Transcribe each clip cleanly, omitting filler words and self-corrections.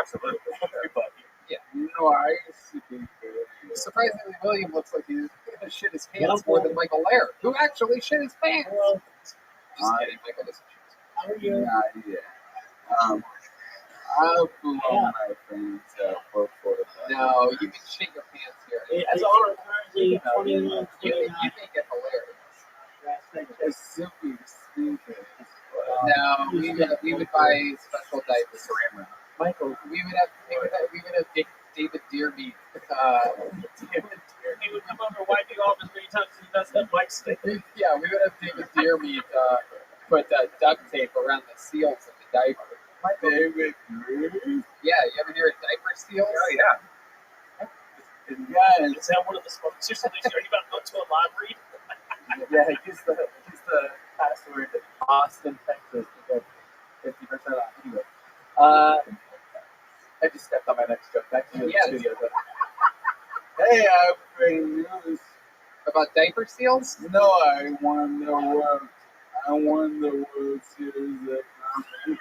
Absolutely. Everybody. Yeah. No, I used to be good. Surprisingly, William looks like he's gonna shit his pants more than Michael Laird, who actually shit his pants. Just kidding, Michael doesn't shit. How are you? Not yet. I'll blow my pants out before that. No, you can shit your pants here. As all are currently 21, You 29. think it's hilarious. It's super stupid. No, we would buy special diapers. Michael, We would have David Deermeat. He would come over and wipe you off as many times as he does that bike stick. Yeah, we would have David Deermeat put duct tape around the seals of the diaper. David, Yeah, you ever hear of diaper seals? Oh, yeah. yeah, Is that one of the sponsors? Are you about to go to a library? Yeah, use the password Austin, Texas to get 50% off. Anyway, I just stepped on my next joke. Back to the Yes. studio. But hey, I have great news. About diaper seals? No, I won the world. I won the World Series of Comedy.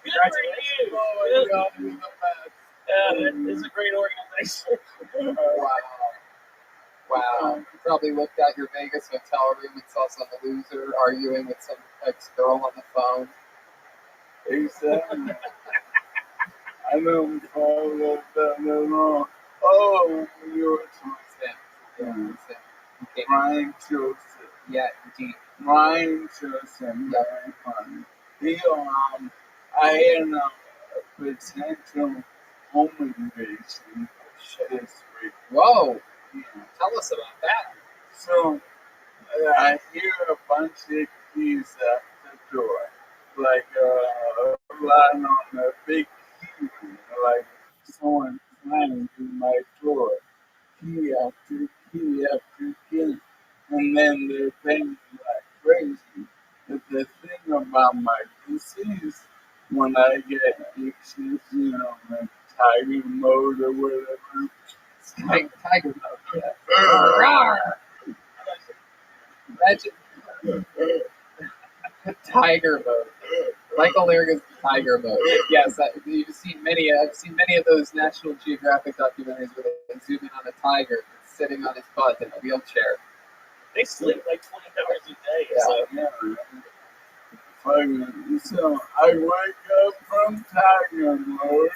Good for you. Oh my God, you're the best. It's a great organization. Wow. You probably looked at your Vegas hotel room and saw some loser arguing with some ex-girl on the phone. Exactly. I don't follow that at all. Oh, you're Sam. Okay. Brian Joseph. Yeah, indeed. Brian Joseph, very funny. I had a potential home invasion this week. Whoa. Yeah. Tell us about that. So I hear a bunch of keys at the door, like right on a big key, like someone climbing through my door, key after key after key, and then they're paying like crazy. But the thing about my PCs, when I get issues, like tiger mode or whatever, Tiger mode. Yeah. Imagine tiger mode. Michael Laird tiger mode. Yes, I've seen many of those National Geographic documentaries where they zoom in on a tiger that's sitting on his butt in a wheelchair. They sleep like 20 hours a day. Yeah. So. yeah. So I wake up from tiger mode,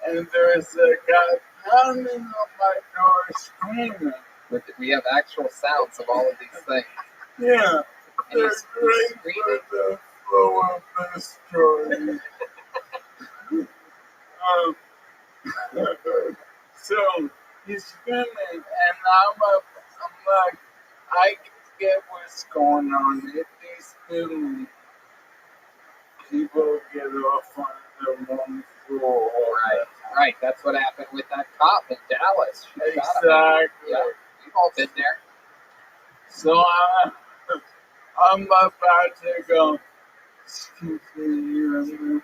and there's a guy pounding on my door screaming. We have actual sounds of all of these things. Yeah, And they're he's great screaming. for the flow of the story. So he's screaming, and I'm like, I get what's going on. If these filming people get off on the wrong floor. Right. That's what happened with that cop in Dallas. She shot him. Exactly. Yeah, we've all been there. So I'm about to go, excuse me, you're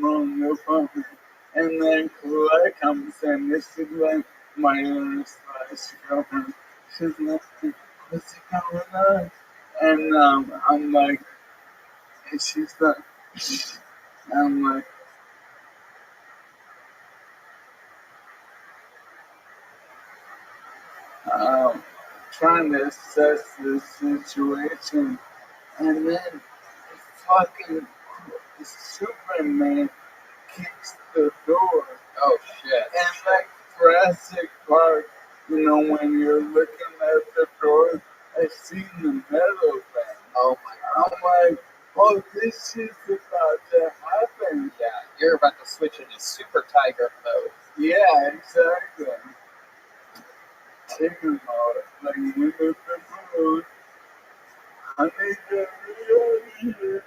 on the phone. And then Claire comes in. This is like my own girlfriend. She's like, what's going on? And I'm like, and she's like, I'm like, trying to assess the situation, and then fucking Superman kicks the door. Oh shit! And like Jurassic Park, when you're looking at the door, I see the metal thing. Oh my god! I'm like, oh, this is about to happen. Yeah, you're about to switch into Super Tiger mode. Yeah, exactly. Tiger mode, like you look at the mood. I need to read here.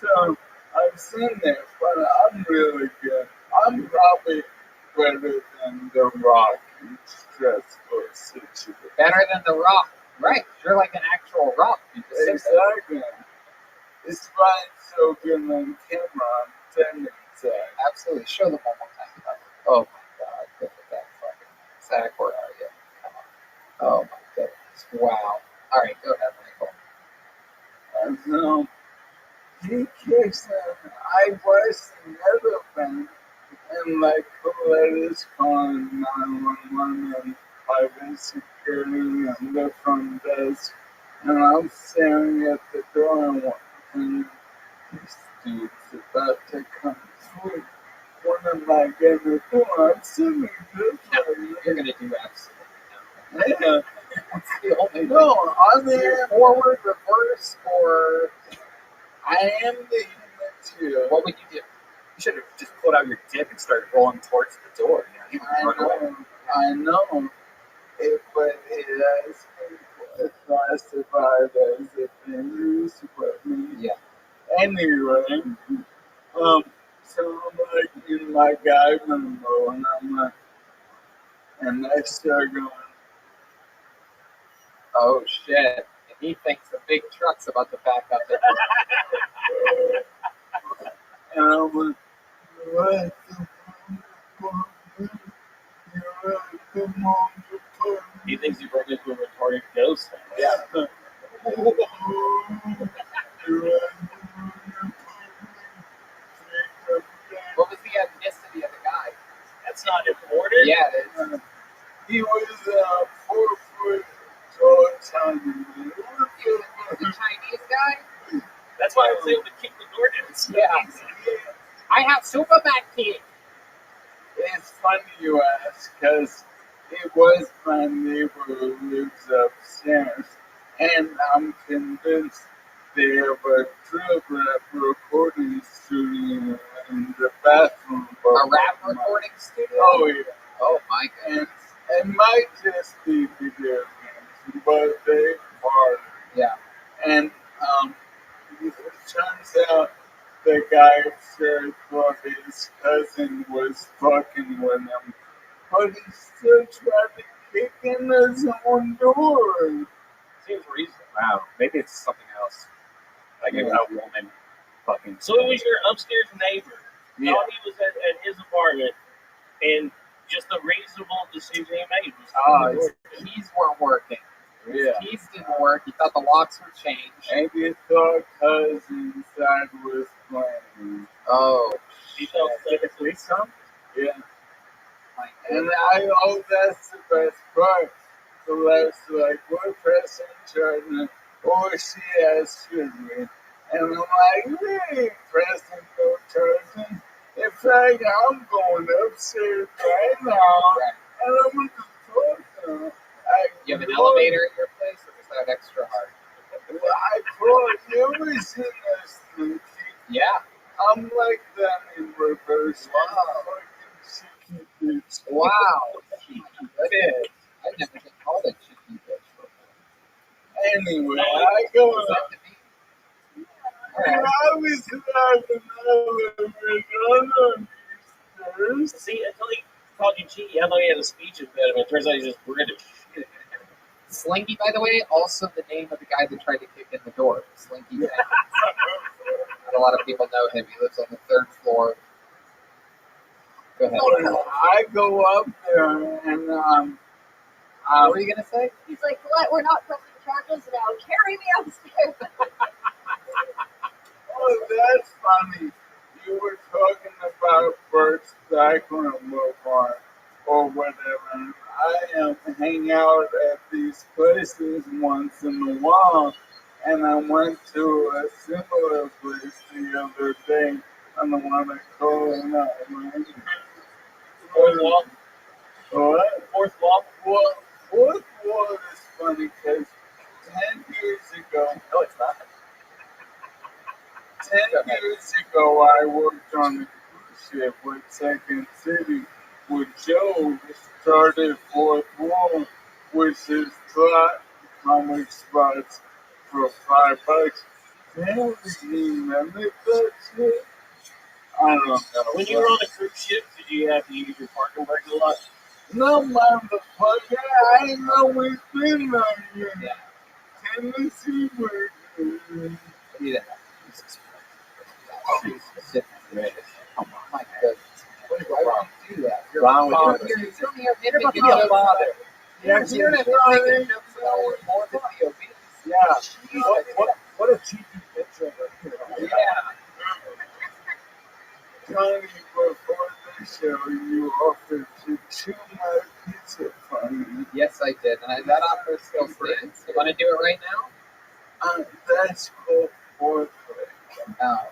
So I've seen that, but I'm really good. I'm probably better than The Rock in stressful situations. Better than the Rock, right? You're like an actual Rock. Exactly. It's fine so good on camera. I'm telling you. Absolutely. Show them one more time. Oh my god! Look at that fucking Zach. Where are you? Come on. Oh my goodness! Wow. All right, go ahead, Michael. So he kicks him. I was the elephant and like letters calling 911 and private security and the front desk. And I'm staring at the door and this dude's about to come through. When am I getting the door? I'm sitting this way. You're gonna do absolutely Yeah. What's the only No, on the forward, reverse, or I am the human too. what would you do? You should have just pulled out your dick and started rolling towards the door. You know, I run away. know, I know. But it has been classified as a dangerous weapon. Yeah. Anyway, so I'm like in my guy limbo, and I'm like, and I start going, Oh shit! And he thinks a big truck's about to back up. and I'm like, what the fuck? You really come on to put He thinks you broke into a retarded ghost. Yeah. What was the ethnicity of the guy? That's not important. Yeah, it's, He was 4 foot tall Chinese. he was a Chinese guy. That's why I was able to kick the door down. It's Yeah. easy. I have Superman key. It's funny you ask, because it was my neighbor who lives upstairs, and I'm convinced they have a trip rap recording studio in the bathroom. A rap recording studio. Oh, yeah. Oh my god. And it might just be video games, but they are. Yeah. And it turns out the guy upstairs thought his cousin was fucking with him, but he still tried to kick in his own door. Seems reasonable. Wow, maybe it's something else. Like Yeah. a woman fucking. So it was your upstairs neighbor. Yeah. Thought he was at his apartment, and just a reasonable decision he made was to Oh, kick the door his down. keys weren't working. Yeah. His keys didn't work. He thought the locks would change. And he thought cousin side was playing. Oh. He felt Did the police come? Yeah. My And that's the best part. The last, like, we're pressing charging, or she has surgery. And I'm like, we ain't pressing no charging. In fact, I'm going upstairs right now, Right. and I'm going to talk to her. You have an elevator at your place, or is that extra hard? I told you, we seen this thing. Yeah. I'm like that in reverse. Wow. Fucking cheeky bitch. Wow. Bitch. I never been called a cheeky bitch before. Anyway, I go What's up. that to me? And I was having another stairs. See, until he called you cheeky, I thought he had a speech impediment. Turns out he's just British. Slinky, by the way, also the name of the guy that tried to kick in the door. Slinky. Not a lot of people know him. He lives on the 3rd floor. Go ahead. I go up there and What were you gonna say? He's like, "What? We're not pressing charges now. Carry me upstairs." oh, that's funny. You were talking about Bert's backroom bar or whatever. I hang out at these places once in a while, and I went to a similar place the other day. I don't want to call it out, man. Fourth wall. What? Fourth wall. Well, fourth wall is funny because 10 years ago, No, it's not. 10 years ago, I worked on a cruise ship with Second City with Joe. Started fourth wall, which is flat comic spots for $5. Damn, remember that shit? I don't know. When you were on a cruise ship, did you have to use your parking brake a lot? No, motherfucker, I ain't know we've been on here. Yeah. Tennessee, we're Yeah. Oh my goodness. Why would you do that? You're Wrong with wrong. you. You're here You're a father. You're here to make jokes about more than POV. What a cheeky picture of her. Yeah. Tony, before the show, you offered to chew my pizza for me. Yes, I did, and that offer still stands. You want to do it right now? That's called foreplay. Oh.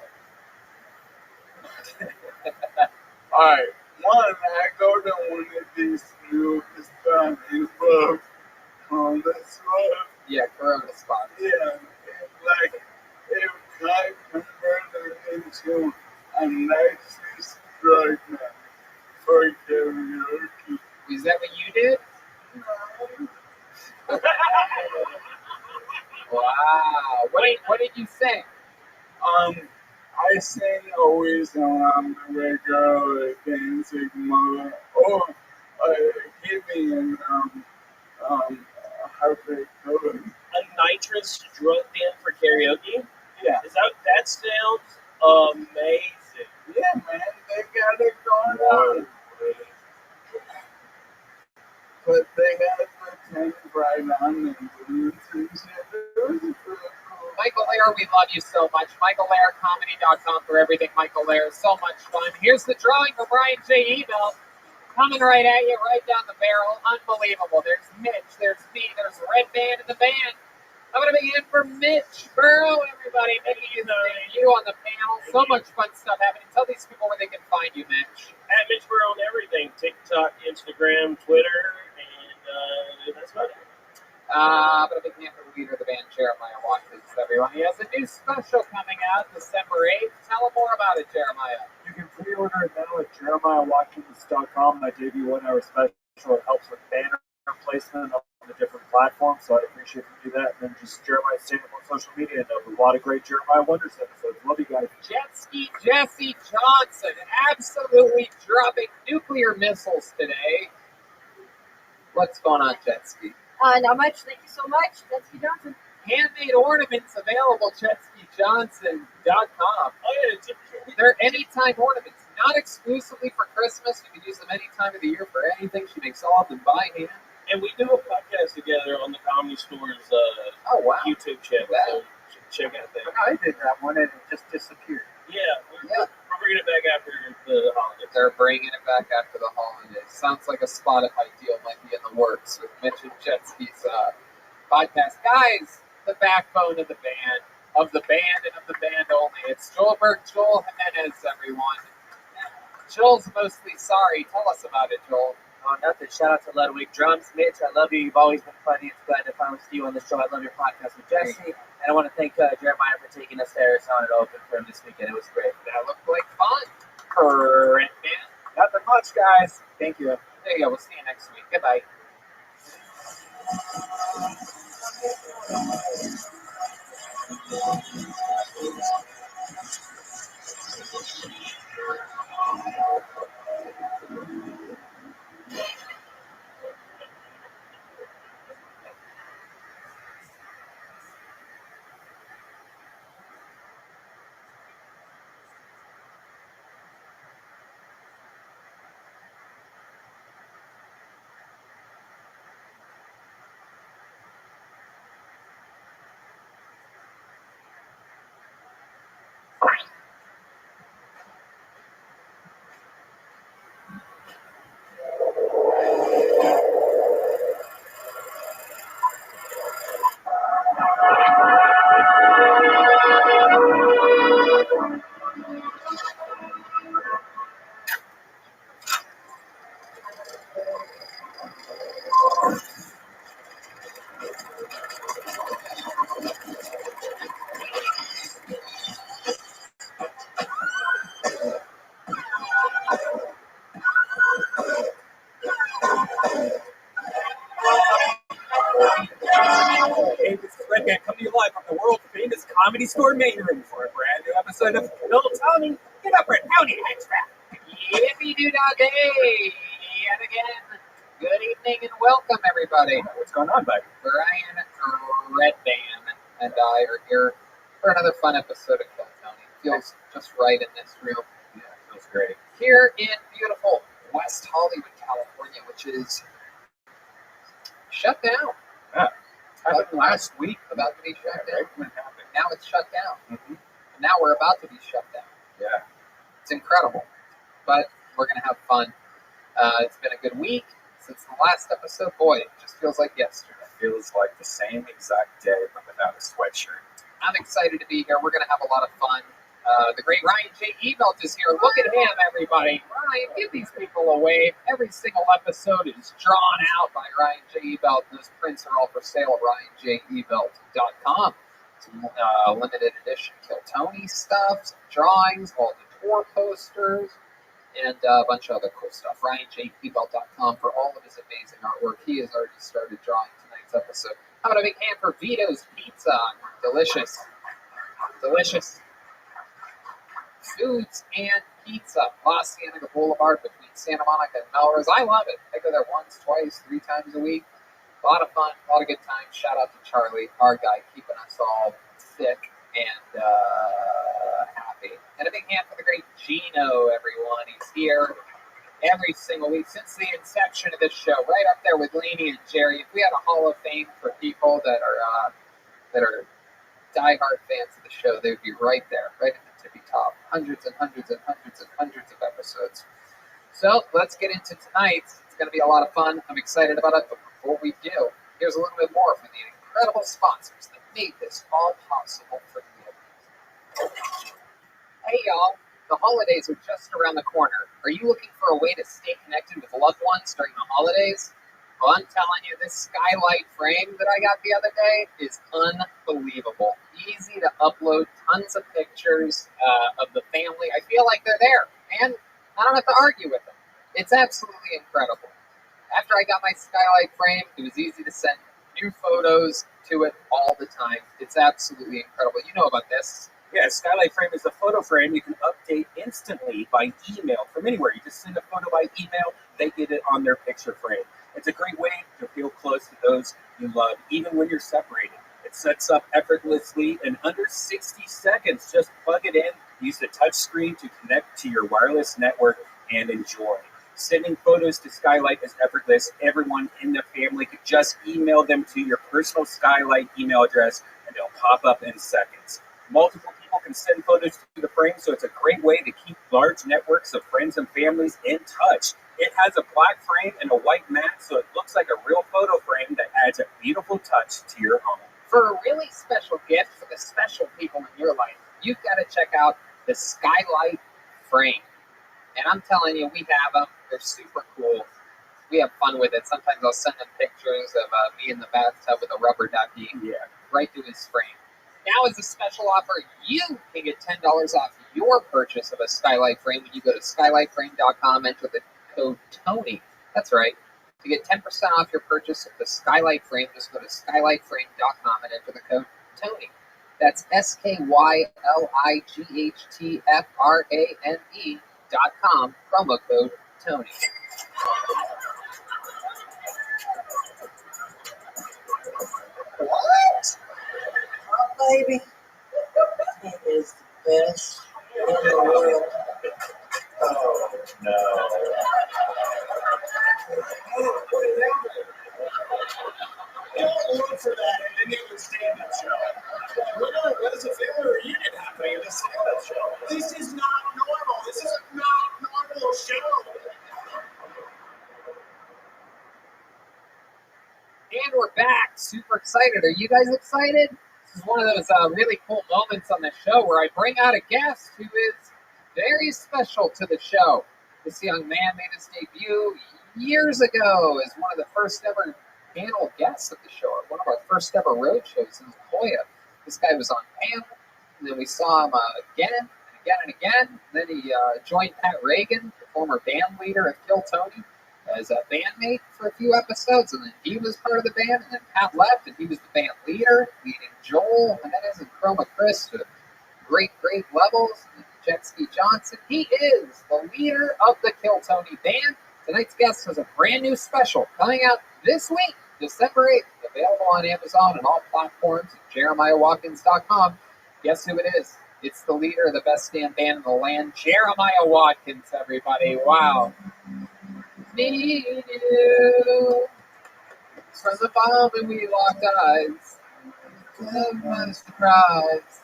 Alright, one, I go to one of these new Hispanic clubs on the spot. Yeah, Corona spots. Yeah, it's like if I converted into a nicest drug man for karaoke. Is that what you did? Wow. What did you say? I sing always around the way girl dancing mother or giving and heartbreak color. A nitrous drug den for karaoke? Yeah. That sounds amazing. Yeah, man, they got it going on. But they had the tent right on and balloons and shit. It was pretty cool. Michael Lair, we love you so much. MichaelLairComedy.com for everything. Michael Lair, so much fun. Here's the drawing for Brian J. Email. Coming right at you, right down the barrel. Unbelievable. There's Mitch, there's me, there's Red Band in the band. I'm going to be in for Mitch Burrow, everybody. Maybe you on the panel. So much fun stuff happening. Tell these people where they can find you, Mitch. At Mitch Burrow on everything. TikTok, Instagram, Twitter, and that's about it. But a big hand for the leader of the band, Jeremiah Watkins, everyone. He has a new special coming out December 8th. Tell them more about it, Jeremiah. You can pre-order it now at JeremiahWatkins.com. My debut 1 hour special. It helps with banner placement on the different platforms, so I'd appreciate if you do that. And then just Jeremiah stand up on social media, and there'll be a lot of great Jeremiah Wonders episodes. Love you guys. Jet Ski Jesse Johnson, absolutely dropping nuclear missiles today. What's going on, Jet Ski? Not much. Thank you so much. Jet Ski Johnson. Handmade ornaments available, JetSkiJohnson.com. Oh, yeah, They're anytime ornaments, not exclusively for Christmas. You can use them any time of the year for anything. She makes all of them by hand. and we do a podcast together on the Comedy Store's Oh, wow. YouTube channel. So check out that. I did that one, and it just disappeared. Yeah, we're bringing it back after the holidays. They're bringing it back after the holidays. Sounds like a Spotify deal might be in the works with Mitch and Jetski's podcast. Guys, the backbone of the band and of the band only. It's Joel Burke, Joel Jimenez, everyone. Joel's mostly sorry. Tell us about it, Joel. Oh, nothing. Shout out to Ludwig Drums. Mitch, I love you. You've always been funny. It's glad to finally see you on the show. I love your podcast with Jesse. And I want to thank Jeremiah for taking us to Arizona to open for him this weekend. It was great. That looked like fun. Correct, man. Nothing much, guys. Thank you. There you go. We'll see you next week. Goodbye. Hey, this is Red Band coming to you live from the world famous Comedy Store main room for a brand new episode of Little Tony. Get up, Red County Extra. Yippee-doo-dah-day! Yet again, good evening and welcome, everybody. What's going on, buddy? Brian Redband and I are here for another fun episode of Kill Tony. Feels just right in this room. Yeah, feels great. Here in beautiful West Hollywood, California, which is shut down. Yeah. Happened last week. About to be shut down. Right when it happened. Now it's shut down. Mhm. And now we're about to be shut down. Yeah. It's incredible. But we're going to have fun. It's been a good week since the last episode. Boy, it just feels like yesterday. Feels like the same exact day, but without a sweatshirt. I'm excited to be here. We're going to have a lot of fun. The great Ryan J. Ebelt is here. Look at him, everybody. Ryan, give these people a wave. Every single episode is drawn out by Ryan J. Ebelt. Those prints are all for sale at RyanJEbelt.com. Some limited edition Kill Tony stuff, some drawings, all the tour posters, and a bunch of other cool stuff. RyanJEbelt.com for all of his amazing artwork. He has already started drawing tonight's episode. How about a big hand for Vito's Pizza? Delicious. Delicious. Foods and Pizza. La Cienega Boulevard between Santa Monica and Melrose. I love it. I go there once, twice, 3 times a week. A lot of fun, a lot of good times. Shout out to Charlie, our guy, keeping us all thick and happy. And a big hand for the great Gino, everyone. He's here every single week since the inception of this show, right up there with Lainey and Jerry. If we had a Hall of Fame for people that are diehard fans of the show, they would be right there, right at the tippy top. Hundreds and hundreds and hundreds and hundreds of episodes. So let's get into tonight. It's going to be a lot of fun. I'm excited about it. But before we do, here's a little bit more from the incredible sponsors that made this all possible for you. Hey, y'all. The holidays are just around the corner. Are you looking for a way to stay connected with loved ones during the holidays? Well, I'm telling you, this skylight frame that I got the other day is unbelievable. Easy to upload, tons of pictures of the family. I feel like they're there, and I don't have to argue with them. It's absolutely incredible. After I got my skylight frame, it was easy to send new photos to it all the time. It's absolutely incredible. You know about this. Yeah, Skylight Frame is a photo frame you can update instantly by email from anywhere. You just send a photo by email, they get it on their picture frame. It's a great way to feel close to those you love, even when you're separated. It sets up effortlessly in under 60 seconds. Just plug it in, use the touch screen to connect to your wireless network, and enjoy. Sending photos to Skylight is effortless. Everyone in the family could just email them to your personal Skylight email address, and they'll pop up in seconds. Multiple people can send photos to the frame, so it's a great way to keep large networks of friends and families in touch. It has a black frame and a white mat, so it looks like a real photo frame that adds a beautiful touch to your home. For a really special gift for the special people in your life, you've got to check out the Skylight frame. And I'm telling you, we have them. They're super cool. We have fun with it. Sometimes I'll send them pictures of me in the bathtub with a rubber ducky right to his frame. Now, as a special offer, you can get $10 off your purchase of a Skylight frame when you go to skylightframe.com, enter the code TONY. That's right. To get 10% off your purchase of the Skylight frame, just go to skylightframe.com and enter the code TONY. That's SKYLIGHTFRANE.com, promo code TONY. What? Oh, baby. It is the best in the world. Oh, no. Look for that in any other stand-up show. What is a family reunion happening in this stand-up show? This is not normal. This is not a normal show. And we're back. Super excited. Are you guys excited? This is one of those really cool moments on the show where I bring out a guest who is very special to the show. This young man made his debut years ago as one of the first ever panel guests of the show, one of our first ever road shows in La Jolla. This guy was on panel, and then we saw him again and again and again. And then he joined Pat Reagan, the former band leader of Kill Tony, as a bandmate for a few episodes, and then he was part of the band, and then Pat left, and he was the band leader, leading Joel, and then as in Chroma Chris to great levels, and Jet Ski Johnson. He is the leader of the Kill Tony band. Tonight's guest has a brand new special coming out this week, December 8th, available on Amazon and all platforms at JeremiahWatkins.com. Guess who it is? It's the leader of the best damn band in the land, Jeremiah Watkins, everybody. Wow. Need you. From the moment we locked eyes. What a surprise.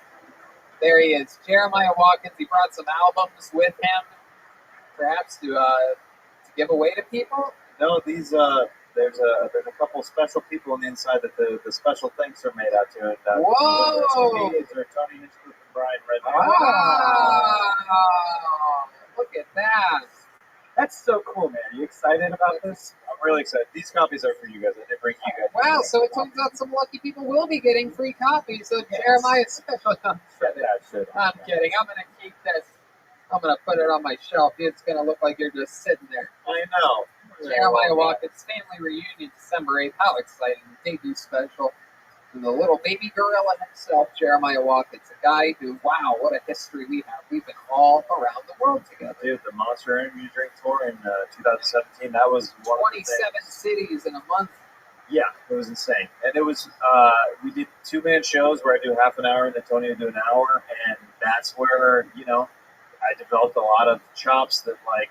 There he is, Jeremiah Watkins. He brought some albums with him, perhaps to give away to people. No, these there's a couple special people on the inside that the special things are made out to. And, Whoa! These are Tony Hinchcliffe and Brian Redman. Wow! Look at that. That's so cool, man. Are you excited about this? I'm really excited. These copies are for you guys. I did bring you guys. Wow, so it turns out some lucky people will be getting free copies of Jeremiah's special. I'm kidding. I'm going to keep this. I'm going to put it on my shelf. It's going to look like you're just sitting there. I know. Jeremiah Watkins Family Reunion, December 8th. How exciting. The debut special. And the little baby gorilla himself, Jeremiah Watkins, a guy who, wow, what a history we have. We've been all around the world together. Dude, the Monster Energy Drink Tour in 2017, that was one 27 cities in a month. Yeah, it was insane. And it was, we did 2-man shows where I do half an hour and then Tony would do an hour. And that's where, I developed a lot of chops that, Right.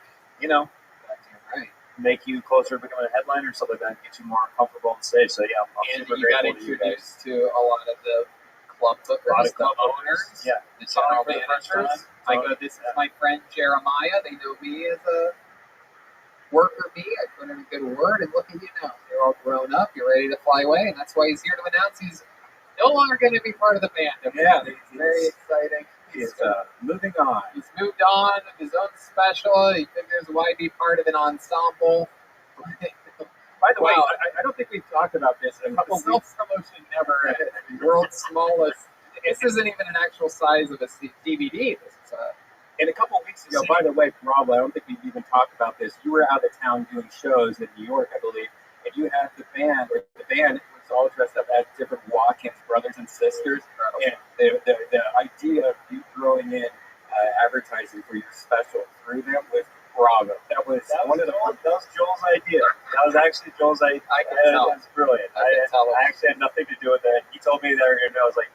make you closer to becoming a headliner or something like that, and get you more comfortable on stage. So, yeah, I'm And super you got grateful to you guys. introduced to a lot of the club bookers, the owners, Yeah. the general For the first managers. time. I go, this is my friend Jeremiah. They know me as a worker bee. I put in a good word, and look at you now. You're all grown up. You're ready to fly away, and that's why he's here to announce he's no longer going to be part of the band. Yeah, It's very exciting. He's moving on. He's moved on with his own special. He figures why be part of an ensemble. By the way, Wow. I don't think we've talked about this in a couple of weeks. Self-promotion never. World's smallest. This isn't even an actual size of a DVD. This is In a couple of weeks ago, by the way, Rob, I don't think we've even talked about this. You were out of town doing shows in New York, I believe, and you had the band was all dressed up as different Watkins brothers and sisters. And the idea of you throwing in advertising for your special through them was bravo. That was Joel's idea. That was actually Joel's idea. I can tell. That's brilliant. I can tell. I actually had nothing to do with that. He told me that, and I was like,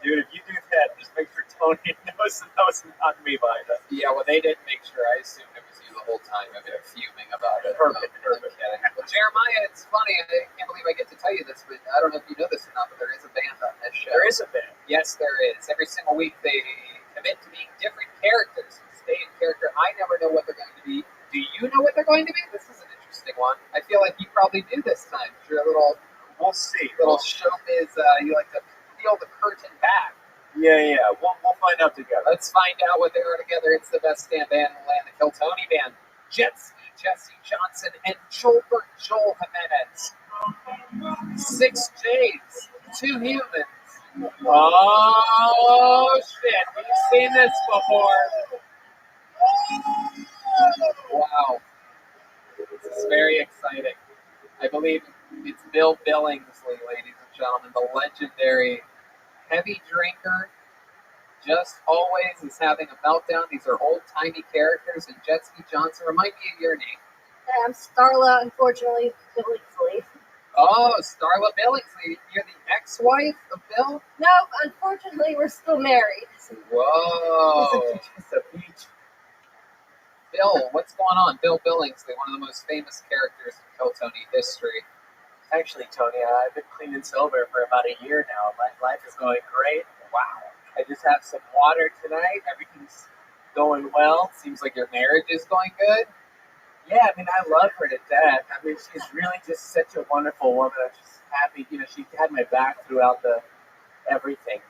dude, if you do that, just make sure Tony knows that was not me behind that. Yeah, well, they didn't make sure. I assumed it was you the whole time. I've been fuming about it. Perfect. Well, Jeremiah, it's funny. I can't believe I get to tell you this, but I don't know if you know this or not, but there is a band on this show. There is a band. Yes, there is. Every single week they commit to being different characters and stay in character. I never know what they're going to be. Do you know what they're going to be? This is an interesting one. I feel like you probably do this time. You're a little showbiz. You like to peel the curtain back. Yeah. We'll find out together. Let's find out what they are together. It's the best damn band in the land, the Kill Tony Band. Jetski, Jesse Johnson, and Joel Jimenez. 6 J's, 2 humans. Oh, shit. We've seen this before. Wow. This is very exciting. I believe it's Bill Billingsley, ladies and gentlemen, the legendary heavy drinker. Just always is having a meltdown. These are old-timey characters, and Jetski Johnson. Remind me of your name. I'm Starla, unfortunately, Billingsley. Oh, Starla Billingsley. You're the ex-wife of Bill? No, unfortunately, we're still married. Whoa. Bill, what's going on? Bill Billingsley, one of the most famous characters in Kill Tony history. Actually, Tony, I've been clean and sober for about a year now. My life is going great. Wow. I just have some water tonight. Everything's going well. Seems like your marriage is going good. Yeah, I mean, I love her to death. I mean, she's really just such a wonderful woman. I'm just happy. She had my back throughout everything,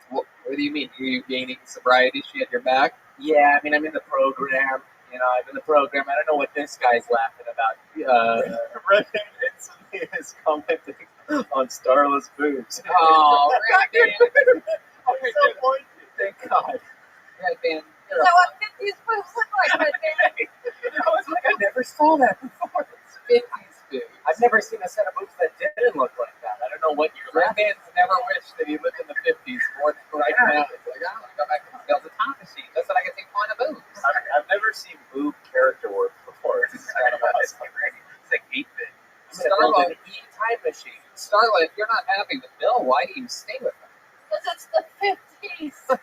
What do you mean? Are you gaining sobriety? She had your back? Yeah, I mean, I'm in the program. I'm in the program. I don't know what this guy's laughing about. Redman instantly is commenting on Starla's boobs. Oh, Redman. So pointy. Thank God. Redman. Is that what 50s boobs look like right there? I was like, I never saw that before. 50s boobs. I've never seen a set of boobs that didn't look like that. I don't know what you're laughing at. Redman's never wished that he lived in the 50s more than right now. It's like, I want to go back to the time machine. That's what I can take point of boobs. I've never seen boob character work before. It's kind of awesome. It's like 8-bit. Starla, time machine. Starla, if you're not happy with Bill, why do you stay with him? Because it's the 50s.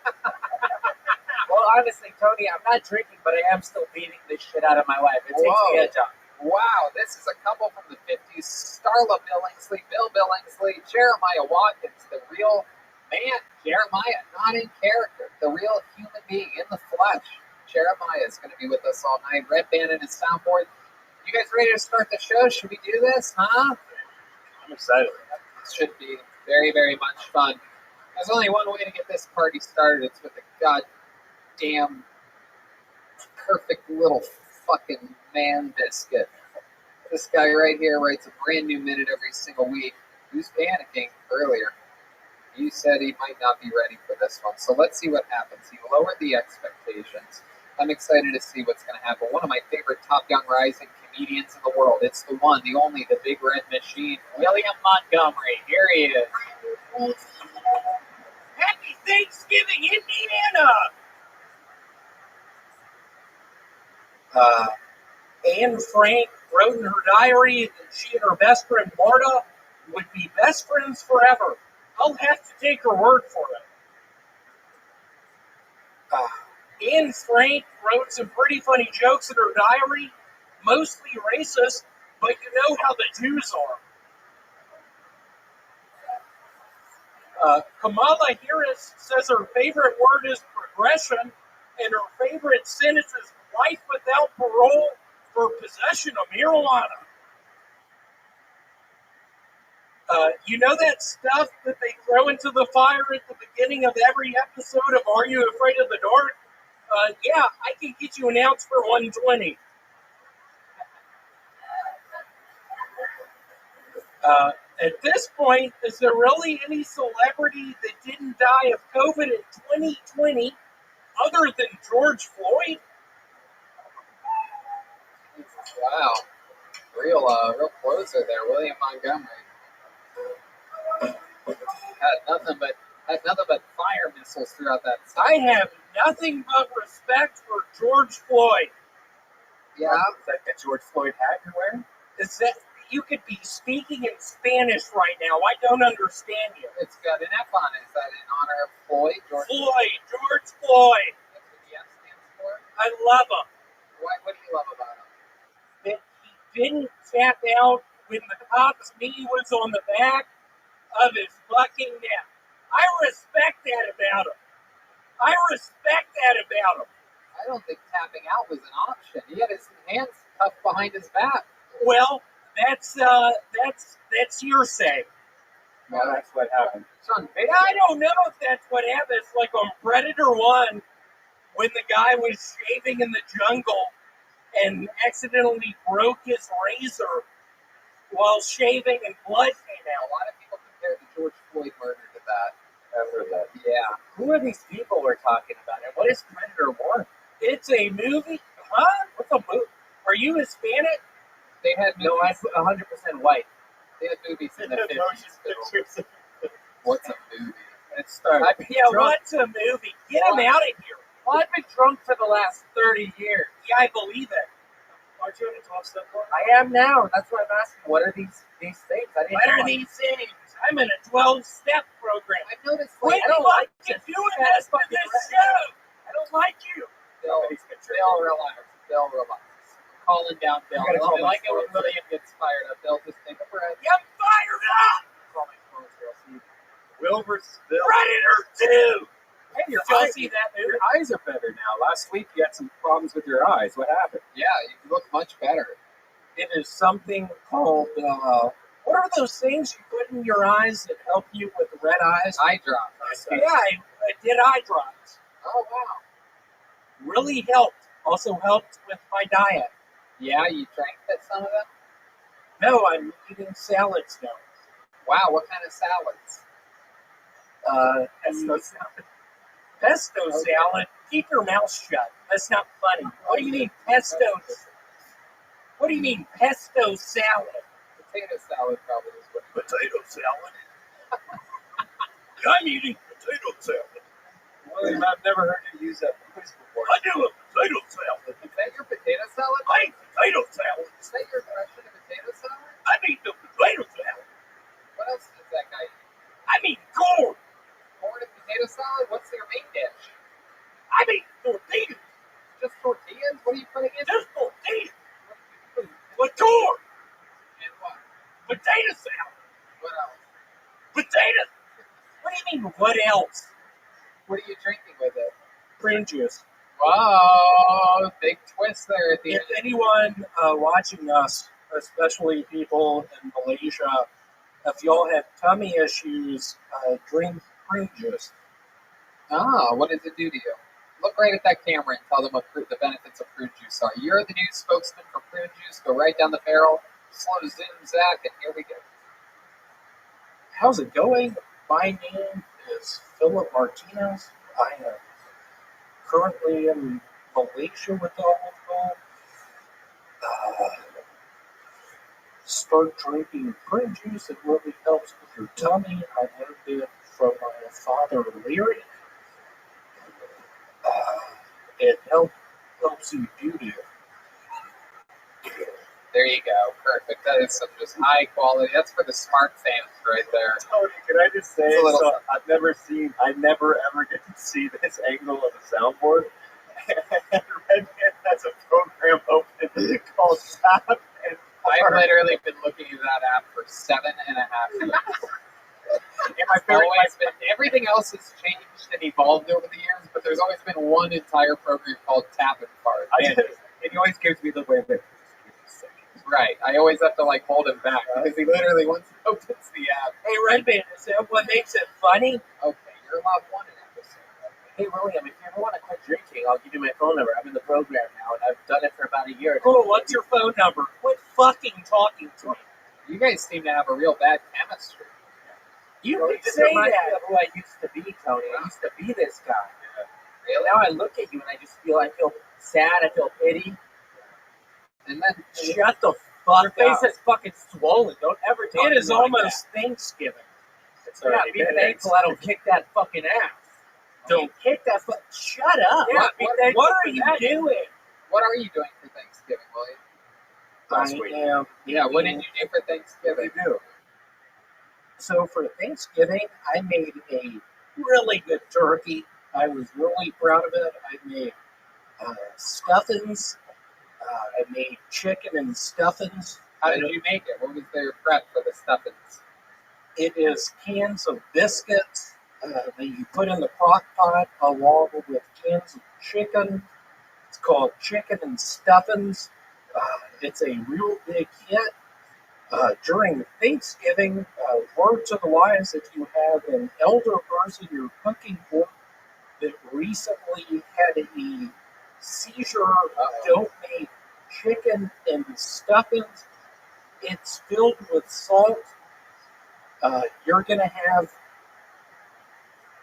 Well, honestly, Tony, I'm not drinking, but I am still beating this shit out of my wife. It takes the edge off. Wow, this is a couple from the 50s Starla Billingsley, Bill Billingsley, Jeremiah Watkins, the real man, Jeremiah, not in character, the real human being in the flesh. Jeremiah is going to be with us all night. Red Band and his soundboard. You guys ready to start the show? Should we do this, huh? I'm excited. It should be very, very much fun. There's only one way to get this party started. It's with a goddamn perfect little fucking man biscuit. This guy right here writes a brand new minute every single week. He was panicking earlier. He said he might not be ready for this one. So let's see what happens. He lowered the expectations. I'm excited to see what's going to happen. One of my favorite Top Young Rising comedians in the world. It's the one, the only, the big red machine, William Montgomery. Here he is. Happy Thanksgiving, Indiana! Anne Frank wrote in her diary that she and her best friend Marta would be best friends forever. I'll have to take her word for it. Anne Frank wrote some pretty funny jokes in her diary, mostly racist, but you know how the Jews are. Kamala Harris says her favorite word is progression, and her favorite sentence is life without parole for possession of marijuana. You know that stuff that they throw into the fire at the beginning of every episode of Are You Afraid of the Dark? Yeah, I can get you an ounce for $120. At this point, is there really any celebrity that didn't die of COVID in 2020 other than George Floyd? Wow. Real closer there, William Montgomery. Had nothing but fire missiles throughout that site. I have nothing but respect for George Floyd. Yeah. Is that the George Floyd hat you're wearing? Is that you could be speaking in Spanish right now? I don't understand you. It's got an F on it. Is that in honor of Floyd? George Floyd. That's what the F stands for? I love him. What do you love about him? That he didn't tap out when the cop's knee was on the back of his fucking neck. I respect that about him. I don't think tapping out was an option. He had his hands cuffed behind his back. Well, that's hearsay. Well, that's what happened. I don't know if that's what happened. It's like on Predator 1 when the guy was shaving in the jungle and accidentally broke his razor while shaving and blood came out. A lot of people compare the George Floyd murder to that. I've heard that. Yeah. Who are these people we're talking about? And what is Predator 1? It's a movie. Huh? What's a movie? Are you Hispanic? They had movies. No, I'm 100% white. They had movies in the 50s. What's a movie? Let's start. What's a movie? Get him out of here. Well, I've been drunk for the last 30 years. Yeah, I believe it. Aren't you in a 12-step club? I am now. That's why I'm asking. What are these things? What are these things? I'm in a 12-step program. I've noticed. I don't like you doing this for this show. I don't like you. Bill, relax. Bill, relax. Calling down Bill. I like it when William gets fired up. Bill, just take a breath. I'm fired up. Call me close, Bill. See. Will versus Bill. Predator 2. Hey, Did y'all see that movie? Your eyes are better now. Last week you had some problems with your eyes. What happened? Yeah, you look much better. It is something called, what are those things you put in your eyes that help you with red eyes? Eye drop. Yeah, I did eye drops. Oh, wow. Really helped. Also helped with my diet. Yeah, you drank some of them? No, I'm eating salads now. Wow, what kind of salads? Pesto salad. Pesto salad? Keep your mouth shut. That's not funny. What do you mean pesto? What do you mean pesto salad? Potato salad probably is what. Potato salad? I'm eating potato salad. William, I've never heard you use that voice before. I do a potato salad. Is that your potato salad? I eat potato salad. Is that your impression of potato salad? I eat the potato salad. What else does that guy eat? I eat corn. Corn and potato salad? What's your main dish? I eat tortillas. Just tortillas? What are you putting in? Just tortillas. What are you putting? With corn. And what? Potato salad. What else? Potato. What do you mean? What else? What are you drinking with it? Prune juice. Whoa, big twist there at the If end. anyone watching us, especially people in Malaysia, if y'all have tummy issues, drink prune juice. Ah, what does it do to you? Look right at that camera and tell them what the benefits of prune juice are. You're the new spokesman for prune juice. Go right down the barrel, slow zoom, Zach, and here we go. How's it going? My name is Philip Martinez. I am currently in Malaysia with all of y'all. Start drinking prune juice. It really helps with your tummy. I learned it from my father, Larry. It helps you do it. There you go. Perfect. That is some just high quality. That's for the smart fans right there. Tony, can I just say, It's a little- so I never ever get to see this angle of the soundboard. And Redman has a program open called Stop and I've literally been looking at that app for 7.5 years. And my favorite, Always been. Everything else has changed and evolved over the years, but there's always been one entire program called Tap and Fart. and he always gives me the way that. Right. I always have to like hold him back because he literally once he opens the app. Hey, Redman, is that what makes it funny? Okay, you're allowed one an episode. Hey, William, if you ever want to quit drinking, I'll give you my phone number. I'm in the program now, and I've done it for about a year. Cool, what's your phone number? Quit fucking talking to me. You guys seem to have a real bad chemistry. You Well, can it just say reminds me that. of who I used to be, Tony. I used to be this guy. And now I look at you and I feel sad, I feel pity. And then Shut the fuck Your face up. is fucking swollen. Don't ever talk It to is me like almost Thanksgiving. that. Yeah, be thankful I don't kick that fucking ass. Don't kick that fuck. Shut up. Yeah, be thankful What for are you that. doing? what are you doing for Thanksgiving, William? I am. Yeah, what did you do for Thanksgiving? do? So for Thanksgiving, I made a really good turkey. I was really proud of it. I made stuffings. I made chicken and stuffings. How did you make it? What was their prep for the stuffings? It is cans of biscuits that you put in the crock pot along with cans of chicken. It's called chicken and stuffings. It's a real big hit. During Thanksgiving, word to the wise, if you have an elder person you're cooking for that recently had a seizure, don't make chicken and stuffings. It's filled with salt. You're gonna have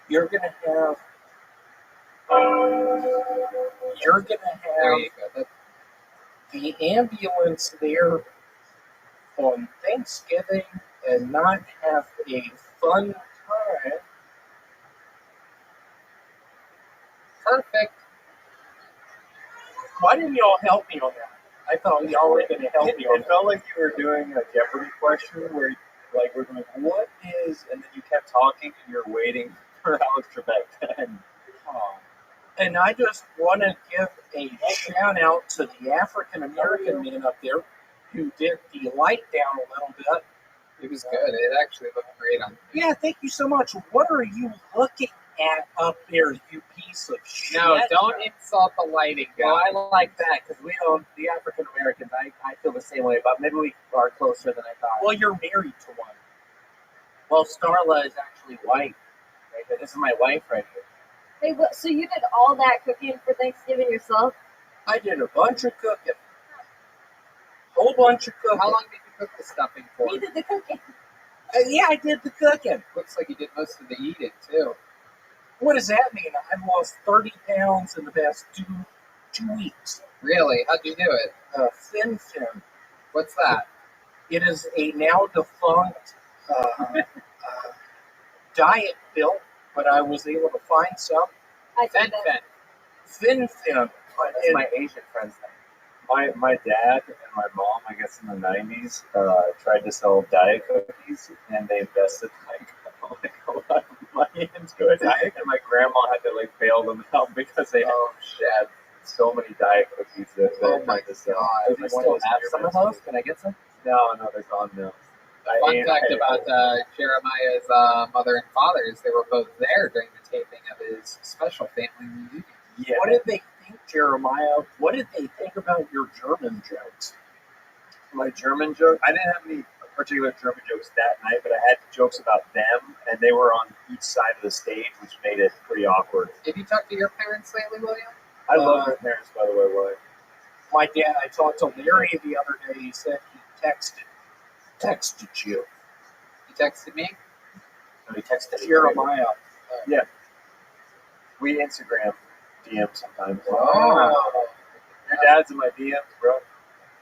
There you go. That's the ambulance there on Thanksgiving and not have a fun time. perfect. Why didn't y'all help me on that? I thought y'all were going to help me on It felt like you were doing a Jeopardy question where, like, we're going, what is, and then you kept talking and you're waiting for Alex Trebek to end. And I just want to give a shout out to the African American man up there who did the light down a little bit. It was good. It actually looked great on. Yeah, thank you so much. What are you looking at up there, you piece of shit? No, don't insult the lighting, Well, guys. I like that because we don't, the African Americans, I feel the same way, but maybe we are closer than I thought. Well, you're married to one. Well, Starla is actually white. Right? This is my wife right here. Hey, so you did all that cooking for Thanksgiving yourself? I did a bunch of cooking. Whole bunch of cooking. How long did you cook the stuffing for? You did the cooking. Yeah, I did the cooking. Looks like you did most of the eating too. What does that mean? I've lost 30 pounds in the past two weeks. Really? How'd you do it? Fin. What's that? It is a now defunct diet pill, but I was able to find some. I Fen did that. Fen. Fin. That's my Asian friend's name. My dad and my mom, I guess in the 90s, tried to sell diet cookies, and they invested like a lot of money into it. And my grandma had to like bail them out because they had so many diet cookies that Oh they my had to sell. God. Do they still have some of those? Can I get some? No, they're gone now. Fun fact about Jeremiah's mother and father is they were both there during the taping of his special family reunion. Yeah. What did they think, Jeremiah? What did they think about your German jokes? My German joke? I didn't have any particular German jokes that night, but I had jokes about them, and they were on each side of the stage, which made it pretty awkward. Did you talk to your parents lately, William? I love their parents, by the way, Willie. My dad, I talked to Larry the other day. He said he texted you. You texted me? No, he texted Jeremiah. Yeah. We Instagram DM sometimes. Oh. Your dad's in my DMs, bro.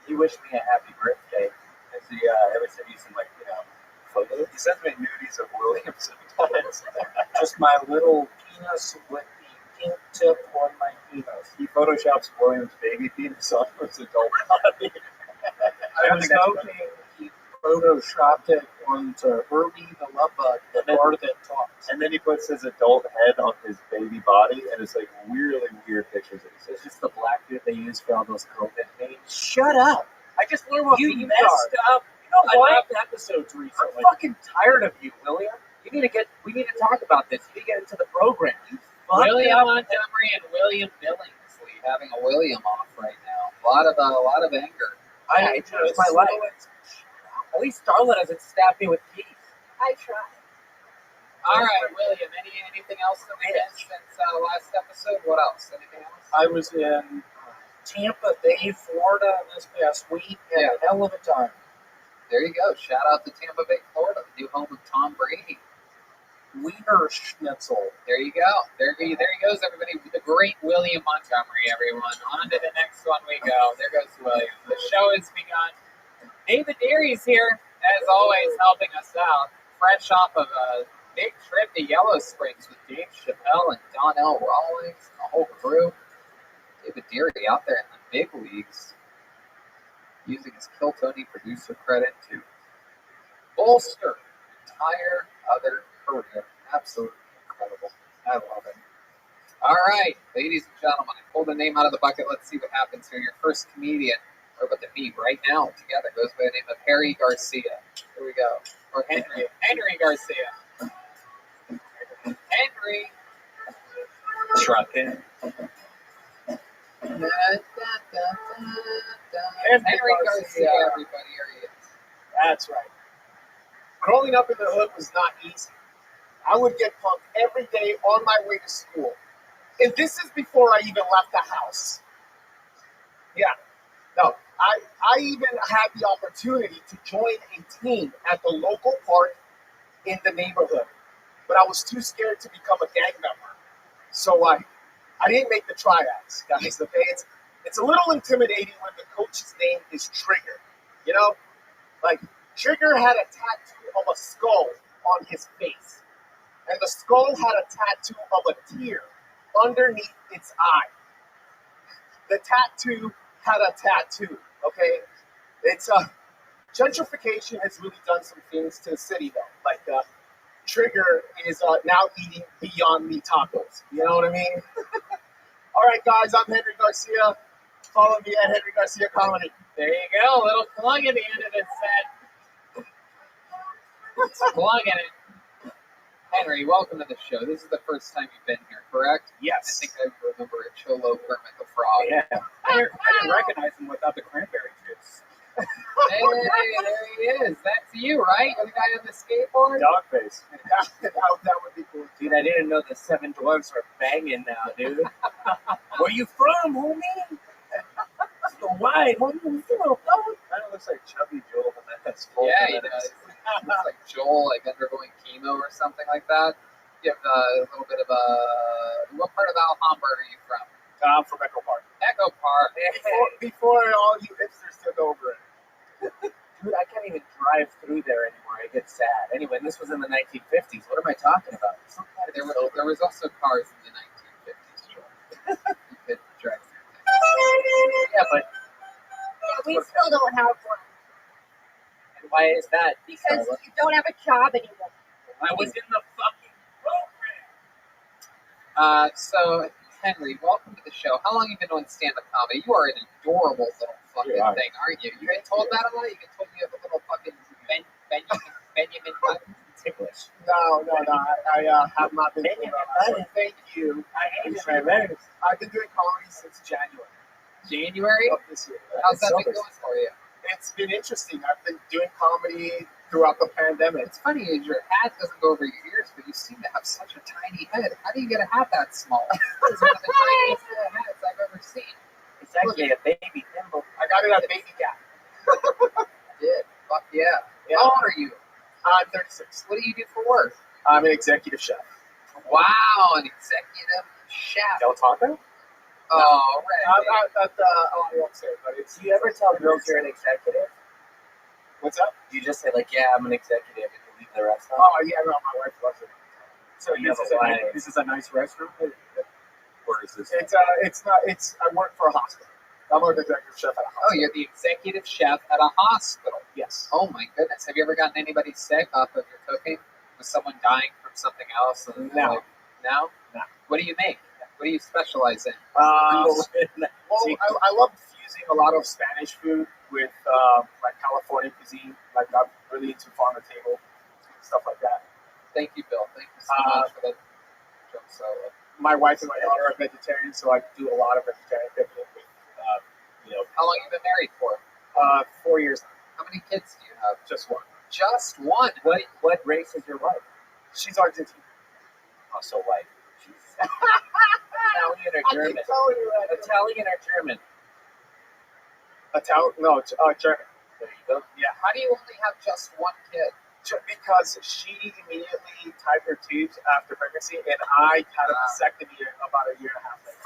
He wished me a happy birthday. Has he ever sent you some, photos? He sends me nudies of William sometimes. Just my little penis with the pink tip on my penis. He photoshops William's baby penis on his adult body. I was hoping he photoshopped it onto Herbie the Love Bug, the part that talks. And then he puts his adult head on his baby body, and it's like really weird pictures of his. It's just the black dude they use for all those COVID memes. Shut up! I just learned what You memes messed are. up. You know I what? left episodes I'm recently. fucking tired of you, William. We need to talk about this. You need to get into the program. You William Montgomery and William Billingsley having a William off right now. A lot of anger. I changed my life. At least Darla doesn't stab me with teeth. I tried. All right, William. Anything else that we missed since last episode? What else? Anything else? I was in Tampa Bay, Florida this past week. Had a hell of a time. There you go. Shout out to Tampa Bay, Florida, the new home of Tom Brady. Wiener Schnitzel. There you go. There he goes, everybody. The great William Montgomery, everyone. On to the next one we go. There goes William. The show has begun. David Deary's here, as always, helping us out. Fresh off of a big trip to Yellow Springs with Dave Chappelle and Donnell Rawlings and the whole crew. David Deary out there in the big leagues, using his Kill Tony producer credit to bolster the entire other career. Absolutely incredible. I love it. All right, ladies and gentlemen, I pulled a name out of the bucket. Let's see what happens here. Your first comedian, we're about to meet right now together, goes by the name of Harry Garcia. Here we go. Or Henry Garcia. Henry. Trucking. Henry Garcia, everybody, here he is. That's right. Growing up in the hood was not easy. I would get punked every day on my way to school. And this is before I even left the house. Yeah. No, I even had the opportunity to join a team at the local park in the neighborhood. But I was too scared to become a gang member. So I didn't make the tryouts, guys. Okay? It's a little intimidating when the coach's name is Trigger. You know? Like, Trigger had a tattoo of a skull on his face. And the skull had a tattoo of a tear underneath its eye. The tattoo had a tattoo, okay? It's gentrification has really done some things to the city, though. Like, Trigger is now eating Beyond Meat tacos. You know what I mean? All right, guys, I'm Henry Garcia. Follow me at Henry Garcia Comedy. There you go. A little plug at the end of this set. Plug in it. Henry, welcome to the show. This is the first time you've been here, correct? Yes. I think I remember a Cholo Kermit the Frog. Yeah. I didn't recognize him without the cranberry juice. Hey, there he is. That's you, right? You're the guy on the skateboard? Dog face. that would be cool. Dude, I didn't know the seven dwarfs were banging now, dude. Where you from, homie? So wide, homie. Kind of looks like Chubby Joel when that's full. Yeah, he does. Looks like Joel, like undergoing chemo or something like that. You have a little bit of a... What part of Alhambra are you from? I'm from Echo Park. Echo Park. Before all you hipsters took over it. Dude, I can't even drive through there anymore. I get sad. Anyway, this was in the 1950s. What am I talking about? There was also cars in the 1950s, Joel. You could drive through. Yeah, but We still don't have one why is that? because you don't have a job anymore. I was in the fucking program. So, Henry, welcome to the show. How long have you been doing stand-up comedy? You are an adorable little fucking thing, aren't you? You get told that a lot? You get told you have a little fucking Benjamin Button. Ticklish. No. I have not been. Benjamin Button. Thank you. I ate my letters. I've been doing comedy since January January? of this year. How's that been going for you? It's been interesting. I've been doing comedy throughout the pandemic. It's funny, is your hat doesn't go over your ears, but you seem to have such a tiny head. How do you get a hat that small? It's one of the tiniest little hats I've ever seen. It's actually a baby thimble. I got it at Baby Gap. Did. Fuck yeah. Yeah. How old are you? I'm 36. What do you do for work? I'm an executive chef. Wow, an executive chef. Del Taco? Oh, right. I won't say it, but it's. Do you ever tell girls you're an executive? What's up? You just say like, yeah, I'm an executive, and you leave the rest off. Oh yeah, no, my wife loves it. So You have this a line. is a nice restaurant, or is this? It's not. I work for a hospital. I'm an executive chef at a Oh, hospital. you're the executive chef at a hospital. Yes. Oh my goodness. Have you ever gotten anybody sick off of your cooking? Was someone dying from something else? And No. No? No. What do you make? What do you specialize in? Well, I love fusing a lot of Spanish food with like California cuisine. Like I'm really into farm to table stuff like that. Thank you, Bill. Thank you so much for that. So, My wife and my daughter are vegetarians, so I do a lot of vegetarian cooking with how long have you been married for? 4 years now. How many kids do you have? Just one. Just one. What race is your wife? She's Argentine. Also white. Italian or German? Italian or German? Italian? No, German. There you go. Yeah. How do you only have just one kid? Because she immediately tied her tubes after pregnancy, and I had a vasectomy about a year and a half later.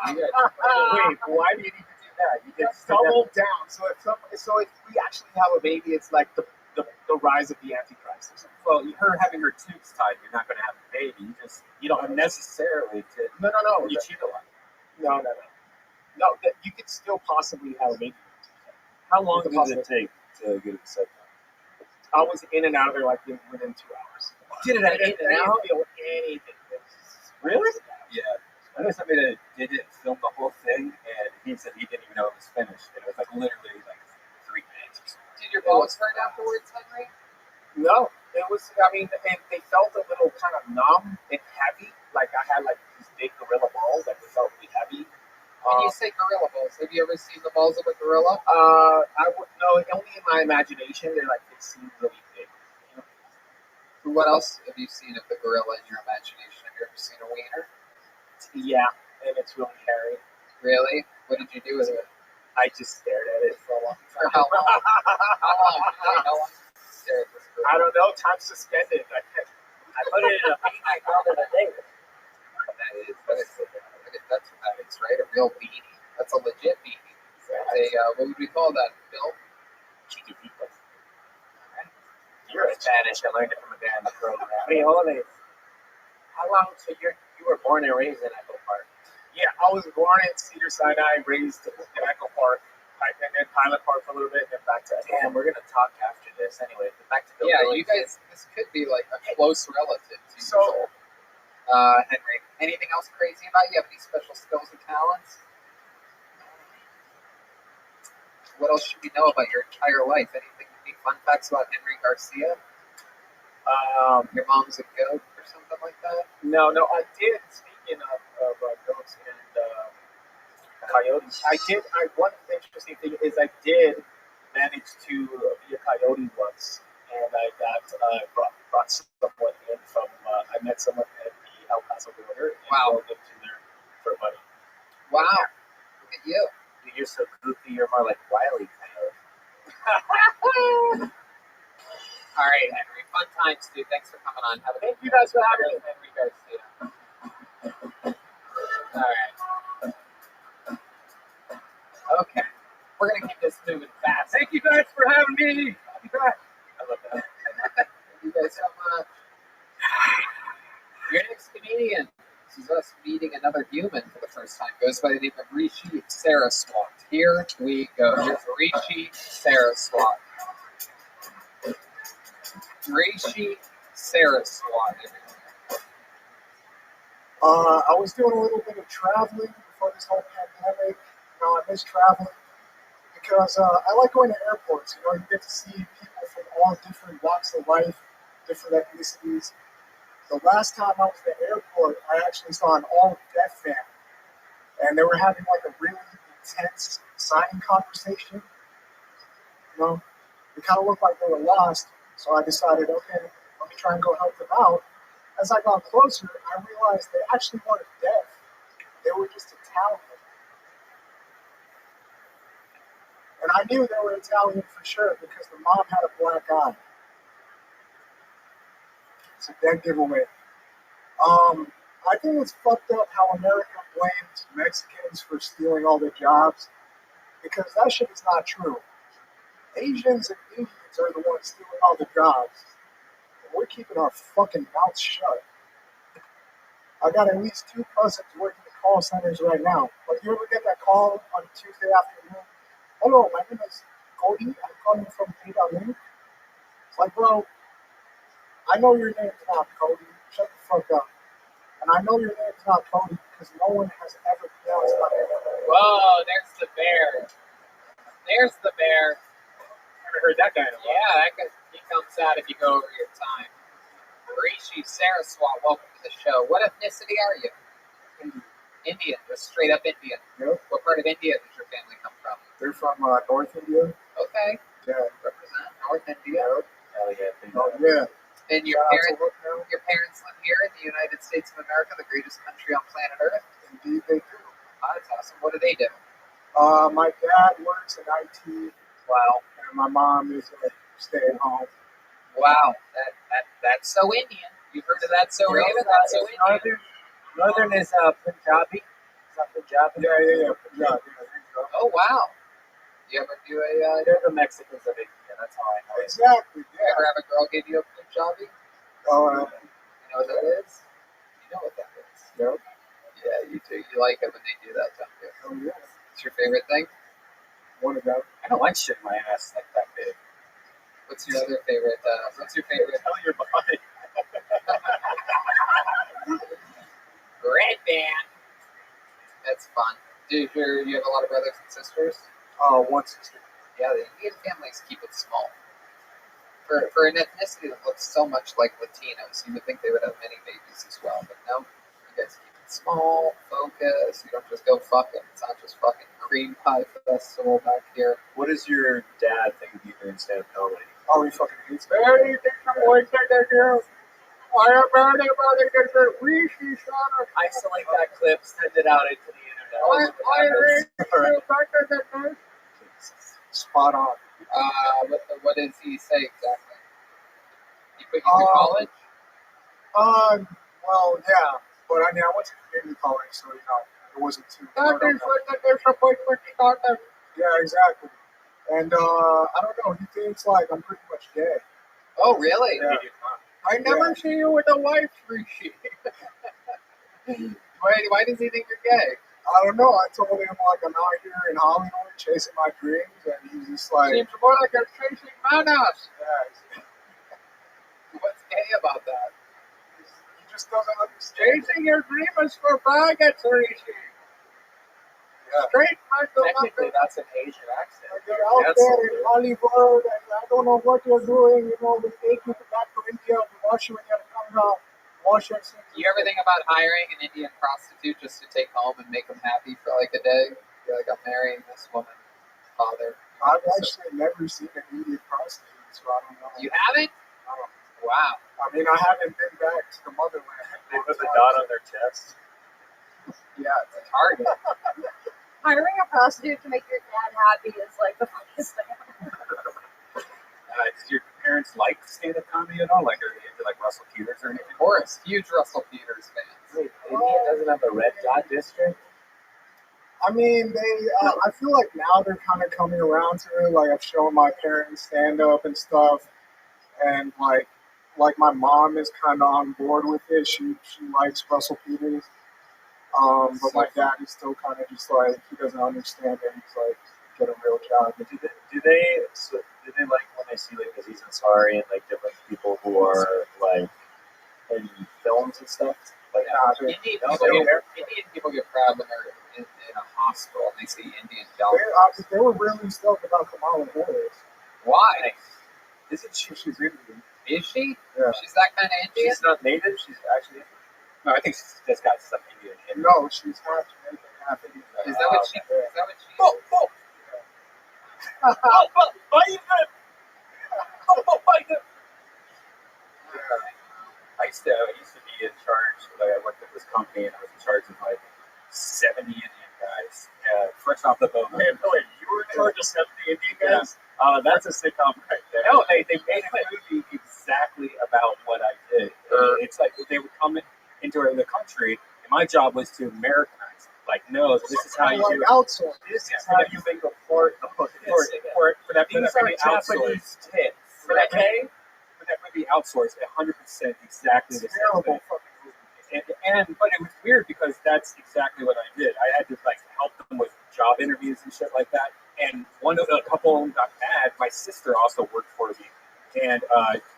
Wow. Wait, why do you need to do that? You just double down. So if we actually have a baby, it's like the rise of the Antichrist or something. Well, her having her tubes tied, you're not going to have a baby. You don't necessarily. No. You cheat a lot. No. You could still possibly have a baby. How long It's does it take to get a vasectomy? I was in and out of there like within 2 hours. Did it I didn't feel anything. Really? Yeah. I know somebody that did it, filmed the whole thing, and he said he didn't even know it was finished. And it was like literally like 3 minutes or something. Did your balls hurt afterwards, Henry? No, it was. I mean, they felt a little kind of numb and heavy. Like I had like these big gorilla balls that felt really heavy. When you say gorilla balls, have you ever seen the balls of a gorilla? I would no, only in my imagination. They seem really big. You know? What else have you seen of the gorilla in your imagination? Have you ever seen a wiener? Yeah, and it's really hairy. Really? What did you do with it? I just stared at it for a long For time. how long? How long? How long did you stare at this gorilla? I don't know. Time suspended. I put it in a beanie. I called it a thing. That's right, a real beanie. That's a legit beanie. That's a, what would we call that, Bill? Chiquitito. You're a Spanish. I learned it from a guy in the program. Frijoles. How long? So you were born and raised in Echo Park? Yeah, I was born in Cedar Sinai, raised in Echo Park, and then Pilot Park for a little bit, and then back to Echo. Damn, we're gonna talk after this anyway. Back to Bill. Yeah, Billings. you guys, this could be like a close relative to you. So- Henry, anything else crazy about you? Have any special skills and talents? What else should we know about your entire life? Any fun facts about Henry Garcia? Your mom's a goat or something like that? No, I did. Speaking of goats and coyotes, one interesting thing is I did manage to be a coyote once, and I got brought someone in from. I met someone at the El Paso border. And Wow. drove them to there for money. Wow, look at you. Dude, you're so goofy. You're more like Wiley Coyote. All right, Henry, fun times, dude. Thanks for coming on. Have a Thank you guys for having me. Henry Garcia. All right. Okay. We're going to keep this moving fast. Thank you guys for having me. I'll be back. I love that. Thank you guys so much. Your next comedian. This is us meeting another human for the first time. Goes by the name of Rishi Saraswat. Here we go. Here's Rishi Saraswat. Rishi Saraswat. I was doing a little bit of traveling before this whole pandemic. I miss traveling because I like going to airports. You get to see people from all different walks of life, different ethnicities. The last time I was at the airport, I actually saw an all-deaf family, and they were having like a really intense signing conversation. You know, they kind of looked like they were lost, so I decided, okay, let me try and go help them out. As I got closer, I realized they actually weren't deaf. They were just Italian. And I knew they were Italian for sure because the mom had a black eye. It's a dead giveaway. I think it's fucked up how America blames Mexicans for stealing all the jobs because that shit is not true. Asians and Indians are the ones stealing all the jobs. And we're keeping our fucking mouths shut. I got at least 2 cousins working in call centers right now. Like, you ever get that call on Tuesday afternoon? Hello, my name is Cody. I'm calling from Link. It's like, bro, I know your name's not Cody. Shut the fuck up. And I know your name's not Cody because no one has ever pronounced my name. Whoa, there's the bear. There's the bear. Never heard that guy in a while. Yeah, he comes out if you go over your time. Rishi Saraswat, welcome to the show. What ethnicity are you? Indian, just straight up Indian. Yep. What part of India does your family come from? They're from North India. Okay, Yeah. represent North India. Hell yeah. Oh, yeah. And your Shout out to parents, Hook now. your parents live here in the United States of America, the greatest country on planet Earth. Indeed, they do. Oh, that's awesome. What do they do? My dad works in IT. Wow, And my mom is a stay-at-home. wow, that's so Indian. You've heard of that so Raven? That's so Indian. Northern is Punjabi. Is that Punjabi? Yeah. Punjab, yeah, there you go. Oh wow. You ever do a? They're the Mexicans of India. That's how I know it. Exactly, You ever yeah. have a girl give you a Punjabi? You know what that is? You know what that is? Yep. Yeah, you do. You like it when they do that, don't you? Oh, yeah. What's your favorite thing? One of them. I don't like shit in my ass like that big. What's your other favorite? What's your favorite? Tell your body. Red band. That's fun. Do you have a lot of brothers and sisters? One sister. Yeah, the Indian families keep it small. For an ethnicity that looks so much like Latinos, you would think they would have many babies as well, but no. You guys keep it small, focused. You don't just go fucking. It's not just fucking cream pie festival back here. What does your dad think of you doing stand-up comedy? Oh, he fucking hates me. Hey, think I'm going to get you. I am ready about to get the Rishi Sana. Isolate that clip, send it out into the internet. Spot on. What does he say exactly? He put you through college? Well, yeah. But I mean, I went to community college, so, it wasn't too. Yeah, exactly. And, I don't know, he thinks, like, I'm pretty much gay. Oh, really? Yeah. I never see you with a wife, Rishi. Why does he think you're gay? I don't know. I told him, like, I'm out here in Hollywood chasing my dreams, and he's just like, Seems more like you're chasing manas. yeah, What's gay about that? he just doesn't understand. Chasing your dream is for faggots, Rishi. Yeah. Straight mental Technically, that's an Asian accent. Like, you're out there in Hollywood, and I don't know what you're doing. We take you back to India, we wash you in your Ganga, wash your sins. Do you ever think about hiring an Indian prostitute just to take home and make them happy for like a day? You're like, I'm marrying this woman, father. I've actually never seen an Indian prostitute, so I don't know. You haven't? I don't know. Wow. I mean, I haven't been back to the motherland. They put the dot on their chest. Yeah, it's a target. Hiring a prostitute to make your dad happy is like the funnest thing. Did your parents like stand-up comedy at all? Like, are they into like Russell Peters or anything? Of course, huge Russell Peters fans. Wait, India doesn't have a red dot district? I mean, I feel like now they're kind of coming around to it. Like, I've shown my parents stand up and stuff, and like my mom is kind of on board with it. She likes Russell Peters. But my dad is still kind of just like, he doesn't understand it. He's like, get a real job. Do they like when they see like Aziz Ansari and like different people who are like in films and stuff? Like, Indian people get proud when they're in a hospital and they see Indian doctors. They were really stoked about Kamala Harris. Why? Isn't she? She's Indian. Is she? Yeah. She's that kind of Indian? She's not native. She's actually. No, I think she's just got some Indian in her. No, she's half Jamaican, half Indian. Is that what she? Is that what she? Oh, oh, oh, my God. Oh my God. I used to be in charge. Like, I worked at this company, and I was in charge of like 70 Indian guys, fresh off the boat. Wait, you were in charge of 70 Indian guys? That's a sitcom right there. No, they made a movie exactly about what I did. It's like they would come into the country, and my job was to Americanize. Like, no, this is how you do it. outsource. This is how you make a part of For that These movie are Japanese outsourced. tits. For that Okay? for that movie outsourced, 100% exactly the same Terrible thing. fucking movie. But it was weird because that's exactly what I did. I had to like help them with job interviews and shit like that. And a couple of them got mad. My sister also worked for me, and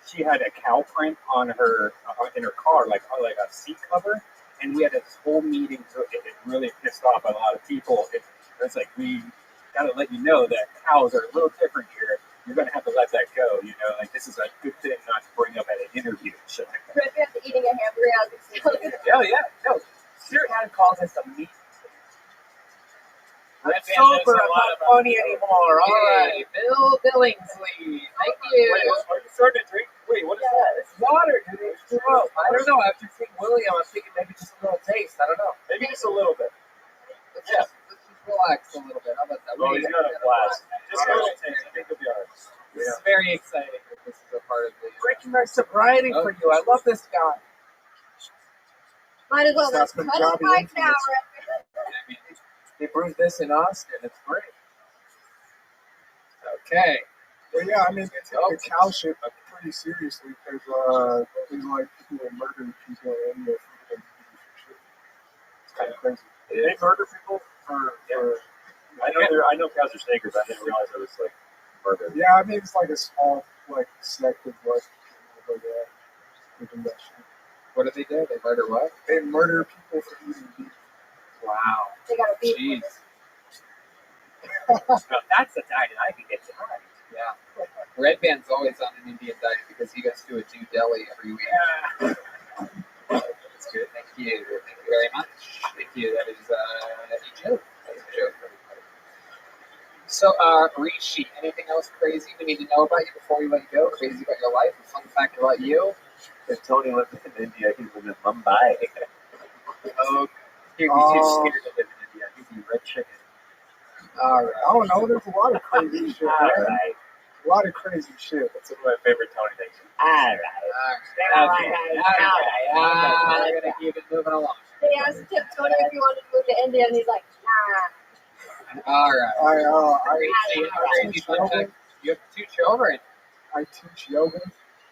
she had a cow print on her in her car, like a seat cover. And we had this whole meeting. So it really pissed off a lot of people. It's like, we got to let you know that cows are a little different here. You're going to have to let that go. You know, like, this is a good thing not to bring up at an interview and shit like that. Red Band's eating a hamburger. Yeah. No, Sir Adam calls us a meat. Red I'm Band sober. knows a I'm lot not about funny anymore. All right. Hey, Bill Billingsley. Thank you. Wait, are you starting to drink? Wait, what is that? It's water, dude. It's gross. I don't know. After seeing William, I'm thinking maybe just a little taste. I don't know. Maybe just a little bit. Let's just relax a little bit. How about that? Oh, he's got a blast. Just a little taste. I think he'll be all right. This is very exciting that this is a part of the. Breaking my sobriety for you. I love this guy. Might as well That's let's been cut his Johnny mic Infamous. now. They brewed this in Austin. It's great. Okay. But yeah, I mean, they take the cow shit pretty seriously because there's like people that murder people in India for shit. It's kind of crazy. They murder people for I know cows are stakers. I didn't realize it was like murder. Yeah, I mean, it's like a small like sect of like people that do that shit. What do? They murder what? They murder people for eating beef. Wow. They got a beat. Jeez. Now, that's a diet I can get behind. Yeah. Red Band's always on an Indian diet because he goes to a New Delhi every week. Yeah. That's good. Thank you. Thank you very much. Thank you. That is a joke. That's a joke for everybody. So, Rishi, anything else crazy we need to know about you before we let you go? Crazy about your life? A fun fact about you? If Tony lived in India, he lived in Mumbai. Oh, He'd be too scared to live in India. He'd be red chicken. all right. I don't know. There's a lot of crazy shit. All Man. right. A lot of crazy shit. That's one of my favorite Tony things. All right. We're gonna keep it moving along. They asked Tony if he wanted to move to India, and he's like, nah. All right. I Crazy teach fun yoga. fact. You have 2 children. I teach yoga.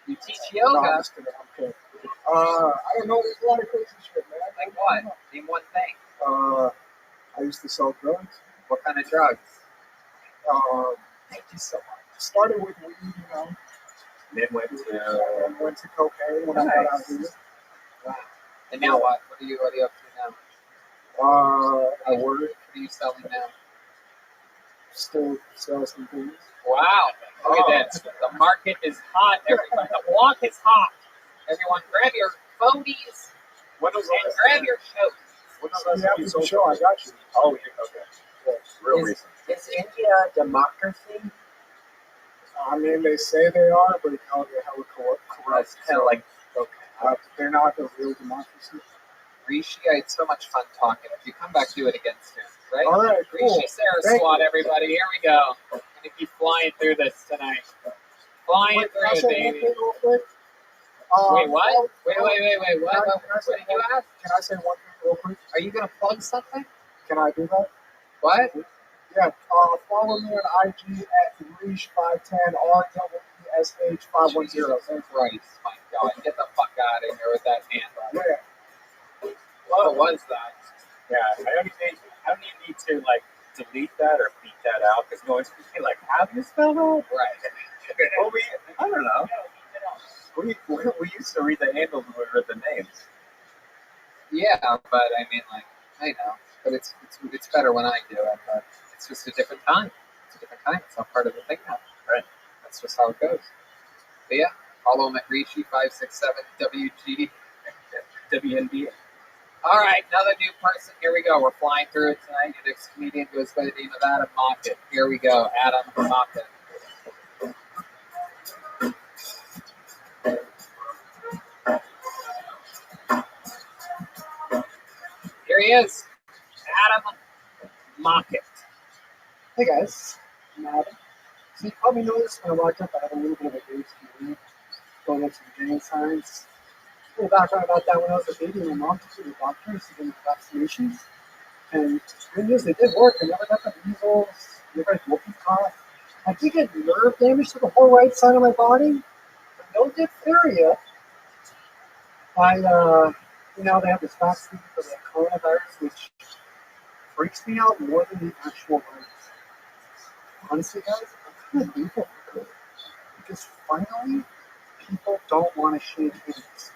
You teach No, I'm yoga. just kidding. I'm kidding. I don't know. There's a lot of crazy shit, man. Like what? Name one thing. I used to sell drugs. What kind of drugs? Thank you so much. Started with weed, you know, Then and went to cocaine when I got out here. Wow. And now what? What are you up to now? I work, What are you selling now? still sell some things. Wow. Look at that. The market is hot, everybody. The block is hot. Everyone, grab your phonies What was and grab your shows. What was Yeah, you for sold? sure. I got you. Oh, yeah, okay. Real recent. Is India a democracy? I mean, they say they are, but hell, they're hella corrupt. It's kind of like, They're not the real democracy. Rishi, I had so much fun talking. If you come back, do it again soon, right? All right, cool. Rishi Sarah Thank Squad, you. everybody. Here we go. I'm gonna keep flying through this tonight. Flying Wait, can I through it, say one baby. thing real quick? Wait, what? Wait. What? Can I What say did you one- ask? Can I say one thing real quick? Are you gonna plug something? Can I do that? What? Yeah. Follow me on IG at Reach510 RWSH510. Christ, my God! Get the fuck out of here with that handle. Yeah. What was that? Yeah, I don't even need to like delete that or beat that out because no one's gonna be like, how do you spell that? Right. Well, I don't know. We used to read the handles when we read the names. Yeah, but I mean, like, I know, but it's better when I do it. But it's just a different time. It's a different time. It's not part of the thing now. Right. That's just how it goes. But yeah, follow him at Rishi567WG. WNB. All right, another new person. Here we go. We're flying through it tonight. Your next comedian goes by the name of Adam Mockett. Here we go. Adam Mockett. Here he is. Adam Mockett. Hey guys, I'm Adam. So you probably noticed when I walked up, I have a little bit of a gaze community, going up some gang signs. A little background about that: when I was a baby, my mom took me to the doctors to get my vaccinations, and good news, they did work. I never got the measles, never had whooping cough. I did get nerve damage to the whole right side of my body, but no diphtheria. Now they have this vaccine for the coronavirus, which freaks me out more than the actual virus. Honestly, guys, I'm kind of grateful for it because finally, people don't want to shake hands.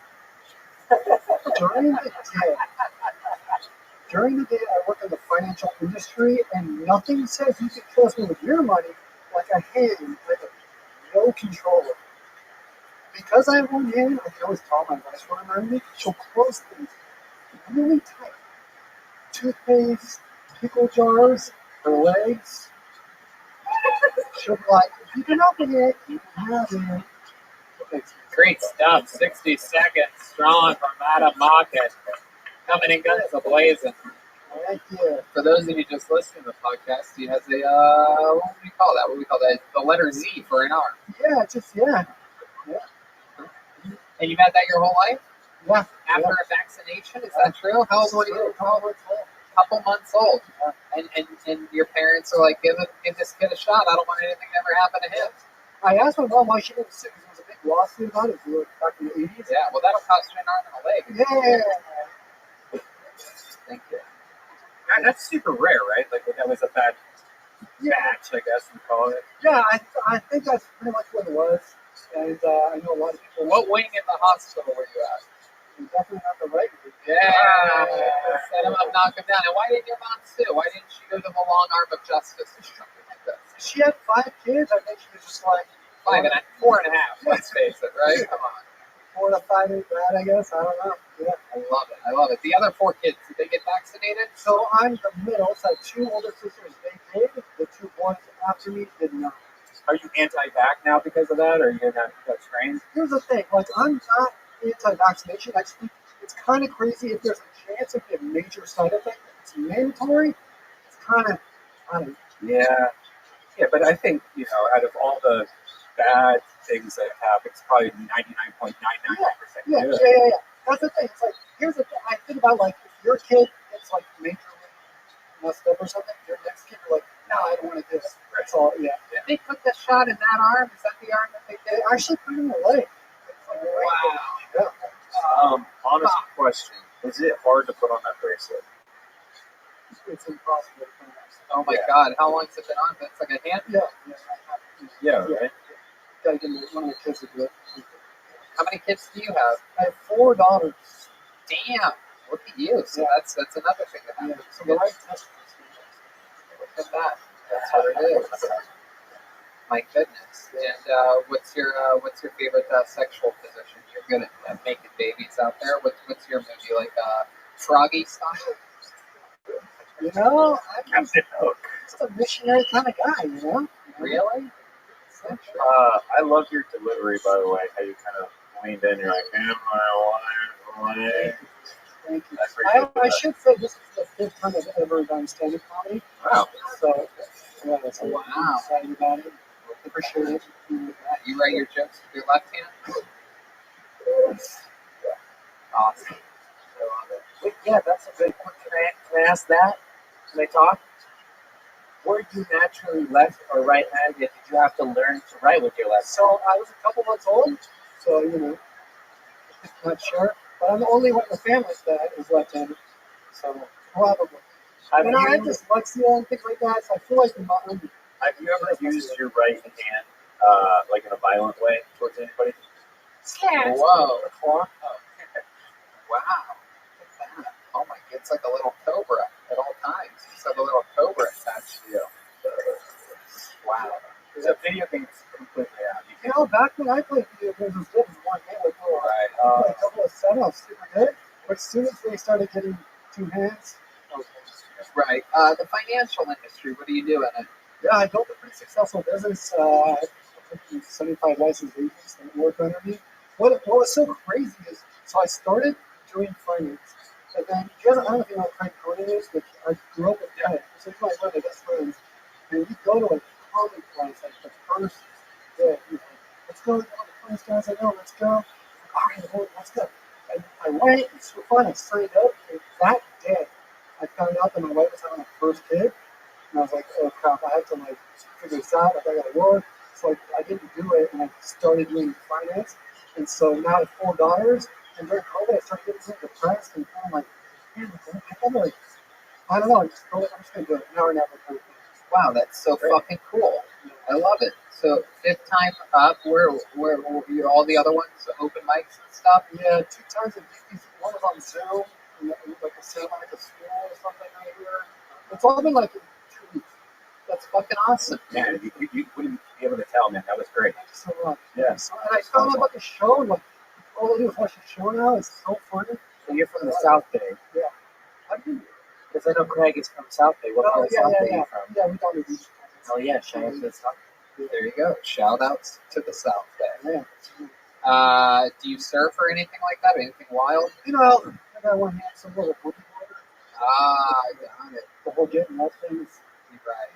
During the day, I work in the financial industry, and nothing says you can trust me with your money like a hand I have no control over. Because I have one hand, I can always tell my wife when I'm around me. She'll close things really tight. Toothpaste, pickle jars, her legs. She'll be like, if you can open it, you can have it. Okay. Great stuff. 60 seconds strong from Adam Mockett. Coming in guns a-blazing. Thank you. For those of you just listening to the podcast, he has a, what do we call that? What do we call that? The letter Z for an arm. Yeah. And you've had that your whole life? Yeah. After a vaccination? Is that true? How old were you? Couple months old. And your parents are like, give this kid a shot. I don't want anything to ever happen to him. I asked my mom why she didn't sit because there was a big lawsuit about it back in the 80s. Yeah, well, that'll cost you an arm and a leg. Yeah. Thank you. That's super rare, right? Like that was a bad batch, I guess we call it. Yeah, I think that's pretty much what it was. And I know a lot of people. What wing in the hospital were you at? Definitely not the right wing. Yeah. Set him up, knock him down. And why didn't your mom sue? Why didn't she go to the long arm of justice or something like this? She had 5 kids. I think she was just like 4 and a half. Let's face it, right? Come on. 4 to 5 ain't bad, I guess. I don't know. Yeah. I love it. The other 4 kids, did they get vaccinated? So I'm the middle. So I have 2 older sisters. They did. The 2 boys after me did not. Are you anti-vax now because of that, or are you not trained? Here's the thing. Like, I'm not anti-vaccination. I just think it's kind of crazy if there's a chance of a major side effect. It's mandatory. It's kind of, I don't know. Yeah, but I think, out of all the bad things that happen, it's probably 99.999% Yeah. good. That's the thing. It's like, here's the thing. I think about, like, if your kid gets, like, majorly messed up or something, your next kid, you're like, no, I don't want to do it. That's all, yeah. Did they put the shot in that arm? Is that the arm that they They did? actually put it in the leg. Wow. Yeah. Honest question. Is it hard to put on that bracelet? It's impossible to put it Oh my God! How long's it been on? That's like a hand. Yeah. Right? Gotta get one of my kids to do it. How many kids do you have? I have 4 daughters. Damn! Look at you. So that's another thing that happens. So the right test. Look at that. That's what it is. My goodness. And what's your favorite sexual position? You're good at making babies out there. What's your movie like? Froggy style? I'm just a missionary kind of guy, Really? I love your delivery, by the way. How you kind of leaned in. You're like, "Am I lying?" Thank you. I appreciate I that. should say this is the 5th time I've ever done stand-up comedy. Wow. So, yeah, that's Wow. I'm excited about it. Appreciate it. You write your jokes with your left hand? Awesome. Yeah, that's a good one. Can I ask that? Can I talk? Were you naturally left or right-handed? Did you have to learn to write with your left? So I was a couple months old, so not sure. But I'm the only one in the family that is left-handed, so probably. I have dyslexia and things like that, so I feel like Have you ever used your right hand, like in a violent way towards anybody? Whoa. Oh. Wow. Look at that. Oh my God, it's like a little cobra at all times. It's like a little cobra attached to you. Wow. The video game's completely out. You know, back when I played video games, it was good with one hand. Like, Right. I played a couple of setups, super good. But as soon as they started getting two hands, I was Right. The financial industry, what do you do in it? yeah, I built a pretty successful business. I think 75 licensed agents that work under me. What was so crazy is, so I started doing finance, and then I don't know if you know what Craig Coding is, but I grew up with Ted. So he's one of my best friends, and we go to like comic class like the first day. He's like, let's go to the first guys I know. Let's go. All right, well, let's go. And I went. It's so fun. I signed up, and that day I found out that my wife was having her first kid. And I was like, oh crap, I have to like figure this out. Like, I gotta work. So I didn't do it, and I started doing finance. And so now I have 4 daughters. And during COVID, I started getting really depressed, and I'm like, man, I gotta like, I don't know. I'm just gonna do it now or never. Kind of thing. Wow, that's so fucking cool. I love it. So 5th time up, where you all the other ones, open mics and stuff? Yeah, 2 times a week. One was on Zoom, and like a Santa Monica school or something right here. It's all been like in 2 weeks. That's fucking awesome. Man, you wouldn't be able to tell, man. That was great. Thank you so much. Yeah. So, and I found out about the show, and like, all I do is watch the show now. It's so funny. So you're from the South Bay. Yeah. I've been, Because I know Craig is from South Bay. What part of South Bay are you from? Yeah, we don't do Oh, yeah. Shout out to the South Bay. There you go. Shout outs to the South Bay. Yeah. Do you surf or anything like that? Anything wild? You know, I got one hand, some little boogie board. I got it. The whole getting that thing is Right.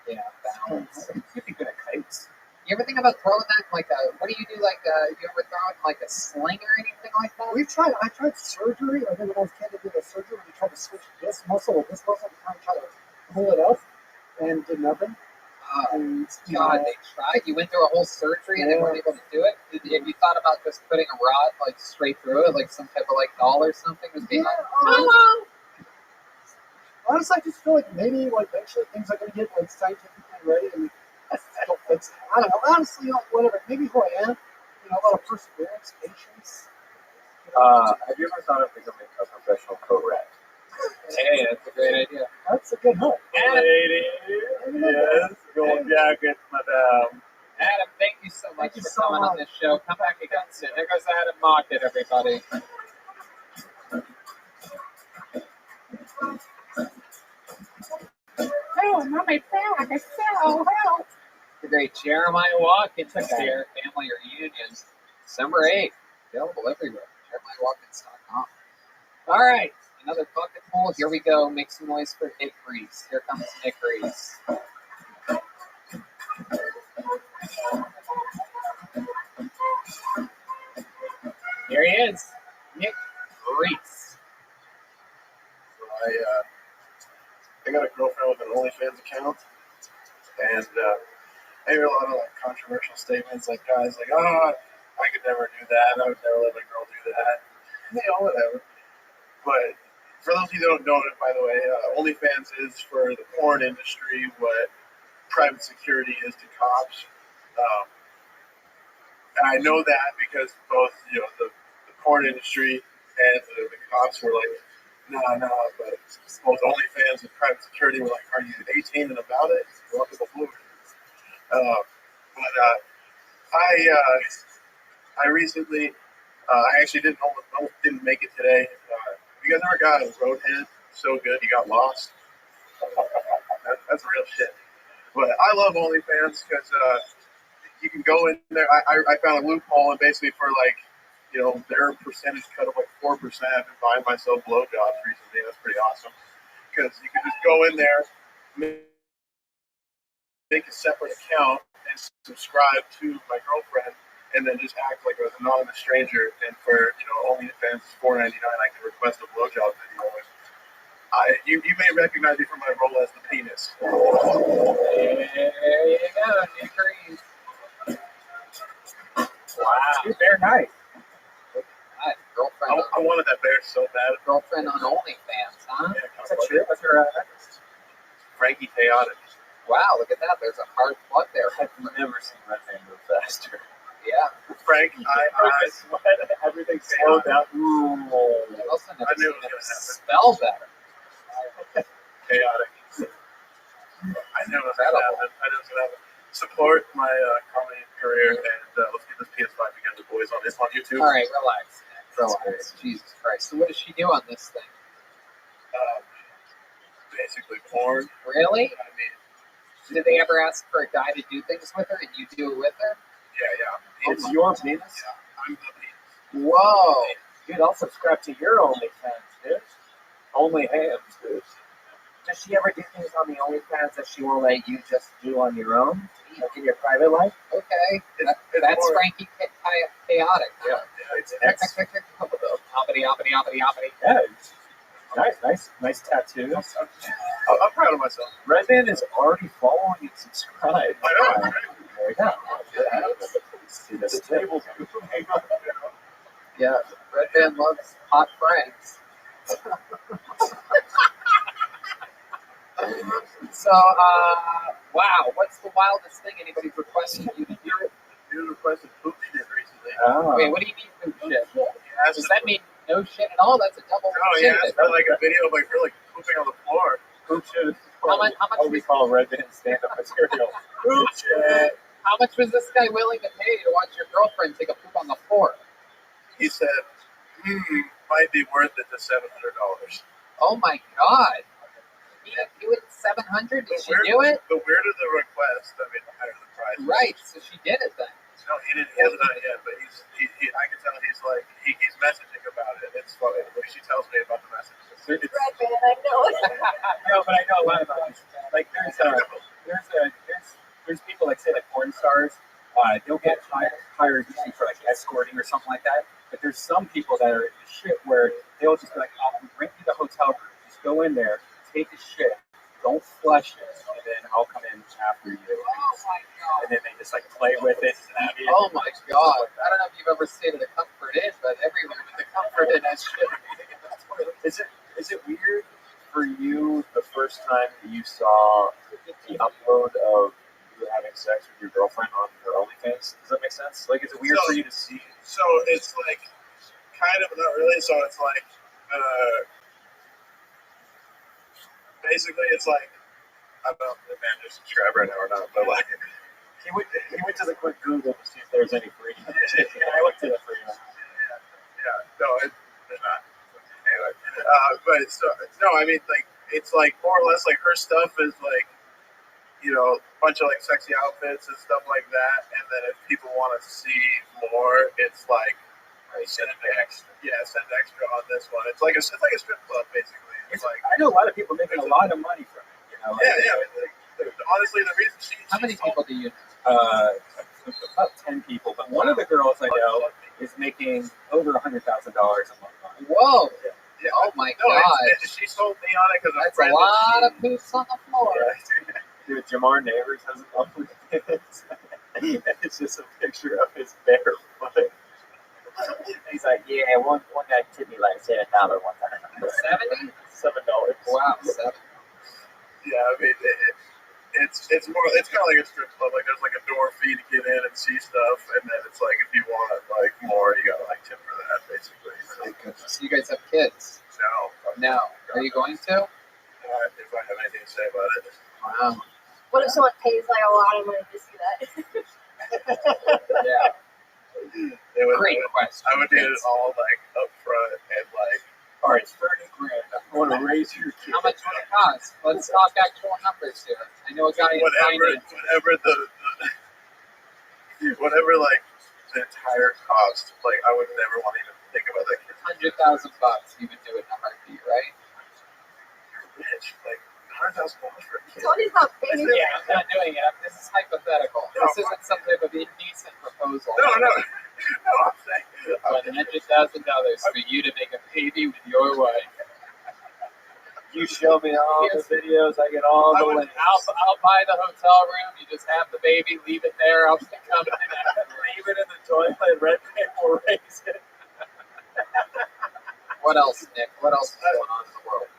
Yeah, balance. You'd be good at kites. You ever think about throwing that like a? What do you do? Like, you ever throw it in like a sling or anything like that? I tried surgery. I think when I was a kid, I did a surgery where you tried to switch this muscle with this muscle and try to pull it up, and did nothing. And God, they tried. You went through a whole surgery and they weren't able to do it. Have you thought about just putting a rod like straight through it, like some type of like doll or something? Was being hello. Honestly, I just feel like maybe like eventually things are going to get like scientifically ready and they'll fix it. I don't know. Honestly, whatever. Maybe who I am. A lot of perseverance, patience. Have you ever thought of becoming a professional co-wreck? Hey, that's a great idea. That's a good hope. Ladies, yes, gold jackets, madame. Adam, thank you so much you for so coming on much. this show. Come back again soon. There goes Adam Market, everybody. Oh, mommy, back. I fell. Help. The great Jeremiah Watkins here, family reunion, December 8th. Available everywhere. JeremiahWatkins.com. All right, another bucket full. Here we go. Make some noise for Nick Reese. Here comes Nick Reese. Here he is, Nick Reese. I got a girlfriend with an OnlyFans account, and I hear a lot of like controversial statements, like guys like, "Oh, I could never do that. I would never let a girl do that." Whatever. But for those of you that don't know it, by the way, OnlyFans is for the porn industry what private security is to cops. And I know that because both the porn industry and the cops were like, no, but both OnlyFans and private security were like, are you 18 and about it? Welcome to Florida. I recently, I actually almost didn't make it today. You guys ever got a roadhead so good you got lost? That's real shit. But I love OnlyFans because you can go in there. I found a loophole, and basically for like, their percentage cut of like 4%, I've been buying myself blowjobs recently. That's pretty awesome because you can just go in there, make a separate account, and subscribe to my girlfriend, and then just act like an anonymous stranger. And for OnlyFans is $4.99, I can request a blowjob video. You may recognize me from my role as the penis. There you go, Nick Reese. Wow. You're very nice. God, girlfriend. I wanted that bear so bad. Girlfriend on OnlyFans, huh? Yeah, Is that true? What's her Frankie Chaotic. Wow, look at that. There's a hard plug there. I've never seen my hand move faster. Yeah. Frank, I sweat. Everything slowed down. I also never I knew seen it was it gonna spell better. Chaotic. I knew it was gonna happen. Support my comedy career, and let's get this PS5 together, boys. On YouTube. All right, relax. Relax. Jesus Christ. So what does she do on this thing? Basically porn. Really? I mean, Did they ever ask for a guy to do things with her and you do it with her? yeah. It's your penis? Yeah, I'm the penis. Whoa. Dude, I'll subscribe to your OnlyFans, dude. Only hams, dude. Does she ever do things on the OnlyFans that she won't let you just do on your own? Like in your private life? Okay. It's That's more, Frankie Chaotic. yeah, it's X. Hoppity, hoppity, hoppity, hoppity. Yeah, nice tattoos. I'm proud of myself. Redman is already following and subscribed. I know. There we go. See this table. Yeah. Red Band loves hot Franks. So, wow. What's the wildest thing anybody's requested you to do? You requested poop shit recently. Oh. Wait, what do you mean poop shit? Yeah, Does that mean no shit at all? That's a double No, he shit. asked for like a video of like her like pooping on the floor. Poop shit is How much what we call Redman stand-up material. Poop shit. How much was this guy willing to pay to watch your girlfriend take a poop on the floor? He said, might be worth it to $700. Oh my god. He went 700? Did she do it? The weirder the request, I mean, the higher the price. Right, so she did it then. No, he didn't. He hasn't done it yet, but I can tell he's like, he's messaging about it. It's funny. What she tells me about the messages. Red Band, I know it. No, but I know a lot about this. Like, there's people like say like porn stars. They'll get hired usually for like escorting or something like that. But there's some people that are shit where they'll just be like, I'll rent you the hotel room. Just go in there, take a shit, don't flush it, and then I'll come in after you. Oh my god. And then they just like play with it. Oh my god. I don't know if you've ever stayed at a Comfort Inn, but every room in the Comfort Inn has shit. Is it weird for you the first time that you saw the upload of you having sex with your girlfriend on her OnlyFans? Does that make sense? Like, is it weird for you to see? So it's like, kind of, not really. So it's like, basically, it's like, I don't know if man just subscribe right now or not, but like, He went to the quick Google to see if there's any free. I looked at it for you. yeah, no, they're not. Anyway, but it's no, I mean, like, it's like more or less like her stuff is like, you know, a bunch of like sexy outfits and stuff like that. And then if people want to see more, it's like, send extra. Yeah, send extra on this one. It's like a strip club basically. It's like, I know a lot of people making a lot of money from it. You know, like, yeah. Honestly, the reason How many people do you know? about 10 people, but one of the girls I know is making over $100,000 a month. Whoa. Yeah. Oh my No, god. she sold me on it because That's a lot of poops on the floor. Dude, Jamar Neighbors has an upload. It's just a picture of his bare foot. He's like, yeah, one guy tipped me like $7 one time. 70? $7. Wow, 7. Yeah, I mean, it's kind of like a strip club. Like, there's like a door fee to get in and see stuff, and then it's like, if you want like more, you gotta like tip for that, basically. So you guys have kids? No. Are you going to? If I have anything to say about it. Wow. What if someone pays like a lot of money to see that? Yeah. Great question. I would do it all like up front and like, All right, it's $30,000. I want to raise your kid. How much would it cost? Let's talk actual numbers here. I know a guy in finance. whatever like the entire cost, like I would never want to even think about that kid. $100,000 you would do it in a heartbeat, right? Bitch, like $100,000 for a kid. Tony's not paying. Yeah, I'm not doing it. This is hypothetical. This isn't some type of indecent proposal. No, I'm saying $100,000 for you to make a baby with your wife. You show me all the videos, I get all the links. I'll buy the hotel room. You just have the baby, leave it there. I'll come in and Leave it in the toilet, Redman will raise it. What else, Nick? What else is going on in the world?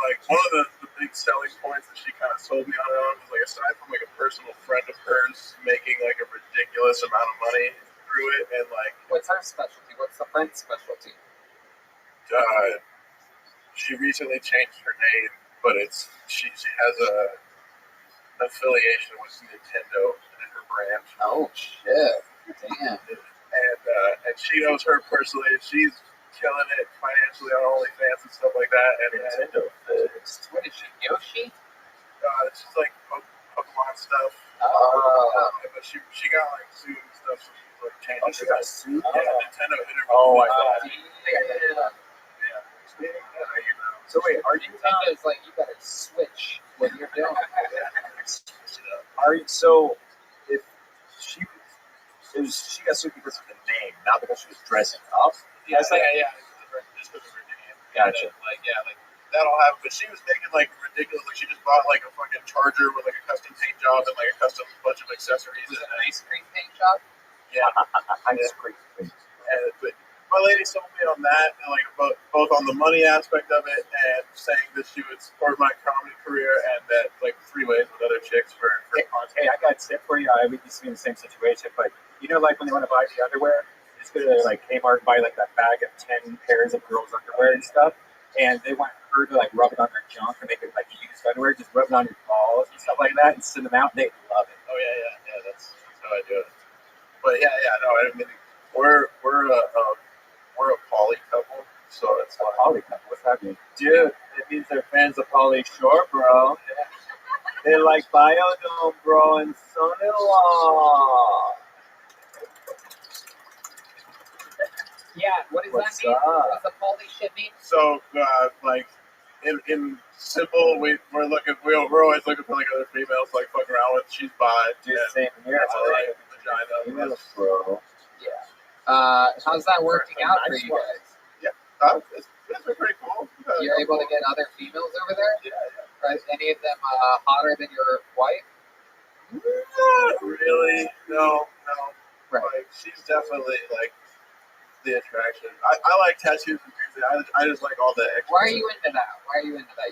like one of the big selling points that she kind of sold me on was like, aside from like a personal friend of hers making like a ridiculous amount of money through it, and like, What's her specialty? What's the friend's specialty? she recently changed her name, but she has a affiliation with Nintendo and her brand. Oh shit! Damn. And she knows her personally. And she's killing it financially on OnlyFans and stuff like that. And Nintendo. What is she? Yoshi? she's like Pokemon stuff. But she got like sued and stuff, so she's like changing. Oh, she got sued? Yeah, Nintendo hit her. Oh, I thought. Yeah. So wait, are you Nintendo's like, you better switch what you're doing. Are you, so if she she got sued because of the name, not because she was dressing up? Yeah, just because of her name. Gotcha. Like that'll happen. But she was making like ridiculous. Like she just bought like a fucking charger with like a custom paint job and like a custom bunch of accessories. Was it an ice cream paint shop? Yeah. Ice cream. But my lady sold me on that, and like both on the money aspect of it, and saying that she would support my comedy career, and that like 3 ways with other chicks for content. Hey, I got a tip for you. I would be in the same situation, but you know, like when they want to buy the underwear, just go to like Kmart and buy like that bag of 10 pairs of girls' underwear and stuff, and they want her to like rub it on their junk and make it like used underwear. Just rub it on your balls and stuff like that, and send them out. And they love it. Oh yeah. That's how I do it. But no, I mean we're a poly couple, so it's A poly couple. What's that mean? Dude, it means they're fans of Pauly Shore, bro. They like Biodome, bro, and Son-in-Law. Yeah, what does What's that mean? up? What does the Pauly shit mean? So like in simple, we're always looking for like other females to like fuck around with. She's bi. Dude, and same here. that's all right. Vagina. Yes, bro. How's that working out for you guys? It's been pretty cool. You're able to get other females over there? Yeah. Are any of them hotter than your wife? Not really. No. Right. Like she's definitely like the attraction. I like tattoos and piercing. I just like all the extra. Why are you into that?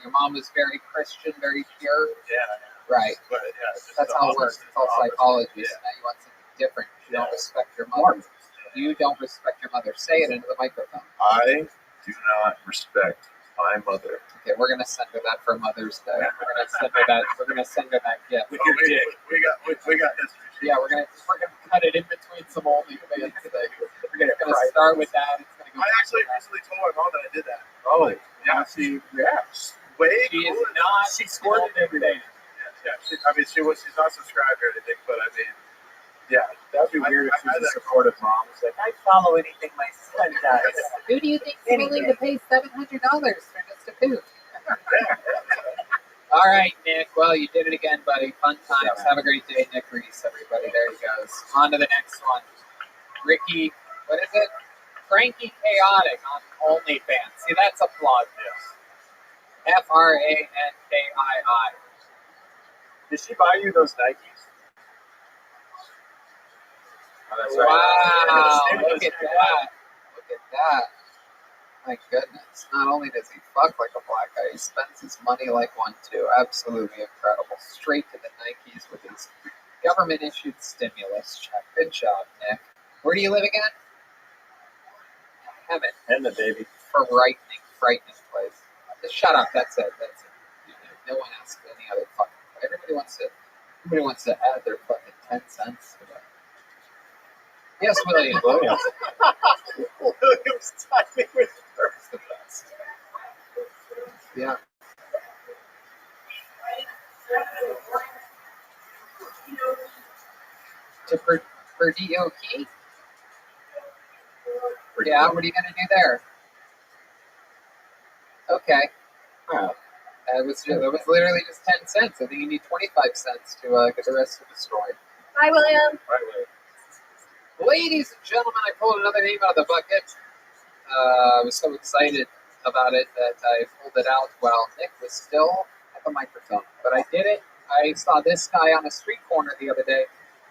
Your mom was very Christian, very pure? Yeah. Right. But yeah, it's just That's the how it works. opposite. It's all psychology. Yeah. So now you want something different. You don't respect your mother. You don't respect your mother. Say it into the microphone. I do not respect my mother. Okay, we're gonna send her that for Mother's Day. We're gonna send her that gift. We got history. Yeah, we're gonna cut it in between some OnlyFans things. We're gonna start with that. It's gonna go. I actually recently told my mom that I did that. Oh, Yeah, way She is cooler. not. she scored it every day. She's not subscribed or anything, but I mean, yeah. That would be weird if she was a supportive mom. It's like, I follow anything my son does. Who do you think is willing to pay $700 for just a poop? All right, Nick. Well, you did it again, buddy. Fun times. Have a great day, Nick Reese. Everybody, there he goes. On to the next one. Ricky, what is it? Frankie Chaotic on OnlyFans. See, that's applause. FRANKII. did she buy you those Nikes? Oh, that's Wow, right. look at that. Look at that. My goodness. Not only does he fuck like a black guy, he spends his money like one too. Absolutely incredible. Straight to the Nikes with his government-issued stimulus check. Good job, Nick. Where do you live again? Heaven. And the baby. Frightening place. Just shut up. That's it. No one asks any other fucking. Everybody wants to add their fucking 10 cents to that. Yes, William. William's timing was The best. Yeah. To Purdue Key? Yeah, what are you going to do there? Okay. Wow. It was literally just 10 cents. I think you need 25 cents to get the rest of the story. Hi, William. Ladies and gentlemen, I pulled another name out of the bucket. I was so excited about it that I pulled it out while Nick was still at the microphone. But I did it. I saw this guy on a street corner the other day,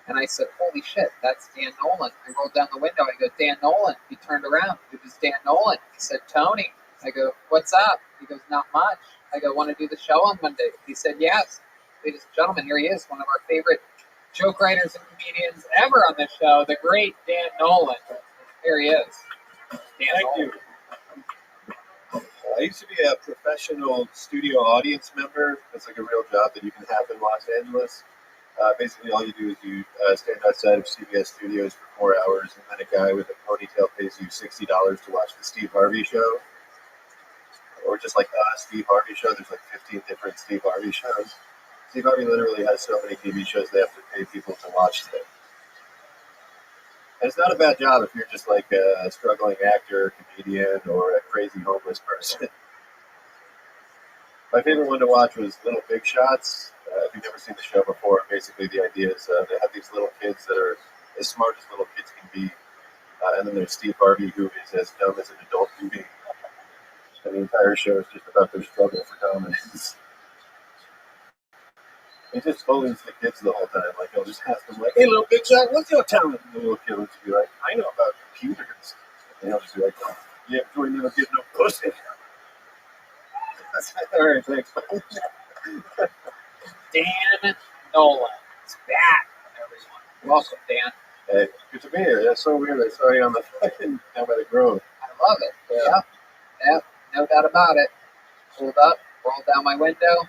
and I said, holy shit, that's Dan Nolan. I rolled down the window. I go, Dan Nolan. He turned around. It was Dan Nolan. He said, Tony. I go, what's up? He goes, not much. I go, want to do the show on Monday? He said, yes. Ladies and gentlemen, here he is, one of our favorite joke writers and comedians ever on this show, the great Dan Nolan. Here he is. Dan Nolan. Thank you. I used to be a professional studio audience member. That's like a real job that you can have in Los Angeles. Basically, all you do is you stand outside of CBS Studios for 4 hours, and then a guy with a ponytail pays you $60 to watch the Steve Harvey show, or just like Steve Harvey show. There's like 15 different Steve Harvey shows. Steve Harvey literally has so many TV shows they have to pay people to watch them. And it's not a bad job if you're just like a struggling actor, comedian, or a crazy homeless person. My favorite one to watch was Little Big Shots. If you've never seen the show before, basically the idea is they have these little kids that are as smart as little kids can be. And then there's Steve Harvey, who is as dumb as an adult can be. And the entire show is just about their struggle for dominance. He just bullies the kids the whole time. Like, he'll just ask them, like, hey, Little Big Shot, what's your talent? And the little kid will just be like, I know about computers. And he'll just be like, yeah, but you ain't never get no pussy. All right, thanks. Dan Nolan is back, everyone. Welcome, Dan. Hey, good to be here. That's so weird. I saw you on the fucking down by the Grove. I love it. Yeah. Yep, no doubt about it. Pulled up, rolled down my window,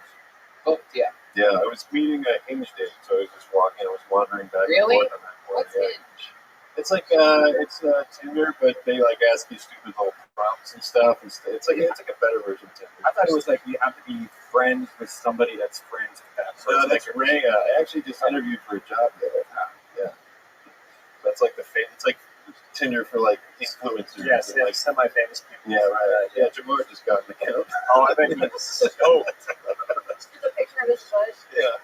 booked you. Yeah, I was meeting a Hinge date, so I was just walking. I was wandering back Really? and forth on that point. What's Yeah. Hinge? It's like it's Tinder, but they like ask you stupid little prompts and stuff. It's like a better version of Tinder. I thought it was like you have to be friends with somebody that's friends with that person. That's Ray. I actually just interviewed for a job there. Yeah, that's like it's like Tinder for like influencers. Yes, and, like semi-famous people. yeah, right. Yeah, Jamar just got an account. Oh, I bet he's stoked. There's a picture of his bush. Yeah.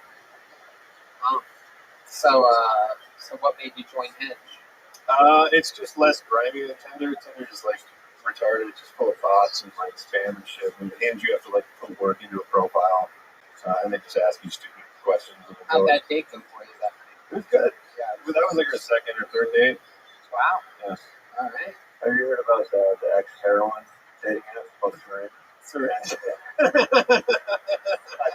So what made you join Hinge? It's just less grimy than Tinder. Tinder is like retarded. It's just full of thoughts and like spam and shit. And Hinge, you have to like put work into a profile, and they just ask you stupid questions. How'd that date go for you that night? It was good. Yeah, that was like our second or third date. Wow. Yeah. All right. Have you heard about the ex-heroine dating him? Called Syringe. Syringe. I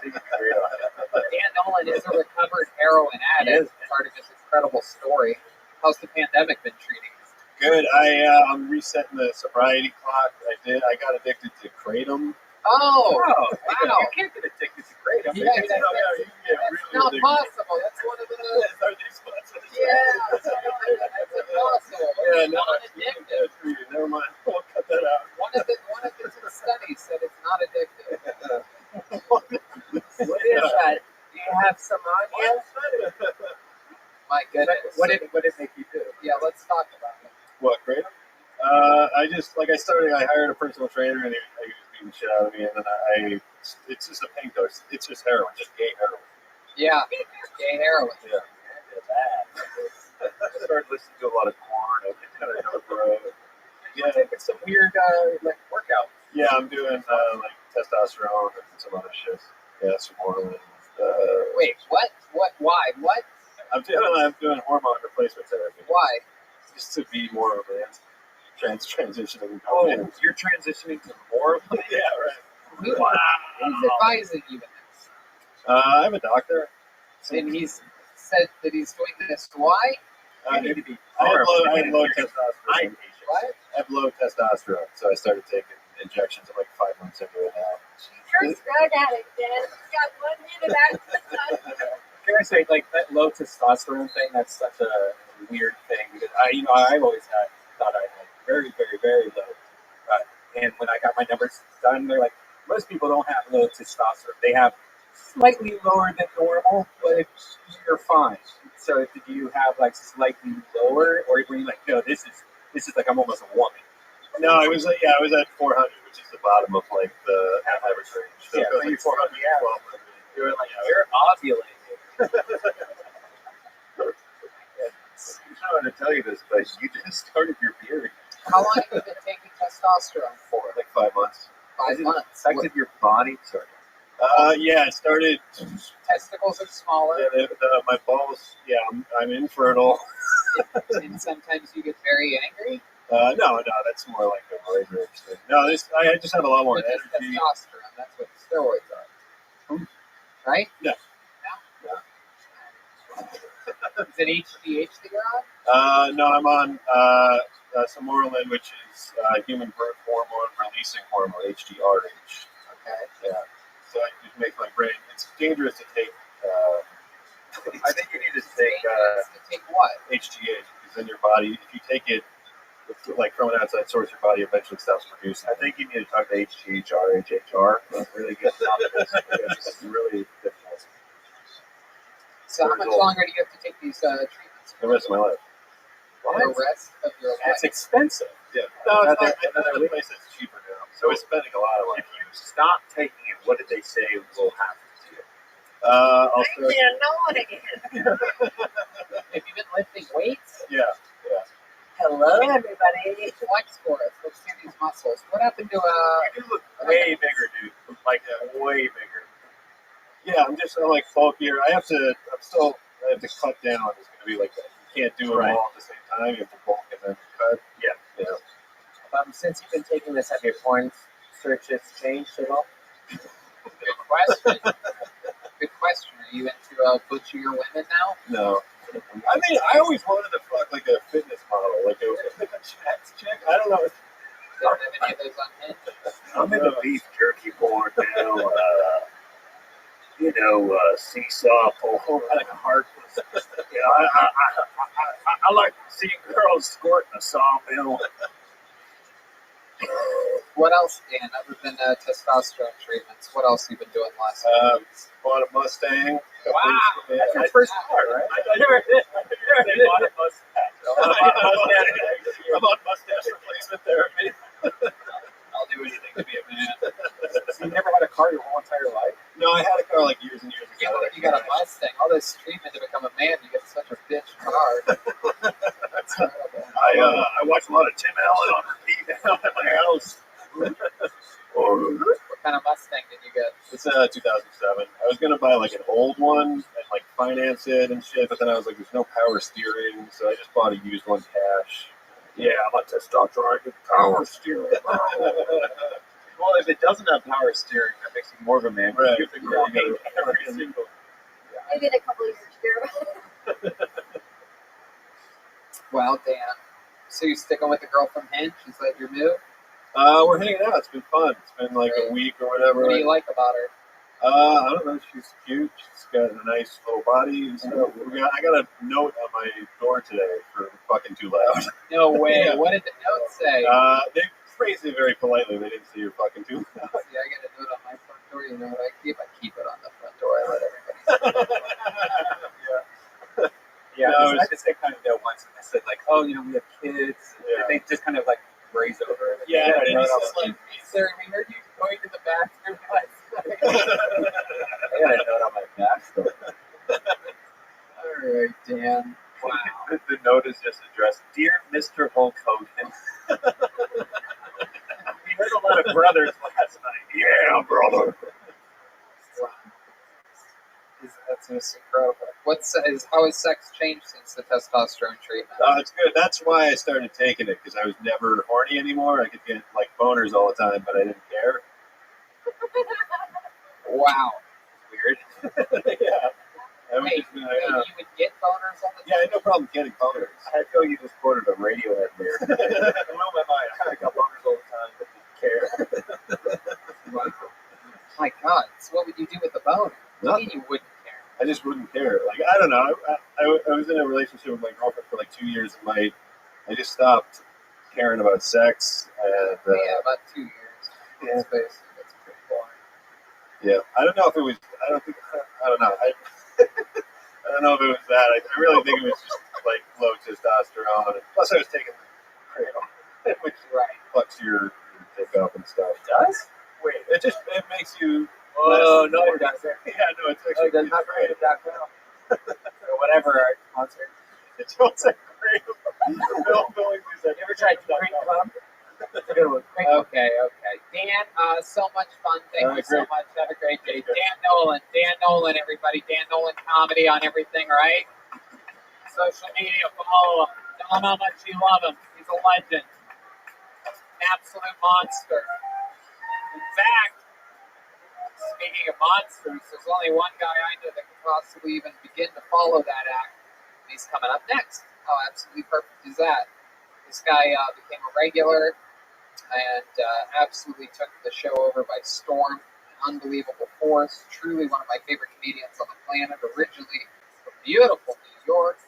think he's great on it. Dan Nolan is a recovered heroin addict. Part of his incredible story. How's the pandemic been treating you? Good. I'm resetting the sobriety clock. I got addicted to kratom. Oh, wow. You can't get addicted to kratom. You can get really Not addicted. possible. That's one of the... Are they sponsored? Yeah, that's impossible. Yeah, no, Non-addictive. never mind. We'll cut that out. One of the studies said it's not addictive. What is that? Do you have some on you? My goodness. What did it make you do? Yeah, let's talk about it. What, kratom? I hired a personal trainer and he was beating the shit out of me, and then it's just a painkiller. It's just heroin, just gay heroin. Yeah, gay heroin. Yeah. I started listening to a lot of corn. I kind of know, bro. You're taking some weird like workout. Yeah, I'm doing like testosterone and some other shit. Yeah, some hormones. Wait, what? Why? What? I'm doing hormone replacement therapy. Why? Just to be more of a transitioning. Oh, you're transitioning to more of yeah, right. Who's advising you in this? I have a doctor. And he's said that he's doing this. Why? I need to be. I have low testosterone. What? I have low testosterone, so I started taking injections. I'm like 5 months into it now. You're a drug addict, Dan. You got 1 minute after the Can I say, like, that low testosterone thing, that's such a weird thing, because I've always thought I had very, very, very low. And when I got my numbers done, they're like, most people don't have low testosterone. They have slightly lower than normal, but you're fine. So did you have, like, slightly lower, or were you like, no, this is like I'm almost a woman? No, I was at 400, which is the bottom of like the average range. So Yeah, it goes so like 400, yeah. 1200. You were like, you're ovulating. I'm trying to tell you this, but you just started your period How long have you been taking testosterone for? like 5 months. 5 months. Affected your body? Sorry. Yeah, it started. Testicles are smaller, Yeah, my balls. Yeah, I'm infertile. and sometimes you get very angry. No, that's more like a roid rage thing. No, I just have a lot more Which is energy. testosterone. That's what steroids are. Right? Yeah. Is it HGH that you're on? No, I'm on Samoralin, which is human growth hormone releasing hormone, HGRH. Okay. Yeah. So it just makes my brain. It's dangerous to take. I think you need to take take what? HGH because then your body, if you take it like from an outside source, your body eventually stops producing. I think you need to talk to HGH, RHHR. Really get it's really difficult. So how much longer do you have to take these treatments? The rest of my life. The rest of your life. It's expensive. Yeah. No, it's Another- not. Another place that's cheaper now. So we're spending a lot of money. If you stop taking it, what did they say will happen to you? I'll I can't know it again. Have you been lifting weights? Yeah. Hello, everybody. Flex for us. Let's see these muscles. What happened to You do look way bigger, dude. Like way bigger. Yeah, I'm like bulkier. I have to cut down. It's gonna be like that. You can't do it all at the same time. You have to bulk and then cut. Yeah. Since you've been taking this, have your porn searches changed at all? Good question. Good question. Are you into butchier women now? No. I mean, I always wanted to fuck like a fitness model, like a chest chick. I don't know. They don't have any of those on Hinge. I'm into beef jerky porn now. Seesaw porn, like a hard. I like seeing girls squirting a sawmill. What else, Dan, other than testosterone treatments? What else have you been doing last week? Bought a Mustang. Wow. That's your first car, right? I never did. They bought a Mustang. I bought mustache replacement therapy. I'll do anything to be a man. So you never had a car your whole entire life? No, I had a car like years and years ago. Yeah, you got a Mustang. All this treatment to become a man, you get such a bitch car. That's terrible. I watch a lot of Tim Allen on repeat now at my house. What kind of Mustang did you get? It's 2007. I was gonna buy like an old one and like finance it and shit, but then I was like, there's no power steering, so I just bought a used one cash. Yeah, I'm a testosterone. I get power steering. Well, if it doesn't have power steering, that makes you more of a man. Right. You have to grow every single. Maybe in a couple of years, dear. Well, Dan. So you sticking with the girl from Hinge? Is that your move? We're hanging out. It's been fun. It's been like a week or whatever. What do you like about her? I don't know. She's cute. She's got a nice little body and stuff. I got a note on my door today for fucking too loud. No way. Yeah. What did the note say? They phrased it very politely. They didn't say you're fucking too loud. See, I got a note on my front door. You know what I keep? I keep it on the front door. I let everybody see it. Yeah, No, I just kind of know once, and I said like, oh, we have kids. Yeah. They just kind of like graze over it. Yeah, I and got a it's note just on like, Sir, we heard you going to the bathroom last night. I got a note on my back. So. All right, Dan. Wow. The note is just addressed, Dear Mr. Hulk Hogan. We heard a lot of brothers last night. Yeah, brother. That's just incredible. How has sex changed since the testosterone treatment? It's good. That's why I started taking it, because I was never horny anymore. I could get like boners all the time, but I didn't care. Wow. Weird. Yeah. Wait, you would get boners all the time? Yeah, I had no problem getting boners. I feel you just quoted a Radiohead there. It blew my mind. I got boners all the time, but didn't care. Wow. My God. So what would you do with the boner? What do you mean you wouldn't care? I just wouldn't care. Like, I don't know. I was in a relationship with my girlfriend for like 2 years, and I just stopped caring about sex. And Yeah, about 2 years. Yeah. That's pretty boring. yeah, I don't know if it was. I don't know. I don't know if it was that. I really think it was just like low testosterone. And plus, I was taking the Kratom, which fucks your pickup and stuff. It does? Wait, it makes you. Oh, no, it doesn't. Yeah, no, it's Oh, actually it does not great. create that now. Or whatever our sponsor. It smells like Kratom. Bill You ever tried Green Plum? That's a good one. Okay. Dan, so much fun. Thank you so much. Have a great day. Dan Nolan, everybody. Dan Nolan Comedy on everything, right? Social media, follow him. Tell him how much you love him. He's a legend. Absolute monster. In fact, speaking of monsters, there's only one guy I know that can possibly even begin to follow that act. He's coming up next. How absolutely perfect is that? This guy became a regular and absolutely took the show over by storm. An unbelievable force. Truly one of my favorite comedians on the planet. Originally from beautiful New York.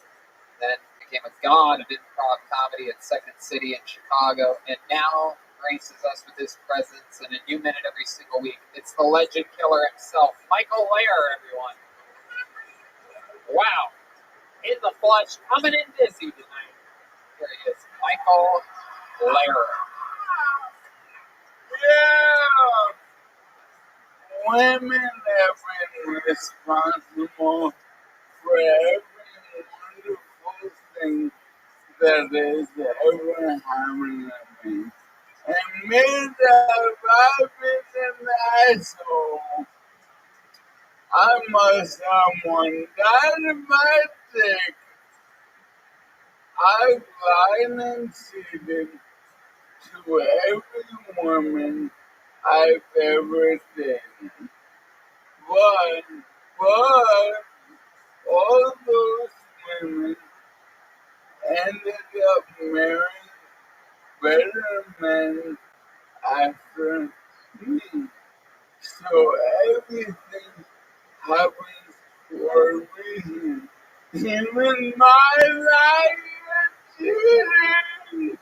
Then became a god of improv comedy at Second City in Chicago. And now graces us with his presence in a new minute every single week. It's the legend killer himself, Michael Lair, everyone. Wow. In the flesh, coming in busy tonight. Here he is, Michael Lair. Yeah! Women have been responsible for every wonderful thing that has ever happened to me. And men have been an asshole. I must have one dynamite. I've lied and cheated to every woman I've ever dated. But all those women ended up marrying better men after me. So everything happens for a reason. Even my life is cheating.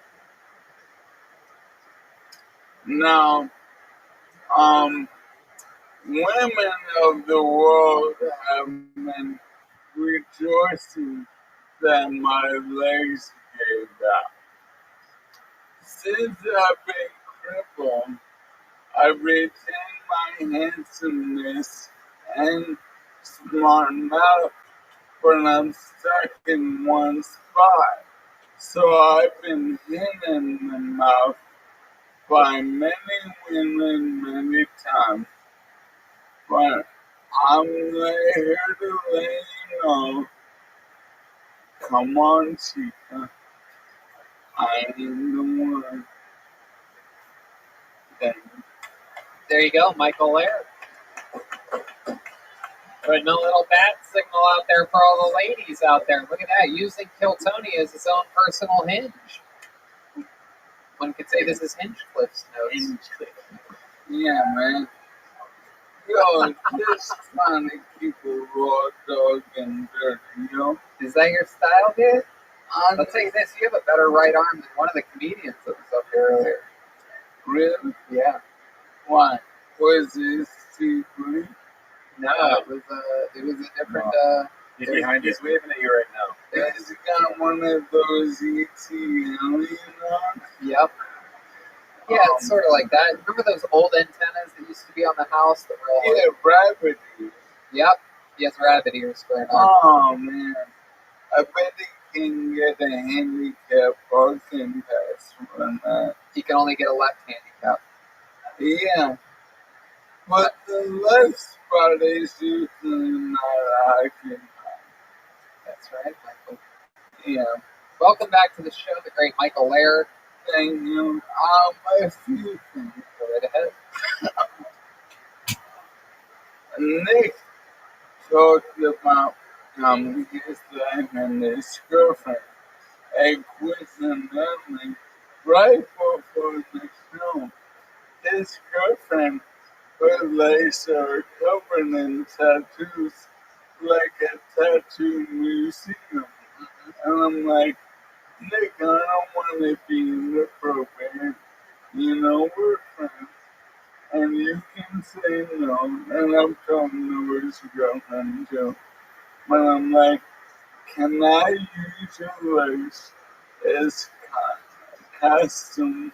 Now, women of the world have been rejoicing that my legs gave out. Since I've been crippled, I've retained my handsomeness and smart mouth when I'm stuck in one spot. So I've been hit in the mouth by many women many times. But I'm here to let you know, come on, Chica, I am the one. Thank you. There you go, Michael Lair. Putting a little bat signal out there for all the ladies out there. Look at that, using Kill Tony as his own personal hinge. One could say this is Hinge Cliff's notes. Yeah, man. Yo, just trying to keep a raw dog and dirty, yo. Is that your style, dude? I'll tell you this, you have a better right arm than one of the comedians that was up here earlier. Really? Yeah. Why? Was it secret? No, it was a different. He's behind you. He's waving at you right now. Has he got one of those ET aliens on? Yep. Yeah, it's sort of like that. Remember those old antennas that used to be on the house that were all Yeah, rabbit ears. Yep. He has rabbit ears going on. Oh, man. I bet he can get a handicap parking pass from that. He can only get a left handicap. Yeah. But the left spot is usually not occupied. That's right, Michael. Yeah. Welcome back to the show, the great Michael Lair. Thank you. A few things. Go right ahead. Nick talked about his life and his girlfriend. And coincidentally, right before the show, his girlfriend, her legs are covered in tattoos like a tattoo museum. And I'm like, Nick, I don't want to be inappropriate. You know, we're friends. And you can say no. And I'm talking to his girlfriend, too. But I'm like, can I use your legs as costume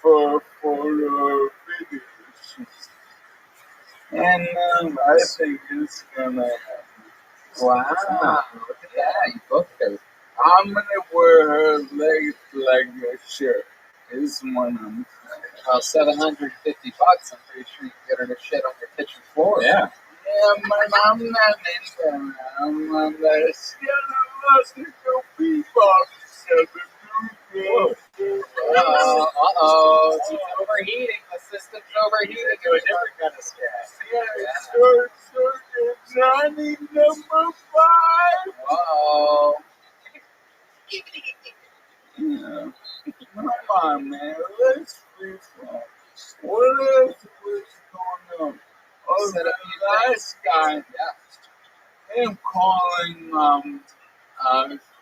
for a photo or video shoot? And I think it's gonna happen. Wow. Look at that. You booked her. I'm gonna wear her legs like a shirt. Is one I'm About $750. I'm pretty sure you can get her to shit on your kitchen floor. Yeah. Yeah, but I'm not into that. I'm on that shit. I go beatbox. Uh-oh. It's overheating. The system's overheating. Do a different kind of scat. Yeah, Johnny number 5. Whoa. Yeah. Come on, man. Let's be fun. What else was going on? Oh, the last guy, him calling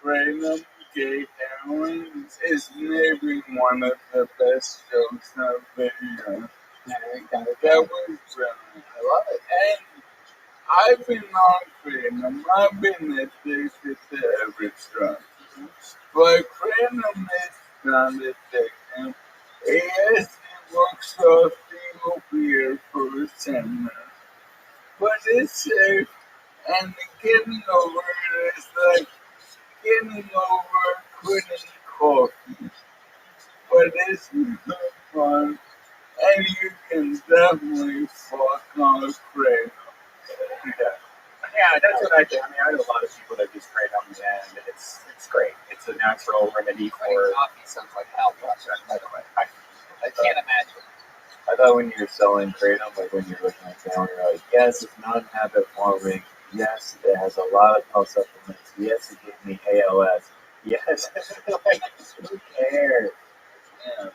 Kratom gay heroin is maybe one of the best jokes of the year. That was brilliant. I love it. And I've been on Kratom. I've been addicted to every drug. But Kratom is not addictive. Yes, it works off the opiate for 10 minutes. But it's safe, and getting over it is like getting over quitting coffee. But it's not fun, and you can definitely fuck on Kratom. Yeah, that's what I do. I mean, I know a lot of people that use kratom, and it's great. It's a natural remedy for. Coffee sounds like hell, by the way. I can't imagine. I thought when you're selling kratom, like when you're looking at family, you're like, yes, it's non-habit forming. Yes, it has a lot of health supplements. Yes, it gives me ALS. Yes, like, who cares? Yeah.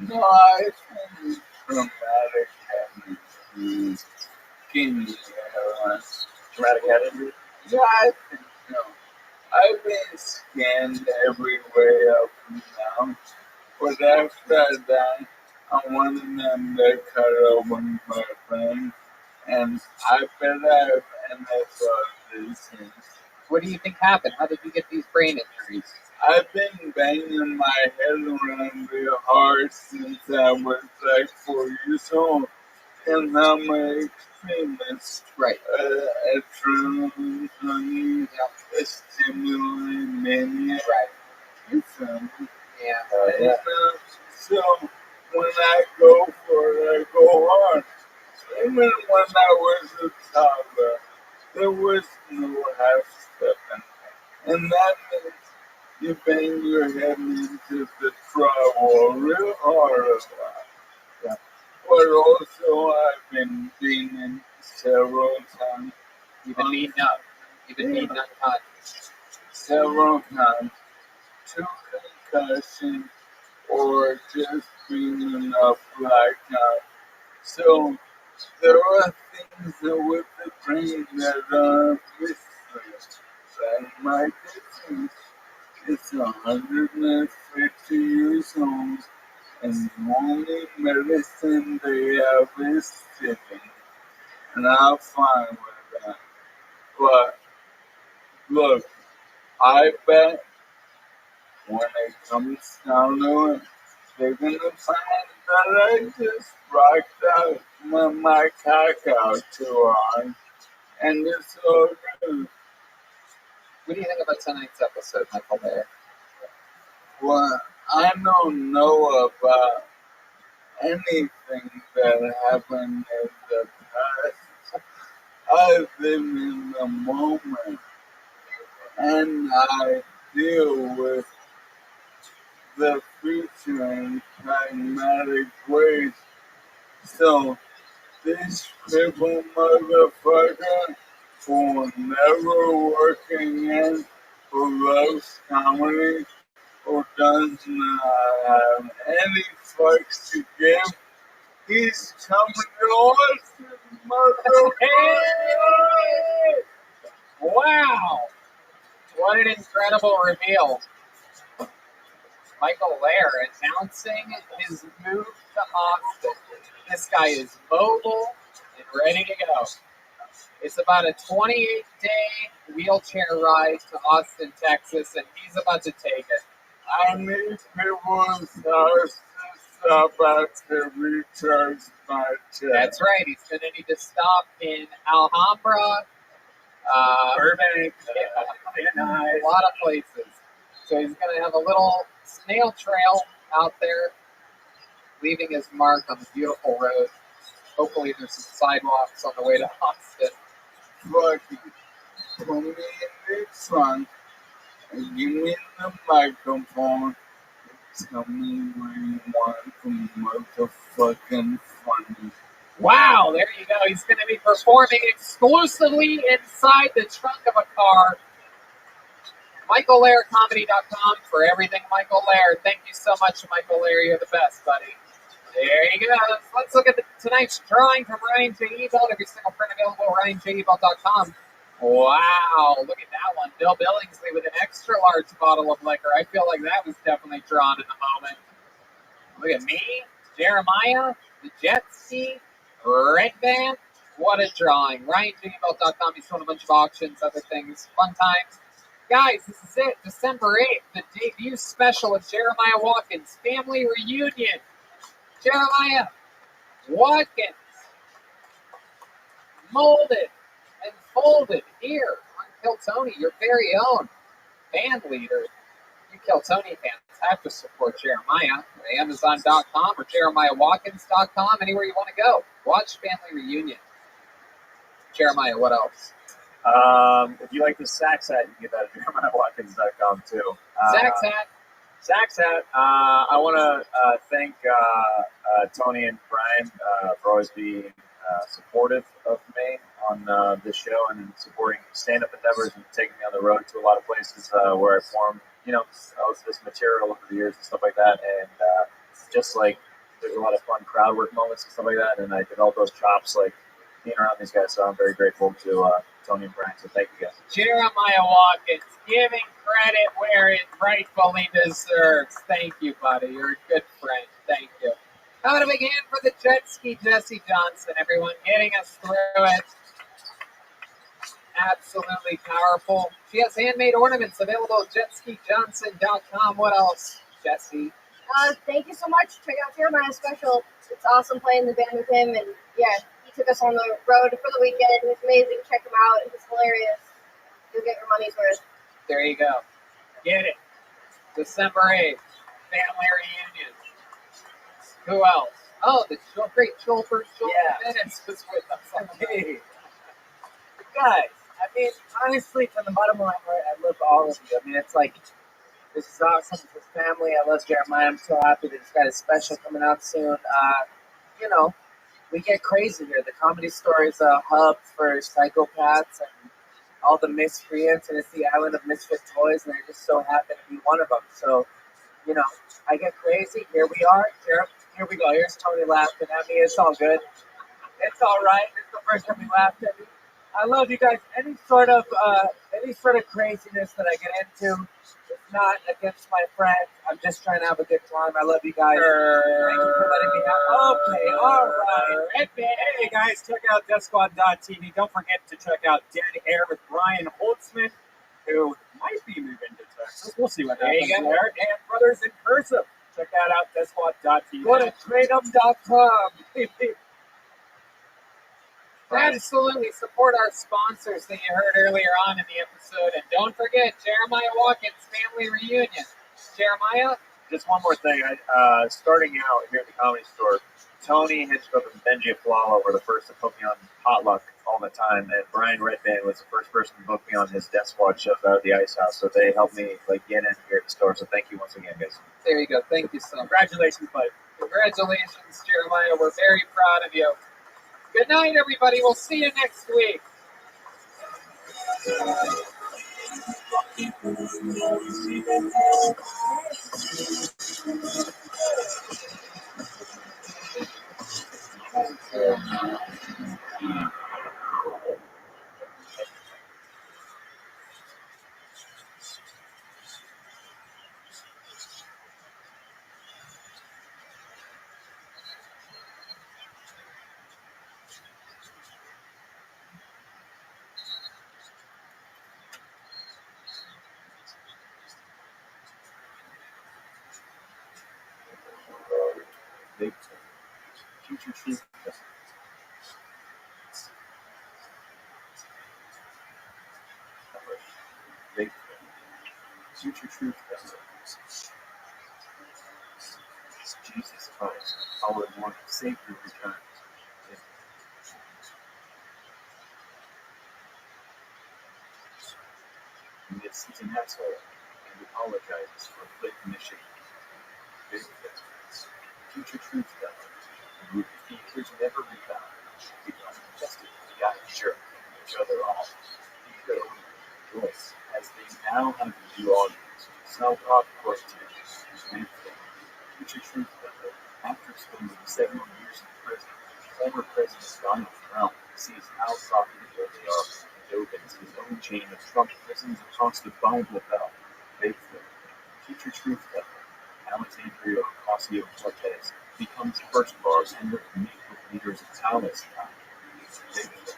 No, I think traumatic head kidney heroin. Traumatic head injury? Yeah, I think so. I've been scanned every way up and down. But after that, I wanted them to cut open my brain. And I bet I have NFL disease. What do you think happened? How did you get these brain injuries? I've been banging my head around real hard since I was like 4 years old. And I'm an extremist. Right. Adrenaline, honey, a stimulant, mania. Right. You feel me? Yeah. So when I go for it, I go hard. Even when I was a toddler, there was no half stepping. And that means you bang your head into the drywall real hard a lot. Yeah. But also, I've been beaten several times. You've been beaten up. You've been beaten unconscious. Several times. 2 concussions or just being up blackout. So, there are things with the brain that are missing. Like my disease is 150 years old, and the only medicine they have is sitting. And I'm fine with that. But, look, I bet when it comes down to it, they're gonna find that I just rocked out my cock out too hard. And it's all good. What do you think about tonight's episode, Michael Mayer? Well, I don't know about anything that happened in the past. I live in the moment, and I deal with the future in pragmatic ways. So, this crippled motherfucker will never work again who loves comedy, who does not have any fucks to give. He's coming to us, motherfucker! Wow! What an incredible reveal. Michael Lair announcing his move to Austin. This guy is mobile and ready to go. It's about a 28-day wheelchair ride to Austin, Texas, and he's about to take it. I need people's house to stop out to recharge my check. That's right. He's going to need to stop in Alhambra, Burbank, a lot of places. So he's going to have a little snail trail out there, leaving his mark on the beautiful road. Hopefully there's some sidewalks on the way to Austin. Fucking put me in the front and give me the microphone. Tell me where you want to motherfucking funny. Wow, there you go. He's going to be performing exclusively inside the trunk of a car. MichaelLairComedy.com for everything Michael Lair. Thank you so much, Michael Lair. You're the best, buddy. There you go. Let's look at tonight's drawing from Ryan J. Ebelt. Every single print available at RyanJEbelt.com. Wow, look at that one. Bill Billingsley with an extra large bottle of liquor. I feel like that was definitely drawn in the moment. Look at me, Jeremiah, the Jet Ski, Red Band. What a drawing. RyanJEbelt.com. He's showing a bunch of auctions, other things, fun times. Guys, this is it. December 8th, the debut special of Jeremiah Watkins, Family Reunion. Jeremiah Watkins, molded and folded here on Kill Tony, your very own band leader. You Kill Tony fans have to support Jeremiah at Amazon.com or JeremiahWatkins.com, anywhere you want to go. Watch Family Reunion. Jeremiah, what else? If you like the Sax hat, you can get that at JeremiahWatkins.com too. Sax hat. I want to thank Tony and Brian for always being supportive of me on this show and supporting stand-up endeavors and taking me on the road to a lot of places where I formed, this material over the years and stuff like that. And just like there's a lot of fun crowd work moments and stuff like that. And I developed those chops like being around these guys. So I'm very grateful to Tony and Brian. So thank you guys. Jeremiah Watkins, giving credit where it rightfully deserves. Thank you, buddy. You're a good friend. Thank you. How about a big hand for the Jet Ski, Jesse Johnson, everyone, getting us through it. Absolutely powerful. She has handmade ornaments available at JetSkiJohnson.com. What else, Jesse? Thank you so much. Check out Jeremiah's special. It's awesome playing the band with him, and yeah, he took us on the road for the weekend. It was amazing. Check him out. It was hilarious. You'll get your money's worth. There you go. Get it. December 8th, Family Reunion. Who else? Oh, the great Chilford Minutes was with us. Hey. Guys, I mean, honestly, from the bottom line, I love all of you. I mean, it's like, this is awesome. It's his family. I love Jeremiah. I'm so happy that he's got his special coming out soon. We get crazy here. The Comedy Store is a hub for psychopaths and all the miscreants, and it's the island of misfit toys, and I just so happen to be one of them. So, I get crazy. Here we are. Here we go. Here's Tony laughing at me. It's all good. It's all right. It's the first time we laughed at me. I love you guys. Any sort of craziness that I get into, it's not against my friends. I'm just trying to have a good time. I love you guys. Thank you for letting me have. Okay, all right. Hey guys, check out DeathSquad.tv. Don't forget to check out Dead Air with Brian Holtzman, who might be moving to Texas. We'll see what happens there. And Brothers in Cursive. Check that out, DeathSquad.tv. Go to TradeUp.com. Absolutely. Support our sponsors that you heard earlier on in the episode. And don't forget, Jeremiah Watkins Family Reunion. Jeremiah? Just one more thing. Starting out here at the Comedy Store, Tony Hitchcock and Benji Aflalo were the first to put me on Potluck all the time, and Brian Redband was the first person to book me on his Death Squad shows out at the Ice House. So they helped me get in here at the store. So thank you once again, guys. There you go. Thank you so much. Congratulations, bud. Congratulations, Jeremiah. We're very proud of you. Good night, everybody. We'll see you next week. Future Truth. Future Truth. Jesus Christ, our Lord and Savior returns. This is an asshole and apologizes for inflicting the shame. Future Truth does. And the features never rebound. Because justice, God, sure, each other off. Rejoice as as they now have a new audience. Self-taught questions. Future truth level. After spending several years in prison, former President Donald Trump sees how profitable they are and opens his own chain of Trump prisons across the Bible Belt. Faithful. Future truth level. Alexandria Ocasio-Cortez becomes first bartender to meet with leaders of Palestine. Faithful.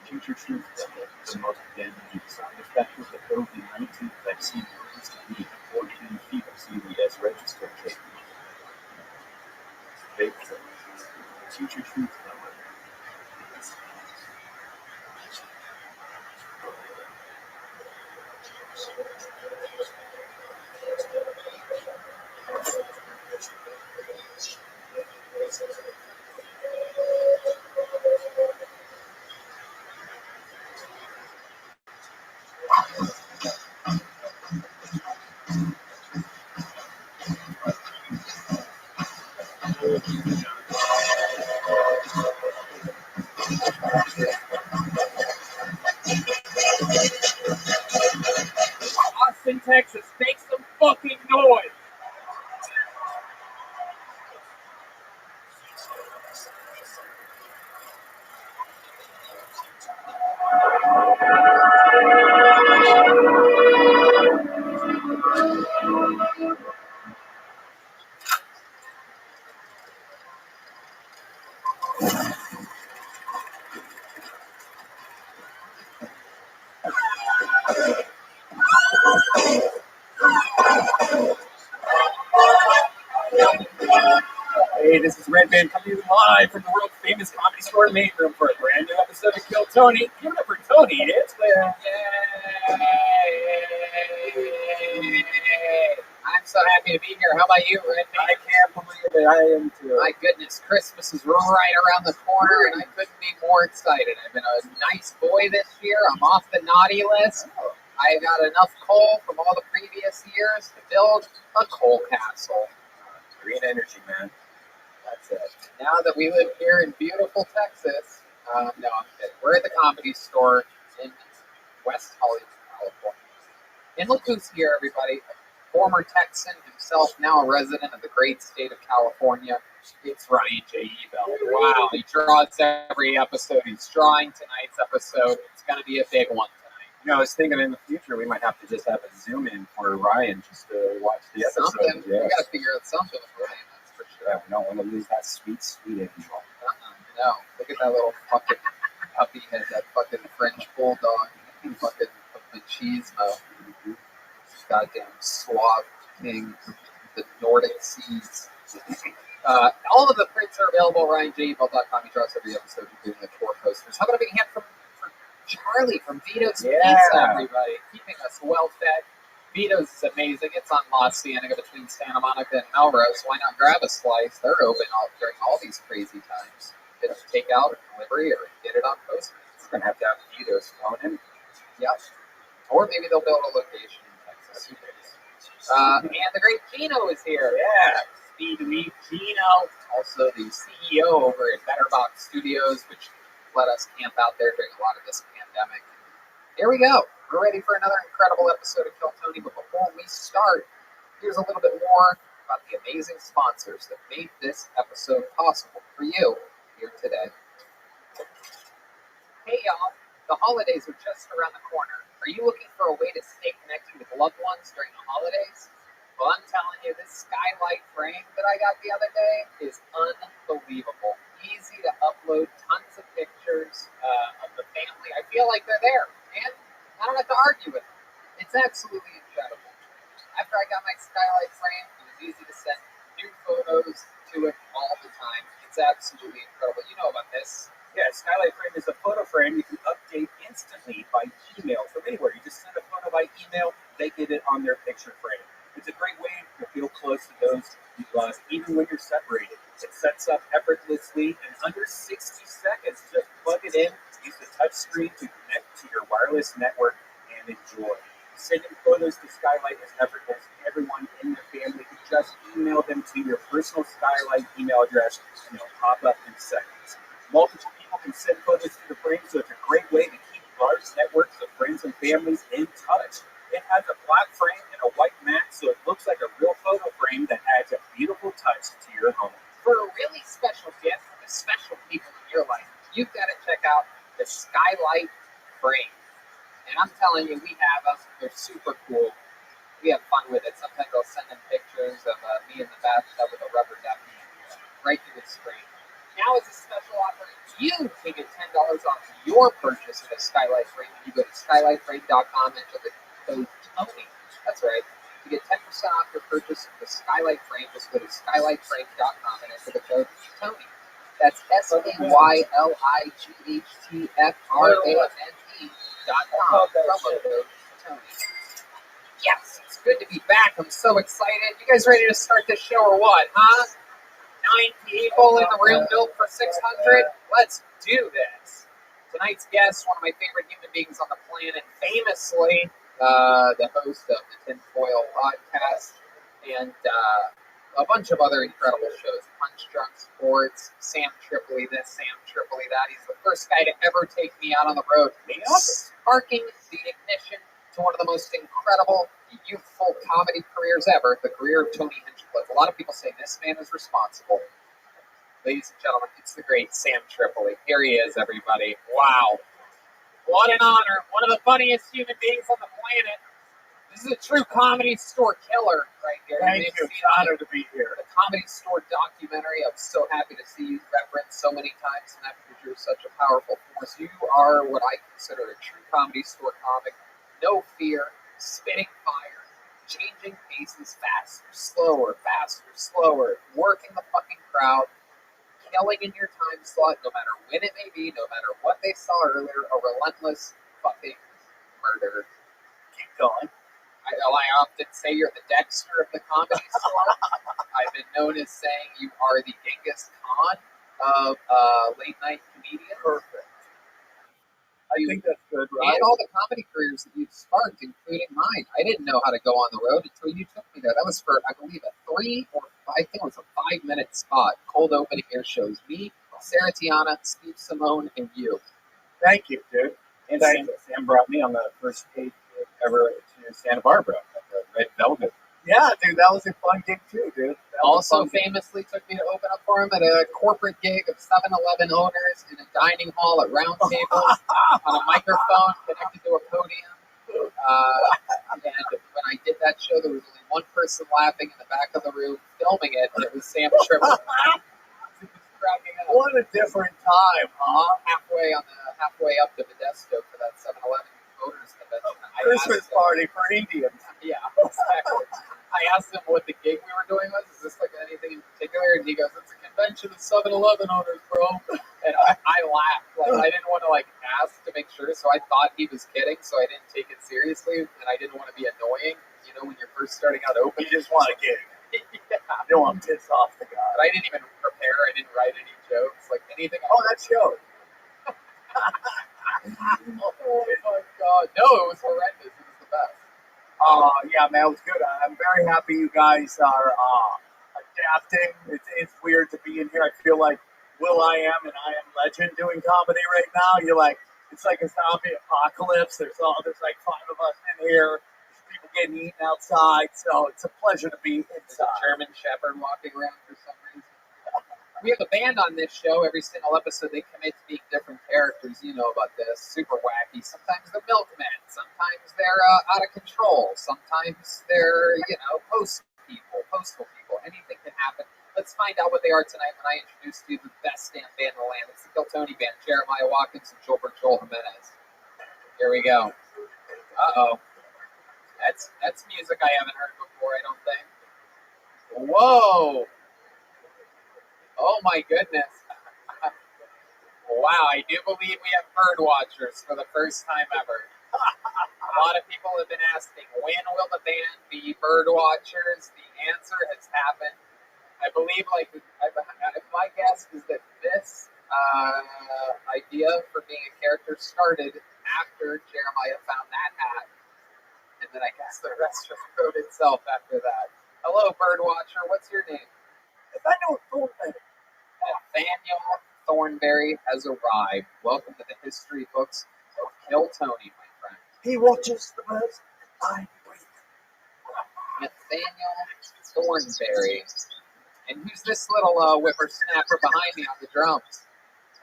Future truth level. The most damaging side effect of the COVID-19 vaccine proves to be 14 fetal CVS registered cases. Faithful. Future truth level. Austin, Texas, make some fucking noise. Hey, this is Redman coming to you live from the world famous Comedy Store main room for a brand new episode of Kill Tony. Give it up for Tony. It's clear. Yay! I'm so happy to be here. How about you, Redman? I can't believe it. I am too. My goodness, Christmas is right around the corner, and I couldn't be more excited. I've been a nice boy this year. I'm off the naughty list. I got enough coal from all the previous years to build a coal castle. Green energy, man. That's it. Now that we live here in beautiful Texas, no, I'm kidding. We're at the Comedy Store in West Hollywood, California. And look who's here, everybody. A former Texan himself, now a resident of the great state of California. It's Ryan J. Ebel. Wow, he draws every episode. He's drawing tonight's episode. It's going to be a big one tonight. You know, I was thinking in the future we might have to just have a zoom in for Ryan just to watch the episode. Something. Yeah. We got to figure out something with Ryan, that's for sure. Yeah, we don't want to lose that sweet angel. No, look at that little fucking puppy head, that fucking French bulldog, fucking machismo. Goddamn suave king, the Nordic seas. All of the prints are available at RyanJebel.com. He draws every episode, including the tour posters. How about a big hand for Charlie from Vito's Pizza, everybody, keeping us well fed. Vito's is amazing. It's on La Cienega between Santa Monica and Melrose. Why not grab a slice? They're open during all these crazy times. Get a takeout or delivery or get it on Postmates. We're going to have Vito's phone in. Yep. Or maybe they'll build a location in Texas. And the great Kino is here. Yeah. Speed Week Kino. Also the CEO over at BetterBox Studios, which let us camp out there during a lot of this pandemic. Here we go. We're ready for another incredible episode of Kill Tony, but before we start, here's a little bit more about the amazing sponsors that made this episode possible for you here today. Hey y'all, the holidays are just around the corner. Are you looking for a way to stay connected with loved ones during the holidays? Well, I'm telling you, this skylight frame that I got the other day is unbelievable. Easy to upload, tons of pictures of the family. I feel like they're there, and I don't have to argue with them. It's absolutely incredible. After I got my skylight frame, it was easy to send new photos to it all the time. It's absolutely incredible. You know about this. Yeah, Skylight Frame is a photo frame you can update instantly by email from anywhere. You just send a photo by email, they get it on their picture frame. It's a great way to feel close to those you love, even when you're separated. It sets up effortlessly in under 60 seconds. Just plug it in, use the touch screen to connect to your wireless network, and enjoy. Sending photos to Skylight is effortless. Everyone in your family can just email them to your personal Skylight email address, and it'll pop up in seconds. Multiple people can send photos to the frame, so it's a great way to keep large networks of friends and families in touch. And flat frame and a white mat, so it looks like a real photo frame that adds a beautiful touch to your home. For a really special gift for the special people in your life, you've got to check out the Skylight frame. And I'm telling you, we have them. They're super cool. We have fun with it. Sometimes I'll send them pictures of me in the bathtub with a rubber ducky right through the screen. Now, as a special offer, you can get $10 off your purchase of a Skylight frame when you go to skylightframe.com and enter the code Tony. That's right. To get 10% off your purchase of the Skylight frame, just go to skylightframe.com and enter the code Tony. That's SKYLIGHTFRAME.com. Promo code Tony. Yes, it's good to be back. I'm so excited. You guys ready to start this show or what, huh? 9 people in the room built for 600. Let's do this. Tonight's guest, one of my favorite human beings on the planet, famously the host of the Tinfoil podcast and a bunch of other incredible shows. Punch Drunk Sports, Sam Tripoli this, Sam Tripoli that. He's the first guy to ever take me out on the road, sparking the ignition to one of the most incredible youthful comedy careers ever, the career of Tony Hinchcliffe. A lot of people say this man is responsible. Ladies and gentlemen, it's the great Sam Tripoli. Here he is, everybody. Wow. What an honor. One of the funniest human beings on the planet. This is a true Comedy Store killer right here. Thank you. It's an honor to be here. The Comedy Store documentary. I'm so happy to see you referenced so many times tonight because you're such a powerful force. You are what I consider a true Comedy Store comic. No fear, spitting fire, changing paces faster, slower, working the fucking crowd, killing in your time slot, no matter when it may be, no matter what they saw earlier, a relentless fucking murder. Keep going. I often say you're the Dexter of the Comedy Store. I've been known as saying you are the Genghis Khan of late night comedians. Perfect. I think that's good, right? And all the comedy careers that you've sparked, including mine. I didn't know how to go on the road until you took me there. That was for, I believe, a 5-minute spot. Cold opening air shows. Me, Sarah Tiana, Steve Simone, and you. Thank you, dude. And Sam brought me on the first date ever to Santa Barbara at the Red Velvet. Yeah, dude, that was a fun gig too, dude. Also famously took me to open up for him at a corporate gig of 7-Eleven owners in a dining hall at round tables on a microphone connected to a podium. And when I did that show, there was only one person laughing in the back of the room filming it, and it was Sam Tripoli. What a different time, huh? Halfway up to Modesto for that 7-Eleven owners convention. Christmas party for Indians. Yeah, exactly. I asked him what the gig we were doing was. Is this like anything in particular? And he goes, "It's a convention of 7-Eleven owners, bro." And I laughed. Like I didn't want to ask to make sure, so I thought he was kidding. So I didn't take it seriously, and I didn't want to be annoying. You know, when you're first starting out open, You just want a gig. yeah. You don't want to piss off the guy. But I didn't even prepare. I didn't write any jokes. Like anything. Oh, that showed. Oh my god! No, it was horrendous. It was the best. Yeah, man, it was good. I'm very happy you guys are adapting. It's weird to be in here. I feel like Will.i.am and I Am Legend doing comedy right now. You're like, it's like a zombie apocalypse. There's like 5 of us in here. There's people getting eaten outside. So it's a pleasure to be inside. There's a German Shepherd walking around for some reason. We have a band on this show. Every single episode, they commit to being different characters. You know about this. Super wacky. Sometimes they're milkmen. Sometimes they're out of control. Sometimes they're, postal people. Anything can happen. Let's find out what they are tonight when I introduce to you the best damn band in the land. It's the Kill Tony Band. Jeremiah Watkins and Joel Jimenez. Here we go. Uh-oh. That's music I haven't heard before, I don't think. Whoa! Oh my goodness. Wow, I do believe we have bird watchers for the first time ever. A lot of people have been asking, when will the band be bird watchers? The answer has happened. I believe, my guess is that this idea for being a character started after Jeremiah found that hat. And then I guess the rest just wrote itself after that. Hello, bird watcher. What's your name? Nathaniel Thornberry has arrived. Welcome to the history books of Kill Tony, my friend. He watches the birds. I breathe Nathaniel Thornberry. And who's this little whippersnapper behind me on the drums?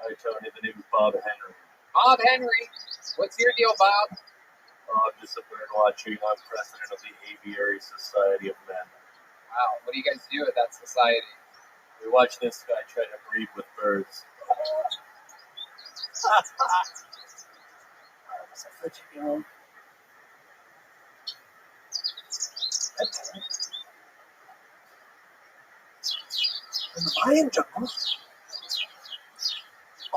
Hi, Tony. The name is Bob Henry. Bob Henry. What's your deal, Bob? I'm just a bird watching. I'm president of the Aviary Society of Men. Wow, what do you guys do at that society? We watch this guy try to breed with birds. In the Mayan jungle,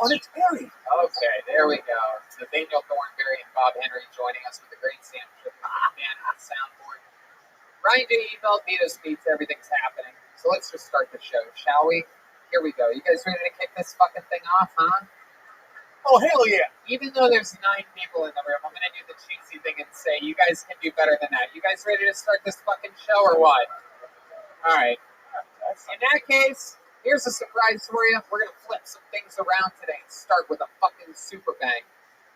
on its berry. Okay, there we go. Nathaniel Thornberry and Bob Henry joining us with the great Sam man on the soundboard. Ryan J. emailed me to speak to everything's happening. So let's just start the show, shall we? Here we go. You guys ready to kick this fucking thing off, huh? Oh, hell yeah. Even though there's 9 people in the room, I'm going to do the cheesy thing and say, you guys can do better than that. You guys ready to start this fucking show or what? All right. In that case, here's a surprise for you. We're going to flip some things around today and start with a fucking super bang.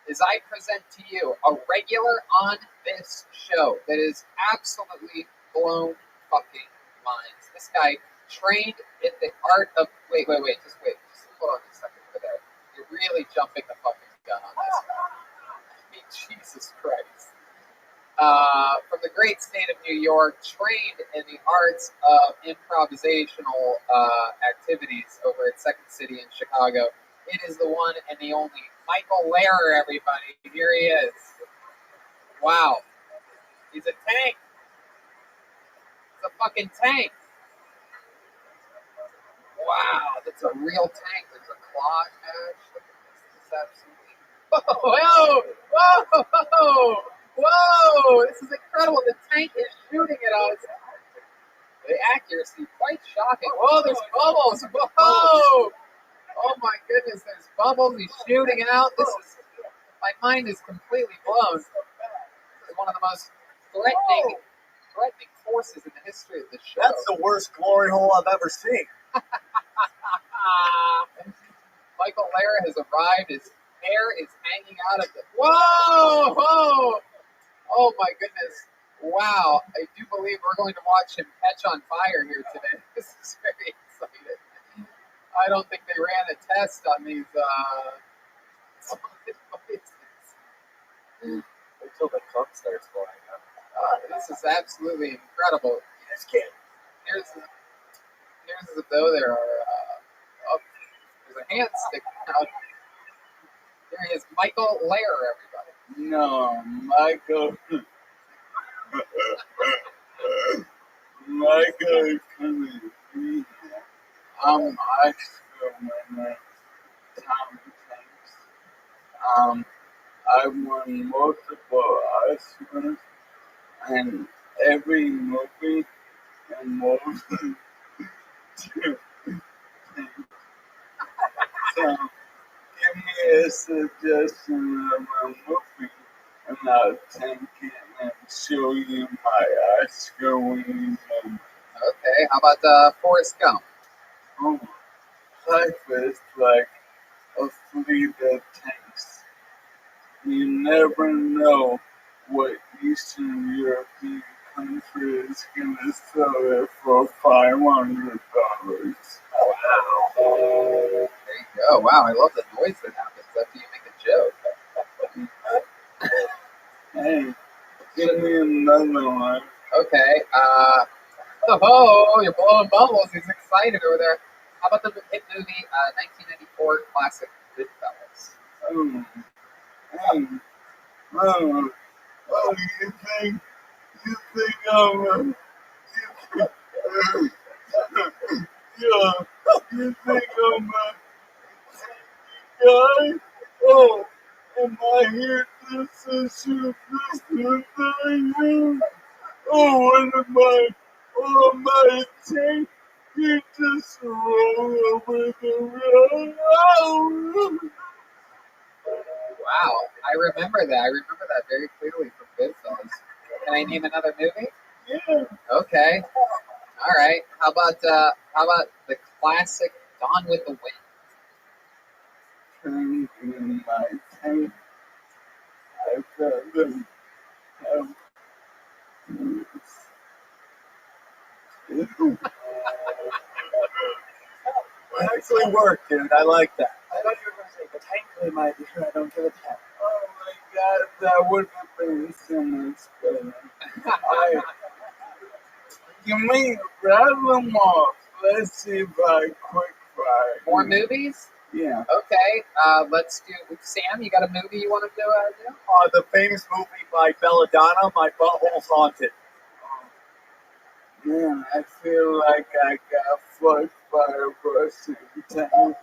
As I present to you a regular on this show that is absolutely blown fucking minds. This guy trained in the art of... Wait. Just hold on a second over there. You're really jumping the fucking gun on this guy. I mean, Jesus Christ. From the great state of New York, trained in the arts of improvisational activities over at Second City in Chicago. It is the one and the only Michael Lehrer, everybody. Here he is. Wow. He's a tank. He's a fucking tank. Wow, that's a real tank. There's a claw attached. Look at this. This is absolutely... Whoa! This is incredible. The tank is shooting at us. The accuracy, quite shocking. Whoa, there's bubbles. Whoa! Oh my goodness, there's bubbles. He's shooting out. My mind is completely blown. This is one of the most threatening forces in the history of the show. That's the worst glory hole I've ever seen. Michael Lehrer has arrived. His hair is hanging out of the... Whoa! Oh my goodness. Wow. I do believe we're going to watch him catch on fire here today. This is very exciting. I don't think they ran a test on these devices. Until the clock starts flying up. This is absolutely incredible. This kid. Here's as though there are... there's a hand sticking out. Here he is, Michael Lehrer, everybody. No, Michael. Michael couldn't be here. I'm Oscar winner, Tom Hanks. I won multiple Oscars, and every movie and more. So, give me a suggestion of a movie, and I'll take it and show you my Oscar winning movie. Okay, how about Forrest Gump? Oh, life is like a fleet of tanks. You never know what Eastern European country is going to sell it for $500. Wow. There you go. Wow, I love the noise that happens after you make a joke. Hey, give me another one. Okay, oh, you're blowing bubbles. He's excited over there. How about the hit movie, 1994 classic Goodfellas? You think I'm a guy? Oh, am I here to shoot this thing? Oh, what am I take? You just roll over the road. Oh. Wow, I remember that. I remember that very clearly from Goodfellas. Can I name another movie? Yeah. Okay. All right. How about the classic Gone with the Wind? Turn in my tank. I've got them. It actually worked, dude. I like that. I thought you were going to say, potentially, my dear, I don't give a damn. Oh my God, that would have been so much better. Give me a rattle off. Let's see if I quick fire. More movies? Yeah. Okay, let's do. Sam, you got a movie you want to do? The famous movie by Belladonna, My Butthole's Haunted. Man, I feel like I got fucked by a Russian tank.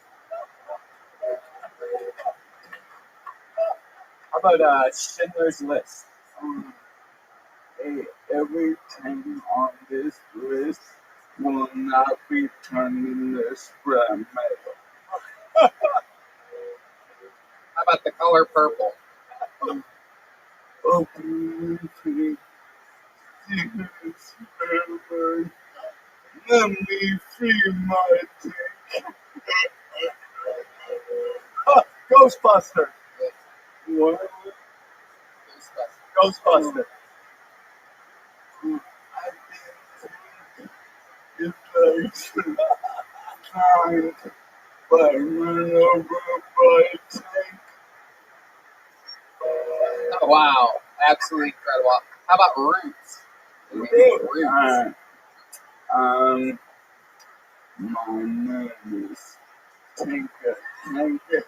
How about Schindler's List? Hey, every tank on this list will not be turned into scrap metal. How about The Color Purple? Open to secrets, forever. Let me free my tank. Ghostbuster. What? Ghostbuster. It's like trying but run over by a tank. Oh, wow, absolutely incredible. How about Roots? Roots. My name is Tinker. Tinker.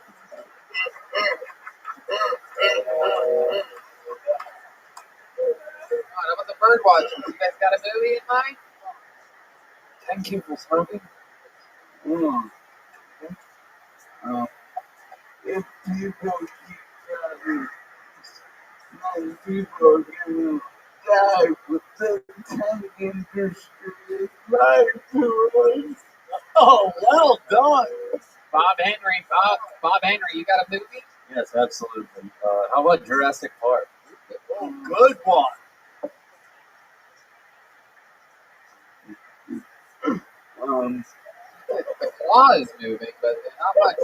How about the Birdwatchers? You guys got a movie in mind? Thank you for smoking. If people keep driving, then people are gonna die with the tank industry right to us. Oh, well done. Bob Henry, you got a movie? Yes, absolutely. How about Jurassic Park? Oh, good one. The claw is moving, but not much.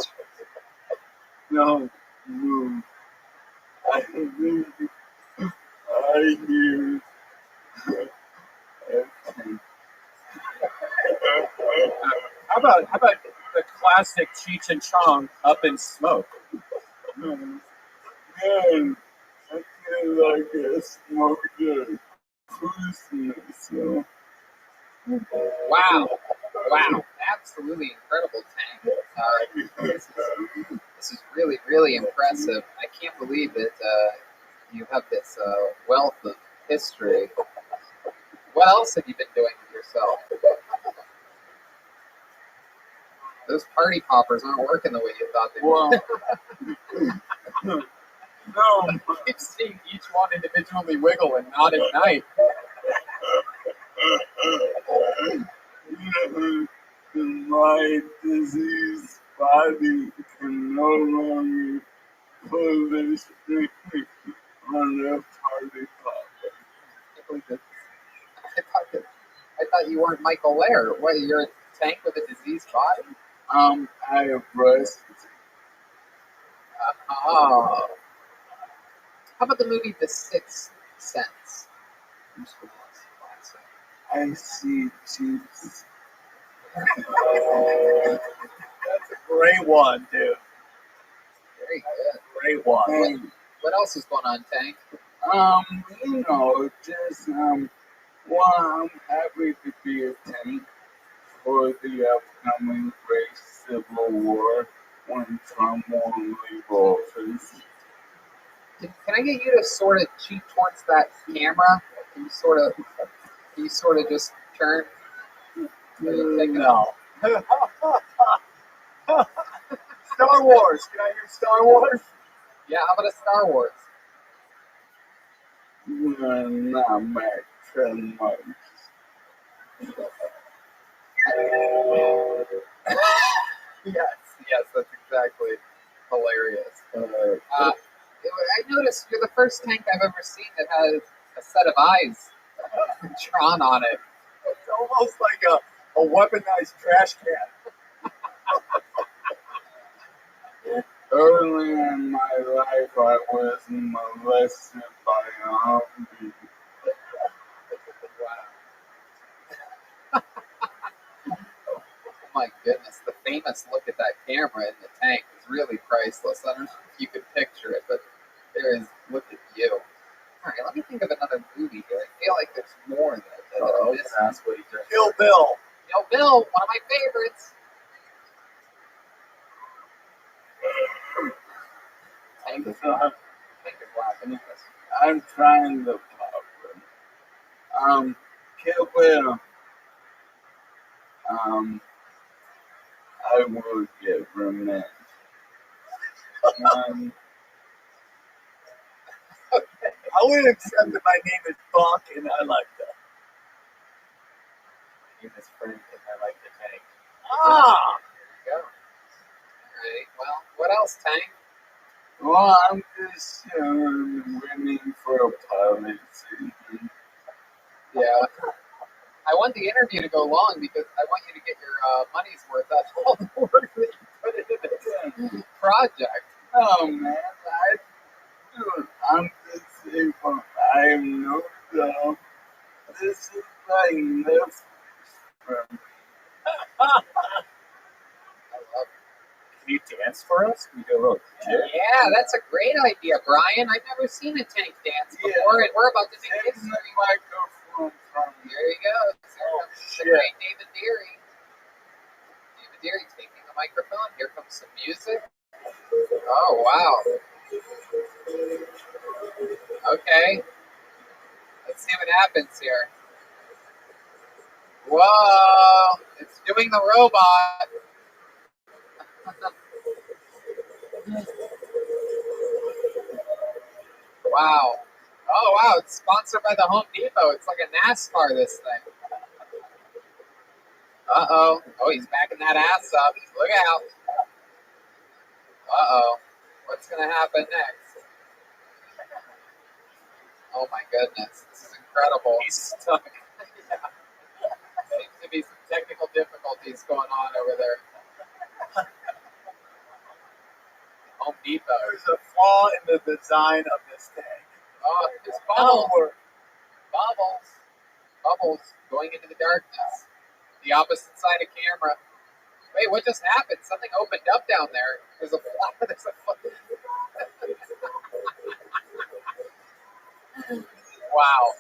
No, I hear. How about the classic Cheech and Chong, Up in Smoke? Man, I feel like a smoker Christmas. So. Wow, absolutely incredible tank. This is really, really impressive. I can't believe that you have this wealth of history. What else have you been doing with yourself? Those party poppers aren't working the way you thought they would. No, Keep seeing each one individually wiggle and not ignite. My diseased body can no longer pull this string on the party popper. I thought you weren't Michael Lair. What, you're a tank with a diseased body? I have breast. Oh. How about the movie The Sixth Sense? I see Jesus. That's a great one, dude. Very good. Great one. What else is going on, Tank? Just well, I'm happy to be a tank for the upcoming great civil war when Trump won't leave office. Can I get you to sort of cheat towards that camera? Can you sort of just turn? No. Star Wars. Can I hear Star Wars? Yeah, how about a Star Wars? Not Mac 10 months. Yes, that's exactly hilarious. I noticed you're the first tank I've ever seen that has a set of eyes drawn on it. It's almost like a weaponized trash can. Early in my life, I was molested by a humvee. my goodness, the famous look at that camera in the tank is really priceless. I don't know if you could picture it, but there is, look at you. All right, let me think of another movie here. I feel like there's more that I'm missing. That's what he does. Kill Bill. Kill Bill, one of my favorites. Tank is laughing at this. I'm trying to pop it. Kill Bill. I will get revenge. I would accept that my name is Buck and I like that. Name is Frank and I like the tank. Ah! There you go. All right, well, what else, Tank? Well, I'm just waiting for a pilot season. Yeah. I want the interview to go long because I want you to get your money's worth out of all the work that you put into this project. Oh man, I'm disabled. I am no job. This is like Netflix for me. I love it. Can you dance for us? Can you do a little jig? Yeah, that's a great idea, Brian. I've never seen a tank dance before, and we're about to do Take history. the microphone from me. There you go. Here comes the great David Deary. David Deary taking the microphone. Here comes some music. Oh, wow. Okay. Let's see what happens here. Whoa! It's doing the robot. Wow. Oh, wow. It's sponsored by the Home Depot. It's like a NASCAR, this thing. Uh-oh. Oh, he's backing that ass up. Look out. Uh-oh. What's going to happen next? Oh, my goodness. This is incredible. He's stuck. Yeah. Seems to be some technical difficulties going on over there. Home Depot. There's a flaw in the design of this tank. Oh, it's bubbles. Bubbles. Bubbles going into the darkness. The opposite side of camera. Wait, what just happened? Something opened up down there. There's a flaw. There's a Wow.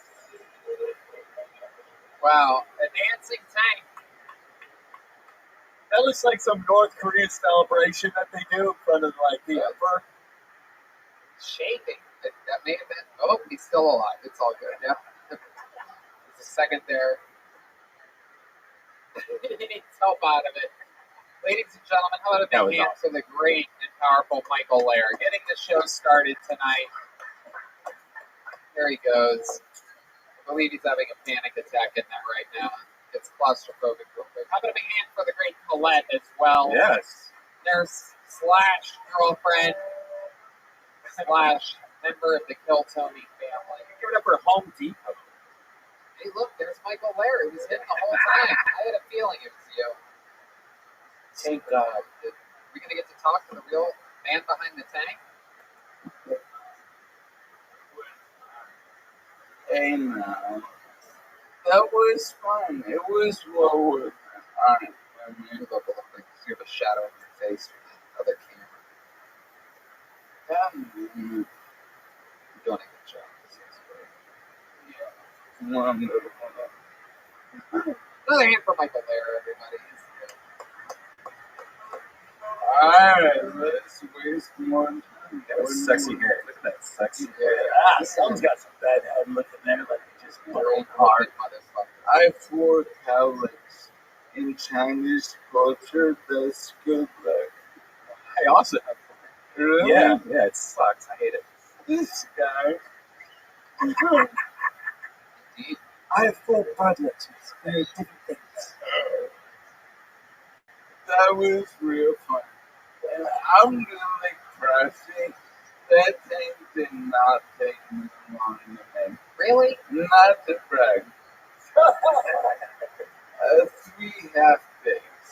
Wow. A dancing tank. That looks like some North Korean celebration that they do in front of like the emperor. Shaking. That may have been. Oh, he's still alive. It's all good. Yeah. There's a second there. He needs help out of it. Ladies and gentlemen, how about a big hand for the great and powerful Michael Lair, getting the show started tonight. There he goes. I believe he's having a panic attack in there right now. It's claustrophobic real quick. How about a big hand for the great Colette as well? Yes. There's slash girlfriend slash member of the Kill Tony family. Give it up for Home Depot. Hey, look, there's Michael Lair. He was hidden the whole time. I had a feeling it was you. Tank. Are we going to get to talk to the real man behind the tank? Hey, now. That was fun. It was well worth it. You look like you have a shadow in your face from the other camera. You're doing a good job. Yeah. Wonderful. Another hand for Michael Lair, everybody. Alright, let's waste more time. That was sexy hair. Look at that sexy hair. Ah, someone's got some bad head looking there like they just Very hard, motherfucker. I for Catholics in Chinese culture, that's good luck. I also have. Really? Yeah, it sucks. I hate it. This guy. Indeed. I have 4 projects. Very different things. That was real fun. And I'm really crashing. That thing did not take me long to make. Really? Not to brag. 3 half days.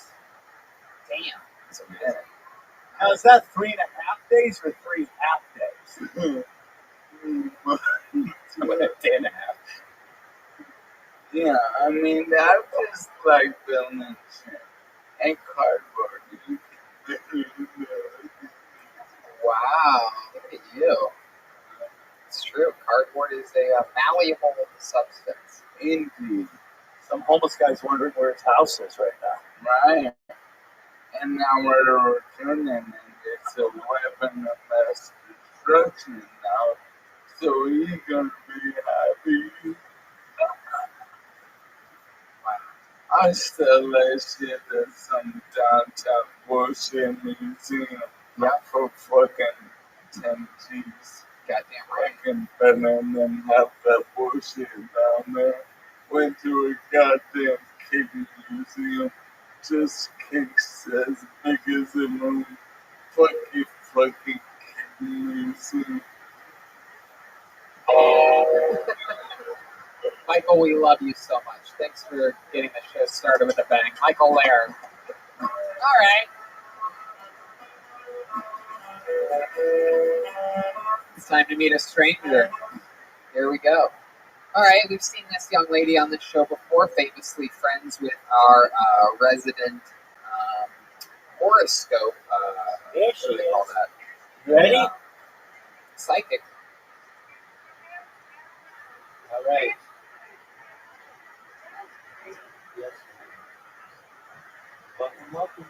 Damn. It's amazing. Now, is that 3.5 days or 3 half days? I'm like a day and a half. Yeah, I mean, I just like building shit. And Wow, look at you. It's true. Cardboard is a malleable substance. Indeed. Some homeless guy's wondering where his house is right now. Right. And now we're returning, and it's a weapon of mass destruction now. So he's gonna be happy. I still that shit at some downtown bullshit museum. Not for fucking 10 G's. Goddamn right. Fucking better than half that bullshit down there. Went to a goddamn cake museum. Just cakes as big as a room. Fucking cake museum. Michael, we love you so much. Thanks for getting the show started with a bang. Michael Lair. All right. It's time to meet a stranger. Here we go. All right, we've seen this young lady on the show before, famously friends with our resident horoscope. There What she do they call is. that? Ready? Psychic. All right. Yes. Welcome.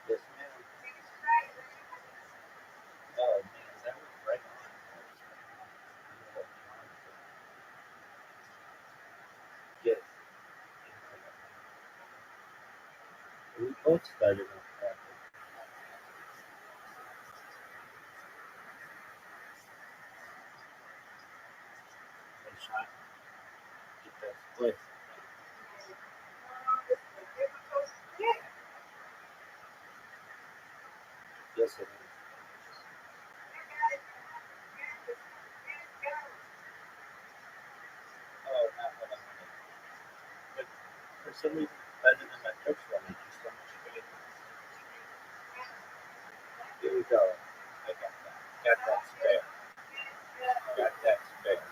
Yes, ma'am. Oh, man, that was right on. Yes. We both started on that. Hey, Sean, get that split. Yes, it is. Oh, not what I wanted. But for some reason, it's better than my church one. It's just so much bigger. Here we go. I got that. Got that spare. Got that spare.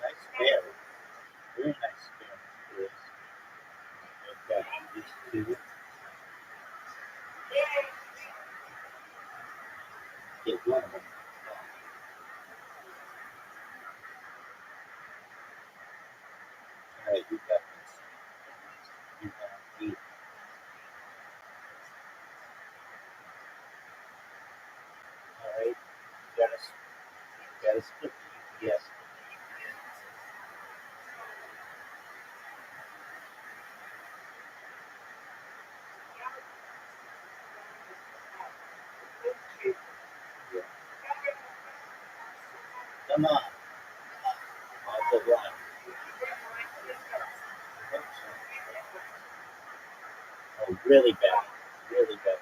Nice spare. Very nice spare. It is. I've got these two. Get one of them. All right, you got this. You got eight. All right. Got a split. Yes. Yeah. Come on. I'll take one. Oh, really bad. Really bad.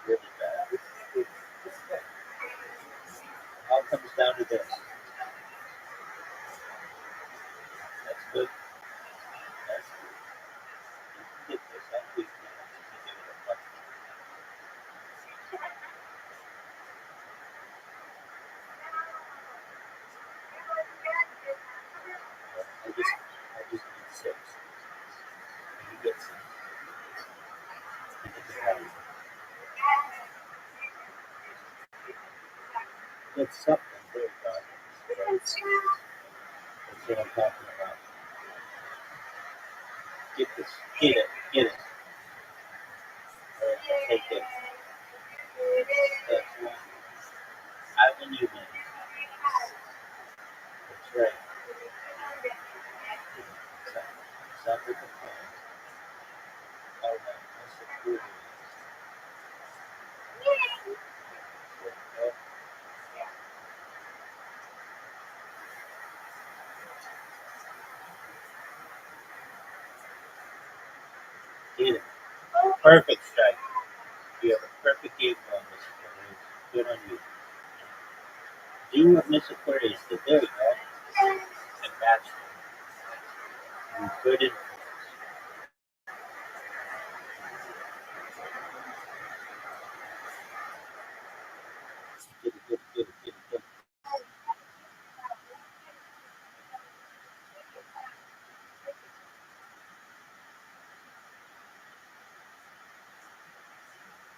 Really bad. All comes down to this. That's good. That's good. You can get this. I think you can give it a punch. I just need six. You get six. It's something very good. That's what I'm talking about. Get this. Get it. Get it. Take it. That's one. I win, you win. That's right. Sound like a plan. All right. Let's approve it. Get it. Perfect strike. You have a perfect game plan, Mr. Aquarius. Good on you. Do what Miss Aquarius did. There you go. And match it. You put it. Get it, get it, get it, get it, get it.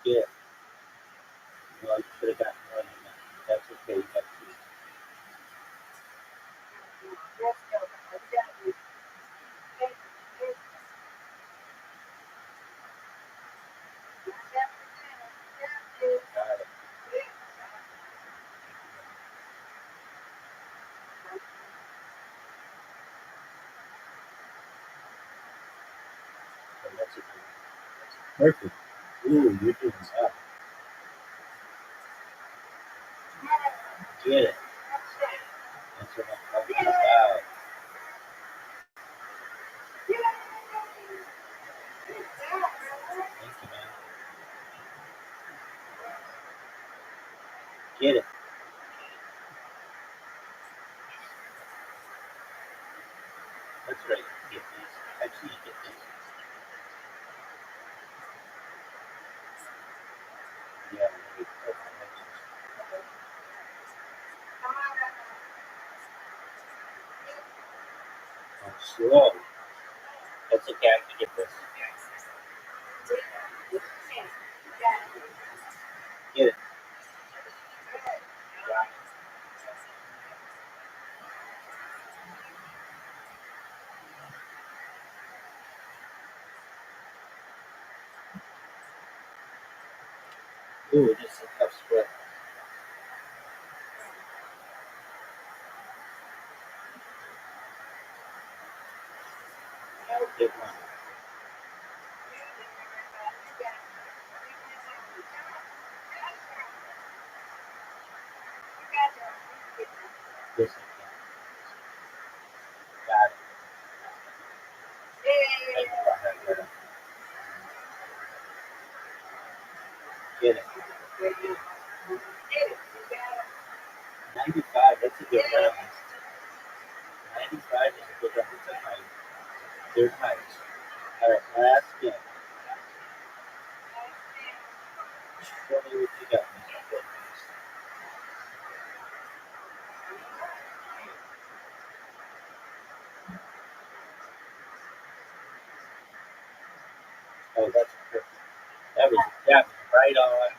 Get it. Well, you should have gotten more than that. That's okay. You got two. Got it. So that's a good one. Perfect. Ooh, you're doing well. Get it. That's what I'm talking about. Thank you, man. Get it. That's right. Get these. Actually, you get these. Yeah, right. I'm slow. That's okay. I can get this. Get it. Ooh, this is a tough split. That was a good one. This one. Got it. Thank you for that, Greta. Get it. 95, that's a good round. 95 is a good round. It's a high. Third highest. All right, last game. Show me what you got, Mr. Aquarius. Oh, that's perfect. That was right on.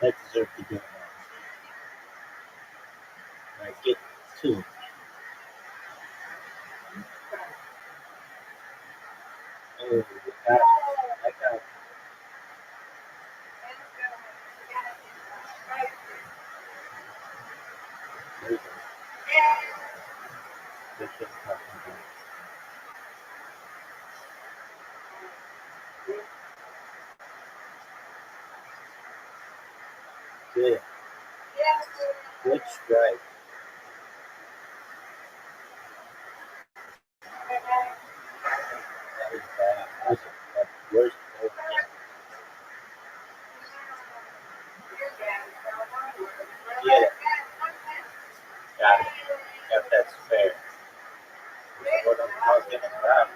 That deserved to get one. All right, get two. Oh, I got there you go. That's what I'm talking about. Good. Good strike. That was bad. That was the worst throw yet. Get it. Got it. Yep, that's fair. That's what I'm talking about.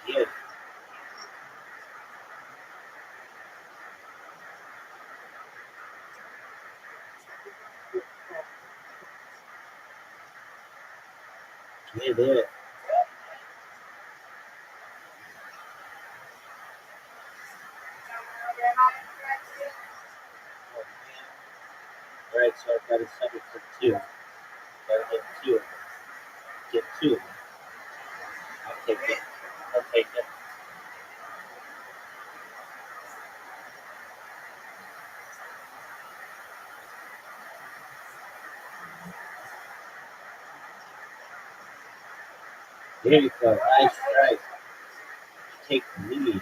Get it. Get it. to send it for two. Gotta get two of them. Get two of them. I'll take it. I'll take it. There you go. Nice strike. Take the lead.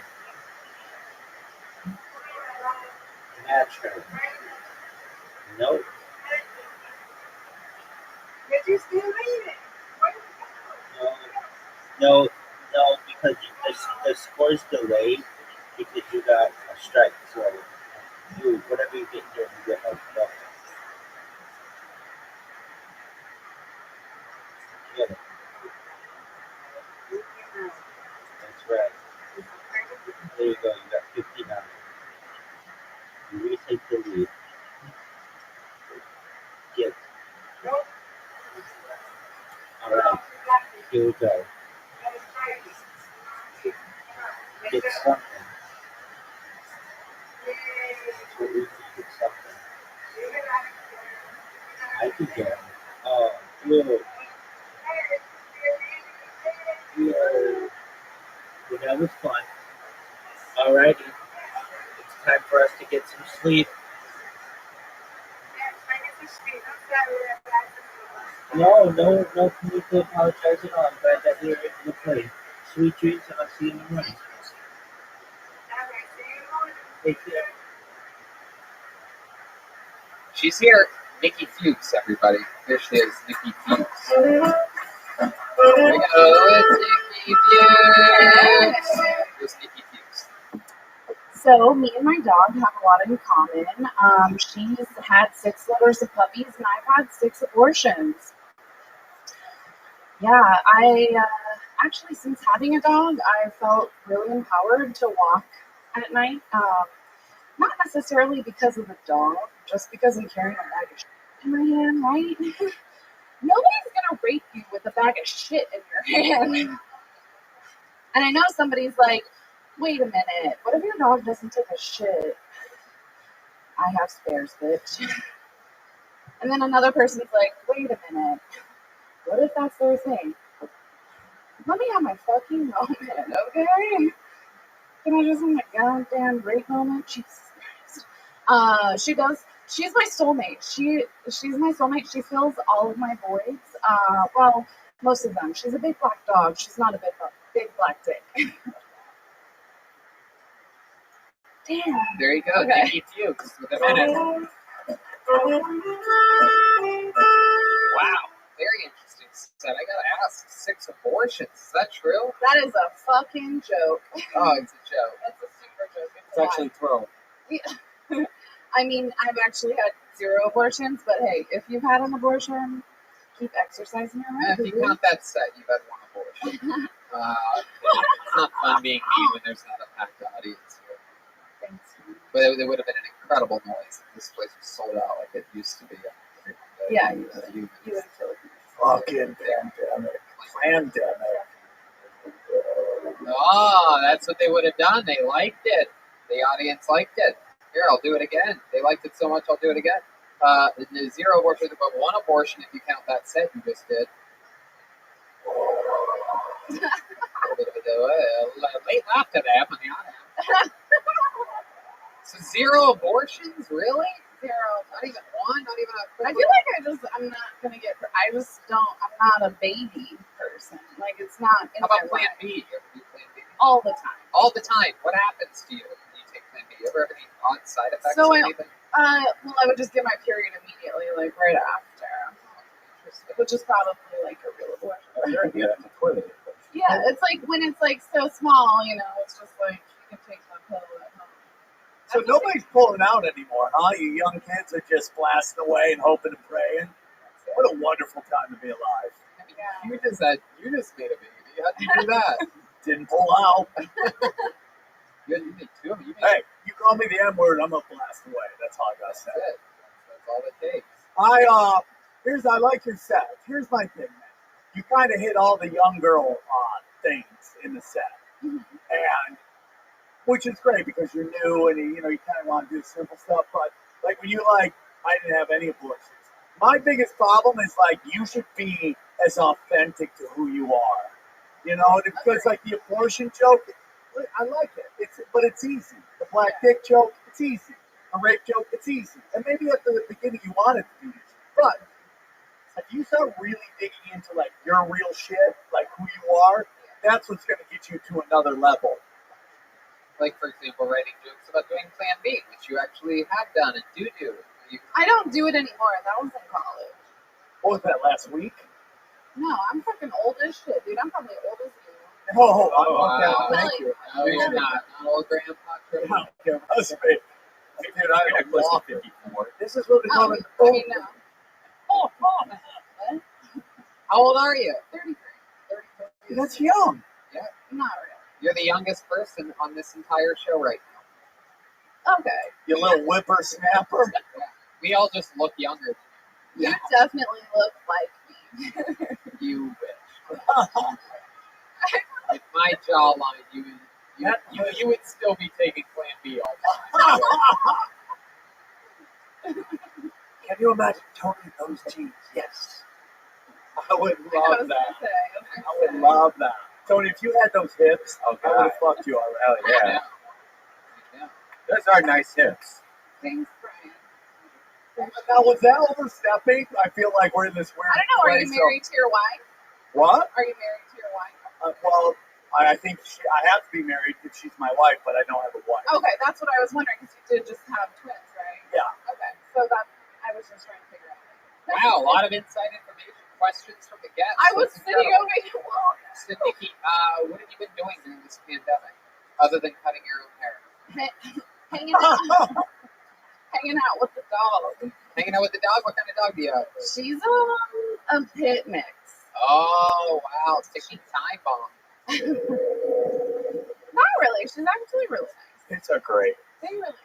Match her. Nope. Did you still leave it? No, because the score's delayed because you got a strike. So you whatever you get here, you get like double. Get it. That's right. There you go. You got 59. You retake the lead. Get it. All right. Here we go. Get something. That's what we need. Get something. I can get it. Oh, good. Good. Well, that was fun. Alrighty. It's time for us to get some sleep. No need to apologize at all. I'm glad that you're able to play. Sweet dreams, and I'll see you in the morning. Take care. She's here. Nikki Fuchs, everybody. Here she is, Nikki Fuchs. Here we go. It's Nikki Fuchs. Here's Nikki Fuchs. So me and my dog have a lot in common. She's had 6 litters of puppies, and I've had 6 abortions. Yeah, actually, since having a dog, I felt really empowered to walk at night. Not necessarily because of the dog, just because I'm carrying a bag of shit in my hand, right? Nobody's gonna rape you with a bag of shit in your hand. And I know somebody's like, wait a minute, what if your dog doesn't take a shit? I have spares, bitch. And then another person's like, wait a minute, what if that's their thing? Let me have my fucking moment, okay? Can I just have my goddamn great moment? Jesus Christ. She's my soulmate. She's my soulmate. She fills all of my voids. Well, most of them. She's a big black dog. She's not a big black dick. Damn. There you go. Okay. Nikki Fuchs with a minute. Wow. Very interesting set. I gotta ask, 6 abortions. Is that true? That is a fucking joke. Oh, it's a joke. That's a super joke. It's actually 12. Yeah. I mean, I've actually had 0 abortions, but hey, if you've had an abortion, keep exercising your right. If you count that set, you've had 1 abortion. It's not fun being me when there's not a packed audience here. Thanks. But it would have been an incredible noise if this place was sold out like it used to be. Yeah, you would have killed me. Fucking pandemic. Pandemic. Oh, that's what they would have done. They liked it. The audience liked it. Here, I'll do it again. They liked it so much, I'll do it again. 0 abortions, but 1 abortion if you count that set you just did. A little bit of a late laugh to them on the audience. So 0 abortions, really? 0. Not even 1. Not even a. I feel like I'm not gonna get. I'm not a baby person. Like it's not. How about Plan B? You ever do Plan B? All the time. All the time. What happens to you when you take Plan B? You ever have any odd side effects So or anything? Well, I would just get my period immediately, like right after, which is probably like a real abortion. Yeah, that's a toilet. Yeah, it's like when it's like so small, it's just like you can take the pill at home. So nobody's pulling out anymore, huh? You young kids are just blasting away and hoping and praying. What a wonderful time to be alive. Yeah. You just made a baby. How'd you do that? Didn't pull out. You made 2 of them. Hey, you call me the M word, I'm gonna blast away. That's all I gotta say. That's it. That's all it takes. I like your set. Here's my thing, man. You kind of hit all the young girl things in the set, and which is great because you're new and you kind of want to do simple stuff. But like when I didn't have any abortions. My biggest problem is like you should be as authentic to who you are. You know, because like the abortion joke, I like it. But it's easy. The black dick joke, it's easy. A rape joke, it's easy. And maybe at the beginning you want it to be easy. But if you start really digging into like your real shit, like who you are, that's what's going to get you to another level. Like, for example, writing jokes about doing Plan B, which you actually have done and do. I don't do it anymore. That was in college. What was that, last week? No, I'm fucking old as shit, dude. I'm probably old as you. Oh, okay. wow. Thank you. No, you're not. Not old grandpa. Yeah, that's great. Dude, I You're am close to walking. 54. This is what they call an I old. mean, no. Oh, what? How old are you? 33. That's young. Yeah. Not really. You're the youngest person on this entire show right now. Okay. You little whippersnapper. We all just look younger. You definitely look like me. You wish. With my jawline, you would still be taking Plan B all the time. Can you imagine Tony in those jeans? Yes. I would love that. I would love that. Tony, if you had those hips, Oh, I would God. have fucked you already. Hell yeah. Yeah. Those are nice hips. Thanks, Brian. Now, was that overstepping? I feel like we're in this weird I don't know. Are you place married to your wife? What? Are you married to your wife? Well, I think I have to be married if she's my wife, but I don't have a wife. Okay, that's what I was wondering because you did just have twins, right? Yeah. Okay, so that I was just trying to figure out. Wow, a lot of inside information. Questions from the guests. I was That's sitting incredible. over here. Well, So, Nikki, what have you been doing during this pandemic, other than cutting your own hair? hanging out, hanging out with the dog. Hanging out with the dog? What kind of dog do you have? She's a pit mix. Oh, wow. Ticking time bomb. Not really. She's actually really nice. It's a great. They really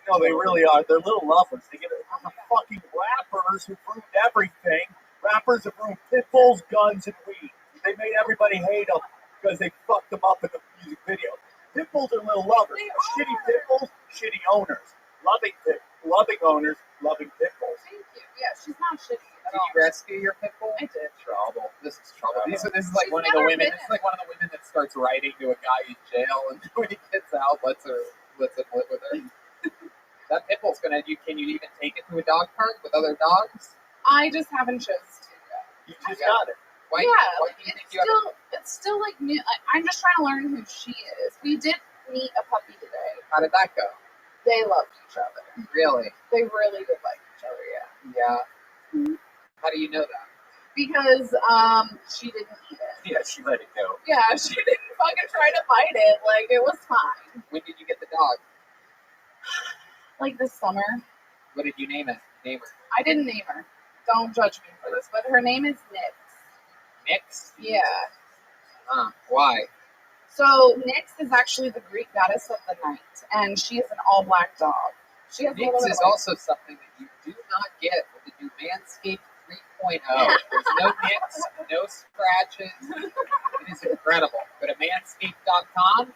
No, they really are. They're little lovers. They get it from the fucking rappers who ruined everything. Rappers have ruined pit bulls, guns, and weed. They made everybody hate them because they fucked them up in the music video. Pit bulls are little lovers. Shitty pit bulls, shitty owners. Loving owners, loving pit bulls. Thank you. Yeah, she's not shitty at Did all. you rescue your pit bull? I did. Trouble. This is trouble. This is like She's one of the never women. been This is like one of the women that starts writing to a guy in jail, and when he gets out, lets him live with her. That pit bull's gonna. Can you even take it to a dog park with other dogs? I just haven't chose to. You just got it. Why? Yeah, Why like, do you think it's you still it's still like new. I'm just trying to learn who she is. We did meet a puppy today. How did that go? They loved each other. Really? They really did like each other. Yeah. Yeah. How do you know that? Because she didn't eat it. Yeah, she let it go. Yeah, she didn't fucking try to bite it. Like it was fine. When did you get the dog? Like this summer. What did you name it? Name her. I didn't name her. Don't judge me for this, but her name is Nix. Nix? Yeah. Why? So Nix is actually the Greek goddess of the night, and she is an all-black dog. She has a little Nix bit is of like- also something that you do not get with the new Manscaped 3.0. There's no nicks, no scratches. It is incredible. Go to manscaped.com,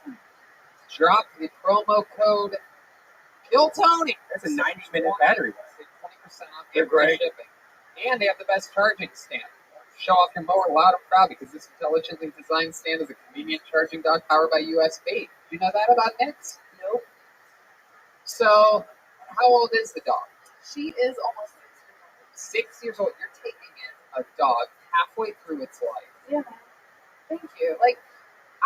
drop the promo code KILLTONY. That's a 90-minute battery life. 20% off They're great. shipping. And they have the best charging stand. Show off your mower loud and proud because this intelligently designed stand is a convenient charging dock powered by USB. Did you know that about Nix? Nope. So, how old is the dog? She is almost 6 years old. You're taking in a dog halfway through its life. Yeah. Thank you. Like,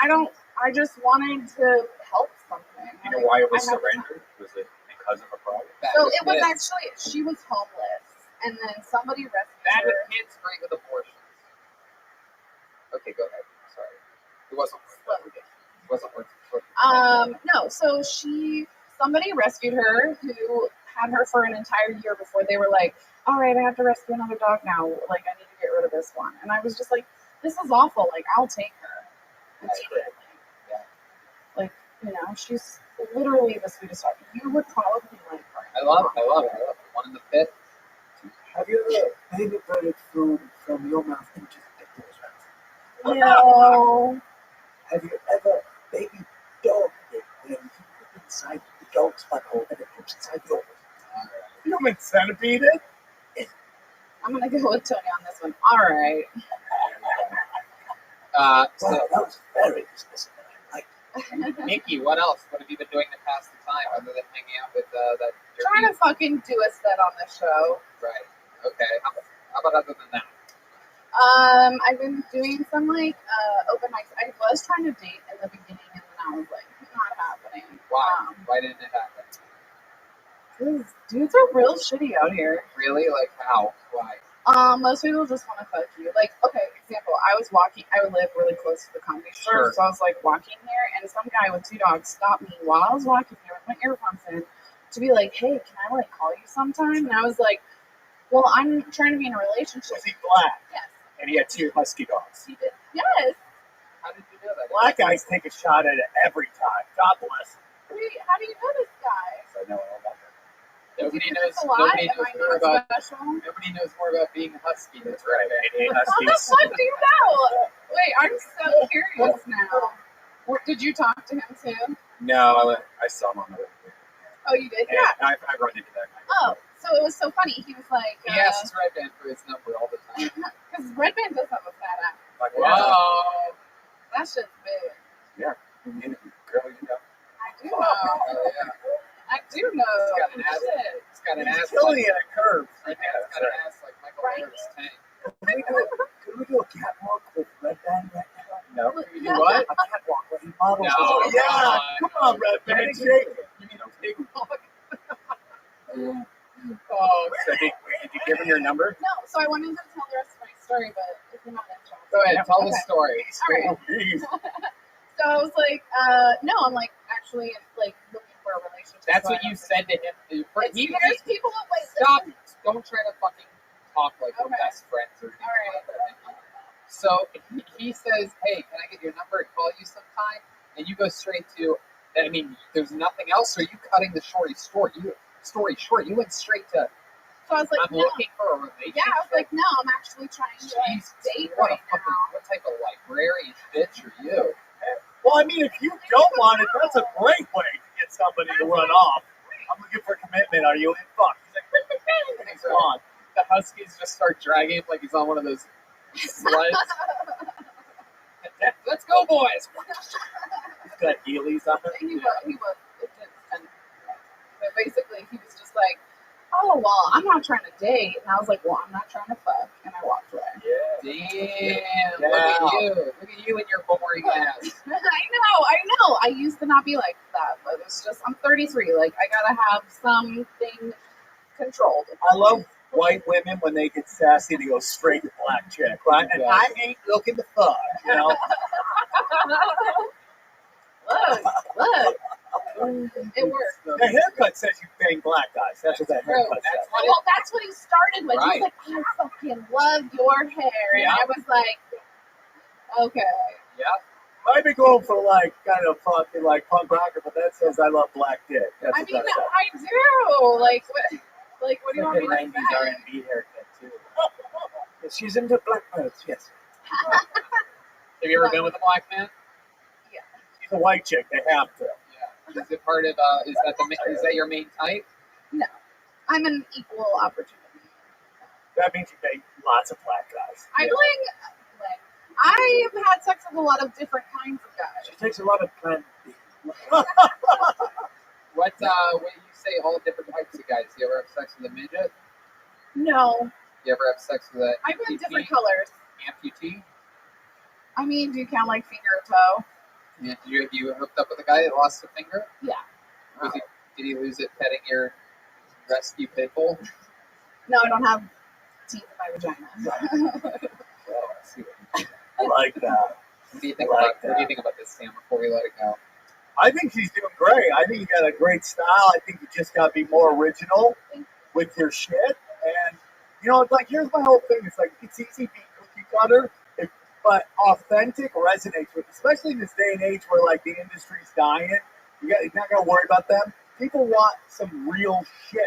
I just wanted to help something. You know why it was I have surrendered? Was it because of a problem? So it was actually, she was homeless, and then somebody rescued Bad her. with kids, great with abortions. Okay, go ahead. Sorry. It wasn't worth. No, so somebody rescued her who had her for an entire year before they were like, all right, I have to rescue another dog now. Like, I need to get rid of this one. And I was just like, this is awful. Like, I'll take her. It's Yeah. like, you know, she's literally the sweetest dog. You would probably like her. I love it. One in the pit. Have you ever manipulated food from your mouth into the pickle's mouth? No. Have you ever baby dog it when you put inside the dog's butthole and it goes inside yours? Human centipede it? It I'm gonna go with Tony on this one. All right. So that was very dismissive. Nikki, what else? What have you been doing to pass the time other than hanging out with that? Trying to fucking do a set on this show. Right. Okay. How about other than that? I've been doing some like open mics. I was trying to date in the beginning, and then I was like, not happening. Why? Why didn't it happen? Cause dudes are real shitty out here. Really? Like how? Why? Most people just want to fuck you. Like, okay, example, I would live really close to the comedy store, so I was like walking there, and some guy with 2 dogs stopped me while I was walking there with my earphones in to be like, hey, can I like call you sometime? And I was like, well, I'm trying to be in a relationship. Was he black? Yes. And he had 2 husky dogs. He did. Yes. How did you know that? Black guys take a shot at it every time. God bless him. Wait, how do you know this guy? I know all about that. Nobody Is knows. this a lie? Nobody Am knows I more not about. special? Nobody knows more about being a husky. That's right. How the fuck do you know? Wait, I'm so curious now. Did you talk to him too? No, I saw him on the. Oh, you did? Yeah, Yeah. I run into that guy. Oh, so it was so funny. He was like, He asks Redman for his number all the time. because Redman does have a fat ass. Like, wow. That shit's big. Yeah. Girl, you know. I do know. I do know. It's got an ass. Shit. It's got an He's ass. killing it at curves. It's got an ass like Michael Myers' tank. Could we do a catwalk with Red Band right now? No. You do what? A catwalk where he models. No. his- Yeah, come on, Red Band, shake it. You mean a big walk? Oh, so did you give him your number? No, so I wanted to tell the rest of my story, but if you're not interested. Go ahead, tell the Okay. story. All right. So I was like, no, I'm like actually like looking for a relationship. That's so what I you don't said to him. There's people that wait. Stop. Don't try to fucking talk like we're Okay. best friends or anything. All right. Like that. So he says, hey, can I get your number and call you sometime? And you go straight to, I mean, there's nothing else. Or are you cutting the story short? You went straight to, So I was like, I'm no. looking for a relationship. Yeah, I was like, no, I'm actually trying to like, Jesus, date what right a fucking, now. what type of librarian bitch are you? Well, I mean, if you don't want it, that's a great way to get somebody to run off. I'm looking for commitment. Are you in? Fuck. He's like, come on. The Huskies just start dragging him like he's on one of those sleds. Let's go, boys! He's got Heelys on it. He was. It did, and but basically, he was just like, oh, well, I'm not trying to date. And I was like, well, I'm not trying to fuck. And I walked away. Damn, look at you. Look at you and your boring ass. I know. I used to not be like that, but it's just, I'm 33. Like, I gotta have something controlled. I love white women when they get sassy to go straight to black chick, right? And I ain't looking to fuck, you know? Look. It worked. The haircut says you bang black guys. That's what that haircut says. Well, that's what he started with. Right. He was like, I fucking love your hair. And Yeah. I was like, okay. Yeah. Might be going for like kind of fucking like punk rocker, but that says I love black dick. That's I what mean, that says. I do. Like, what do you want me to Like a 90s say? R&B haircut too. She's into black notes, yes. Have you ever been with a black man? She's a white chick. They have to. Yeah. Is it part of? Is that your main type? No. I'm an equal opportunity. That means you date lots of black guys. I have had sex with a lot of different kinds of guys. She takes a lot of time. What? When you say all different types of guys, you ever have sex with a midget? No. You ever have sex with a I've been different colors. amputee? I mean, do you count like finger or toe? Yeah, have you hooked up with a guy that lost a finger? Yeah. Did he lose it petting your rescue pit bull? No, I don't have teeth in my vagina. I like that. What do you think about this, Sam? Before we let it go, I think she's doing great. I think you got a great style. I think you just got to be more original with your shit. And, you know, it's like, here's my whole thing. It's like, it's easy being cookie cutter, but authentic resonates with, especially in this day and age where, like, the industry's dying. You're not going to worry about them. People want some real shit.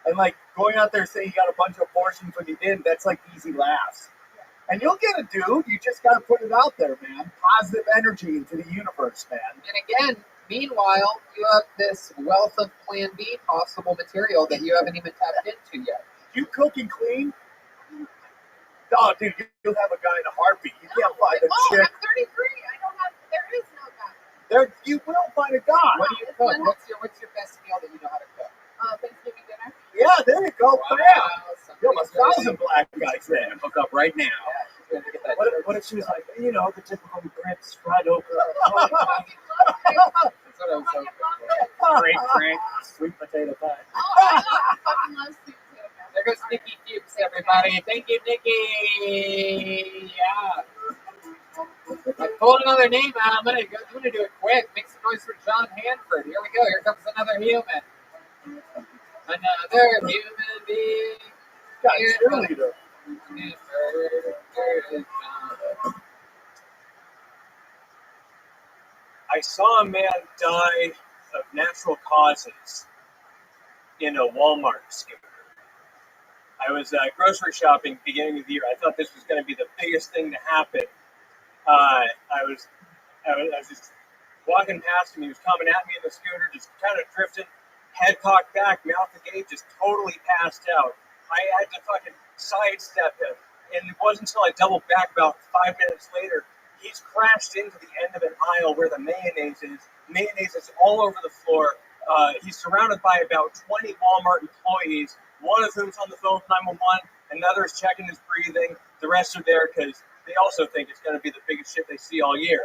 And, like, going out there saying you got a bunch of abortions when you didn't, that's, like, easy laughs. And you'll get a dude. You just got to put it out there, man. Positive energy into the universe, man. and again, meanwhile, you have this wealth of Plan B possible material that you haven't even tapped into yet. You cook and clean? Oh, dude, you'll have a guy in a heartbeat. You can't find a Oh, chick. I'm 33. I don't have. There is no guy. There, you will find a guy. What do you cook? What's your best meal that you know how to cook? Thanksgiving dinner. Yeah, there you go. Wow, Bam. You'll have somebody's 1,000 black guys there. Hook up right now. gonna get that What if she was like, you know, the typical grits, fried okra, Fucking love it. That's what I was hoping for. Great Frank. sweet potato pie. Oh, I fucking love sweet potato pie. There goes Nikki Fuchs, everybody. Thank you, Nikki. Yeah. I pulled another name out. I'm gonna do it quick. Make some noise for John Hanford. Here we go. Here comes another human. Another human being. Got Here cheerleader. I saw a man die of natural causes in a Walmart scooter. I was grocery shopping beginning of the year. I thought this was going to be the biggest thing to happen. I was just walking past him. He was coming at me in the scooter, just kind of drifting, head cocked back, mouth agape, just totally passed out. I had to fucking sidestep him, and it wasn't until I doubled back about 5 minutes later, he's crashed into the end of an aisle where the mayonnaise is. Mayonnaise is all over the floor. He's surrounded by about 20 Walmart employees, one of whom's on the phone with 911, another is checking his breathing. The rest are there because they also think it's going to be the biggest shit they see all year.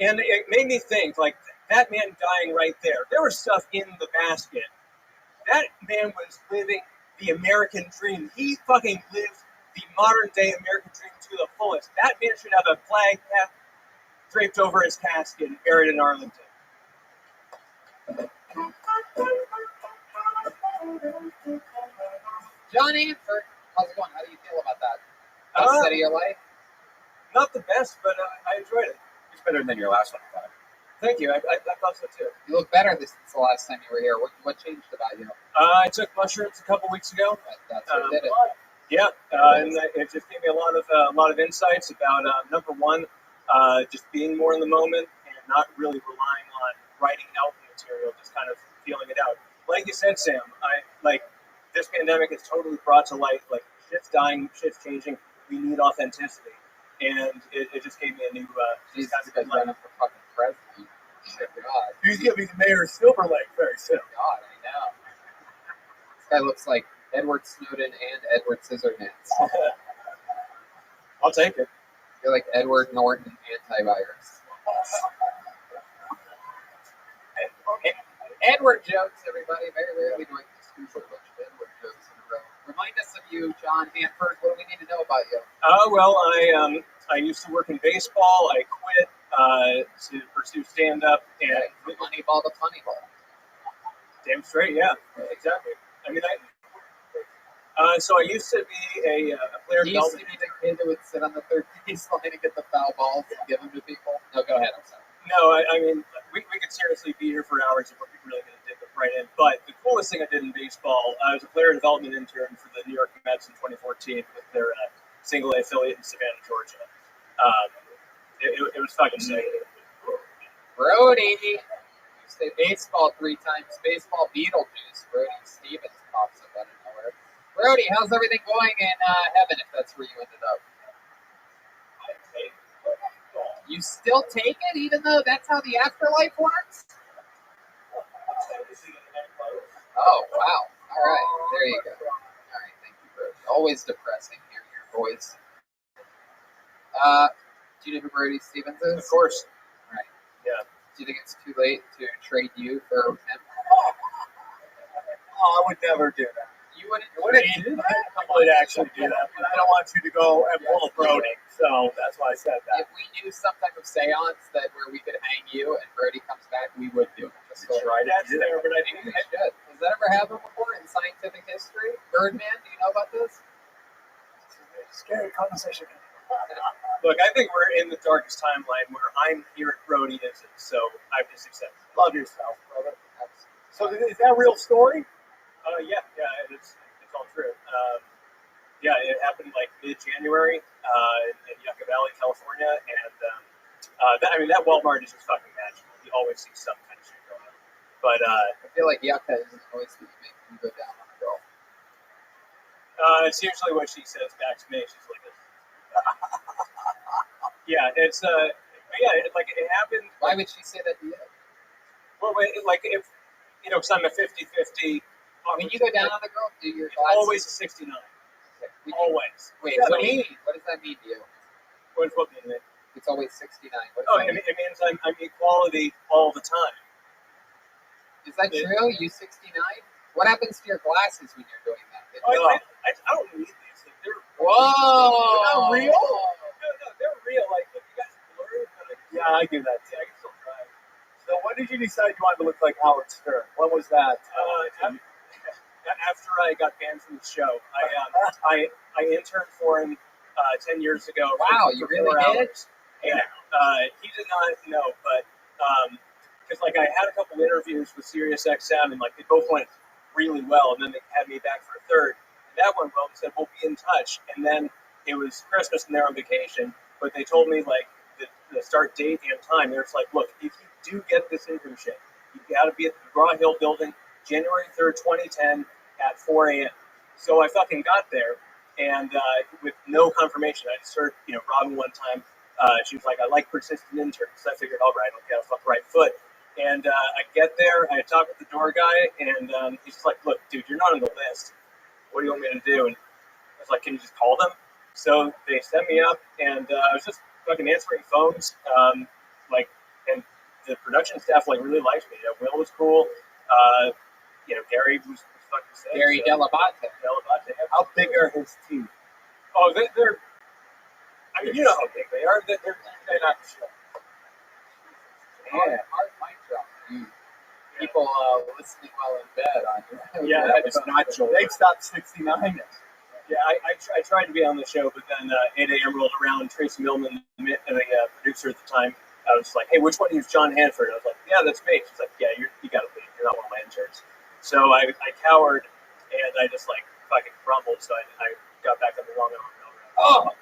And it made me think, like, that man dying right there, there was stuff in the basket. That man was living the American dream. He fucking lived the modern day American dream to the fullest. That man should have a flag draped over his casket and buried in Arlington. John Hanford, how's it going? How do you feel about that? Best set of your life? Not the best, but I enjoyed it. It's better than your last one, I thought. Thank you. I thought so too. You look better since the last time you were here. What changed about you? I took mushrooms a couple weeks ago. That's what did it. Yeah, and it just gave me a lot of insights about number one, just being more in the moment and not really relying on writing out the material, just kind of feeling it out. Like you said, Sam, this pandemic has totally brought to light, like, shit's dying, shit's changing. We need authenticity, and it just gave me a new. Jesus, you guys ran up for fucking president. Shit, God. He's going to be the mayor of Silver Lake very soon. God, I know. This guy looks like Edward Snowden and Edward Scissorhands. I'll take it. You're like Edward Norton antivirus. Edward jokes, everybody. Very rarely do I squeeze a bunch of Edward jokes in a row. Remind us of you, John Hanford. What do we need to know about you? Well, I used to work in baseball. I quit to pursue stand-up and Moneyball to Funnyball. Damn straight, yeah, exactly. I mean, so I used to be a player You used to development. be the kid that would sit on the third base line and get the foul balls and give them to people. No, go ahead. I'm sorry. No, I mean, we could seriously be here for hours if we're really going to dig right in. But the coolest thing I did in baseball, I was a player development intern for the New York Mets in 2014 with their single-A affiliate in Savannah, Georgia. It was fucking sick. Brody. You say baseball 3 times. Baseball Beetlejuice. Brody Stevens pops up out of nowhere. Brody, how's everything going in heaven if that's where you ended up? You still take it even though that's how the afterlife works? Oh, wow. All right. There you go. All right. Thank you, Brody. Always depressing hearing your voice. Do you know who Brody Stevens is? Of course. Right. Yeah. Do you think it's too late to trade you for him? Oh, I would never do that. You wouldn't I would actually do that, but I don't want you to go and pull Brody, so that's why I said that. If we do some type of seance where we could hang you and Brody comes back, we would do it. Just so That's there, but I think we should. Has that ever happened before in scientific history? Birdman, do you know about this? Scary conversation. Look, I think we're in the darkest timeline where I'm here at Brody isn't, so I've just accepted. Love yourself, brother. So is that a real story? Yeah, it's all true. Yeah, it happened like mid-January in Yucca Valley, California, and that Walmart is just fucking magical. You always see some kind of shit going on. But I feel like Yucca isn't always the thing you go down on a girl. It's usually what she says back to me. She's like, yeah, it's like it happened. Why would she say that to you? Well, like if because I'm a 50-50. When you go down on the girl, do your It's glasses? always a 69. Always. Wait, what does that mean to you? What does what mean? It's always 69. Oh, it means I'm equality all the time. Is that true? You 69? What happens to your glasses when you're doing that? I don't need these. They're Whoa! They're not real. No, they're real. Like you guys are blurry. Yeah, I do that. Yeah, I can still drive. So when did you decide you wanted to look like Howard Stern? When was that? After I got banned from the show, I interned for him 10 years ago. Wow, for you really 4 did? hours. Yeah. He did not know, but because like I had a couple interviews with SiriusXM and like they both went really well, and then they had me back for a third. And that went well. They said we'll be in touch, and then it was Christmas and they're on vacation, but they told me like the start date and time. They're just like, look, if you do get this internship, you got to be at the McGraw-Hill building, January 3rd, 2010 at 4 a.m. So I fucking got there, and with no confirmation, I just heard Robin one time. She was like, I like persistent interns. So I figured, all right, okay, I was off the right foot. And I get there, I talk with the door guy, and he's just like, look, dude, you're not on the list. What do you want me to do? And I was like, can you just call them? So they set me up, and I was just fucking answering phones. And the production staff really liked me. Will was cool. Gary was fucking sick. Gary Delabate. How big are his teeth? Oh, they're. I mean, you know how big they are. They're not sure. Hard mic drop. People listening while in bed on you. Yeah, that was not joking. They've stopped 69. Yeah, I tried to be on the show, but then 8 a.m. rolled around. Tracy Millman, the producer at the time, I was like, hey, which one is John Hanford? I was like, yeah, that's me. She's like, yeah, you got to leave. You're not one of my interns. So I cowered, and I just fucking crumbled. So I got back on the Long Island Railroad. Oh!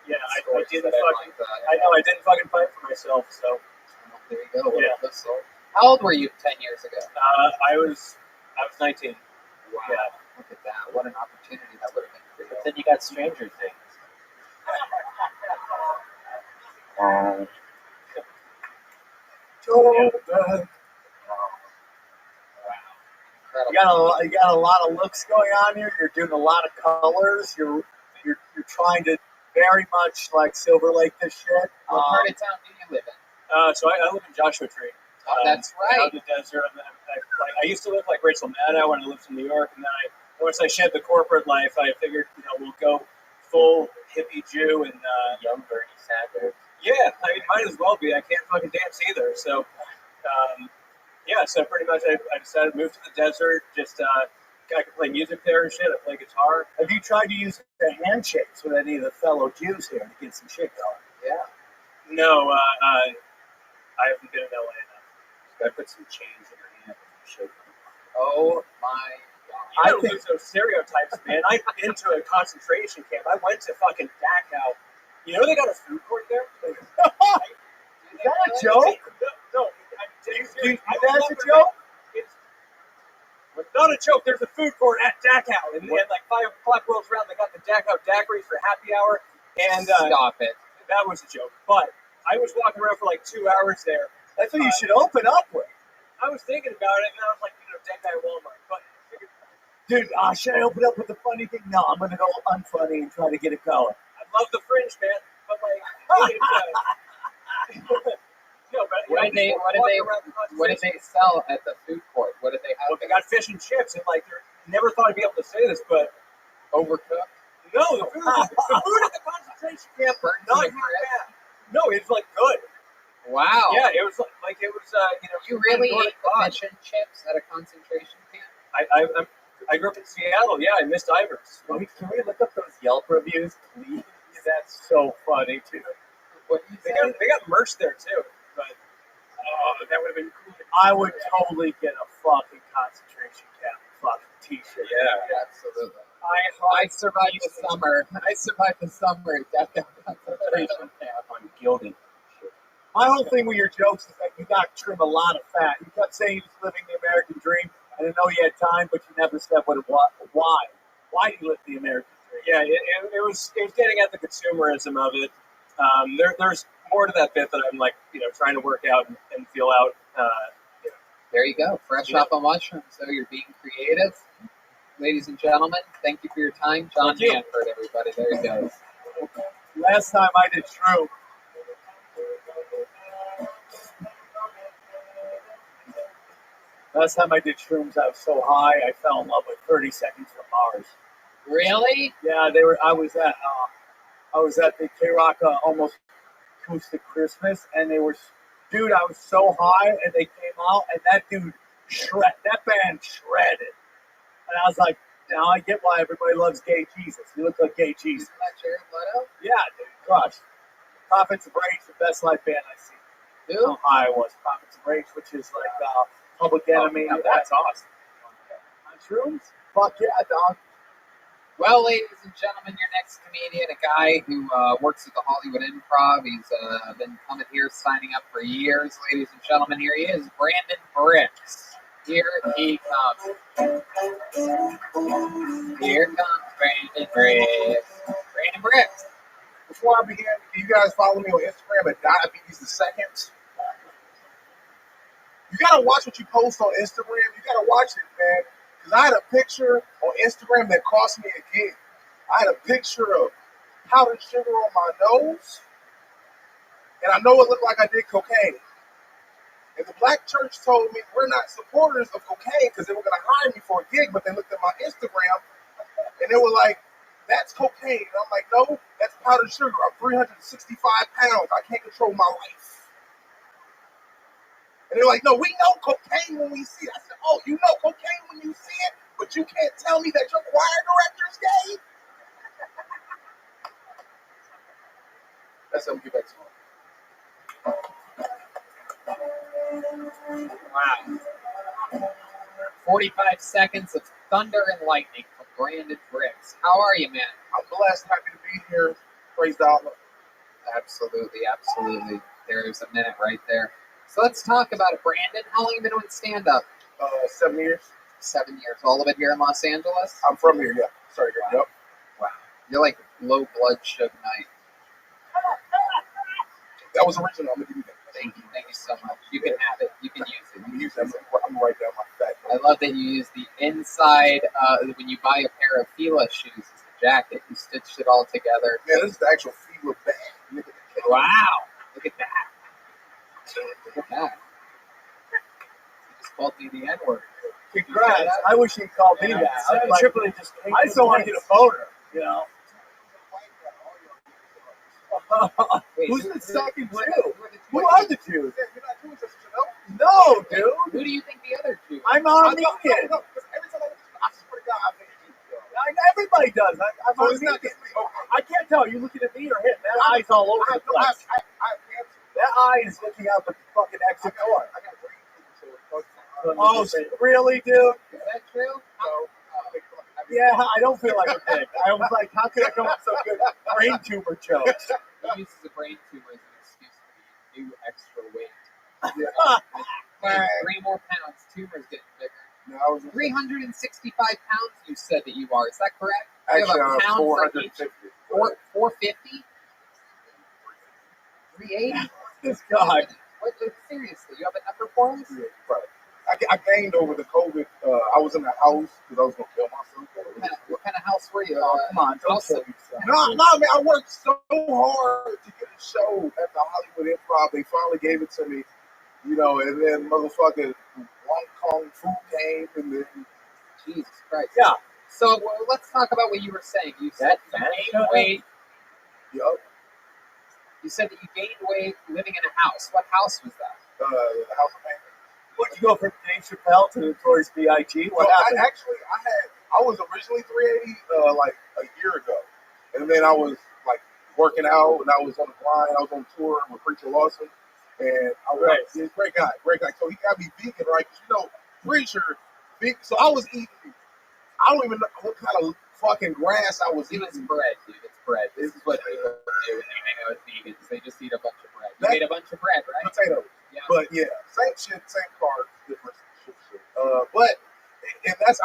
Yeah, I didn't fucking. I know I didn't fucking fight for myself. So there you go. Yeah. How old were you 10 years ago? I was 19. Wow. Yeah. Look at that. What an opportunity that would have been for you. But then you got Stranger Things. You got a lot of looks going on here. You're doing a lot of colors. You're trying to very much Silver Lake this shit. What part of town do you live in? So I live in Joshua Tree. Oh, that's right. Out in the desert. I used to live like Rachel Maddow when I lived in New York, and then once I shed the corporate life, I figured we'll go full hippie Jew and Young Bernie Sanders. Yeah, I mean, might as well be. I can't fucking dance either. So, so pretty much I decided to move to the desert. Just I could play music there and shit. I play guitar. Have you tried to use the handshakes with any of the fellow Jews here to get some shit going? Yeah. No, I haven't been in LA enough. Gotta put some change in your hand and shake them. Oh my God. I think those stereotypes, man. I've been to a concentration camp. I went to fucking Dachau. You know they got a food court there? Is that a joke? No. That's a joke? It's not a joke. There's a food court at Dachau. And 5 o'clock rolls around, they got the Dachau daiquiri for happy hour. And Stop it. That was a joke. But I was walking around for 2 hours there. That's what you should open up with. I was thinking about it, and I was like, Dachau Walmart. But dude, should I open up with a funny thing? No, I'm going to go unfunny and try to get it going. I love the Fringe, man. But no, but what did they sell at the food court? What did they have? Well, they got fish and chips, and I never thought I'd be able to say this, but overcooked. No, the food at the concentration camp was not bad. No, it was good. Wow. Yeah, it was You really ate fish and chips at a concentration camp? I grew up in Seattle. Yeah, I missed Ivers. Can we look up those Yelp reviews, please? That's so funny too. They got merch there too, but that would have been cool. I would totally get a fucking concentration camp fucking t-shirt. Yeah, absolutely. I survived the summer. At that concentration camp. I'm gilding. My whole thing with your jokes is that you got to trim a lot of fat. You kept saying you was living the American dream. I didn't know you had time, but you never said what it was. Why? Why do you lift the American dream? Yeah, it was getting at the consumerism of it. There's more to that bit that I'm like, trying to work out and feel out. There you go. Fresh off a mushroom. So you're being creative. Ladies and gentlemen, thank you for your time. John Manford, everybody. There he goes. Last time I did shrooms, I was so high I fell in love with 30 Seconds from Mars. Really? Yeah, I was at the K Rock almost acoustic Christmas, and I was so high, and they came out, and that band shredded, and I was like, now I get why everybody loves Gay Jesus. You look like Gay Jesus. Isn't that Jared Leto? Yeah, dude, crush. Prophets of Rage, the best live band I've seen. Who? How high I was. Prophets of Rage, which is like Public Enemy. Oh, that's awesome. On shrooms? Fuck yeah, dog. Well, ladies and gentlemen, your next comedian, a guy who works at the Hollywood Improv. He's been coming here, signing up for years. Ladies and gentlemen, here he is, Brandon Bricks. Here he comes. Here comes Brandon Bricks. Brandon Bricks. Before I begin, can you guys follow me on Instagram at Diabetes the Second? You gotta watch what you post on Instagram. You gotta watch it, man. Because I had a picture on Instagram that cost me a gig. I had a picture of powdered sugar on my nose, and I know it looked like I did cocaine. And the black church told me we're not supporters of cocaine because they were gonna hire me for a gig, but they looked at my Instagram and they were like, that's cocaine. And I'm like, no, that's powdered sugar. I'm 365 pounds. I can't control my life. And they're like, no, we know cocaine when we see it. I said, oh, you know cocaine when you see it, but you can't tell me that your choir director's gay? That's something to get back to. Wow. 45 seconds of thunder and lightning from Brandon Bricks. How are you, man? I'm blessed, happy to be here. Praise God. Absolutely, absolutely. There's a minute right there. So let's talk about it, Brandon. How long have you been doing stand-up? 7 years. 7 years. All of it here in Los Angeles? I'm from here, yeah. Sorry, wow. Yep. Wow. You're like low blood Suge Knight. That was original. I'm going to give you that. Thank you so much. You can have it. You can use it. I'm going to use that. I'm going to write down my fact. I love that you use the inside, when you buy a pair of Fila shoes as a jacket, you stitched it all together. Yeah, this is the actual Fila bag. Look at that. Wow. Look at that. Look at that. You just called me the N-word. Congrats. I wish you'd called me that. I still want to get a boner, you know. Wait, who's the second Jew? Who are the Jews? You're not Jewish, that's what you No, dude. Who do you think the other Jew is? I'm Armenian. No, because every time I swear to God, I think you. Everybody does. I'm Armenian. I can't tell. Are you looking at me or him? That eye's all over the place. That eye is looking out the fucking exit door. I got a brain. Oh, really, dude? Is that true? Yeah, I don't feel like a dick. I was like, how could I come up with so good brain tumor jokes? He uses a brain tumor as an excuse for the new extra weight. Man. 3 more pounds. Tumor's getting bigger. No, I was 365 pounds you said that you are. Is that correct? actually you have a pound 450. 450? 380? This guy. Seriously, you have a number for us? Yeah, right. I gained over the COVID. I was in the house because I was going to kill myself. What kind of house were you? Come on, don't kill yourself. No, man, I worked so hard to get a show at the Hollywood Improv. They finally gave it to me, and then motherfucking Hong Kong food came, and then Jesus Christ. Yeah. So let's talk about what you were saying. You said you gained weight. Yup. You said that you gained weight living in a house. What house was that? The House of Pain. Would you go from Dave Chappelle to Notorious B.I.G.? What happened? I was originally 380 like a year ago, and then I was like working out, and I was on the grind. I was on tour with Preacher Lawson, and he's a great guy. So he got me vegan, right? Preacher, big. So I was eating. I don't even know what kind of fucking grass I was eating. It's bread, dude. It's bread. This is what people do when you hang out with vegans. They just eat a bunch of bread. You ate a bunch of bread, right? Potatoes. Yeah. But yeah, same shit, same carbs, different shit. But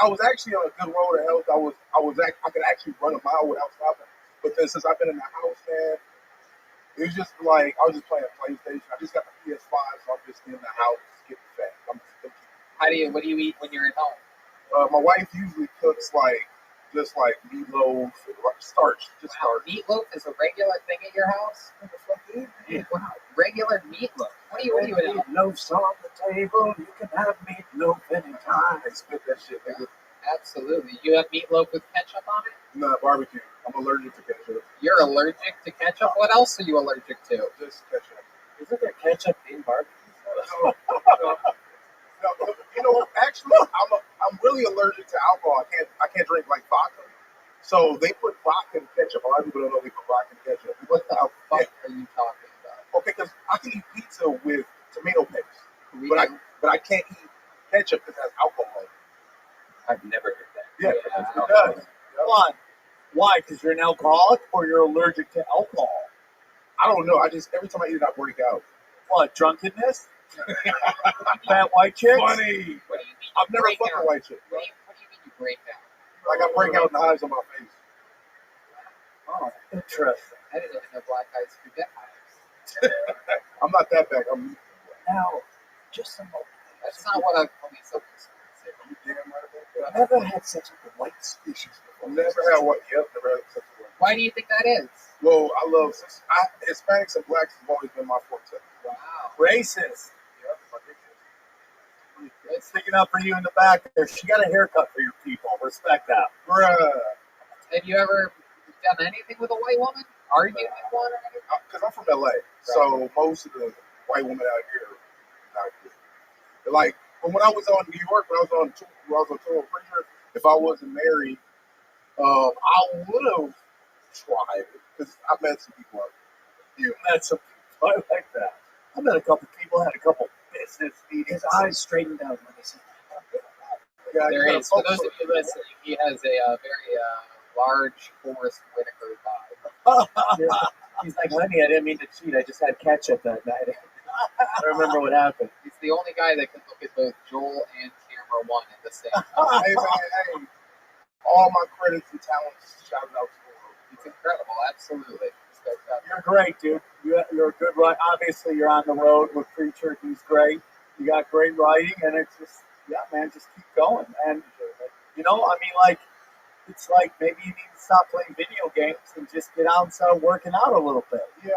I was actually on a good road of health. I was actually run a mile without stopping. But then since I've been in the house, man, it was just like I was just playing PlayStation. I just got the PS5, so I'm just in the house getting fat. What do you eat when you're at home? My wife usually cooks just like meatloaf and starch, just starch. Meatloaf is a regular thing at your house? Wow, regular meatloaf. What do you eat? Meatloaf's on the table. You can have meatloaf anytime. They spit that shit, nigga. Absolutely. You have meatloaf with ketchup on it? No, barbecue. I'm allergic to ketchup. You're allergic to ketchup? What else are you allergic to? Just ketchup. Isn't there ketchup in barbecue? No, you know, actually, I'm really allergic to alcohol. I can't drink like vodka. So they put vodka in ketchup. A lot of people don't know they put vodka in ketchup. What the fuck are you talking about? Okay, because I can eat pizza with tomato paste, but I can't eat ketchup because it has alcohol. I've never heard that. Yeah, it does. Come on. Why? Because you're an alcoholic or you're allergic to alcohol? I don't know. I just every time I eat it, I break out. What? Drunkenness? Fat white chicks? Funny. What do you mean? I've never fucked a white chick. What do you mean you break out? Like I break out in the hives on my face. Oh, interesting. I didn't even know black guys could get hives. I'm not that bad. I'm Now, just a moment. That's not what a police officer would say. you damn right about that. I've never had sex with a white species before. Never had what? Yep, never had such a one. Why do you think that is? Well, I love Hispanics and blacks have always been my forte. Wow. Racist. Yep, my dick is. It's sticking up for you in the back there. She got a haircut for your people. Respect that. Bruh. Have you ever done anything with a white woman? Argued with one or anything? Because I'm from LA, so most of the white women out here are not good. Like, but when I was on New York, when I was on tour, I'm pretty sure if I wasn't married, I would have tried it because I met some people out there. You met some people. I like that. I met a couple people, had a couple business meetings. His eyes straightened out when he said Yeah, There is. For those of you listening, he has a very large Forrest Whitaker vibe. He's like, honey, I didn't mean to cheat. I just had ketchup that night. I remember what happened. He's the only guy that can look at both Joel and Camera One at the same time. Hey, man, hey. All my credits and talents shouted out to the world. It's incredible. Absolutely. You're great, dude. You're a good writer. Obviously, you're on the road with Preacher. He's great. You got great writing, and it's just, yeah, man, just keep going. And, you know, I mean, like, it's like maybe you need to stop playing video games and just get out and start working out a little bit. Yeah.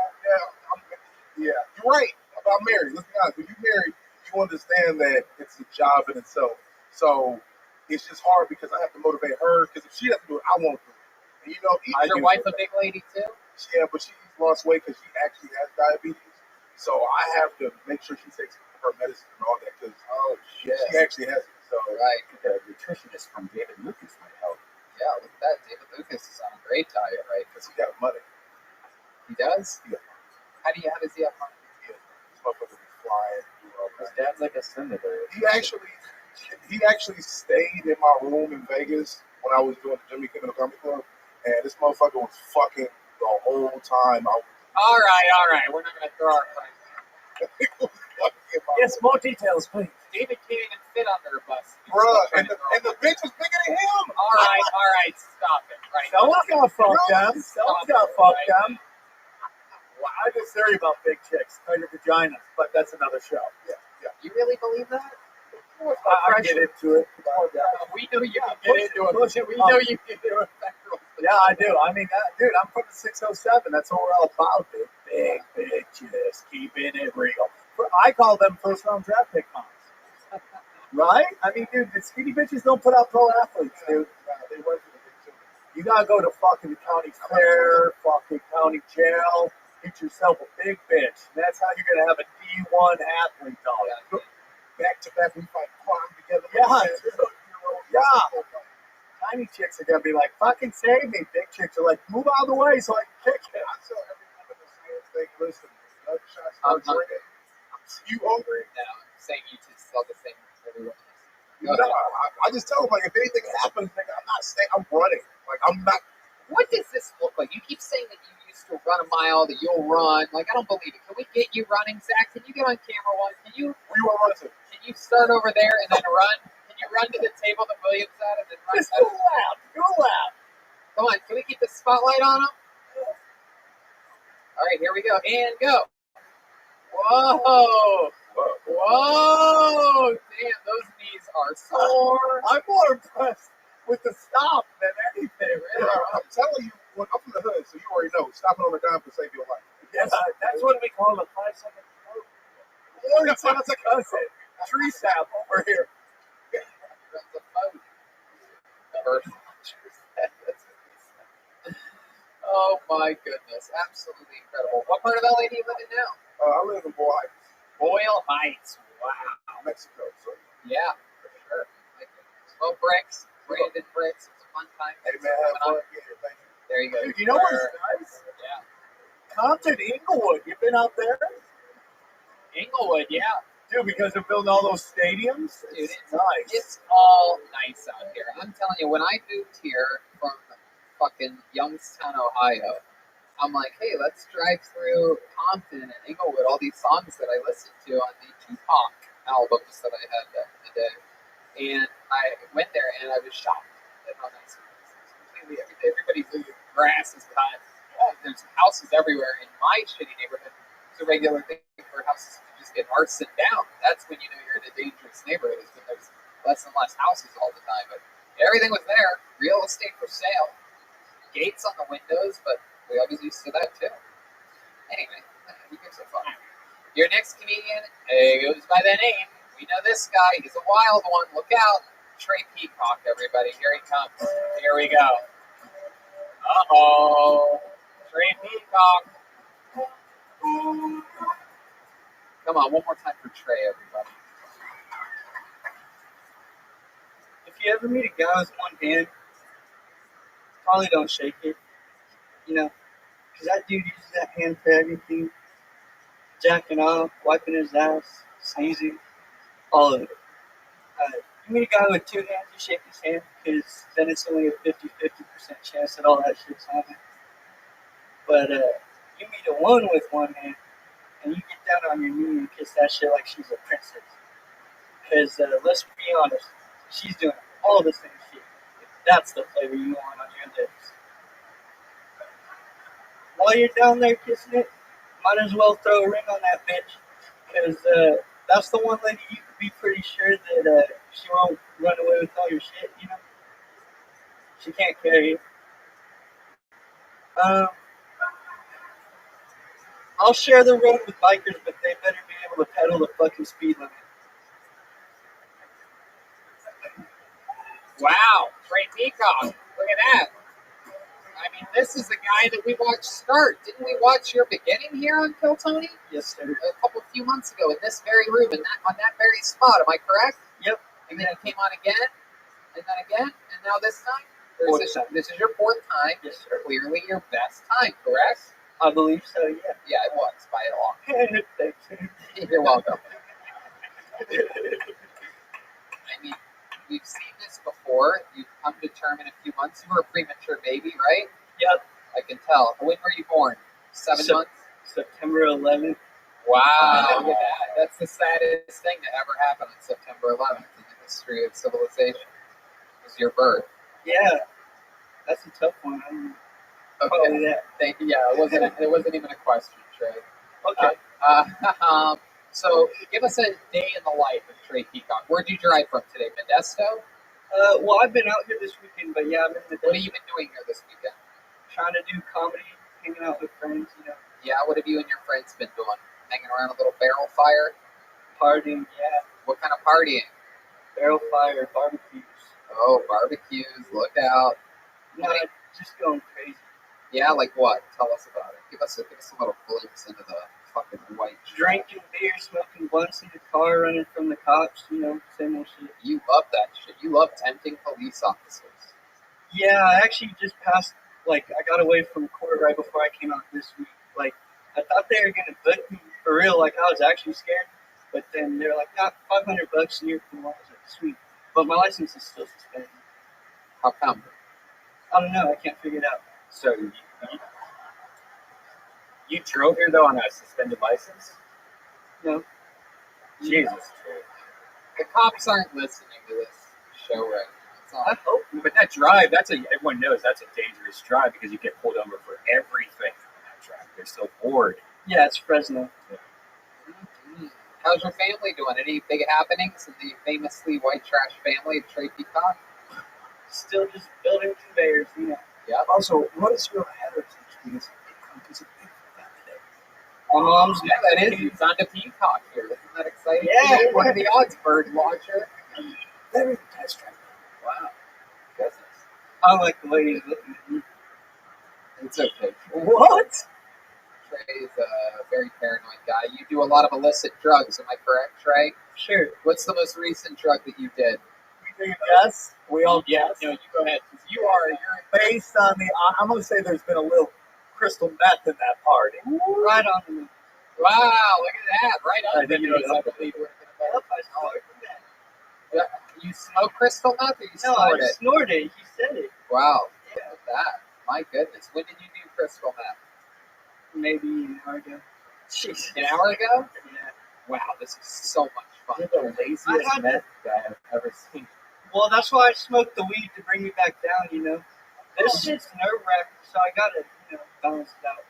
You're right about marriage. Let's be honest. When you marry, you understand that it's a job in itself. So it's just hard because I have to motivate her. Because if she doesn't do it, I won't do it. And you know, Is your wife a big lady too? Yeah, but she's lost weight because she actually has diabetes. So I have to make sure she takes her medicine and all that because she actually has it. So Right. The nutritionist from David Lucas might help. Yeah, look at that. David Lucas is on a great diet, right? because he got money. He does? Yeah. How does he have money? This motherfucker be flying. His dad's like a senator. He actually stayed in my room in Vegas when I was doing the Jimmy Kimmel Comedy Club, and this motherfucker was fucking the whole time. All right. We're not going to throw our price. Yes, more details, please. David can't even fit under a bus. Bruh, and the bitch was bigger than him. All right. Stop it. Right. Someone's got fucked them. Someone's got fucked them. Wow. I have a theory about big chicks, kind of vaginas, but that's another show. Yeah. You really believe that? I get into it. We know you can get into it. We know you can do it. Yeah, I do. I mean, dude, I'm from the 607. That's what we're all about, dude. Big bitches, keeping it real. I call them first-round draft pick moms. Right? I mean, dude, the skinny bitches don't put out pro athletes, dude. They work for the big two. You gotta go to fucking the county fair, fucking county jail, get yourself a big bitch. And that's how you're gonna have a D1 athlete, dog. Back to back, we fight crime together. Yeah. Tiny chicks are gonna be like, fucking save me. Big chicks are like, move out of the way so I can kick it. I tell every woman the same thing. Listen, gunshots are drinking. You hungry? No, I'm saying you just sell the same as everyone else. No, I just tell them, like, if anything happens, nigga, I'm not staying. I'm running. Like, I'm not. What does this look like? You keep saying that you used to run a mile, that you'll run. Like, I don't believe it. Can we get you running, Zach? Can you get on camera one? Where you want to run to? Can you start over there and then run? Can you run to the table that Williams at and then run? Just go loud. Come on, can we keep the spotlight on him? All right, here we go. And go. Whoa. Whoa. Damn, those knees are sore. I'm more impressed with the stop than anything. Really? I'm telling you, when I'm from the hood, so you already know. Stopping on the dime can save your life. Yes, that's what we call a 5-second float. Or it's a cousin. Tree sap over here. That's a phone. First. Oh my goodness, absolutely incredible. What part of LA do you live in now? I live in Boyle Heights, Boyle Heights. Wow. Mexico. So, Yeah, for sure. Like, smoke bricks, branded bricks. It's a fun time. hey man, have fun. Yeah, thank you. There you go. Dude, you know what's nice? Yeah. Compton, Inglewood. You been out there? Inglewood, yeah. Dude, because they're building all those stadiums. Dude, It's nice. It's all nice out here. I'm telling you, when I moved here from fucking Youngstown, Ohio, I'm like, hey, let's drive through Compton and Inglewood, all these songs that I listened to on the Tupac albums that I had back in the day. And I went there and I was shocked at how nice it was. It's completely everybody's grass is cut. There's houses everywhere. In my shitty neighborhood, it's a regular thing for houses to just get arsoned down. That's when you know you're in a dangerous neighborhood, is when there's less and less houses all the time. But everything was there. Real estate for sale. Gates on the windows, but we always used to that too. Anyway, who gives a fuck? Your next comedian goes by the name. We know this guy. He's a wild one. Look out. Trey Peacock, everybody. Here he comes. Here we go. Uh-oh. Trey Peacock. Come on, one more time for Trey, everybody. If you ever meet a guy with one hand, probably don't shake it. You know, because that dude uses that hand for everything. Jacking off, wiping his ass, sneezing, all of it. You meet a guy with two hands, you shake his hand, because then it's only a 50% chance that all that shit's happening. But you meet a one with one hand, and you get down on your knee and kiss that shit like she's a princess. Because let's be honest, she's doing all the same shit. That's the flavor you want on your lips. While you're down there kissing it, might as well throw a ring on that bitch, because that's the one lady you can be pretty sure that she won't run away with all your shit, you know? She can't carry it. I'll share the road with bikers, but they better be able to pedal the fucking speed limit. Wow, Trey Peacock. Look at that. I mean, this is the guy that we watched start. Didn't we watch your beginning here on Kill Tony? Yes, sir. A few months ago in this very room, and on that very spot. Am I correct? Yep. And then he came on again, and then again, and now this time? This is your fourth time. Yes, sir. Clearly your best time, correct? I believe so, yeah. Yeah, it was, by a long. Thank you. You're welcome. I mean, we've seen this before. You've come to term in a few months. You were a premature baby, right? Yep. I can tell. When were you born? 7 months? September 11th. Wow, look at that. That's the saddest thing to ever happen on September 11th in the history of civilization. Was your birth. Yeah. That's a tough one. I don't know. Okay. Thank you. Yeah, it wasn't even a question, Trey. Okay. So give us a day in the life of Trey Peacock. Where'd you drive from today? Modesto? Well, I've been out here this weekend, but yeah, I've been. What have you been doing here this weekend? Trying to do comedy, hanging out with friends, you know. Yeah, what have you and your friends been doing? Hanging around a little barrel fire? Partying, yeah. What kind of partying? Barrel fire, barbecues. Oh, barbecues, look out. No, just going crazy. Yeah, like what? Tell us about it. Give us a little glimpse into the fucking white. Drinking beer, smoking blunts in the car, running from the cops, you know, same old shit. You love that shit. You love tempting police officers. Yeah, I actually just passed, like, I got away from court right before I came out this week. Like, I thought they were going to book me for real, like, I was actually scared. But then they're like, nah, $500 and you're cool. I was like, sweet. But my license is still suspended. How come? I don't know, I can't figure it out. So you drove here though on a suspended license? No. Jesus. The cops aren't listening to this show right now. It's not. hope. But that drive, everyone knows that's a dangerous drive because you get pulled over for everything on that drive. They're so bored. Yeah, it's Fresno. Yeah. Mm-hmm. How's your family doing? Any big happenings in the famously white trash family of Trey Peacock? Still just building conveyors, you know. Yep. Also, what is your heritage? Because Peacock is a big family. My mom's that is. It's on to Peacock here. Isn't that exciting? Yeah. What are the odds, bird watcher? Very test drive. Wow. Goodness. I like the way he's looking at me. It's okay. What? Trey's a very paranoid guy. You do a lot of illicit drugs, am I correct, Trey? Sure. What's the most recent drug that you did? We do guess. We all guess. No, you go ahead. You're based on the. I'm going to say there's been a little crystal meth in that party. Right on the moon. Wow, look at that. Right on. I think you know I believe we're going to You smoke crystal meth or you No, snort I it? snorted it. He said it. Wow. Look at that. My goodness. When did you do crystal meth? Maybe an hour ago. Jeez. An hour ago? Yeah. Wow, this is so much fun. You're the laziest meth guy I've ever seen. Well, that's why I smoked the weed to bring me back down, you know. This shit's nerve-wracking, so I gotta, balance it out.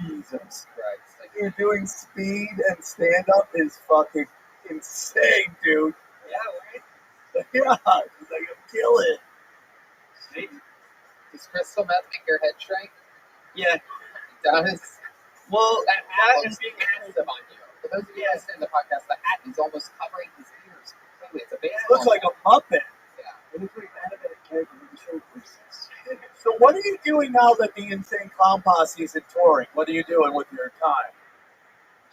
Jesus Christ. You're doing speed and stand-up is fucking insane, dude. Yeah, right? Yeah, because I can kill it. See? Does crystal meth make your head shrink? Yeah. It does. Well, that that looks massive on you. For those of you listening to the podcast, the hat is almost covering his ears completely. It's a baseball. It looks like a Muppet. Yeah. It looks like an animated character with a show princess. So what are you doing now that the Insane Clown Posse isn't touring? What are you doing with your time?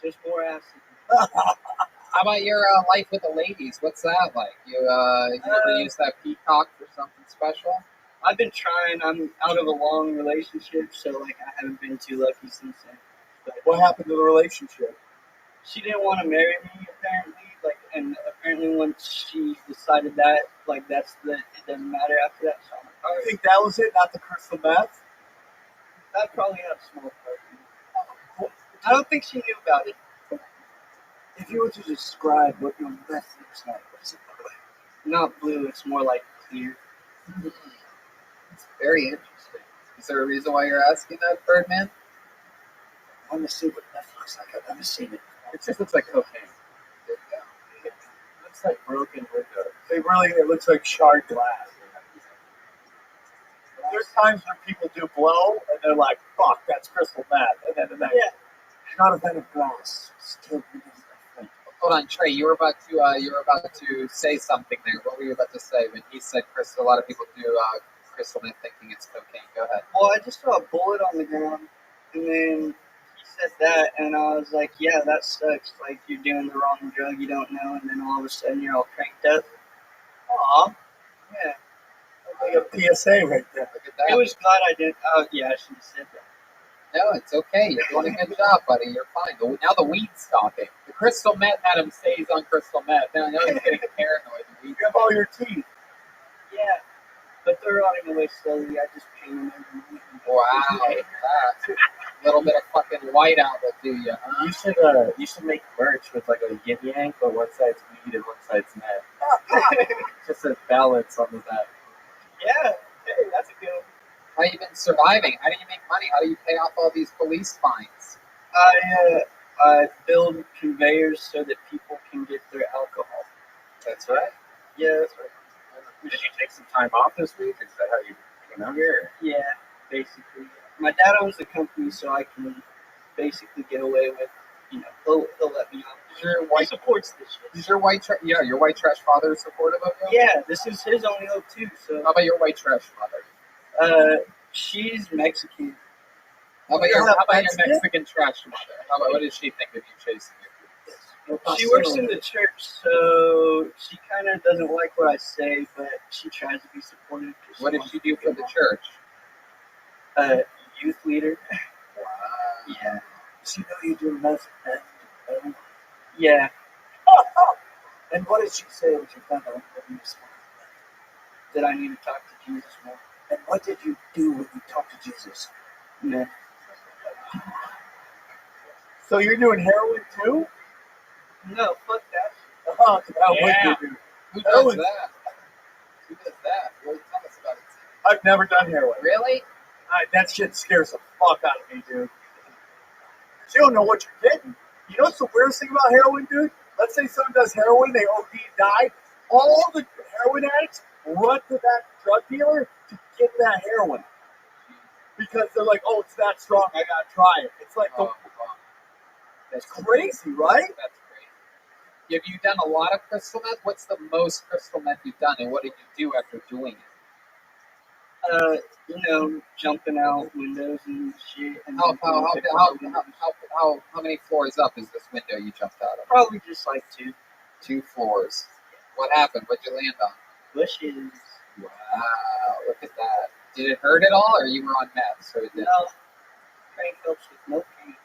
Just more acid. How about your life with the ladies? What's that like? You ever use that Peacock for something special? I've been trying. I'm out of a long relationship, so I haven't been too lucky since then. But what happened to the relationship? She didn't want to marry me apparently, and apparently once she decided that, it doesn't matter after that. So I'm like, all I right. think that was it, not the crystal meth. That probably had a small part. I don't think she knew about it. If you were to describe what your meth looks like, what does it look like? Not blue, it's more like clear. It's very interesting. Is there a reason why you're asking that, Birdman? I want to see what meth looks like. I've never seen it. It just looks like cocaine. It looks like broken windows. It looks like shard glass. There's times when people do blow, and they're like, fuck, that's crystal meth. And then not a vein of glass. Still Hold on, Trey. You were about to say something there. What were you about to say when he said crystal? A lot of people do crystal meth thinking it's cocaine. Go ahead. Well, I just saw a bullet on the ground, and then he said that, and I was like, yeah, that sucks. Like, you're doing the wrong drug, you don't know, and then all of a sudden you're all cranked up. Aw. Yeah. like a PSA right there. Look at that. I was glad I did. Oh, yeah, I should have said that. No, it's okay. You're doing a good job, buddy. You're fine. Now the weed's talking. The crystal meth had him say he's on crystal meth. Now he's getting paranoid. The weed. You have all your teeth. Yeah. But they're rotting away slowly. I just paint them every week. Wow. A little bit of fucking white out will do you, huh? You should make merch with like a yin yang, but one side's weed and one side's meth. Just a balance on the back. Yeah. Hey, that's a good one. How you been surviving? How do you make money? How do you pay off all these police fines? I build conveyors so that people can get their alcohol. That's right. Yeah, that's right. Did you take some time off this week? Is that how you came out here? Yeah, basically. My dad owns the company, so I can basically get away with, he'll let me out. He supports this shit. Is your white trash father supportive of you? Yeah, this is his only hope too. So how about your white trash mother? She's Mexican. How about your Mexican trash mother? What does she think of you chasing your kids? She works in the church, so she kind of doesn't like what I say, but she tries to be supportive. What does she do for the church? Youth leader. Wow. Yeah. Does she know you do meth and yeah. And what did she say when you found out when you smoked? That I need to talk to Jesus more. And what did you do when you talked to Jesus? No. So you're doing heroin too? No, fuck that. Who does that? Who does that? I've never done heroin. Really? That shit scares the fuck out of me, dude. You don't know what you're getting. You know what's the weirdest thing about heroin, dude? Let's say someone does heroin, they OD and die. All the heroin addicts run to that drug dealer to get that heroin. Because they're like, oh, it's that strong, I gotta try it. It's like, that's crazy, right? That's great. Have you done a lot of crystal meth? What's the most crystal meth you've done, and what did you do after doing it? Jumping out windows and shit. And how many floors up is this window you jumped out of? Probably just like 2. 2 floors. What happened? What'd you land on? Bushes. Wow, look at that. Did it hurt at all, or you were on meth? So it didn't? No. Crank helps with no pain.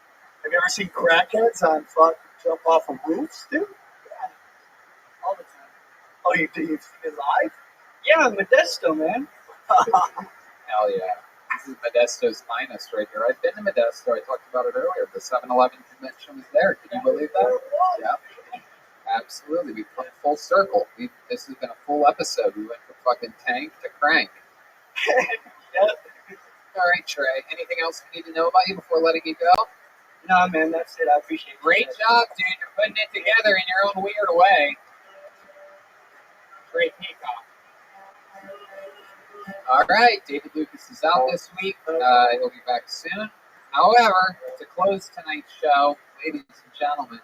Have you ever seen crackheads on fucking jump off of roofs, dude? Yeah. All the time. Oh, you've seen it live? Yeah, Modesto, man. Hell yeah. This is Modesto's finest right here. I've been to Modesto. I talked about it earlier. The 7-Eleven convention was there. Can you believe that? Yeah. Absolutely. We've come full circle. This has been a full episode. We went from fucking tank to crank. Yep. All right, Trey. Anything else we need to know about you before letting you go? No, man, that's it. I appreciate it. Great job, dude. You're putting it together in your own weird way. Great peacock. All right, David Lucas is out this week. He'll be back soon. However, to close tonight's show, ladies and gentlemen,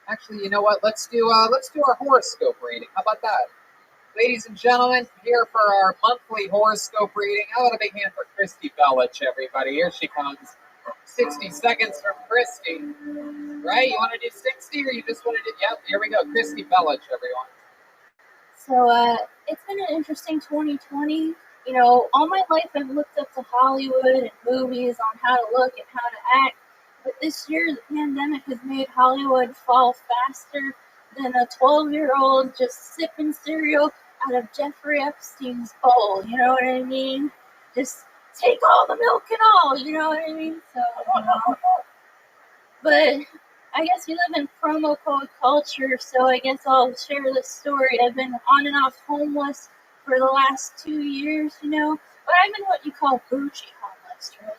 actually, you know what? Let's do our horoscope reading. How about that? Ladies and gentlemen, here for our monthly horoscope reading. How about a big hand for Christy Bellich, everybody? Here she comes. 60 seconds from Christy. Right? You want to do 60 or you just want to do... Yep, here we go. Christy Bellich, everyone. So it's been an interesting 2020. You know, all my life I've looked up to Hollywood and movies on how to look and how to act. But this year, the pandemic has made Hollywood fall faster than a 12-year-old just sipping cereal out of Jeffrey Epstein's bowl. You know what I mean? Just take all the milk and all. You know what I mean? So, But I guess we live in promo code culture, so I guess I'll share this story. I've been on and off homeless for the last 2 years, but I've been what you call bougie homeless, right?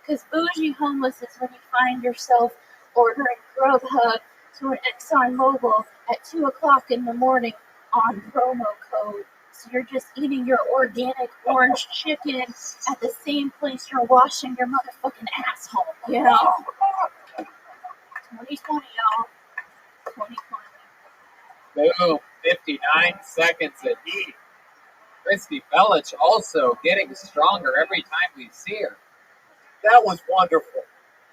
Because bougie homeless is when you find yourself ordering Grubhub to an ExxonMobil at 2 o'clock in the morning on promo code. So you're just eating your organic orange chicken at the same place you're washing your motherfucking asshole, 2020, y'all. 2020. Boom. 59 seconds of heat. Christy Bellich also getting stronger every time we see her. That was wonderful.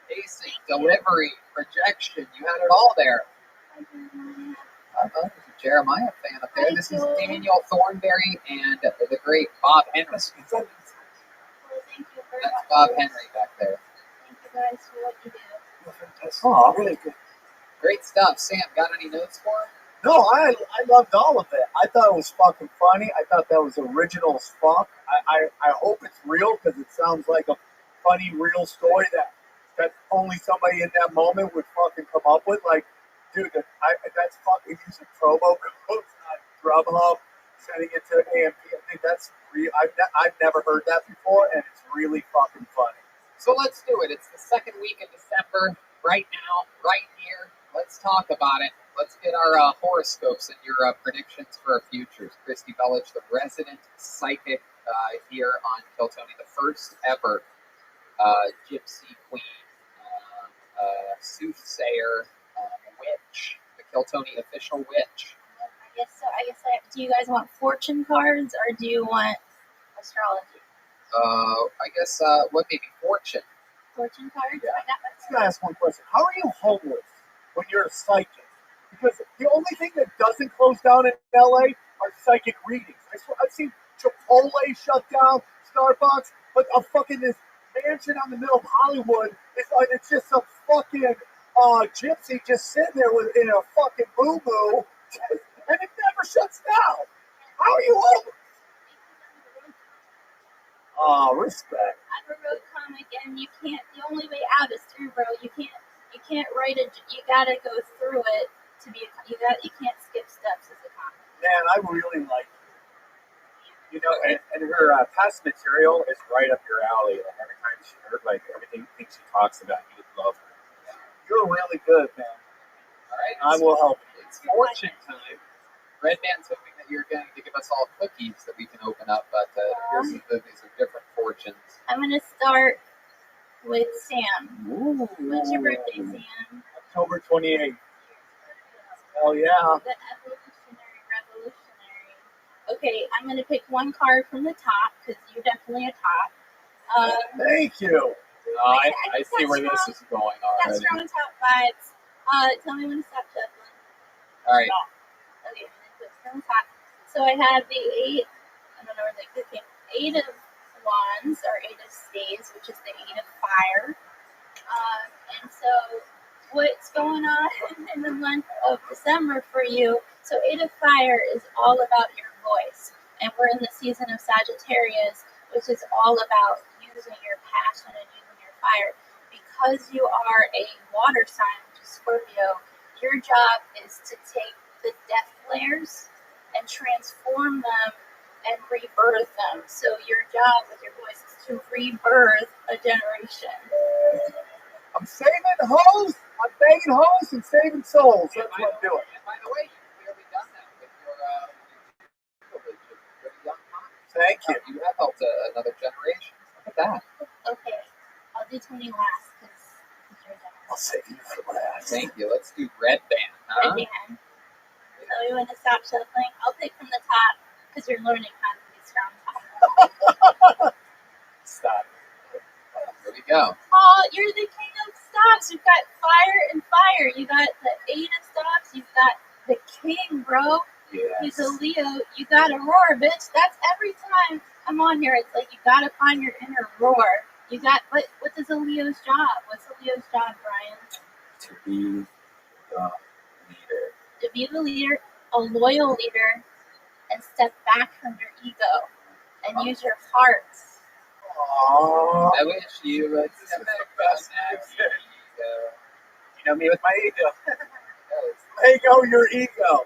Basic, delivery, projection. You had it all there. I love Jeremiah fan up there. This is Daniel Thornberry and the great Bob Henry. That's Bob Henry back there. Thank you guys for what you do. Oh, really good. Great stuff. Sam, got any notes for him? No, I loved all of it. I thought it was fucking funny. I thought that was original as fuck. I hope it's real because it sounds like a funny, real story that only somebody in that moment would fucking come up with. Like, dude, that's fucking using promo codes on Grubhub, sending it to AMP. I think that's real. I've never heard that before, and it's really fucking funny. So let's do it. It's the second week of December. Right now, right here. Let's talk about it. Let's get our horoscopes and your predictions for our futures. Christy Bellich, the resident psychic here on Kill Tony, the first ever gypsy queen, soothsayer, witch, the Kill Tony official witch. I guess so. Do you guys want fortune cards or do you want astrology? I guess what maybe fortune? Fortune cards? Yeah. I'm going to ask one question. How are you homeless when you're a psychic? Because the only thing that doesn't close down in LA are psychic readings. I've seen Chipotle shut down, Starbucks, but a fucking this mansion on the middle of Hollywood, it's just some fucking gypsy just sitting there in a fucking boo-boo, and it never shuts down. How are you homeless? Respect. I'm a road comic, and you can't. The only way out is through, bro. You can't write it. You gotta go through it to be. You can't skip steps as a comic. Man, I really like you. You know, and her past material is right up your alley. Like every time she heard, like everything she talks about, you would love her. You're really good, man. All right. I will help you. It's fortune time. Red Band's hoping that you're going to give us all cookies that we can open up, but these are different fortunes. I'm going to start with Sam. Ooh. When's your birthday, Sam? October 28th. Hell yeah. The revolutionary. Okay, I'm going to pick one card from the top because you're definitely a top. Thank you. I see where this is going on. That's strong top vibes. Tell me when to stop shuffling. All right. Okay, I'm going to put strong top. So I have the eight, I don't know where they came. 8 of wands, or 8 of spades, which is the 8 of fire. And so what's going on in the month of December for you? So 8 of fire is all about your voice. And we're in the season of Sagittarius, which is all about using your passion and using your fire. Because you are a water sign, which is Scorpio, your job is to take the death layers and transform them and rebirth them. So your job with your voice is to rebirth a generation. I'm saving hoes. I'm begging hoes and saving souls. That's what I'm doing. And by the way, you've clearly done that with your young mind. Thank you. You have helped another generation. Look at that. Okay, I'll do 20 last because you're done. I'll save you for last. Thank you. Let's do Red Band. Red Band. Tell me when to stop shuffling. I'll pick from the top because you're learning how to be strong top. Stop. Here we go. Oh, you're the king of stocks. You've got fire and fire. You got the 8 of stocks. You've got the king, bro. Yes. He's a Leo. You got a roar, bitch. That's every time I'm on here. It's like you gotta find your inner roar. You got what is a Leo's job? What's a Leo's job, Brian? To be the leader. To be the leader, a loyal leader, and step back from your ego and use your heart. Aww. I wish you would step back from that ego. You know me with my ego. Let go your ego.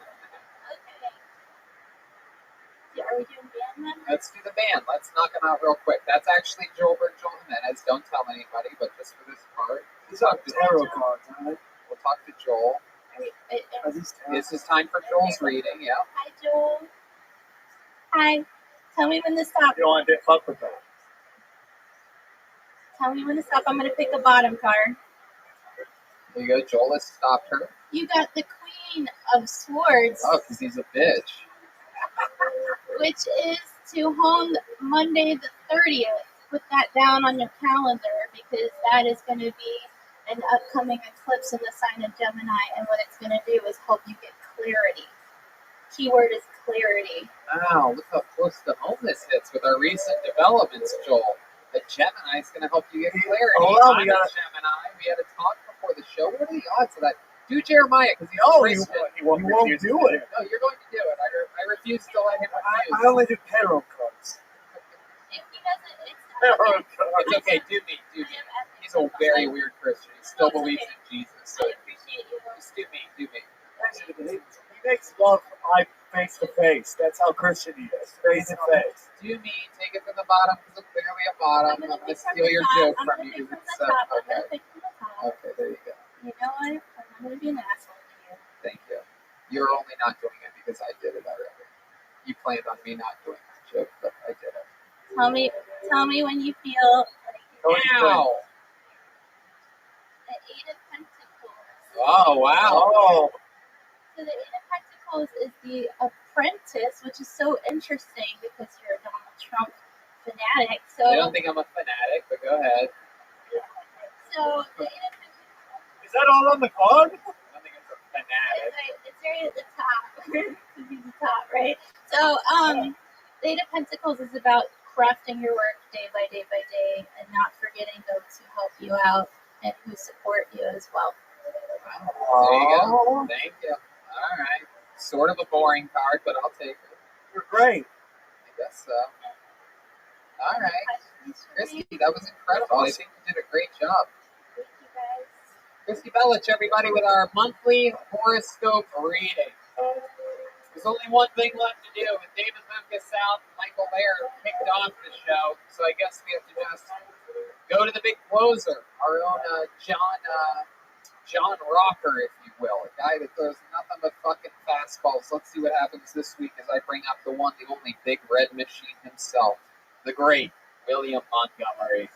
Okay. Are we doing band then? Let's do the band. Let's knock them out real quick. That's actually Joel Jimenez. Don't tell anybody, but just for this part. These are tarot cards, aren't they? We'll talk to Joel. Are these tarot? This is time for Joel's reading, yeah. Hi, Joel. Hi. Tell me when to stop. You don't want to fuck with that. Tell me when to stop. I'm going to pick a bottom card. There you go. Joel has stopped her. You got the Queen of Swords. Oh, because he's a bitch. Which is to hone Monday the 30th. Put that down on your calendar because that is going to be an upcoming eclipse in the sign of Gemini. And what it's going to do is help you get clarity. Keyword is clarity. Wow, look how close to home this hits with our recent developments, Joel. The Gemini is going to help you get clarity. Oh, well, I'm a Gemini. We had a talk before the show. What are the odds of that? Do Jeremiah, because he's Christian. He won't do it. No, you're going to do it. I refuse to let him refuse. I only do tarot cards. If he doesn't, Tarot cards. It's okay. Do me. He's a very weird Christian. He still believes in Jesus. So I appreciate you. just do me. He makes love face to face. That's how Christian he is. Face to face. Do me. Take it from the bottom because I'm clearly a bottom. I'm going to steal your joke from you. Okay. Okay, there you go. You know what? I'm not going to be an asshole to you. Thank you. You're only not doing it because I did it already. You planned on me not doing that joke, but I did it. Tell me when you feel Ow! the 8 of Pentacles. Oh, wow. Oh. So the 8 of Pentacles is the apprentice, which is so interesting because you're a Donald Trump fanatic. So I don't think I'm a fanatic, but go ahead. So the 8 of Pentacles. Is that all on the card? I don't think I'm a fanatic. It's right at the top. He's the top, right? So the 8 of Pentacles is about crafting your work day by day by day and not forgetting those who help you out and who support you as well. There you go. Thank you. All right. Sort of a boring card, but I'll take it. You're great. I guess so. All right. Christy, that was incredible. I think you did a great job. Thank you, guys. Christy Bellich, everybody, with our monthly horoscope reading. There's only one thing left to do, and David Memphis South and Michael Laird kicked off the show, so I guess we have to just go to the big closer, our own John Rocker, if you will, a guy that throws nothing but fucking fastballs. Let's see what happens this week as I bring up the one, the only big red machine himself, the great William Montgomery.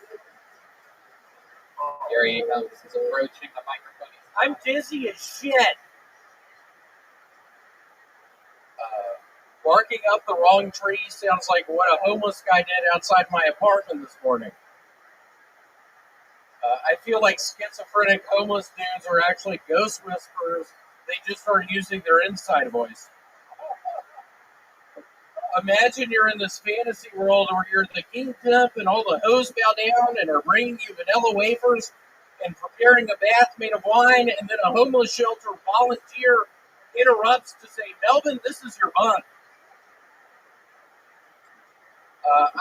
Here he comes. He's approaching the microphone. I'm dizzy as shit. Barking up the wrong tree sounds like what a homeless guy did outside my apartment this morning. I feel like schizophrenic homeless dudes are actually ghost whisperers. They just are using their inside voice. Imagine you're in this fantasy world where you're the king pimp and all the hoes bow down and are bringing you vanilla wafers and preparing a bath made of wine, and then a homeless shelter volunteer interrupts to say, Melvin, this is your bun.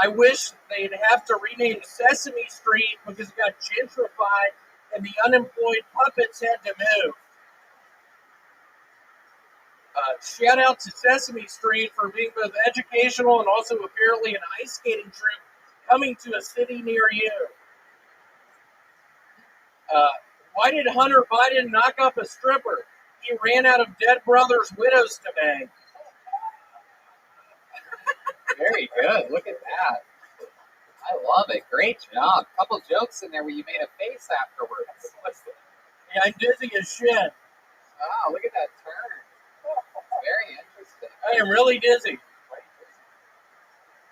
I wish they'd have to rename Sesame Street because it got gentrified and the unemployed puppets had to move. Shout out to Sesame Street for being both educational and also apparently an ice skating trip coming to a city near you. Why did Hunter Biden knock up a stripper? He ran out of dead brothers' widows to bang. Very good. Look at that. I love it. Great job. Couple jokes in there where you made a face afterwards. Yeah, I'm dizzy as shit. Oh, look at that turn. Very interesting. I am really dizzy.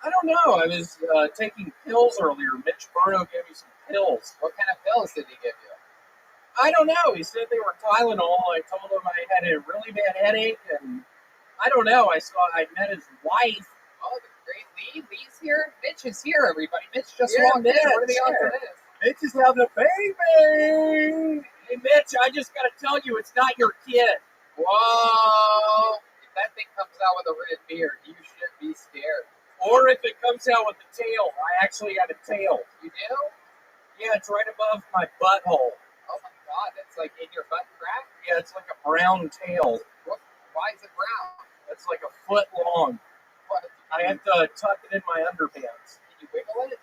I don't know. I was taking pills earlier. Mitch Burrow gave me some pills. What kind of pills did he give you? I don't know. He said they were Tylenol. I told him I had a really bad headache, and I don't know. I met his wife. Oh, the great Lee. Lee's here. Mitch is here, everybody. Mitch just Yeah, walked in. Mitch, What are the odds of this? Mitch is having a baby. Hey, Mitch, I just got to tell you, it's not your kid. Whoa. If that thing comes out with a red beard, you should be scared. Or if it comes out with a tail. I actually have a tail. You do? Yeah, it's right above my butthole. Oh, my God. That's like in your butt crack? Yeah, it's like a brown tail. Why is it brown? It's like a foot long. What? I have to tuck it in my underpants. Can you wiggle it?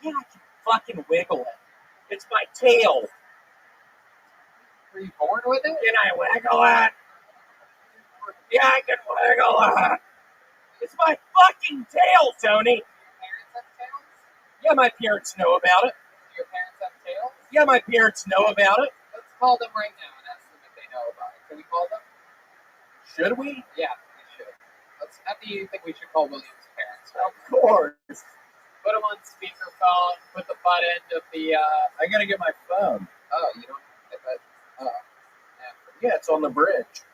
Yeah, I can fucking wiggle it. It's my tail. Were you born with it? Can I wiggle it? Yeah, I can wiggle it. It's my fucking tail, Tony. Your parents have tails? Yeah, my parents know about it. Your parents have tails? Yeah, my parents know about it. Let's call them right now and ask them if they know about it. Can we call them? Should we? Yeah, we should. How do you think we should call William's parents? Of course. Put them on speakerphone. Put the butt end of the. I gotta get my phone. Oh, you don't get that. Oh. Yeah, it's on the bridge.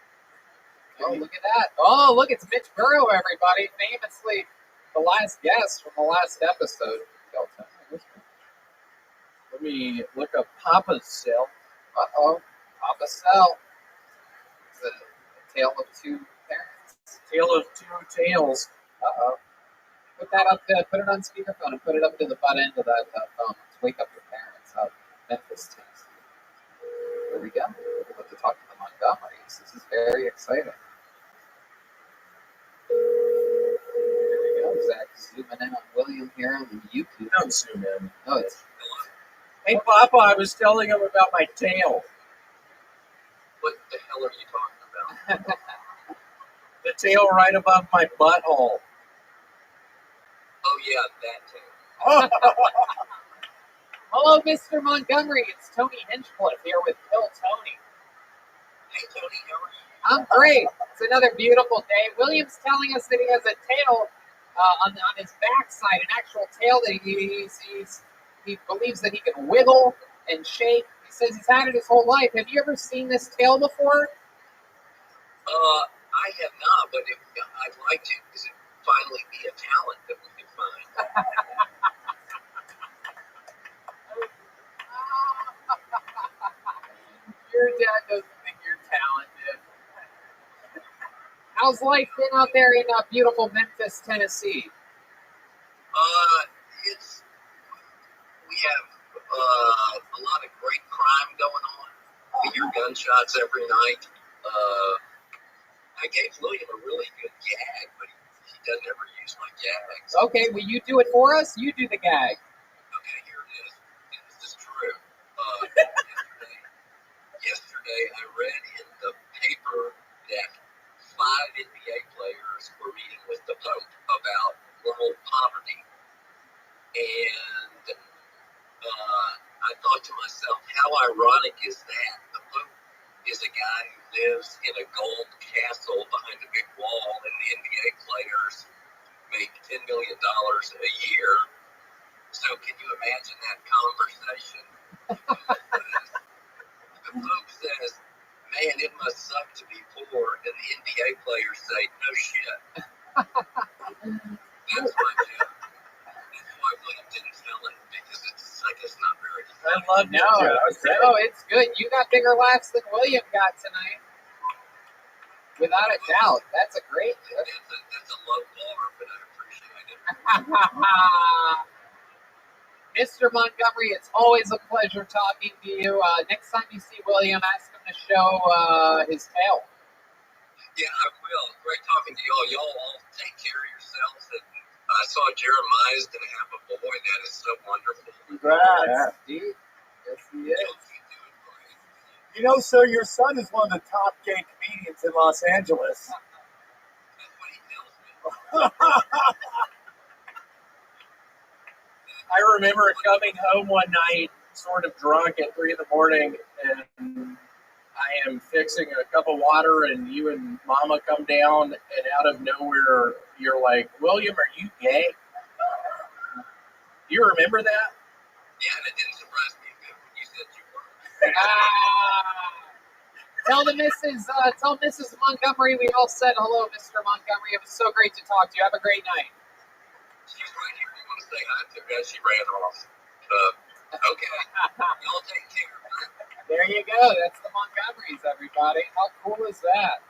Oh, look at that. Oh, look, it's Mitch Burrow, everybody. Famously, the last guest from the last episode. Let me look up Papa's cell. Uh-oh. Papa Cell. It's a tale of two parents. Tale of two tails. Uh-oh. Put it on speakerphone and put it up to the butt end of that phone. Let's wake up your parents out. Memphis, Tennessee. Here we go. We're about to talk to the Montgomerys. This is very exciting. Here we go. Zach zooming in on William here on YouTube. Don't zoom in. No, it's. Hey, Papa, I was telling him about my tail. What the hell are you talking about? The tail right above my butthole. Oh, yeah, that tail. Hello, Mr. Montgomery. It's Tony Hinchcliffe here with Bill Tony. Hey, Tony, how are you? I'm great. It's another beautiful day. William's telling us that he has a tail on his backside, an actual tail that he believes that he can wiggle and shake. He says he's had it his whole life. Have you ever seen this tail before? I have not, but I'd like to, because it would finally be a talent that we can find. Your dad doesn't think you're talented. How's life been out there in beautiful Memphis, Tennessee? We have a lot of great crime going on. We hear gunshots every night. I gave William a really good gag, but he doesn't ever use my gags. Okay, will you do it for us? You do the gag. Okay, here it is. This is true. Yesterday, I read in the paper that 5 NBA players were meeting with the Pope about world poverty. And I thought to myself, how ironic is that? The Pope is a guy who lives in a gold castle behind a big wall, and the NBA players make $10 million a year. So can you imagine that conversation? The Pope says, man, it must suck to be poor, and the NBA players say, no shit. That's my joke. That's why William didn't tell it, because I guess not very funny. I love no, it's good. You got bigger laughs than William got tonight. Without a doubt. That's a great joke. That's a low bar, but I appreciate it. Mr. Montgomery, it's always a pleasure talking to you. Next time you see William, ask him to show his tail. Yeah, I will. Great talking to y'all. Y'all all take care of yourselves. And I saw Jeremiah's going to have a boy. That is so wonderful. Congrats. Dude. Yes, he is. You know, sir, your son is one of the top gay comedians in Los Angeles. That's what he tells me. I remember coming home one night, sort of drunk at 3 a.m, and I am fixing a cup of water, and you and Mama come down, and out of nowhere, you're like, William, are you gay? Do you remember that? Yeah, and it didn't surprise me a bit when you said you were. Tell Mrs. Montgomery we all said hello, Mr. Montgomery. It was so great to talk to you. Have a great night. She's right here. You want to say hi to her? She ran off. Okay. Y'all take care. There you go. That's the Montgomerys, everybody. How cool is that?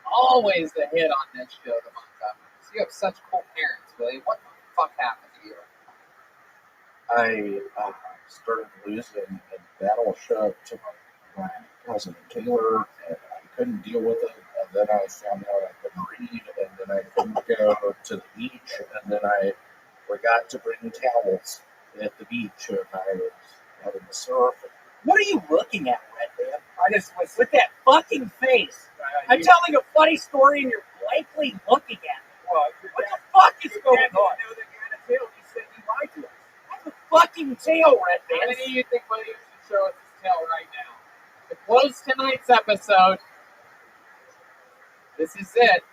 Always the hit on this show, the Montgomerys. You have such cool parents, William. What the fuck happened to you? I started losing a battleship to my cousin Taylor, and I couldn't deal with it. And then I found out I couldn't read, and then I couldn't go to the beach, and then I forgot to bring towels at the beach, and I was having to surf. What are you looking at, Red Man? I just was with that fucking face. I'm telling a funny story, and you're blankly looking at me. What the fuck is going on? You said you lied to us. That's a fucking tail, Red Man. How many of you think William should show us his tail right now? To close tonight's episode, this is it.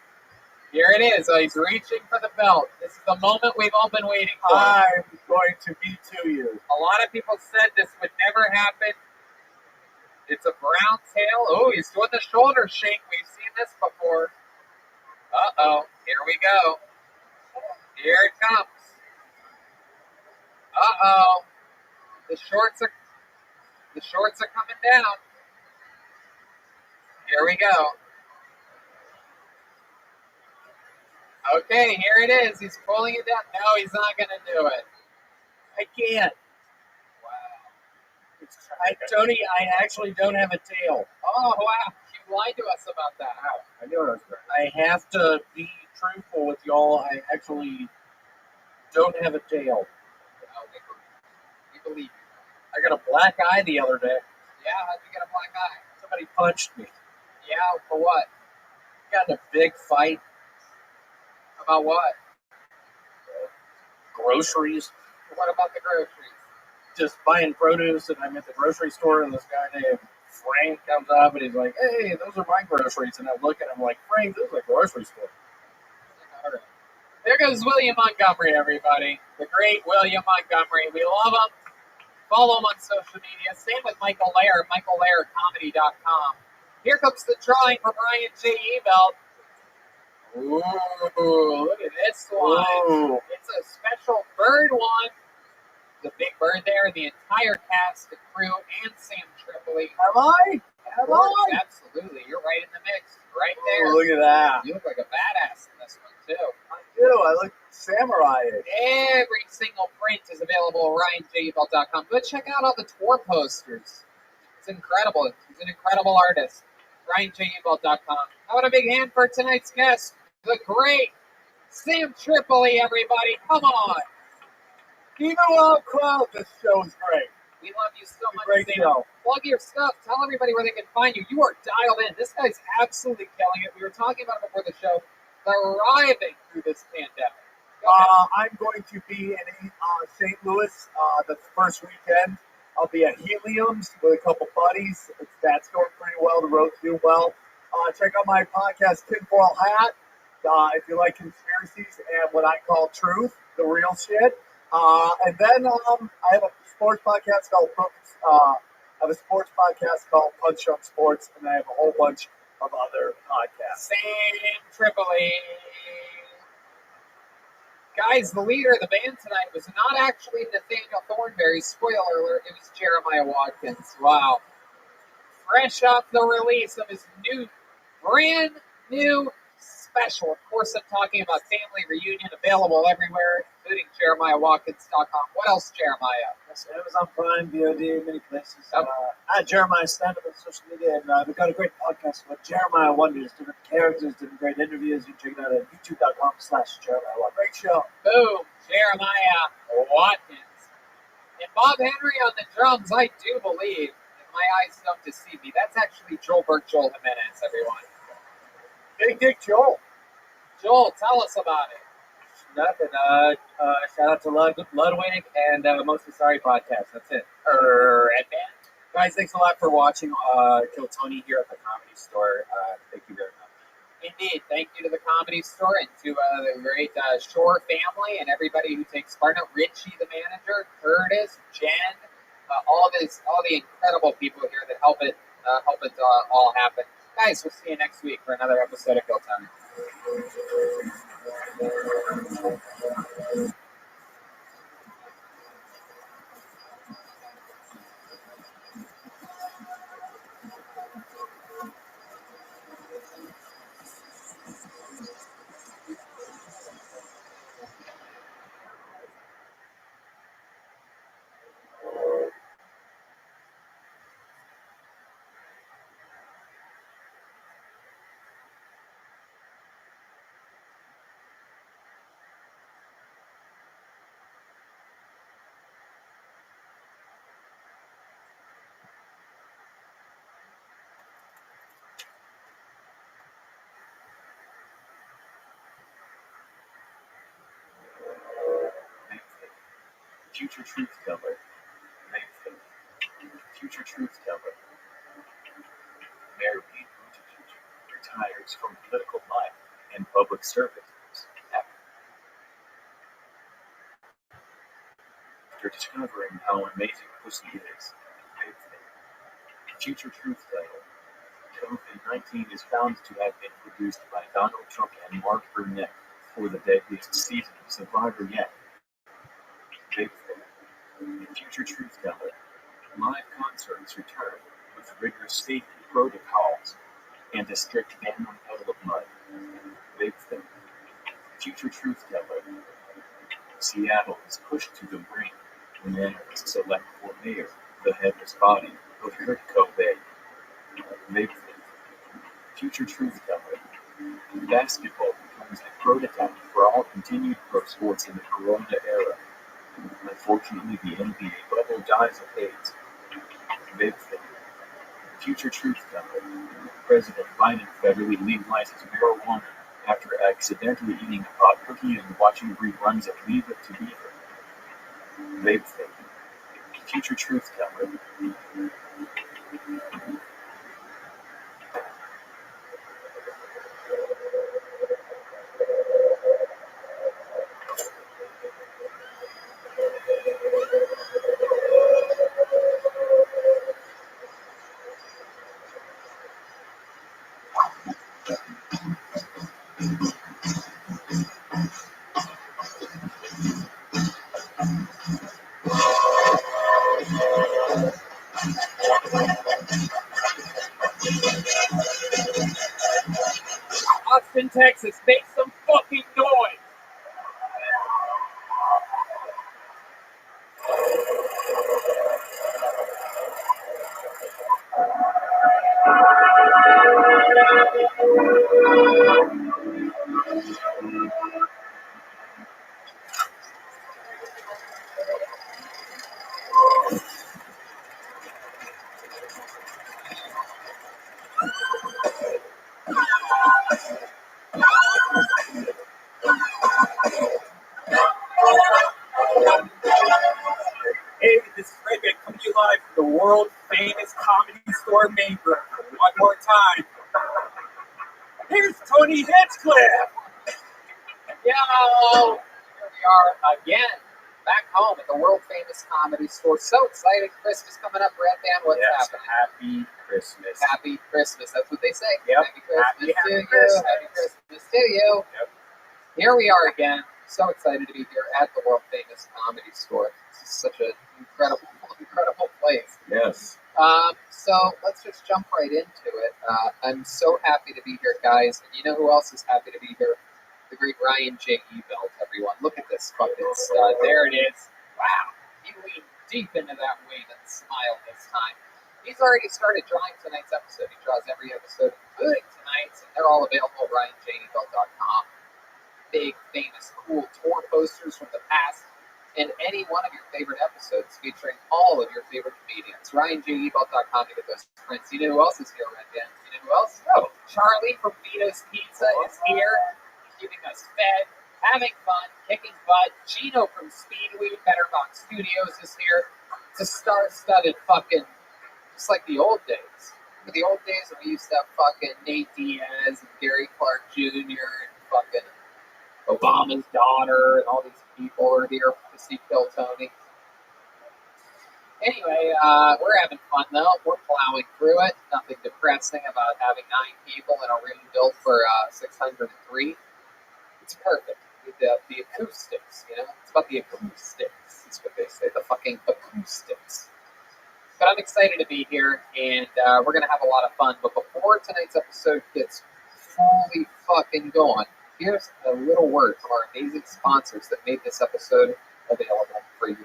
Here it is. He's reaching for the belt. This is the moment we've all been waiting for. I'm going to be to you. A lot of people said this would never happen. It's a brown tail. Oh, he's doing the shoulder shake. We've seen this before. Uh-oh. Here we go. Here it comes. Uh-oh. The shorts are coming down. Here we go. Okay, here it is. He's pulling it down. No, he's not going to do it. I can't. Wow. Tony, I actually don't have a tail. Oh, wow. You lied to us about that. I knew it was great. I have to be truthful with y'all. I actually don't have a tail. We believe you. I got a black eye the other day. Yeah, how'd you get a black eye? Somebody punched me. Yeah, for what? Got in a big fight. About what? Groceries. What about the groceries? Just buying produce, and I'm at the grocery store, and this guy named Frank comes up, and he's like, hey, those are my groceries. And I look at him like, Frank, this is a grocery store. All right. There goes William Montgomery, everybody. The great William Montgomery. We love him. Follow him on social media. Same with Michael Lair, michaellaircomedy.com. Here comes the drawing for Brian J. Ebelt. Ooh, look at this one. Ooh. It's a special bird one. The big bird there, the entire cast, the crew, and Sam Tripoli. Am I? Absolutely. You're right in the mix. Right there. Oh, look at that. You look like a badass in this one, too. I do. I look samurai-ish. Every single print is available at RyanJabelt.com. Go check out all the tour posters. It's incredible. He's an incredible artist. RyanJUbalt.com. I want a big hand for tonight's guest, the great Sam Tripoli, everybody. Come on. Even while crowd, this show is great. We love you so much, Great Sam. show. Plug your stuff. Tell everybody where they can find you. You are dialed in. This guy's absolutely killing it. We were talking about it before the show. Thriving through this pandemic. I'm going to be in St. Louis the first weekend. I'll be at Helium's with a couple buddies. That's going pretty well. The road's doing well. Check out my podcast, Tinfoil Hat, if you like conspiracies and what I call truth, the real shit. And then I have a sports podcast called Punch on Sports, and I have a whole bunch of other podcasts. Sam Tripoli. Guys, the leader of the band tonight was not actually Nathaniel Thornberry. Spoiler alert, it was Jeremiah Watkins. Wow. Fresh off the release of his brand new special. Of course, I'm talking about Family Reunion, available everywhere, including JeremiahWatkins.com. What else, Jeremiah? Yes, Amazon Prime, VOD, many places. At Jeremiah stand up on social media, and we've got a great podcast with Jeremiah Wonders, different characters, different great interviews. You check it out at youtube.com/Jeremiah Watkins. Great show. Boom, Jeremiah Watkins. And Bob Henry on the drums, I do believe, and my eyes don't deceive me, that's actually Joel Jimenez, everyone. Big Dick Joel. Joel, tell us about it. Nothing. Shout out to Ludwig and Mostly Sorry podcast. That's it. Guys, thanks a lot for watching Kill Tony here at the Comedy Store. Thank you very much. Indeed. Thank you to the Comedy Store and to the great Shore family and everybody who takes part in it. Richie, the manager, Curtis, Jen, all the incredible people here that help it all happen. Guys, we'll see you next week for another episode of Kill Tony. Future Truth Teller. Future Truth Teller. Mayor Pete Buttigieg retires from political life and public service after discovering how amazing pussy is. Future Truth Teller. COVID-19 is found to have been produced by Donald Trump and Mark Burnett for the deadliest season of Survivor yet. Future Truth Teller. Live concerts return with rigorous safety protocols and a strict ban on Puddle of Mud. Future Truth Teller. Seattle is pushed to the brink when analysts select for mayor the headless body of Kurt Cobain. Future Truth Teller. Basketball becomes the prototype for all continued pro sports in the Corona era. Unfortunately, the NBA bubble dies of AIDS. Future Truth Teller. President Biden federally legalizes marijuana after accidentally eating a hot cookie and watching reruns of Leave It to Beaver. Future Truth Teller. Austin, Texas, make some fucking noise. Hey, this is Rabbi coming to you live from the world famous comedy store main room. One more time. Here's Tony Hinchcliffe. Yo! Here we are again, back home at the world famous comedy store. So excited! Christmas coming up, Red Band. What's Yes, happening? Happy Christmas. Happy Christmas. That's what they say. Yep. Happy Christmas Happy to you. Christmas. Happy Christmas to you. Yep. Here we are again. So excited to be here at the world famous comedy store. This is such an incredible, incredible place. Yes. So let's just jump right into it. I'm so happy to be here, guys. And you know who else is happy to be here? The great Ryan J. Ebelt, everyone. Look at this fucking stud. There it is. Wow. He leaned deep into that wing and smiled this time. He's already started drawing tonight's episode. He draws every episode, including tonight's, and they're all available at RyanJebelt.com. Big, famous, cool tour posters from the past, and any one of your favorite episodes featuring all of your favorite comedians. RyanJebelt.com to get those prints. You know who else is here, Red Band? You know who else? Oh, Charlie from Vito's Pizza is here, keeping us fed, having fun, kicking butt. Gino from Speedweed, Betterbox Studios is here. It's a star-studded fucking, just like the old days. The old days when we used to have fucking Nate Diaz and Gary Clark Jr. and fucking Obama's daughter and all these people are here to see Kill Tony. Anyway, we're having fun though. We're plowing through it. Nothing depressing about having 9 people in a room built for 603. It's perfect. The acoustics, you know? It's about the acoustics. That's what they say. The fucking acoustics. But I'm excited to be here, and we're going to have a lot of fun. But before tonight's episode gets fully fucking going, here's a little word from our amazing sponsors that made this episode available for you.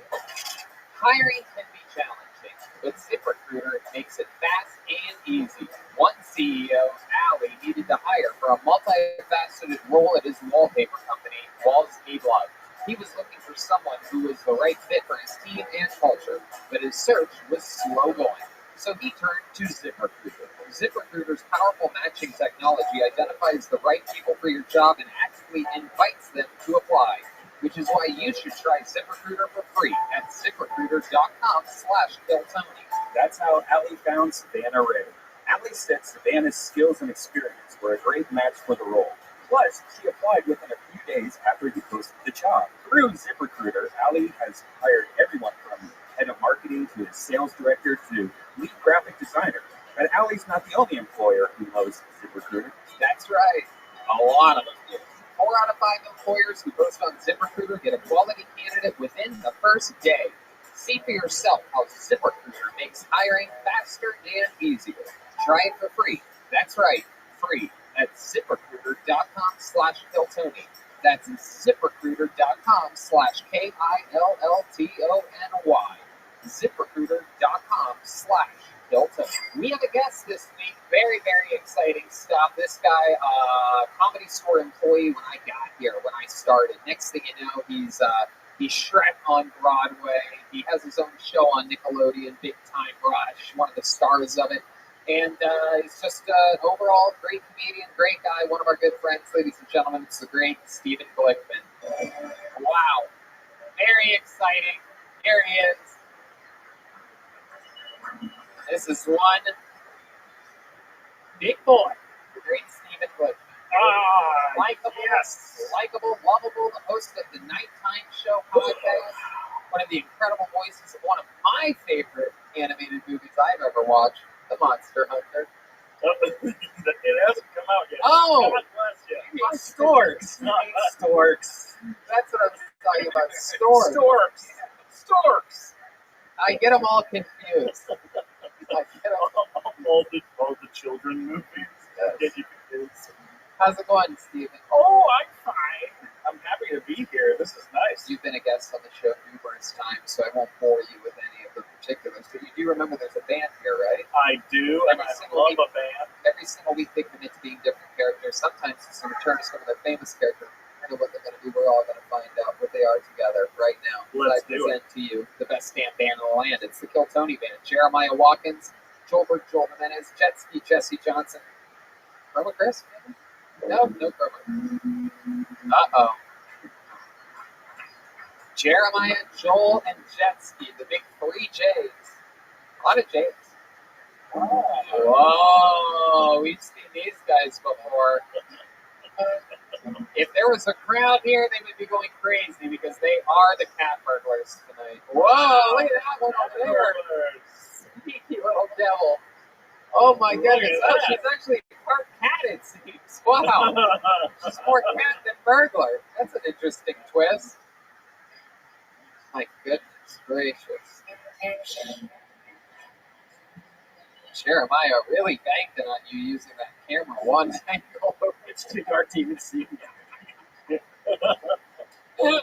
Hiring can be challenging. With ZipRecruiter, it makes it fast and easy. One CEO, Ali, needed to hire for a multifaceted role at his wallpaper company, Walls Meblog. He was looking for someone who was the right fit for his team and culture, but his search was slow going. So he turned to ZipRecruiter. ZipRecruiter's powerful matching technology identifies the right people for your job and actively invites them to apply, which is why you should try ZipRecruiter for free at ZipRecruiter.com/KillTony. That's how Ali found Savannah Ray. Ali said Savannah's skills and experience were a great match for the role. Plus, she applied within a few days after he posted the job. Through ZipRecruiter, Ali has hired everyone from head of marketing to his sales director to lead graphic designer. But Ali's not the only employer who knows ZipRecruiter. That's right. A lot of them do. 4 out of 5 employers who post on ZipRecruiter get a quality candidate within the first day. See for yourself how ZipRecruiter makes hiring faster and easier. Try it for free. That's right, free at ZipRecruiter.com/KillTony. That's ZipRecruiter.com/KILLTONY. ZipRecruiter.com/KillTony. We have a guest this week. Very, very exciting stuff. This guy, comedy store employee when I got here, when I started. Next thing you know, he's Shrek on Broadway. He has his own show on Nickelodeon, Big Time Rush, one of the stars of it. And he's just an overall great comedian, great guy, one of our good friends, ladies and gentlemen. It's the great Stephen Glickman. Wow. Very exciting. Here he is. This is one big boy, the great Stephen Glickman. Likeable, lovable, the host of the Nighttime Show podcast, one of the incredible voices of one of my favorite animated movies I've ever watched, The Monster Hunter. It hasn't come out yet. Oh! God bless you. You mean Storks. Storks. That's what I was talking about, Storks. Storks. I get them all confused. All the children movies. Get you confused. How's it going, Stephen? Oh, I'm fine. I'm happy to be here. This is nice. You've been a guest on the show numerous times, so I won't bore you with any of the particulars. But you do remember there's a band here, right? I do, and I love a band. Every single week they commit to being different characters. Sometimes it's a return to some of their famous characters. I don't know what they're going to be. We're all going to find out what they are together right now. Let's I present to you the best damn band in the land. It's the Kill Tony Band. Jeremiah Watkins, Joelberg Joel Jimenez, Jet Ski Jesse Johnson. Chroma Chris? No Chroma. Uh-oh. Jeremiah, Joel, and Jet Ski, the big 3 J's. A lot of J's. Whoa, we've seen these guys before. If there was a crowd here, they would be going crazy because they are the cat burglars tonight. Whoa, look at that one over there. Sneaky little devil. Oh my goodness. Oh, she's actually part cat, it seems. Wow. She's more cat than burglar. That's an interesting twist. My goodness gracious. Jeremiah really banking on you using that camera one angle. It's too dark to even see. Oh,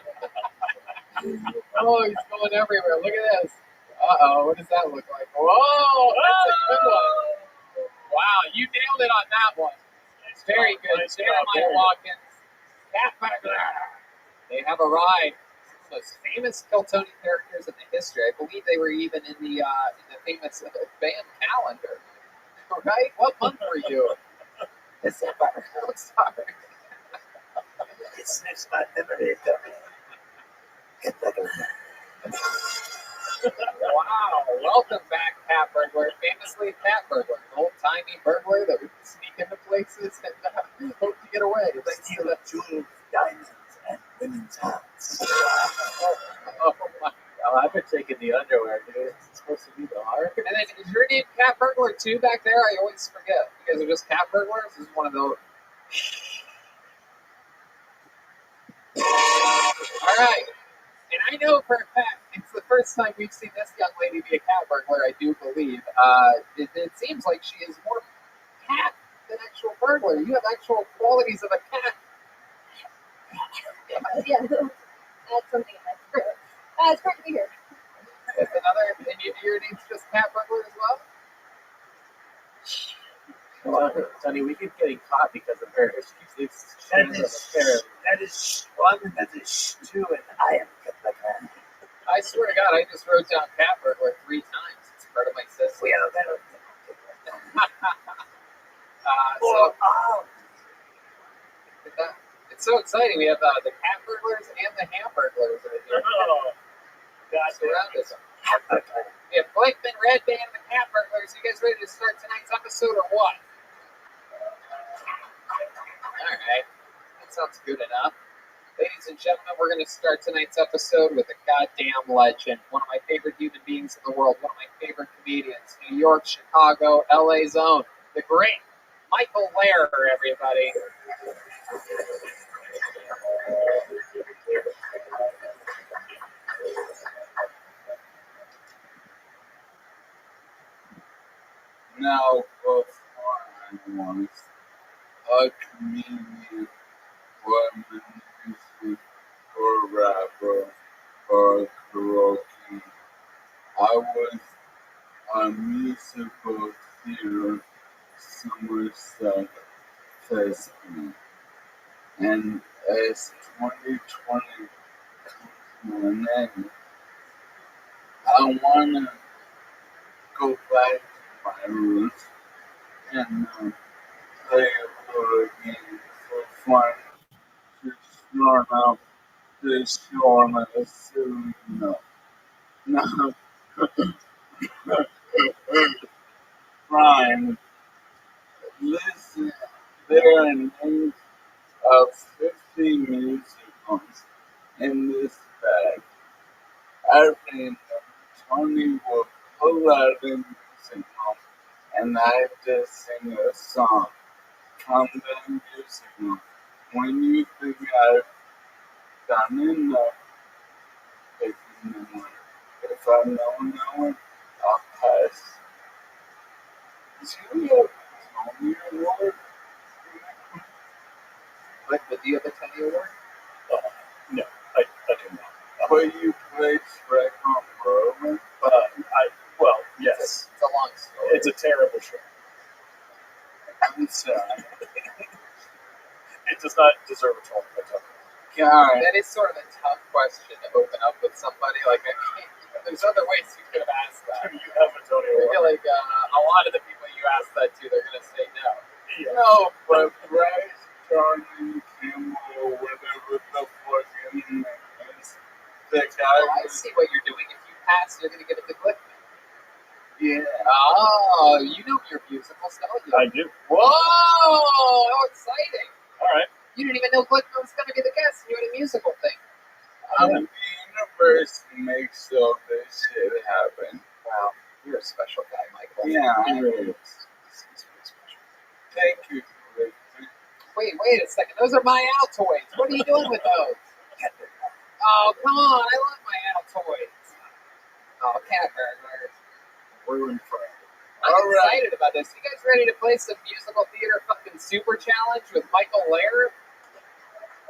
he's going everywhere. Look at this. Uh-oh, what does that look like? Whoa, that's a good one. Wow, you nailed it on that one. It's very good. Jeremiah Watkins, cat burglar. They have arrived. The most famous Kiltony characters in the history. I believe they were even in the famous band calendar. Right? What month were you? December. I'm sorry. It's my memory. Wow. Welcome back, cat burglar. Famously cat burglar. An old-timey burglar that would sneak into places and hope to get away. Thanks to the jewels, diamonds, and women's hearts. Oh my. Oh, I've been taking the underwear, dude. It's supposed to be the heart. And then, is your name Cat Burglar too back there? I always forget. You guys are just Cat Burglars? This is one of those. All right. And I know for a fact, it's the first time we've seen this young lady be a cat burglar, I do believe. It seems like she is more cat than actual burglar. You have actual qualities of a cat. Yeah, that's something in my throat. It's great to be here. It's another, and your name's just Cat Burglar as well? Well, Tony, we keep getting caught because of her. That is one, that is two, and I am the cat. I swear to God, I just wrote down Cat Burglar 3 times. It's part of my system. Yeah, that it's so exciting. We have the Cat Burglars and the Hamburglars right here. That's around us. We have Blakeman, Red Band, and the Cat Burglars. You guys ready to start tonight's episode or what? All right. That sounds good enough. Ladies and gentlemen, we're going to start tonight's episode with a goddamn legend. One of my favorite human beings in the world. One of my favorite comedians. New York, Chicago, LA zone. The great Michael Lehrer, everybody. Now, before I was a comedian, or musician, or rapper, or karaoke, I was a musical theater Somerset thespian. And as 2020 comes to an end, I want to go back to my roots and play a little game for fun to start out this show on a silly note. Now, Brian, listen, there are names of 50 musicals in this bag. Every Tony will pull out a musical, and I have to sing a song from the musical. When you think I've done enough, if you know it. If I don't know it, I'll pass. Do you have a Tony Award? But do you have a Tony Award? No, I do not. But you played Shrek on Broadway? Well, yes. It's a long story. It's a terrible show. I'm sorry. It does not deserve a Tony. God, that is sort of a tough question to open up with somebody. Like, I can't. there's other ways you could have asked that. You have Antonio. I feel like a lot of the people you asked that to, they're gonna say no. No, but Bryce, Jordan, Kimball, whatever the fucking is, the guy. Oh, I see what you're doing. If you pass, you're gonna give it to Glickman. Yeah. Oh, you know your musicals, don't you? I do. Whoa! How exciting! All right. You didn't even know Glickman was gonna be the guest. You had a musical thing. The universe makes all this shit happen. Wow, you're a special guy, Michael. Yeah, He really is. thank you. Wait a second. Those are my Altoids. What are you doing with those? Oh, come on. I love my Altoids. Oh, cat burglars. Ruined forever. I'm excited about this. You guys ready to play some musical theater fucking super challenge with Michael Laird?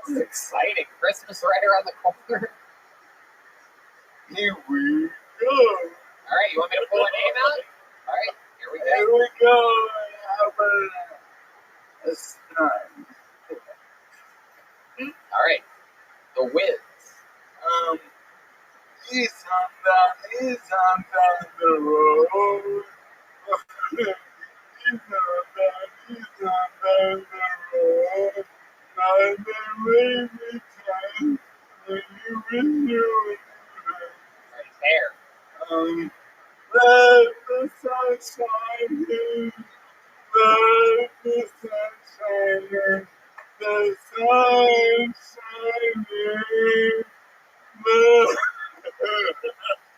This is exciting. Christmas right around the corner. Here we go. All right, you want me to pull a name out? All right, here we go. Here we go. How about this time? All right, The Wiz. He's on down the road. He's on down the road. Now the rainy time when you renew. Right there. Let the sunshine in. Let the sunshine in. The sunshine in. The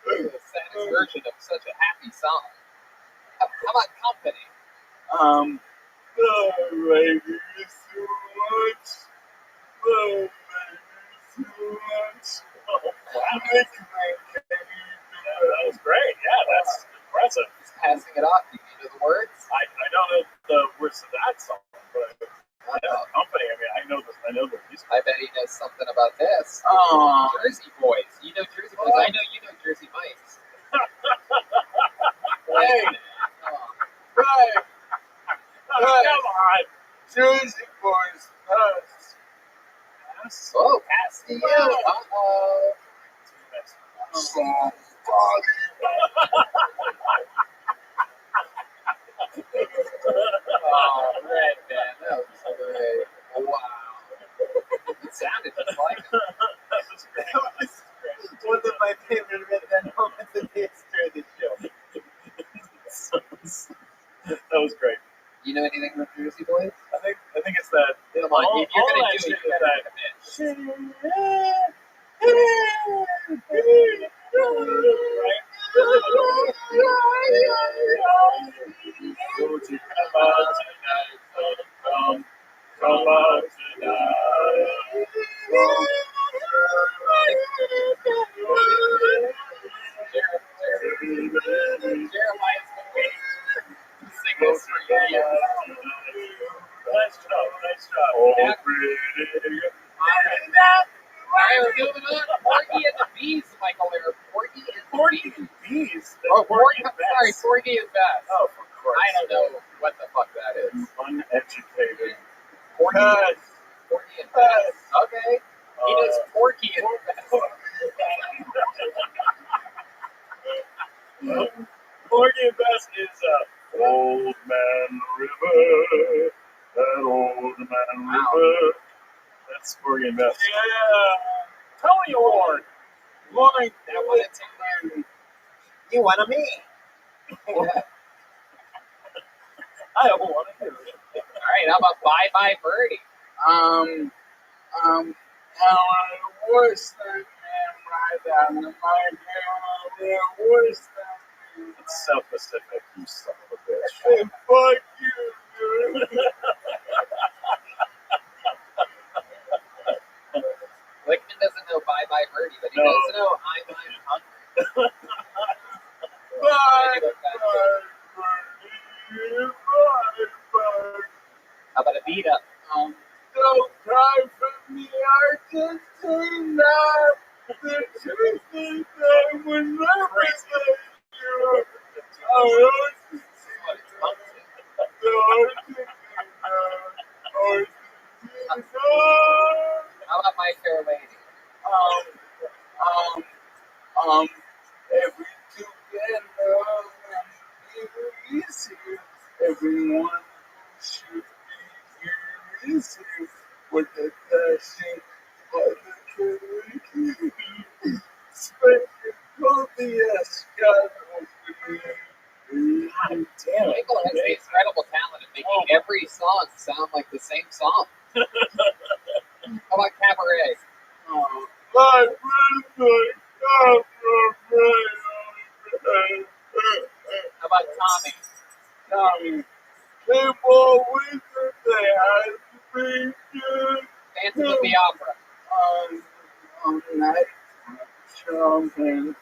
saddest version of such a happy song. How about Company? The lady is too much. The lady is too much. Oh, wow. That was great. Yeah, that's impressive. He's passing it off. Do you know the words? I don't know the words to that song, but Company. I mean, I know the music. I bet he knows something about this. Oh, Jersey Boys. You know Jersey Boys. I know you know Jersey Mike's. hey, right. Come on. Jersey Boys. Oh, pass to you. Uh-oh. Somebody. Oh, Red Man. That was great. Wow. It sounded just like him. That was great. One of my favorite Red Man moments in the history of the show. That was great. You know anything about Jersey Boys? I think it's that. Come on, all, if you're all gonna that do it, shit you gotta right? Won't you come out tonight? Come out Jeremiah's been waiting to sing this for years. Nice job. All right, we're moving on. Porgy and the Bees, Michael. There are Porgy and the Bees. Oh, Porgy and Bess. Oh, for Christ. I don't know what the fuck that is. Uneducated. Porgy and Bess. Okay. He knows Porgy and Bess. Porgy and Bess is Old Man River. That old man river. That's Porgy and Bess. Yeah. Tony Award. Like That one at Timber. You want me? I don't want to hear it. All right, how about Bye Bye Birdie? how I wish that man right down the mic. Wish that man. It's self-specific, you son of a bitch. Hey, fuck you, dude. Lickman doesn't know Bye Bye Birdie, but he No. does know I'm Hungry. Bye, How about a beat up? Don't cry for me, Argentina. The truth is I would never say you. How about My Fair Lady? If one should be easy with the dashing positivity. God damn, Michael has the incredible talent of making every song sound like the same song. How about Cabaret? How about Tommy? Tommy, people with the has been good. Phantom of the Opera. Night jumping.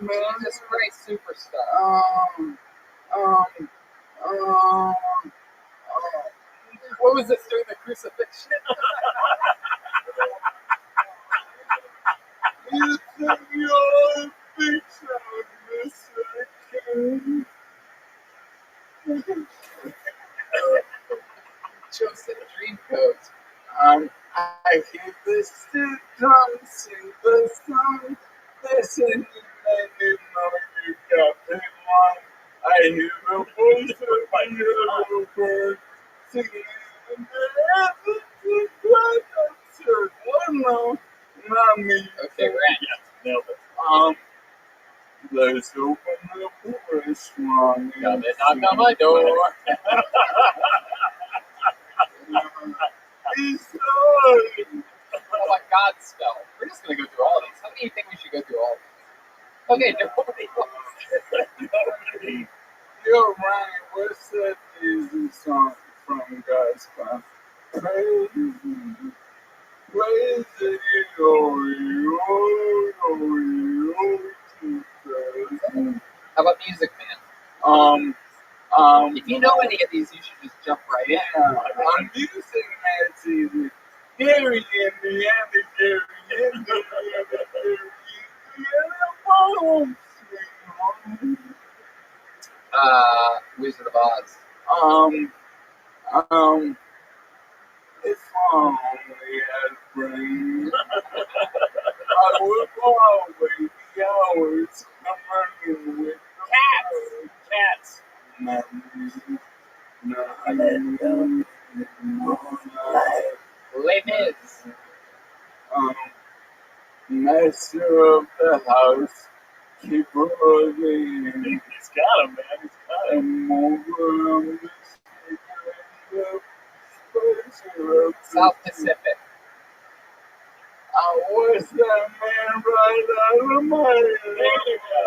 Jesus Christ Superstar. What was this during the crucifixion? You took your picture of Joseph Dreamcoat. I hear the still drums in the song. Listen, you know you got it on. I hear the voice of my little bird singing in the heavens like a church. Oh no, not me. Okay, Ren. Yes, nailed it. Let's open up the restaurant. Come and knock on my door. Oh my God, spell. We're just gonna go through all of these. How many do you think we should go through all of these? Okay, nobody wants. You're right. What's that easy song from God's Plan? Crazy, crazy, How about Music Man? If you know any of these, you should just jump right in. I'm Music Man's easy. Gary, Indiana, Gary, Indiana, Wizard of Oz. If only I brain, I would always be hours running with Cats. Les Mis. Master of the house, keep rolling. He's got him, man. He's got him. And over on the South Pacific. I was that man right out of my head. There you go.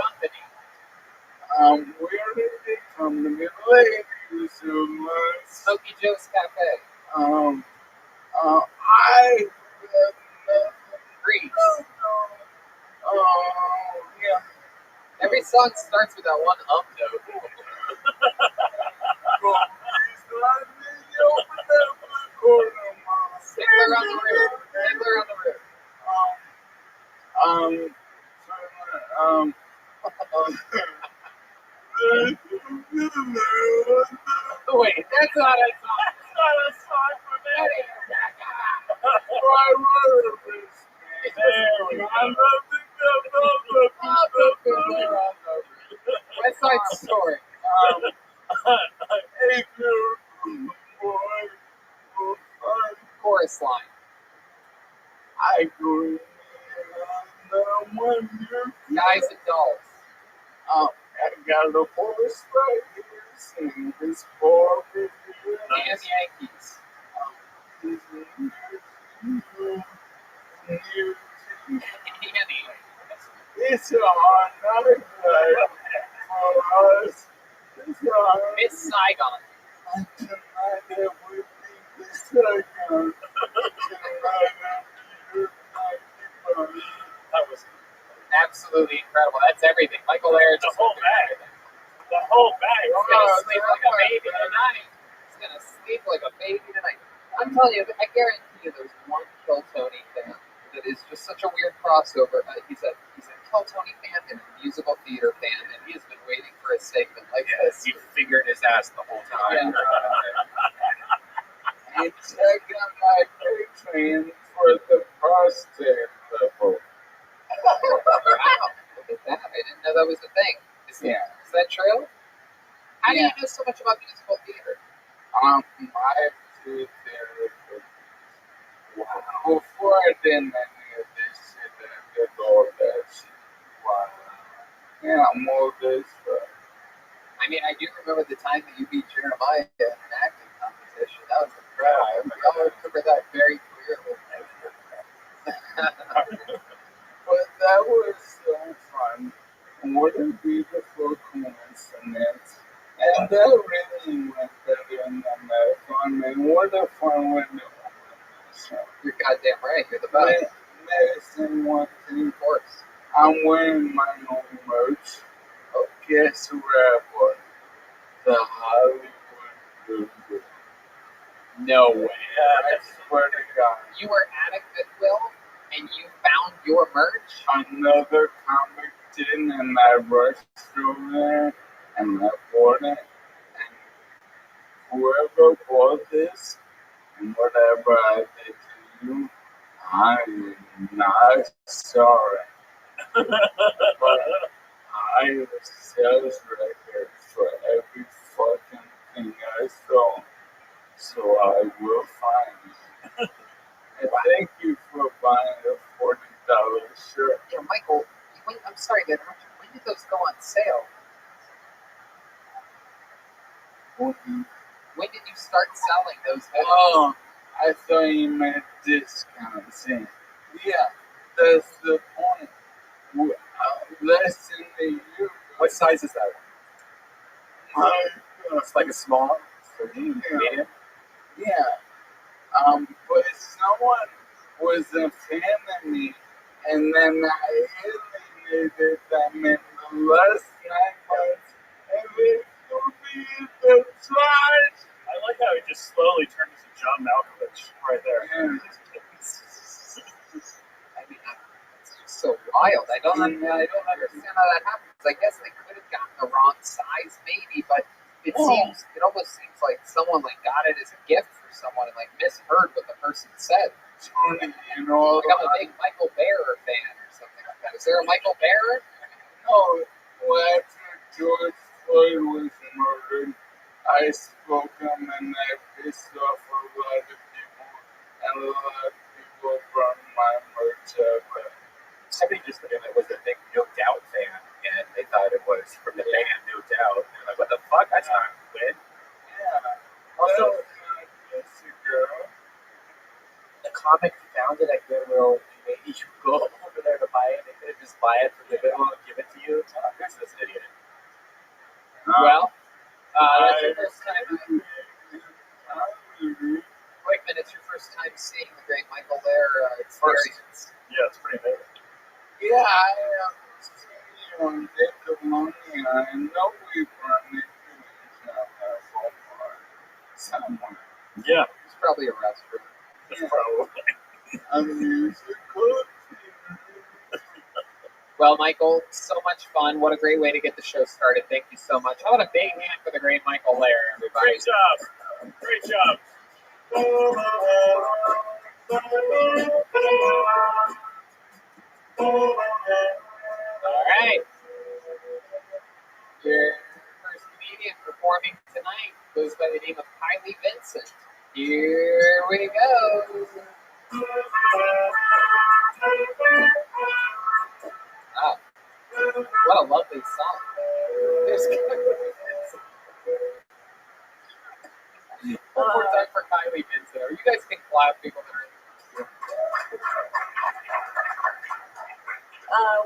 Company. Where did they come to me lately so much? Smoky Joe's Cafe. I Grease. Yeah. Every song starts with that one note. Fiddler on the Roof. Fiddler on the Roof. Wait, that's not a song. That's not a song for me. West Side Story. Chorus line. I agree. Guys and Dolls. I got a horse right here, sing this for me. And Yankees. It's a hard night for us. Miss Saigon. Tonight it would be the second. That was absolutely incredible. That's everything. Michael Laird just whole bag. The whole bag. He's gonna sleep like a baby tonight. He's gonna sleep like a baby tonight. I'm telling you, I guarantee you, there's one Kill Tony fan that is just such a weird crossover. He's a Kill Tony fan and a musical theater fan, and he has been waiting for a segment like this. He figured his ass the whole time. And check out my Patreon for the prostate level. that was the thing. Is that true? How do you know so much about musical theater? I did before I did any of this shit, I did all that shit. Wow. Yeah, more of this, but I mean, I do remember the time that you beat Jeremiah in an acting competition. That was incredible. I remember that very clearly. but that was so fun. What a beautiful coincidence. And that really went better than the marathon. And what a fun way to win. You're goddamn right. You're the best. Medicine one thing. Of course. I'm wearing my own merch. Oh, guess where I bought the Hollywood Goodwill. No way. I swear to God. You were at a Goodwill and you found your merch? Another comic did, and I rushed through there and I bought it. And whoever bought this and whatever I did to you, I'm not sorry. But I was sales record for every fucking thing I saw. So I will find you. And thank you for buying a $40 shirt. Yeah, Michael, I'm sorry to interrupt you. When did those go on sale? When did you start selling those? Oh, I thought you meant discounts. Yeah, that's the point. Less than a year. What size is that one? It's like a small, medium. Yeah. But someone was a fan of me, and then I alienated them in the last 9 months, and they threw me in the trash. I like how he just slowly turned into John Malkovich right there. I mean, it's just so wild. I don't understand how that happens. I guess they could have gotten the wrong size, maybe, but it almost seems like someone got it as a gift for someone and misheard what the person said. Tony, you know, I'm a big Michael Bearer fan or something like that. Is there a Michael Bearer? No, after George Floyd was murdered, I spoke him and I pissed off a lot of people, and a lot of people brought my merch up. Somebody just it was a big No Doubt fan, and they thought it was from the band No Doubt. They're like, what the fuck? That's not good. Yeah. Also, just a girl. The comic found it at Goodwill, and maybe you go over there to buy it. They could have just buy it from the Goodwill and give it to you. This is an idiot. Well, that's your first time. Wait a minute, it's your first time seeing the great Michael Bearer experience. Yeah, it's pretty amazing. Yeah, I seen you on Death of Lonely. I know we've run into each other somewhere. Yeah. It's probably a restaurant. Yeah. Probably. A musical. Well, Michael, so much fun. What a great way to get the show started. Thank you so much. I want a big hand for the great Michael Bearer, everybody. Great job. Great job. All right. Your first comedian performing tonight goes by the name of Kylie Vincent. Here we go. Wow. What a lovely song. There's one more time for Kylie Vincent. Or you guys can clap, people that are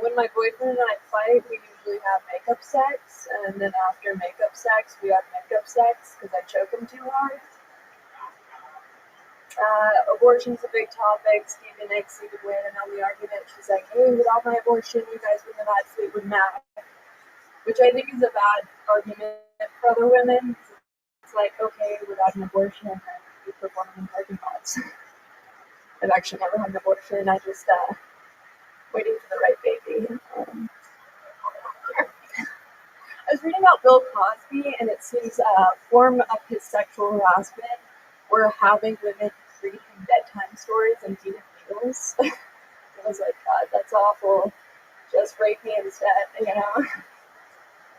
when my boyfriend and I fight, we usually have makeup sex, and then after makeup sex, we have makeup sex because I choke him too hard. Abortion's a big topic. Stephen X even win on the argument. She's like, hey, without my abortion, you guys wouldn't have had Fleetwood Mac, which I think is a bad argument for other women. It's like, okay, without an abortion, you perform in parking lots. I've actually never had an abortion. I just waiting for the right baby. I was reading about Bill Cosby, and it seems a form of his sexual harassment were having women read him bedtime stories and feed him meals. I was like, God, that's awful. just rape me instead, you know?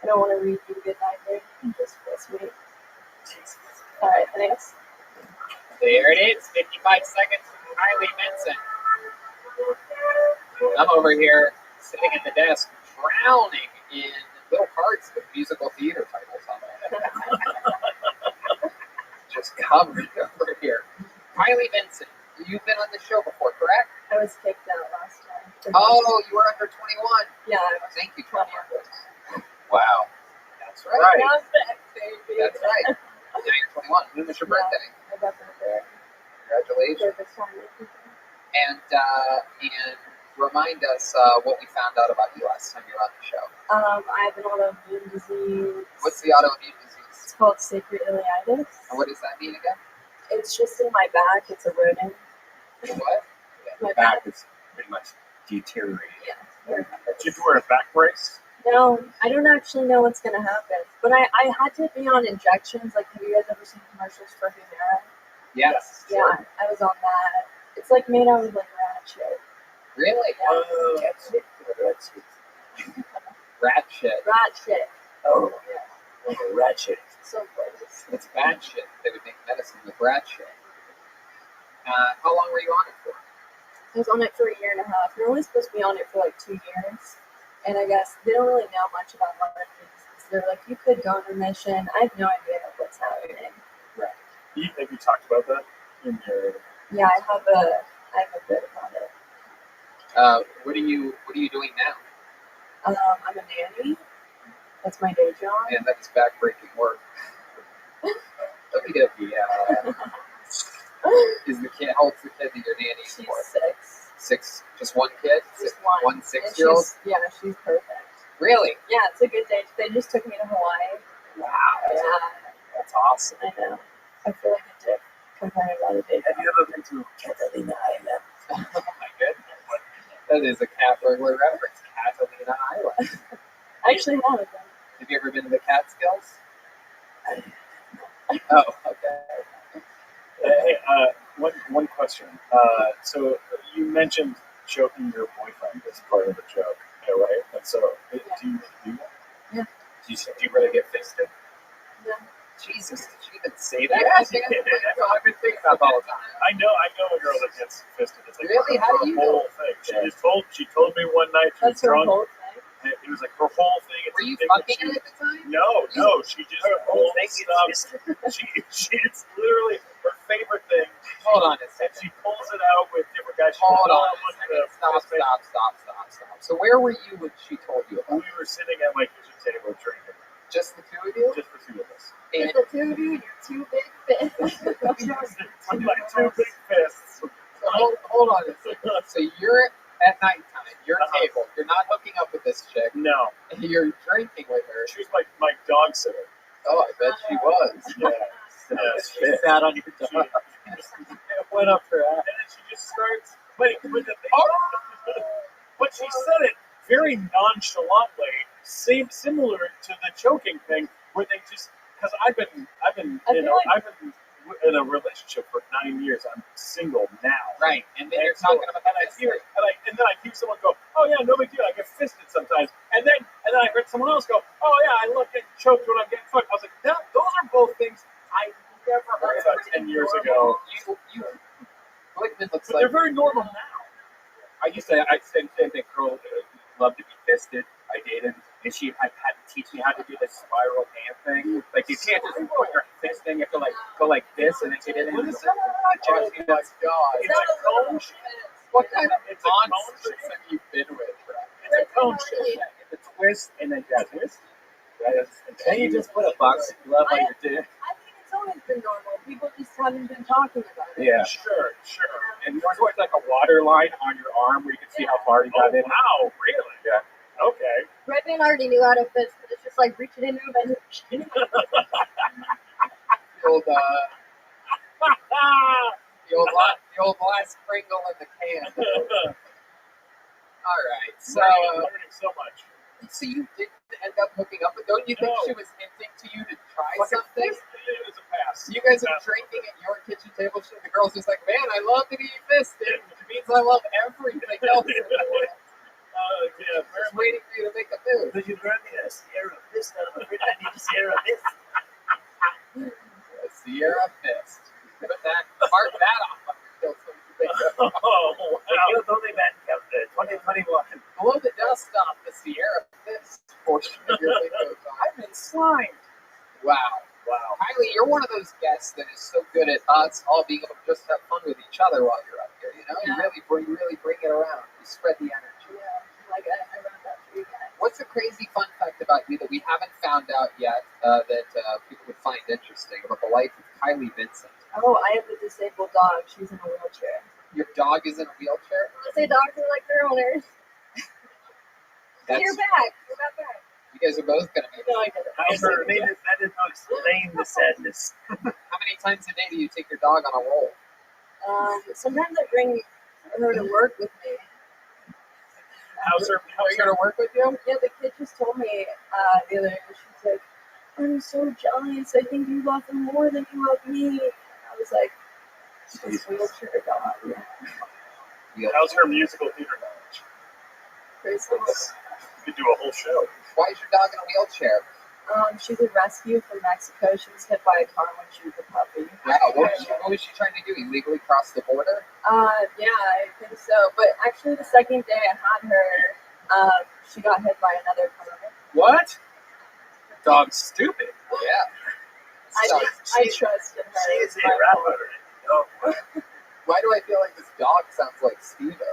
I don't want to read you good night, baby. Just kiss me. Alright, thanks. There it is, 55 seconds from Kylie Vincent. I'm over here sitting at the desk, drowning in little cards with musical theater titles on them. Just covered over here. Kylie Vincent, you've been on the show before, correct? I was kicked out last time. Oh, you were under 21. Yeah, I was. Thank you, 21. Wow. That's right. Now I'm back, baby. That's right. Now you're 21. When was your birthday? I got my birthday. Congratulations. And remind us what we found out about you last time you were on the show. I have an autoimmune disease. What's the autoimmune disease? It's called sacred ileitis. And what does that mean again? It's just in my back. It's a rodent. What? My back is pretty much deteriorating. Yeah. Do you have to wear a back brace? No, I don't actually know what's going to happen. But I had to be on injections. Like, have you guys ever seen commercials for Humira? Yes. Yeah, I was on that. It's like made out of like rat shit. Really? Yeah. Rat shit. Rat shit. Oh. Yeah. Rat shit. So gross. It's bad shit. They would make medicine with rat shit. How long were you on it for? I was on it for 1.5 years. You're only supposed to be on it for like 2 years. And I guess they don't really know much about autoimmune disease. They're like, you could go on remission. I have no idea what's happening. Right. Have you talked about that in your? Yeah, I have a bit about it. What are you doing now? I'm a nanny. That's my day job. And that's backbreaking work. Yeah. Is the kid? How old's the kid that you're nannying She's for? 6. 6. Just one kid? Just one. One 6-year-old? Yeah, she's perfect. Really? Yeah, it's a good day. They just took me to Hawaii. Wow. Yeah. That's awesome. I know. I feel like a dick comparing to other days. Have you ever been to Catalina Island? Oh my goodness. That is a cat burglar reference. Catalina Island. I actually haven't. Have you ever been to the Catskills? Oh, okay. Hey, one question. So you mentioned choking your boyfriend as part of the joke, right? And so, do you do that? Yeah. Do you really get fisted? Yeah. Jesus, did she even say that? Yeah, That's what I've been thinking about all the time. I know a girl that gets fisted. It's like Really? How her do you whole know? thing. She told me one night she That's was her drunk. whole thing. It was like her whole thing. Were you It's fucking her at the time? No, she just Her whole thing stops. She it's literally her favorite thing. Hold on a And second. she pulls it out with different guys. She Hold pulled on out a one of second. the- Stop. So where were you when she told you about We were sitting at my kitchen table drinking. Just the two of you? Just the two of us. And The two of you, you're two big fists. With my two big fists. hold on a second. So you're at nighttime, you're table, you're not hooking up with this chick. No. And you're drinking with her. She was my dog sitter. Oh, I bet she was. Yeah. She sat on your dog. Went up her ass. And then she just starts. But she said it very nonchalantly, similar to the choking thing, where they just because I've been in a relationship for 9 years. I'm single now. Right, and then you're talking about and then I hear someone go, "Oh yeah, no big deal. I get fisted sometimes." And then I heard someone else go, "Oh yeah, I love getting choked when I'm getting fucked." I was like, "No, those are both things I never heard about 10 years ago." Boykman looks But like they're very normal now. I said the same thing. Girl loved to be fisted. I dated, and she had to teach me how to do this spiral hand thing. Like you can't just put your fist in. You have to go like this, and then get it in. What is that? Oh my God! It's a cone shape. What kind of It's a cone monsters shape. have you been with? It's a cone shape. It's a twist, and then this. Then you just put a boxing glove on your dick. I think it's always been normal. People just haven't been talking about it. Yeah. Sure. And there's always like a water line on your arm where you can see how far you got in. Wow, really? Yeah. Okay. Redman already knew how to fist, but it's just like reaching into him and The old last Pringle in the can. All right, so learning so much. So you didn't end up hooking up, but don't you think she was hinting to you to try something? It was a pass. You guys are drinking at your kitchen table. The girl's just like, man, I love to be fisted. It means I love everything else in the world. Yeah, just waiting for you to make a move. Could you grab me a Sierra Mist? I'm afraid I need a Sierra Mist. A Sierra Mist. Put that, mark that off on your kill some Oh, I killed only man calendar 2021. Blow the dust off the Sierra Mist portion of your bingo card. I've been slimed. Wow. Wow. Kylie, you're one of those guests that is so good at us all being able to just have fun with each other while you're up here. You know, Yeah. you really bring it around. You spread the energy. Yeah, like I run that for you guys. What's a crazy fun fact about you that we haven't found out yet that people would find interesting about the life of Kylie Vincent? Oh, I have a disabled dog. She's in a wheelchair. Your dog is in a wheelchair? I say dogs are like their owners. That's, You're back. You're not back. you guys are both going to be. No, I get it. I made it better to explain the sadness. How many times a day do you take your dog on a roll? Sometimes I bring her to work with me. Are you going to work with you? Yeah, the kid just told me the other day. She's like, "I'm so jealous. I think you love him more than you love me." I was like, "This wheelchair dog." Yeah. How's her musical theater knowledge? Bracelets. You could do a whole show. Why is your dog in a wheelchair? She's a rescue from Mexico. She was hit by a car when she was a puppy. Wow, what was she trying to do? Illegally cross the border? Yeah, I think so. But actually, the second day I had her, she got hit by another car. What? Dog's stupid. Yeah. I trusted her. She is a rapper. No. Why do I feel like this dog sounds like Steve-O?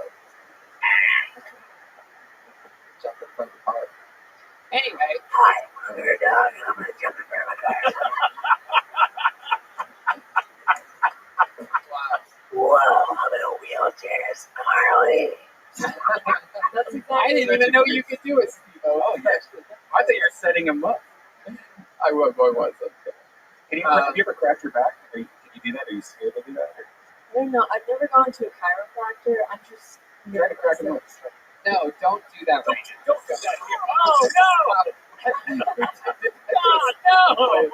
Jump in front of the car. Anyway. Hi, I'm your dog, and I'm going to jump in front of my car. Wow, I'm in a wheelchair, Carly. That's exactly I didn't even know you could do it, Steve-O. Oh, yes. I thought you were setting him up. I was. Can you, have you ever cracked your back? Can you do that? Are you scared to do that? I don't know. I've never gone to a chiropractor. I'm just Try to crack him up. No, don't do that. Don't do that. Oh, no! no!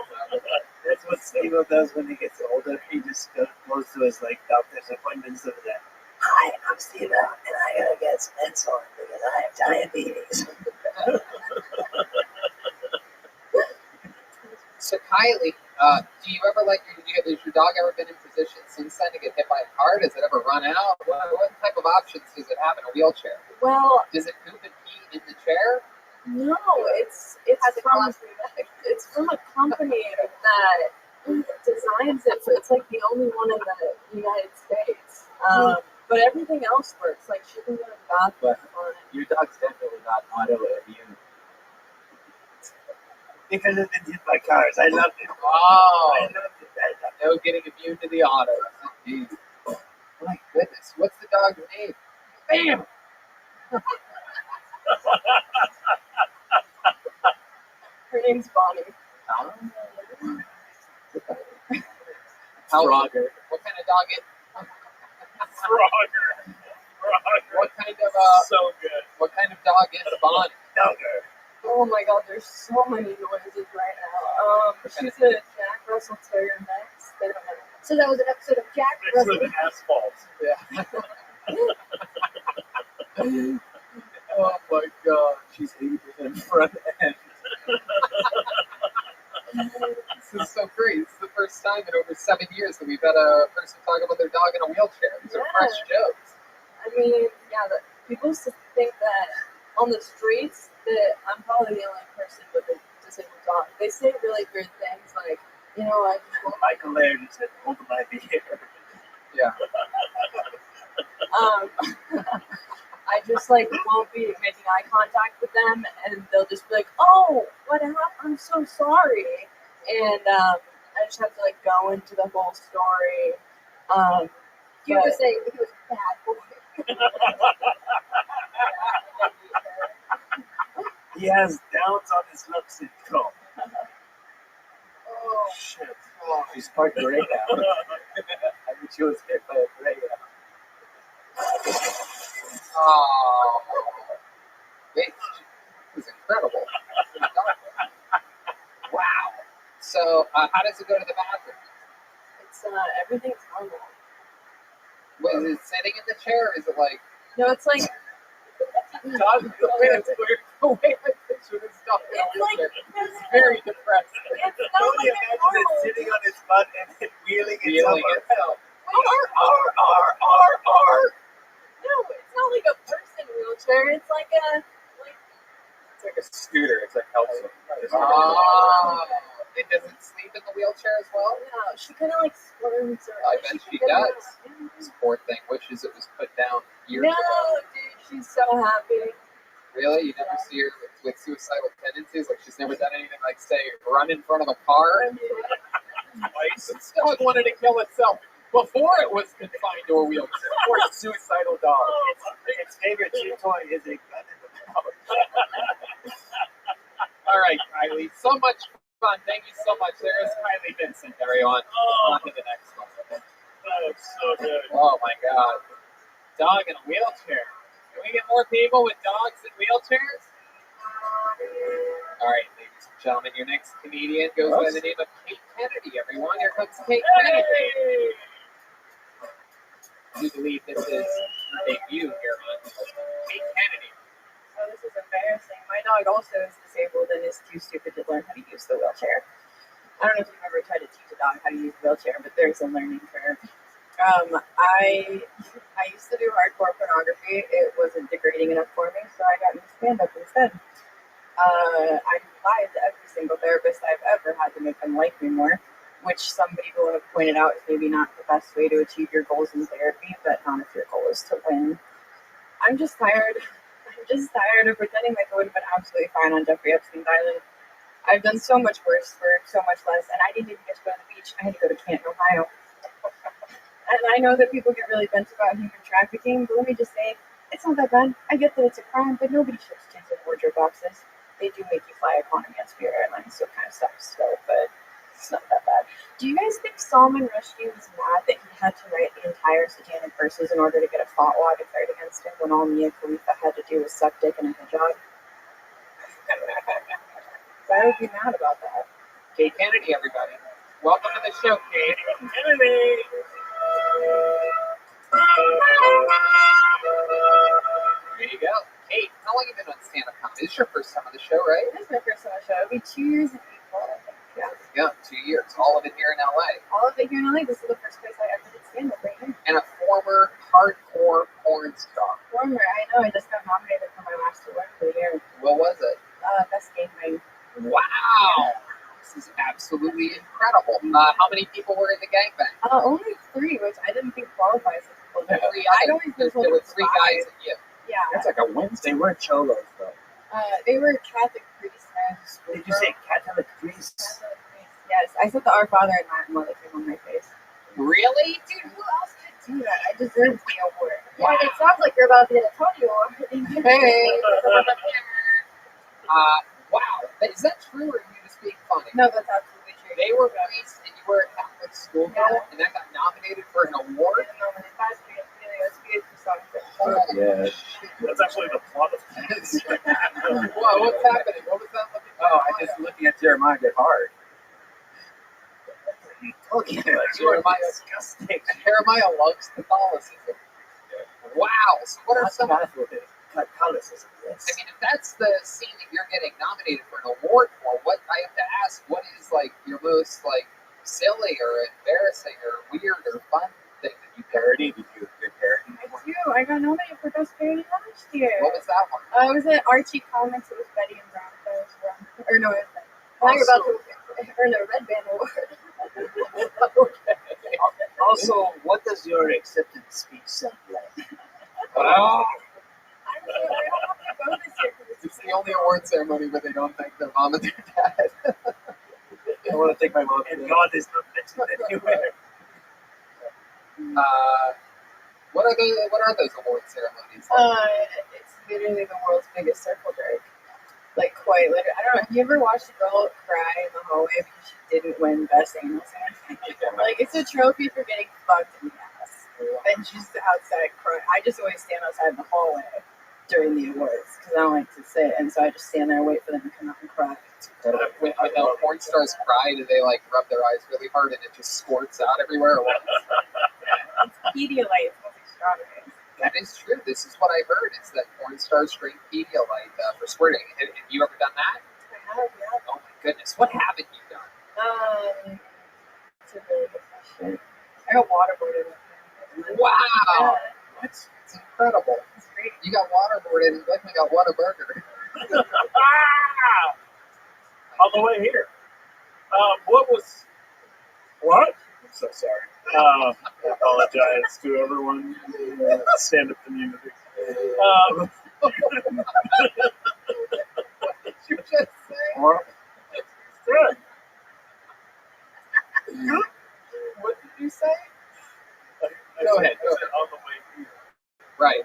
That's what Steve-O does when he gets older. He just goes to his doctor's appointments over there. Hi, I'm Steve-O, and I gotta get some insulin because I have diabetes. So Kylie, do you ever has your dog ever been in position since then to get hit by a car? Does it ever run out? What type of options does it have in a wheelchair? Well, Does it poop and pee in the chair? no, it's from a company that designs it. So it's like the only one in the United States. But everything else works. Like she can go to the bathroom on it. Your dog's definitely not autoimmune. Because it's been hit by cars. I loved it. Oh, I loved it. no getting immune to the auto. Jeez. My goodness, what's the dog's name? Bam! Her name's Bonnie. Frogger. What kind of dog is? Frogger. What kind of So good. What kind of dog is Bonnie? Dogger. Oh my God, there's so many noises right now. She's a Jack Russell Terrier mix. They don't know. So that was an episode of Jack Mixed Russell. with asphalt. Yeah. Oh my God, she's 80% front end. This is so great. This is the first time in over 7 years that we've had a person talk about their dog in a wheelchair. These are fresh jokes. I mean, yeah, people used to think that on the streets that I'm probably the only person with a disabled dog. They say really weird things like, you know, I just want Michael Laird just said, hold my beer. Yeah. I just won't be making eye contact with them, and they'll just be like, "Oh, what happened? I'm so sorry," and I just have to go into the whole story. You would say he was a bad boy. He has downs on his lip syndrome. Oh shit! Oh, she's part gray now. I mean, she was hit by a gray now. Oh, it was incredible. Wow. So, how does it go to the bathroom? It's everything's normal. Was it sitting in the chair, or is it like? No, it's like Dog, the way I picture this dog in a wheelchair is very depressing. Tony imagine it sitting on his butt and then wheeling itself. No, it's not like a person wheelchair. It's like a It's like a scooter. It's like helps him. It doesn't sleep in the wheelchair as well? no. She kind of like squirms around. I bet she does. This poor thing wishes it was put down years No, ago. dude, she's so happy. Really? You never see her with suicidal tendencies? Like she's never done anything like, say, run in front of a car? Twice. It still had wanted to kill itself before it was confined to a wheelchair. Poor suicidal dog. Its favorite chew toy is a gun in the mouth. All right, Kylie. So much fun. Thank you so much. There is Kylie Vincent. Everyone. On to the next one. That was so good. Oh my God. Dog in a wheelchair. Can we get more people with dogs in wheelchairs? All right, ladies and gentlemen, your next comedian goes by the name of Kate Kennedy. Everyone, here comes Kate Kennedy. I do believe this is her debut here on Kate Kennedy. Oh, this is embarrassing. My dog also is disabled and is too stupid to learn how to use the wheelchair. I don't know if you've ever tried to teach a dog how to use a wheelchair, but there's a learning curve. I used to do hardcore pornography. It wasn't degrading enough for me, so I got into stand-up instead. I lied to every single therapist I've ever had to make them like me more, which some people have pointed out is maybe not the best way to achieve your goals in therapy, but not if your goal is to win. I'm just tired. I'm just tired of pretending like I would have been absolutely fine on Jeffrey Epstein's island. I've done so much worse for so much less, and I didn't even get to go to the beach. I had to go to Canton, Ohio. And I know that people get really bent about human trafficking, but let me just say, it's not that bad. I get that it's a crime, but nobody ships kids in wardrobe boxes. They do make you fly economy on Spirit Airlines, so it kind of sucks still, but it's not that bad. Do you guys think Salman Rushdie was mad that he had to write the entire satanic verses in order to get a fatwa declared against him when all Mia Khalifa had to do was suck dick in a hijab? I would be mad about that. Kate Kennedy, everybody. Welcome to the show, Kate Kennedy. There you go. Kate, how long have you been on stand-up comedy? This is your first time on the show, right? This is my first time on the show. It'll be 2 years in April, I think. Yeah, 2 years. All of it here in LA. All of it here in LA. This is the first place I ever did stand-up right here. And a former hardcore porn star. Former, I know. I just got nominated for my last award for the year. What was it? Best gangbang. Wow. This is absolutely incredible. How many people were in the gangbang? Only 3, which I didn't think qualifies as people. I'd always been told there were 3 guys and you. Yeah. That's like a Wednesday. They weren't cholos, though. They were Catholic priests. Did you say Catholic priests? Catholic priests. Yes. I said the Our Father and Latin while they came on my face. Really? Dude, who else could do that? I deserve the award. Wow. It sounds like you're about to get a Tony Award. Hey. Wow. Is that true or are you just being funny? No, that's absolutely true. They were priests and you were a Catholic schoolgirl and that got nominated for an award? Yeah. That's actually the plot of this. Wow, what's happening? What was that looking for? Oh, I'm just looking at Jeremiah get hard. Okay, Jeremiah disgusting. Jeremiah loves Catholicism. Wow. So what are some? Catholicism. Yes. I mean, if that's the scene that you're getting nominated for an award for, what I have to ask, what is like your most like silly or embarrassing or weird or fun thing that you parodied? Did you parody? I do. I got nominated for Best Parody last year. What was that one? It was at Archie Comics. It was Betty and Brown. Or no, it was now you're about to earn a Red Band Award. Okay. Also, what does your acceptance speech sound like? Oh. I don't have to go this year because It's the only award ceremony where they don't thank their mom and their dad. I want to thank my mom. And God is not mentioned anywhere. What are those award ceremonies? It's literally the world's biggest circle jerk. Like, quite literally. I don't know. Have you ever watched a girl cry in the hallway because she didn't win Best Anal Scene? Like, it's a trophy for getting fucked in the ass. And she's outside crying. I just always stand outside in the hallway during the awards because I don't like to sit. And so I just stand there and wait for them to come out and cry. When the porn stars cry, do they like rub their eyes really hard and it just squirts out everywhere? Or what? It's Pedialyte. It's mostly strawberries. That is true. This is what I heard. Is that porn stars drink Pedialyte for squirting. Have you ever done that? I have, yeah. Oh my goodness. What haven't you done? It's a really good question. I got waterboarded. Wow. Yeah. It's incredible. It's great. You got waterboarded and definitely got Whataburger. On the way here. What? I'm so sorry. I apologize to everyone in the stand-up community. What did you just say? What? Good. What did you say? Go ahead. On the way here. Right.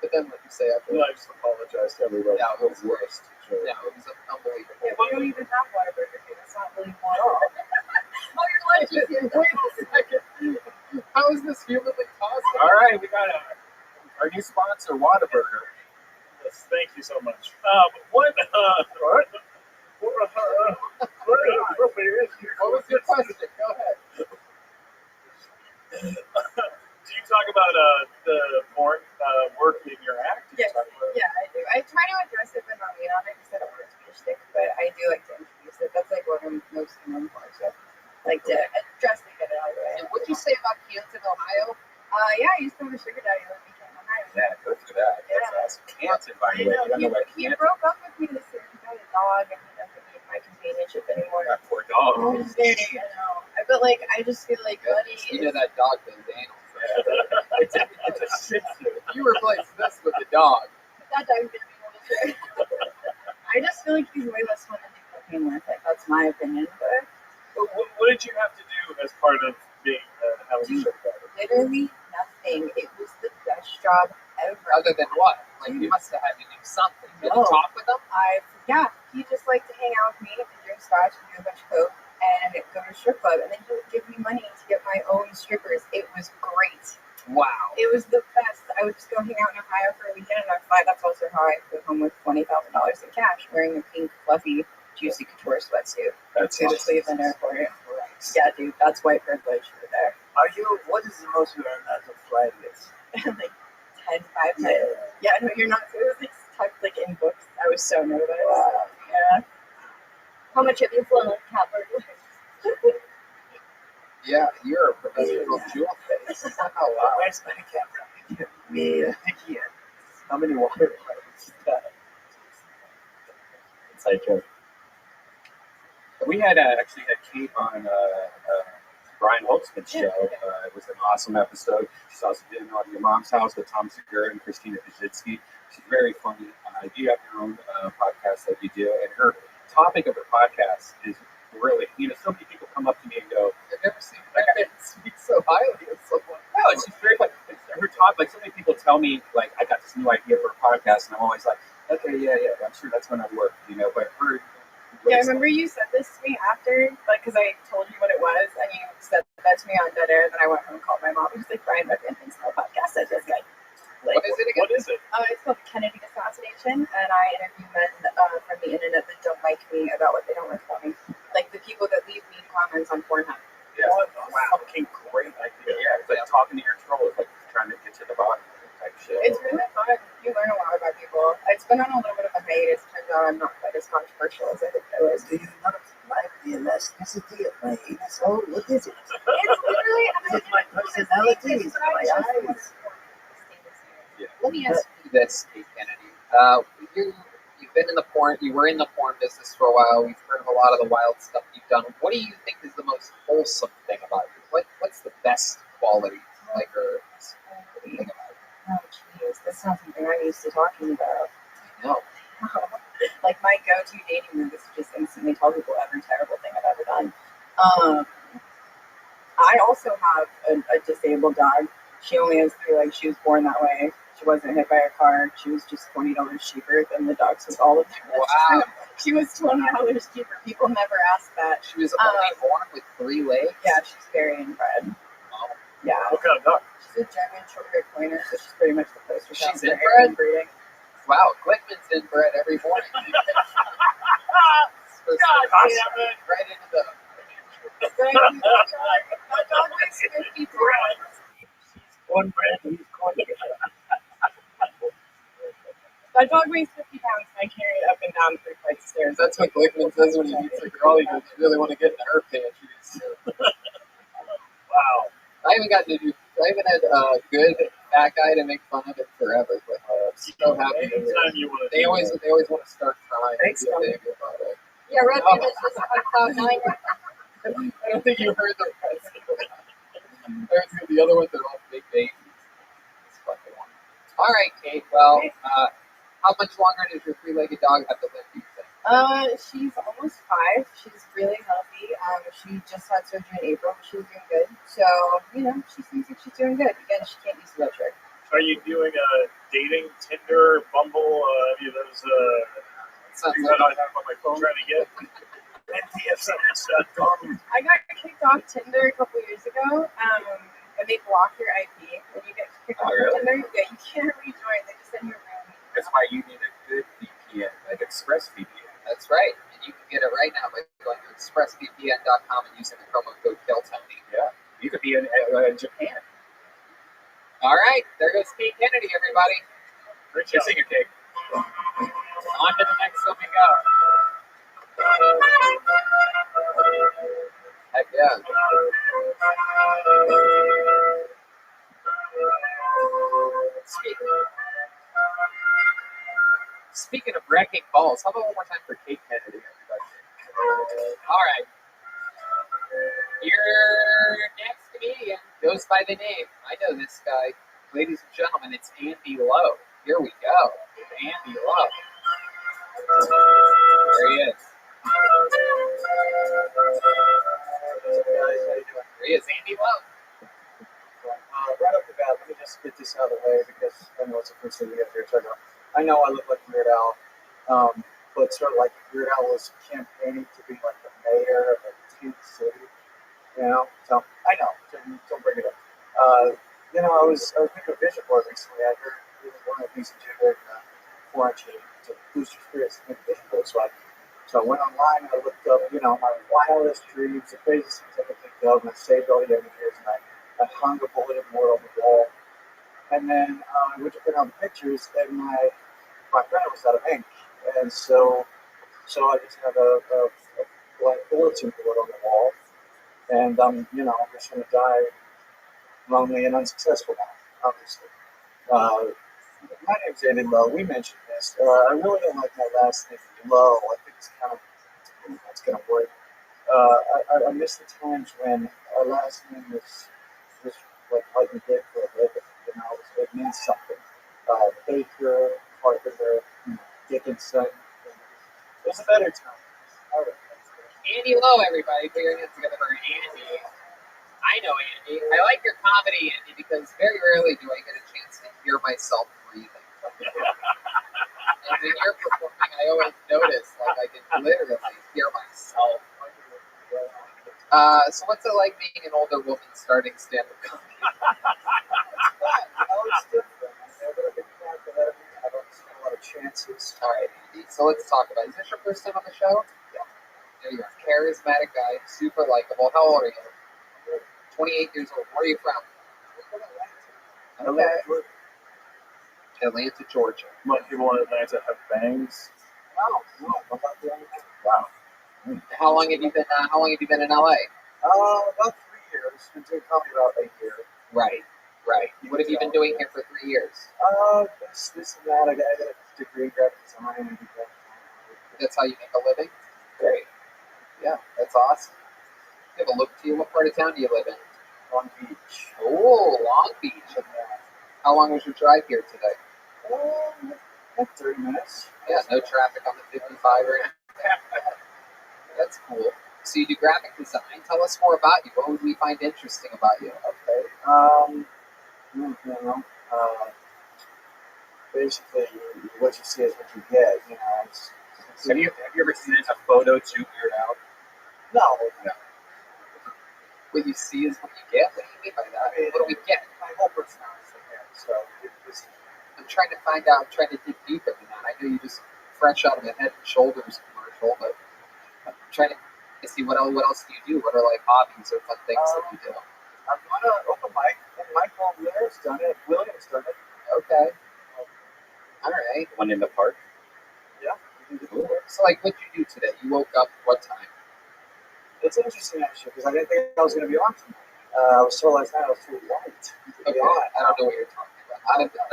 But then what you say after I just apologize to everybody. Yeah, it was worst. Yeah, it was unbelievable. Yeah, we don't even have Whataburger here. It's not really water. Oh, your lunch is here. Wait a second. How is this humanly possible? All right, we got our new sponsor, Whataburger. Yes, thank you so much. What was your question? Go ahead. Do you talk about the porn work in your act? Yes, yeah, I do. I try to address it, but not lean on it because I don't want it to be a shtick. But I do like to introduce it. That's like what I'm most known for. So, like to address it, get it out of the way. And what did you say about Canton, Ohio? Yeah, I used to have a sugar daddy living in Canton, Ohio. Yeah, go through that. Yeah. That's awesome. Canton, by the way. You don't know what He Canton. broke up with me this year. He got a dog, and he doesn't need my companionship anymore. That poor dog. I know. But like, I just feel like, buddy, You know that dog named Daniel. It's a shih tzu. You replace this with a dog. that dog's gonna be older. I just feel like he's way less fun to do cocaine with. Like, that's my opinion. But What did you have to do as part of being having a sugar daddy? literally nothing. It was the best job ever. Other than what? Like, you must have had to do something. Did you No. talk with him? He just liked to hang out with me and drink scotch and do a bunch of coke and go to a strip club. And then he would give me money to get my own strippers. It was great. Wow. It was the best. I would just go hang out in Ohio for a weekend and I'd fly. That's also how I flew home with $20,000 in cash, wearing a pink, fluffy, juicy couture sweatsuit. That's To the Cleveland airport. Yeah, dude, that's white privilege right there. What is the most you earned as a flight list? Like 10, 5 minutes. Yeah, no, you're not. It was like tucked like in books. I was so nervous. Wow. Yeah. How much have you flown with cat burglars? Yeah, you're a professional jewel face. Oh, wow. Where's my camera? Me here. How many water bottles? Inside joke. We had actually had Kate on Brian Holtzman's show. It was an awesome episode. She's also been on Your Mom's House with Tom Segura and Christina Pajitsky. She's very funny. You have your own podcast that you do, and her topic of her podcast is really, so many people come up to me and go, I've never seen Brandon speak so highly of someone. no, it's just very funny. Her talk, like so many people tell me, like, I got this new idea for a podcast, and I'm always like, okay, yeah, I'm sure that's going to work, but her. Yeah, I remember you said this to me after, like, because I told you what it was, and you said that to me on Dead Air, and then I went home and called my mom, and she's like, Brian Redman thinks my podcast is just good. Like, What is it again? What is it? It's called Kennedy Assassination, and I interview men from the internet that don't like me about what they don't like about me. Like the people that leave me comments on Pornhub. Yeah, fucking great idea. Yeah, it's like talking to your trolls, like trying to get to the bottom of it type shit. It's really fun. You learn a lot about people. It's been on a little bit of a hiatus. Turns out I'm not quite as controversial as I think I was. Do you not like the elasticity of my anus? Oh, what is it? It's literally, It's my personality. It's my eyes. Let me ask you this, Kate Kennedy. You've been in the porn. You were in the porn business for a while. We've heard of a lot of the wild stuff you've done. What do you think is the most wholesome thing about you? What's the best quality, like, or thing about you? Oh, jeez, that's not something I'm used to talking about. No. Like, my go-to dating move is to just instantly tell people every terrible thing I've ever done. I also have a disabled dog. She only has 3 legs. She was born that way. She wasn't hit by a car. She was just $20 cheaper than the dogs with all of their legs. Wow. She was $20 cheaper. People never ask that. She was only born with 3 legs? Yeah, she's very inbred. Oh. Yeah. What kind of dog? She's a German short-haired pointer, so she's pretty much the poster child She's for inbred? breeding. Wow, Glickman's inbred every morning. God damn it! Right into the... My dog weighs 50 pounds. one brand he's going to get. That dog weighs 50 pounds, and I carry it up and down 3 flights of stairs. That's what Glickman says when he meets a girl. He goes, "You really want to get into her pantries." Wow. I haven't had a good fat guy to make fun of it forever, but I'm so happy. Anytime you want to. They always want to start crying. Thanks, and feel Tommy. angry about it. Yeah, Rabbi was just on cloud nine. I don't think you heard the rest of it. The other ones are all big babies. It's fucking one. All right, Kate. Well, how much longer does your three-legged dog have to live, do you think? She's almost 5. She's really healthy. She just had surgery in April. She's doing good. So, she seems like she's doing good. Again, she can't use the wheelchair. Are you doing dating, Tinder, Bumble, any of those things that I have on my phone trying to get? NTSMS.com. I got kicked off Tinder a couple years ago, and they block your IP when you get kicked off really? Tinder. Yeah, you can't rejoin. They just send you a room. That's why you need a good VPN, like Express VPN. That's right. And you can get it right now by going to expressvpn.com and using the promo code KILLTONY. Yeah. You could be in Japan. All right. There goes Kate Kennedy, everybody. Good singer, Kate. On to the next one we go. Heck yeah. Speaking of wrecking balls, how about one more time for Kate Kennedy, everybody? All right. Your next comedian goes by the name. I know this guy. Ladies and gentlemen, it's Andy Lowe. Here we go. Andy Lowe. There he is. There he is, Andy Lowe. Right off the bat, let me just get this out of the way because I know it's the first thing we got here. So I know I look like Weird Al, but sort of like Weird Al was campaigning to be like the mayor of a tent city, So I know, don't bring it up. I was thinking of vision board recently. I heard one of the things that you do in quarantine to boost your spirits to make vision boards like. So I went online and I looked up, my wildest dreams, the craziest things I could think of, and I saved all the images and I hung a bulletin board on the wall. And then I went to print out the pictures, and my printer was out of ink. And so I just have a blank bulletin board on the wall. And I'm just going to die lonely and unsuccessful now, obviously. My name's Andy Lowe. We mentioned this. I really don't like my last name, Lowe. I think it's kind of weird. I miss the times when our last name was like we did for a living. It means something. Baker, Carpenter, Dickinson. It was a better time. Andy Lowe, everybody. Put your hands together for Andy. I know Andy. I like your comedy, Andy, because very rarely do I get a chance to hear myself breathing. And when you're performing, I always notice, I can literally hear myself. So what's it like being an older woman starting stand-up comedy? It's different. I've been back to that. I don't see a lot of chances. All right, Andy. So let's talk about it. Is this your first time on the show? Yeah. There you are. Charismatic guy, super likable. How old are you? 28 years old. Where are you from? Okay. Atlanta, Georgia. Most people in Atlanta have bangs. No. Wow. How long have you been in LA? About 3 years. Been doing comedy about a year. Right. What have you been doing here for 3 years? This and that. I got a degree in graphic design. That's how you make a living? Great. Yeah, that's awesome. You have a look to you. What part of town do you live in? Long Beach. Oh, Long Beach. How long was your drive here today? Like 30 minutes. Yeah, no traffic on the 55 or anything. That's cool. So you do graphic design. Tell us more about you. What would we find interesting about you? Okay. Basically, what you see is what you get. Have you ever sent a photo to Weird Al? No. What you see is what you get? What do you mean by that? What do we get? My whole personality is like that. So I'm trying to find out. I'm trying to dig deeper than that. I know you just fresh out of a Head and Shoulders commercial, but I'm trying to see what else do you do? What are hobbies or fun things that you do? I'm on a mic, and mic There's done it. William's done it. Okay. All right. One in the park. Yeah. Cool. So, like, what'd you do today? You woke up what time? It's interesting actually because I didn't think I was going to be on tonight. I was told last night I was too light. Okay. I don't know what you're talking about.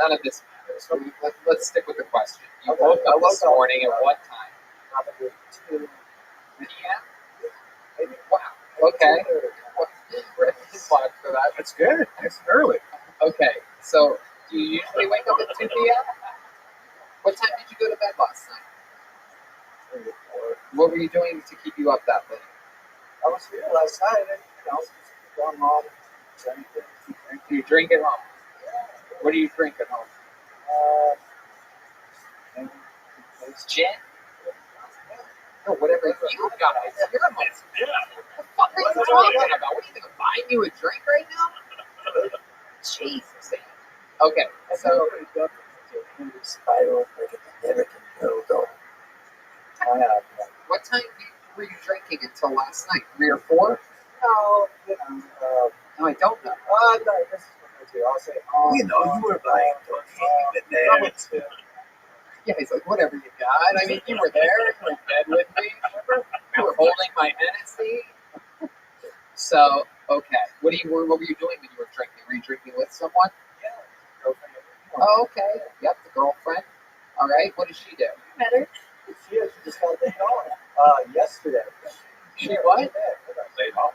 None of this matters. So let's stick with the question. You woke up this morning at what time? Probably 2 p.m. Wow. Okay. Fun for that. That's good. That's early. Okay. So, do you usually wake up at 2 p.m.? What time did you go to bed last night? What were you doing to keep you up that late? I was here last night and, going home, drinking. Do you drink at home? What do you drink at home? Gin? No, whatever you guys. You're my What the fuck are you talking about? What are you think? I'm buying you a drink right now? Jesus. Okay, so. What time were you drinking until last night? 3 or 4? No, No, I don't know. No, this is what I do. I'll say, you were buying cocaine. Yeah, he's like, whatever you got. I mean, you were there. You were in bed with me. Remember? You were holding my Hennessy. So, okay. What were you doing when you were drinking? Were you drinking with someone? Yeah, girlfriend. Oh, okay. Yep, the girlfriend. All right. What does she do? Met her. She just got laid off yesterday. She what? Laid off.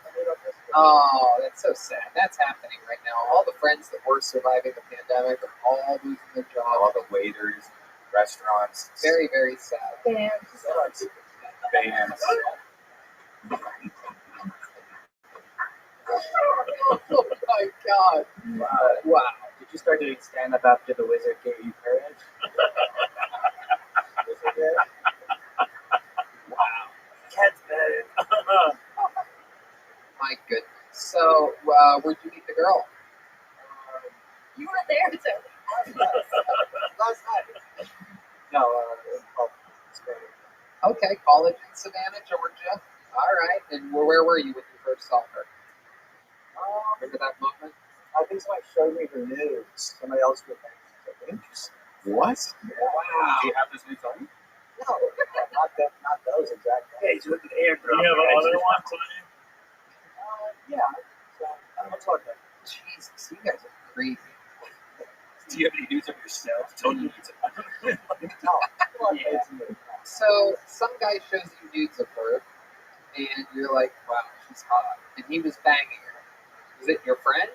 Oh, that's so sad. That's happening right now. All the friends that were surviving the pandemic are all losing their jobs. All the waiters, restaurants. Very, very sad. Bands. Bands. Oh my God. Wow. Did you start doing stand-up after the wizard gave you courage? Wow. Cat's bad. My goodness. So, where'd you meet the girl? You were there, so. Last night. No, Spain. Okay, college in Savannah, Georgia. All right. And where were you when you first saw her? Remember that moment? I think somebody showed me her nudes. Somebody else did that. Interesting. What? Yeah. Wow. Do you have this news on you? No, not those exactly. Hey, you look at the airdrop. You have other ones on you? Yeah. So, I'm talking. Jesus, you guys are crazy. Do you have any news of yourself? Tony needs it. So, some guy shows you nudes of her, and you're like, wow, she's hot. And he was banging her. Was it your friend?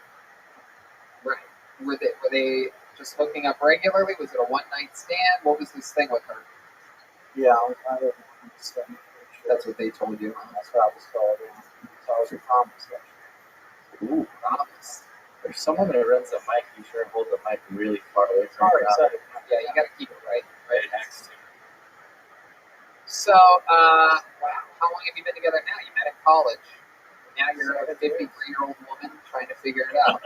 Right. Were they just hooking up regularly? Was it a one-night stand? What was this thing with her? Yeah, I didn't understand. That's what they told you. That's what I was told. Yeah. So I was a promise. Ooh, promise. There's someone that runs the mic. You sure hold the mic really far away from Sorry, the crowd. Yeah, you gotta keep it right next to you. So, wow, how long have you been together now? You met in college. Now you're a 53-year-old woman trying to figure it out.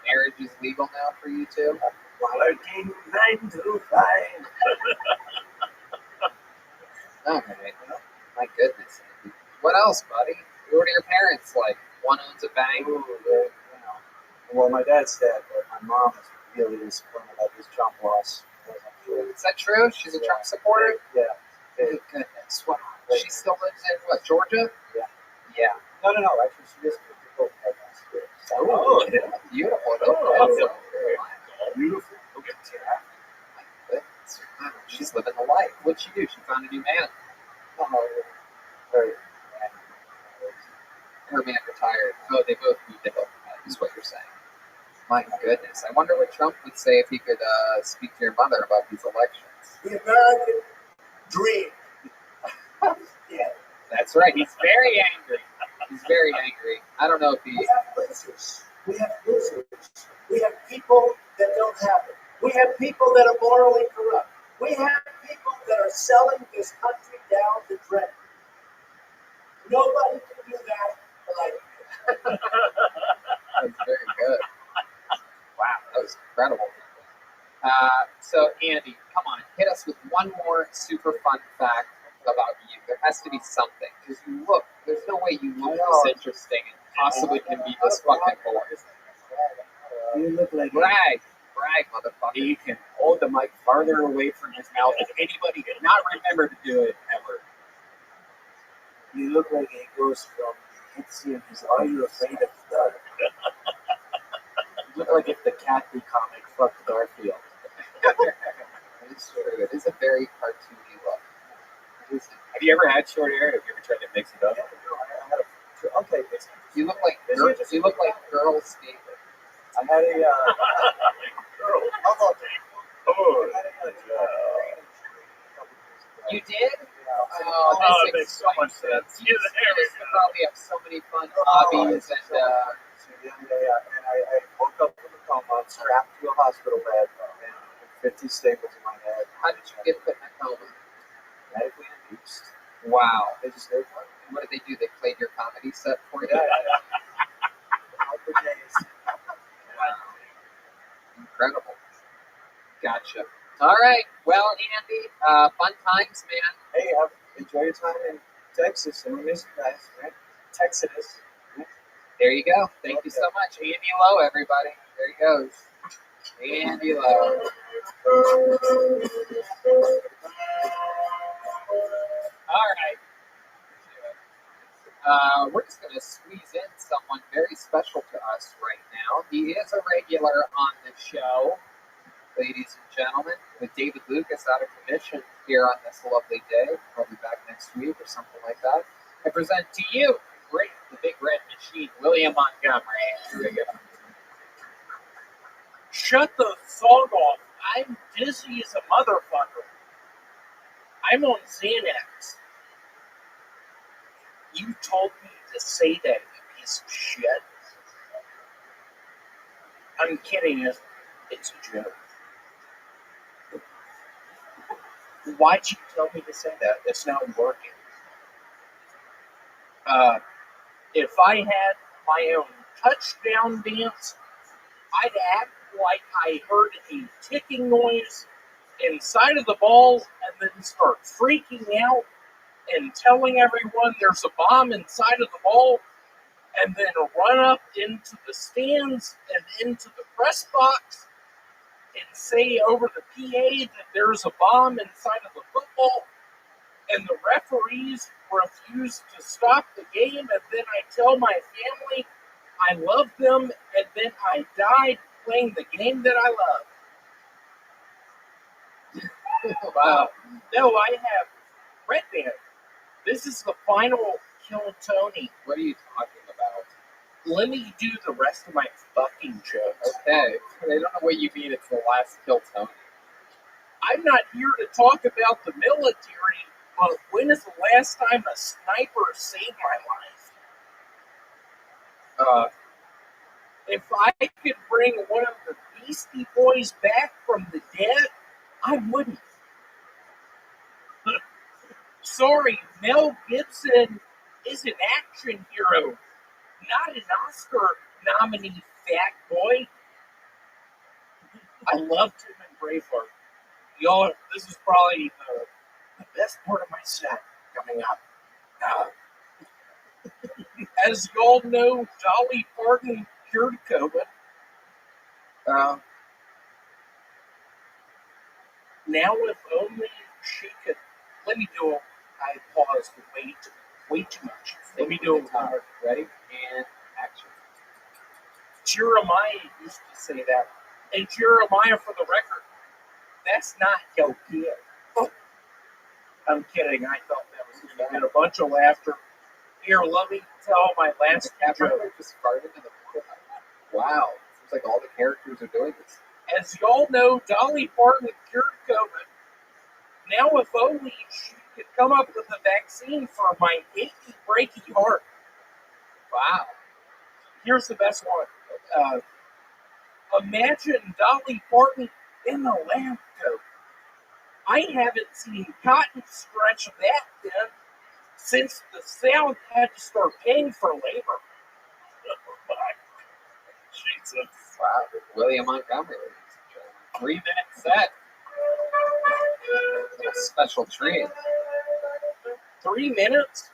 Marriage is legal now for you too? Working 9 to 5. All right. My goodness. What else, buddy? What are your parents like? One owns a bank. Well, my dad's dead, but my mom is really disappointed that his Trump loss wasn't true. Is that true? She's a Trump supporter? Yeah. Thank goodness. Wow. She still lives in what, Georgia? Yeah. Yeah. No. Actually, she just moved to Copenhagen. Oh, yeah. Beautiful. Okay. Beautiful. Look at that. My goodness. Wow. She's living the life. What'd she do? She found a new man. Her man retired. Oh, they both moved to Hilton, is what you're saying. My goodness. I wonder what Trump would say if he could speak to your mother about these elections. The American dream. Yeah. That's right. He's very angry. He's very angry. I don't know if he... We have losers. We have losers. We have people that don't have it. We have people that are morally corrupt. We have people that are selling this country down the drain. Nobody can do that like me. That's very good. Wow, that was incredible. So, Andy, come on, hit us with one more super fun fact about you. There has to be something, because you look, there's no way you look this interesting and possibly can be this fucking boring. You look like Brag, motherfucker. He can hold the mic farther away from his mouth than anybody did not remember to do it ever. You look like a ghost from Etsy and his Are You Afraid of the Dark? You look like if the Cathy comic fucked Garfield. It's true. It is a very cartoony look. Have you ever had short hair? Have you ever tried to mix it up? Okay, you look like Girl Skater. I had a how about You did? Oh, This it makes so much sense. You probably have so many fun hobbies and yeah. And I woke up from a coma, strapped to a hospital bed, and 50 staples in my head. How did you get put in a coma? Medically induced. Wow. They just did one. What did they do? They played your comedy set for you? Yeah. For days. Wow. Incredible. Gotcha. All right. Well, Andy, fun times, man. Hey, enjoy your time in Texas, and we miss you guys, right? Texas. There you go. Thank you so much. Andy Lowe, everybody. There he goes. Andy Lowe. All right. We're just going to squeeze in someone very special to us right now. He is a regular on the show, ladies and gentlemen, with David Lucas out of commission here on this lovely day. Probably back next week or something like that. I present to you the big red machine, William Montgomery. Here we go. Shut the fuck off. I'm dizzy as a motherfucker. I'm on Xanax. You told me to say that, you piece of shit. I'm kidding. It's a joke. Why'd you tell me to say that? It's not working. If I had my own touchdown dance, I'd act like I heard a ticking noise inside of the ball and then start freaking out and telling everyone there's a bomb inside of the ball and then run up into the stands and into the press box and say over the PA that there's a bomb inside of the football and the referees refuse to stop the game, and then I tell my family I love them, and then I died playing the game that I love. Wow. No, I have Red Band. This is the final Kill Tony. What are you talking about? Let me do the rest of my fucking jokes. Okay. I don't know what you mean it's the last Kill Tony. I'm not here to talk about the military, but when is the last time a sniper saved my life? If I could bring one of the Beastie Boys back from the dead, I wouldn't. Sorry, Mel Gibson is an action hero, not an Oscar nominee, fat boy. I loved him in Braveheart. Y'all, this is probably the best part of my set coming up. As y'all know, Dolly Parton cured COVID. Now, if only she could. Let me do it. I paused way too much. Let me do it. Ready? And action. Jeremiah used to say that. And Jeremiah, for the record, that's not your kid. Oh, I'm kidding. I thought that was going to get a bunch of laughter. Here, let me tell my last joke. Just farted in the middle. Wow. Seems like all the characters are doing this. As y'all know, Dolly Parton cured COVID. Now, if only she could come up with a vaccine for my achy, breaky heart. Wow. Here's the best one. Imagine Dolly Parton in a lab coat. I haven't seen cotton stretch that thin since the South had to start paying for labor. Jesus. Wow. William Montgomery. 3-minute set. A special treat. 3 minutes?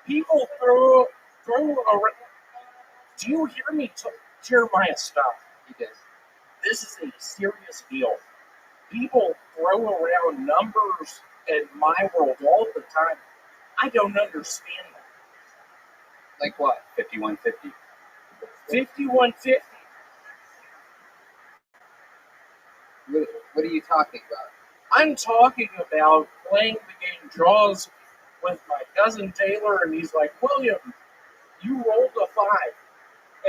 People throw around. Do you hear me, Jeremiah? Stop. He did. This is a serious deal. People throw around numbers in my world all the time. I don't understand that. Like what? 5150. 5150. What are you talking about? I'm talking about playing the game Jaws with my cousin Taylor, and he's like, William, you rolled a 5.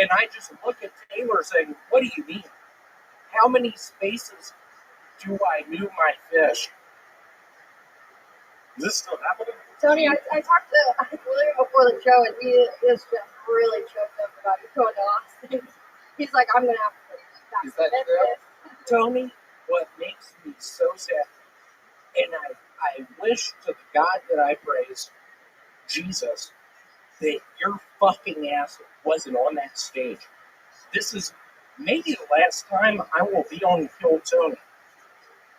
And I just look at Taylor saying, what do you mean? How many spaces do I move my fish? Is this still happening? Tony, I talked to William before the show, and he is just really choked up about you going to Austin. He's like, I'm going to have to put that. Is that true? Tony, what makes me so sad, and I wish to the God that I praise, Jesus, that your fucking ass wasn't on that stage. This is maybe the last time I will be on Kill Tony.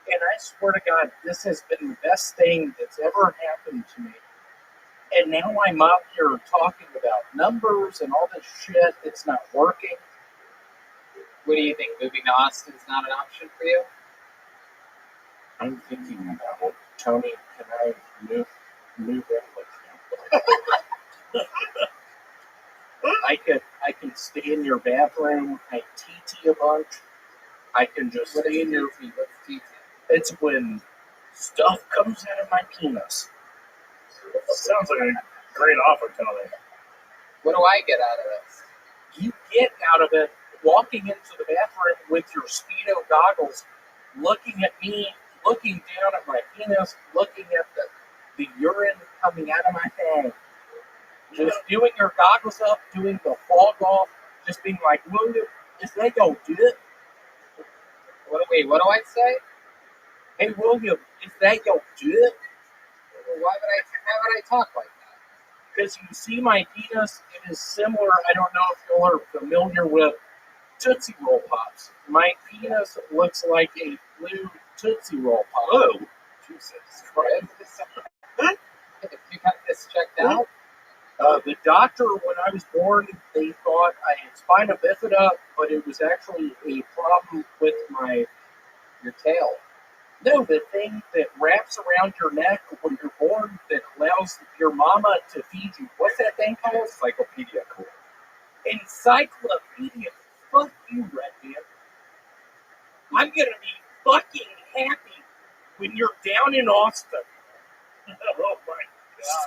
And I swear to God, this has been the best thing that's ever happened to me. And now I'm out here talking about numbers and all this shit. It's not working. What do you think? Moving to Austin is not an option for you? I'm thinking about it. Tony, can I move in with you? I can stay in your bathroom. I TT a bunch. I can just stay in your feet. What's TT? It's when stuff comes out of my penis. Sounds like a great offer, Tony. What do I get out of this? You get out of it walking into the bathroom with your Speedo goggles, looking at me, looking down at my penis, looking at the urine coming out of my thing. Just doing your goggles up, doing the fog off, just being like, William, is that your dick? What do I say? Hey, William, is that your dick? Why would I talk like that? Because you see my penis, it is similar. I don't know if you are familiar with Tootsie Roll Pops. My penis looks like a blue Tootsie Roll Pop. Oh, Jesus Christ. If you got this checked out? The doctor, when I was born, they thought I had spina bifida, but it was actually a problem with your tail. No, the thing that wraps around your neck when you're born that allows your mama to feed you. What's that thing called? Encyclopedia. Cool. Encyclopedia. Fuck you, Redman. I'm gonna be fucking happy when you're down in Austin. Oh my God.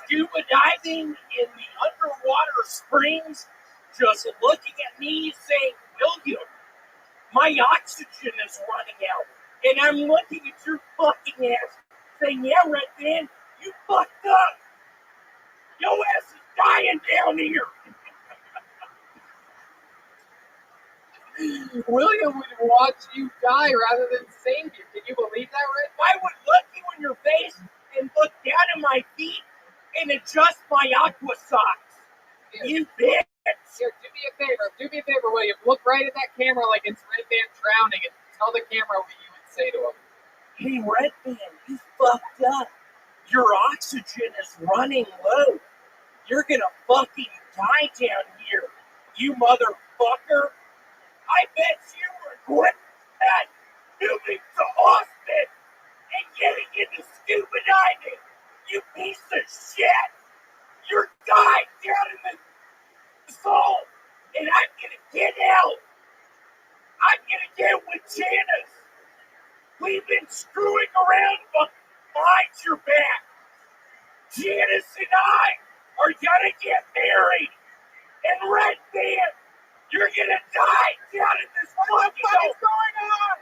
Scuba diving in the underwater springs, just looking at me saying, William, my oxygen is running out. And I'm looking at your fucking ass saying, yeah, Redman, you fucked up. Your ass is dying down here. William would watch you die rather than save you. Can you believe that, Red? I would look you in your face and look down at my feet and adjust my aqua socks. You bitch. Here, do me a favor, William. Look right at that camera like it's Redman drowning and tell the camera what you would say to him. Hey, Redman, you fucked up. Your oxygen is running low. You're gonna fucking die down here, you motherfucker. I bet you regret that moving to Austin and getting into scuba diving. You piece of shit. You're dying down in the soul, and I'm gonna get out. I'm gonna get with Janice. We've been screwing around behind your back. Janice and I are gonna get married. And Redman, you're gonna die down in this fucking hole. What is going on?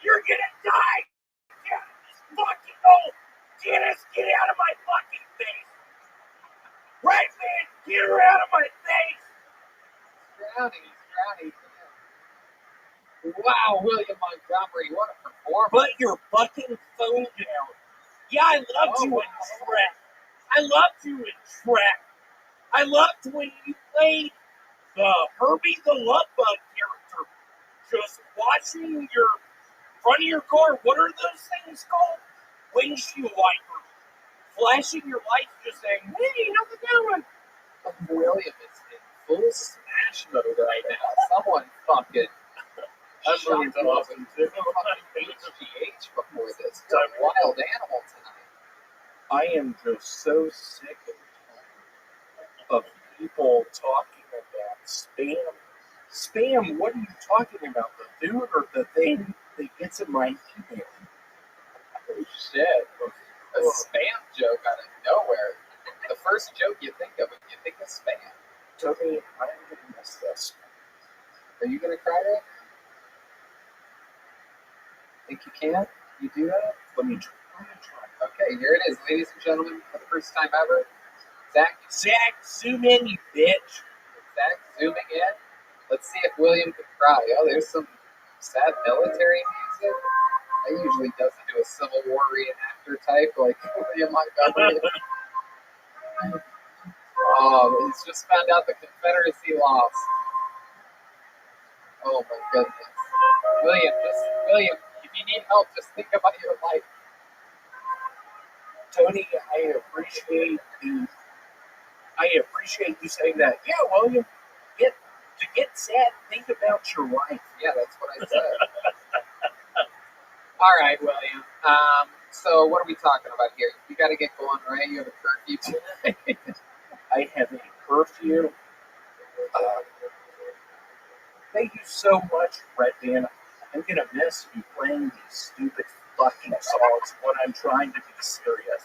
You're gonna die down in this fucking hole. Janice, get out of my fucking face. Redman, get her out of my face. He's drowning. Wow, William Montgomery, what a performance. Put your fucking phone down. Yeah, I loved you in Shrek. I loved you in Shrek. I loved when you played the Herbie the Love Bug character. Just watching your front of your car. What are those things called? Windshield wipers. Flashing your lights, just saying, hey, how's it going? William is in full smash mode right now. Someone fucking I'm moving to Austin too. HGH before this. You're a wild animal tonight. I am just so sick of people talking about spam. Spam, what are you talking about? The dude or the thing that gets in my email? Oh, shit. A spam joke out of nowhere. The first joke you think of when you think of spam. Tony, I'm going to miss this. Are you going to cry right now? Think you can? You do that? Let me try. Okay, here it is, ladies and gentlemen, for the first time ever. Zach, zoom in, you bitch. Zach, zooming in. Let's see if William can cry. Oh, there's some sad military music. That usually doesn't do a Civil War reenactor type like William Montgomery. Oh, he's just found out the Confederacy lost. Oh my goodness. William, if you need help, just think about your life. Tony, I appreciate you saying that. Yeah, William, to get sad, think about your wife. Yeah, that's what I said. All right, William. So what are we talking about here? You got to get going, right? You have a curfew tonight. I have a curfew. Thank you so much, Red Dan. I'm going to miss you playing these stupid fucking songs when I'm trying to be serious.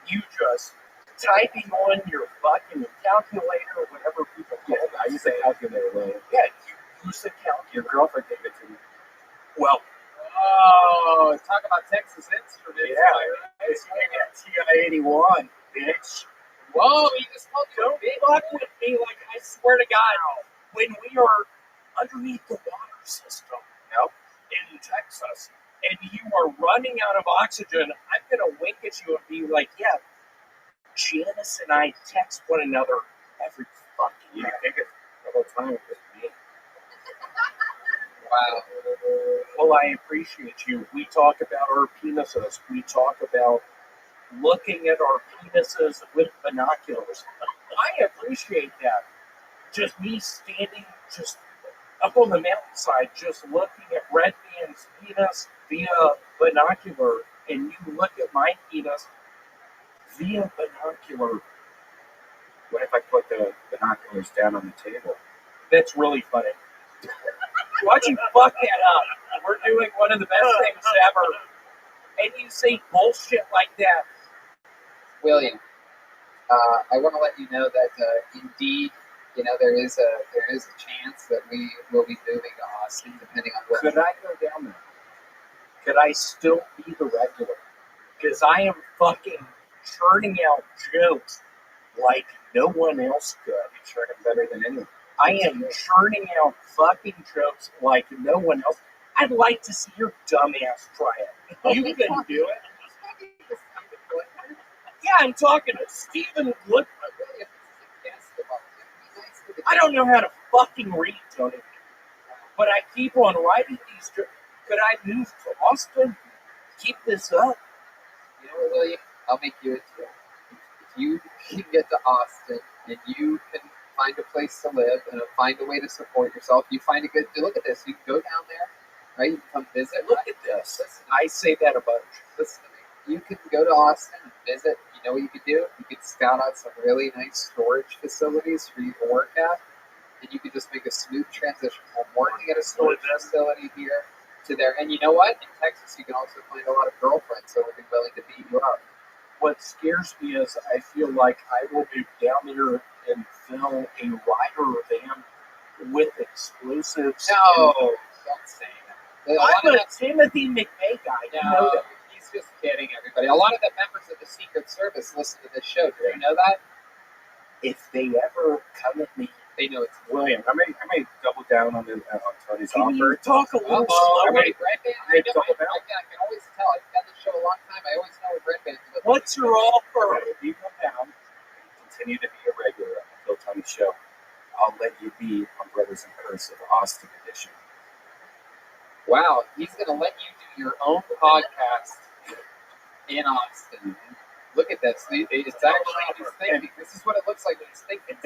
You just typing on your fucking calculator or whatever people call it. I use a calculator, William. Yeah, you use a calculator. Your girlfriend gave it to me. Well, talk about Texas instruments. yeah, it's TI-81, bitch. Whoa, he just called you Don't fuck with me like I swear to God. When we are underneath the water system in Texas and you are running out of oxygen, I'm going to wink at you and be like, yeah, Janice and I text one another every fucking year. I think it's the whole time with me. Wow. Well, I appreciate you. We talk about our penises. We talk about looking at our penises with binoculars. I appreciate that. Just me standing just up on the mountainside, just looking at Red Man's penis via binocular, and you look at my penis via binocular. What if I put the binoculars down on the table? That's really funny. Why'd you fuck that up? We're doing one of the best things ever, and you say bullshit like that. William, I want to let you know that indeed, there is a chance that we will be moving to Austin, depending on what. Could I go down there? Could I still be the regular? Because I am fucking churning out jokes like no one else could. You churn them better than anyone. I am churning out fucking jokes like no one else. I'd like to see your dumb ass try it. You can do it. Yeah, I'm talking to Stephen Wood. I don't know how to fucking read, Tony. But I keep on writing these jokes. Could I move to Austin? Keep this up? You know what, William? I'll make you a deal. If you can get to Austin and you can find a place to live and find a way to support yourself, you find a good. Look at this. You can go down there, right? You can come visit. Look at this. I say that a bunch. Listen to me. You can go to Austin and visit. You know what you could do? You could scout out some really nice storage facilities for you to work at, and you could just make a smooth transition from working at a storage facility here to there. And you know what? In Texas, you can also find a lot of girlfriends that will be willing to beat you up. What scares me is I feel like I will be down there and fill a rider van with explosives. No, don't say that. I'm a Timothy McVeigh guy. No, You know that. he's just kidding, everybody. A lot of the members of the Secret Service listen to this show. Do you know that? If they ever come at me, they know it's William. I may double down on Tony's Can you offer. talk a little slower? I can always tell. I've done this show a long time. I always know what Red Band is. What's your offer? If you come down and continue to be a regular on the Phil Tony Show, I'll let you be on Brothers in Cursive Austin Edition. Wow, he's going to let you do your own podcast in Austin. Look at this. It's actually he's thinking. This is what it looks like when he's thinking.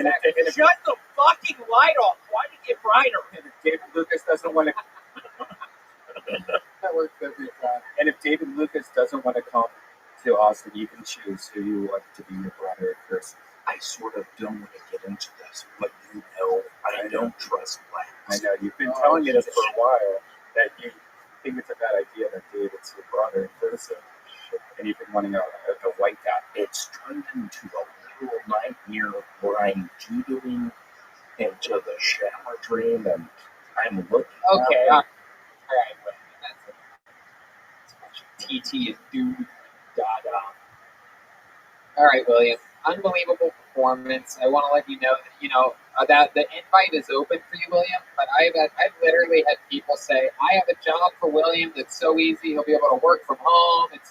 Shut the fucking light off. Why did it get brighter? And if David Lucas doesn't want to That works every time. And if David Lucas doesn't want to come to Austin, you can choose who you want to be your brother. Chris, I sort of don't want to get into this, but you know, I don't trust blacks. I know you've been telling me this for a while that you think it's a bad idea that David's your brother in person, and you've been wanting a white guy. It's turned into a literal nightmare where I'm doodling into the shower drain, and I'm looking. Okay, out. all right, well, that's TT is dude, dada. All right, William. Unbelievable performance. I want to let you know that that the invite is open for you, William. But I've literally had people say, "I have a job for William that's so easy. He'll be able to work from home. With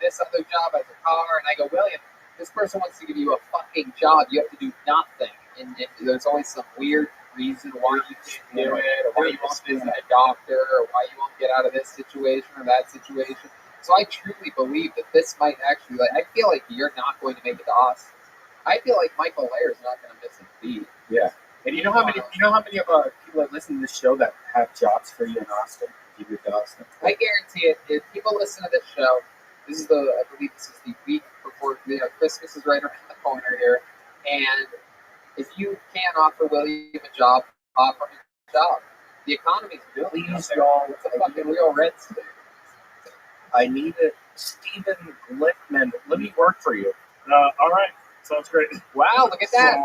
this other job as a car." And I go, "William, this person wants to give you a fucking job. You have to do nothing. And there's always some weird reason why you can't do it, or why you won't visit a doctor, or why you won't get out of this situation or that situation." So I truly believe that this might actually, I feel like you're not going to make it to Austin. I feel like Michael Lair's not going to miss a beat. Yeah. And you know how many of people that listen to this show that have jobs for you in Austin? Give you to Austin. I guarantee it. If people listen to this show, I believe this is the week before Christmas is right around the corner here. And if you can offer William a job, offer him a job. The economy's booming. Please, y'all. It's a fucking real red state. I need it. Stephen Glickman, let me work for you. All right. Sounds great. Wow, look at that.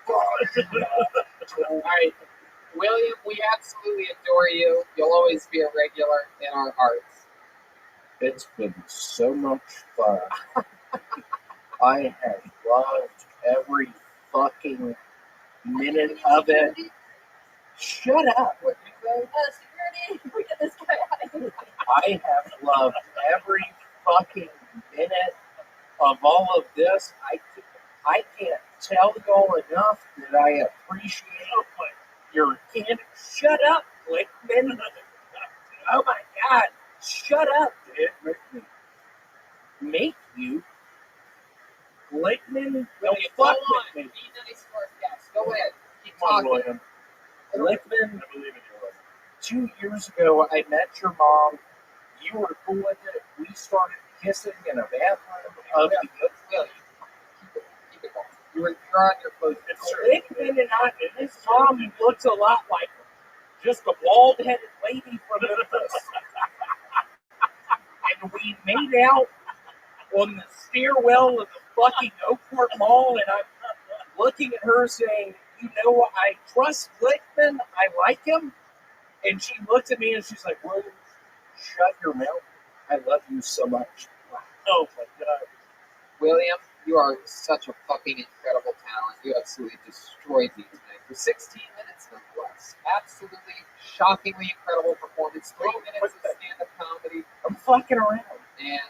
All right. William, we absolutely adore you. You'll always be a regular in our hearts. It's been so much fun. I have loved every fucking minute of it. Shut up. What did you say? Security, get this guy out of here. I have loved every fucking minute of all of this. I can't tell y'all enough that I appreciate your candor. Shut up, Glickman. Oh my God. Shut up, dude. Make you. Glickman. William, go on. Be nice to our guests. Go ahead. Keep talking. William. Glickman, 2 years ago, I met your mom. You were cool with it. We started kissing in a bathroom of the William, keep it going. You're on your clothes. Glickman and his mom looks a lot like just a bald-headed lady from Memphis. And we made out on the stairwell of the fucking Oakport Mall, and I'm looking at her saying, "You know, I trust Glickman. I like him." And she looks at me and she's like, "William, shut your mouth. I love you so much." Oh my God. William, you are such a fucking incredible talent. You absolutely destroyed me tonight for 16 minutes, nonetheless. Absolutely, shockingly incredible performance. 3 minutes of stand-up comedy. I'm fucking around. And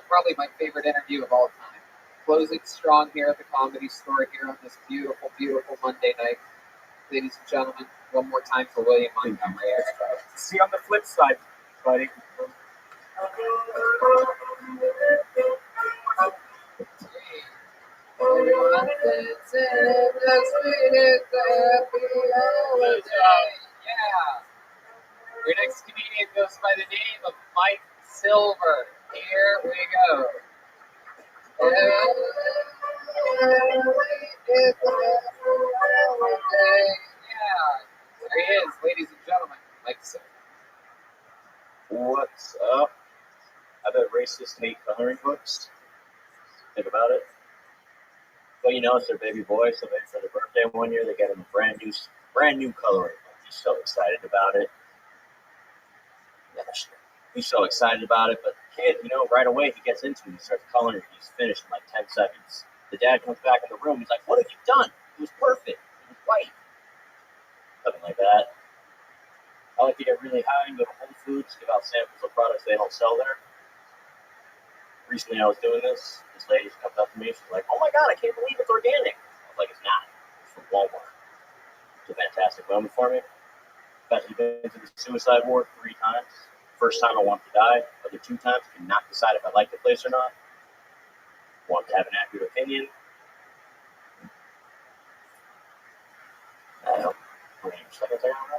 probably my favorite interview of all time. Closing strong here at the Comedy Store here on this beautiful, beautiful Monday night. Ladies and gentlemen, one more time for William Montgomery. See you on the flip side, buddy. Yeah. Your next comedian goes by the name of Mike Silver. Here we go. There he is, ladies and gentlemen. Mike Silver. What's up? I bet racists hate coloring books. Think about it. Well, you know, it's their baby boy, so maybe for their birthday one year, they get him a brand new coloring book. He's so excited about it. He's so excited about it, but the kid, you know, right away he gets into it. He starts coloring. He's finished in like 10 seconds. The dad comes back in the room. He's like, "What have you done? It was perfect. It was white." Something like that. I like to get really high and go to Whole Foods, give out samples of products they don't sell there. Recently I was doing this. This lady comes up to me. She's like, "Oh my God, I can't believe it's organic." I was like, "It's not. It's from Walmart." It's a fantastic moment for me. I've been to the suicide ward 3 times. First time I wanted to die. Other 2 times I could not decide if I liked the place or not. Want to have an accurate opinion. I don't know. How many seconds are on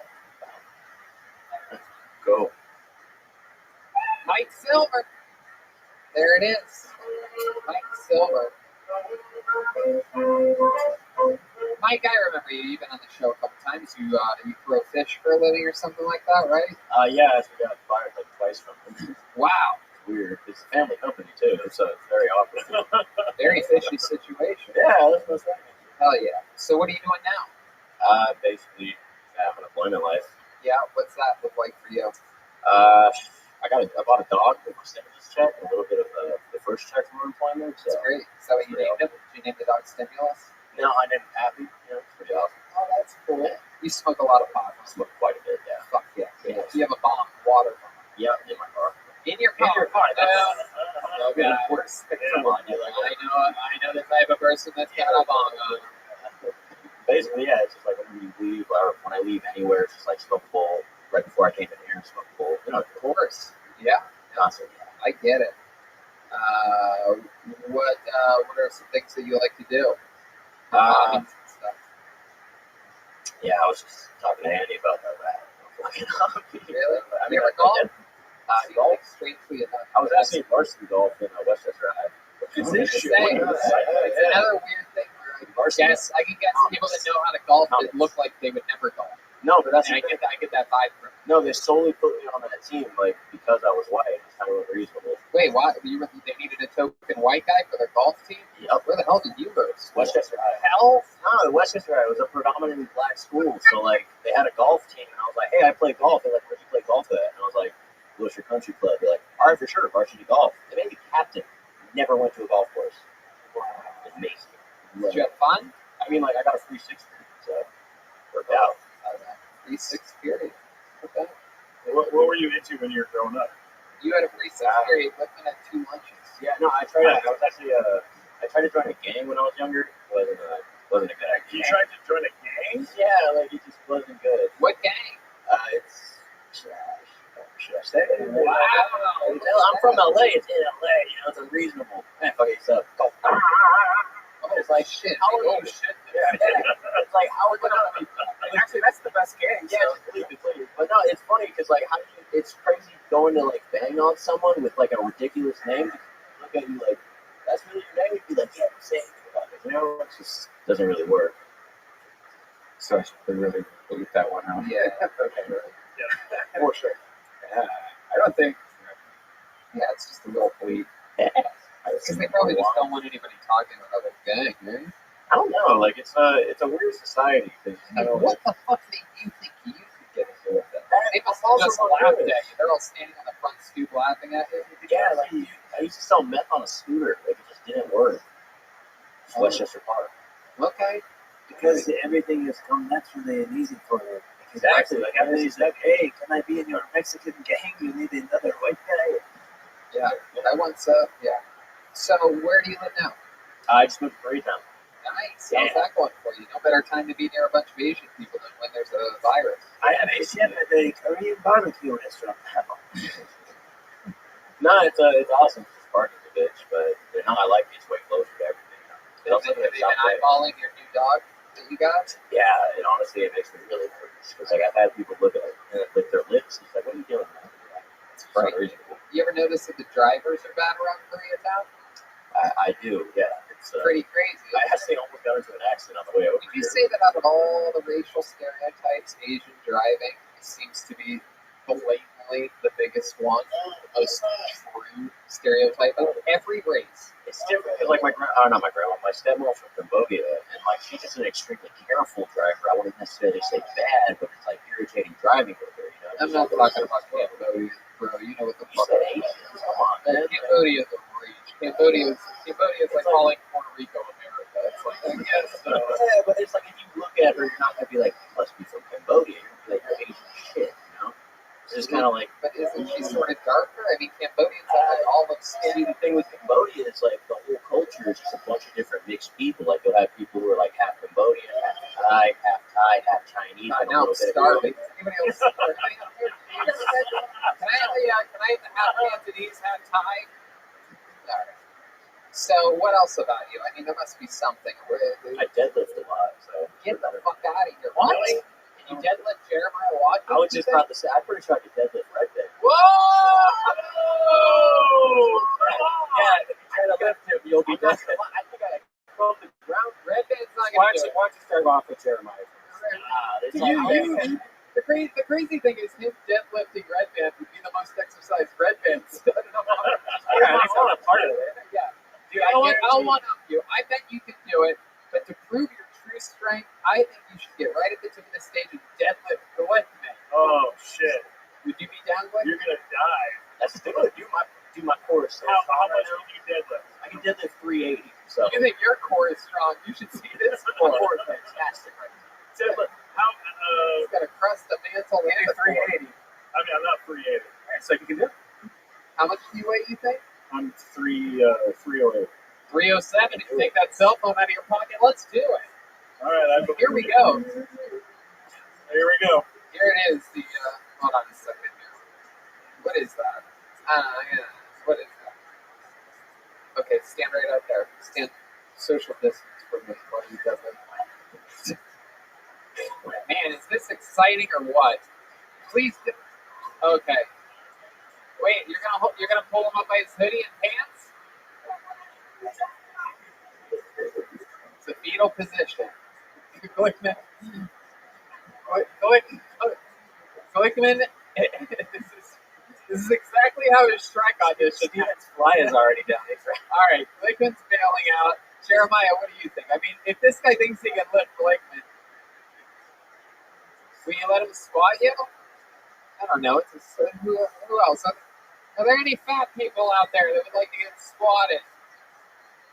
that? Go. Mike Silver. There it is. Mike Silver. Mike, I remember you. You've been on the show a couple times. You throw fish for a living or something like that, right? Yeah, I actually got fired like twice from them. Wow. Weird. It's a family company too, so it's very awkward. Very fishy situation. Yeah, that's what's happening. Hell yeah. So what are you doing now? Basically, have an employment life. Yeah, what's that look like for you? I bought a dog with my stimulus check and a little bit of the first check from employment. So That's great. Is that what you named him? Did you name the dog Stimulus? no, I named him Happy. You know, it's pretty awesome. Oh, that's cool. You smoke a lot of pot. I smoke quite a bit, yeah. Fuck yeah. Yeah. You have a bomb water bomb. Yeah, in my car. In your car. Oh, Okay. of course. Come on, you like I know the type of person that's got a bomb on. Basically, yeah, it's just like when you leave, or when I leave anywhere, it's just like smoke a bowl. Right before I came in here, smoke a bowl. You know, Of course. Yeah. constantly. I get it. What are some things that you like to do? Hobbies and stuff. Yeah, I was just talking to Andy about that. Really? I You mean, ever golf? golf. Strangely enough. I was actually in varsity golf in Westchester High. It's interesting. It's another weird thing where I can guess people that know how to golf that look like they would never golf. No, but that's And I get that vibe from it. no. They solely put me on that team like because I was white. It's kind of unreasonable. Wait, why? They needed a token white guy for their golf team? Yep. Where the hell did you go to school? Westchester High. Hell? No, Westchester High was a predominantly black school, so like they had a golf team, and I was like, "Hey, I play golf." They're like, "Where'd you play golf at?" And I was like, "Wilshire Country Club." They're like, "All right, for sure, varsity golf." They made me captain. Never went to a golf course. Amazing. Did you have fun? I mean, like I got a free 60, so worked out. 3-6 period. Okay. What were you into when you were growing up? You had a free 6 period, looking at 2 lunches. Yeah, no, I tried. I was actually I tried to join a gang when I was younger. Wasn't a good idea. You tried to join a gang? Yeah, like it just wasn't good. What gang? It's should I say it? Wow. I'm from LA. It's in LA. You know, it's unreasonable. Man, fuck it, so go. It's like shit. How are you? Yeah, it's like how are you? Actually, that's the best game. Yeah, just leave it, please. But no, it's funny because like how do you? It's crazy going to like bang on someone with like a ridiculous name. Look at you like that's really your name. You'd be like, yeah, say anything about it. You know, it just doesn't really work. So I should really bleep that one out. Yeah. Okay. Yeah. For sure. Yeah. I don't think. Yeah, it's just a little bleep. Because they probably just don't want anybody talking about the gang, right? I don't know. Like it's a weird society. What the fuck do you think you could get into with them? They must have just laughed at you. They're all standing on the front stoop laughing at you. Yeah, like I used to sell meth on a scooter. Like it just didn't work. Westchester Park. Okay. Because everything has come naturally and easy for me. Exactly. Like everybody's like, hey, can I be in your Mexican gang? You need another white guy. Yeah. I once. Yeah. So where do you live now? I just moved to Koreatown. Nice. How's that going for you? No better time to be near a bunch of Asian people than when there's a virus. I have a chef at the Korean barbecue restaurant. No, it's awesome. It's parking's a bitch, but you know, I like it. It's way closer to everything. Have you been eyeballing your new dog that you got? Yeah, and honestly, it makes me really nervous because like I've had people look at it and lick their lips. It's like, what are you doing, man? It's unreasonable. You ever notice that the drivers are bad around Koreatown? I do, yeah. It's pretty crazy. I actually almost got into an accident on the way over. Did you say that out of all the racial stereotypes, Asian driving seems to be blatantly the biggest one, the most true stereotype of every race? It's different because, like, my stepmom's from Cambodia, and like she's just an extremely careful driver. I wouldn't necessarily say bad, but it's like irritating driving with her. You know, I'm not talking about Cambodia, bro. You know what the fuck? Asians, come on, man. Cambodia is a reach. Cambodia is like calling Puerto Rico America. It's like, I guess so. Yeah, but it's like if you look at her, you're not gonna be like, you must be from Cambodia. You're gonna be like, you're Asian shit, you know? It's just kind of like. But isn't she sort of darker? I mean, Cambodians have like all of skin. See, the thing with Cambodia is like the whole culture is just a bunch of different mixed people. Like you'll have people who are like half Cambodian, half Thai, half Chinese. I know, I'm starving. Anybody else? Can I have the half Cantonese, half Thai? All right. So what else about you? I mean, there must be something. I deadlift a lot, so. Get the fuck out of here. What? Can you deadlift Jeremiah Watkins? I was just about to say, I'm pretty sure I could deadlift right there. Whoa! Yeah, if you try to lift him, you'll be dead. I think I from the ground. Red Band's not Why going to do it. don't you start off with Jeremiah? The crazy thing is him deadlifting Red Band would be the most exercised Red Band's done in a while. Yeah, he's not a part of it. Yeah. Dude, You know what? I'll one up you. I bet you can do it, but to prove your true strength, I think you should get right at the tip of the stage and deadlift Glickman. Oh shit! Would you be down, Glickman? You're gonna die. That's do it. Do my core. How much can you deadlift? I can deadlift 380. So You think your core is strong? You should see this core. my core is fantastic right now. Deadlift. How? He's got a crust, a mantle, and a 380. 380. I mean, I'm not 380. Alright, so you can do it. How much do you weigh, you think? I'm 308. 307. If you take that cell phone out of your pocket, let's do it. All right, Here we go. Here we go. Here it is. The hold on a second here. What is that? Yeah. What is that? Okay, stand right out there. Stand social distance from me while you do it. Man, is this exciting or what? Please. Okay. Wait, you're gonna pull him up by his hoodie and pants? It's a fetal position. Glickman. This is exactly how his Shrek audition. Steven's fly is already down. All right, Glickman's bailing out. Jeremiah, what do you think? I mean, if this guy thinks he can lift Glickman, will you let him squat you? I don't know. Who else? Are there any fat people out there that would like to get squatted?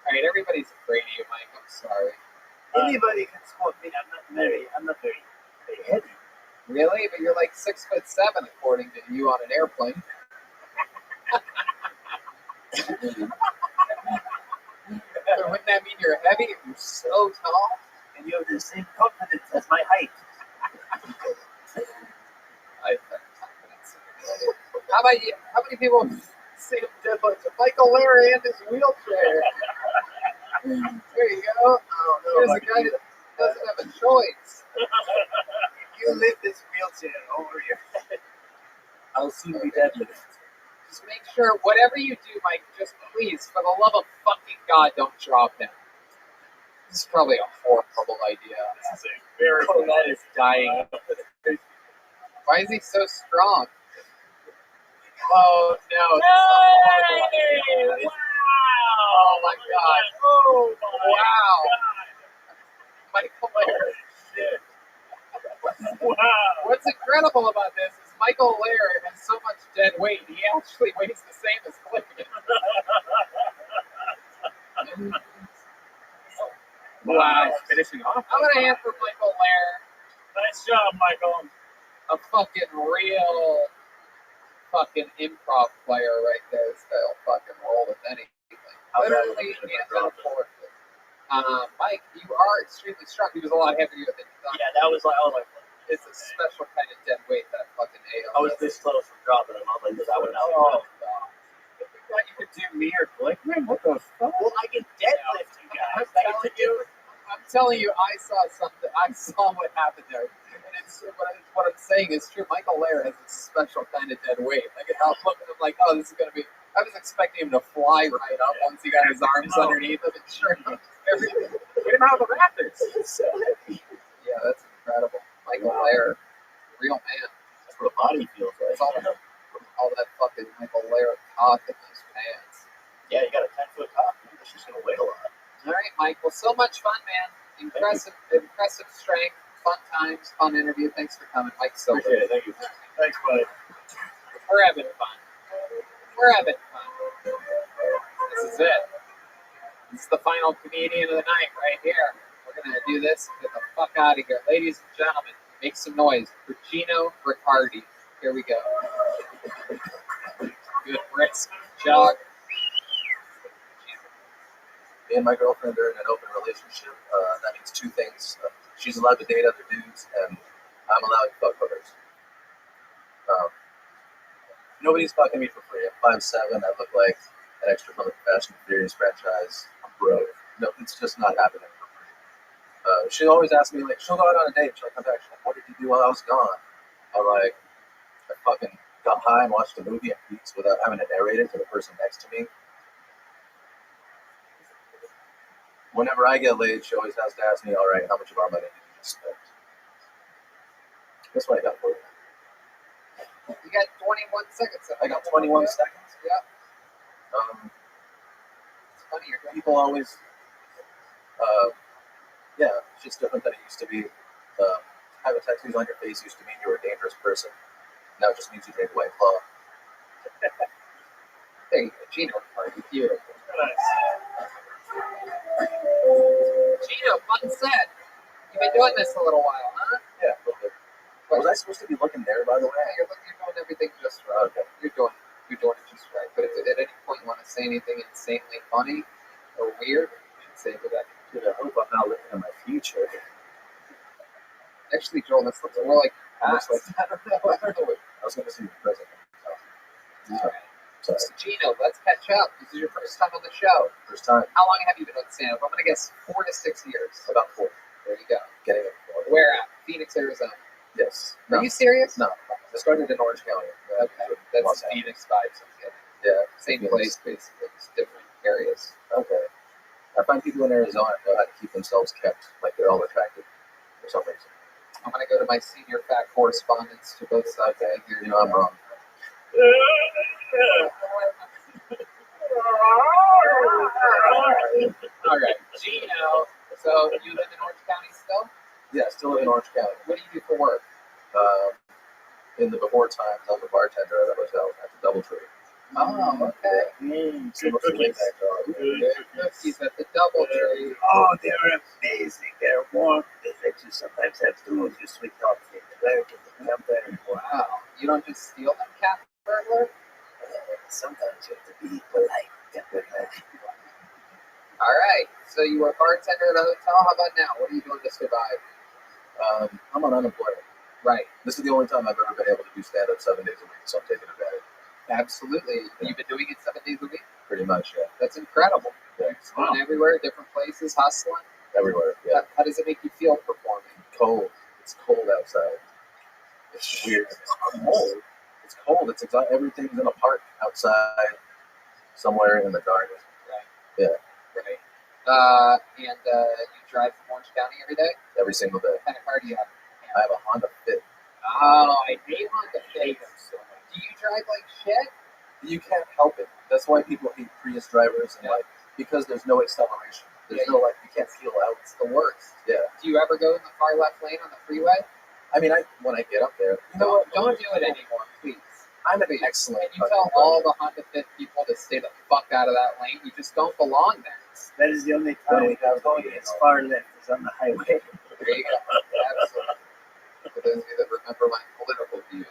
All right, everybody's afraid of you, Mike. I'm sorry. Anybody can squat me. I'm not very heavy. Really? But you're like 6'7", according to you on an airplane. So wouldn't that mean you're heavy if you're so tall? And you have the same confidence as my height. How about you? How many people see him deadlift Michael Larry in his wheelchair? There you go. Here's a guy that doesn't have a choice. You lift this wheelchair over your head. I'll soon be deadlift. Just make sure, whatever you do, Mike, just please, for the love of fucking God, don't drop him. This is probably a horrible idea. This is a very. Colette is dying. Why is he so strong? Oh no! Hey! Wow! Oh my God! Oh my Wow! God! Michael Lair. Shit. Wow! What's incredible about this is Michael Lair has so much dead weight. He actually weighs the same as Glickman. Wow, finishing off. I'm gonna hand for Michael Lair. Nice job, Michael. A fucking real fucking improv player right there. This guy'll fucking roll with anything. Literally, hands on forward. Mike, you are extremely strong. He was a lot heavier than you thought. Yeah, that was like, I was like, It's a special kind of dead weight, that fucking AL. I was this close from dropping him. I was like, that would not. Oh, If you thought you could do me or Glickman, what the fuck? Well, I can deadlift you guys. I'm telling you, I saw something. I saw what happened there. And it's what I'm saying is true. Michael Lair has a special kind of dead weight. Like, I'm looking, I'm like, oh, this is going to be. I was expecting him to fly right up once he got his arms underneath him and shirt everything. Get him out of the rafters. Yeah, that's incredible. Michael Lair, real man. That's what a body feels like. It's all that fucking Michael Lair cock in those pants. Yeah, you got a 10-foot cock. That's just gonna weigh a lot. All right, Mike. Well, so much fun, man. Impressive strength, fun times, fun interview. Thanks for coming, Mike Silver. Appreciate it. Thank you. Thanks, buddy. We're having fun. We're having fun. This is it. This is the final comedian of the night right here. We're going to do this and get the fuck out of here. Ladies and gentlemen, make some noise for Gino Riccardi. Here we go. Good brisk jog. Me and my girlfriend are in an open relationship. That means two things. She's allowed to date other dudes, and I'm allowed to fuck hookers. Nobody's fucking me for free. I'm 5'7". I look like an extra from the Fast and Furious franchise. I'm broke. No, it's just not happening for free. She always asks me, like, she'll go out on a date. She'll come back. She's like, what did you do while I was gone? I'm like, I fucking got high and watched a movie at peace without having to narrate it to the person next to me. Whenever I get laid, she always has to ask me, all right, how much of our money did you just spend? That's what I got for you. You got 21 seconds. I got 21 seconds? Yeah. It's funny, people always, yeah, it's just different than it used to be. Having tattoos on your face used to mean you were a dangerous person. Now it just means you drink White Claw. There you go, Gino party, beautiful. Gino, fun set. You've been doing this a little while, huh? Yeah, a little bit. Was I supposed to be looking there, by the way? Yeah, you're doing everything just right. Okay. You're doing it just right. But if at any point you want to say anything insanely funny or weird, you should say it. Dude, I hope I'm not living in my future. Actually, Joel, this looks more like past. I don't know. I was going to see the president. All right. So, Gino, let's catch up. This is your first time on the show. First time. How long have you been on stand-up? I'm going to guess 4 to 6 years. About 4. There you go. Getting it. Where at? Phoenix, Arizona. Yes. Are you serious? No. I started in Orange County. Okay. That's Phoenix vibes. Yeah. Same place, basically. Just different areas. Okay. I find people in Arizona know how to keep themselves kept, like they're all attractive for some reason. I'm going to go to my senior fact correspondence to both sides. Okay. You know I'm wrong. All right, Gino. So you live in Orange County still? Yeah, still live in Orange County. What do you do for work? In the before times, I was a bartender at a hotel at the DoubleTree. Oh, okay. Good cookies. Cookies at the DoubleTree. Oh, they're amazing. They're warm. They let you sometimes have to use sweet coffee. Wow. You don't just steal them, cat burglar? Sometimes you have to be polite. All right. So you were a bartender at a hotel. How about now? What are you doing to survive? I'm on unemployment. Right. This is the only time I've ever been able to do stand-up 7 days a week, so I'm taking advantage. Absolutely. You've been doing it 7 days a week? Pretty much, yeah. That's incredible. Thanks. Going everywhere, different places, hustling. Everywhere, yeah. How does it make you feel performing? Cold. It's cold outside. It's weird. It's cold. It's cold. It's everything's in a park outside, somewhere in the garden. Right. Yeah. Right. And you drive from Orange County every day? Every single day. What kind of car do you have? I have a Honda Fit. Oh, I hate Honda Fit. Do you drive like shit? You can't help it. That's why people hate Prius drivers and because there's no acceleration. There's no you can't feel out. It's the worst. Yeah. Do you ever go in the far left lane on the freeway? I mean, when I get up there, Don't do it anymore, please. I'm an excellent. Can you tell all the Honda Fit people to stay the fuck out of that lane? You just don't belong there. That is the only time we have going as far left is on the highway. There you go. Absolutely. For those of you that remember my political views,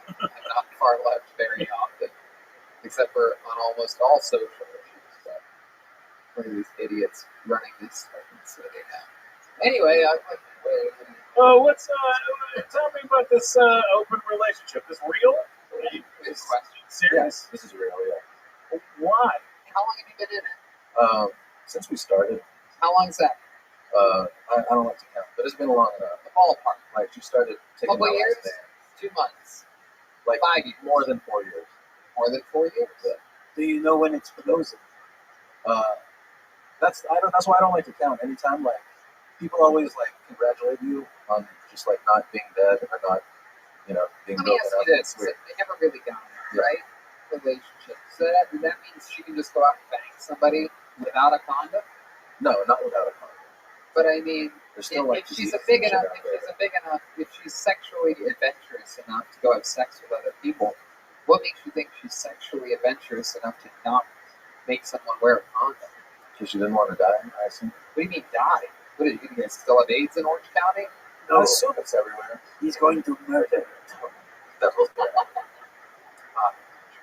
I'm not far left very often, except for on almost all social issues. But one of these idiots running this fucking city now. Anyway, I'm like, Oh, tell me about this open relationship. Is real? Good question. Yes, Serious? this is real, yeah. Why? How long have you been in it? Since we started. How long is that? I don't like to count, but it's been long enough. The ballpark. Like, you started taking Couple my years? last name. 2 months. Like, 5 years. more than 4 years. More than 4 years. Yeah. Do you know when it's closing? That's why I don't like to count. Anytime, people always, congratulate you on just, not being dead or not, being Let me broken ask up. you this. It's weird. They never really got it, right? Relationship. So that means she can just go out and bang somebody without a condom? No, not without a condom. But I mean, There's still, if she's if she's sexually adventurous enough to go have sex with other people, what makes you think she's sexually adventurous enough to not make someone wear a condom? Because she didn't want to die, I assume. What do you mean die? What are you going to still have AIDS in Orange County? No. I assume it's everywhere. He's going to murder.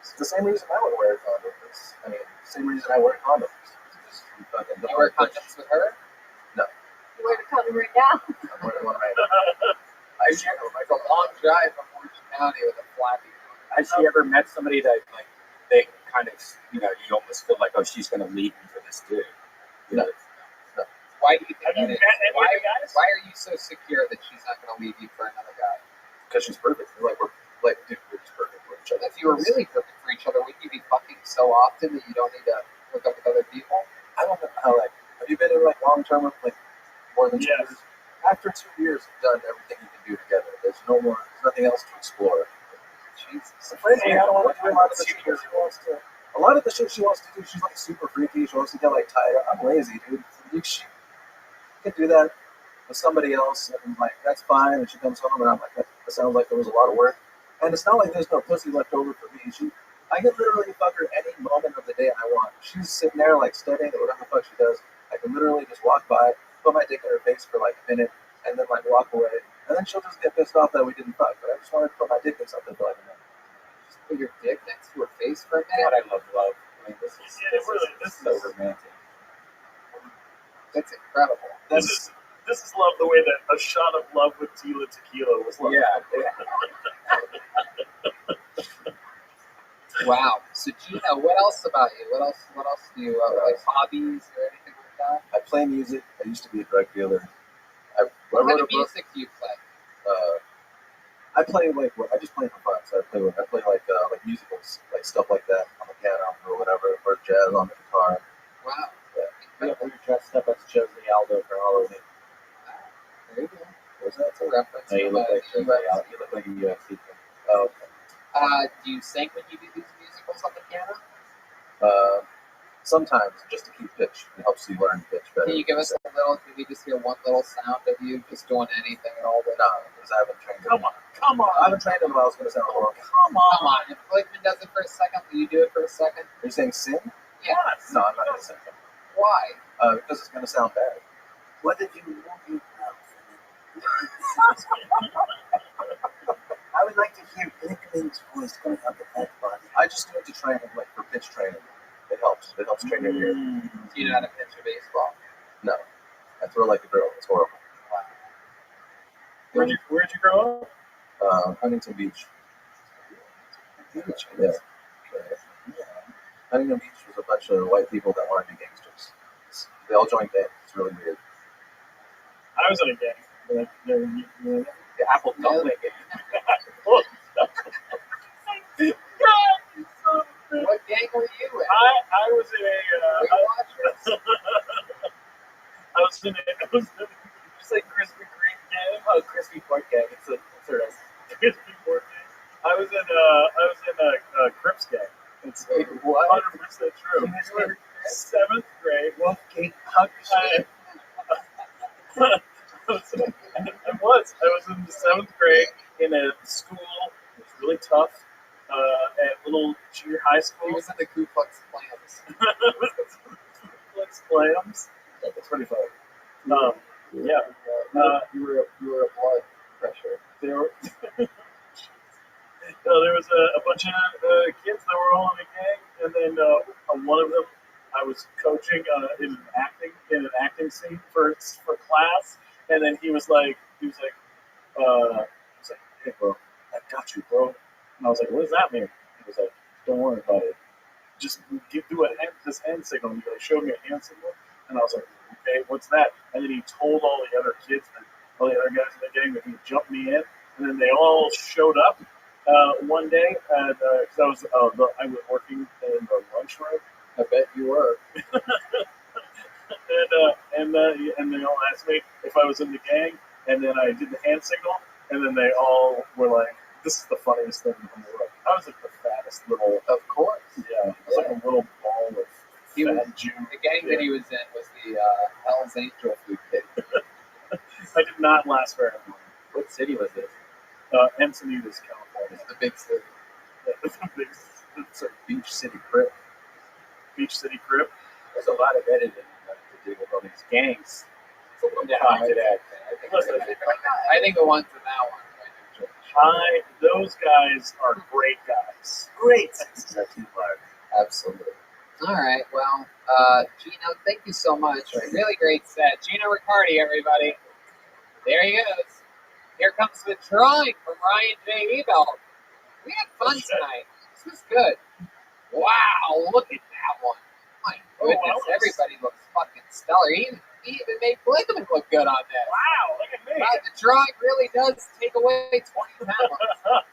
It's the same reason I would wear a condom. Same reason I wear condoms. You wear condoms with her? No. You wear a condom right now? I'm wearing one right now. I share like a long drive from Orange County with a flappy. Has she ever met somebody that they kind of you almost feel like, oh, she's going to leave me for this dude? No. Why do you think Have you that is? met any of the guys? Why are you so secure that she's not going to leave you for another guy? Because she's perfect. Like, dude, we're just perfect for each other. If you were really perfect for each other, wouldn't you be fucking so often that you don't need to hook up with other people? I don't know how, like, have you been in, like, long-term, like, more than 2 years? After 2 years, you've done everything you can do together. There's nothing else to explore. Jesus. Crazy. I don't want to do a lot of the shit she wants to. A lot of the shit she wants to do, she's like super freaky. She wants to get like tied up. I'm lazy, dude. She can do that with somebody else, and like that's fine. And she comes home, and I'm like, that sounds like there was a lot of work. And it's not like there's no pussy left over for me. I can literally fuck her any moment of the day I want. She's sitting there like studying or whatever the fuck she does. I can literally just walk by, put my dick in her face for like a minute, and then like walk away. And then she'll just get pissed off that we didn't fuck. But I just wanted to put my dick in something for like a minute. Put your dick next to her face for a minute. God, I love love. I mean, this is so romantic. That's incredible. This is love the way that a shot of love with Tila Tequila was love. Yeah. Wow. So Gina, what else about you? What else do you like hobbies or anything like that? I play music. I used to be a drug dealer. What kind of music do you play? I play like I just play for fun. So I play like musicals, like stuff like that on the piano or whatever, or jazz on the guitar. Wow. Yeah, we were dressed up as Josie Aldo for Halloween. There you go. Was that a reference? No, you look like Josie Aldo. You look like a UFC fan. Oh, okay. Do you sing when you do these musicals on the piano? Sometimes just to keep pitch. It helps you learn pitch better. Can you give us a little? Can we just hear one little sound of you just doing anything at all? No, because I haven't trained. Come on. I haven't trained him. I was going to sound horrible. Come on. If Blakeman does it for a second, will you do it for a second? Are you saying sing? Yeah. No, I'm not going to sing. Why? Because it's going to sound bad. What did you move your mouth? I would like to hear Blakeman's voice going up at that body. I just do it to train him, like for pitch training. It helps. It helps train your ear. Do you know how to pitch a baseball? No. I throw like a girl. It's horrible. Wow. Where'd you grow up? Huntington Beach. Yeah. Huntington Beach was a bunch of white people that wanted to be gangsters. They all joined gangs. It's really weird. I was in a gang. The Apple Dumpling gang. What gang were you in? I was in a. I was in just like Krispy Kreme gang. Oh, Crispy Pork gang. It's a Krispy Pork gang. I was in a Crips gang. It's 100% true. You were 7th grade. Wolfgate Hug. I was in the 7th grade in a school. It was really tough. At little junior high school. He was in the Ku Klux Klans. Ku Klux Klans. That's pretty funny. Yeah. You were a blood pressure. There was a bunch of kids that were all in a gang, and then one of them I was coaching in an acting scene for class, and then he was like, hey bro, I got you, bro. And I was like, what does that mean? He was like, don't worry about it. Just do this hand signal. He showed me a hand signal, and I was like, okay, what's that? And then he told all the other kids, all the other guys in the gang, that he jumped me in, and then they all showed up one day, and because I was working in the lunchroom. I bet you were. and they all asked me if I was in the gang, and then I did the hand signal, and then they all were like, this is the funniest thing in the world. I was like the fattest little. Of course. Yeah, I was like a little ball of fat Jew. The gang that he was in was the Hell's Angel food pit. I did not last very long. What city was this? Encinitas, California. It's the big city. It's a big. It's a Beach City Crip. Beach City Crip. There's a lot of editing to do with all these gangs. Yeah, I think the ones in that one. Those guys are great guys. Great. Absolutely. All right. Well, Gino, thank you so much. Really great set. Gino Riccardi, everybody. There he goes. Here comes the drawing from Ryan J. Ebel. We had fun tonight. This was good. Wow, look at that one. My goodness, everybody looks fucking stellar. He even made Blakeman look good on this. Wow, look at me. Wow, the drawing really does take away 20 pounds.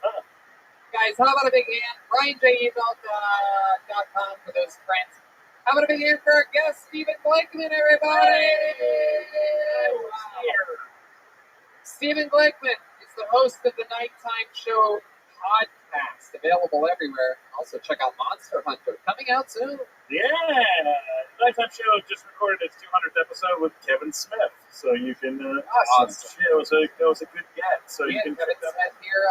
guys, how about a big hand? BrianJEmail.com for those friends. How about a big hand for our guest, Stephen Glickman, everybody? Stephen Glickman is the host of the Nighttime Show podcast, available everywhere. Also, check out Monster Hunter, coming out soon. Yeah, Nighttime Show just recorded its 200th episode with Kevin Smith, so you can. Awesome. Yeah, it was a good get. So you can Kevin check that Smith here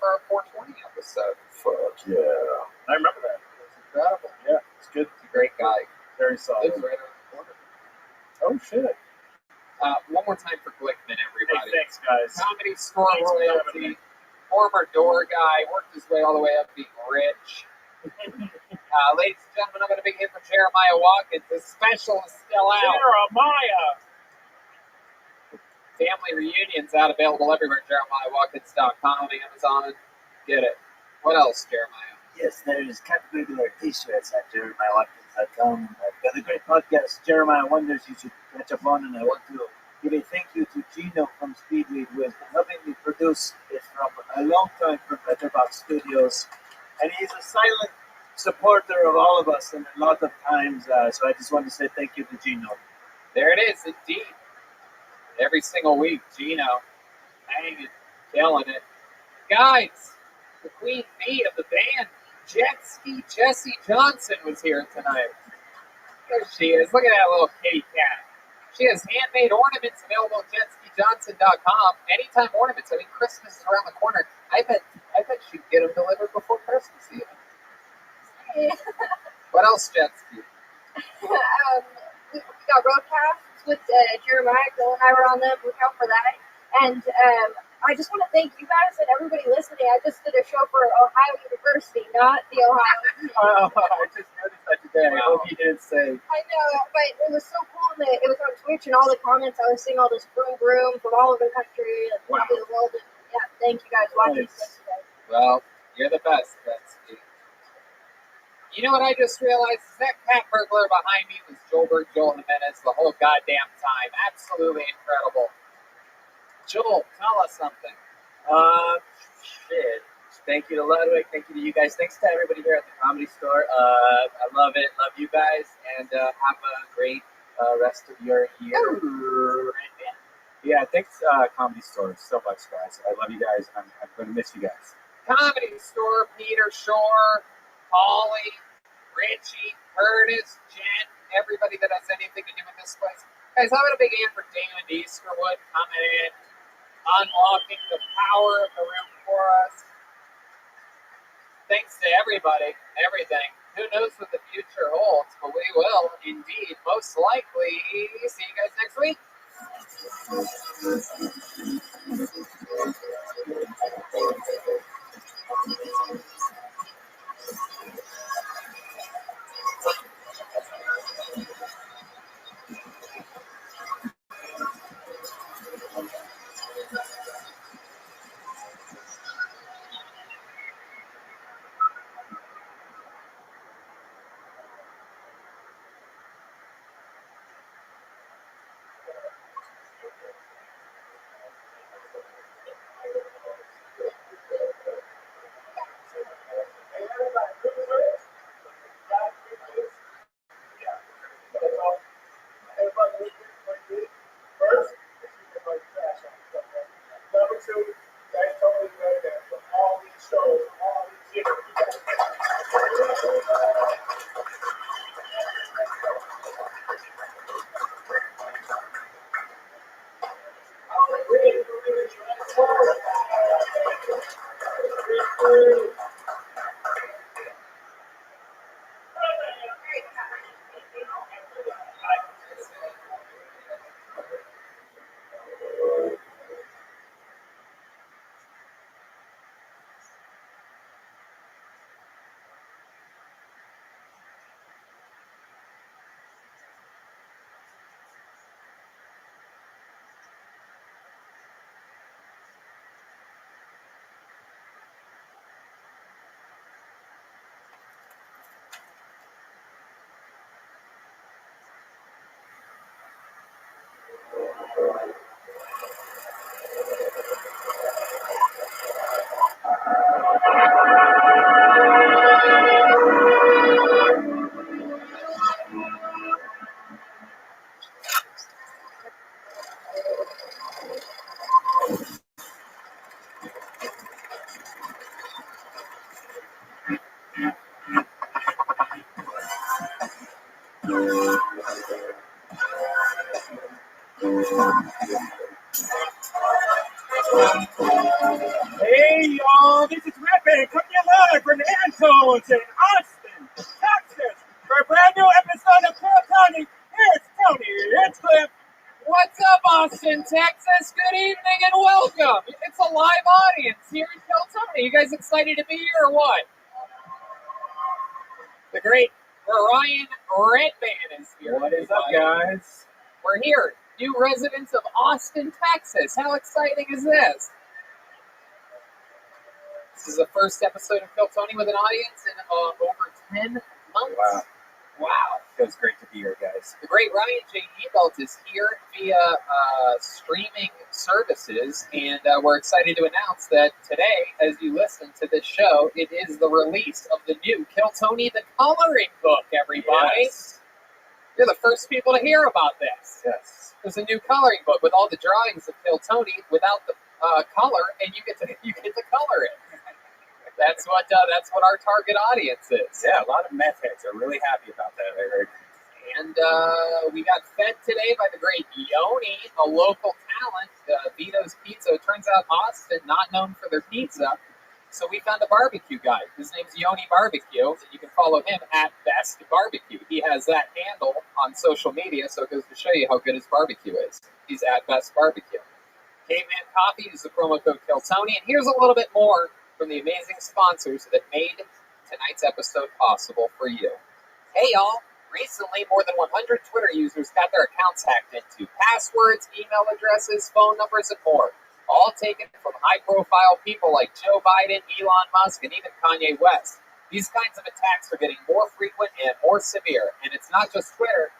for a 420 episode. Fuck yeah! I remember that. It was incredible. Yeah, it's good. He's a great guy. Very solid. Lives right around the corner. Oh shit! One more time for Glickman, everybody. Hey, thanks, guys. Comedy store Thanks for having me. royalty, former door guy, worked his way all the way up being rich. Ladies and gentlemen, I'm going to be here for Jeremiah Watkins. The special is still out. Jeremiah! Family Reunions out, available everywhere. JeremiahWatkins.com, Amazon. Get it. What else, Jeremiah? Yes, there's Captain Regular t-shirts at JeremiahWatkins.com. I've got a great podcast, Jeremiah Wonders, you should catch up on, and I want to give a thank you to Gino from Speedweed, who has been helping me produce it from a long time from Letterboxd Studios. And he's a silent supporter of all of us and a lot of times, so I just want to say thank you to Gino. There it is, indeed. Every single week, Gino, hanging, killing it. Guys, the queen bee of the band, Jet Ski Jessie Johnson, was here tonight. There she is. Look at that little kitty cat. She has handmade ornaments available at jetskijohnson.com. Anytime ornaments. I mean, Christmas is around the corner. I bet she'd get them delivered before Christmas even. Hey. What else, Jetski? We got roadcasts with Jeremiah. Bill and I were on them. Look out for that. And I just want to thank you guys and everybody listening. I just did a show for Ohio University, not the Ohio. I just noticed that today. I hope you didn't say. I know, but it was so cool that it was on Twitch and all the comments. I was seeing all this broom from all over the country and all over the world. And yeah, thank you guys for watching this today. Well, you're the best, Jetski. You know what I just realized? That cat burglar behind me was Joel Jimenez the whole goddamn time. Absolutely incredible. Joel, tell us something. Shit. Thank you to Ludwig. Thank you to you guys. Thanks to everybody here at the Comedy Store. I love it. Love you guys. And have a great rest of your year. Yeah, thanks, Comedy Store, so much, guys. I love you guys. I'm going to miss you guys. Comedy Store, Peter Shore, Holly, Richie, Curtis, Jen, everybody that has anything to do with this place. Guys, how about a big hand for Damon Easterwood coming in, unlocking the power of the room for us. Thanks to everybody, everything. Who knows what the future holds, but we will indeed, most likely. See you guys next week. Hey y'all, this is Rabbi coming live from Antones in Austin, Texas, for a brand new episode of Kill Tony. Here's Tony, here's Cliff. What's up, Austin, Texas? Good evening and welcome. It's a live audience here in Kill Tony. You guys excited to be here or what? The great Brian Redban is here. What is up, guys? We're here, new residents of Austin, Texas. How exciting is this? This is the first episode of Kill Tony with an audience in over 10 months. Wow. Feels great to be here, guys. The great Ryan J. Ebelt is here via streaming services, and we're excited to announce that today, as you listen to this show, it is the release of the new Kill Tony the Coloring Book, everybody. Yes. You're the first people to hear about this. Yes. There's a new coloring book with all the drawings of Kill Tony without the color, and you get to color it. That's what our target audience is. Yeah, a lot of meth heads are really happy about that, I heard. And we got fed today by the great Yoni, a local talent, Vito's Pizza. It turns out Austin, not known for their pizza, so we found a barbecue guy. His name's Yoni Barbecue, and you can follow him at Best Barbecue. He has that handle on social media, so it goes to show you how good his barbecue is. He's at Best Barbecue. Caveman Coffee is the promo code KillTony, and here's a little bit more from the amazing sponsors that made tonight's episode possible for you. Hey y'all, recently more than 100 Twitter users got their accounts hacked into. Passwords, email addresses, phone numbers, and more. All taken from high-profile people like Joe Biden, Elon Musk, and even Kanye West. These kinds of attacks are getting more frequent and more severe. And it's not just Twitter.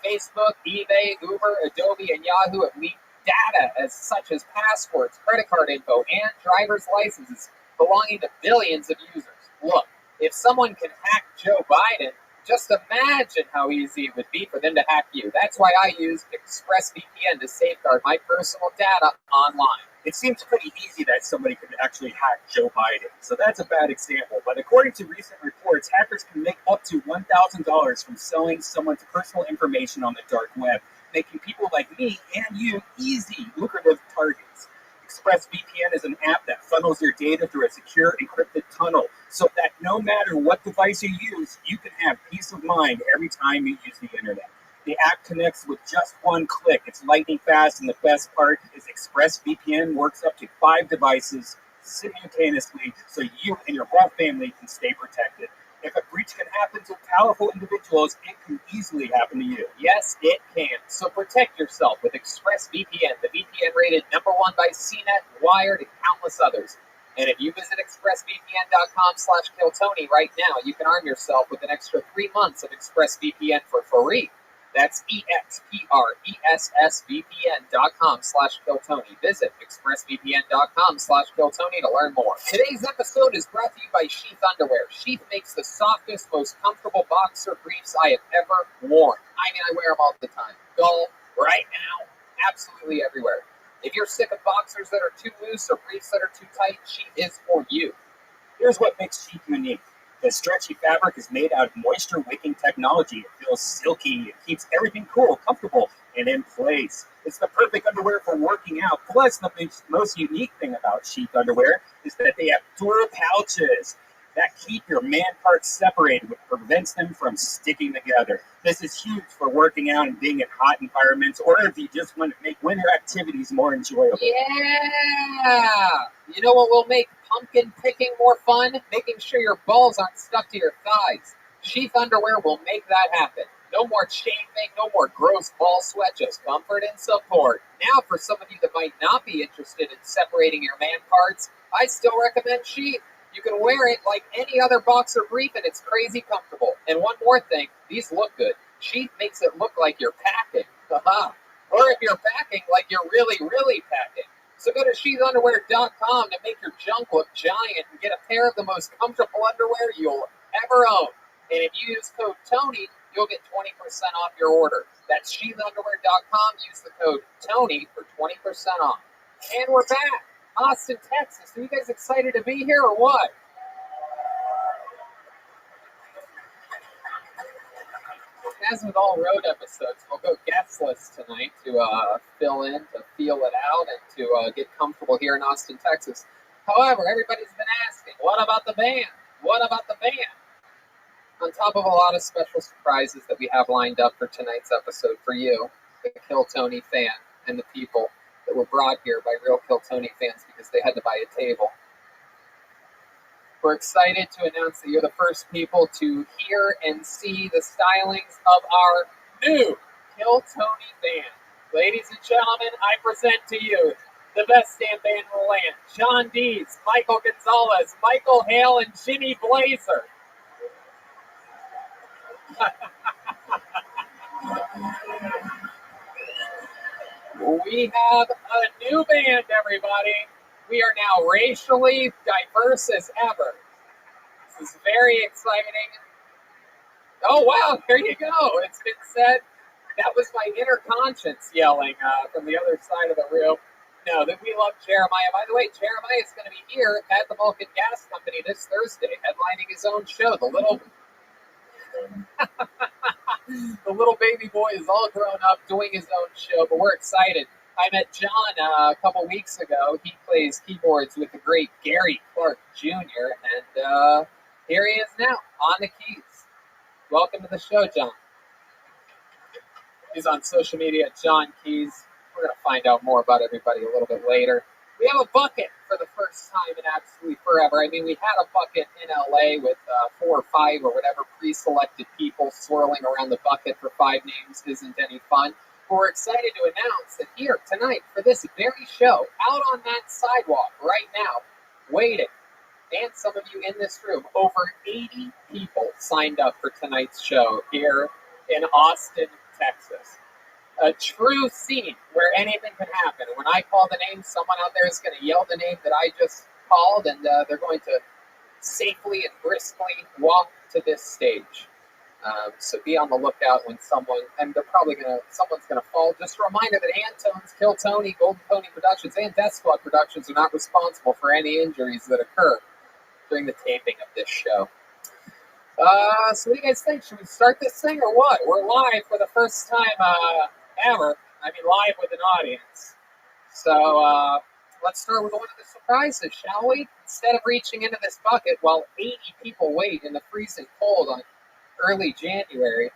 Facebook, eBay, Uber, Adobe, and Yahoo have leaked data such as passwords, credit card info, and driver's licenses belonging to billions of users. Look, if someone can hack Joe Biden, just imagine how easy it would be for them to hack you. That's why I use ExpressVPN to safeguard my personal data online. It seems pretty easy that somebody could actually hack Joe Biden, so that's a bad example. But according to recent reports, hackers can make up to $1,000 from selling someone's personal information on the dark web, making people like me and you easy, lucrative targets. ExpressVPN is an app that funnels your data through a secure encrypted tunnel so that no matter what device you use, you can have peace of mind every time you use the internet. The app connects with just one click. It's lightning fast, and the best part is ExpressVPN works up to 5 devices simultaneously so you and your whole family can stay protected. If a breach can happen to powerful individuals, it can easily happen to you. Yes, it can. So protect yourself with ExpressVPN, the VPN rated #1 by CNET, Wired, and countless others. And if you visit expressvpn.com/KillTony right now, you can arm yourself with an extra 3 months of ExpressVPN for free. That's expressvpn.com/KillTony. Visit expressvpn.com/KillTony to learn more. Today's episode is brought to you by Sheath Underwear. Sheath makes the softest, most comfortable boxer briefs I have ever worn. I mean, I wear them all the time. Golf, right now, absolutely everywhere. If you're sick of boxers that are too loose or briefs that are too tight, Sheath is for you. Here's what makes Sheath unique. The stretchy fabric is made out of moisture-wicking technology. It feels silky. It keeps everything cool, comfortable, and in place. It's the perfect underwear for working out. Plus, the most unique thing about Sheath underwear is that they have dual pouches that keep your man parts separated, which prevents them from sticking together. This is huge for working out and being in hot environments, or if you just want to make winter activities more enjoyable. Yeah! You know what will make pumpkin picking more fun? Making sure your balls aren't stuck to your thighs. Sheath underwear will make that happen. No more chafing, no more gross ball sweat, just comfort and support. Now, for some of you that might not be interested in separating your man parts, I still recommend Sheath. You can wear it like any other boxer brief, and it's crazy comfortable. And one more thing, these look good. Sheath makes it look like you're packing. Or if you're packing, like you're really, really packing. So go to sheathunderwear.com to make your junk look giant and get a pair of the most comfortable underwear you'll ever own. And if you use code TONY, you'll get 20% off your order. That's sheathunderwear.com. Use the code TONY for 20% off. And we're back. Austin, Texas. Are you guys excited to be here or what? As with all road episodes, we'll go guestless tonight. tonight to fill in, to feel it out, and to get comfortable here in Austin, Texas. However, everybody's been asking, what about the band? What about the band? On top of a lot of special surprises that we have lined up for tonight's episode for you, the Kill Tony fan, and the people that were brought here by real Kill Tony fans because they had to buy a table. We're excited to announce that you're the first people to hear and see the stylings of our new Kill Tony band. Ladies and gentlemen, I present to you the best damn band in the land. John Dees, Michael Gonzalez, Michael Hale, and Jimmy Blazer. We have a new band, everybody. We are now racially diverse as ever. This is very exciting. Oh, wow, there you go. It's been said. That was my inner conscience yelling from the other side of the room. No, that we love Jeremiah. By the way, Jeremiah is going to be here at the Vulcan Gas Company this Thursday, headlining his own show. The little baby boy is all grown up doing his own show, but we're excited. I met John a couple weeks ago. He plays keyboards with the great Gary Clark Jr., and here he is now on the keys. Welcome to the show, John. He's on social media at John Keys. We're going to find out more about everybody a little bit later. We have a bucket for the first time in absolutely forever. I mean, we had a bucket in LA with 4 or 5 or whatever pre-selected people swirling around the bucket for 5 names isn't any fun. But we're excited to announce that here tonight for this very show, out on that sidewalk right now, waiting, and some of you in this room, over 80 people signed up for tonight's show here in Austin, Texas. A true scene where anything can happen. When I call the name, someone out there is going to yell the name that I just called, and they're going to safely and briskly walk to this stage. So be on the lookout when someone's going to fall. Just a reminder that Antone's, Kill Tony, Golden Pony Productions, and Death Squad Productions are not responsible for any injuries that occur during the taping of this show. So what do you guys think? Should we start this thing or what? We're live for the first time ever. I mean, live with an audience. So let's start with one of the surprises, shall we? Instead of reaching into this bucket while 80 people wait in the freezing cold on early January,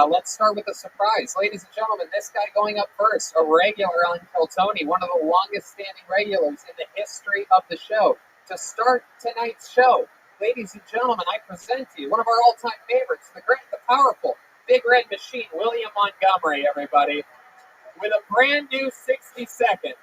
let's start with a surprise. Ladies and gentlemen, this guy going up first, a regular on Kill Tony, one of the longest standing regulars in the history of the show. To start tonight's show, ladies and gentlemen, I present to you one of our all-time favorites, the great, the powerful, Big Red Machine, William Montgomery, everybody, with a brand new 60 seconds.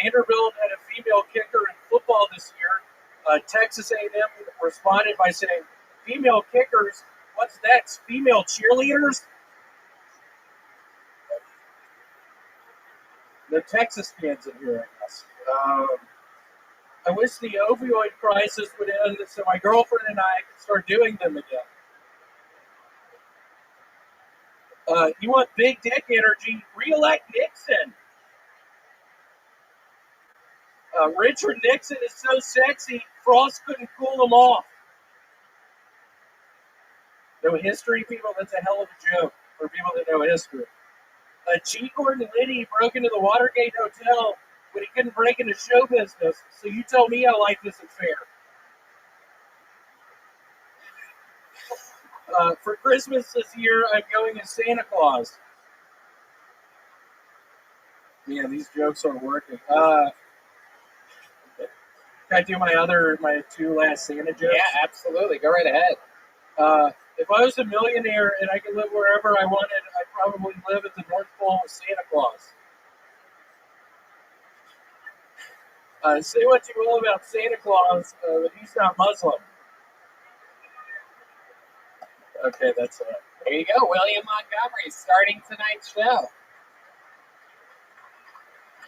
Vanderbilt had a female kicker in football this year. Texas A&M responded by saying, female kickers, what's next? Female cheerleaders? The Texas fans in here, I guess. I wish the opioid crisis would end so my girlfriend and I could start doing them again. You want big dick energy? Re-elect Nixon. Richard Nixon is so sexy, Frost couldn't cool him off. No history, people, that's a hell of a joke for people that know history. G. Gordon Liddy broke into the Watergate Hotel, but he couldn't break into show business, so you tell me how life isn't fair. For Christmas this year, I'm going as Santa Claus. Man, these jokes aren't working. Can I do my 2 last Santa jokes? Yeah, absolutely. Go right ahead. If I was a millionaire and I could live wherever I wanted, I'd probably live at the North Pole with Santa Claus. Say what you will about Santa Claus, but he's not Muslim. Okay, that's it. There you go, William Montgomery, starting tonight's show.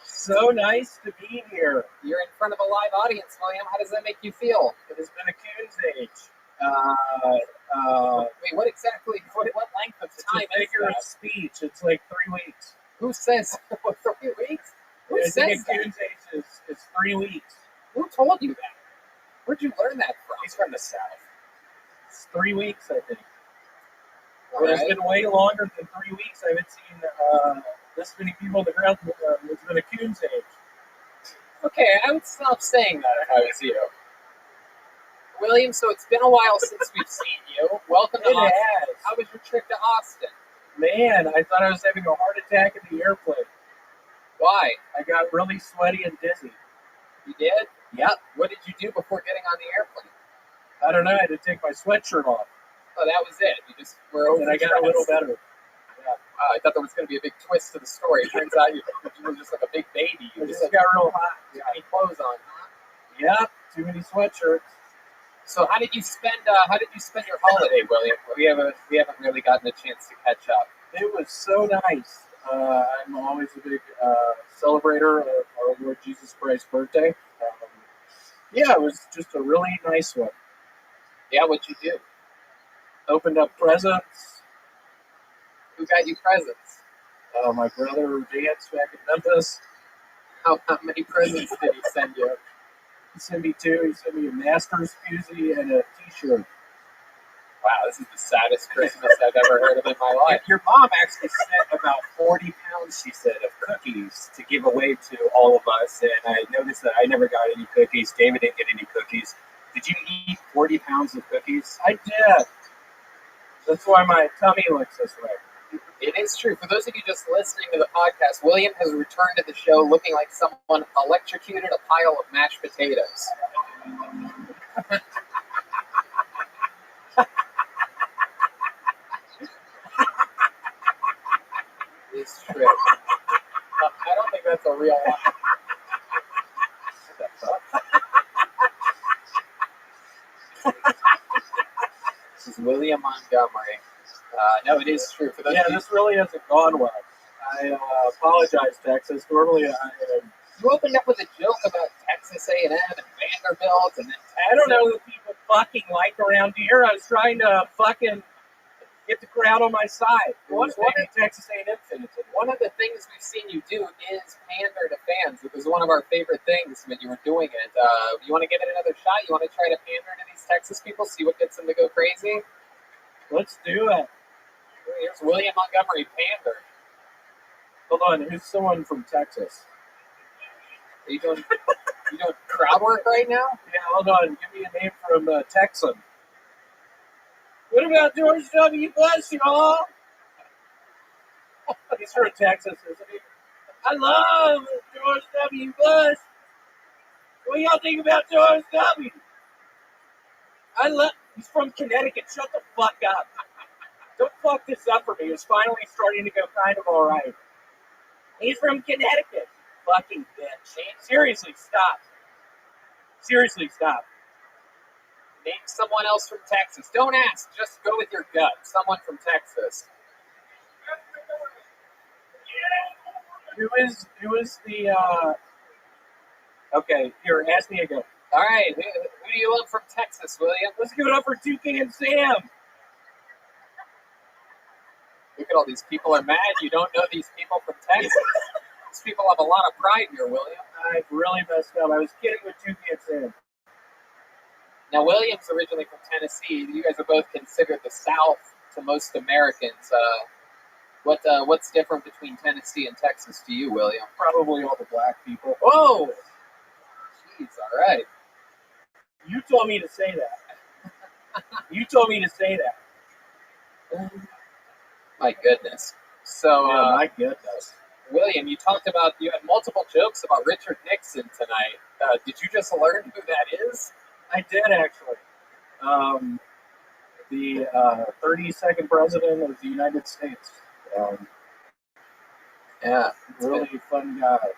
So nice to be here. You're in front of a live audience, William. How does that make you feel? It has been a coon's age. Wait, what exactly? What length of It's time a is figure of that? speech. It's like 3 weeks. Who says 3 weeks? Who I says think that? Coon's age is 3 weeks. Who told you that? Where'd you learn that from? He's from the South. It's 3 weeks, I think. All But it's right. been way longer than 3 weeks. I haven't seen this many people on the ground. It's been a Coon's age. Okay, I would stop saying that if I was you. William, so it's been a while since we've seen you. Welcome to It Austin. has. How was your trip to Austin? Man, I thought I was having a heart attack in the airplane. Why? I got really sweaty and dizzy. You did? Yep. What did you do before getting on the airplane? I don't know. I had to take my sweatshirt off. Oh, that was it. You just were over. And I got a little better. Yeah. I thought there was going to be a big twist to the story. It turns out you were just like a big baby. You I just just got real hot. too many clothes on, huh? Yep. Too many sweatshirts. So how did you spend your holiday, William? We haven't really gotten a chance to catch up. It was so nice. I'm always a big celebrator of our Lord Jesus Christ's birthday. Yeah, it was just a really nice one. Yeah, what'd you do? Opened up presents. Who got you presents? My brother danced back in Memphis. How many presents did he send you? He sent me 2. He sent me a Masters koozie and a T-shirt. Wow, this is the saddest Christmas I've ever heard of in my life. Your mom actually sent about 40 pounds, she said, of cookies to give away to all of us. And I noticed that I never got any cookies. David didn't get any cookies. Did you eat 40 pounds of cookies? I did. That's why my tummy looks this way. It is true. For those of you just listening to the podcast, William has returned to the show looking like someone electrocuted a pile of mashed potatoes. It's true. I don't think that's a real line. What the fuck? This is William Montgomery. No, it is true. For those of you, this really hasn't gone well. I apologize, Texas. Normally, you opened up with a joke about Texas A&M and Vanderbilt, and then I don't know who people fucking like around here. I was trying to fucking get the crowd on my side. One of Texas A&M fans. One of the things we've seen you do is pander to fans. It was one of our favorite things when you were doing it. You want to give it another shot? You want to try to pander to these Texas people, see what gets them to go crazy? Let's do it. Here's William Montgomery pander. Hold on, who's someone from Texas? Are you doing crowd work right now? Yeah, hold on. Give me a name from Texan. What about George W. Bush, y'all? He's from Texas, isn't he? I love George W. Bush. What do y'all think about George W.? He's from Connecticut. Shut the fuck up. Don't fuck this up for me. It's finally starting to go kind of all right. He's from Connecticut. Fucking bitch. Seriously, stop. Seriously, stop. Name someone else from Texas. Don't ask. Just go with your gut. Someone from Texas. Who is the Okay, here, ask me again. All right, who do you love from Texas, William? Let's give it up for Toucan Sam. Look at all these people are mad you don't know these people from Texas. These people have a lot of pride here, William. I've really messed up. I was kidding with Toucan Sam. Now, William's originally from Tennessee. You guys are both considered the South to most Americans. What's different between Tennessee and Texas to you, William? Probably all the black people. Whoa! Jeez, all right. You told me to say that. You told me to say that. My goodness. So, my goodness. William, you had multiple jokes about Richard Nixon tonight. Did you just learn who that is? I did, actually. The 32nd president of the United States. Yeah. Really fun guy.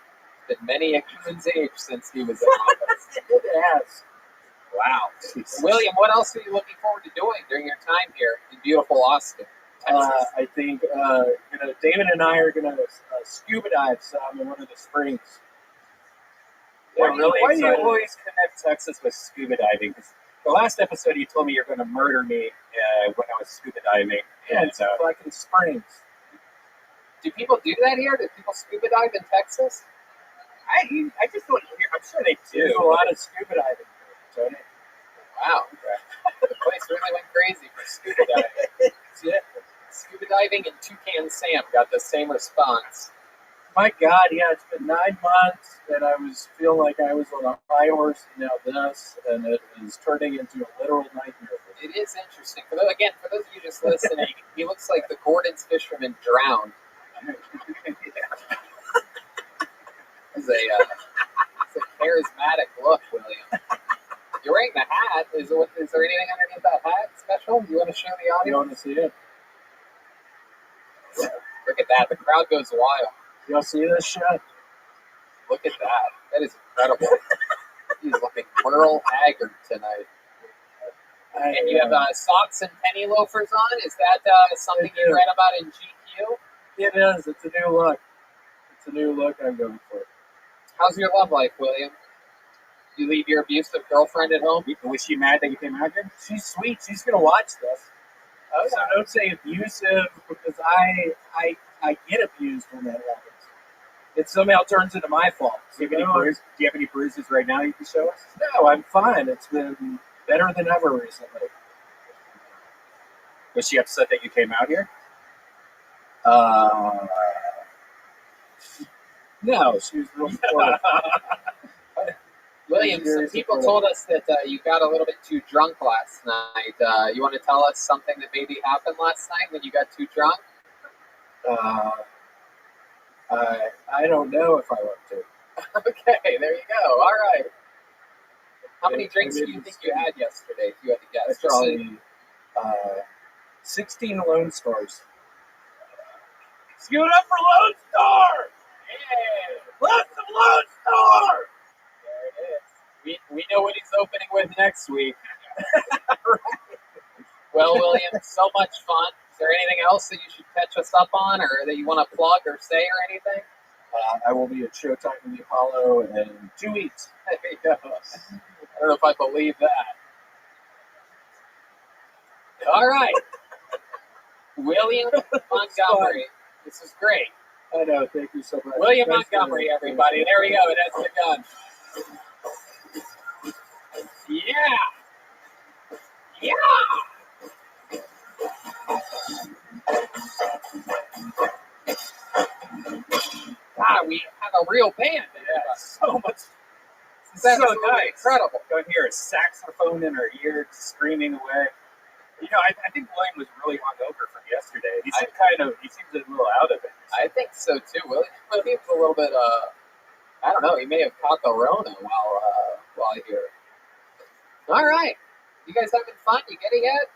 Been many a Coon's age since he was in office. It has. Wow. William, what else are you looking forward to doing during your time here in beautiful Austin, Texas? I think David and I are going to scuba dive some in one of the springs. Why do you always connect Texas with scuba diving? The last episode, you told me you're going to murder me when I was scuba diving. Yeah, it's fucking Springs. Do people do that here? Do people scuba dive in Texas? I just don't hear. I'm sure they do. There's a lot of scuba diving, Tony. Wow. The place really went crazy for scuba diving. Yeah. Scuba diving and Toucan Sam got the same response. My God, yeah, it's been 9 months, and I was feeling like I was on a high horse, and now this, and it is turning into a literal nightmare. It is interesting. For those of you just listening, he looks like the Gordon's fisherman drowned. It's a charismatic look, William. You're wearing the hat. Is there anything underneath that hat special? You want to show the audience? You want to see it? Look at that. The crowd goes wild. Y'all see this shit? Look at that. That is incredible. He's looking Merle Haggard tonight. And you have socks and penny loafers on? Is that something you read about in GQ? It is. It's a new look. It's a new look I'm going for. How's your love life, William? You leave your abusive girlfriend at home? Was she mad that you came out here? She's sweet. She's going to watch this. Okay. So don't say abusive, because I get abused when that happens. It somehow turns into my fault. Do you have any bruises right now you can show us? No, I'm fine. It's been better than ever recently. Was she upset that you came out here? No, she was real supportive. William, some people told us that you got a little bit too drunk last night. You want to tell us something that maybe happened last night when you got too drunk? I don't know if I want to. Okay, there you go. All right. How many drinks do you think you had yesterday, if you had to guess? Probably 16 Lone Stars. Scoot up for Lone Star! Yeah! Let's some Lone Star! There it is. We know what he's opening with next week. Right. Well, William, so much fun. Is there anything else that you should catch us up on, or that you want to plug or say or anything? I will be at Showtime in the Apollo in 2 weeks. There you go. I don't know if I believe that. All right. William Montgomery. This is great. I know. Thank you so much. William Montgomery, everybody. There we go. It has begun. Yeah. Yeah. God, we have a real band. Yeah. So much. That's so nice. Incredible. Go hear a saxophone in her ear screaming away. You know, I think William was really hungover from yesterday. He seemed he seems a little out of it. I think so too. William's a little bit, I don't know, he may have caught the Rona while here. All right. You guys having fun? You get it yet?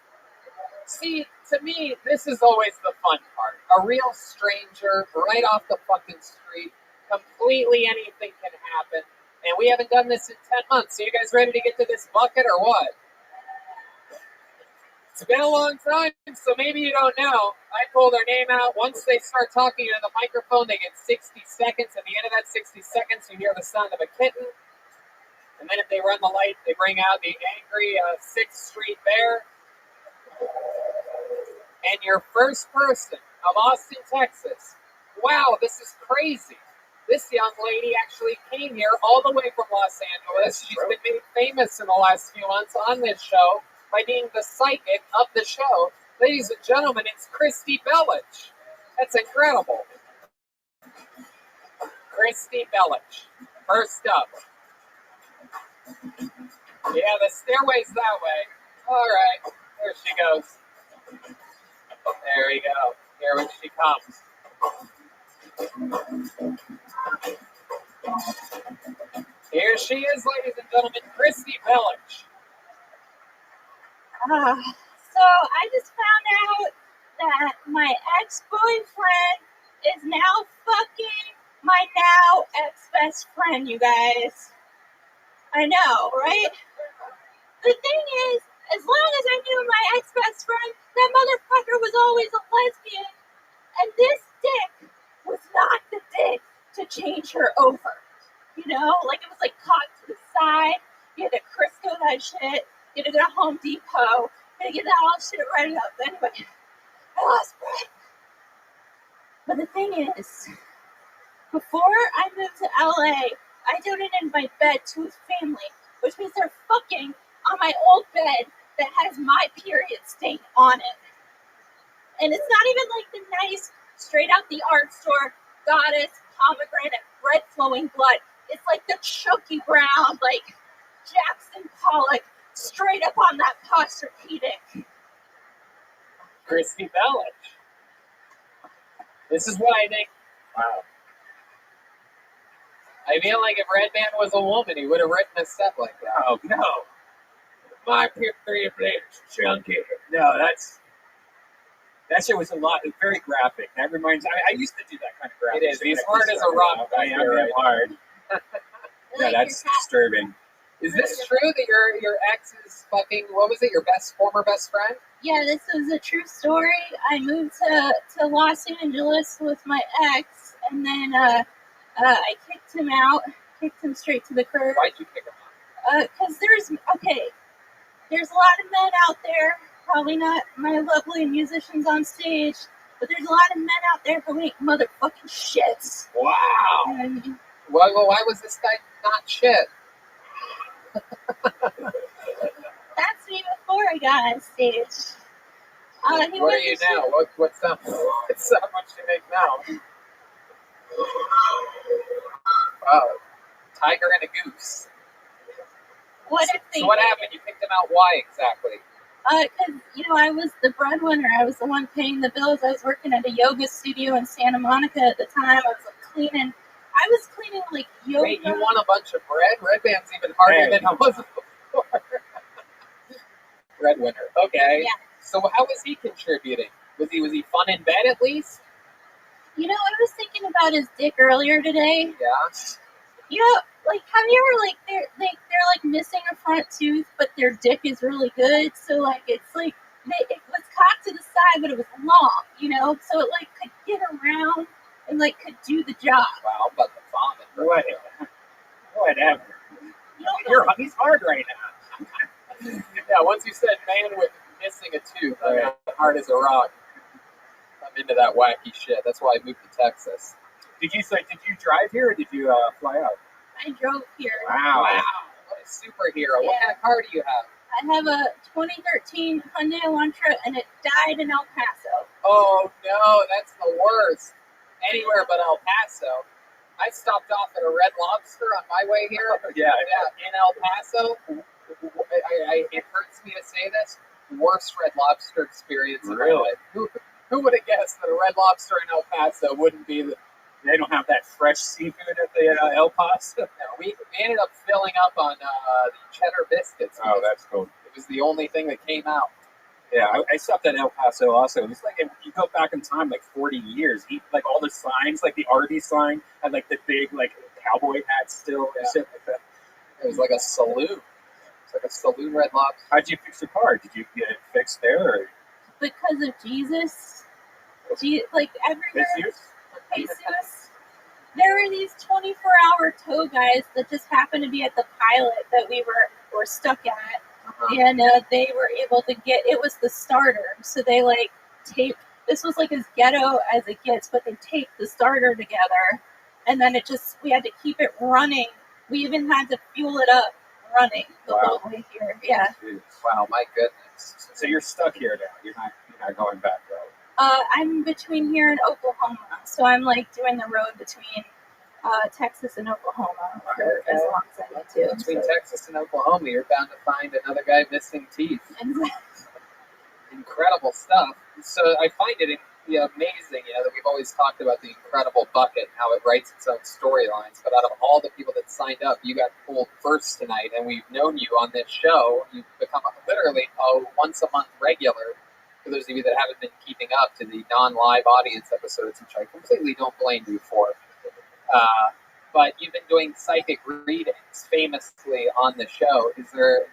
See, to me, this is always the fun part. A real stranger right off the fucking street. Completely anything can happen. And we haven't done this in 10 months. So you guys ready to get to this bucket or what? It's been a long time, so maybe you don't know. I pull their name out. Once they start talking into the microphone, they get 60 seconds. At the end of that 60 seconds, you hear the sound of a kitten. And then if they run the light, they bring out the angry 6th Street Bear. And your first person of Austin, Texas. Wow, this is crazy. This young lady actually came here all the way from Los Angeles. She's been made famous in the last few months on this show by being the psychic of the show. Ladies and gentlemen, it's Christy Bellich. That's incredible. Christy Bellich. First up. Yeah, the stairway's that way. All right. There she goes. There we go. Here when she comes. Here she is, ladies and gentlemen, Christy Bellich. So I just found out that my ex-boyfriend is now fucking my now ex-best friend, you guys. I know, right? The thing is, as long as I knew my ex-best friend, that motherfucker was always a lesbian. And this dick was not the dick to change her over. You know? Like, it was like caught to the side. You had to Crisco that shit. Gonna go to Home Depot. Gonna get that all shit right up. Anyway, I lost breath. But the thing is, before I moved to LA, I donated my bed to a family, which means they're fucking on my old bed that has my period stain on it. And it's not even like the nice, straight out the art store, goddess, pomegranate, red flowing blood. It's like the chunky brown, like Jackson Pollock, straight up on that posturpedic. Christy Bellich. This is what I think. Wow. I feel like if Redman was a woman, he would have written a set like that. Oh, no. My period blade chunky. No, that shit was very graphic. That reminds I used to do that kind of graphic. It is. He's hard as a rock. I am hard. Yeah, that's disturbing. Is this true that your ex is fucking, what was it, your former best friend? Yeah, this is a true story. I moved to Los Angeles with my ex, and then I kicked him out, kicked him straight to the curb. Why'd you kick him out? Because there's a lot of men out there, probably not my lovely musicians on stage, but there's a lot of men out there who ain't motherfucking shits. Wow. And Why was this guy not shit? that's me before I got on stage. What are you now? What's up? What's up? What you make now? Wow. Tiger and a goose. What if they So what happened? You kicked him out. Why exactly? Because, I was the breadwinner. I was the one paying the bills. I was working at a yoga studio in Santa Monica at the time. I was cleaning. I was cleaning yoga. Wait, you want a bunch of bread? Red Band's even harder than it was before. Breadwinner. Okay. Yeah. So how was he contributing? Was he fun in bed at least? I was thinking about his dick earlier today. Yeah. Have you ever they're missing a front tooth, but their dick is really good. So it was cocked to the side, but it was long. So it could get around and could do the job. Wow, I'm about to vomit. Whatever. He's hard right now. Yeah, once you said man with missing a tooth, I mean, hard as a rock. I'm into that wacky shit. That's why I moved to Texas. Did you drive here or did you fly out? I drove here. Wow. What a superhero. Yeah. What kind of car do you have? I have a 2013 Hyundai Elantra, and it died in El Paso. Oh, no, that's the worst. Anywhere but El Paso. I stopped off at a Red Lobster on my way here. Yeah, in El Paso. It hurts me to say this. Worst Red Lobster experience in my life. Who would have guessed that a Red Lobster in El Paso wouldn't be They don't have that fresh seafood at the El Paso? No, we ended up filling up on the cheddar biscuits. Oh, that's cool. It was the only thing that came out. Yeah, I stopped at El Paso also. It was if you go back in time 40 years, all the signs, the Arby's sign, had the big cowboy hat still and shit like that. It was like a saloon. It's like a saloon Red Lobster. How'd you fix your car? Did you get it fixed there? Or? Because of Jesus. Everywhere. Jesus. There were these 24-hour tow guys that just happened to be at the pilot that we were stuck at. And they were able to get, it was the starter. So they taped, this was as ghetto as it gets, but they taped the starter together. And then we had to keep it running. We even had to fuel it up running the whole way here. Yeah. Wow, my goodness. So you're stuck here now. You're not going back, though. I'm between here and Oklahoma. So I'm doing the road between Texas and Oklahoma for as long as I need to. Between Texas and Oklahoma, you're bound to find another guy missing teeth. Incredible stuff. So I find it amazing, that we've always talked about the incredible bucket and how it writes its own storylines. But out of all the people that signed up, you got pulled first tonight, and we've known you on this show. You've become literally a once-a-month regular. For those of you that haven't been keeping up to the non-live audience episodes, which I completely don't blame you for. But you've been doing psychic readings famously on the show. Do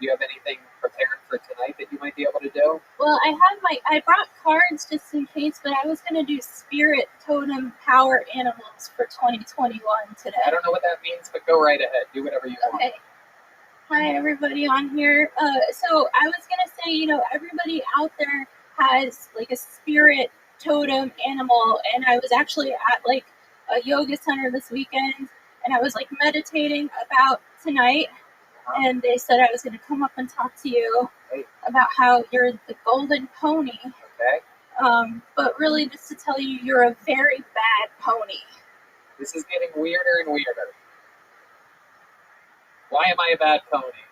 you have anything prepared for tonight that you might be able to do? Well, I brought cards just in case, but I was going to do spirit totem power animals for 2021 today. I don't know what that means, but go right ahead. Do whatever you want. Okay. Hi, everybody on here. So I was gonna say, everybody out there has like a spirit totem animal, and I was actually at like a yoga center this weekend, and I was like meditating about tonight, and they said I was gonna come up and talk to you about how you're the golden pony. Okay. But really, just to tell you, you're a very bad pony. This is getting weirder and weirder. Why am I a bad pony?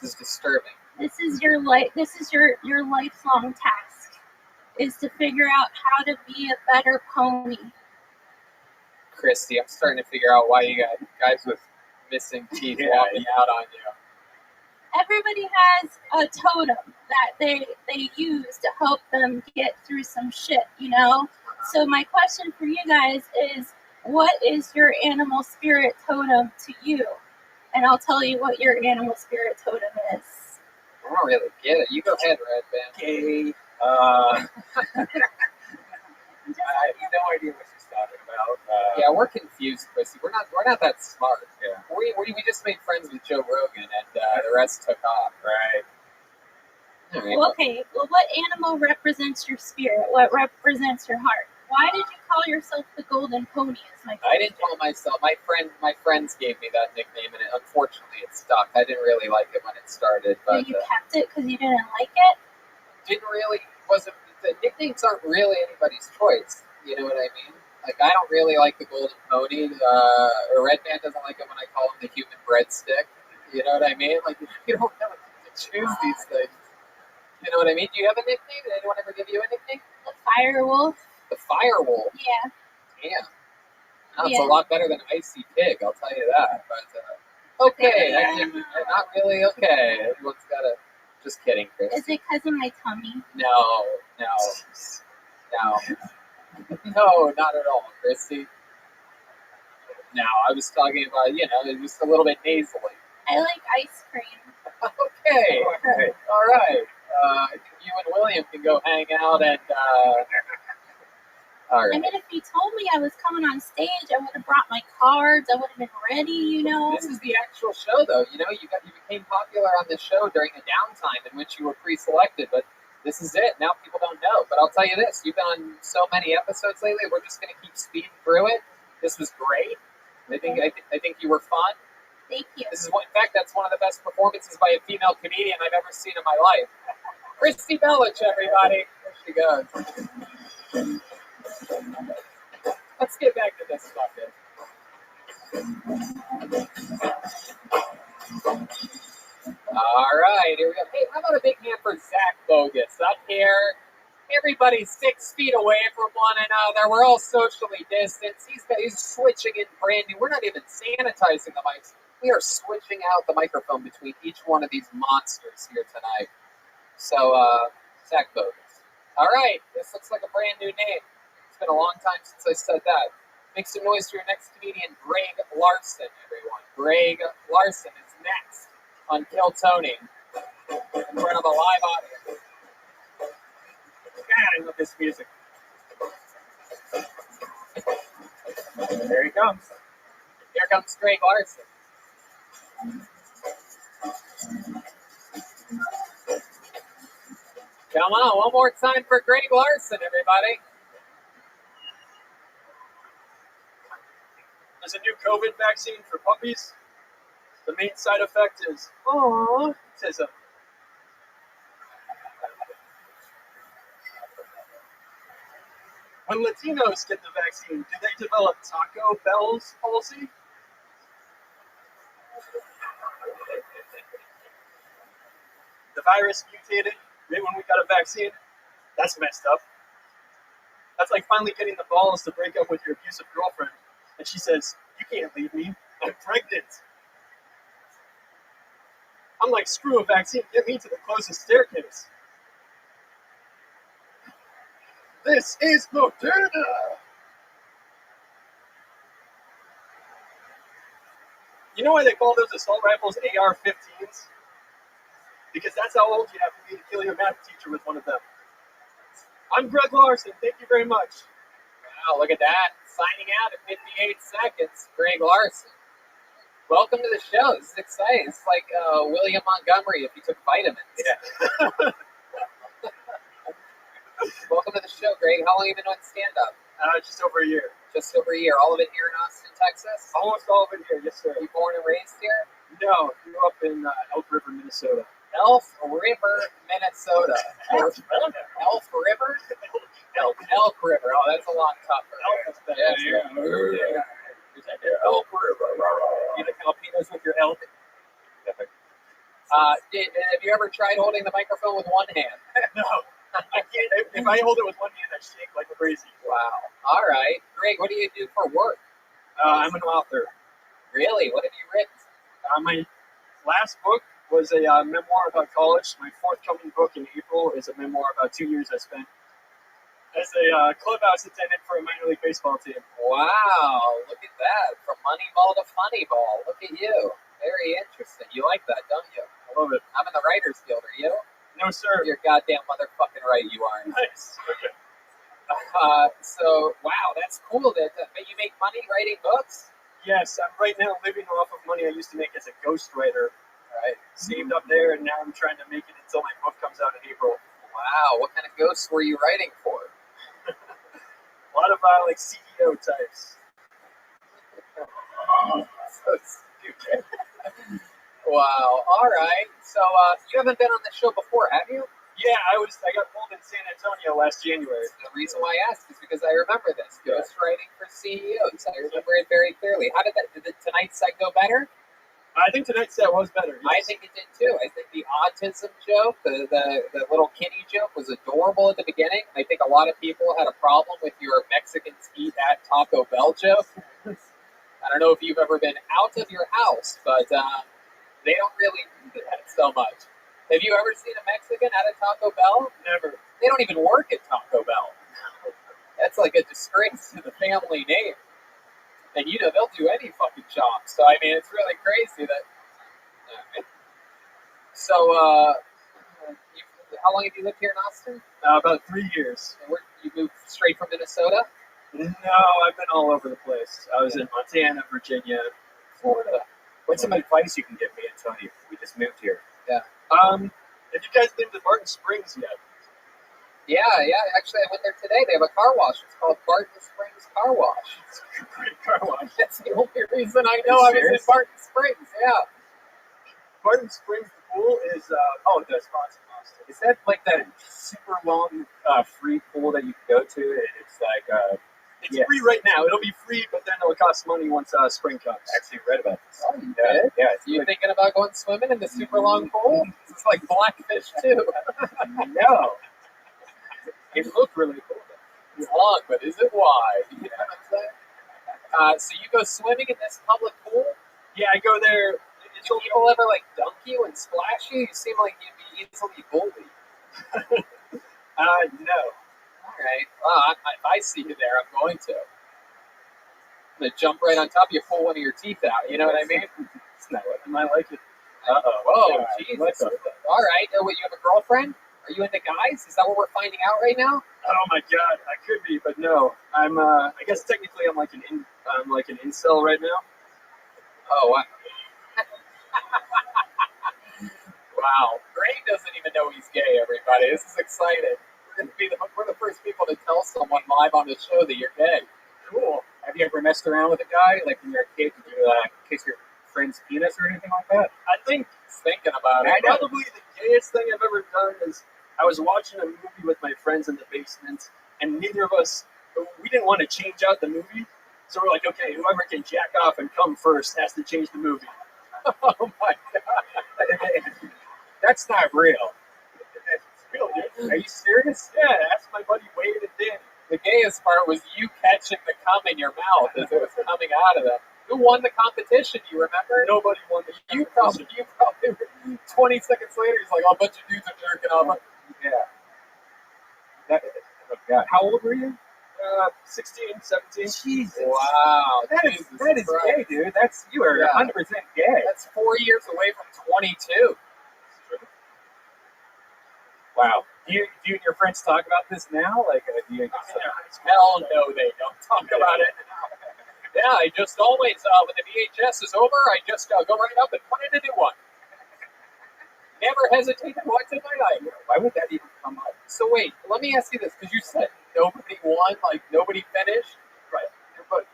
This is disturbing. This is your lifelong task, is to figure out how to be a better pony. Christy, I'm starting to figure out why you got guys with missing teeth walking out on you. Everybody has a totem that they use to help them get through some shit, So my question for you guys is, what is your animal spirit totem to you? And I'll tell you what your animal spirit totem is. I don't really get it. You go ahead, Red Band. Okay. I have no idea what she's talking about. Yeah, we're confused, Chrissy. We're not that smart. Yeah. We just made friends with Joe Rogan, and the rest took off. Right. All right. Okay. Well, what animal represents your spirit? What represents your heart? Why did you call yourself the golden pony? Is my question. I didn't call myself. My friends gave me that nickname, and unfortunately, it stuck. I didn't really like it when it started, but you kept it because you didn't like it. Wasn't. The nicknames aren't really anybody's choice. You know what I mean? Like, I don't really like the golden pony. Red Band doesn't like it when I call him the human breadstick. You know what I mean? Like, you don't have to choose these things. You know what I mean? Do you have a nickname? Did anyone ever give you a nickname? The Firewolf. The Firewolf? Yeah. Damn. That's a lot better than Icy Pig, I'll tell you that. But, okay. Not really okay. Everyone's got to... Just kidding, Chris. Is it because of my tummy? No, not at all, Christy. No, I was talking about, just a little bit nasally. I like ice cream. Okay, all right. You and William can go hang out and, all right. I mean, if you told me I was coming on stage, I would have brought my cards. I would have been ready, This is the actual show, though. You became popular on this show during a downtime in which you were pre-selected, but this is it. Now people don't know. But I'll tell you this: you've been on so many episodes lately. We're just going to keep speeding through it. This was great. I think you were fun. Thank you. In fact, that's one of the best performances by a female comedian I've ever seen in my life. Christy Bellich, everybody. There she goes. Let's get back to this bucket. All right, here we go. Hey, how about a big hand for Zach Bogus up here? Everybody's 6 feet away from one another. We're all socially distanced. He's switching in brand new. We're not even sanitizing the mics. We are switching out the microphone between each one of these monsters here tonight. So, Zach Bogus. All right, this looks like a brand new name. It's been a long time since I said that. Make some noise for your next comedian, Greg Larson, everyone. Greg Larson is next on Kill Tony in front of a live audience. God, I love this music. There he comes. Here comes Greg Larson. Come on, one more time for Greg Larson, everybody. There's a new COVID vaccine for puppies. The main side effect is autism. When Latinos get the vaccine, do they develop Taco Bell's palsy? The virus mutated right when we got a vaccine. That's messed up. That's like finally getting the balls to break up with your abusive girlfriend. And she says, "You can't leave me. I'm pregnant." I'm like, screw a vaccine. Get me to the closest staircase. This is Moderna. You know why they call those assault rifles AR-15s? Because that's how old you have to be to kill your math teacher with one of them. I'm Greg Larson. Thank you very much. Wow, look at that. Signing out at 58 seconds. Greg Larson. Welcome to the show. This is exciting. It's like William Montgomery if he took vitamins. Yeah. Welcome to the show, Greg. How long have you been doing stand-up? Just over a year. Just over a year. All of it here in Austin, Texas? Almost all of it here, yes, sir. You born and raised here? No, grew up in Elk River, Minnesota. Elk River, Minnesota. Elk River? Elk River. Oh, that's a lot tougher. Elk River. You like jalapenos with your elk? Have you ever tried holding the microphone with one hand? No. I can't. If I hold it with one hand, I shake like crazy. Wow. All right. Greg, what do you do for work? I'm an author. Really? What have you written? My last book was a memoir about college. My forthcoming book in April is a memoir about 2 years I spent as a clubhouse attendant for a minor league baseball team. Wow. Look at that. From Moneyball to Funnyball. Look at you. Very interesting. You like that, don't you? I love it. I'm in the Writers Guild. Are you? No, sir. You're goddamn motherfucking right you are. Nice. So, wow, that's cool. That you make money writing books? Yes, I'm right now living off of money I used to make as a ghostwriter. Right. Saved up there, and now I'm trying to make it until my book comes out in April. Wow, what kind of ghosts were you writing for? A lot of like CEO types. So stupid. Wow. All right. So you haven't been on the show before, have you? Yeah, I got pulled in San Antonio last January. The reason why I asked is because I remember this. Ghostwriting for CEOs. I remember it very clearly. How did tonight's set go better? I think tonight's set was better. Yes. I think it did too. I think the autism joke, the little kitty joke was adorable at the beginning. I think a lot of people had a problem with your Mexicans eat at Taco Bell joke. I don't know if you've ever been out of your house, but they don't really do that so much. Have you ever seen a Mexican at a Taco Bell? Never. They don't even work at Taco Bell. That's like a disgrace to the family name. And you know, they'll do any fucking job. So, I mean, it's really crazy that... So, how long have you lived here in Austin? About 3 years. And you moved straight from Minnesota? No, I've been all over the place. I was in Montana, Virginia, Florida. What's some advice you can give me and Tony if we just moved here? Yeah. Have you guys been to Barton Springs yet? Yeah. Actually, I went there today. They have a car wash. It's called Barton Springs Car Wash. It's a great car wash. That's the only reason I know I was in Barton Springs. Yeah. Barton Springs, the pool is the sponsor. Is that like that super long free pool that you can go to? And it's like it's free right now. It'll be free, but then it'll cost money once spring comes. I actually read about this. Oh, you did? Yeah. You thinking about going swimming in the super long pool? It's like Blackfish too. No. It looked really cool. It's long, but is it wide? You know what I'm saying? So you go swimming in this public pool? Yeah, I go there. Do people ever like dunk you and splash you? You seem like you'd be easily bullied. No. All right. Well, I see you there. I'm going to. I'm going to jump right on top of you, pull one of your teeth out. You know what I mean? It's not what I might like it. Whoa, Jesus. All right. What, you have a girlfriend? Are you into guys? Is that what we're finding out right now? Oh my God, I could be, but no. I'm. I guess technically I'm like an incel right now. Oh wow. Wow. Greg doesn't even know he's gay. Everybody, this is exciting. We're the first people to tell someone live on the show that you're gay. Cool. Have you ever messed around with a guy like when you're a kid? Did you kiss your friend's penis or anything like that? I think thinking about it. Probably the gayest thing I've ever done is I was watching a movie with my friends in the basement, and neither of us, we didn't want to change out the movie. So we're like, okay, whoever can jack off and come first has to change the movie. Oh my God. That's not real. It's real, dude. Are you serious? Yeah, that's my buddy Wade and Danny. The gayest part was you catching the cum in your mouth as it was coming out of them. Who won the competition? Do you remember? Nobody won the competition. You probably 20 seconds later, he's like, oh, a bunch of dudes are jerking off. Yeah. Oh God. How old were you? 16, 17. Jesus. Wow. That is gay, dude. You are 100% gay. That's 4 years away from 22. Wow. Do you and your friends talk about this now? Like, do you hell no, they don't talk about it. Yeah, I just always, when the VHS is over, I just go right up and put in a new one. Never hesitate to watch it my life. Why would that even come up? So wait, let me ask you this, because you said nobody won, like nobody finished. Right.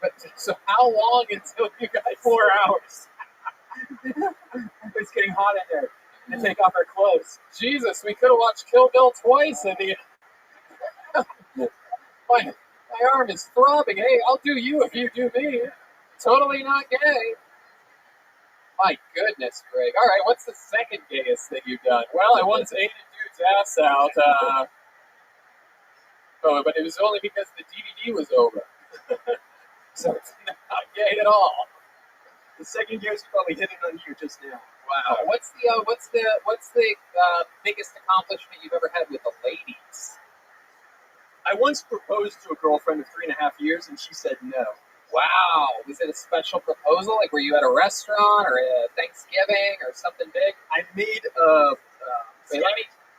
But so how long until you guys 4 hours. It's getting hot in there. To take off our clothes. Jesus, we could have watched Kill Bill twice and my arm is throbbing. Hey, I'll do you if you do me. Totally not gay. My goodness, Greg. All right, what's the second gayest thing you've done? Well, I once ate a dude's ass out. But it was only because the DVD was over. So it's not gay at all. The second gayest is probably hitting on you just now. Wow. What's the biggest accomplishment you've ever had with the ladies? I once proposed to a girlfriend of 3.5 years, and she said no. Wow. Was it a special proposal? Like, were you at a restaurant or a Thanksgiving or something big? I made Wait,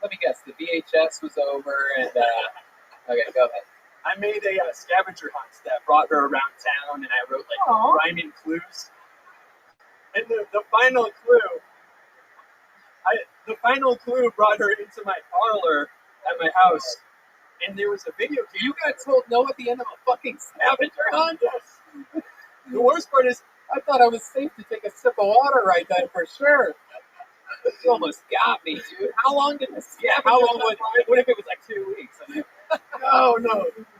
let me guess. The VHS was over, and okay, go ahead. I made a scavenger hunt that brought her around town, and I wrote like rhyming clues. And the final clue brought her into my parlor at my house, and there was a video. You got told no at the end of a fucking scavenger hunt? Yes. The worst part is, I thought I was safe to take a sip of water right then for sure. You almost got me, dude. How long did the scavenger hunt? What if it was like 2 weeks? No.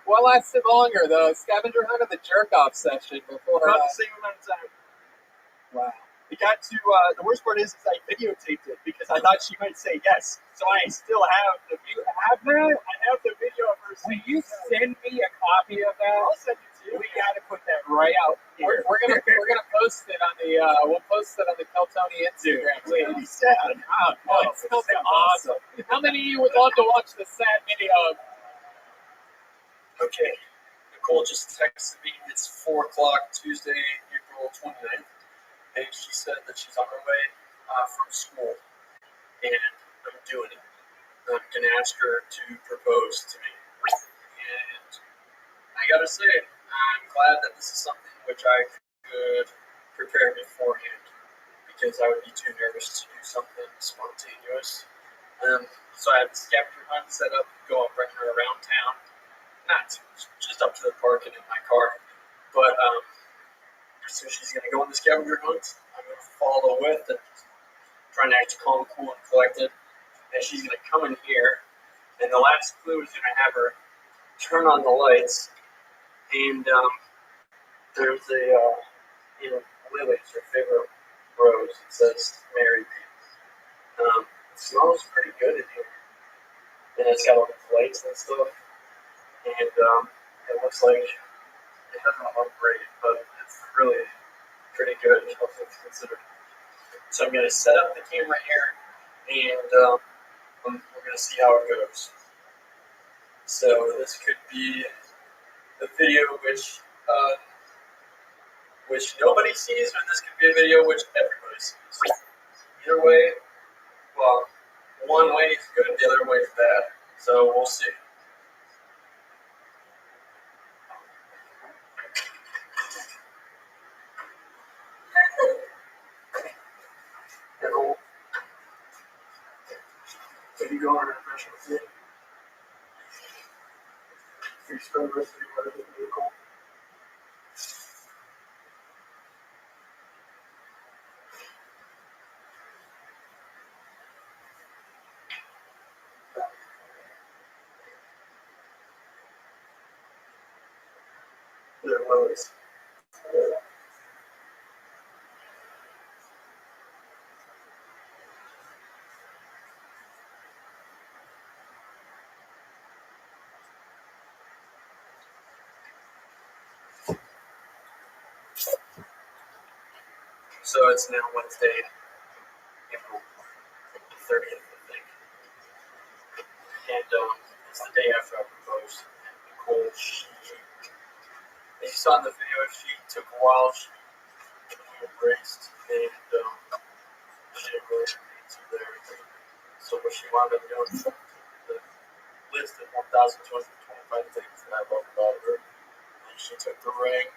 What lasted longer, the scavenger hunt or the jerk-off session before? About the same amount of time. Wow. It got to, the worst part is I videotaped it because I thought she might say yes. So I still have the video. I have the video of her saying, will you send me a copy of that? I'll send it to you. We got to put that right out here. We're gonna post it on the we'll post it on the Keltoni Instagram. Dude, it's sad. Oh, it sounds awesome. How many of you would love to watch the sad video? Okay, Nicole just texted me. It's 4 o'clock Tuesday, April 29th. And she said that she's on her way from school, and I'm doing it. I'm going to ask her to propose to me. And I got to say, I'm glad that this is something which I could prepare beforehand, because I would be too nervous to do something spontaneous. So I have the scavenger hunt set up, go and bring her around town. Not just up to the park and in my car, but so she's going to go on the scavenger hunt. I'm going to follow with and try and act calm, cool, and collected. And she's going to come in here. And the last clue is going to have her turn on the lights. And there's a, Lily's her favorite rose. It says, "Marry me." It smells pretty good in here. And it's got all the lights and stuff. And it looks like it hasn't looked great, but it's really pretty good, all things considered. So I'm going to set up the camera here, and we're going to see how it goes. So this could be a video which nobody sees, or this could be a video which everybody sees. Either way, well, one way is good, the other way is bad. So we'll see. Nicole, can you go on an impression with me? Can you spell the rest of your letter with me, Nicole? There was. So it's now Wednesday, April 30th, I think. And it's the day after I proposed. And Nicole, as you saw in the video, she took a while. She embraced, and she didn't really answer there. So what she wound up doing was the list of 1,225 things that I love about her. And she took the ring,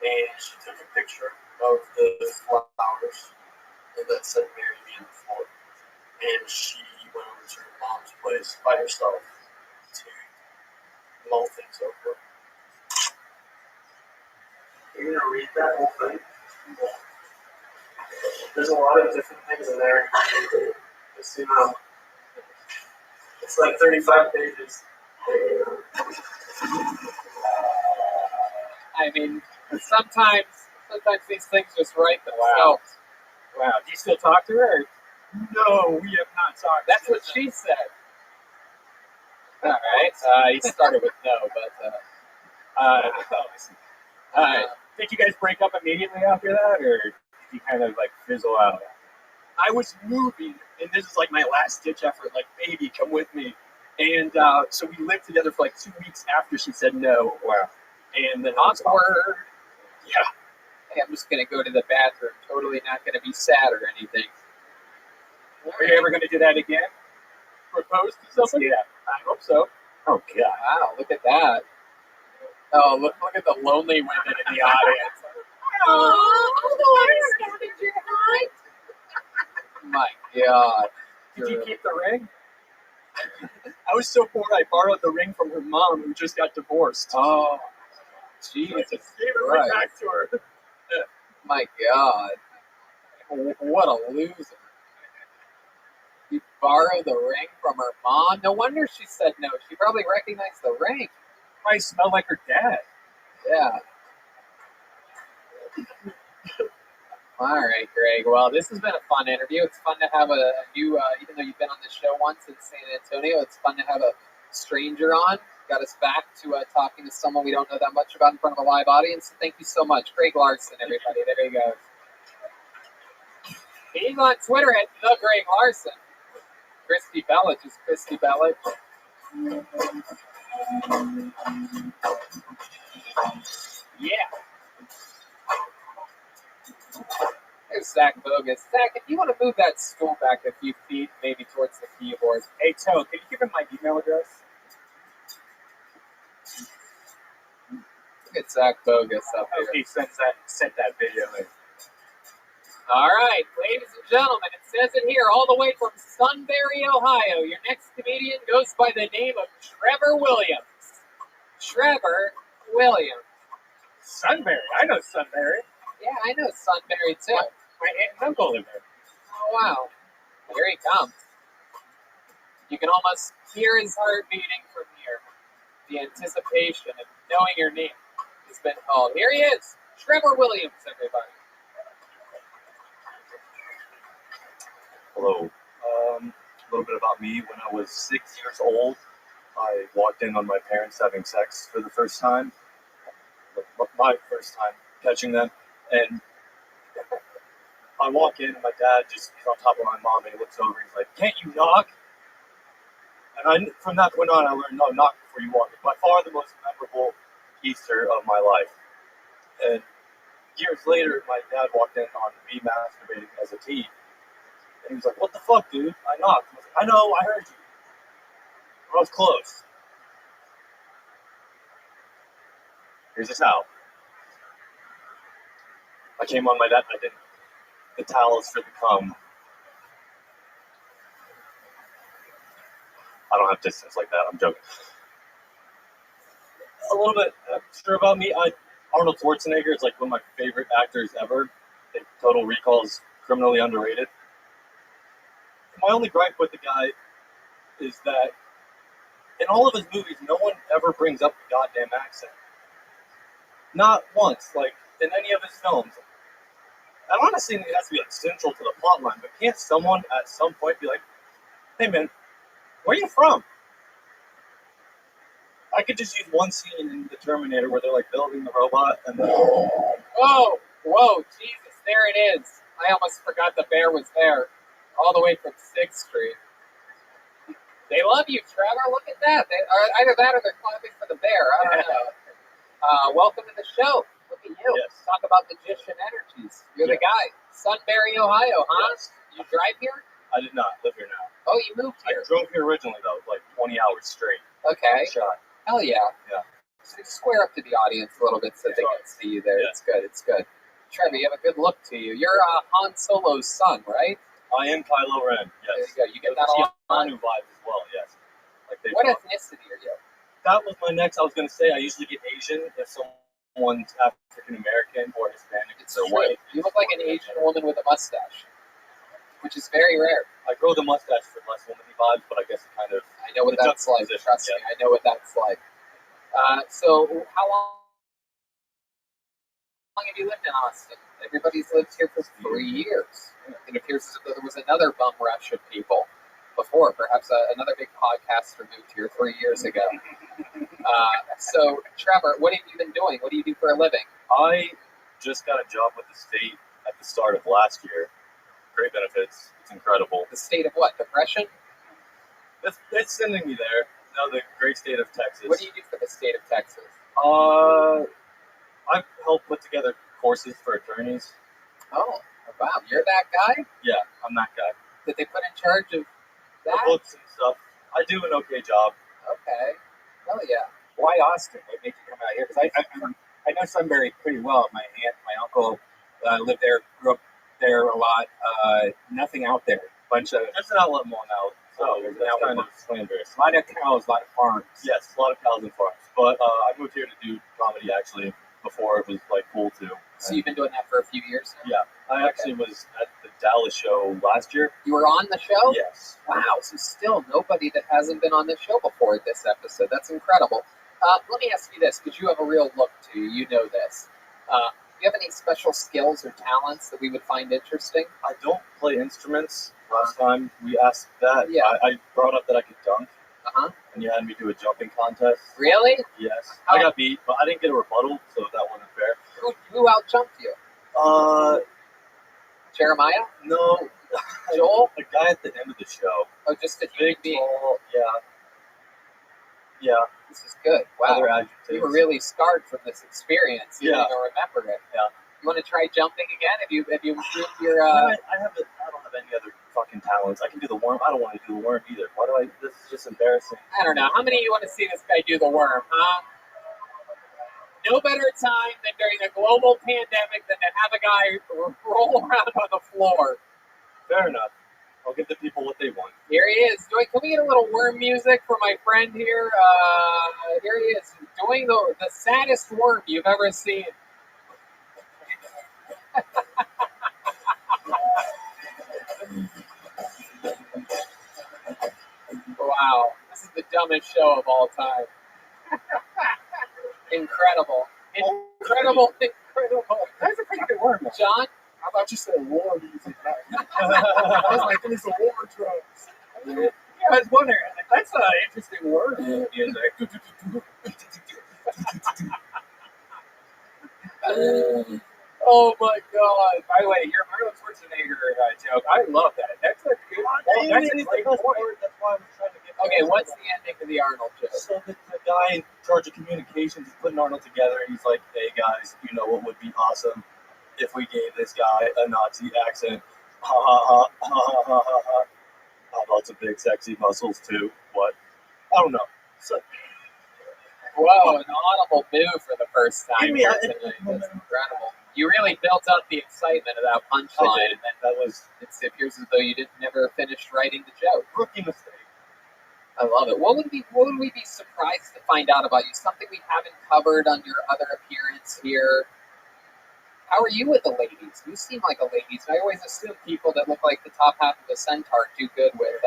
and she took a picture of the flowers and that said "Marry Me" on the floor. And she went over to her mom's place by herself to mull things over. You're gonna read that whole thing? There's a lot of different things in there. Just, it's like 35 pages. I mean, sometimes these things just write themselves. Wow. Do you still talk to her? Or? No, we have not talked. That's what she said. All right. He started with no, but did you guys break up immediately after that, or did you kind of like fizzle out? I was moving, and this is like my last ditch effort. Like, baby, come with me. And so we lived together for like 2 weeks after she said no. Wow. And then awkward. Yeah. Hey, I'm just gonna go to the bathroom. Totally not gonna be sad or anything. Are you ever gonna do that again? Propose to somebody? Yeah. I hope so. Oh God. Wow, look at that. Oh, look at the lonely women in the audience. Oh, I stabbed your heart. My God. Did you keep the ring? I was so poor I borrowed the ring from her mom who just got divorced. Oh, Jesus. I just gave it right back to her. My God. What a loser. You borrowed the ring from her mom? No wonder she said no. She probably recognized the ring. Probably smelled like her dad. Yeah. All right, Greg. Well, this has been a fun interview. It's fun to have a new, even though you've been on the show once in San Antonio, it's fun to have a stranger on. Got us back to talking to someone we don't know that much about in front of a live audience. Thank you so much. Greg Larson, everybody. There you go. He's on Twitter at the Greg Larson. Christy Bellich is Christy Bellich. Yeah. There's Zach Bogus. Zach, if you want to move that stool back a few feet, maybe towards the keyboard. Hey, Toe, can you give him my email address? Look at Zach Bogus up here. He sent that video in. All right, ladies and gentlemen, it says it here, all the way from Sunbury, Ohio. Your next comedian goes by the name of Trevor Williams. Trevor Williams. Sunbury. I know Sunbury. Yeah, I know Sunbury too. My aunt and uncle live there. Oh, wow. Here he comes. You can almost hear his heart beating from here. The anticipation of knowing your name has been called. Here he is, Trevor Williams, everybody. Hello. A little bit about me. When I was 6 years old, I walked in on my parents having sex for the first time. My first time catching them. And I walk in and my dad just is on top of my mom and he looks over and he's like, "Can't you knock?" And from that point on, I learned, no, knock before you walk. It's by far the most memorable Easter of my life. And years later, my dad walked in on me masturbating as a teen. And he was like, "What the fuck, dude? I knocked." I was like, "I know, I heard you. I was close." Here's this how. I came on my dad, I did the towels for the cum. I don't have distance like that, I'm joking. A little bit extra about me. Arnold Schwarzenegger is like one of my favorite actors ever. I think Total Recall is criminally underrated. My only gripe with the guy is that in all of his movies, no one ever brings up the goddamn accent. Not once, like in any of his films. I'm not saying it has to be like central to the plot line, but can't someone at some point be like, "Hey man, where are you from?" I could just use one scene in The Terminator where they're like building the robot and then... Whoa, Jesus, there it is. I almost forgot the bear was there. All the way from 6th Street. They love you, Trevor. Look at that. Either that or they're clapping for the bear. I don't know. Welcome to the show. Look at you. Yes. Talk about magician energies. You're the guy. Sunbury, Ohio, huh? Yes. You drive here? I did not live here now. Oh, you moved here. I drove here originally though, like 20 hours straight. Okay. Shot. Hell yeah. Yeah. square up to the audience a little bit so they can see you there. It's good. It's good. Trevor, you have a good look to you. You're Han Solo's son, right? I am Kylo Ren. Yes. There you go. You get that all. Keanu vibe as well. Yes. Like what ethnicity are you? That was my next. I was gonna say I usually get Asian if someone's African American or Hispanic. It's white. You look like an Asian woman with a mustache, which is very rare. I grow the mustache for less womanly vibes, but I guess it kind of. I know what that's like. Trust me, I know what that's like. So, how long have you lived in Austin? Everybody's lived here for 3 years. It appears as though there was another bum rush of people before. Perhaps another big podcaster moved here 3 years ago. So, Trevor, what have you been doing? What do you do for a living? I just got a job with the state at the start of last year. Great benefits. It's incredible. The state of what? Depression? It's sending me there. No, the great state of Texas. What do you do for the state of Texas? I've helped put together courses for attorneys. Oh, wow. You're that guy? Yeah, I'm that guy. That they put in charge of that? The books and stuff. I do an okay job. Okay. Hell yeah. Why Austin? What made you come out here? Because I know Sunbury pretty well. My aunt, my uncle lived there, grew up there a lot. Nothing out there. There's an outlet mall now. So there's an outlet mall. Slanderous. A lot of cows, a lot of farms. Yes, a lot of cows and farms. But I moved here to do comedy actually before it was like cool too. So you've been doing that for a few years now? Yeah. I actually was at the Dallas show last year. You were on the show? Yes. Wow, so still nobody that hasn't been on the show before this episode. That's incredible. Let me ask you this, because you have a real look to you. You know this. Do you have any special skills or talents that we would find interesting? I don't play instruments. Last time we asked that, yeah. I brought up that I could dunk. Uh-huh. And you had me do a jumping contest. Really? Yes. I got beat, but I didn't get a rebuttal, so that wasn't fair. Who out-jumped you? Jeremiah? No. Joel? The guy at the end of the show. Oh, just a human being. Yeah. Yeah. This is good. Wow. Other adjectives. You were really scarred from this experience. You Yeah. didn't even remember it. Yeah. You want to try jumping again? Have you improved your? I don't have any other fucking talents. I can do the worm. I don't want to do the worm either. Why do I? This is just embarrassing. I don't know. How many of you want to see this guy do the worm? Huh? No better time than during a global pandemic than to have a guy roll around on the floor. Fair enough. I'll give the people what they want. Here he is. Can we get a little worm music for my friend here? Here he is doing the saddest worm you've ever seen. Wow, this is the dumbest show of all time. Incredible. That's a pretty good worm. John? How about you say war music? I was like, give me some war drums. Yeah, I was wondering. That's an interesting word. Oh my God! By the way, your Arnold Schwarzenegger joke, I love that. That's a good. That's a great point. That's why I'm trying to get. Okay, what's the ending to the Arnold joke? So the guy in charge of communications is putting Arnold together, and he's like, "Hey guys, you know what would be awesome if we gave this guy a Nazi accent? Ha ha ha ha ha ha ha ha. How about some big sexy muscles too? What? I don't know." So, whoa, an audible move for the first time. That's incredible. You really built up the excitement of that punchline, and then it appears as though you never finished writing the joke. Rookie mistake. I love it. What would we be surprised to find out about you? Something we haven't covered on your other appearance here. How are you with the ladies? You seem like a ladies. I always assume people that look like the top half of a centaur do good with.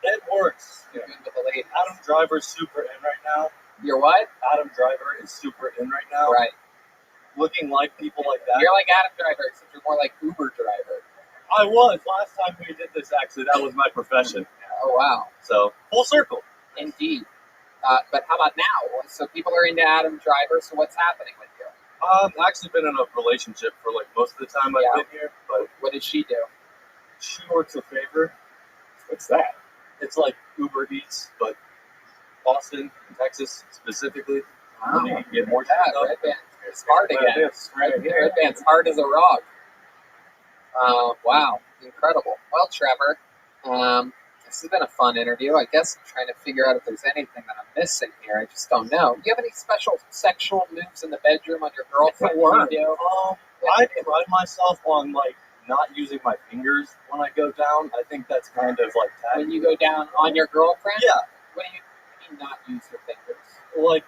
It works. Do good with the ladies. Adam Driver's super in right now. You're what? Adam Driver is super in right now. Right. Looking like people like that. You're like Adam Driver, except you're more like Uber driver. I was. Last time we did this, actually, that was my profession. Oh, wow. So, full circle. Indeed. But how about now? So people are into Adam Driver, so what's happening with you? I've actually been in a relationship for like most of the time I've been here. But what does she do? She works a favor. What's that? It's like Uber Eats, but Austin, Texas specifically. Wow. You can get more Red Band. It's hard again. Red Band's hard as a rock. Wow. Incredible. Well, Trevor, This has been a fun interview. I guess I'm trying to figure out if there's anything that I'm missing here. I just don't know. Do you have any special sexual moves in the bedroom on your girlfriend? I pride myself on like not using my fingers when I go down. I think that's kind of like that. When you go down on your girlfriend? Yeah. What do you mean not use your fingers? Like,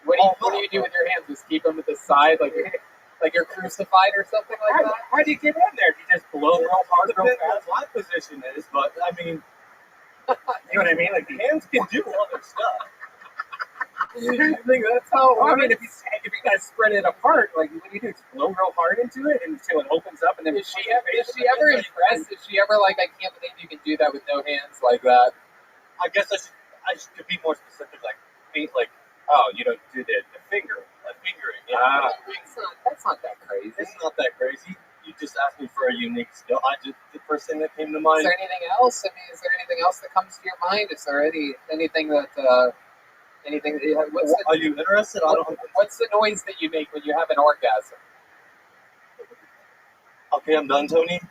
what do you do with your hands? Just keep them at the side, like you're crucified or something like that? How do you get in there? Do you just blow real hard, real Depends fast? what my position is, but I mean, You know what I mean? Like, hands can do other stuff. I think that's how it I works. mean, if you guys spread it apart, like, what do you do? Just blow real hard into it until it opens up, and then Is she ever impressed? Is she ever like, I can't believe you can do that with no hands like that? I guess I should be more specific, like feet, like, oh, you don't do the finger, like fingering. Yeah. That's not that crazy. It's not that crazy. You just asked me for a unique skill. The first thing that came to Is mind. there anything else? I mean, is there anything else that comes to your mind? Is there anything that Are you interested? What's the noise that you make when you have an orgasm? Okay, I'm done, Tony.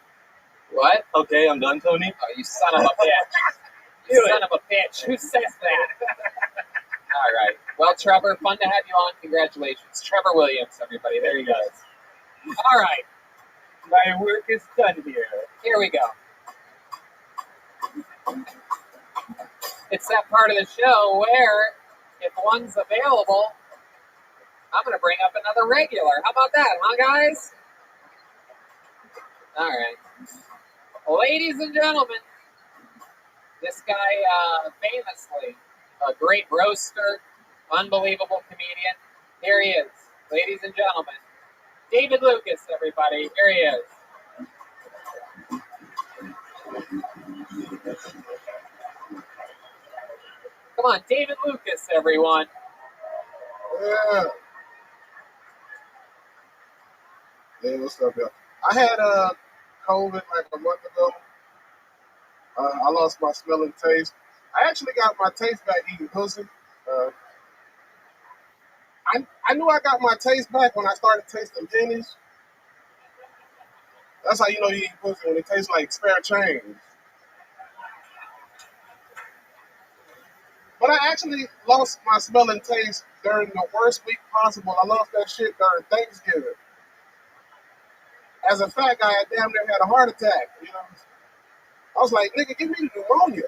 What? Okay, I'm done, Tony. Oh, you son of a bitch. You son of a bitch. Who says that? All right. Well, Trevor, fun to have you on. Congratulations. Trevor Williams, everybody. There you go. All right. My work is done here. Here we go. It's that part of the show where, if one's available, I'm going to bring up another regular. How about that, huh, guys? All right. Ladies and gentlemen, this guy, famously, a great roaster, unbelievable comedian. Here he is. Ladies and gentlemen, David Lucas, everybody. Here he is. Come on, David Lucas, everyone. Yeah. Hey, what's up, y'all? I had COVID like a month ago. I lost my smell and taste. I actually got my taste back eating pussy. I knew I got my taste back when I started tasting pennies. That's how you know you eat pussy, when it tastes like spare change. But I actually lost my smell and taste during the worst week possible. I lost that shit during Thanksgiving. As a fat guy, I damn near had a heart attack. You know, I was like, nigga, give me the pneumonia.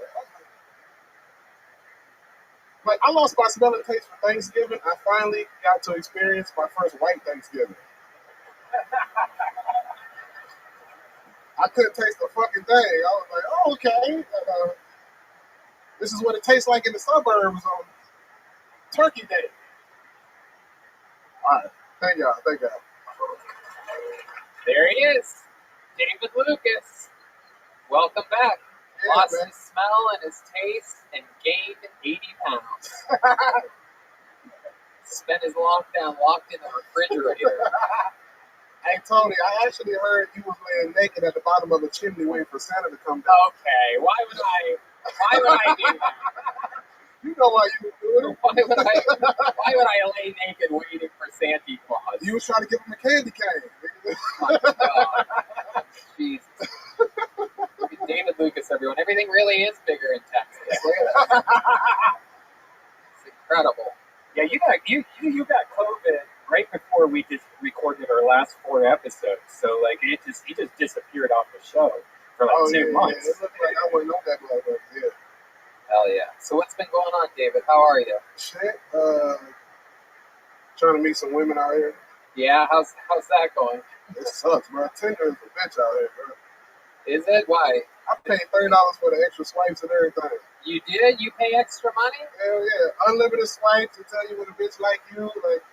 Like, I lost my smell and taste for Thanksgiving. I finally got to experience my first white Thanksgiving. I couldn't taste a fucking thing. I was like, oh, okay. This is what it tastes like in the suburbs on Turkey Day. All right. Thank y'all. There he is, David Lucas. Welcome back. Yeah, Lost man. his smell and his taste and gained 80 pounds. Spent his lockdown locked in the refrigerator. Hey, Tony, I actually heard you was laying naked at the bottom of a chimney waiting for Santa to come down. Okay, why would I do that? You know why you were doing it. Why would I lay naked waiting for Santa Claus? You was trying to give him a candy cane. My God. Jesus. David Lucas, everyone. Everything really is bigger in Texas. Look at that. It's incredible. Yeah, you got COVID right before we just recorded our last 4 episodes. So like he just disappeared off the show for like 2 months. Yeah. It looked like I wouldn't know that motherfucker. Yeah. Hell yeah. So what's been going on, David? How are you? Shit. Trying to meet some women out here. Yeah, how's that going? It sucks, bro. Tinder is a bitch out here, bro. Is it? Why? I paid $30 for the extra swipes and everything. You did? You pay extra money? Hell yeah. Unlimited swipes to tell you when a bitch like you. Like,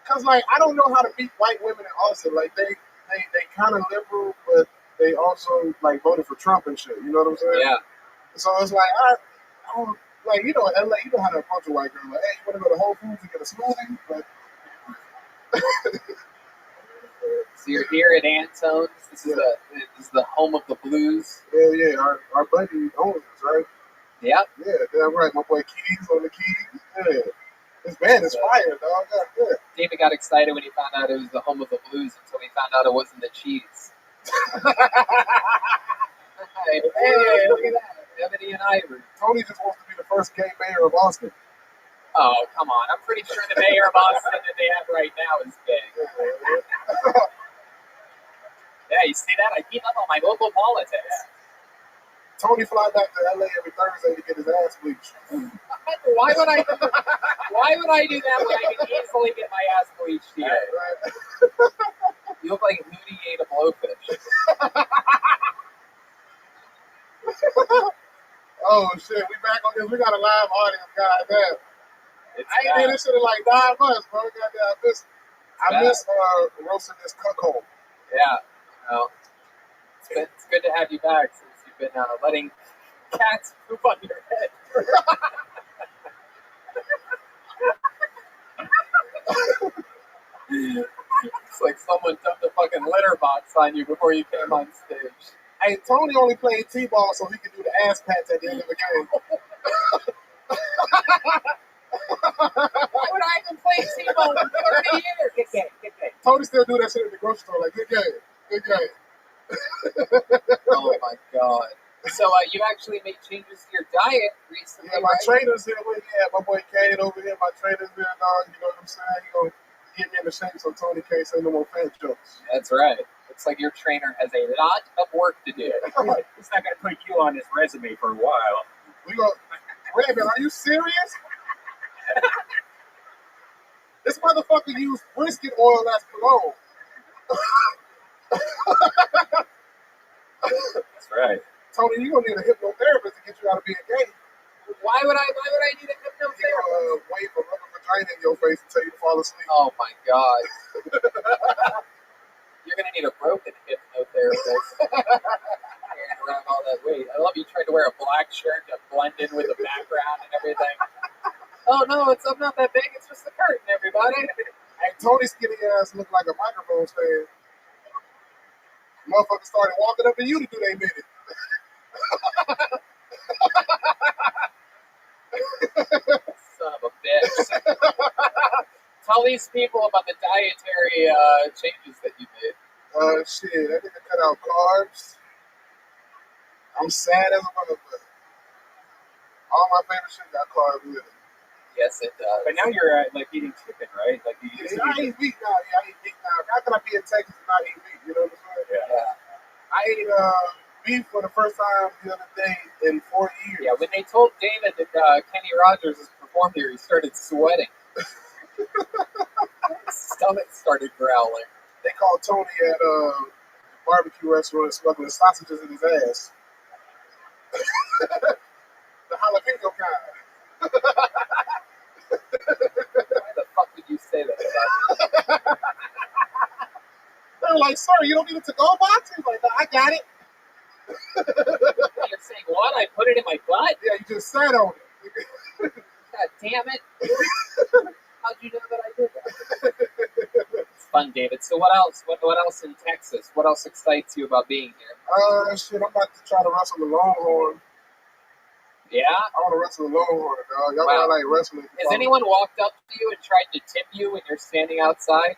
cause like I don't know how to beat white women in Austin. Like they kind of liberal, but they also like voted for Trump and shit. You know what I'm saying? Yeah. So it's like I don't like you know LA. You know how to approach a white girl. Like, hey, you want to go to Whole Foods and get a smoothie? But so you're here at Antone's. This is the home of the blues. Hell yeah, our buddy owns this, right? Yep. Yeah, damn right. My boy Keys on the keys. Yeah. This band is fire, dog. Yeah. David got excited when he found out it was the home of the blues until he found out it wasn't the cheese. Hey, look at that. Ebony and Ivory. Tony just wants to be the first gay mayor of Austin. Oh, come on. I'm pretty sure the mayor of Austin that they have right now is gay. Yeah, you see that? I keep up on my local politics. Tony fly back to LA every Thursday to get his ass bleached. Why would I do that? Why would I do that when I can easily get my ass bleached here? You look like Hootie ate a blowfish. Oh shit, we back on this. We got a live audience, goddamn. I ain't did this shit in like 9 months, bro. Goddamn, I miss roasting this cuckold. Yeah. Well, it's good to have you back since you've been letting cats poop on your head. It's like someone dumped a fucking litter box on you before you came on stage. Hey, Tony only played T-ball so he could do the ass pats at the end of the game. Why would I even play T-ball for 30 years? Good game. Tony still do that shit at the grocery store, like, good game. Oh my god. So you actually made changes to your diet recently, Yeah, my right? trainer's here with me. Yeah, my boy Kane over here. My trainer's here, dog. You know what I'm saying? He gonna get me in the shape so Tony can't say no more fat jokes. That's right. Looks like your trainer has a lot of work to do. He's not going to put you on his resume for a while. We go, Rabbi, are you serious? This motherfucker used brisket oil as cologne. That's right. Tony, you gonna need a hypnotherapist to get you out of being gay. Why would I need a hypnotherapist? He gonna wave a rubber vagina in your face and tell you to fall asleep. Oh my god. You're gonna need a broken hypnotherapist. Carrying around all that weight. I love you tried to wear a black shirt to blend in with the background and everything. Oh no, I'm not that big, it's just the curtain, everybody. Hey, Tony's skinny ass looked like a microphone stand. Motherfuckers started walking up to you to do their minute. Son of a bitch. Tell these people about the dietary changes that you made. Shit, I need to cut out carbs. I'm sad as a motherfucker. All my favorite shit got carbs with it. Yes, it does. But now you're like eating chicken, right? Like you used to I eat meat now. Yeah, I eat meat now. How can I be in Texas and not eat meat? You know what I'm saying? Yeah. I ate beef for the first time the other day in 4 years. Yeah, when they told David that Kenny Rogers has performed here, he started sweating. His stomach started growling. They called Tony at a barbecue restaurant smuggling sausages in his ass. The jalapeno kind. Why the fuck would you say that about me? They were like, sir, you don't need a to-go box? He's like, no, I got it. You're saying what? I put it in my butt? Yeah, you just sat on it. God damn it. How'd you know that I did that? It's fun, David. So what else? What else in Texas? What else excites you about being here? Shit, I'm about to try to wrestle the Longhorn. Yeah? I want to wrestle the Longhorn, dog. Y'all Wow. got like wrestling. Has anyone walked up to you and tried to tip you when you're standing outside?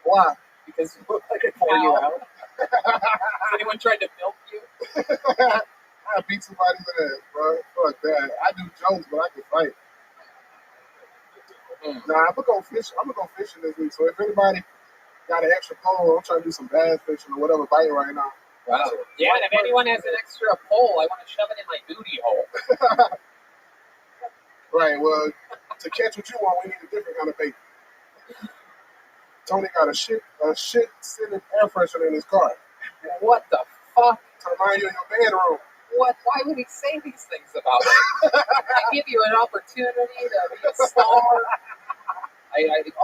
Why? Because you look like a cow. Has anyone tried to milk you? I beat somebody's ass, bro. Fuck that. I do jokes, but I can fight. Nah, I'm gonna go fishing this week. So if anybody got an extra pole, I'm trying to do some bass fishing or whatever biting right now. Wow. Yeah, and if anyone has an extra pole, I want to shove it in my booty hole. Right, well, to catch what you want, we need a different kind of bait. Tony got a shit sitting air freshener in his car. What the fuck? To remind you in your bedroom. What? Why would he say these things about me? I give you an opportunity to be a star.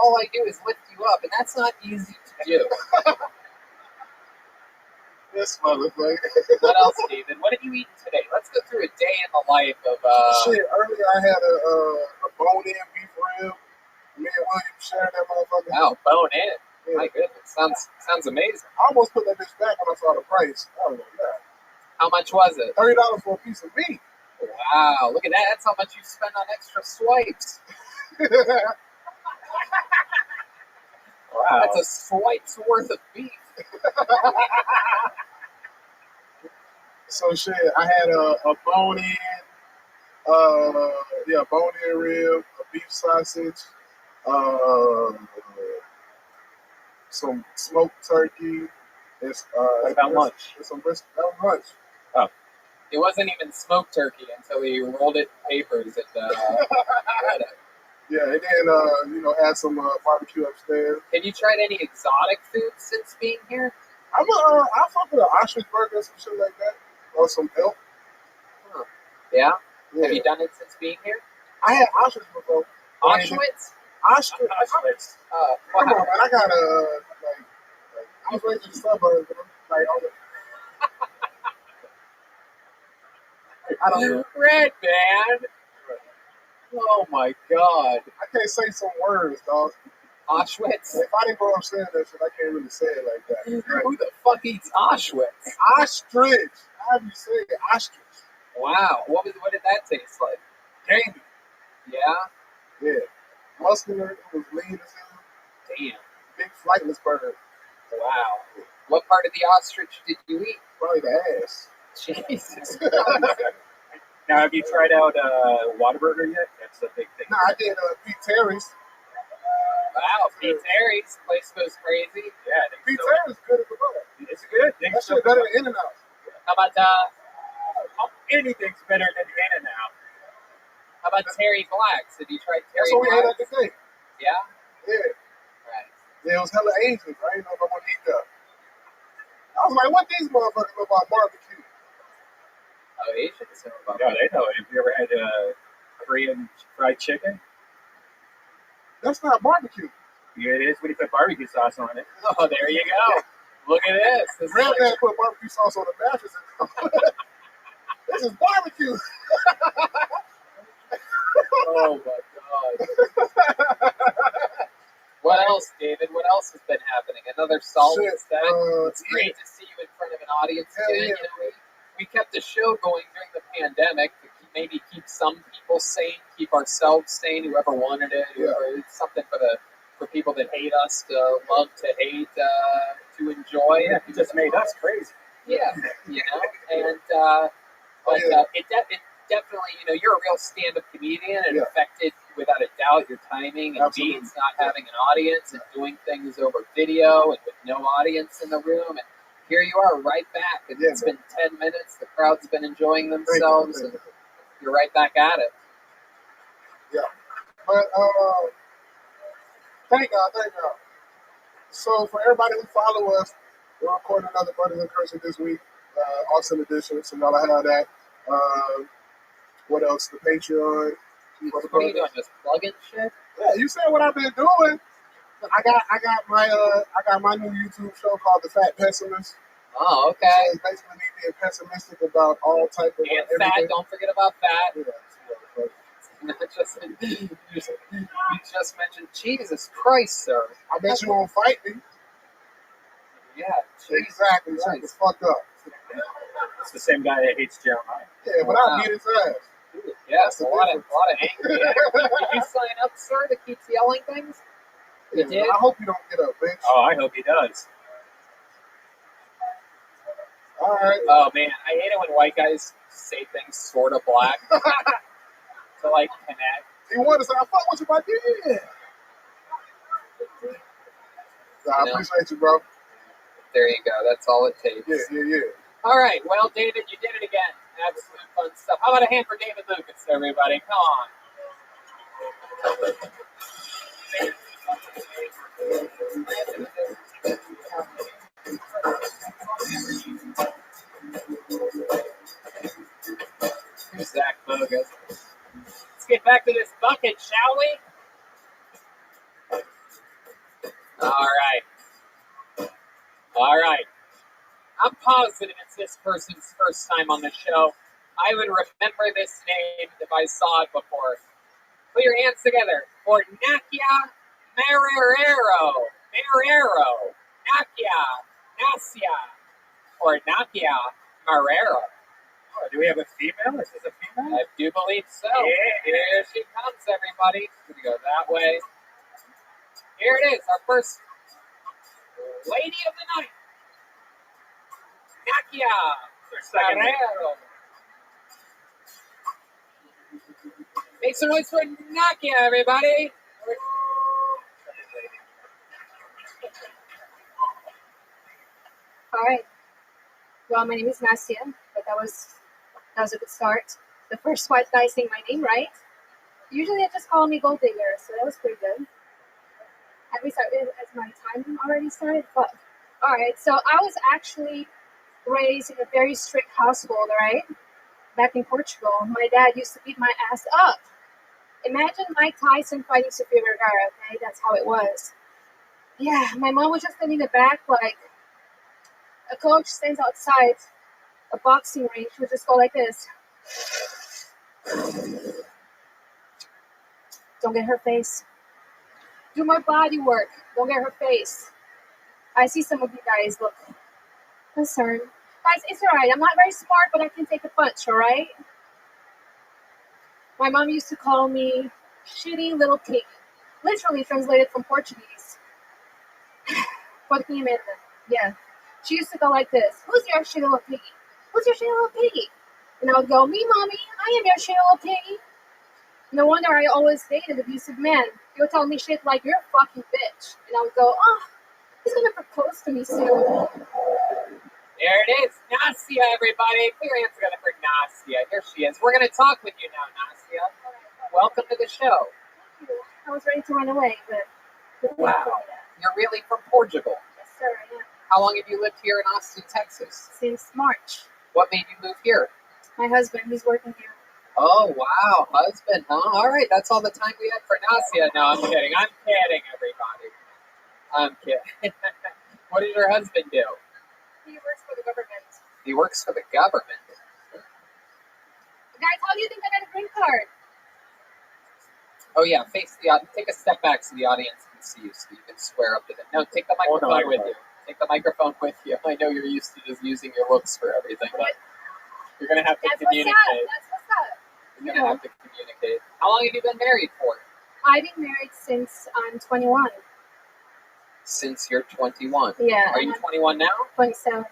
All I do is lift you up, and that's not easy to do. This motherfucker. What else, David? What have you eaten today? Let's go through a day in the life of. Shit, earlier I had a bone-in beef rib. Me and William shared that motherfucker. Wow, bone in. Yeah. My goodness, sounds amazing. I almost put that bitch back when I saw the price. I was like, yeah. How much was it? $30 for a piece of meat. Wow, look at that. That's how much you spend on extra swipes. Wow. That's a swipe's worth of beef. So shit, I had a bone-in, bone-in rib, a beef sausage, some smoked turkey. What about lunch? Some brisket. That was lunch. Oh. It wasn't even smoked turkey until he rolled it in papers and read it. Yeah, and then add some barbecue upstairs. Have you tried any exotic foods since being here? I fuck with an ostrich burger or some shit like that, or some elk. Huh. Yeah? Yeah. Have you done it since being here? I had ostrich before. Auschwitz? Ostrich. Come on, man. I got I was raised in the suburbs, like on the. I don't know. Red man. Oh my god. I can't say some words, dog. Auschwitz? If I didn't grow up saying that shit, I can't really say it like that. Right? Who the fuck eats Auschwitz? Ostrich. How do you say it? Ostrich. Wow. What did that taste like? Gamey. Yeah? Yeah. Muscular. It was lean as hell. Damn. Big flightless burger. Wow. What part of the ostrich did you eat? Probably the ass. Jesus. Now, have you tried out Whataburger yet? That's a big thing. No, I did Pete Terry's. Wow, Pete Terry's. Place goes crazy. Yeah. Pete Terry's good as well. It's good. That shit better than In-N-Out. How about anything's better than In-N-Out. How about Terry Black's? Have you tried Terry That's what we had at Black's? the day. Yeah? Yeah. Right. Yeah, it was hella Asians. I didn't know if I wanted to eat that. I was like, what these motherfuckers know about barbecue? Oh, Asians know about Yeah, they know it. Have you ever had Korean fried chicken? That's not barbecue. Yeah, it is when you put barbecue sauce on it. Oh, there you go. Look at this. Granddad put barbecue sauce on the mattress. This is barbecue. Oh my god. What else, David? What else has been happening? Another solid set. It's great to see you in front of an audience again. Yeah. You know, we kept the show going during the pandemic to maybe keep some people sane, keep ourselves sane, whoever wanted it. It's something for people that hate us to love, to hate, to enjoy. Yeah, it just made us crazy. Yeah, you know, and it definitely, you know, you're a real stand-up comedian, and affected without a doubt your timing and beats, not having an audience and doing things over video and with no audience in the room. And here you are, right back. And it's been 10 minutes. The crowd's been enjoying themselves, and you're right back at it. Yeah, but thank God. So for everybody who follow us, we're recording another Brothers in Cursive this week, Austin edition. So y'all have that. What else? The Patreon. What are you doing? Just plugging shit? Yeah, you said what I've been doing. I got my new YouTube show called The Fat Pessimist. Oh, okay. So it's basically me being pessimistic about all type of and everything. fat. Don't forget about fat. Yeah, you just mentioned Jesus Christ, sir. I bet you won't fight me. Yeah, exactly. Shut the fuck up. It's the same guy that hates Jeremiah. Yeah, but I'll beat his ass. Yeah, it's a lot of anger. Did you sign up, sir, that keeps yelling things? You did? I hope you don't get up, bitch. Oh, I hope he does. All right. Oh man, I hate it when white guys say things sort of black to like connect. He wanted to say, I fuck with you, but yeah. I appreciate you, bro. There you go. That's all it takes. Yeah. All right. Well, David, you did it again. Absolute fun stuff. How about a hand for David Lucas, everybody? Come on. Here's Zach Bogus. Let's get back to this bucket, shall we? All right. I'm positive it's this person's first time on the show. I would remember this name if I saw it before. Put your hands together for Nakia Marrero. Nakia, or Nakia Marrero. Oh, do we have a female? Is this a female? I do believe so. Yeah. Here she comes, everybody. We're going to go that way. Here it is, our first lady of the night. Nakia Guerrero. Make some noise for Nakia, everybody. All right. Well, my name is Nastia, but that was a good start. The first white guy saying my name right. Usually they just call me Gold Digger, so that was pretty good. At least as my time already started. But all right, so I was actually raised in a very strict household. All right, back in Portugal, my dad used to beat my ass up. Imagine Mike Tyson fighting Superior Vergara. Okay, that's how it was. Yeah, my mom was just in the back like a coach stands outside a boxing ring. She would just go like this. Don't get her face. Do my body work. Don't get her face. I see some of you guys look concerned. Guys, it's alright. I'm not very smart, but I can take a punch, alright? My mom used to call me shitty little pig. Literally translated from Portuguese. Porquinha merda. Yeah. She used to go like this. Who's your shitty little piggy? Who's your shitty little piggy? And I would go, me, mommy. I am your shitty little piggy. No wonder I always dated abusive men. He would tell me shit like, you're a fucking bitch. And I would go, oh, he's gonna propose to me soon. There it is. Nastia, everybody. Put your hands together for Nastia. Here she is. We're going to talk with you now, Nastia. Welcome to the show. Thank you. I was ready to run away, but... Wow. You're really from Portugal. Yes, sir, I am. How long have you lived here in Austin, Texas? Since March. What made you move here? My husband, he's working here. Oh, wow. Husband, huh? All right. That's all the time we had for Nastia. No, I'm kidding. I'm kidding, everybody. I'm kidding. What does your husband do? He works for the government. He works for the government. Guys, how do you think I got a green card? Oh, yeah. Face the audience. Take a step back so the audience can see you, so you can square up to them. No, take the microphone with you. Take the microphone with you. I know you're used to just using your looks for everything, but you're going to have to communicate. That's what's up. You're going to have to communicate. How long have you been married for? I've been married since I'm 21. Since you're 21. Yeah. Are you 21 now? 27.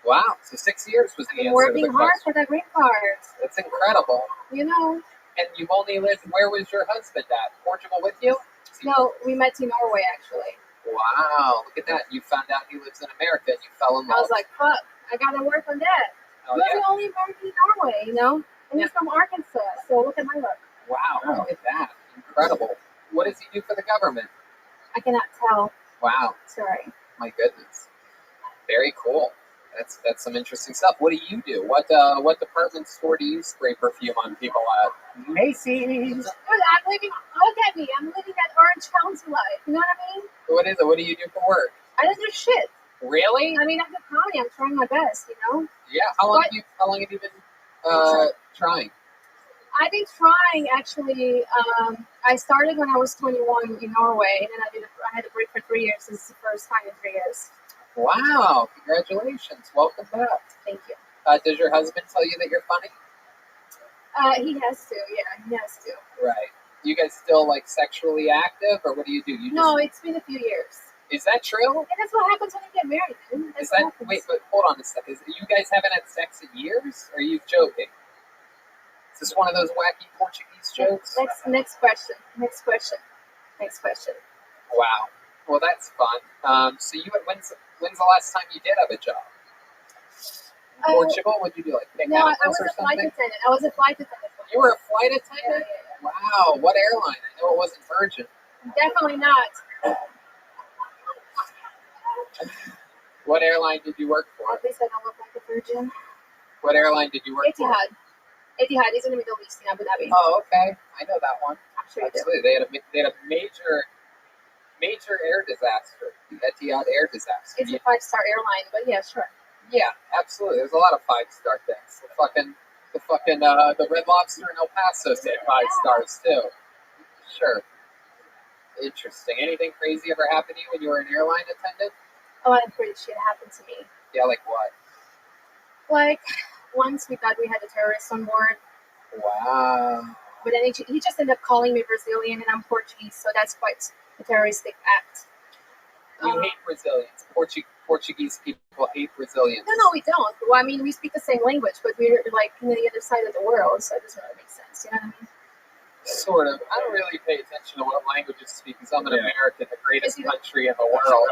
Wow. So 6 years was the answer to the Working hard question. for that green card. That's incredible. You know. And you've only lived, where was your husband at? Portugal with you? No, we met in Norway, actually. Wow. Look at that. You found out he lives in America and you fell in love. I was like, fuck, I gotta work on that. Oh, He was yeah. the only American in Norway, you know? And he's from Arkansas, so look at my luck. Wow. Look at that. Incredible. What does he do for the government? I cannot tell. Wow. Sorry. My goodness. Very cool. That's some interesting stuff. What do you do? What department store do you spray perfume on people at? Macy's. Dude, I'm living, look at me, I'm living that Orange County life, you know what I mean? What is it? What do you do for work? I don't do shit. Really? I mean, I'm the county, I'm trying my best, you know? Yeah. How long have you been trying? I've been trying, actually. I started when I was 21 in Norway, and then I had a break for 3 years. This is the first time in 3 years. Wow. Congratulations. Welcome back. Thank you. Does your husband tell you that you're funny? He has to, yeah, he has to. Right. You guys still like sexually active, or what do you do? No, it's been a few years. Is that true? And that's what happens when you get married, dude. That's what happens. Wait, but hold on a second. You guys haven't had sex in years? Or are you joking? Is this one of those wacky Portuguese jokes? Next question. Next question. Wow. Well, that's fun. So when's the last time you did have a job? Portugal? What'd you do? Like pick No, I apples was or a flight something? attendant. I was a flight attendant. You were a flight attendant? Yeah. Wow. What airline? I know it wasn't Virgin. Definitely not. What airline did you work for? At least I don't look like a virgin. What airline did you work for? Etihad is in the Middle East in Abu Dhabi. Oh, okay. I know that one. I'm sure you do. Absolutely. They had a major air disaster. The Etihad air disaster. It's a 5-star airline, but yeah, sure. Yeah, absolutely. There's a lot of 5-star things. The Red Lobster in El Paso said 5 stars too. Sure. Interesting. Anything crazy ever happened to you when you were an airline attendant? A lot of crazy shit happened to me. Yeah, like what? Like, once we thought we had a terrorist on board. Wow. But then he just ended up calling me Brazilian and I'm Portuguese, so that's quite a terroristic act. You hate Brazilians. Portuguese people hate Brazilians. No, we don't. Well, I mean, we speak the same language, but we're like on the other side of the world, so it doesn't really make sense. You know what I mean? Sort of. I don't really pay attention to what languages speak because I'm an American, the greatest country in the world.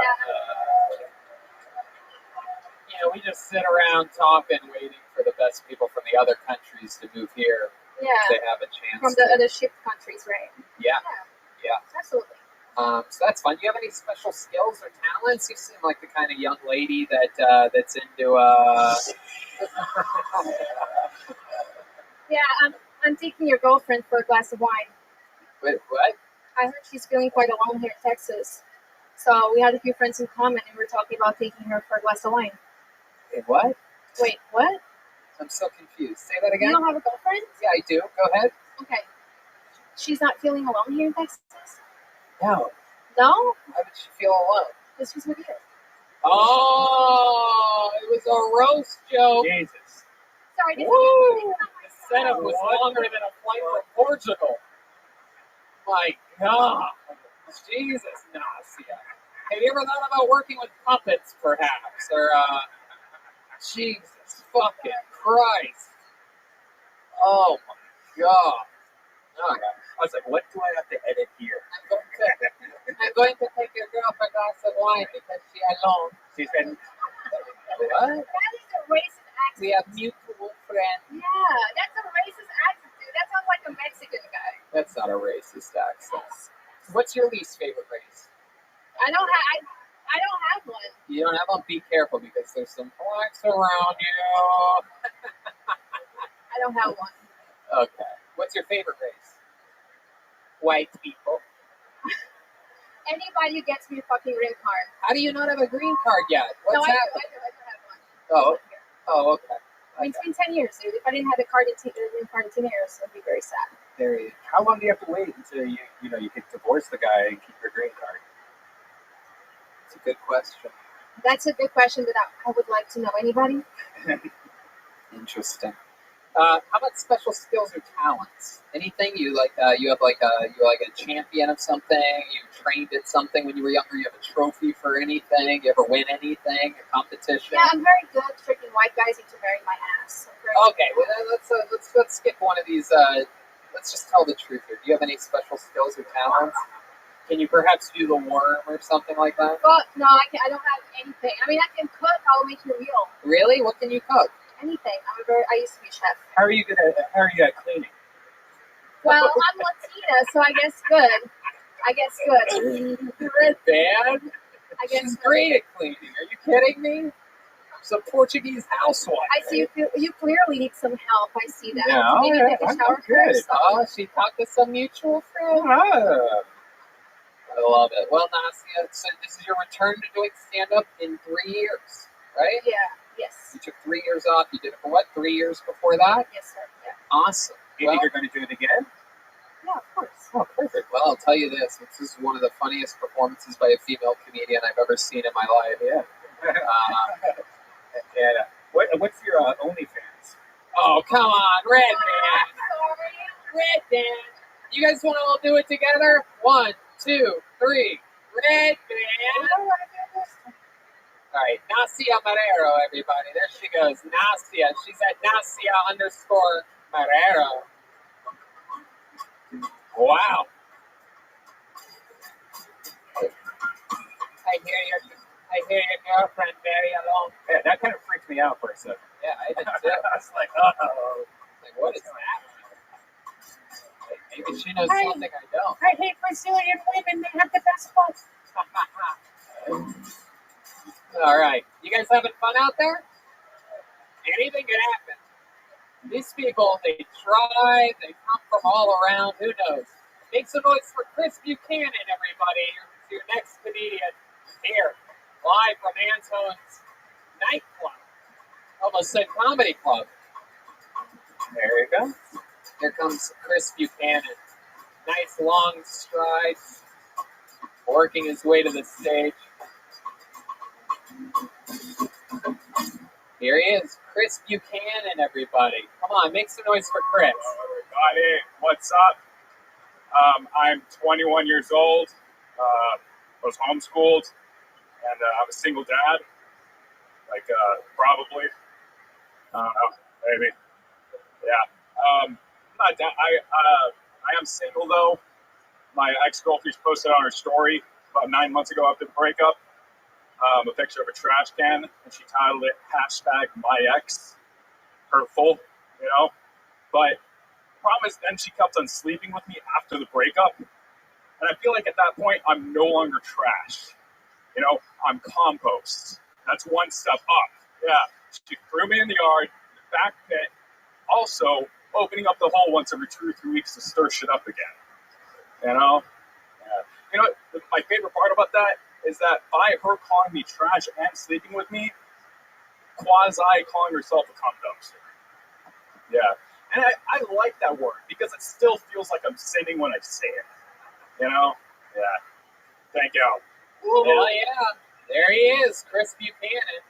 We just sit around talking, waiting for the best people from the other countries to move here. Yeah. If they have a chance. From the other shipped countries, right? Yeah. Absolutely. So that's fun. Do you have any special skills or talents? You seem like the kind of young lady that's into. Yeah, I'm taking your girlfriend for a glass of wine. Wait, what? I heard she's feeling quite alone here in Texas. So we had a few friends in common, and we were talking about taking her for a glass of wine. Wait, what? Wait, what? I'm so confused. Say that again. You don't have a girlfriend? Yeah, I do. Go ahead. Okay. She's not feeling alone here in Texas? No. No? Why would she feel alone? Because she's with you. Oh, it was a roast joke. Jesus. Sorry, this Woo! The setup was longer than a flight from Portugal. My God. Jesus, Nasia. Have you ever thought about working with puppets, perhaps? Or, Jesus fucking Christ. Oh, my God. All right. I was like, what do I have to edit here? I'm going to take your girl for a glass of wine because she's alone. She's been. What? That is a racist accent. We have mutual friends. Yeah, that's a racist accent, dude. That sounds like a Mexican guy. That's not a racist accent. What's your least favorite race? I don't have one. You don't have one? Be careful because there's some blacks around you. I don't have one. Okay. What's your favorite race? White people. Anybody who gets me a fucking green card. How do you not have a green card yet? What's I happening? do have one. Oh, okay. I mean, it's been 10 years, dude. If I didn't have a green card in 10 years, I'd be very sad. There you How long do you have to wait until you can divorce the guy and keep your green card? It's a good question. That's a good question that I would like to know. Anybody? Interesting. How about special skills or talents? Anything you like? You have you're like a champion of something. You trained at something when you were younger. You have a trophy for anything. You ever win anything? A competition? Yeah, I'm very good at tricking white guys into marrying my ass. Okay, well then let's skip one of these. Let's just tell the truth here. Do you have any special skills or talents? Can you perhaps do the worm or something like that? Well, no, I don't have anything. I mean, I can cook. I'll make you a meal. Really? What can you cook? Anything. I used to be a chef. How are you at cleaning? Well, I'm Latina, so I guess good. Red band? I guess She's great at cleaning. Are you kidding me? She's a Portuguese housewife. I see you clearly need some help. I see that. Yeah, Maybe take a shower first. Oh, she talked to some mutual friend. Ah. I love it. Well, Nasia, so this is your return to doing stand-up in 3 years, right? Yeah. Yes. You took 3 years off. You did it for what? 3 years before that? Yes, sir. Yeah. Awesome. You think you're going to do it again? Yeah, of course. Oh, perfect. Well, I'll tell you this. This is one of the funniest performances by a female comedian I've ever seen in my life. Yeah. What's your OnlyFans? Oh, come on. Red Man. Red Man. You guys want to all do it together? 1, 2, 3. Red Man. All right, Nasia Marrero, everybody. There she goes. Nasia. She's at Nasia_Marrero. Wow. I hear your girlfriend very alone. Yeah, that kind of freaked me out for a second. Yeah, I did too. I was like, oh. Like, what is that? Maybe she knows something I don't. I hate Brazilian women. They have the best butts. All right. You guys having fun out there? Anything can happen. These people, they try, they come from all around. Who knows? Make some noise for Chris Buchanan, everybody. Your next comedian here, live from Antone's nightclub. Almost said comedy club. There you go. Here comes Chris Buchanan. Nice long strides, working his way to the stage. Here he is, Chris Buchanan, everybody. Come on, make some noise for Chris. Everybody, what's up? I'm 21 years old, was homeschooled, and I'm a single dad. Like probably, I don't know, maybe. Yeah. Not that I am single though. My ex-girlfriend posted on her story about 9 months ago after the breakup a picture of a trash can, and she titled it #MyEx. Hurtful, you know. But the problem is, then she kept on sleeping with me after the breakup, and I feel like at that point I'm no longer trash. You know, I'm compost. That's one step up. Yeah, she threw me in the yard, the back pit. Also, opening up the hole once every 2 or 3 weeks to stir shit up again. You know? Yeah. You know, my favorite part about that is that by her calling me trash and sleeping with me, quasi calling herself a cum dumpster. Yeah. And I like that word because it still feels like I'm sinning when I say it. You know? Yeah. Thank you. Oh, yeah. There he is, Chris Buchanan.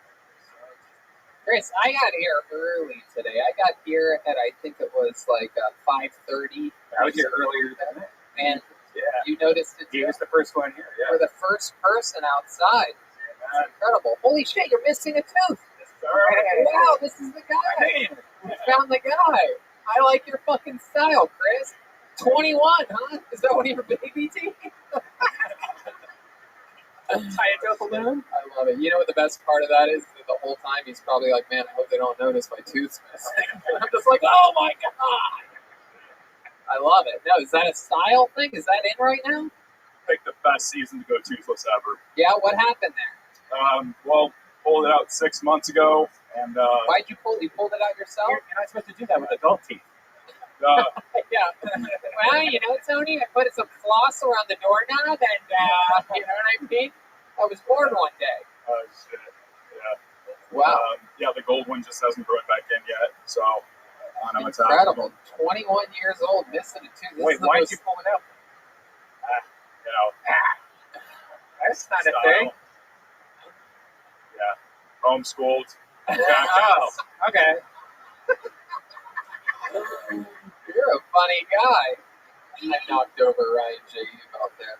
Chris, I got here early today. I got here at, I think it was like 5:30. I was here earlier than that. And yeah, you noticed it. He was the first one here. Yeah. We're the first person outside. That's incredible. Holy shit, you're missing a tooth. Wow, this is the guy. You found the guy. I like your fucking style, Chris. 21, huh? Is that one of your baby teeth? Tie it to a balloon? I love it. You know what the best part of that is? That the whole time he's probably like, man, I hope they don't notice my tooth's missing. I'm just like, oh my god! I love it. No, is that a style thing? Is that in right now? Like the best season to go toothless ever. Yeah, what happened there? Well, pulled it out 6 months ago, and why'd you pull? You pulled it out yourself? You're not supposed to do that with adult teeth. Yeah. Well, you know, Tony, I put some floss around the doorknob, and you know what I mean. I was bored one day. Oh shit! Yeah. Wow. Yeah, the gold one just hasn't grown back in yet, so I don't know what's incredible. happening. 21 years old, missing a tooth. Wait, why did you pull it out? You know, that's not style. a thing. Yeah, homeschooled. Oh, okay. You're a funny guy. I knocked over Ryan J. out there.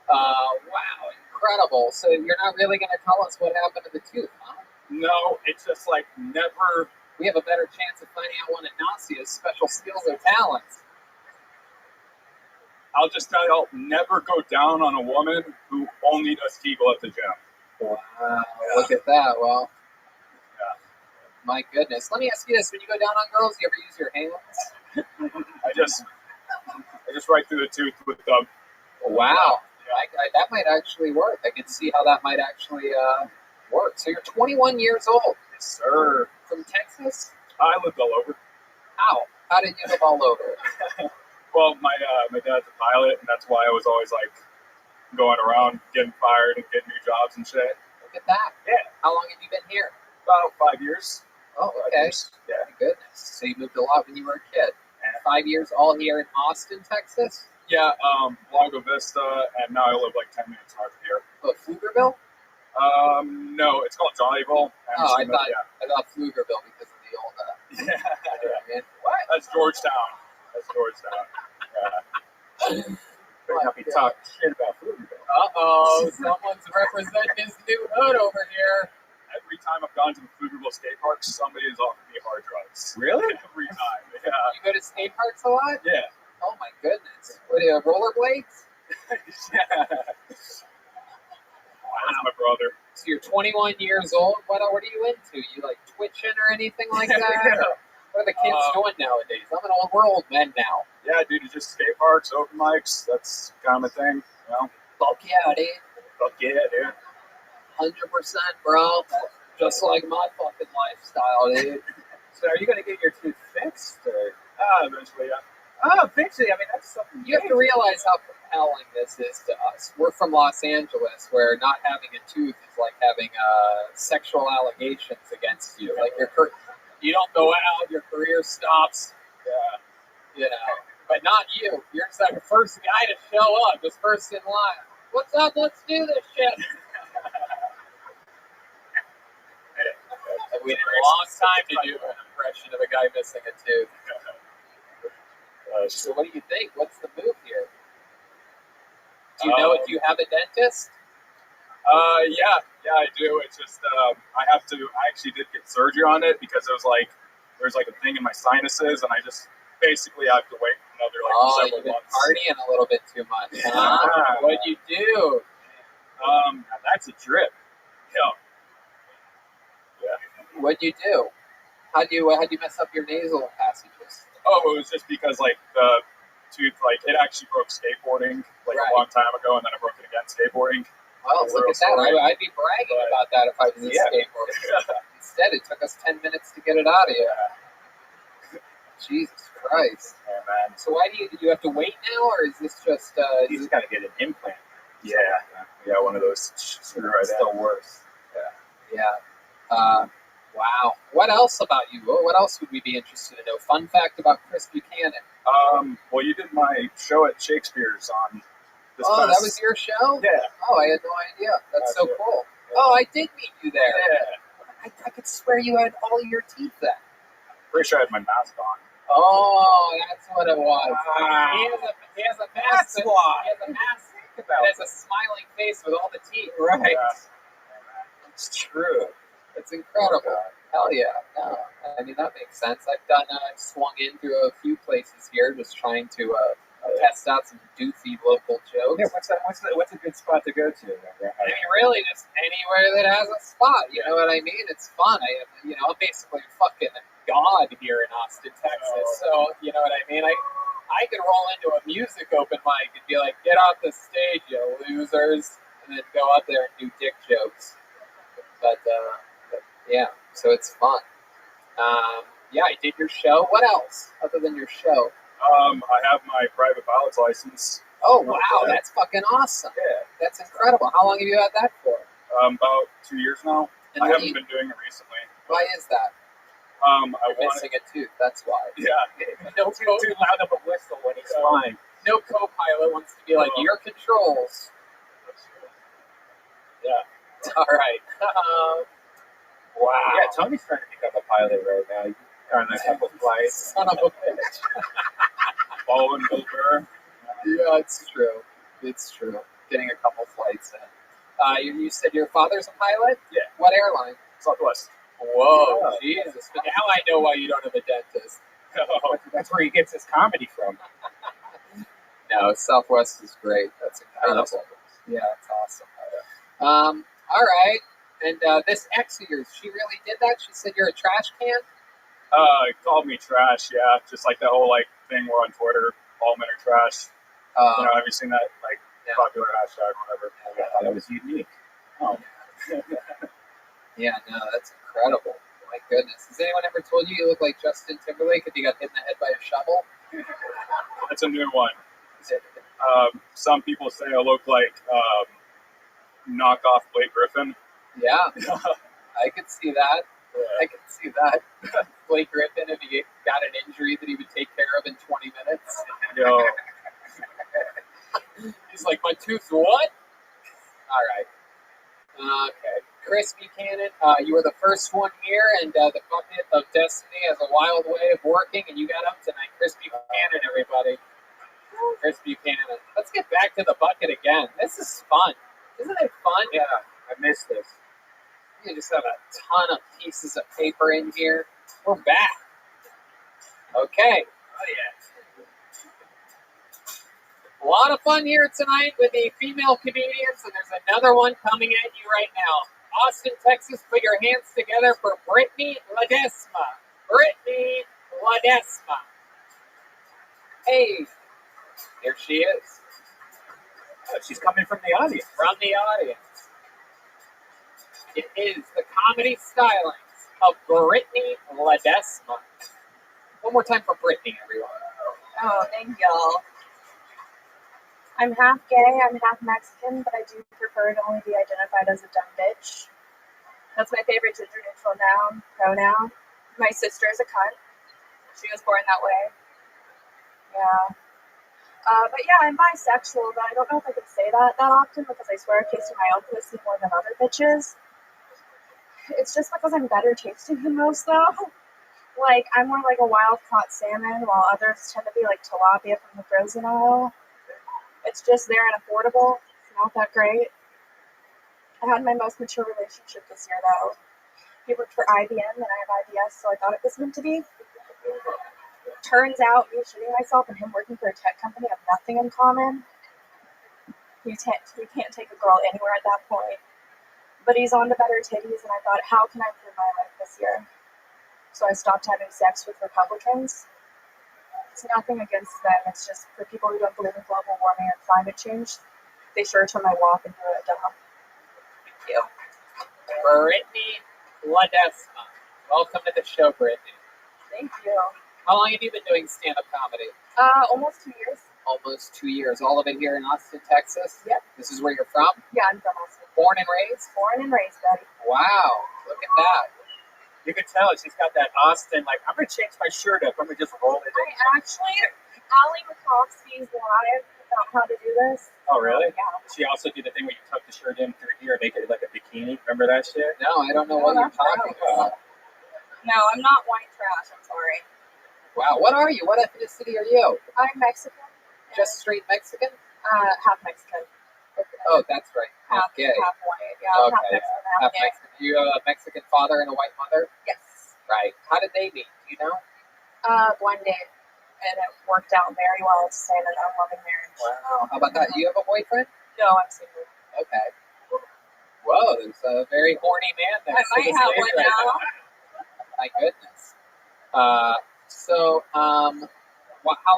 Wow, incredible. So you're not really going to tell us what happened to the tooth, huh? No, it's just like never. We have a better chance of finding out one of Nasia's special skills or talents. I'll just tell you, I'll never go down on a woman who only does Kegel at the gym. Wow, look at that. Well, my goodness. Let me ask you this. When you go down on girls, do you ever use your hands? I just right through the tooth with them. Wow. That might actually work. I can see how that might actually work. So you're 21 years old. Yes, sir. From Texas? I lived all over. How? How did you live all over? Well, my dad's a pilot, and that's why I was always like going around getting fired and getting new jobs and shit. Look at that. Yeah. How long have you been here? About 5 years. Oh, okay. Yeah. My goodness. So you moved a lot when you were a kid. 5 years all here in Austin, Texas? Yeah, Lago Vista, and now I live like 10 minutes north of here. Oh, Pflugerville? No, it's called Jollyville. Oh, I thought Pflugerville because of the old. Yeah. What? That's Georgetown. Yeah. Better not be talking shit about Pflugerville. Uh-oh, someone's representing his new hood over here. Every time I've gone to the Pflugerville skate park, somebody has offered me hard drugs. Really? Every time. Yeah. You go to skate parks a lot? Yeah. Oh my goodness. What do you have, rollerblades? Yeah. That's my brother. So you're 21 years old. What are you into? You like twitching or anything like that? Yeah. What are the kids doing nowadays? We're old men now. Yeah, dude, it's just skate parks, open mics. That's kind of a thing, you know? Fuck yeah, dude. Fuck yeah, dude. 100%, bro. Just like my fucking lifestyle, dude. So are you going to get your tooth fixed? Or? Eventually, yeah. Oh, eventually. I mean, that's something. You have to realize how compelling this is to us. We're from Los Angeles, where not having a tooth is like having sexual allegations against you. Like you don't go out, your career stops. You know, but not you. You're just like the first guy to show up, just first in line. What's up? Let's do this shit. We waited a long time to do an impression of a guy missing a tooth. So what do you think? What's the move here? Do you know? Do you have a dentist? Yeah. Yeah, I do. It's just I actually did get surgery on it because there's like a thing in my sinuses, and I just basically have to wait another you've several been months. partying a little bit too much. What'd you do? That's a drip. Yeah. What'd you do? How'd you mess up your nasal passages? Oh, it was just because the tooth, it actually broke skateboarding a long time ago, and then I broke it again skateboarding. Well, look at that. I'd be bragging about that if I was a skateboarder. Instead, it took us 10 minutes to get it out of you. Jesus Christ. Yeah, man. So why do you have to wait now, or is this just... you just got to get an implant. Yeah, one of those screw right still worse. Yeah. Wow. What else about you? What else would we be interested to know? Fun fact about Chris Buchanan. Well, you did my show at Shakespeare's on this that past... was your show? Yeah. Oh, I had no idea. That's so cool. Yeah. Oh, I did meet you there. Yeah. I could swear you had all your teeth then. Pretty sure I had my mask on. Oh, that's what it was. He has a mask. That's why. He has a mask that has a smiling face with all the teeth. Right. It's true. It's incredible. Hell yeah. No, I mean, that makes sense. I've swung in through a few places here just trying to test out some doofy local jokes. Yeah, what's a good spot to go to? I mean, really, just anywhere that has a spot. You know what I mean? It's fun. I'm basically fucking God here in Austin, Texas. So, you know what I mean? I could roll into a music open mic and be like, get off the stage, you losers, and then go out there and do dick jokes. But yeah, so it's fun. Yeah, I did your show. What else other than your show? I have my private pilot's license. Oh, wow, that's fucking awesome. Yeah. That's incredible. How long have you had that for? About 2 years now. And I haven't been doing it recently. Why is that? You're missing a tooth, that's why. Yeah. No too loud of a whistle when he's flying. No co-pilot wants to be like, your controls. Yeah. All right. Wow. Yeah, Tony's trying to become a pilot right now. He's trying a couple flights. Son of a bitch. Following Bill Burr. Yeah, it's true. It's true. Getting a couple flights in. You said your father's a pilot? Yeah. What airline? Southwest. Whoa, Jesus. But now I know why you don't have a dentist. That's where he gets his comedy from. No, Southwest is great. That's incredible. Yeah, it's awesome. All right. And this ex of yours, she really did that? She said you're a trash can? He called me trash, yeah. Just like that whole thing where on Twitter, all men are trash. Have you seen that popular hashtag, whatever? I thought it was unique. Oh. Yeah, no, that's incredible. My goodness. Has anyone ever told you look like Justin Timberlake if you got hit in the head by a shovel? That's a new one. Some people say I look like knockoff Blake Griffin. Yeah, I could see that. I can see that. Blake Griffin, if he got an injury that he would take care of in 20 minutes. Yo. He's like, my tooth, what? All right. Okay. Chris Buchanan, you were the first one here, and the bucket of destiny has a wild way of working, and you got up tonight. Chris Buchanan, everybody. Chris Buchanan. Let's get back to the bucket again. This is fun. Isn't it fun? Yeah, I missed this. You just have a ton of pieces of paper in here. We're back. Okay. Oh, yeah. A lot of fun here tonight with the female comedians, and there's another one coming at you right now. Austin, Texas, put your hands together for Brittany Ledesma. Brittany Ledesma. Hey, there she is. Oh, she's coming from the audience. From the audience. It is the comedy stylings of Brittany Ledesma. One more time for Brittany, everyone. Oh, thank y'all. I'm half gay, I'm half Mexican, but I do prefer to only be identified as a dumb bitch. That's my favorite gender-neutral pronoun. My sister is a cunt. She was born that way. Yeah. But yeah, I'm bisexual, but I don't know if I could say that often because I swear I taste my own pussy more than other bitches. It's just because I'm better tasting than most, though. Like, I'm more like a wild-caught salmon, while others tend to be like tilapia from the frozen aisle. It's just there and affordable. It's not that great. I had my most mature relationship this year, though. He worked for IBM, and I have IBS, so I thought it was meant to be. Turns out, me shooting myself and him working for a tech company have nothing in common. You can't take a girl anywhere at that point. But he's on to better titties, and I thought, how can I improve my life this year? So I stopped having sex with Republicans. It's nothing against them. It's just for people who don't believe in global warming or climate change, they sure turn my walk into a dumb. Thank you. Brittany Ledesma. Welcome to the show, Brittany. Thank you. How long have you been doing stand-up comedy? Almost 2 years. Almost 2 years. All of it here in Austin, Texas? Yep. This is where you're from? Yeah, I'm from Austin. Born and raised? Born and raised, buddy. Wow. Look at that. You can tell she's got that Austin, like, I'm going to change my shirt up. I'm going to just roll it in. I actually, Ali Makovsky's live about how to do this. Oh, really? Yeah. She also did the thing where you tuck the shirt in through here, make it like a bikini. Remember that shit? No, I don't know what you're talking about. No, I'm not white trash. I'm sorry. Wow. What are you? What ethnicity are you? I'm Mexican. Just straight Mexican? Half Mexican. Oh, that's right. Half gay. Half white. Yeah, Okay, half Mexican, half gay. Mexican. You have a Mexican father and a white mother? Yes. Right. How did they meet? Do you know? Blind date. And it worked out very well to say an unloving marriage. Wow. How about that? You have a boyfriend? No, I'm single. Okay. Whoa, there's a very horny man there. I might have one now. My goodness. How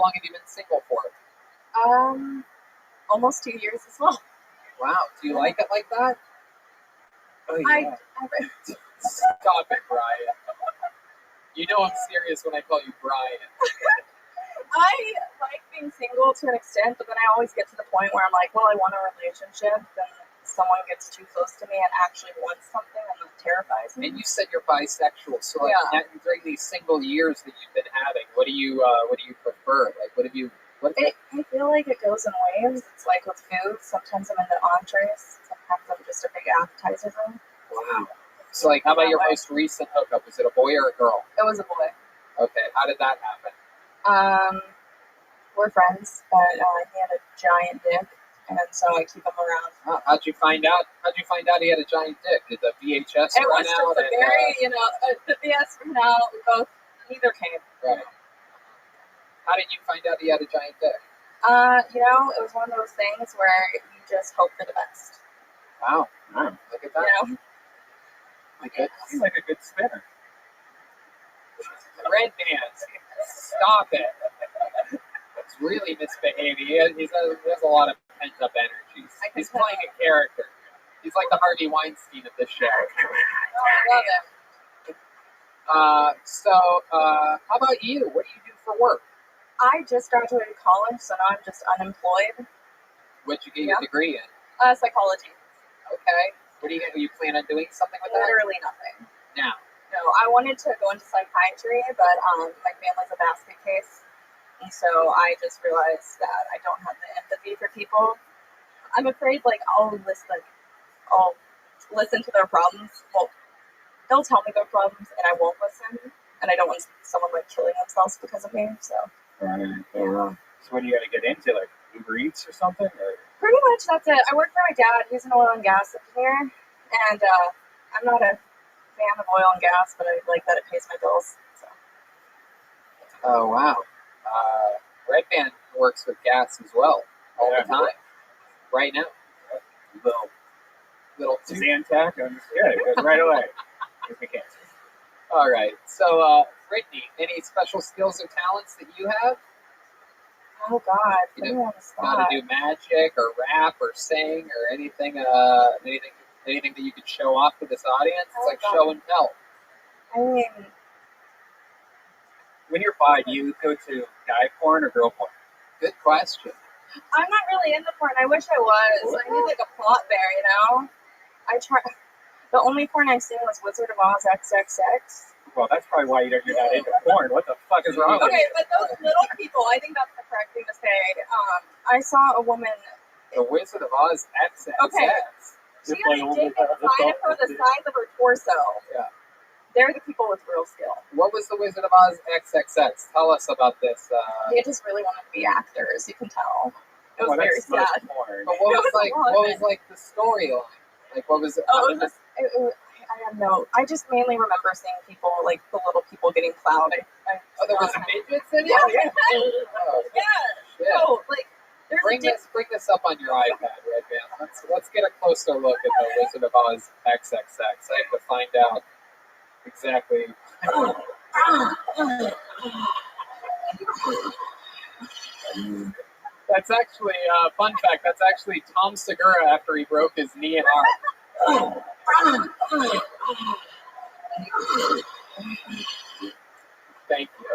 long have you been single for? Almost 2 years as well. Wow. Do you like it like that? Oh, yeah. Stop it, Brian. You know I'm serious when I call you Brian. I like being single to an extent, but then I always get to the point where I'm like, well, I want a relationship, and someone gets too close to me and actually wants something, and that terrifies me. And you said you're bisexual, so like during these single years that you've been having, what do you prefer? Like, what have you? I feel like it goes in waves. It's like with food. Sometimes I'm into entrees. Sometimes I'm just a big appetizer room. Wow. So, like, how about your most recent hookup? Was it a boy or a girl? It was a boy. Okay. How did that happen? We're friends, but he had a giant dick, and so I keep him around. Oh, how'd you find out he had a giant dick? Did the VHS It run was out? just a very, the BS ran out. We both, neither came. Right. How did you find out he had a giant dick? It was one of those things where you just hope for the best. Wow. Look at that. My goodness. Seems like a good spinner. Red Band, stop it. It's really misbehaving. He has a lot of pent-up energy. He's playing a character. He's like the Harvey Weinstein of this show. I love it. How about you? What do you do for work? I just graduated college, so now I'm just unemployed. What'd you get your degree in? Psychology. Okay. What do you plan on doing something with that? Literally nothing. Now. No, I wanted to go into psychiatry, but my family's a basket case, and so I just realized that I don't have the empathy for people. I'm afraid, I'll listen to their problems. Well, they'll tell me their problems, and I won't listen, and I don't want someone killing themselves because of me. So. Right. Yeah. So what do you got to get into, like Uber Eats or something? Or? Pretty much that's it. I work for my dad. He's an oil and gas engineer, and I'm not a fan of oil and gas, but I like that it pays my bills. So. Oh wow! Red Band works with gas as well all the time. Right now, little Zantac. Yeah, it goes right away. All right. So, Brittany, any special skills or talents that you have? Oh God! You know, how to do magic or rap or sing or anything? Anything that you could show off to this audience? It's like show and tell. I mean, when you're bi, do you go to guy porn or girl porn? Good question. I'm not really into porn. I wish I was. I need a plot there, I try. The only porn I've seen was Wizard of Oz XXX. Well, that's probably why you're not into porn. What the fuck is wrong with you? Okay, but those little people, I think that's the correct thing to say. I saw a woman. The Wizard of Oz XXX. Okay. She had a dick inside of her the size of her torso. Yeah. They're the people with real skill. What was the Wizard of Oz XXX? Tell us about this. They just really wanted to be actors. You can tell. It was very sad. But what was the storyline? Like, what was it? Oh, it was just, I have no. I just mainly remember seeing people, like the little people getting plowed. Oh, there was midgets in it? Yeah. Oh, Yeah. shit. No, like, there's Bring this up on your iPad, Red Band. Let's get a closer look at the Wizard of Oz XXX. I have to find out exactly. That's actually, fun fact, that's actually Tom Segura after he broke his knee and arm. Thank you.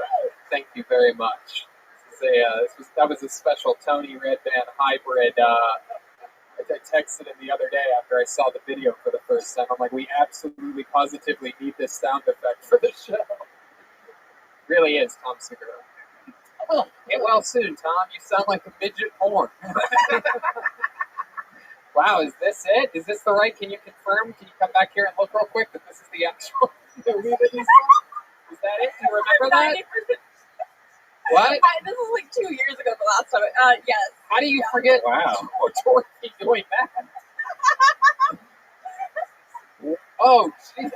Thank you very much. That was a special Tony Red Band hybrid. I texted him the other day after I saw the video for the first time. I'm like, we absolutely, positively need this sound effect for the show. Really is Tom Segura. Oh, get well soon, Tom. You sound like a midget porn. Wow, is this it? Is this the right? Can you confirm? Can you come back here and look real quick that this is the actual movie that he's in? Is that it? Do you remember that? 90%. What? This was like 2 years ago, the last time. Yes. How do you forget? Wow. Oh, Dorothy doing that. Oh, Jesus.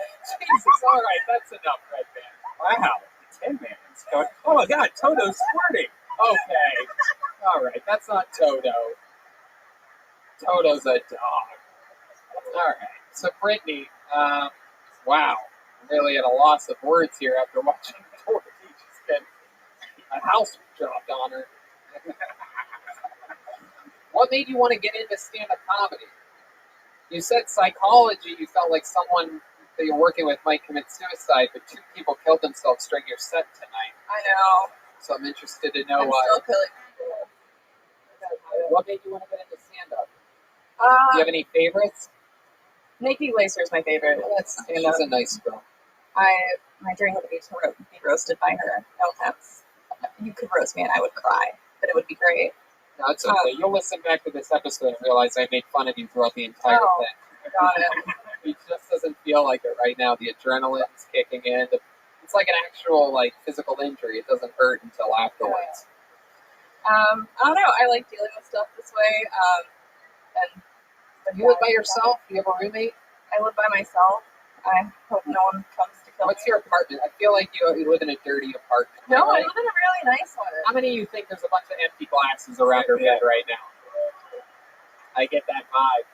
All right, that's enough, Red Band. Wow. 10 minutes. Oh my God, Toto's squirting. Okay. All right, that's not Toto. Toto's a dog. All right. So, Brittany, wow. I'm really at a loss of words here after watching Dorothy just get a house dropped on her. What made you want to get into stand-up comedy? You said psychology. You felt like someone that you're working with might commit suicide, but 2 people killed themselves during your set tonight. I know. So I'm interested to know I'm why. still killing people. What made you want to get into stand-up? Do you have any favorites? Nikki Glaser is my favorite. She's a nice girl. My dream would be to be roasted by her. No offense. You could roast me and I would cry, but it would be great. No, it's okay. You'll listen back to this episode and realize I made fun of you throughout the entire thing. Got it. It just doesn't feel like it right now. The adrenaline's kicking in. It's like an actual physical injury. It doesn't hurt until afterwards. I don't know. I like dealing with stuff this way. You live by yourself? Do you have a roommate? I live by myself. I hope no one comes to kill me. What's your apartment? I feel like you live in a dirty apartment. No, right? I live in a really nice one. How many of you think there's a bunch of empty glasses around her bed right now? I get that vibe.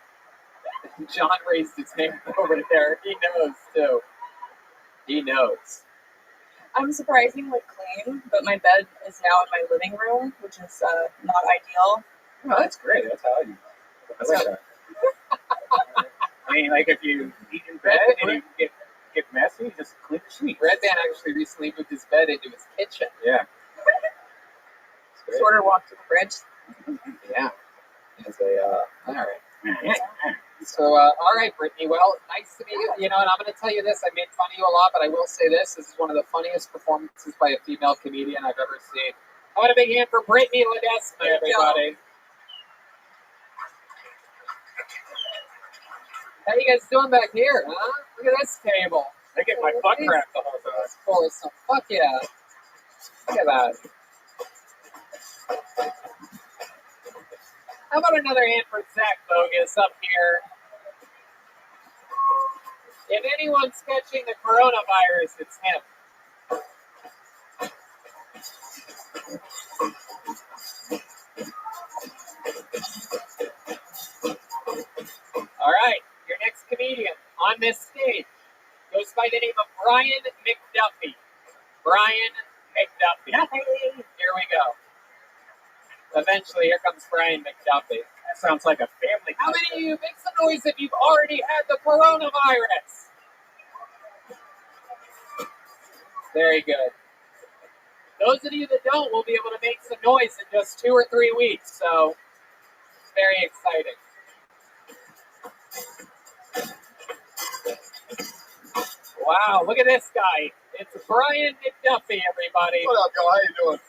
John raised his hand over there. He knows, too. He knows. I'm surprisingly clean, but my bed is now in my living room, which is not ideal. Oh, that's great. That's how I like that. I mean, like if you eat in bed and you get messy, just clean the sheets. Red Band actually recently moved his bed into his kitchen. Yeah. Shorter walk to the fridge. Yeah. All right. So, all right, Brittany. Well, nice to meet you. You know, and I'm going to tell you this. I made fun of you a lot, but I will say this. This is one of the funniest performances by a female comedian I've ever seen. I want a big hand for Brittany Ledesma, everybody. How you guys doing back here, huh? Look at this table. I get my butt cracked the whole time. Of course. Fuck yeah. Look at that. How about another hand for Zach Bogus up here? If anyone's catching the coronavirus, it's him. All right, your next comedian on this stage goes by the name of Brian McDuffie. Brian McDuffie. Here we go. Eventually, here comes Brian McDuffie. That sounds like a family. How many of you make some noise if you've already had the coronavirus? Very good. Those of you that don't will be able to make some noise in just 2 or 3 weeks, so it's very exciting. Wow, look at this guy. It's Brian McDuffie, everybody. What up, y'all? How you doing?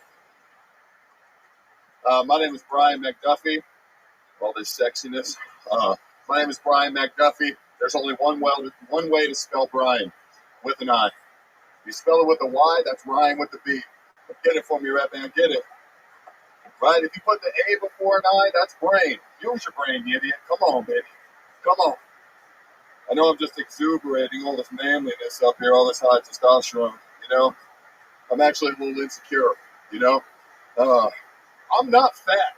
My name is Brian McDuffie. All this sexiness. My name is Brian McDuffie. There's only one way to spell Brian, with an I. If you spell it with a Y, that's Ryan with the B. Get it for me, Red Man. Get it. Right? If you put the A before an I, that's brain. Use your brain, you idiot. Come on, baby. Come on. I know I'm just exuberating all this manliness up here, all this high testosterone, you know? I'm actually a little insecure, you know? I'm not fat.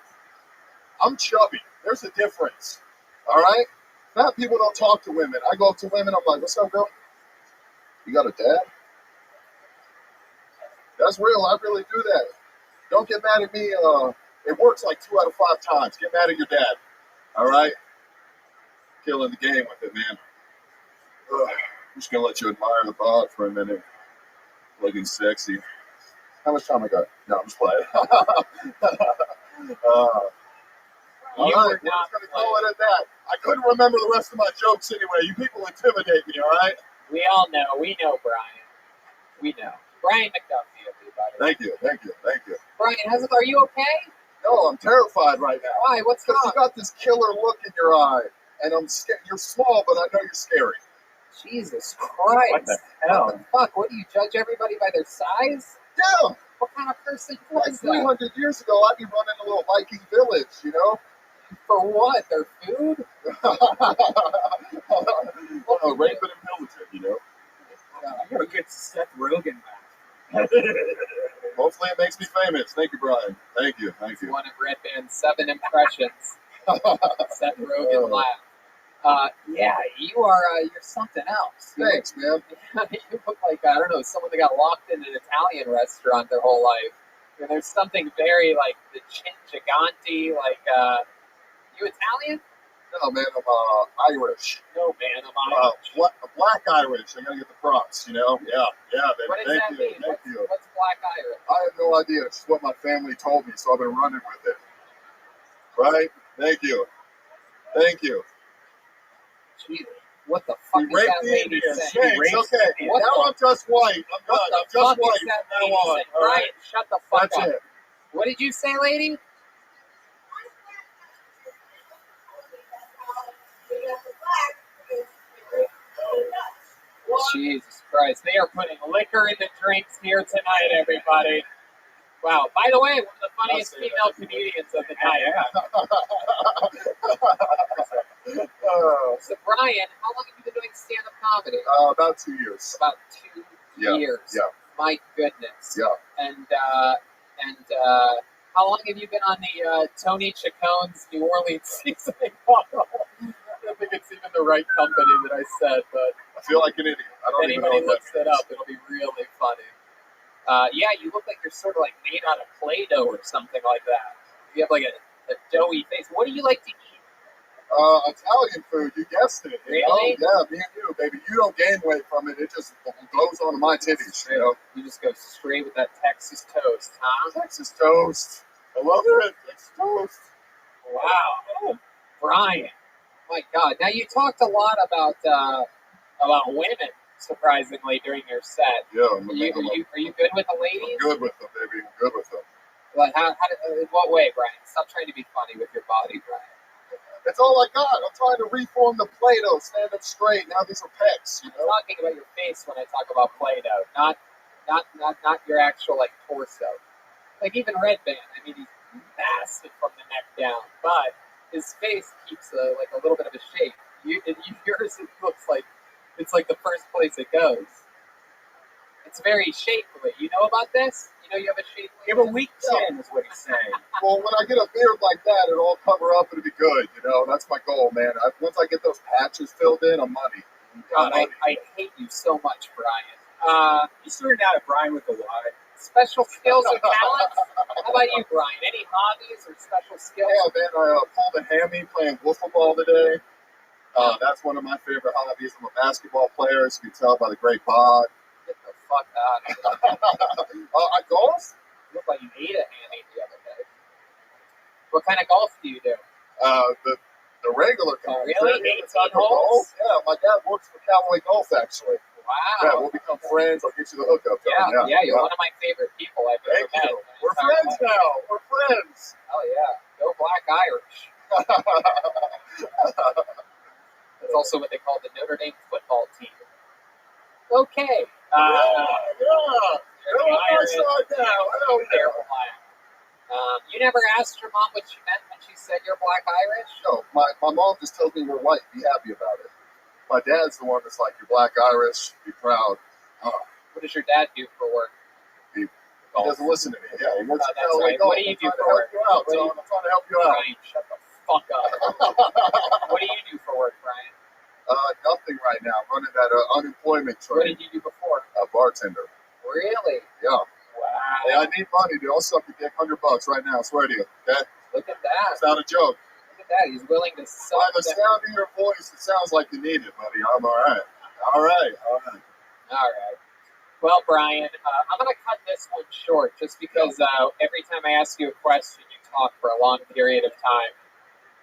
I'm chubby. There's a difference, all right? Fat people don't talk to women. I go up to women, I'm like, what's up, girl? You got a dad? That's real. I really do that. Don't get mad at me. It works like 2 out of 5 times. Get mad at your dad, all right? Killing the game with it, man. I'm just going to let you admire the bod for a minute. Looking sexy. How much time I got? No, I'm just playing. All right, we're just going to call it at that. I couldn't remember the rest of my jokes anyway. You people intimidate me, all right? We all know. We know, Brian. We know. Brian McDuffie, everybody. Thank you, thank you, thank you. Brian, are you okay? No, I'm terrified right now. Why? What's wrong? Because you got this killer look in your eye, and I'm scared. You're small, but I know you're scary. Jesus Christ. What the hell? What the fuck? What do you judge everybody by their size? Yeah. What kind of person Like was that? 300 years ago, I'd be running a little Viking village, you know? For what? Their food? Well, raping and pillaging, you know? You have a good Seth Rogen laugh. Hopefully it makes me famous. Thank you, Brian. Thank you, thank you. One of Red Band's 7 impressions. Seth Rogen laugh. Yeah, you're something else. Thanks, man. You look like, I don't know, someone that got locked in an Italian restaurant their whole life. And there's something very like the chin gigante, like, you Italian? No, man, I'm Irish. No, man, I'm Irish. Black Irish. I gotta get the props, you know? Yeah, baby. What does Thank that you, mean? thank you. What's Black Irish? I have no idea. It's just what my family told me, so I've been running with it. Right? Thank you. Thank you. Jeez, what the fuck We is raped that the lady Indians. saying? Thanks, okay. Now I'm just white. I'm done. I'm just white Is that from now lady on. saying? All right? Brian, shut the fuck That's up. it. What did you say, lady? Jesus Christ. They are putting liquor in the drinks here tonight, everybody. Wow. By the way, one of the funniest female comedians of the night. So, Brian, how long have you been doing stand-up comedy? About 2 years. About 2 years. Yeah. My goodness. Yeah. And how long have you been on the Tony Chaccone's New Orleans seasoning bottle? I don't think it's even the right company that I said, but I feel like an idiot. I don't if even know anybody what looks it up, it'll be really funny. Yeah, you look like you're sort of like made out of Play-Doh or something like that. You have like a doughy face. What do you like to eat? Italian food, you guessed it. You Really? know? Yeah, me and you, baby. You don't gain weight from it. It just goes onto my titties, you know? You just go straight with that Texas toast, huh? Texas toast. I love it. Texas toast. Wow. Brian. My God. Now, you talked a lot about women, surprisingly, during your set. Yeah. Are you good with the ladies? I'm good with them, baby. I'm good with them. Like, in what way, Brian? Stop trying to be funny with your body, Brian. That's all I got. I'm trying to reform the Play-Doh, stand up straight. Now these are pecs, you know? I'm talking about your face when I talk about Play-Doh, not your actual, like, torso. Like, even Red Band, I mean, he's massive from the neck down, but his face keeps, a little bit of a shape. Yours, it looks like it's like the first place it goes. It's very shapely. You know about this? You know you have a shapely... You have a weak chin, is what he's saying. Well, when I get a beard like that, it'll all cover up. It'll be good, you know? That's my goal, man. Once I get those patches filled in, I'm money. God, I hate you so much, Brian. You started out at Brian with a Y. Special skills or talents? How about you, Brian? Any hobbies or special skills? Yeah, man, I pulled a hammy playing wiffle ball today. That's one of my favorite hobbies. I'm a basketball player, as you can tell by the great bod. Get the fuck out of here. I golf? You look like you ate a hammy the other day. What kind of golf do you do? The regular kind. Really? 18 Golf? holes? Yeah, my dad works for Callaway Golf, actually. Wow. Yeah, we'll become friends. I'll get you the hookup. Yeah, you're one of my favorite people I've ever met. You. We're friends now. We're friends. Oh, yeah. Go Black Irish. That's also what they call the Notre Dame football team. Okay. They're on my side now. You never asked your mom what she meant when she said you're Black Irish? No, my mom just tells me we're white. Be happy about it. My dad's the one that's like, you're black Irish, be proud. What does your dad do for work? He doesn't listen to me. Yeah, he works Oh, at that's LA right. Golf. What do you do I'm for trying work? to help you out, What do Tom. you- I'm trying to help you out. Brian, shut the fuck up. What do you do for work, Brian? Nothing right now. I'm running that unemployment What train. did you do before? A bartender. Really? Yeah. Wow. Hey, I need money, dude. I'll suck your dick $100 right now. I swear to you. Okay? Look at that. It's not a joke. Look at that. He's willing to By suck the sound of your voice, it sounds like you need it, buddy. I'm all right. All right. All right. All right. Well, Brian, I'm going to cut this one short just because every time I ask you a question, you talk for a long period of time.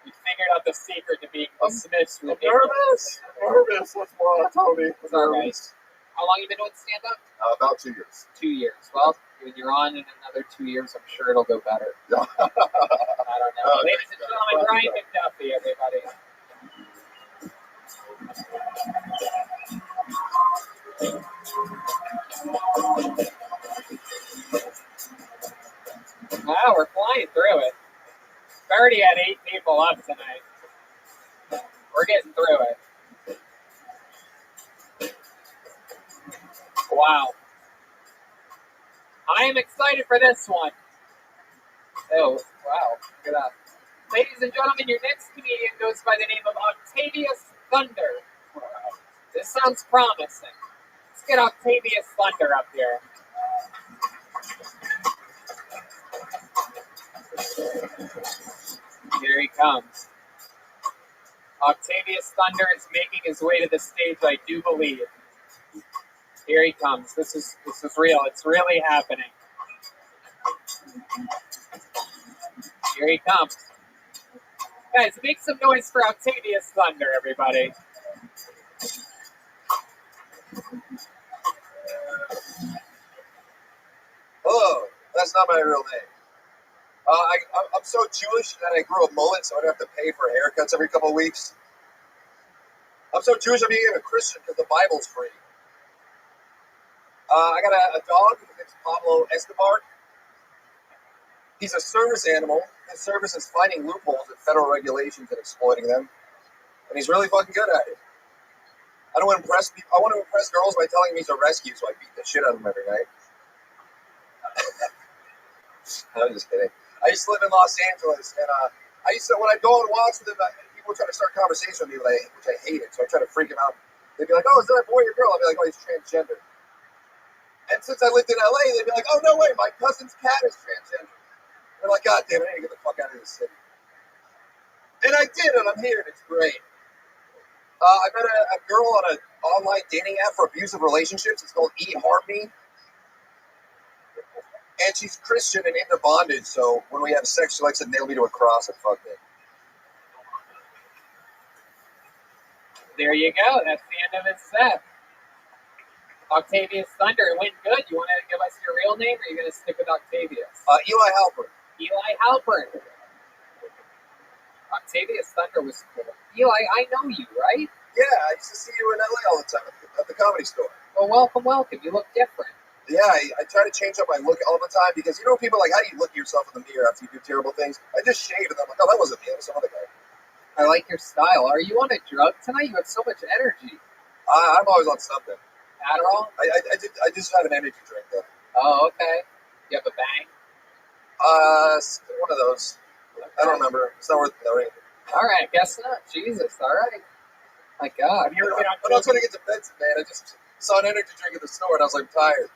You figured out the secret to being dismissed with Nervous. Nervous. What's wrong, Tony? It's all right. How long you been doing stand-up? About 2 years. 2 years. Well, when you're on in another 2 years, I'm sure it'll go better. Yeah. I don't know. Ladies and gentlemen, Brian McDuffie, everybody. Wow, we're flying through it. We already had 8 people up tonight. We're getting through it. Wow. I am excited for this one. Oh, wow. Look at that. Ladies and gentlemen, your next comedian goes by the name of Octavius Thunder. This sounds promising. Let's get Octavius Thunder up here. Here he comes. Octavius Thunder is making his way to the stage, I do believe. Here he comes. This is real. It's really happening. Here he comes. Guys, make some noise for Octavius Thunder, everybody. Hello, that's not my real name. I'm so Jewish that I grew a mullet so I don't have to pay for haircuts every couple of weeks. I'm so Jewish I became a Christian because the Bible's free. I got a dog. His name's Pablo Escobar. He's a service animal. His service is finding loopholes in federal regulations and exploiting them. And he's really fucking good at it. I don't want to impress people. I want to impress girls by telling him he's a rescue, so I beat the shit out of him every night. I'm just kidding. I used to live in Los Angeles, and I used to, when I'd go and watch them, people would try to start a conversation with me, which I hated, so I try to freak them out. They'd be like, oh, is that a boy or girl? I'd be like, oh, he's transgender. And since I lived in LA, they'd be like, oh, no way, my cousin's cat is transgender. They're like, God damn it, I need to get the fuck out of this city. And I did, and I'm here, and it's great. I met a girl on an online dating app for abusive relationships. It's called eHeartMe. And she's Christian and into bondage, so when we have sex, she likes to nail me to a cross and fuck me. There you go. That's the end of his set. Octavius Thunder, it went good. You want to give us your real name, or are you going to stick with Octavius? Eli Halpern. Eli Halpern. Octavius Thunder was cool. Eli, I know you, right? Yeah, I used to see you in LA all the time at the Comedy Store. Well, welcome, welcome. You look different. Yeah, I try to change up my look all the time because, you know, people are like, how do you look at yourself in the mirror after you do terrible things? I just shave and I'm like, oh, that wasn't me. That was some other guy. I like your style. Are you on a drug tonight? You have so much energy. I'm always on something. Adderall? I just have an energy drink, though. Oh, okay. You have a bang? One of those. Okay. I don't remember. It's not worth knowing. All right, guess not. Jesus, all right. My God. Have you ever been on? When I was going to get to bed today, I just saw an energy drink at the store, and I was like, I'm tired.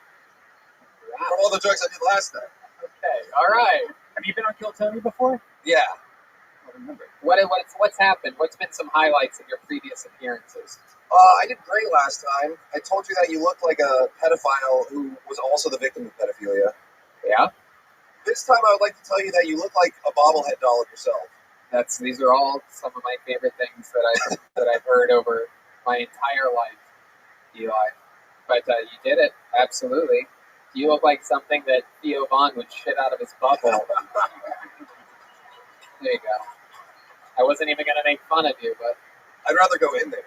Wow. From all the drugs I did last night. Okay, all right. Have you been on Kill Tony before? Yeah. I don't remember. What's happened? What's been some highlights of your previous appearances? I did great last time. I told you that you looked like a pedophile who was also the victim of pedophilia. Yeah? This time I would like to tell you that you look like a bobblehead doll of yourself. These are all some of my favorite things that I've heard over my entire life, Eli. But you did it, absolutely. You look like something that Theo Vaughn would shit out of his butthole. There you go. I wasn't even going to make fun of you, but... I'd rather go in there.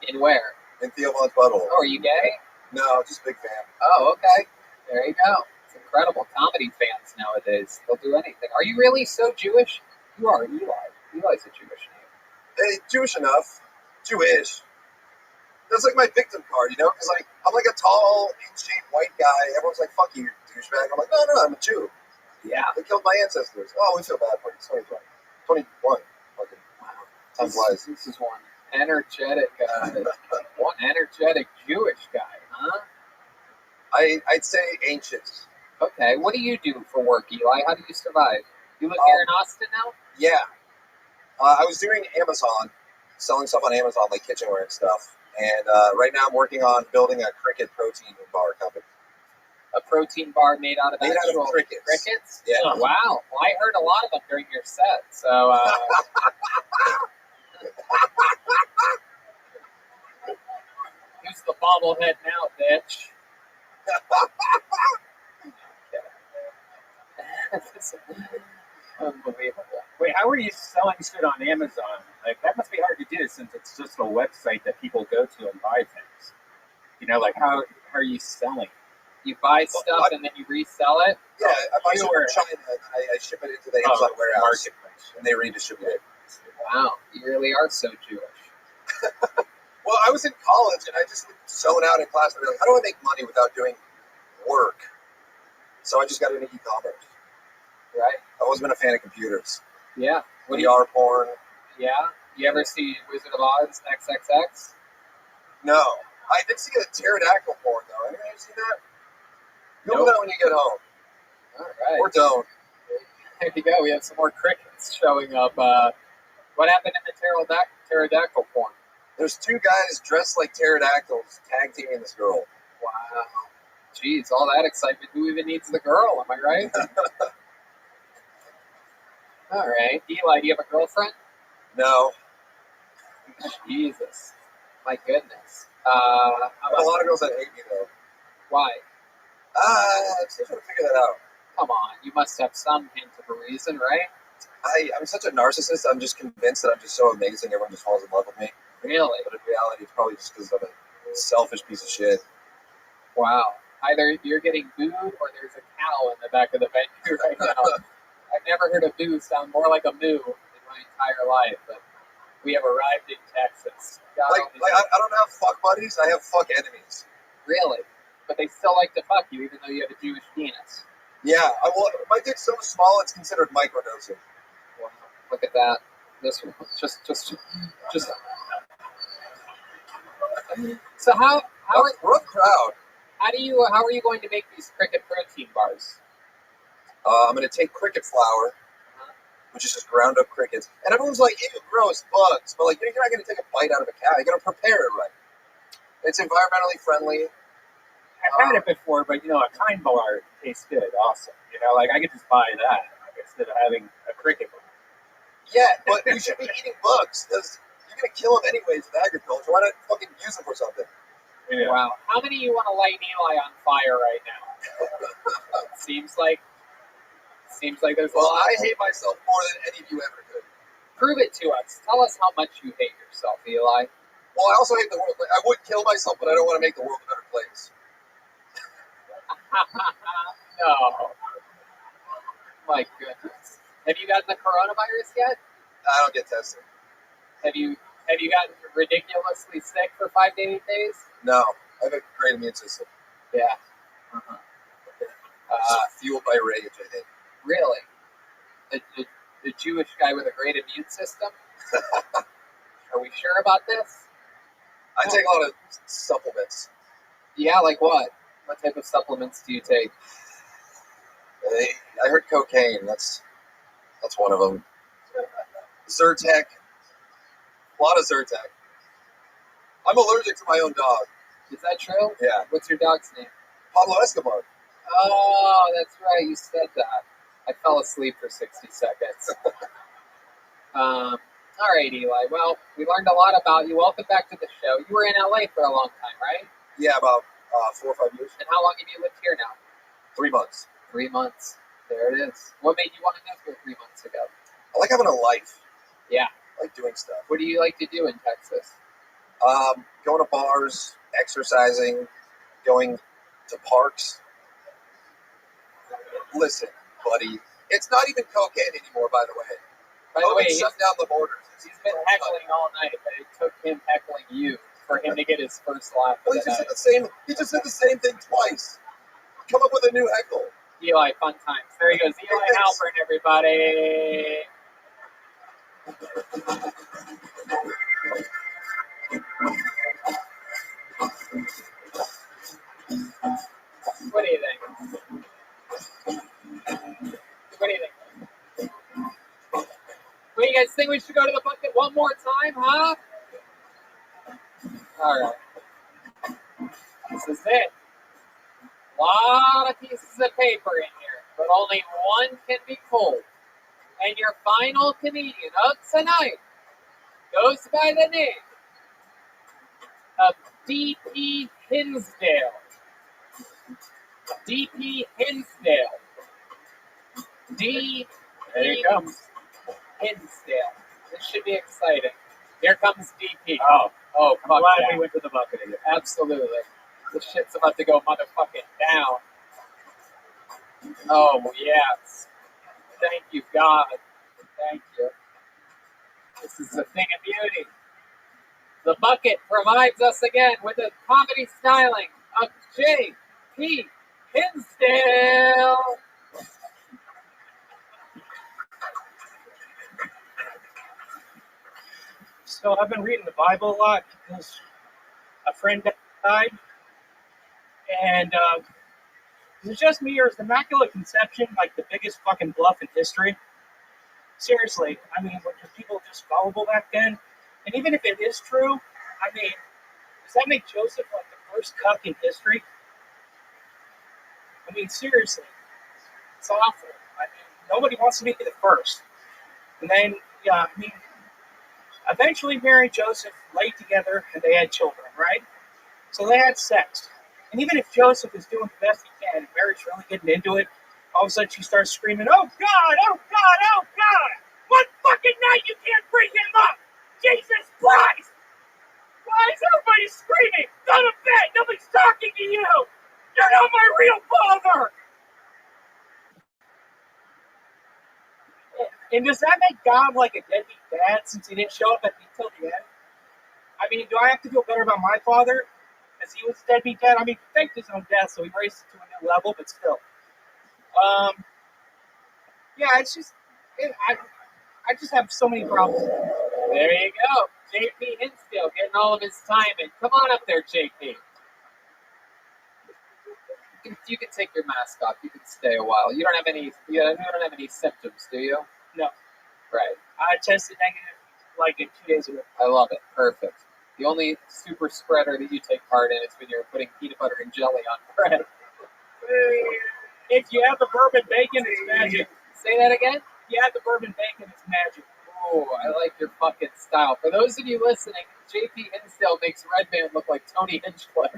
In where? In Theo Vaughn's butthole. Oh, are you gay? No, just a big fan. Oh, okay. There you go. It's incredible. Comedy fans nowadays, they'll do anything. Are you really so Jewish? You are Eli. Eli's a Jewish name. Hey, Jewish enough. Jewish. That's like my victim card, you know? Because like I'm like a tall, in-shape white guy. Everyone's like, "Fuck you, douchebag." I'm like, "No, I'm a Jew. Yeah. They killed my ancestors." Oh, we feel bad for you. 21. Fucking time flies. This is one energetic Jewish guy, huh? I'd say ancient. Okay. What do you do for work, Eli? How do you survive? You live here in Austin now? Yeah. I was doing Amazon, selling stuff on Amazon, like kitchenware and stuff. And right now I'm working on building a cricket protein bar company. A protein bar made out of actual crickets. Crickets? Yeah. Oh, wow. Well, I heard a lot of them during your set. So, who's the bobblehead now, bitch? Unbelievable. Wait, how are you selling shit on Amazon? Like, that must be hard to do since it's just a website that people go to and buy things. You know, like, how are you selling? You buy stuff and then you resell it? Yeah, I buy stuff from China and I ship it into the Amazon warehouse. And they redistribute it. Wow, you really are so Jewish. Well, I was in college and I just would zone out in class and be like, how do I make money without doing work? So I just got into e-commerce. Right. I've always been a fan of computers. Yeah. VR porn. Yeah. You ever see Wizard of Oz XXX? No. I did see a pterodactyl porn, though. Anyone ever seen that? Google that when you get home. All right. Or don't. There you go. We have some more crickets showing up. What happened in the pterodactyl porn? There's two guys dressed like pterodactyls tag teaming this girl. Wow. Jeez, all that excitement. Who even needs the girl? Am I right? All right. Eli, do you have a girlfriend? No. Jesus. My goodness. I have a lot of girls that hate me, though. Why? I'm still trying to figure that out. Come on. You must have some hint of a reason, right? I'm such a narcissist. I'm just convinced that I'm just so amazing. Everyone just falls in love with me. Really? But in reality, it's probably just because I'm a selfish piece of shit. Wow. Either you're getting booed or there's a cow in the back of the venue right now. I've never heard a boo sound more like a moo in my entire life, but we have arrived in Texas. I don't have fuck buddies. I have fuck enemies. Really? But they still like to fuck you even though you have a Jewish penis. Yeah. My dick's so small it's considered microdosing. Wow. Look at that. This one. Just. So how rough crowd. How are you going to make these cricket protein bars? I'm going to take cricket flour, which is just ground up crickets. And everyone's like, ew, gross, bugs. But like, you're not going to take a bite out of a cow. You're going to prepare it right. It's environmentally friendly. I've had it before, but you know, a kind bar tastes good. Awesome. You know, like I could just buy that instead of having a cricket bar. Yeah, but you should be eating bugs because you're going to kill them anyways with agriculture. Why not fucking use them for something? Yeah. Wow. How many of you want to light Eli on fire right now? Seems like there's a lot. I hate myself more than any of you ever could. Prove it to us. Tell us how much you hate yourself, Eli. Well, I also hate the world. I would kill myself, but I don't want to make the world a better place. No. My goodness. Have you gotten the coronavirus yet? I don't get tested. Have you gotten ridiculously sick for 5 to 8 days? No. I have a great immune system. Yeah. Fueled by rage, I think. Really? The Jewish guy with a great immune system? Are we sure about this? I take a lot of supplements. Yeah, like what? What type of supplements do you take? I heard cocaine. That's one of them. Zyrtec. A lot of Zyrtec. I'm allergic to my own dog. Is that true? Yeah. What's your dog's name? Pablo Escobar. Oh, that's right. You said that. I fell asleep for 60 seconds. All right, Eli. Well, we learned a lot about you. Welcome back to the show. You were in LA for a long time, right? Yeah, about 4 or 5 years. And how long have you lived here now? 3 months. 3 months. There it is. What made you want to move here 3 months ago? I like having a life. Yeah. I like doing stuff. What do you like to do in Texas? Going to bars, exercising, going to parks. Listen, buddy, it's not even cocaine anymore, by the way. By the way, shut down the borders. He's been heckling all night, but it took him heckling you for him to get his first laugh Well, of he the just night. said the same. He just said the same thing twice. Come up with a new heckle. Eli, fun times. There he goes. Eli Halpern, everybody. What do you think? What do you think? What do you guys think? We should go to the bucket one more time, huh? All right. This is it. A lot of pieces of paper in here, but only one can be pulled. And your final comedian of tonight goes by the name of D.P. Hinsdale. D.P. Hinsdale. D.P. There he comes. Hinsdale. This should be exciting. Here comes D.P. Oh, Oh, I'm fuck glad yeah. we went to the bucket again. Absolutely. This shit's about to go motherfucking down. Oh, yes. Thank you, God. Thank you. This is a thing of beauty. The bucket provides us again with the comedy styling of J.P. Hinsdale. So I've been reading the Bible a lot because a friend died, and is it just me or is the Immaculate Conception like the biggest fucking bluff in history? Seriously, I mean, were people just gullible back then? And even if it is true, I mean, does that make Joseph like the first cuck in history? I mean, seriously, it's awful. I mean, nobody wants to be the first. And then, yeah, I mean, eventually Mary and Joseph laid together and they had children, right? So they had sex. And even if Joseph is doing the best he can and Mary's really getting into it, all of a sudden she starts screaming, "Oh God, oh God, oh God! One fucking night you can't bring him up! Jesus Christ! Why is everybody screaming? Go to bed! Nobody's talking to you! You're not my real father!" And does that make God like a deadbeat dad since he didn't show up until the end? I mean, do I have to feel better about my father as he was a deadbeat dad? I mean, he faked his own death, so he raised it to a new level, but still. Yeah, it's just, I just have so many problems. There you go. J.P. Hinsdale getting all of his time in. Come on up there, J.P. You can take your mask off. You can stay a while. You don't have any symptoms, do you? No. Right. I tested negative like 2 days ago. I love it. Perfect. The only super spreader that you take part in is when you're putting peanut butter and jelly on bread. If you have the bourbon bacon, it's magic. Say that again? If you have the bourbon bacon, it's magic. Oh, I like your fucking style. For those of you listening, J.P. Hinsdale makes Redman look like Tony Hinchcliffe.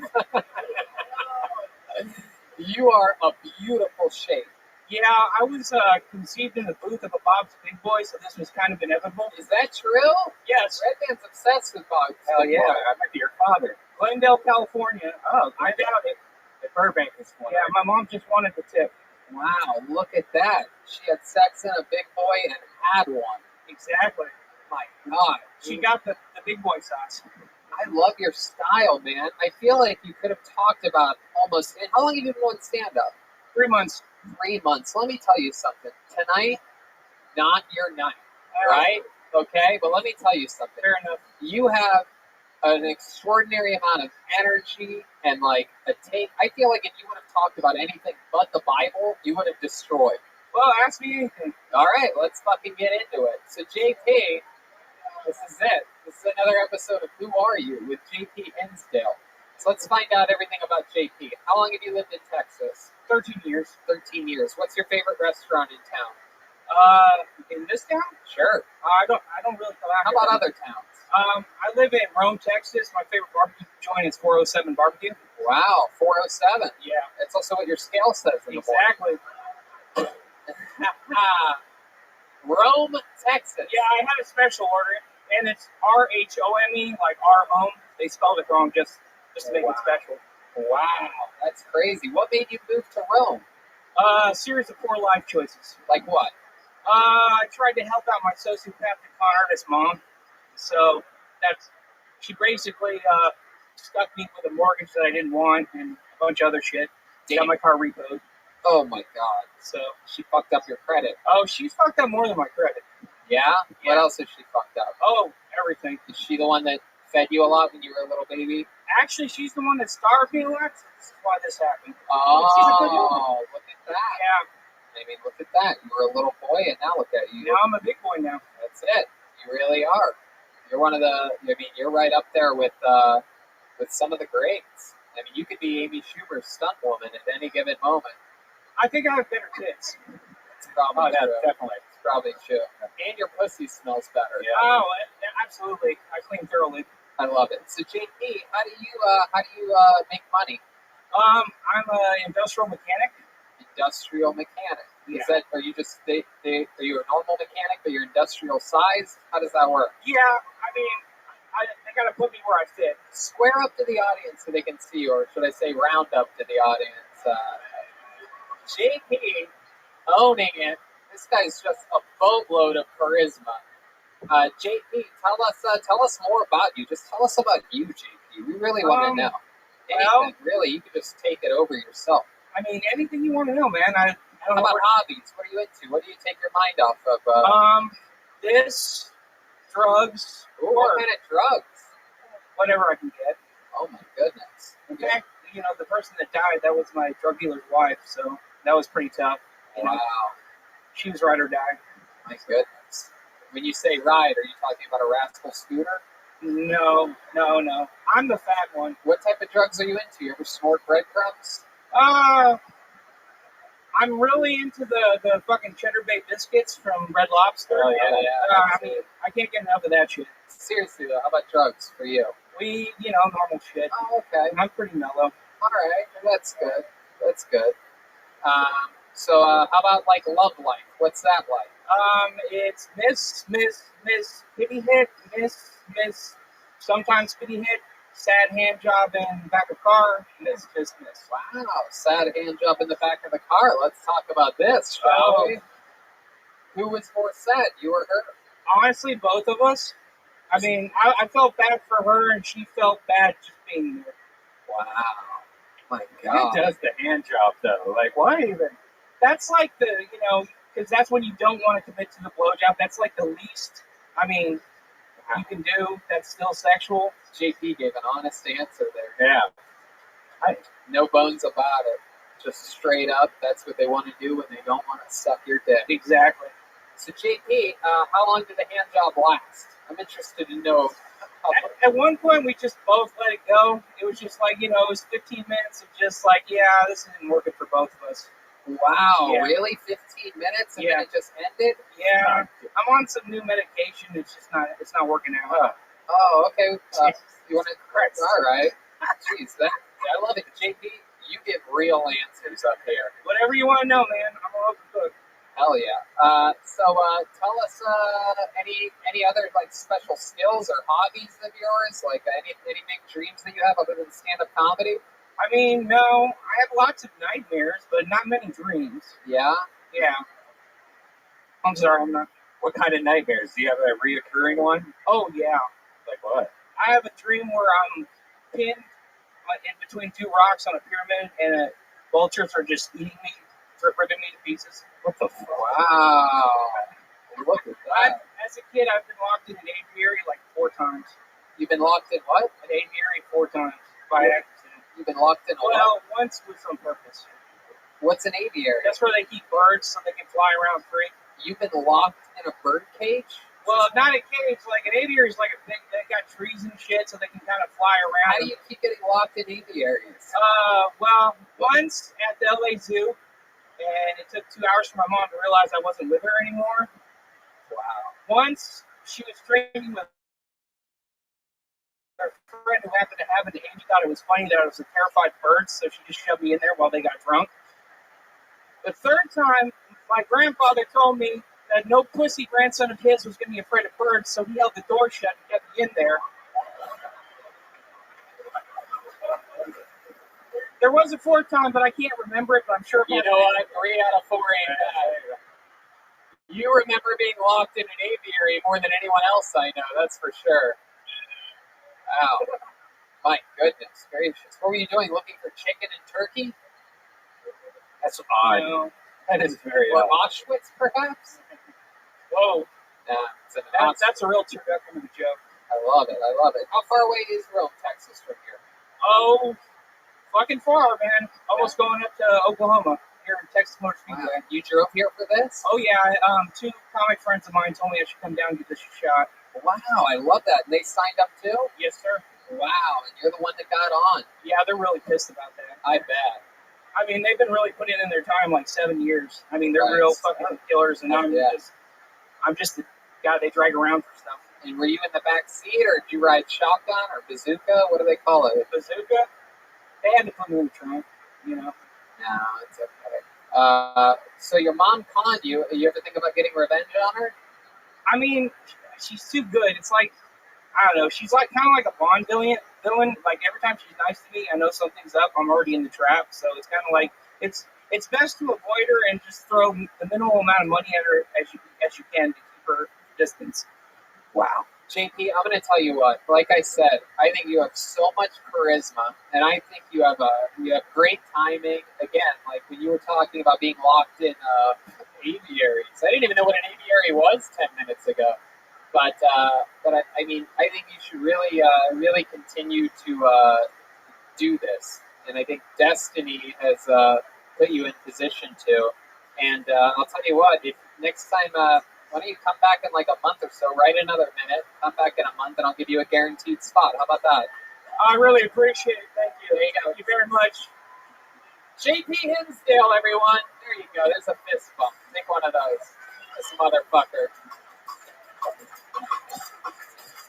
You are a beautiful shape. Yeah, I was conceived in the booth of a Bob's Big Boy, so this was kind of inevitable. Is that true? Yes. Redman's obsessed with Bob's Hell Big yeah, Boy. I might be your father. Glendale, California. Oh, I doubt it. The Burbank is one. Yeah, my mom just wanted the tip. Wow, look at that. She had sex in a big boy and had one. Exactly. My God. She got the big boy sauce. I love your style, man. I feel like you could have talked about almost... How long have you been doing stand-up? 3 months. 3 months. Let me tell you something. Tonight, not your night, right? Okay, but let me tell you something. Fair enough. You have an extraordinary amount of energy and like a take. I feel like if you would have talked about anything but the Bible, you would have destroyed. Well, ask me anything. All right, let's fucking get into it. So JP, this is it. This is another episode of Who Are You with JP Hinsdale. So let's find out everything about JP. How long have you lived in Texas? 13 years. 13 years. What's your favorite restaurant in town? In this town? Sure. I don't really go out. How about other towns? I live in Rome, Texas. My favorite barbecue joint is 407 Barbecue. Wow, 407. Yeah. That's also what your scale says in the Exactly. Rome, Texas. Yeah, I had a special order, and it's RHOME, like our home. They spelled it wrong just to make it special. Wow, that's crazy. What made you move to Rome? A series of poor life choices. Like what? I tried to help out my sociopathic con artist mom, so that's She basically stuck me with a mortgage that I didn't want and a bunch of other shit. Got my car repoed. Oh my god. So she fucked up your credit. Oh, she fucked up more than my credit. Yeah? Yeah. What else has she fucked up? Oh, everything. Is she the one that fed you a lot when you were a little baby? Actually, she's the one that starved me a lot. This is why this happened. Oh, She's a good woman. look at that. Yeah. I mean, look at that. You were a little boy, and now look at you. Now I'm a big boy now. That's it. You really are. You're one of the. I mean, you're right up there with some of the greats. I mean, you could be Amy Schumer's stunt woman at any given moment. I think I have better tits. It's probably true. Definitely. It's probably true. And your pussy smells better. Yeah. Oh, absolutely. I clean thoroughly. I love it. So JP, how do you make money? I'm an industrial mechanic. Industrial mechanic. Yeah. Is that? Are you just are you a normal mechanic, but you're industrial sized? How does that work? Yeah. I mean, they gotta put me where I fit. Square up to the audience so they can see you, or should I say round up to the audience? JP owning it. This guy's just a boatload of charisma. JP, tell us more about you. Just tell us about you, JP. We really want to know. Anything, really, you can just take it over yourself. I mean, anything you want to know, man. I How about hobbies? What are you into? What do you take your mind off of? This, drugs. Ooh, what kind of drugs? Whatever I can get. Oh my goodness. In fact, the person that died, that was my drug dealer's wife, so that was pretty tough. Wow. She was ride or die. My goodness. When you say ride, are you talking about a rascal scooter? No. I'm the fat one. What type of drugs are you into? You ever snort breadcrumbs? I'm really into the fucking cheddar bay biscuits from Red Lobster. Oh, yeah. I mean, I can't get enough of that shit. Seriously, though, how about drugs for you? We, normal shit. Oh, okay. I'm pretty mellow. All right. That's good. That's good. So how about, like, love life? What's that like? It's miss, pity hit, miss, sometimes pity hit, sad hand job in the back of car, miss. Wow, sad hand job in the back of the car. Let's talk about this, shall we? Who was more sad, you or her? Honestly, both of us. I mean, I felt bad for her, and she felt bad just being there. Wow. My God. Who does the hand job, though? Like, why even? That's like because that's when you don't want to commit to the blowjob. That's like the least, you can do that's still sexual. JP gave an honest answer there. Yeah. No bones about it. Just straight up, that's what they want to do when they don't want to suck your dick. Exactly. So JP, how long did the hand job last? I'm interested to know. At one point, we just both let it go. It was just like, it was 15 minutes of just like, yeah, this isn't working for both of us. Wow, Yeah. really? 15 minutes and then it just ended? Yeah, I'm on some new medication. It's not working out. Oh, okay. You want to correct? All right. Jeez, I love it. JP, you give real answers up here. Whatever you want to know, man. I'm an open book. Hell yeah. So tell us any other like special skills or hobbies of yours? Like any big dreams that you have other than stand-up comedy? I mean, no. I have lots of nightmares, but not many dreams. Yeah? Yeah. I'm sorry, I'm not. What kind of nightmares? Do you have a reoccurring one? Oh, yeah. Like what? I have a dream where I'm pinned in between two rocks on a pyramid, and vultures are just eating me, ripping me to pieces. What the fuck? Wow. Look at that. As a kid, I've been locked in an aviary like 4 times. You've been locked in what? An aviary 4 times by accident. You've been locked in a Well, once was on purpose. What's an aviary? That's where they keep birds so they can fly around free. You've been locked in a bird cage? Well, not a cage. Like an aviary is like a big. They got trees and shit, so they can kind of fly around. How do you keep getting locked in aviaries? Well, once at the LA Zoo, and it took 2 hours for my mom to realize I wasn't with her anymore. Wow. Once she was drinking with her friend who happened to have it, and she thought it was funny that I was a terrified bird, so she just shoved me in there while they got drunk. The third time, my grandfather told me that no pussy grandson of his was going to be afraid of birds, so he held the door shut and kept me in there. There was a 4th time, but I can't remember it, but I'm sure. You know what? 3 out of 4 ain't bad. You remember being locked in an aviary more than anyone else I know, that's for sure. Wow. My goodness gracious. What were you doing? Looking for chicken and turkey? That's odd. No. That is very Or odd. Auschwitz, perhaps? Whoa. That's a real turducken of a joke. I love it. I love it. How far away is Rome, Texas, from here? Oh, fucking far, man. Almost going up to Oklahoma here in Texas Motor Speedway. You drove here for this? Oh yeah, two comic friends of mine told me I should come down and give this a shot. Wow, I love that. And they signed up too? Yes, sir. Wow, and you're the one that got on. Yeah, they're really pissed about that. I bet. I mean, they've been really putting in their time, like 7 years. I mean, they're Right. real fucking killers, and I'm just the guy they drag around for stuff. And were you in the back seat, or did you ride shotgun or bazooka? What do they call it? Bazooka? They had to put me in the trunk, you know. No, it's okay. So your mom conned you. You ever think about getting revenge on her? I mean, she's too good. It's like, I don't know. She's like kind of like a Bond villain. Like every time she's nice to me, I know something's up. I'm already in the trap. So it's kind of like it's best to avoid her and just throw the minimal amount of money at her as you can to keep her distance. Wow. JP, I'm going to tell you what. Like I said, I think you have so much charisma, and I think you have great timing. Again, like when you were talking about being locked in aviaries. I didn't even know what an aviary was 10 minutes ago. But I mean, I think you should really continue to do this, and I think destiny has put you in position to. And I'll tell you what, if next time, why don't you come back in like a month or so, write another minute, come back in a month, and I'll give you a guaranteed spot. How about that? I really appreciate it. Thank you. There you go. Thank you very much. JP Hinsdale, everyone. There you go. There's a fist bump. Take one of those. This motherfucker.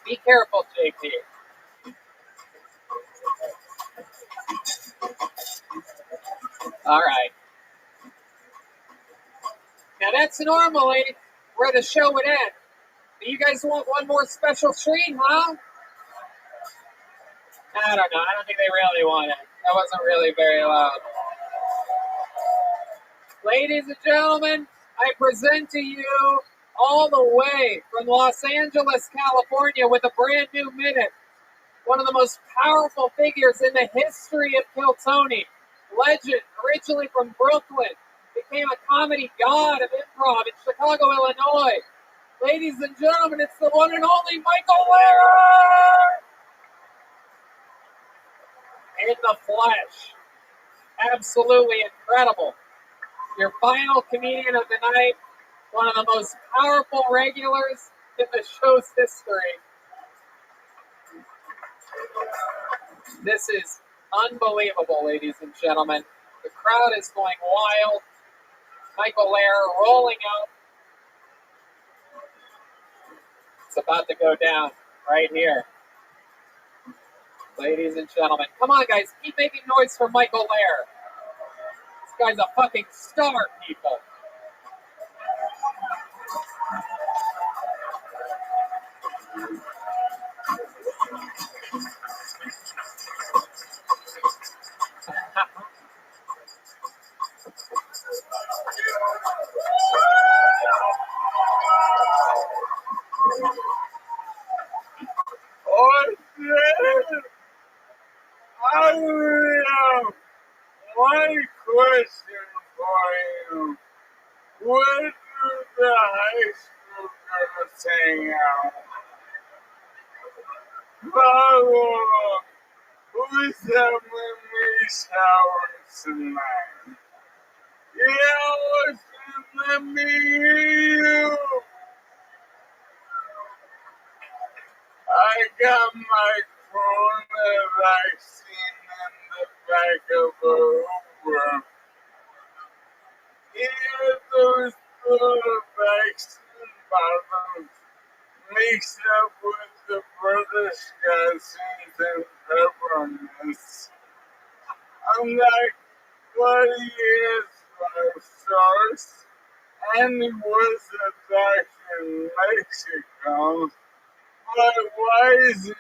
Be careful, JP. All right. Now that's normally where the show would end. But you guys want one more special treat, huh? I don't know. I don't think they really want it. That wasn't really very loud. Ladies and gentlemen, I present to you all the way from Los Angeles, California with a brand new minute. One of the most powerful figures in the history of Kiltony. Legend, originally from Brooklyn, became a comedy god of improv in Chicago, Illinois. Ladies and gentlemen, it's the one and only Michael Lehrer! In the flesh. Absolutely incredible. Your final comedian of the night, one of the most powerful regulars in the show's history. This is unbelievable, ladies and gentlemen. The crowd is going wild. Michael Lehrer rolling out. It's about to go down right here. Ladies and gentlemen, come on, guys, keep making noise for Michael Lehrer. This guy's a fucking star, people. One question for you. Where do the high school girls hang out? Follow up. Who's having me showers tonight? Yeah, let me hear you. I got my corona vaccine in the back of a Uber. Yeah, those little vaccine bottles mixed up with the British gases and peppermints. I'm like, what is 5 stars? And it was a doctor in Mexico. But why isn't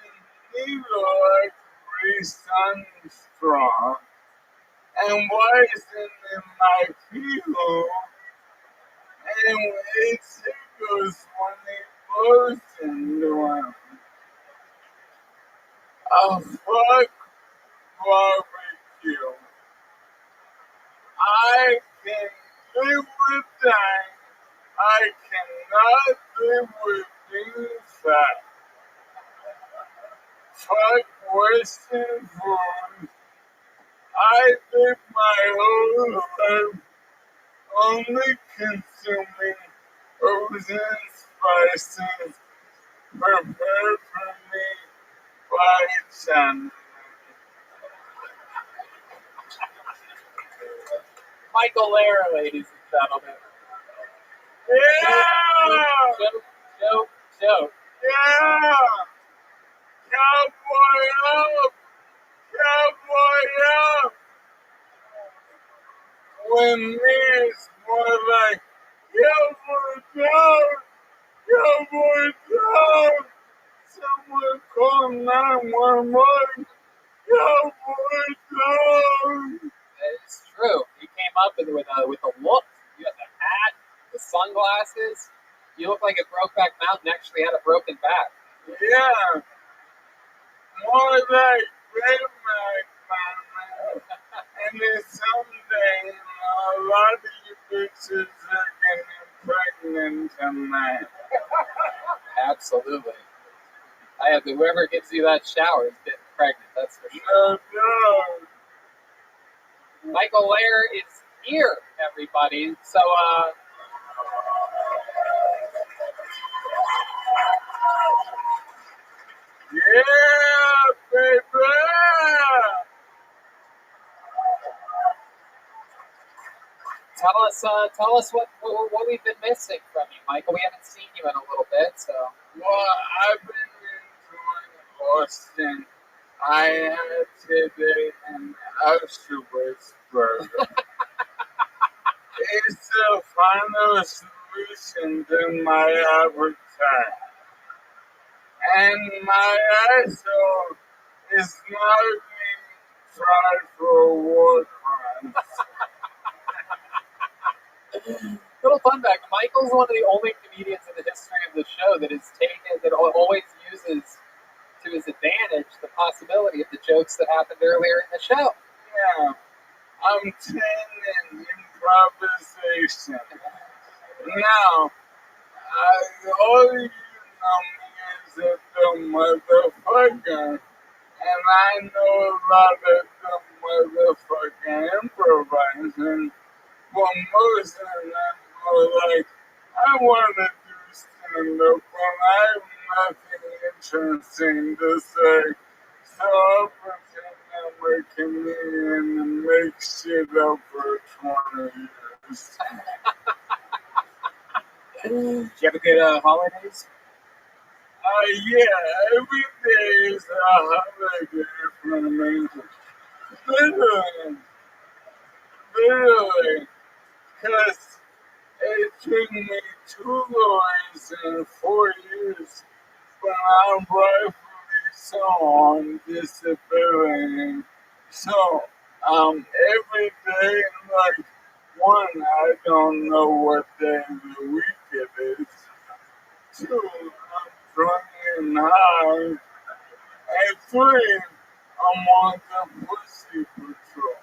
he like free straw? And why isn't it my pillow? And it tickles when it blows into him. fuck barbecue. I can live with that. I cannot live with being fat. Fuck Western food. I live my whole life only consuming herbs and spices prepared for me by China. Michael Lair, ladies and gentlemen. Yeah! Joke. Yeah! Cowboy up! Cowboy up! When me, it's more like cowboy down! Cowboy down! Someone call 911! Cowboy down! It's true. He came up with a look. You had the hat, the sunglasses. You look like a Brokeback Mountain actually had a broken back. Yeah! More like Redneck man. And then someday, a lot of you bitches are getting pregnant tonight. Absolutely. Whoever gives you that shower is getting pregnant, that's for sure. No. Michael Lair is here, everybody. So, yeah, baby! Tell us what we've been missing from you, Michael. We haven't seen you in a little bit, so. Well, I've been enjoying Austin. I had today an Auschwitz burger. It's the final solution to my appetite. And my asshole is not being tried for war crimes. Little fun fact: Michael's one of the only comedians in the history of the show that always uses to his advantage the possibility of the jokes that happened earlier in the show. Yeah, I'm training improvisation. Now, all you know me as the motherfucker, and I know a lot of the motherfucking improvising, but most of them are like, I want to do stand-up, but I have nothing interesting to say, so I'll pretend I'm a comedian and make shit up for 20 years. Did you have a good holidays? Yeah, every day is a holiday for me. Literally, because it took me 2 lawyers and 4 years, but I'm rightfully so on disability. So, every day, like, 1, I don't know what day of the week it is. 2, I'm drunk and high. And 3, I'm on the pussy patrol.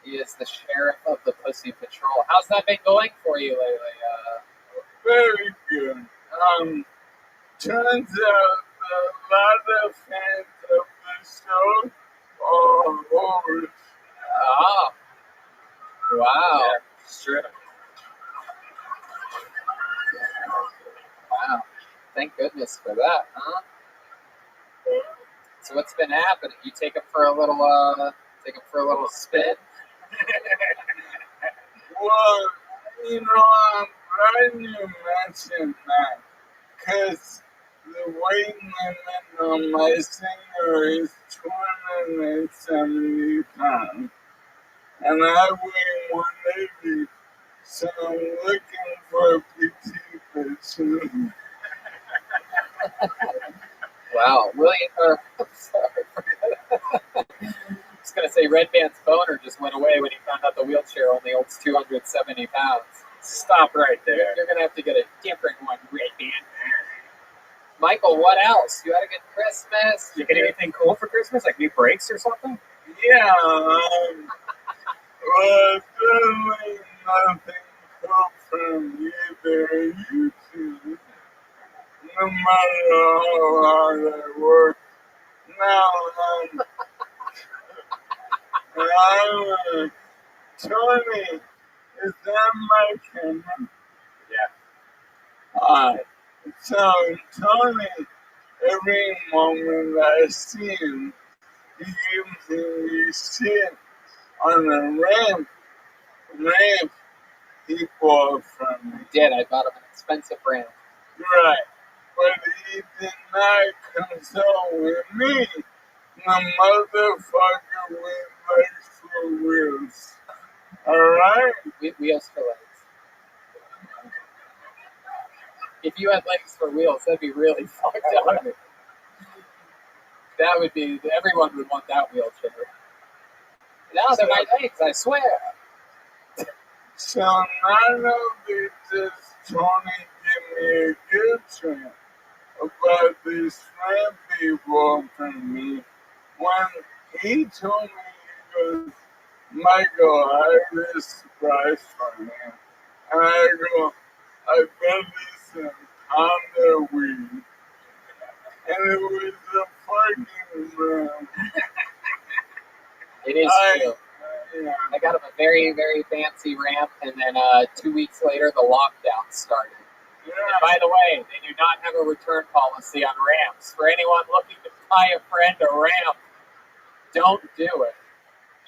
He is the sheriff of the Pussy Patrol. How's that been going for you lately? Very good. Turns out a lot of fans of the show are whores. Oh. Wow. Yeah, it's true. Wow. Thank goodness for that, huh? So what's been happening? You take him for a little spin? Well, I'm glad you mentioned that, because the weight limit on my singer is 270 pounds, and I weigh 180, so I'm looking for a PT person. Wow. I'm sorry. I was going to say Red Band's boner just went away when he found out the wheelchair only holds 270 pounds. Stop right there. You're gonna have to get a different one, Red. Michael, what else? You had a good Christmas? Did you get anything cool for Christmas, like new brakes or something? Yeah, well, certainly nothing cool from either you two. No matter how hard I work. Now, Tony, is that my camera? Yeah. So, Tony, every moment I see him, he gives me shit on the ramp. He bought from me. Did. I bought him an expensive ramp. Right. But he did not consult with me. The motherfucker with legs for wheels. Alright? Wheels for legs. If you had legs for wheels, that'd be really fucked up. That would be, everyone would want that wheelchair. Now they're my legs, I swear. So not only does Tony give me a good trip about this ramp he bought from me, when he told me, he goes, Michael, I have this surprise for you. And I go, I bet it's a Honda weed. And it was a fucking ramp. It is true. I got him a very, very fancy ramp, and then 2 weeks later, the lockdown started. Yeah. And by the way, they do not have a return policy on ramps. For anyone looking to buy a friend a ramp, don't do it.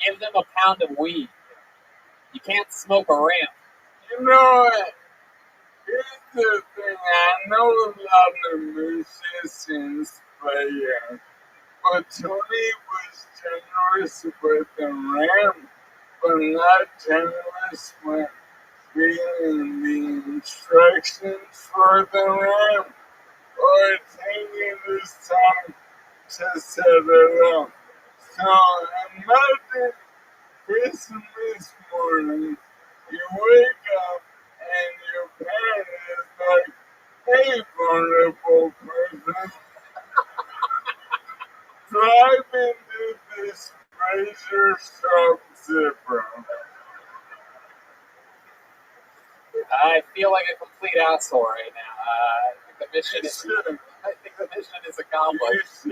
Give them a pound of weed. You can't smoke a ramp. You know what? Here's the thing. I know a lot of musicians play, but Tony was generous with the ramp, but not generous with reading the instructions for the ramp or taking his time to set it up. So imagine Christmas morning, you wake up and your parent is like, hey, vulnerable person, drive into this Fraser Sub Zipper. I feel like a complete asshole right now. I think the mission is accomplished.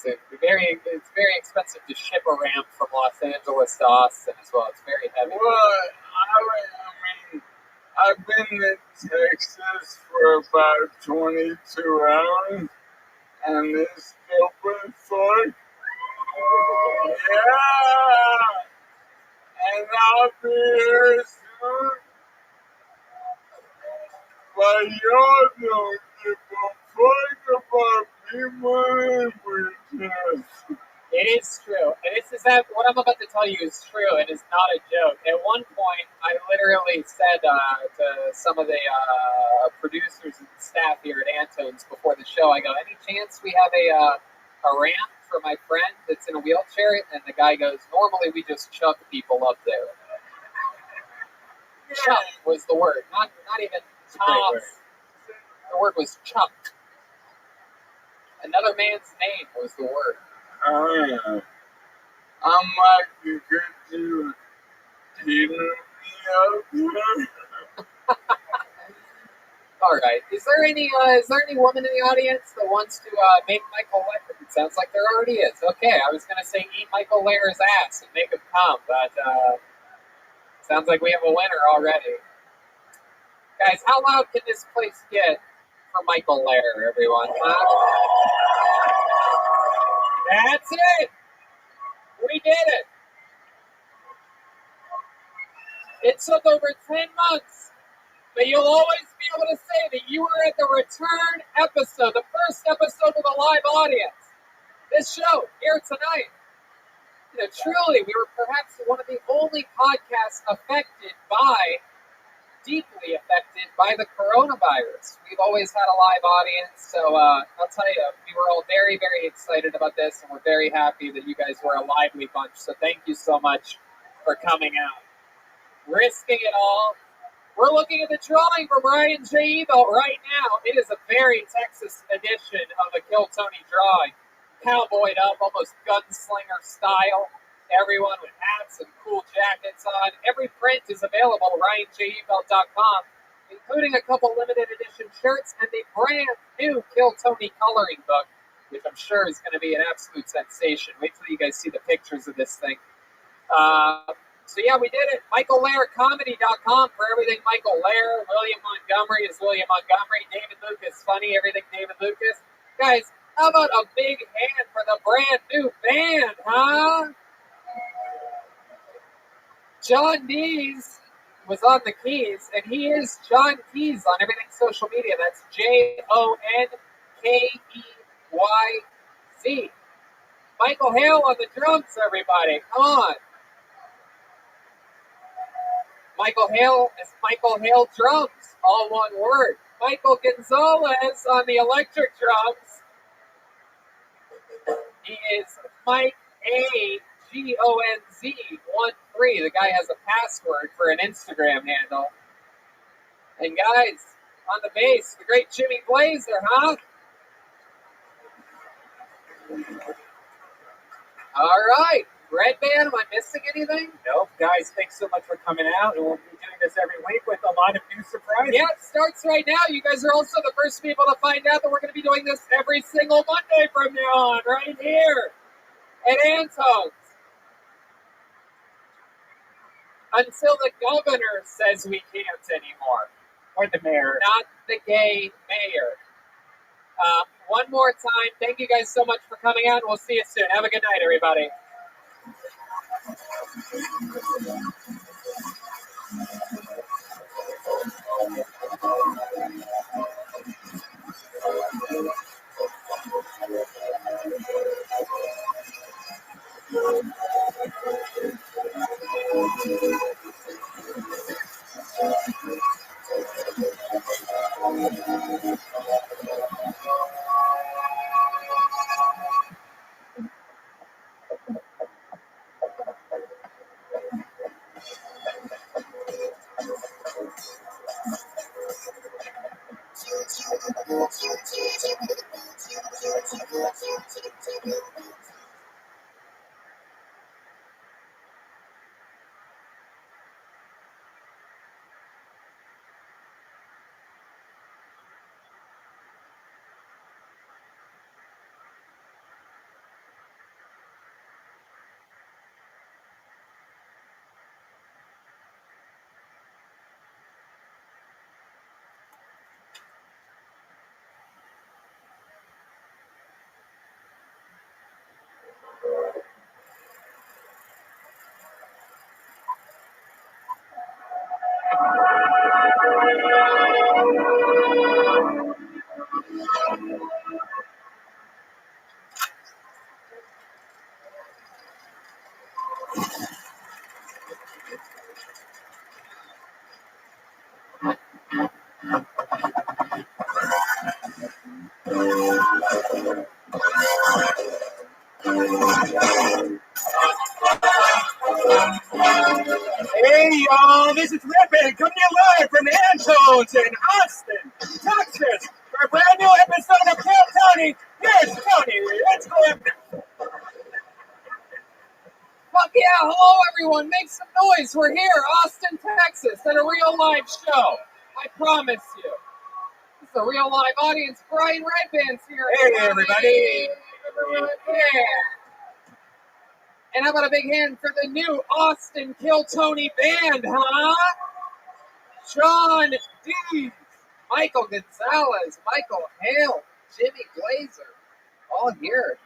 It's very expensive to ship a ramp from Los Angeles to Austin as well. It's very heavy. Well, I mean, I've been in Texas for about 22 hours, and it's still been fun. Yeah! And I'll be here soon. But y'all don't give a fuck about people in witness. It is true. And what I'm about to tell you is true. It is not a joke. At one point, I literally said to some of the producers and staff here at Antone's before the show, I go, any chance we have a ramp for my friend that's in a wheelchair? And the guy goes, normally we just chuck people up there. Chuck was the word, not even toss. The word was chuck. Another man's name was the word. I'm like, you could do Peter up there. All right. Is there any woman in the audience that wants to make Michael Lehr? It sounds like there already is. Okay, I was gonna say eat Michael Lehr's ass and make him come, but sounds like we have a winner already. Guys, how loud can this place get for Michael Lehr, everyone? That's it! We did it! It took over 10 months, but you'll always be able to say that you were at the return episode, the first episode with a live audience. This show, here tonight. You know, truly, we were perhaps one of the only podcasts deeply affected by the coronavirus. We've always had a live audience, so I'll tell you, we were all very, very excited about this, and we're very happy that you guys were a lively bunch, so thank you so much for coming out. risking it all. We're looking at the drawing for Brian J. Ebelt right now. It is a very Texas edition of a Kill Tony drawing. Cowboyed up, almost gunslinger style. Everyone with hats and cool jackets on. Every print is available at RyanJEbelt.com, including a couple limited edition shirts and the brand new Kill Tony coloring book, which I'm sure is going to be an absolute sensation. Wait till you guys see the pictures of this thing. So yeah, we did it. MichaelLairComedy.com for everything Michael Lair. William Montgomery is William Montgomery. David Lucas, funny, everything David Lucas. Guys, how about a big hand for the brand new band, huh? John Dees was on the keys, and he is John Keys on everything social media. That's JONKEYZ. Michael Hale on the drums, everybody. Come on. Michael Hale is Michael Hale drums, all one word. Michael Gonzalez on the electric drums. He is Mike AGONZ13. The guy has a password for an Instagram handle. And guys, on the bass, the great Jimmy Glazer, huh? All right. Red Band, am I missing anything? Nope, guys, thanks so much for coming out, and we'll be doing this every week with a lot of new surprises. Yeah, it starts right now. You guys are also the first people to find out that we're going to be doing this every single Monday from now on, right here at Antone's. Until the governor says we can't anymore. Or the mayor. Not the gay mayor. One more time, thank you guys so much for coming out, and we'll see you soon. Have a good night, everybody. Hey, y'all, this is Rabbi coming to you live from Antone's in Austin, Texas, for a brand new episode of Kill Tony. Here's Tony. Let's go. Fuck yeah, hello everyone, make some noise. We're here, Austin, Texas, at a real live show. I promise you. It's a real live audience. Brian Redband's here. Hey, everybody. Yeah. And how about a big hand for the new Austin Kill Tony band, huh? John Dees, Michael Gonzalez, Michael Hale, Jimmy Glazer, all here.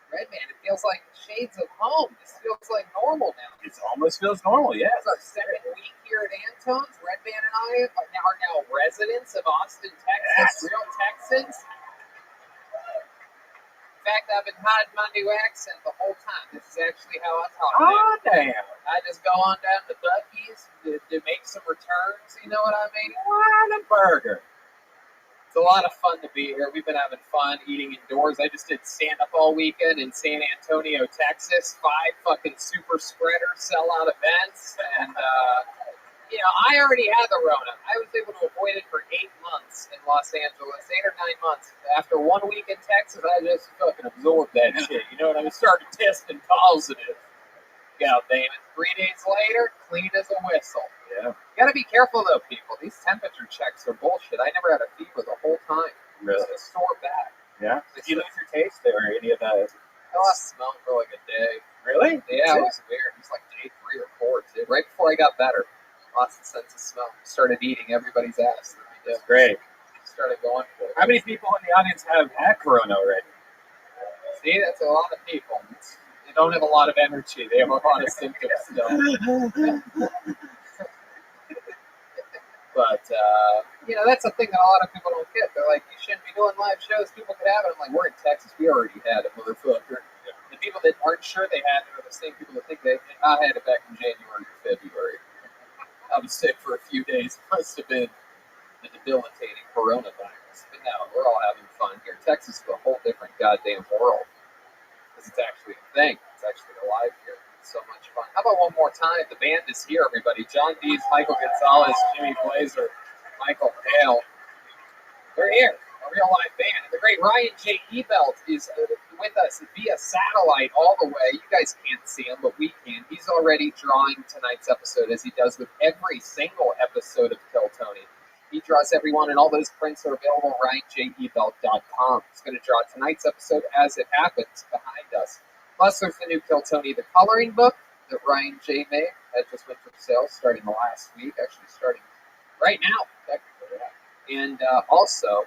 Redman, it feels like shades of home. This feels like normal now. It almost feels normal, yeah. It's our second week here at Antone's. Redman and I are now residents of Austin, Texas, real Texans. In fact, I've been hiding my new accent the whole time. This is actually how I talk. Oh, damn. I just go on down to Buc-ee's to make some returns. You know what I mean? What a burger. It's a lot of fun to be here. We've been having fun eating indoors. I just did stand-up all weekend in San Antonio, Texas. 5 fucking super spreader sellout events. And, I already had the Rona. I was able to avoid it for 8 months in Los Angeles, 8 or 9 months. After 1 week in Texas, I just fucking absorbed that shit. You know what I mean? Started testing positive. God damn it. 3 days later, clean as a whistle. Yeah. You gotta be careful though, people. These temperature checks are bullshit. I never had a fever the whole time. Really? It's so bad. Yeah. Did you lose your taste or any of that? I lost smell for like a day. Really? Yeah, it was weird. It was like day 3 or 4, too. Right before I got better. Lost the sense of smell. Started eating everybody's ass. That's great. Started going for it. How many people in the audience have had Corona already? See, that's a lot of people. They don't have a lot of energy. They have a lot of symptoms still. But, that's a thing that a lot of people don't get. They're like, you shouldn't be doing live shows. People could have it. I'm like, we're in Texas. We already had it, motherfucker. Yeah. The people that aren't sure they had it are the same people that think they had it back in January or February. I was sick for a few days. It must have been the debilitating coronavirus. But no, we're all having fun here. Texas is a whole different goddamn world. Because it's actually a thing. It's actually alive here. It's so much fun. How about one more time? The band is here, everybody. John Dees, Michael Gonzalez, Jimmy Blazer, Michael Hale. They're here. A real live band. And the great Ryan J. Ebelt is with us via satellite all the way. You guys can't see him, but we can. He's already drawing tonight's episode, as he does with every single episode of Kill Tony. He draws everyone, and all those prints are available at RyanJEbelt.com. He's going to draw tonight's episode as it happens behind us. Plus, there's the new Kill Tony, the coloring book that Ryan J. made. That just went for sale starting last week, actually starting right now, technically. And also,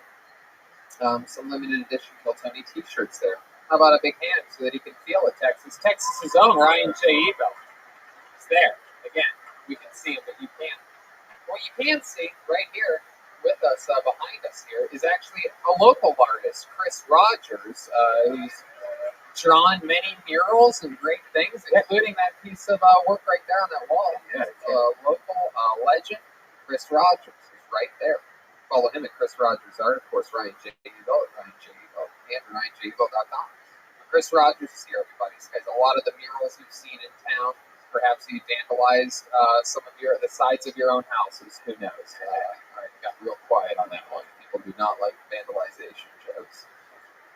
some limited edition Kill Tony t-shirts there. How about a big hand so that he can feel it, Texas? Texas's own Ryan J. Ebelt. It's there. Again, we can see him, but you can't. What you can see right here with us, behind us here, is actually a local artist, Chris Rogers, who's drawn many murals and great things, including that piece of work right there on that wall. Yeah, it's a local legend, Chris Rogers, is right there. Follow him at Chris Rogers Art, of course, Ryan J. Ebelt at Ryan J. Ebelt, and RyanJEbelt.com. Chris Rogers is here, everybody. This guy's a lot of the murals you've seen in town. Perhaps he vandalized some of the sides of your own houses. Who knows? I got real quiet on that one. People do not like vandalization jokes.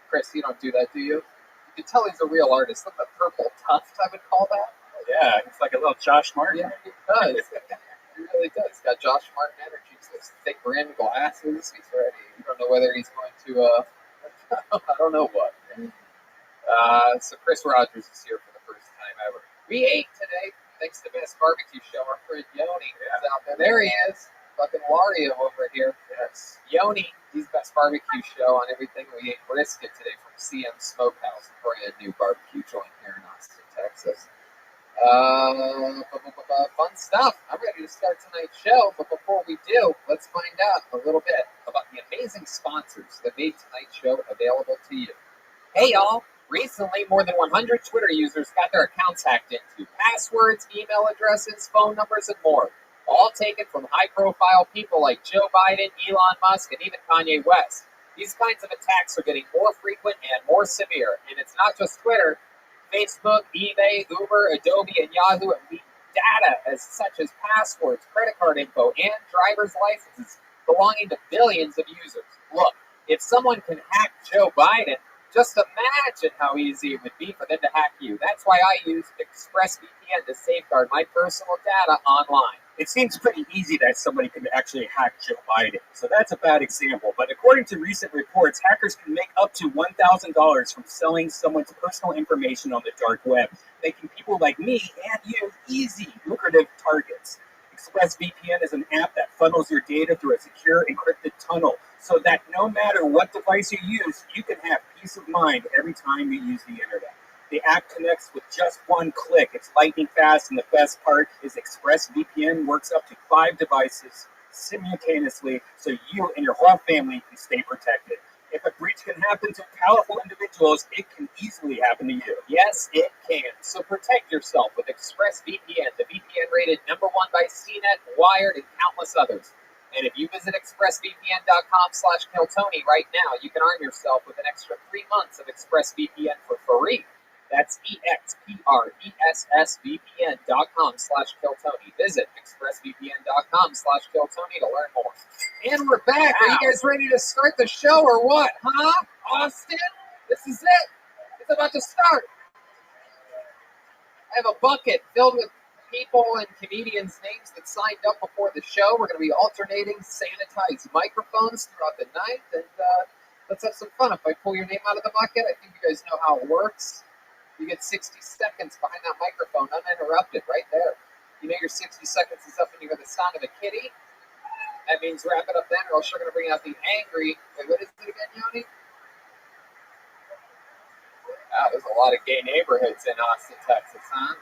Chris, you don't do that, do you? You can tell he's a real artist. Look at the purple tuft, I would call that. Yeah, it's like a little Josh Martin. Yeah, he does. He really does. He's got Josh Martin energy. He's got thick rimmed glasses. He's ready. You don't know whether he's going to, I don't know what. So Chris Rogers is here for the first time ever. We ate today, thanks to the Best Barbecue Show. Our friend Yoni is out there. There he is. Fucking Wario over here. Yes. Yoni, he's Best Barbecue Show on everything. We ate brisket today from CM Smokehouse, a brand new barbecue joint here in Austin, Texas. Fun stuff. I'm ready to start tonight's show, but before we do, let's find out a little bit about the amazing sponsors that made tonight's show available to you. Hey, y'all. Recently, more than 100 Twitter users got their accounts hacked into. Passwords, email addresses, phone numbers, and more. All taken from high-profile people like Joe Biden, Elon Musk, and even Kanye West. These kinds of attacks are getting more frequent and more severe. And it's not just Twitter. Facebook, eBay, Uber, Adobe, and Yahoo have leaked data such as passwords, credit card info, and driver's licenses belonging to billions of users. Look, if someone can hack Joe Biden, just imagine how easy it would be for them to hack you. That's why I use ExpressVPN to safeguard my personal data online. It seems pretty easy that somebody can actually hack Joe Biden, so that's a bad example. But according to recent reports, hackers can make up to $1,000 from selling someone's personal information on the dark web, making people like me and you easy, lucrative targets. ExpressVPN is an app that funnels your data through a secure, encrypted tunnel, so that no matter what device you use, you can have peace of mind every time you use the internet. The app connects with just one click. It's lightning fast, and the best part is ExpressVPN works up to 5 devices simultaneously, so you and your whole family can stay protected. If a breach can happen to powerful individuals, it can easily happen to you. Yes, it can. So protect yourself with ExpressVPN, the VPN rated #1 by CNET, Wired, and countless others. And if you visit expressvpn.com/KillTony right now, you can arm yourself with an extra 3 months of ExpressVPN for free. That's expressvpn.com/KillTony. Visit expressvpn.com/KillTony to learn more. And we're back. Are you guys ready to start the show or what? Huh? Austin? This is it. It's about to start. I have a bucket filled with people and comedians' names that signed up before the show. We're going to be alternating sanitized microphones throughout the night, and let's have some fun. If I pull your name out of the bucket, I think you guys know how it works. You get 60 seconds behind that microphone, uninterrupted, right there. You know your 60 seconds is up and you hear the sound of a kitty. That means wrap it up then, or else you're going to bring out the angry. Wait, what is it again, Yoni? Wow, there's a lot of gay neighborhoods in Austin, Texas, huh?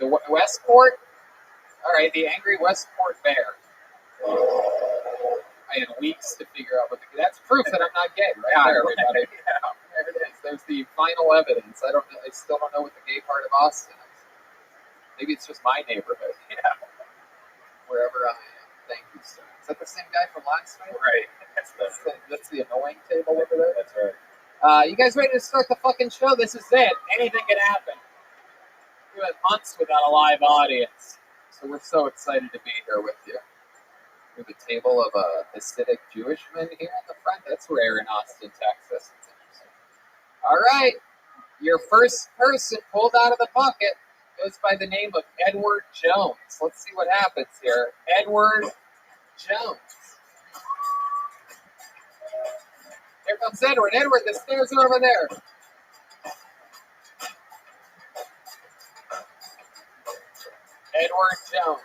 The Westport? All right, the angry Westport bear. I had weeks to figure out what that's proof that I'm not gay, right there, everybody. Yeah, there it is. There's the final evidence. I still don't know what the gay part of Austin is. Maybe it's just my neighborhood. Yeah. Wherever I am. Thank you, sir. Is that the same guy from last night? Right. That's the annoying table over there? That's right. You guys ready to start the fucking show? This is it. Anything can happen. We had months without a live audience. So we're so excited to be here with you. We have a table of Hasidic Jewish men here in the front. That's rare in Austin, Texas. It's interesting. All right. Your first person pulled out of the bucket goes by the name of Edward Jones. Let's see what happens here. Edward Jones. Here comes Edward. Edward, the stairs are over there. Edward Jones.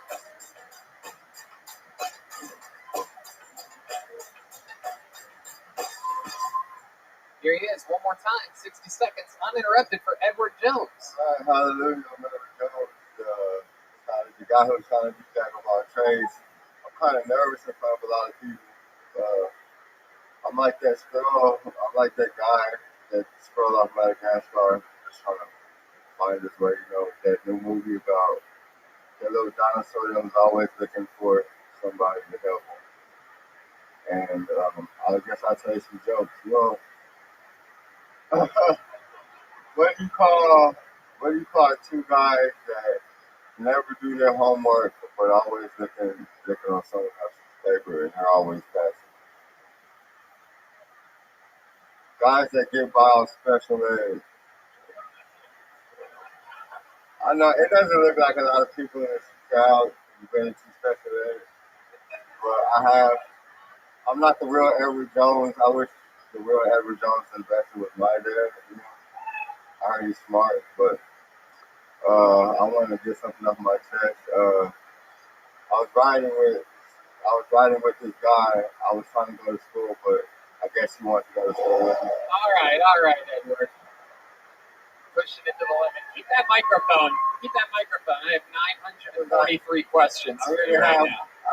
Here he is, one more time, 60 seconds, uninterrupted for Edward Jones. Hallelujah, I'm Edward Jones, the guy who's trying to be jack of all trades. I'm kind of nervous in front of a lot of people. I'm like that scroll, I'm like that guy that scrolled off Madagascar, just trying to find his way, that new movie about that little dinosaur that was always looking for somebody to help him. And I guess I'll tell you some jokes. What do you call two guys that never do their homework but always looking on someone else's paper and they're always passing? Guys that get by on special ed. I know it doesn't look like a lot of people in this crowd who've been into special ed, but I'm not the real Edward Jones. I wish the real Edward Jones invested with my dad. I heard he's smart, but I wanted to get something off my chest. I was riding with this guy. I was trying to go to school, but I guess he wanted to go to school with me. All right, Edward. Pushing it to the limit. Keep that microphone. I have 943 questions I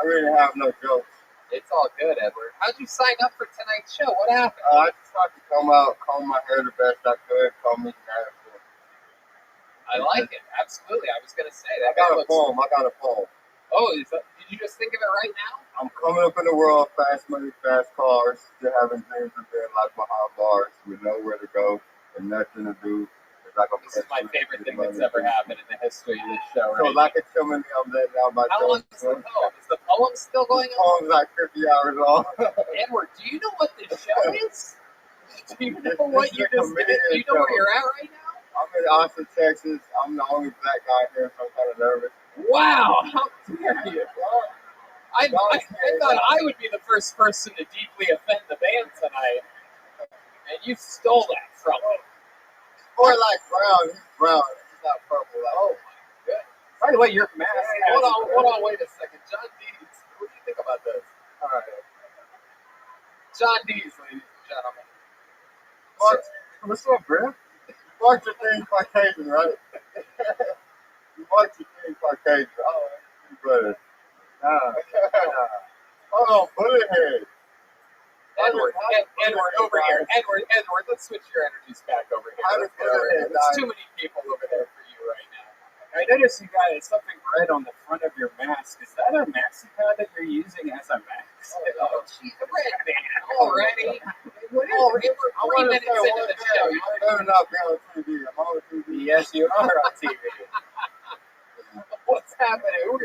really have no jokes. It's all good, Edward. How'd you sign up for tonight's show? What happened? I just tried to comb my hair the best I could, comb it natural. I like it. Absolutely. I was going to say that. I got a poem. Oh, did you just think of it right now? I'm coming up in the world, fast money, fast cars, still having dreams of being like behind bars with nowhere to go and nothing to do. This is my favorite thing that's ever happened in the history of this show. So, like it's coming, I'm letting out my How long is the poem? Is the poem still going on? The poem's like 50 hours long. Edward, do you know what this show is? Do you know what you just did? Do you know where you're at right now? I'm in Austin, Texas. I'm the only black guy here, so I'm kind of nervous. Wow, how dare you? I thought I would be the first person to deeply offend the band tonight, and you stole that from me. Or like brown. He's brown. He's not purple. Oh my goodness. By the way, your mask. Hold on, wait a second. John Dees, what do you think about this? All right. John Dees, ladies and gentlemen. What's up, bro? March your thing Caucasian, right? You march your thing Caucasian. Oh, you brother. Oh, bullet head. Edward, over here. Edward, let's switch your energies back over here. There's too many people over there for you right now. I noticed you got something red on the front of your mask. Is that a maxi pad that you're using as a mask? Oh, jeez, the red man already. We're 3 minutes into the show. I better not be on TV. I'm on TV. Yes, you are on TV. What's happening?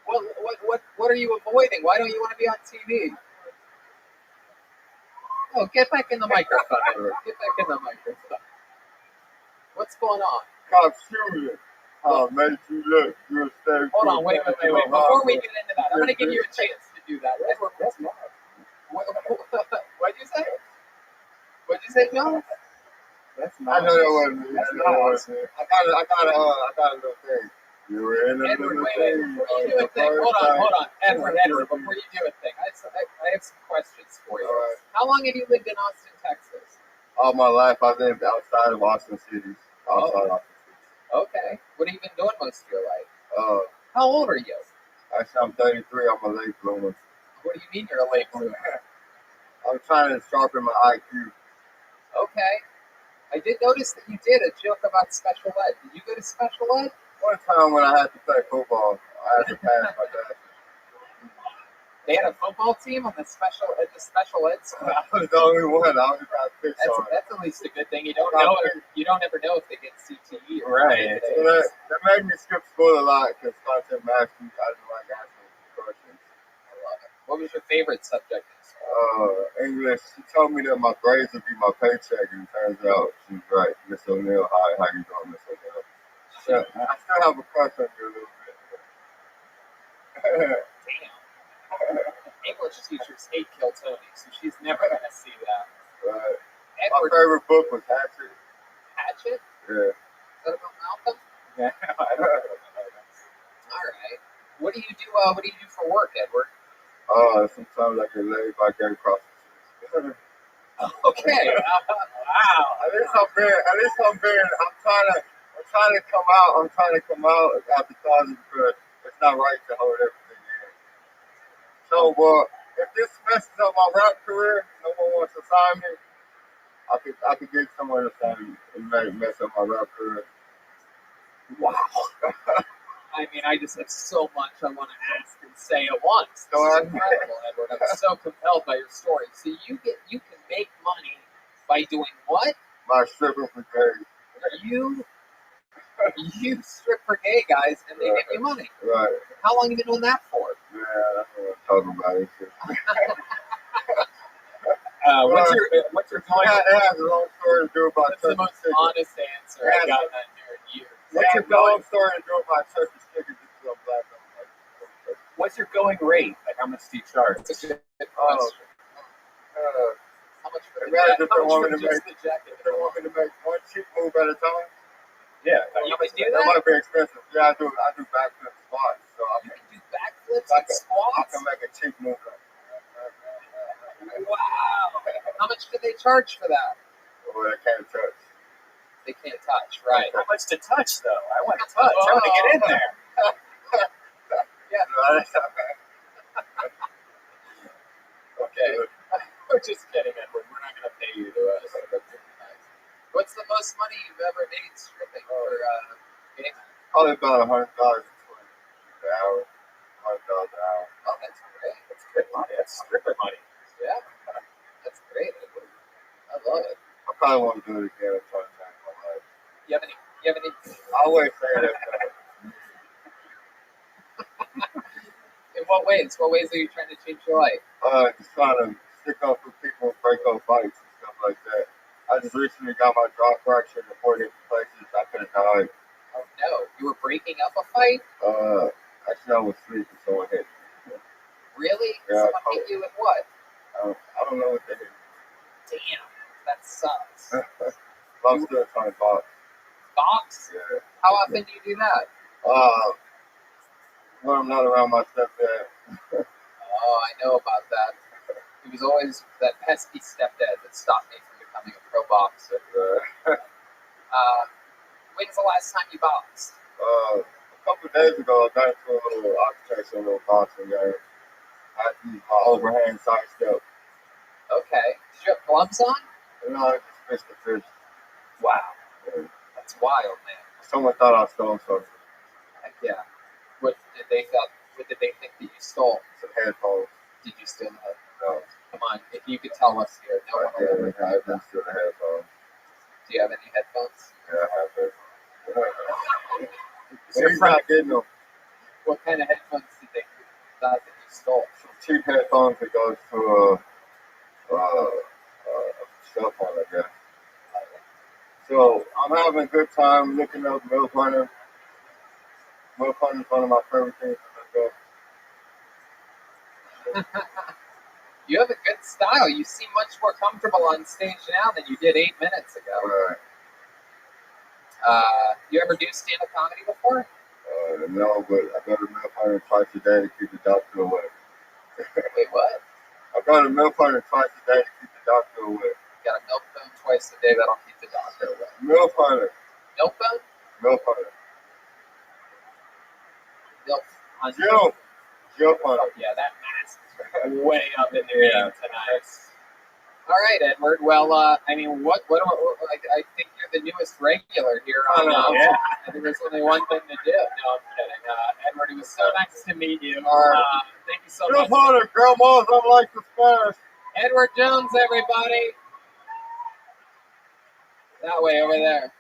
What are you avoiding? Why don't you want to be on TV? Oh, get back in the microphone, Edward. Get back in the microphone. What's going on? Cop shooting. Oh, made you look. You're a Hold on, wait. Before we get into that, I'm going to give you a chance to do that. Edward, that's not. What'd you say? What'd you say, John? That's not. I know that wasn't me. I got a little thing. You were in a Edward, little wait. thing. Before you do a thing, hold on. Edward, before you do a thing, I have some questions for you. All right. How long have you lived in Austin, Texas? All my life, I've lived outside of Austin City. Okay. What have you been doing most of your life? How old are you? Actually, I'm 33. I'm a late bloomer. What do you mean you're a late bloomer? I'm trying to sharpen my IQ. Okay. I did notice that you did a joke about special ed. Did you go to special ed? One time when I had to play football, I had to pass my dad. They had a football team on the special ed school. I was the only one. I only got picked on. That's at least a good thing. You don't know. You don't ever know if they get CTE or right. So that made me skip school a lot because content mastery. I didn't like asking questions. I love it. What was your favorite subject in school? English. She told me that my grades would be my paycheck, and it turns out she was right. Miss O'Neill, how you doing, Miss O'Neill? I still have a crush on you a little bit. Damn. English teachers hate Kill Tony, so she's never going to see that. Right. Edward, my favorite book was Hatchet. Hatchet? Yeah. Is that about Malcolm? Yeah. I don't know. All right. What do you do? What do you do for work, Edward? Sometimes I get laid by gay prostitutes. Okay. Wow. At least I'm trying to come out. I'm trying to come out after college because it's not right to hold everything in. So, if this messes up my rap career, no one wants to sign me. I could get someone to sign me and mess up my rap career. Wow. I mean, I just have so much I want to ask and say at once. So incredible, Edward. I'm so compelled by your story. So you can make money by doing what? By stripping for gay. You strip for gay guys and they give you money. Right. How long have you been doing that for? Yeah, I don't want to talk about it. What's your going? It has a long story to do about That's the most honest answer I've gotten that here in years. What's your long story to do about Turkish chicken to a black woman? What's your going rate? Like, how much do you charge? That's a good question. How much for the jacket? How much for just the jacket? They want me to make one cheap move at a time. Yeah, you can do that. That might be expensive. Yeah, I do backflip squats. So you can do backflips and squats. I can make a cheap move. Wow. How much do they charge for that? Well, they can't touch. They can't touch, right? How much to touch, though? I want to touch. I want to get in there. Yeah. Okay. We're just kidding, Edward. We're not going to pay you to What's the most money you've ever made stripping for games? Probably about $100 an hour. $100 an hour. Oh, that's great. That's good money. That's stripper money. Yeah. That's great, Edward. I love it. I probably want to do it again at some time in my life. You have any? I always say that. In what ways? What ways are you trying to change your life? Just trying to stick up for people and break up fights and stuff like that. I just recently got my jaw fractured in 4 different places. I could have died. Oh no! You were breaking up a fight? Actually, I was sleeping, someone hit me. Really? Yeah, Someone hit you with what? I don't know what they hit. Damn, that sucks. I'm still trying to box. Box? Yeah. How often do you do that? When I'm not around my stepdad. Oh, I know about that. He was always that pesky stepdad that stopped me from becoming a pro boxer. When's the last time you boxed? A couple of days ago, I got into a little altercation, a little boxing game. I used my overhand side step. Okay. Did you have gloves on? No, I just missed the fish. Wow. That's wild, man. Someone thought I stole something. Yeah. What did they think that you stole? Some headphones. Did you steal that? No. Come on, if you could tell us here. No one will ever I didn't steal the headphones. Do you have any headphones? Yeah, I have headphones. Your He's friend- not getting them. What kind of headphones did they thought that you stole? Some cheap headphones that goes to a cell phone, I guess. So I'm having a good time looking up Milk Hunter. Milk Hunter is one of my favorite things to look up. You have a good style. You seem much more comfortable on stage now than you did 8 minutes ago. Right. You ever do stand-up comedy before? No, but I go to Milk Hunter twice a day to keep the doctor away. Wait, what? I go to Milk Hunter twice a day to keep the doctor away. You got a milk bone twice a day that'll keep the doctor away. Milk Hunter. Milk bone? Milk Hunter. Milk Hunter. Jill Hunter. Oh, yeah, that mask is way up in the game tonight. All right, Edward. Well, I mean, what I think you're the newest regular here on. Yeah. I think there's only one thing to do. No, I'm kidding. Edward, it was so nice to meet you. Thank you so Jill much. Hunter, grandmas, I like the stars. Edward Jones, everybody. That way, over there.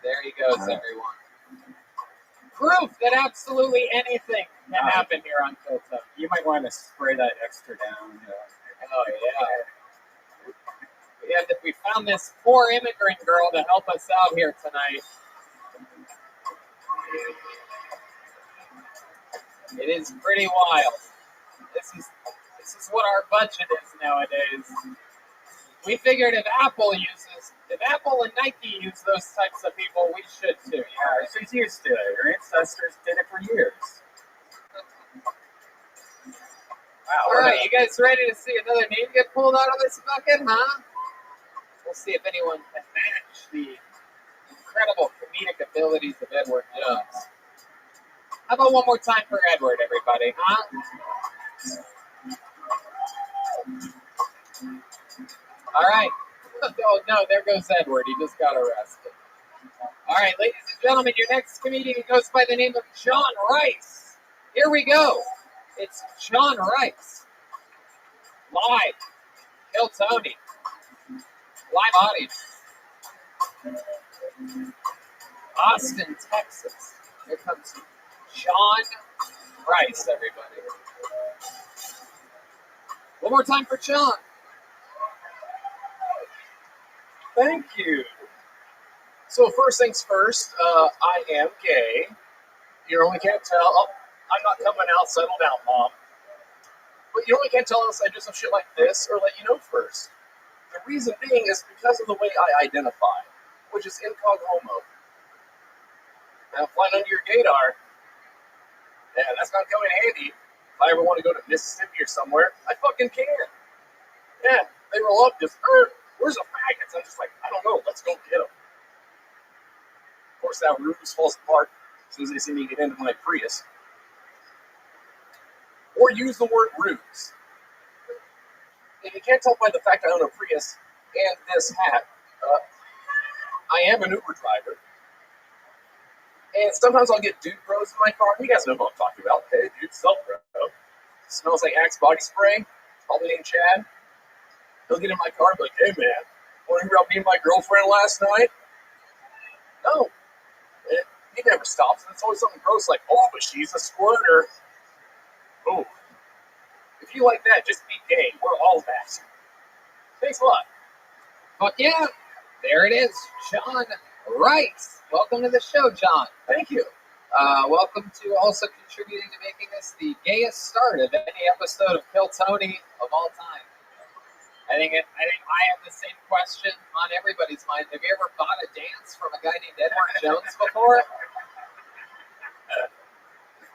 There he goes, everyone. Proof that absolutely anything can happen here on Tilton. You might want to spray that extra down. Oh, yeah. We found this poor immigrant girl to help us out here tonight. It is pretty wild. This is what our budget is nowadays. We figured if Apple and Nike use those types of people, we should too. Yeah, she's used to it. Her ancestors did it for years. Wow. All right, you guys ready to see another name get pulled out of this bucket, huh? We'll see if anyone can match the incredible comedic abilities of Edward Jones. How about one more time for Edward, everybody, huh? All right. Oh, no, there goes Edward. He just got arrested. All right, ladies and gentlemen, your next comedian goes by the name of John Rice. Here we go. It's John Rice. Live. Kill Tony. Live audience. Austin, Texas. Here comes John Rice, everybody. One more time for John. Thank you. So first things first, I am gay. You only can't tell. Oh, I'm not coming out. Settle down, Mom. But you only can't tell unless I do some shit like this or let you know first. The reason being is because of the way I identify, which is incog homo. Now, flying under your gaydar, yeah, that's not coming handy. If I ever want to go to Mississippi or somewhere, I fucking can. Yeah, they roll up just, where's the faggots? I'm just like, I don't know, let's go get them. Of course, that ruse falls apart as soon as they see me get into my Prius. Or use the word ruse. If you can't tell by the fact I own a Prius and this hat, I am an Uber driver. And sometimes I'll get dude bros in my car. You guys know who I'm talking about. Hey, dude, self-bro. Smells like Axe body spray. Probably named Chad. He'll get in my car and be like, hey, man, want to hear about me and my girlfriend last night? No. He never stops. And it's always something gross like, oh, but she's a squirter. Oh. If you like that, just be gay. We're all that. Thanks a lot. Fuck yeah. There it is. John Rice. Welcome to the show, John. Thank you. Welcome to also contributing to making this the gayest start of any episode of Kill Tony of all time. I think I have the same question on everybody's mind. Have you ever bought a dance from a guy named Edward Jones before?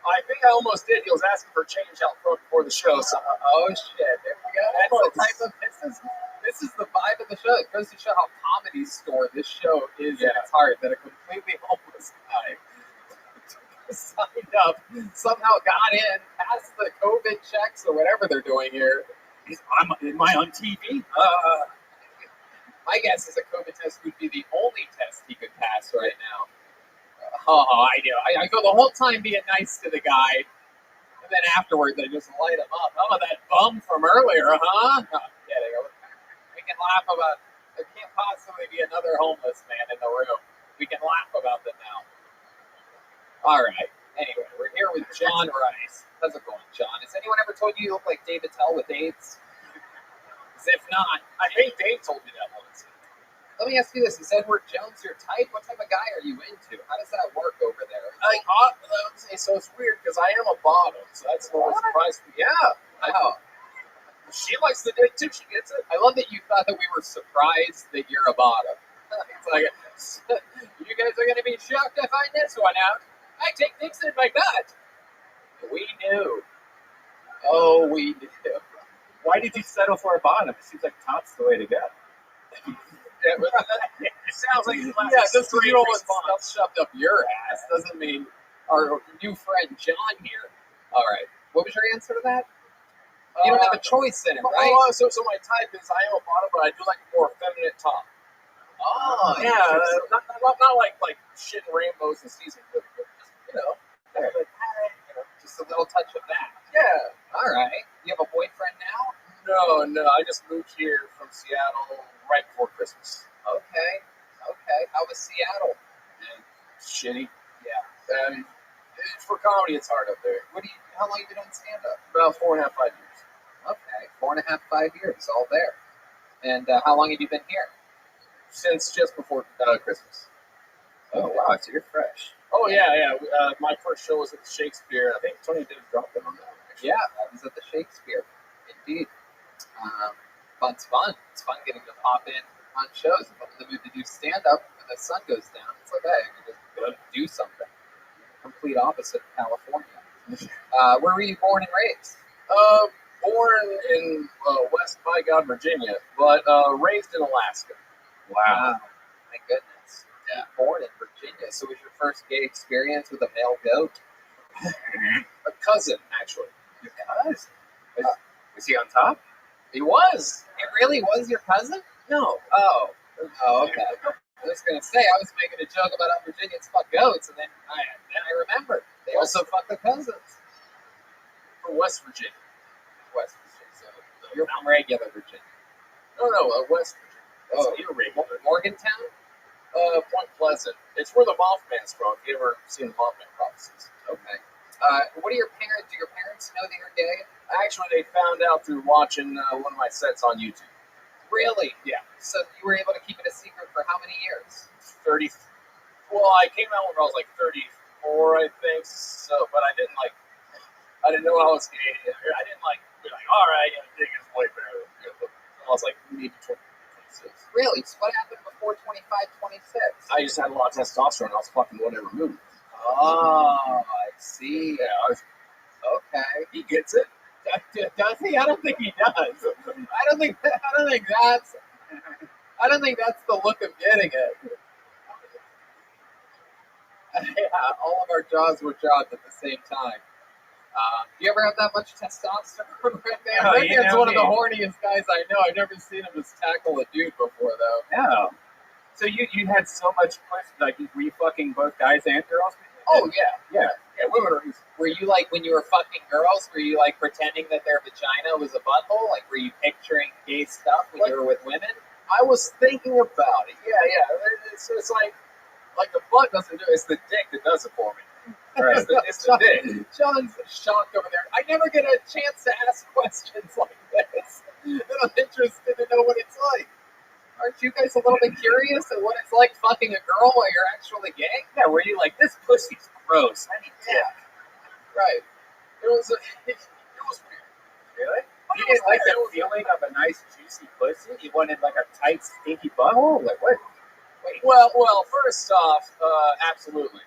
I think I almost did. He was asking for change out front before the show. So, oh shit! There we go. That's the type of this is the vibe of the show. It goes to show how comedy store this show is at its heart. That a completely homeless guy signed up, somehow got in, passed the COVID checks or whatever they're doing here. Am I on TV? My guess is a COVID test would be the only test he could pass right now. Oh, I do. I go the whole time being nice to the guy, and then afterwards I just light him up. Oh, that bum from earlier, huh? No, I'm kidding. We can laugh about. There can't possibly be another homeless man in the room. We can laugh about them now. All right. Anyway, we're here with John Rice. How's it going, John? Has anyone ever told you look like David Tell with AIDS? If not, I think Dave told me that once. let me ask you this: is Edward Jones your type? What type of guy are you into? How does that work over there? So it's weird because I am a bottom, so that's a little surprise for me. Yeah. Wow. She likes the dick too. She gets it. I love that you thought that we were surprised that you're a bottom. It's like, you guys are going to be shocked to find this one out. I take dicks in my butt. We knew. Oh, we knew. Why did you settle for a bottom? It seems like top's the way to go. It sounds like Yeah, just because you don't want stuff shoved up your ass doesn't mean our new friend John here. All right. What was your answer to that? You don't have a choice in it, right? So my type is I am a bottom, but I do like a more effeminate top. Oh, yeah, not like shit and rainbows and seasons, but just, just a little touch of that. Yeah. All right. You have a boyfriend now? No, I just moved here from Seattle right before Christmas. Okay. How was Seattle? Shitty. Yeah. For comedy, it's hard up there. How long have you been on stand-up? About 4.5, 5 years. Okay, 4.5, 5 years, all there. And how long have you been here? Since just before Christmas. Oh wow, so you're fresh. Oh yeah. My first show was at the Shakespeare. I think Tony did drop in on that. Actually. Yeah, that was at the Shakespeare. Indeed. It's fun. It's fun getting to pop in on shows. If I'm in the mood to do stand-up when the sun goes down, it's like, hey, I can just go do something. Complete opposite of California. Where were you born and raised? Born in West Bygone, Virginia, but raised in Alaska. Wow. My goodness. Yeah. Born in Virginia. So was your first gay experience with a male goat? A cousin, actually. Your cousin? Was he on top? He was. It really was your cousin? No. Oh, okay. I was going to say, I was making a joke about how Virginians fuck goats, and then I remembered. They also fuck the cousins. From West Virginia. West Virginia. So you're from regular Virginia. No, West Virginia. That's irregular. Morgantown? Point Pleasant. It's where the Mothman's from. If you ever seen the Mothman prophecies. Okay. What are your parents? Do your parents know that you're gay? Actually, they found out through watching one of my sets on YouTube. Really? Yeah. So you were able to keep it a secret for how many years? 30. Well, I came out when I was like 34, I think. So, but I didn't know I was gay. I didn't be like, all right, dig his way better. I was like maybe 26. Really? So what happened before 25, 26? I just had a lot of testosterone. I was fucking whatever moved. Oh, I see. Yeah. Okay. He gets it. Does he? I don't think he does. I don't think that's the look of getting it. Yeah, all of our jaws were dropped at the same time. Do you ever have that much testosterone right there? Oh, Maybe it's one of the horniest guys I know. I've never seen him just tackle a dude before, though. No. So you had so much pussy, like were you fucking both guys and girls? Oh yeah. Women are easy. Were you like, when you were fucking girls, were you like pretending that their vagina was a butthole? Like, were you picturing gay stuff when you were with women? I was thinking about it. Yeah. It's like the butt doesn't do it. It's the dick that does it for me. Right. It's the dick. John's shocked over there. I never get a chance to ask questions like this. And I'm interested to know what it's like. Aren't you guys a little bit curious at what it's like fucking a girl while you're actually gay? Yeah, were you like, this pussy's gross? I need dick. Right. It was weird. Really? You didn't like the feeling of a nice juicy pussy? You wanted like a tight, stinky butthole? Like what? Wait. Well, first off, absolutely.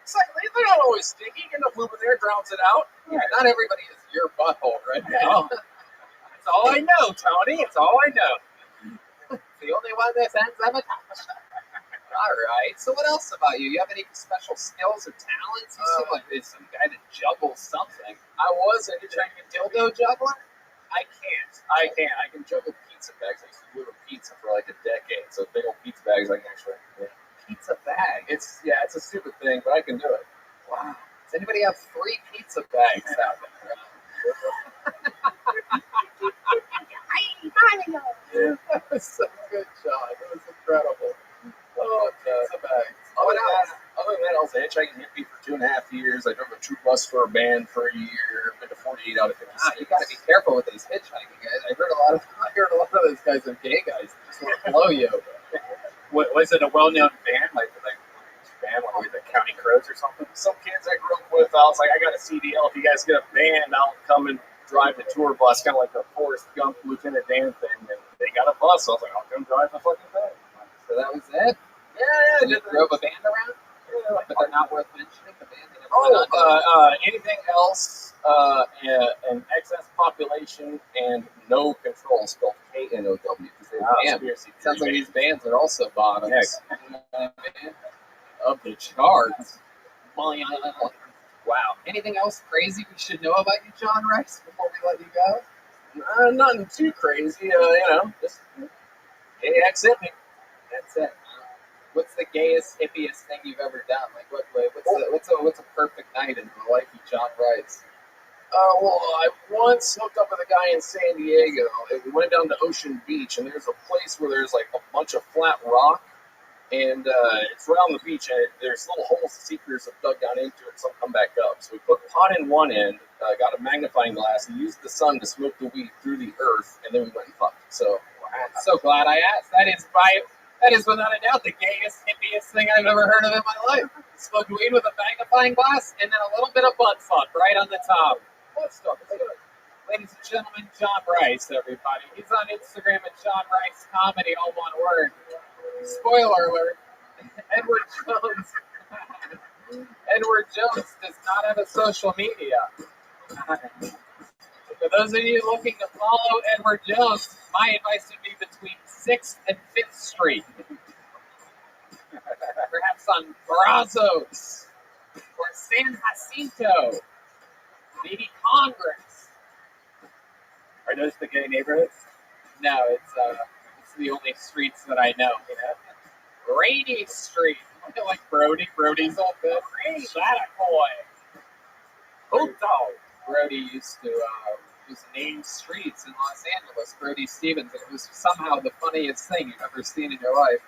Secondly, they're not always stinky. Get enough lube in there, drowns it out. Yeah, not everybody is your butthole right now. That's all I know, Tony. It's all I know. The only one that ends up a All right. So what else about you? You have any special skills or talents? You seem like there's some guy that juggles something. I was. Are you trying to get dildo juggler? I can't. I can juggle pizza bags. I used to deliver pizza for like a decade. So big old pizza bags I can actually. Yeah. pizza bag. It's a stupid thing, but I can do it. Wow. Does anybody have 3 pizza bags out there? That was so good, John. That was incredible. Oh, pizza bags. Other than that, I was a hitchhiking hippie for 2.5 years. I drove a troop bus for a band for a year. Been to 48 out of 50 states. You got to be careful with these hitchhiking guys. I heard a lot of those guys are gay guys that just want to blow you. Was it a well-known band, like with the County Crows or something? Some kids I grew up with, I was like, I got a CDL. If you guys get a band, I'll come and drive the tour bus, kind of like the Forrest Gump Lieutenant Dan thing. And they got a bus, so I was like, I'll come drive the fucking thing. So that was it? Yeah. You drove a band around? Yeah, but they're not worth mentioning, the band. Anything else, an excess population and no control, spelled KNOW. Sounds like these bands are also bottoms. Of the charts. Wow. Anything else crazy we should know about you, John Rice, before we let you go? Nothing too crazy, just gay ex hippie. That's it. What's the gayest, hippiest thing you've ever done? Like, what's a perfect night in the life of John Rice? Well, I once hooked up with a guy in San Diego. We went down to Ocean Beach, and there's a place where there's like a bunch of flat rock, and it's right on the beach, and there's little holes the seekers have dug down into it, some come back up. So we put pot in one end, got a magnifying glass, and used the sun to smoke the weed through the earth, and then we went and fucked. So I'm so glad I asked. That is without a doubt the gayest, hippiest thing I've ever heard of in my life. Smoked weed with a magnifying glass and then a little bit of butt fuck right on the top. What stuff? Ladies and gentlemen, John Rice, everybody. He's on Instagram at John Rice Comedy, all one word. Spoiler alert, Edward Jones does not have a social media. For those of you looking to follow Edward Jones, my advice would be between 6th and 5th Street. Perhaps on Brazos or San Jacinto, maybe Congress. Are those the gay neighborhoods? No, it's the only streets that I know. Rainy Street. I feel like Brody's all good. That boy. Hot dog. Brody used to just name streets in Los Angeles. Brody Stevens. It was somehow the funniest thing you've ever seen in your life.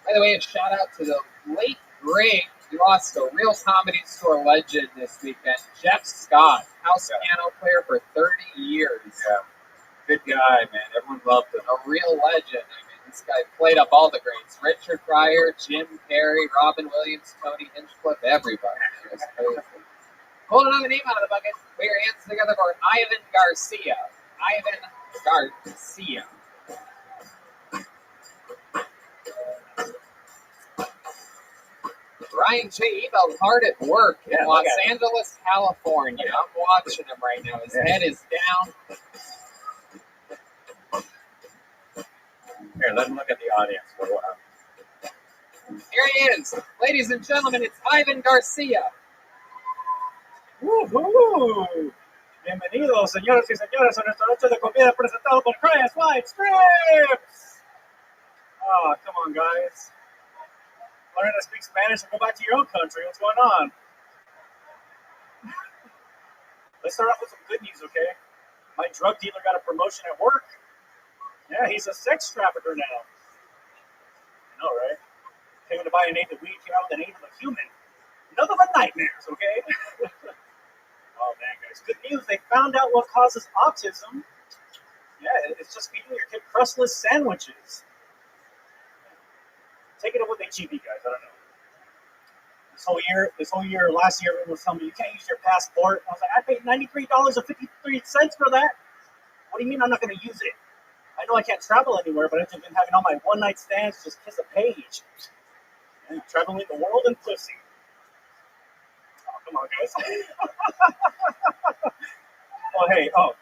By the way, a shout out to the late, great, we lost a real Comedy Store legend this weekend, Jeff Scott, house piano player for 30 years. Yeah. Good guy, man. Everyone loved him. A real legend. I mean, this guy played up all the greats. Richard Pryor, Jim Carrey, Robin Williams, Tony Hinchcliffe, everybody. It was crazy. Hold another name out of the bucket. Put your hands together for Ivan Garcia. Ivan Garcia. Ryan J. Ebel hard at work in Los Angeles, California. I'm watching him right now. His head is down. Here, let me look at the audience for a while. Here he is. Ladies and gentlemen, it's Ivan Garcia. ¡Woohoo! Bienvenidos, señoras y señores, a nuestra noche de comida presentado por Crayas White Strips! Oh, come on, guys. Learn to speak Spanish and go back to your own country. What's going on? Let's start off with some good news, okay? My drug dealer got a promotion at work. Yeah, he's a sex trafficker now. I know, right? Came to buy an eighth of weed, came out with an eighth of a human. None of the nightmares, okay? Oh, man, guys. Good news. They found out what causes autism. Yeah, it's just feeding your kid crustless sandwiches. Take it up with HEB, guys. I don't know. This whole year, last year, everyone was telling me, you can't use your passport. I was like, I paid $93.53 for that. What do you mean I'm not going to use it? I know I can't travel anywhere, but I've been having all my one-night stands just kiss a page. And traveling the world and pussy. Oh, come on, guys. There we go.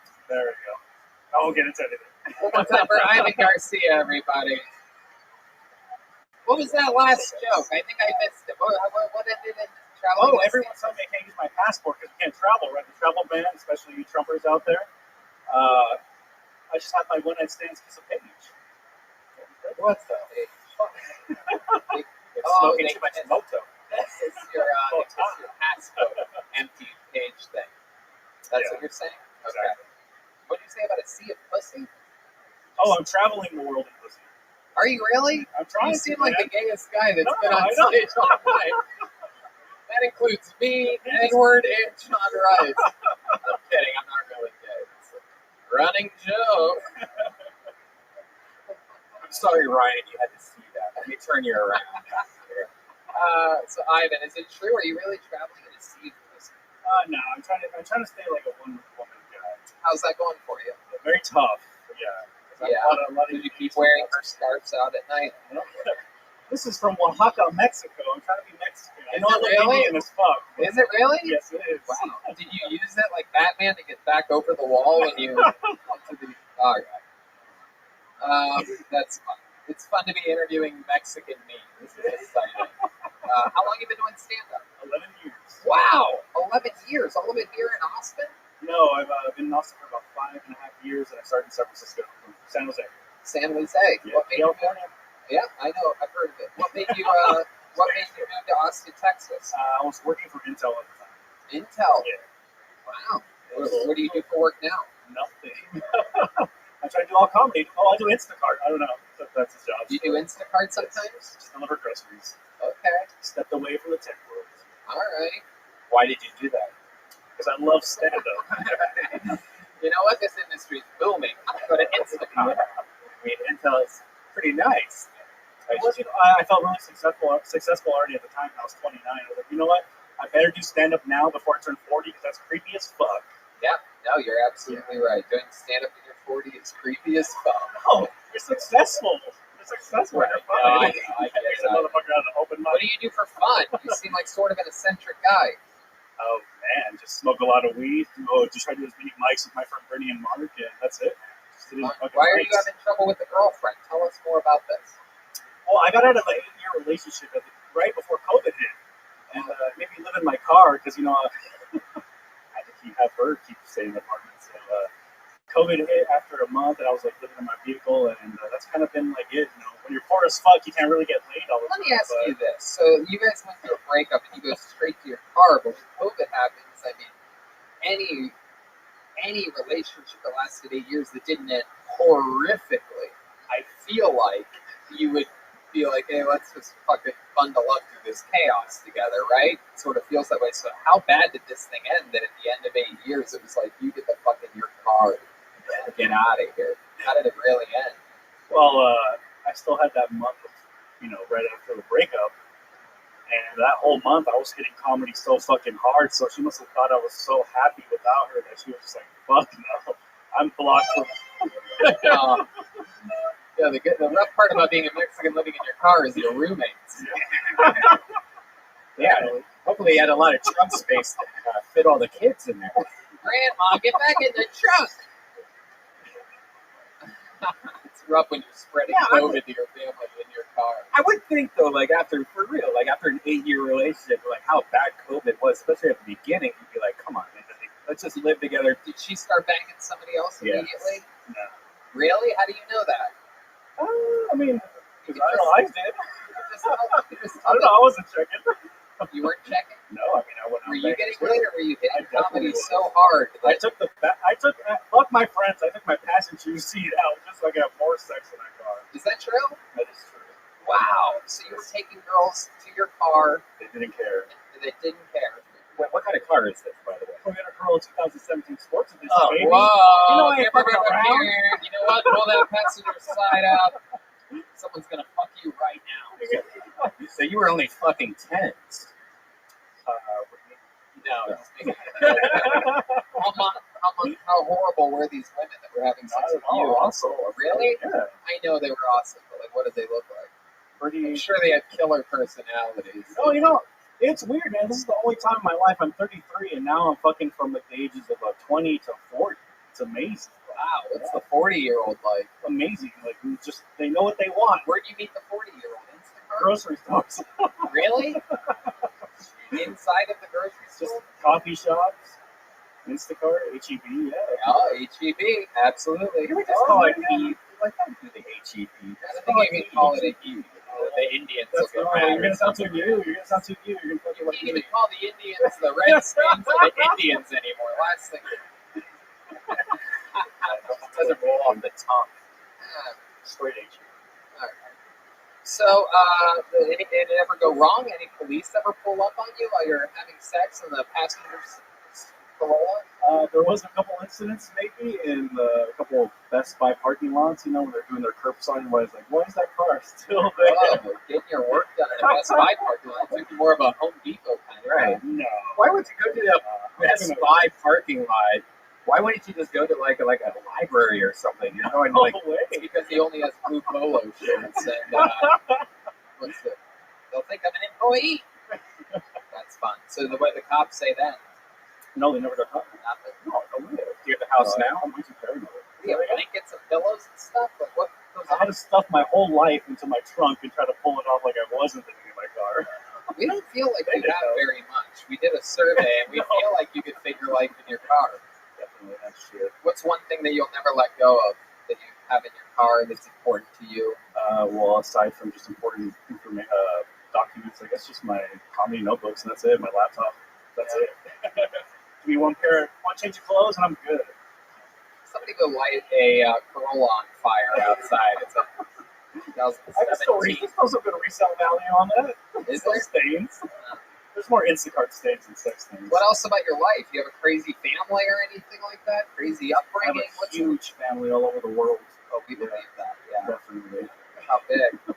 I won't get into anything. One more time for Ivan Garcia, everybody. What was that last joke? I think I missed it. What ended in travel? Oh, everyone's telling me I can't use my passport because we can't travel, right? The travel ban, especially you Trumpers out there. I just have my one-night stands kiss a page. What's the page? smoking too much moto. It's your passcode empty page thing. That's what you're saying? Okay. What did you say about a sea of pussy? Oh, I'm traveling the world in pussy. Are you really? I'm trying. You seem like the gayest guy that's been No, on I know. stage all night. That includes me, Edward, and John Rice. I'm kidding. I'm not really gay. It's a running joke. I'm sorry, Ryan, you had to see that. Let me turn you around. So Ivan, is it true? Are you really traveling in a sea of pussy? No, I'm trying to stay like a one woman guy. How's that going for you? Very tough. Yeah. Yeah. Did you keep wearing her scarves out at night? This is from Oaxaca, Mexico. I'm trying to be Mexican. I Is know it I'm really? Indian as fuck. Is it really? Yes, it is. Wow. Did you use it like Batman to get back over the wall when you went to the... All right. That's fun. It's fun to be interviewing Mexican me. This is exciting. How long have you been doing stand-up? 11 years. Wow! 11 years. All of it here in Austin? No, I've been in Austin for about 5.5 years, and I started in San Francisco, San Jose. San Jose. Yeah, What made California. Yeah, I know. I've heard of it. What made you move to Austin, Texas? I was working for Intel at the time. Intel. Yeah. Wow. What do you do for work now? Nothing. I try to do all comedy. Oh, I do Instacart. I don't know. That's his job. You do Instacart sometimes? Just deliver groceries. Okay. Stepped away from the tech world. All right. Why did you do that? Because I love stand-up. You know what? This industry is booming. I'm going to go to Instacart. I mean, Intel is pretty nice. I felt really successful already at the time. I was 29. I was like, you know what? I better do stand-up now before I turn 40 because that's creepy as fuck. Yeah. No, you're absolutely right. Doing stand-up when you're 40 is creepy as fuck. No, you're successful. You're successful. Right. You're No, fine. I guess. Motherfucker on an open mic. What do you do for fun? You seem like sort of an eccentric guy. Oh man, just smoke a lot of weed. Just try to do as many mics with my friend Brittany and Mark, and that's it. Why are you having trouble with the girlfriend? Tell us more about this. Well, I got out of an 8-year relationship right before COVID hit, and made me live in my car because I had to have her keep staying in the apartment. So COVID hit after a month, and I was like living in my vehicle, and that's kind of been like it. When you're poor as fuck, you can't really get laid all the time. Let me ask you this: so you guys went through a breakup, and you go straight to your car, but when COVID happens, I mean, any relationship that lasted 8 years that didn't end horrifically, I feel like you would be like, hey, let's just fucking bundle up through this chaos together, right? It sort of feels that way. So how bad did this thing end that at the end of 8 years, it was like, you get the fuck in your car and get out of here? How did it really end? Well, I still had that month of, right after the breakup. And that whole month, I was hitting comedy so fucking hard. So she must have thought I was so happy without her that she was just like, fuck no. I'm blocked from... Yeah, the rough part about being a Mexican living in your car is your roommates. Yeah, hopefully you had a lot of trunk space to fit all the kids in there. Grandma, get back in the trunk! It's rough when you're spreading COVID to your family in your car. I would think though, after an 8-year relationship, how bad COVID was, especially at the beginning, you'd be like, come on, man, let's just live together. Did she start banging somebody else immediately? No. Really? How do you know that? I mean, I don't know, I did. I don't know, I wasn't checking. You weren't checking? No, I mean, I wouldn't. Were you getting laid, or were you hitting comedy was. so hard? Fuck my friends, I took my passenger seat out just so I could have more sex in my car. Is that true? That is true. Wow. So you were taking girls to your car. They didn't care. They didn't care. What kind of car is this, by the way? Toyota Corolla 2017 Sports Edition, Oh, baby. whoa. I ain't fucking around. You know what? Pull that passenger side out. Someone's going to fuck you right now. So you were only fucking tens. No, just making how horrible were these women that were having sex with you? Awesome. Really? Yeah. I know they were awesome, but what did they look like? Pretty. I'm sure they had killer personalities. No, it's weird, man. This is the only time in my life I'm 33, and now I'm fucking from the ages of 20 to 40. It's amazing. Wow, what's the 40-year-old like? Amazing. They know what they want. Where'd you meet the 40-year-old? Instacart? Grocery stores. Really? Inside of the grocery store? Just coffee shops, Instacart, HEB, yeah. Oh, HEB, absolutely. You would just call it HEB. Don't do the HEB. I think you can call it a HEB. The Indians That's will get right. mad. You're gonna sound too new. You're gonna sound too new. You're gonna You fucking can't even call the Indians the Redskins or the Indians anymore. Last thing. Doesn't roll off the tongue. straight H. All right. So, did it ever go wrong? Any police ever pull up on you while you're having sex in the passenger's Corolla? There was a couple incidents maybe in a couple of Best Buy parking lots, when they're doing their curbside, where I was like, why is that car still there? Oh, getting your work done in a Best Buy parking lot. It's more of a Home Depot kind of Right. No. Why would you go to the Best Buy parking lot? Why wouldn't you just go to like a library or something? And like, It's because he only has blue polo shirts and they'll think I'm an employee. That's fun. So the way the cops say that. No, they never got caught. Nothing. No, no way. do you have the house now? I'm way too paranoid. Do you have blankets and pillows and stuff? Like what goes I had to stuff my whole life into my trunk and try to pull it off like I wasn't living in my car. We don't feel like you have very much. We did a survey and we feel like you could fit your life in your car. Definitely, that's true. What's one thing that you'll never let go of that you have in your car that's important to you? Well, aside from just important documents, I guess just my comedy notebooks, and that's it. My laptop. That's it. Give me one change of clothes, and I'm good. Somebody go light a Corolla on fire outside. It's a 2017. There's still some good resale value on that. Is Still there? stains. There's more Instacart stains than sex stains. What else about your life? You have a crazy family or anything like that? Crazy I have upbringing? a huge family all over the world. Oh, we believe that. Yeah. Definitely. How big?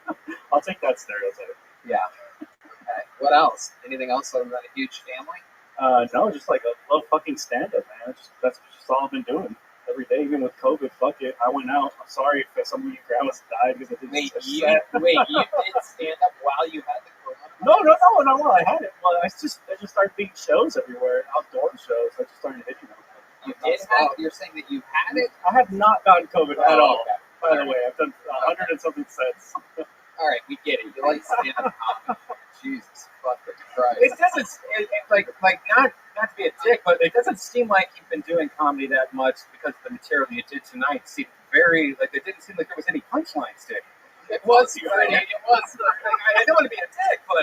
I'll take that stereotype. Yeah. Okay. What else? Anything else other than a huge family? No, just like I love fucking stand up, man. That's just all I've been doing. Every day, even with COVID, fuck it. I went out. I'm sorry if some of you grandmas died because I didn't Wait, set. you did stand up while you had the Corona? No. I had it. Well, I just started being shows everywhere, outdoor shows. I just started hitting them. You did have? You're saying that you had it? I have not gotten COVID at Oh, all. okay. By the way, I've done 100 and something sets. All right, we get it. You like stand up comedy. Jesus fucking Christ. It doesn't not to be a dick, but it doesn't seem like you've been doing comedy that much because the material you did tonight seemed very it didn't seem like there was any punchlines to it. It was pretty. It was. I don't want to be a dick, but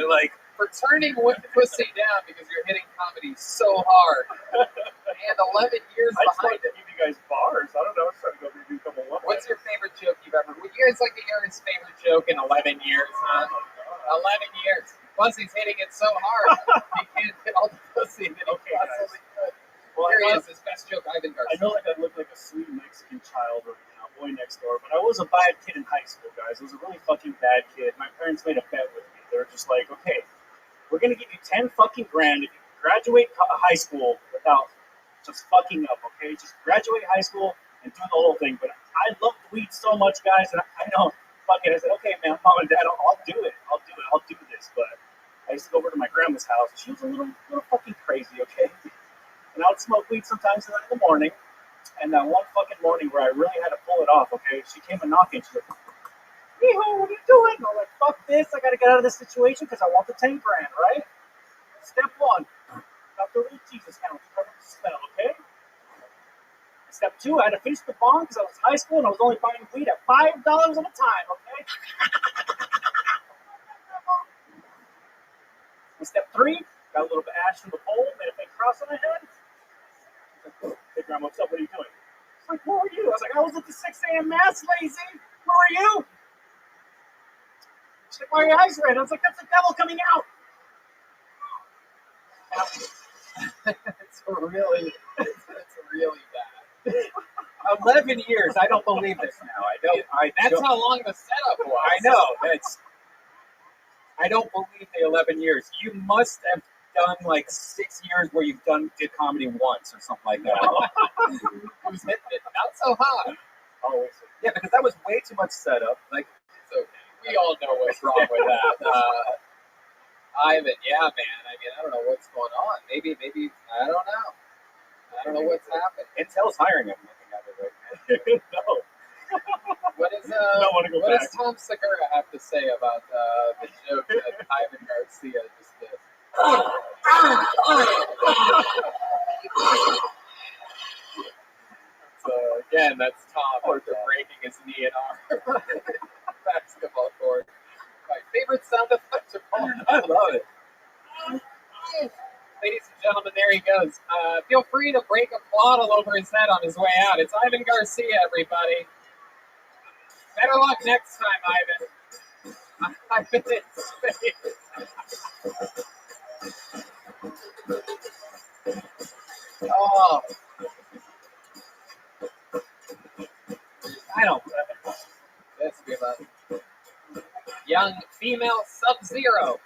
for turning pussy down because you're hitting comedy so hard and 11 years I just behind like to it. give you guys bars. I don't know. I was trying to go maybe a couple one. What's your favorite joke you've ever? Would you guys like to hear his favorite joke in 11 years, huh? 11 years. Plus, he's hitting it so hard he can't hit all the pussy that he possibly could. Well, Here he is, his best joke, Ivan Garcia. I know I look like a sweet Mexican child right now, boy next door, but I was a bad kid in high school, guys. I was a really fucking bad kid. My parents made a bet with me. They were just like, okay, we're going to give you 10 fucking grand if you graduate high school without just fucking up, okay? Just graduate high school and do the whole thing. But I love weed so much, guys, and I know, fuck it. I said, okay, man, mom and dad, I'll do it. I'll do this. But I used to go over to my grandma's house. She was a little fucking crazy, okay? And I would smoke weed sometimes in the morning. And that one fucking morning where I really had to pull it off, okay? She came a knocking. She's like, Mijo, what are you doing? And I'm like, fuck this. I got to get out of this situation because I want the 10 grand, right? Step one, got the real Jesus count to cover the spell, okay? Step two, I had to finish the bond because I was in high school and I was only buying weed at $5 at a time, okay? And step three, got a little bit of ash from the bowl, made a big cross on my head. Hey, Grandma, what's up? What are you doing? She's like, where were you? I was like, I was at the 6 a.m. mass, lazy. Where were you? She's like, why are your eyes red? I was like, that's the devil coming out. It's really bad. 11 years. I don't believe this now. That's how long the setup was. I know. I don't believe the 11 years. You must have done like 6 years where did comedy once or something like that. Who's hitting it? Not so hot. Always. Yeah, because that was way too much setup. Like, it's okay. We all know what's wrong with that. Ivan, yeah, man. I mean, I don't know what's going on. Maybe, I don't know. I don't know what's happened. Intel's hiring him. Looking at it right now. No. What does Tom Segura have to say about the joke that Ivan Garcia just did? So again, that's Tom after breaking his knee in our basketball court. My favorite sound effect of all. I love it. Ladies and gentlemen, there he goes. Feel free to break a bottle over his head on his way out. It's Ivan Garcia, everybody. Better luck next time, Ivan. Ivan in space. Oh. I don't know. Let's be about young female Sub-Zero.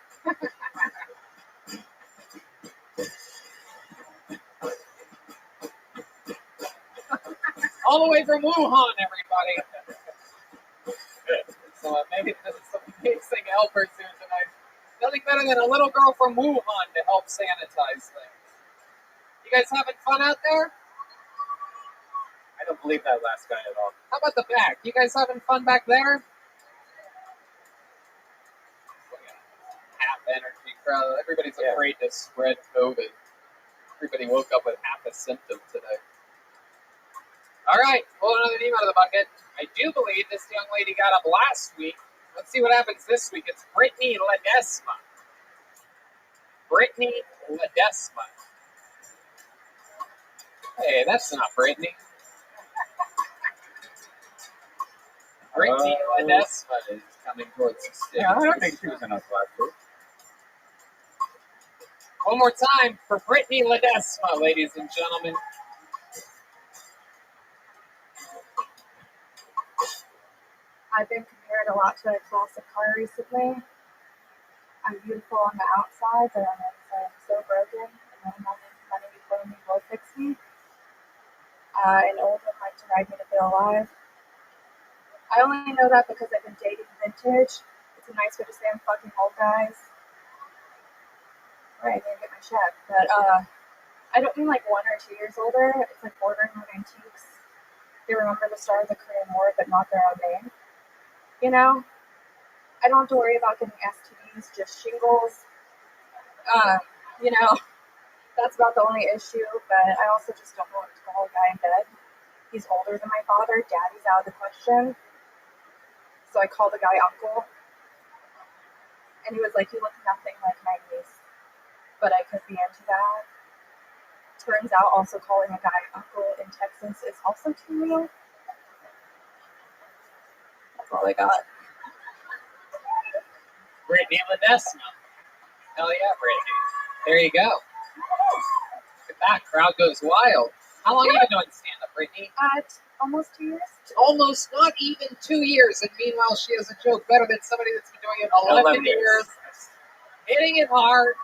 All the way from Wuhan, everybody. So maybe this is some amazing helpers here tonight. Nothing better than a little girl from Wuhan to help sanitize things. You guys having fun out there? I don't believe that last guy at all. How about the back? You guys having fun back there? Half energy crowd. Everybody's afraid to spread COVID. Everybody woke up with half a symptom today. All right, pull another name out of the bucket. I do believe this young lady got up last week. Let's see what happens this week. It's Brittany Ledesma. Brittany Ledesma. Hey, that's not Brittany. Brittany Ledesma is coming towards the stage. Yeah, I don't think she was enough last week. One more time for Brittany Ledesma, ladies and gentlemen. I've been compared a lot to a classic car recently. I'm beautiful on the outside, but on the inside I'm so broken, and no money before me will fix me. An old would like to ride me to feel alive. I only know that because I've been dating vintage. It's a nice way to say I'm fucking old, guys. Right, I need to get my check. But I don't mean like 1 or 2 years older. It's like bordering on antiques. They remember the start of the Korean War, but not their own name. You know? I don't have to worry about getting STDs, just shingles. You know, that's about the only issue, but I also just don't know what to call a guy in bed. He's older than my father. Daddy's out of the question. So I called the guy uncle. And he was like, you look nothing like my niece. But I could be into that. Turns out also calling a guy uncle in Texas is also too real. That's all I got. Brittany Ledesma. Hell yeah, Brittany. There you go. Look at that. Crowd goes wild. How long have you been doing stand-up, Brittany? Almost 2 years. Almost not even 2 years. And meanwhile, she has a joke better than somebody that's been doing it 11 years. Hitting it hard.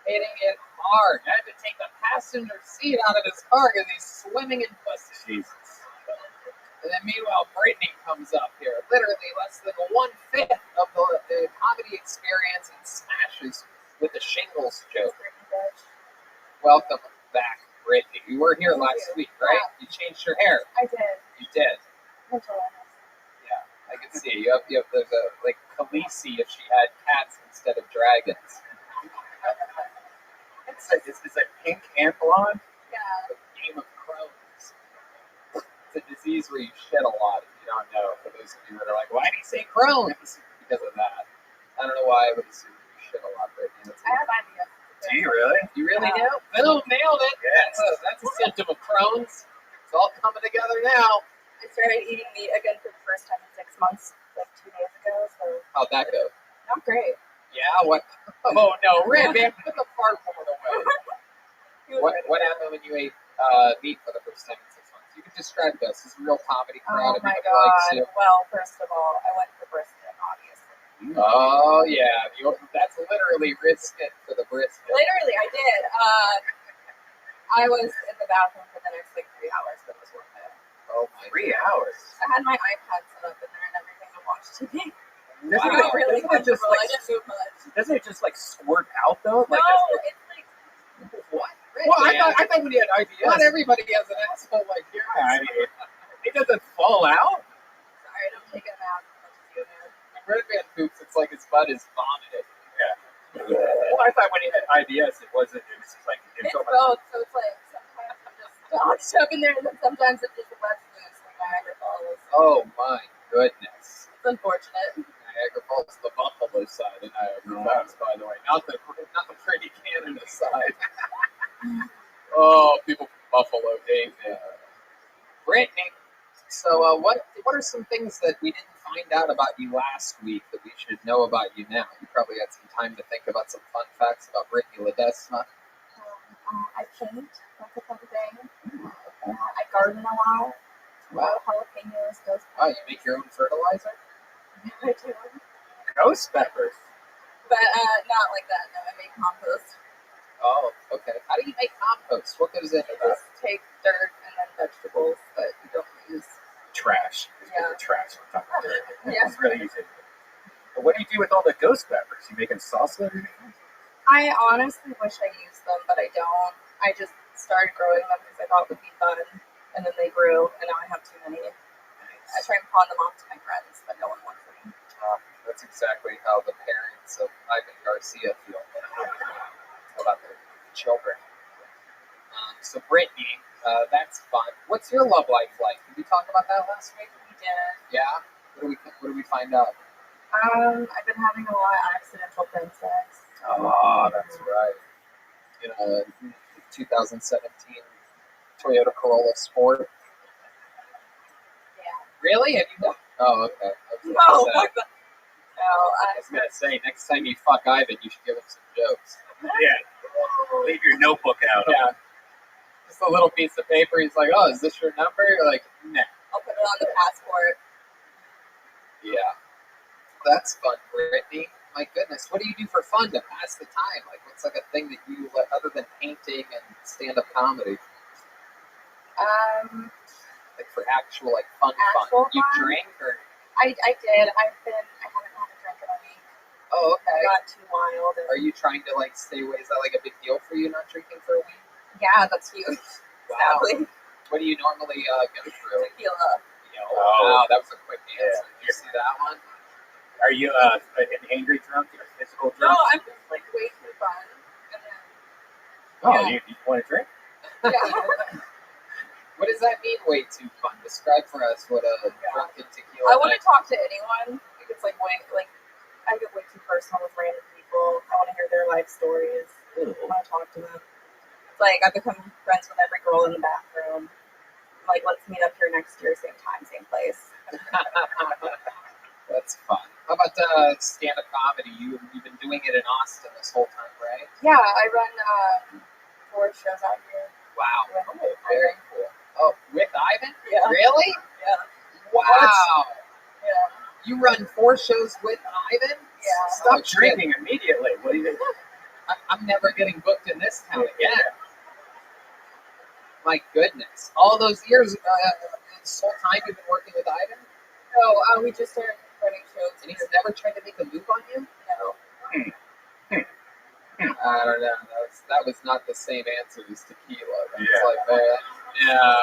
Hitting it hard. I had to take the passenger seat out of his car because he's swimming in pussy. Jesus. And then meanwhile, Brittany comes up here, literally less than 1/5 of the comedy experience, and smashes with the shingles joke. Welcome back, Brittany. You were here last week, right? Yeah. You changed your hair. I did. You did. Mental illness. Yeah, I can see you have there's a like Khaleesi if she had cats instead of dragons. It's like pink and blonde. Yeah. The Game of Crows. It's a disease where you shed a lot if you don't know. For those of you that are like, why did he say Crohn's? Because of that. I don't know why I would assume you shed a lot, but I have ideas. Do you really? You really do? Boom, nailed it. Yes. That's a symptom of Crohn's. It's all coming together now. I started eating meat again for the first time in 6 months, like 2 days ago. So How'd that go? not great. Yeah, what? Oh no, Red man, put the fart horn away. What happened when you ate meat for the first time in 6 months? You can describe this. This is a real comedy crowd. Oh my god. Well, first of all, I went for brisket, obviously. Oh yeah, that's literally risk it for the brisket. Literally, I did. I was in the bathroom for the next like 3 hours, but it was worth it. Oh my 3 hours. I had my iPad set up in there and everything to watch TV. Wow. Wow. Really Doesn't it just comfortable. like I didn't move much. doesn't it just like squirt out though? No, it's like what? Well, I thought when you had ideas. Not everybody has an asshole like yours. I mean, it doesn't fall out. Sorry, I don't take it out as much as you do. When Red Man poops, it's like his butt is vomited. Yeah. Well, I thought when you had ideas, it was just like It's both, so it's like sometimes I'm just dodged up in there, and then sometimes it just lets loose like Niagara Falls. Oh my goodness. It's unfortunate. Niagara Falls is the Buffalo side of Niagara Falls, by the way, not the pretty Canada side. Oh, people from Buffalo hate me. Brittany, so what are some things that we didn't find out about you last week that we should know about you now? You probably had some time to think about some fun facts about Brittany Ledesma. I paint. That's a fun thing. I garden a lot. Wow. Jalapenos, ghost Oh, you make your own fertilizer? I do. Ghost peppers. But not like that. No, I make compost. Oh, okay. How do you make compost? What goes into You that? just take dirt and then vegetables that you don't use. Trash. Yeah. Trash. We're talking dirt. Yeah. It's really easy. But what do you do with all the ghost peppers? You making salsa? I honestly wish I used them, but I don't. I just started growing them because I thought it would be fun, and then they grew, and now I have too many. I try and pawn them off to my friends, but no one wants them. That's exactly how the parents of Ivan Garcia feel about their children. So Brittany, that's fun. What's your love life like? Did we talk about that last week? We did. Yeah. What do we find out? I've been having a lot of accidental brain sex. Oh, that's right. In a 2017 Toyota Corolla Sport. Yeah. Really? Have you? Oh, okay. No, fuck that. No, I was gonna say next time you fuck Ivan, you should give him some jokes. Yeah. Leave your notebook out. Yeah. Just a little piece of paper. He's like, "Oh, is this your number?" You're like, "Nah." I'll put it on the passport. Yeah. That's fun, Brittany. My goodness, what do you do for fun to pass the time? Like, what's like a thing that you other than painting and stand-up comedy? Like for actual like fun. You drink or? I did. I haven't had a drink in a week. Oh, okay. I got too wild. Are you trying to like stay away? Is that like a big deal for you not drinking for a week? Yeah, that's huge. Wow. Sadly. What do you normally go through? Tequila. Wow, that was a quick answer. Did you see that one? Are you an angry drunk or a physical drunk? No, I'm just like way too fun. And then, Oh, you want to drink? yeah. What does that mean? Way too fun. Describe for us what a drunken tequila. I want to talk to anyone. It's like way I get way too personal with random people. I want to hear their life stories. I want to talk to them. It's like I become friends with every girl in the bathroom. Like, let's meet up here next year, same time, same place. That's fun. How about stand-up comedy? You've been doing it in Austin this whole time, right? Yeah, I run 4 shows out here. Wow. Very cool. Oh, with Ivan? Yeah. Really? Yeah. Wow. Yeah. You run 4 shows with Ivan? Yeah. Stop drinking immediately. What do you think? I'm never getting booked in this town again. My goodness. All those years, this whole time you've been working with Ivan? No, we just started running shows. And he's never tried to make a move on you? No. I don't know. That was not the same answer as tequila. That was Yeah. like, no.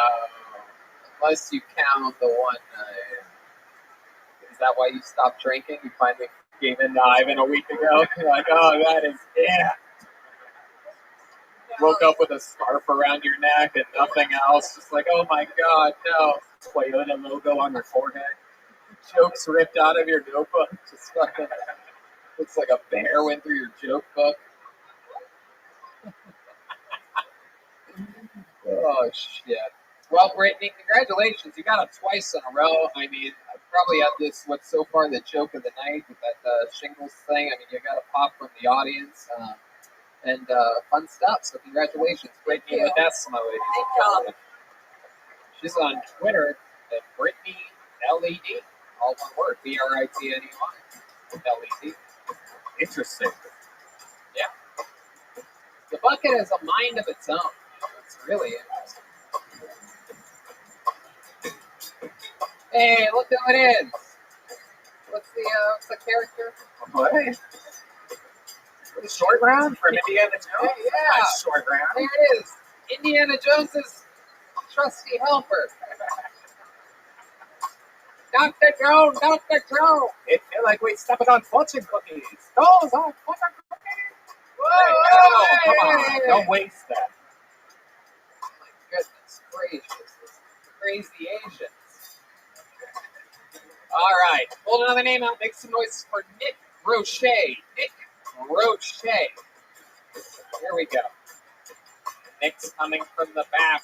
Unless you count the one night. Is that why you stopped drinking? You finally gave in to Ivan a week ago? You're like, oh, that is it. Woke up with a scarf around your neck and nothing else. Just like, oh my God, no. Toyota logo on your forehead. Jokes ripped out of your notebook. Just fucking looks like a bear went through your joke book. Oh, shit. Well, Brittany, congratulations. You got it twice in a row. I mean, I probably had this, what's so far the joke of the night with that shingles thing. I mean, you got a pop from the audience and fun stuff. So congratulations, Brittany Ledesma, ladies and gentlemen. She's on Twitter at Brittany LED. All one word, BRITNEY LED. Interesting. Yeah. The bucket has a mind of its own. It's really interesting. Hey, look who it is. What's the character? What? The short round from Indiana Jones? Hey, yeah. Nice short round. There it is. Indiana Jones's trusty helper. Dr. Jones, Dr. Jones. It feel like we stepping on fortune cookies. Those are fortune cookies. Whoa, Hey, come on. hey. Don't waste that. Oh my goodness gracious. Crazy Asians. All right. right, hold another name out. Make some noise for Nick Roche. Nick Roche. Here we go. Nick's coming from the back.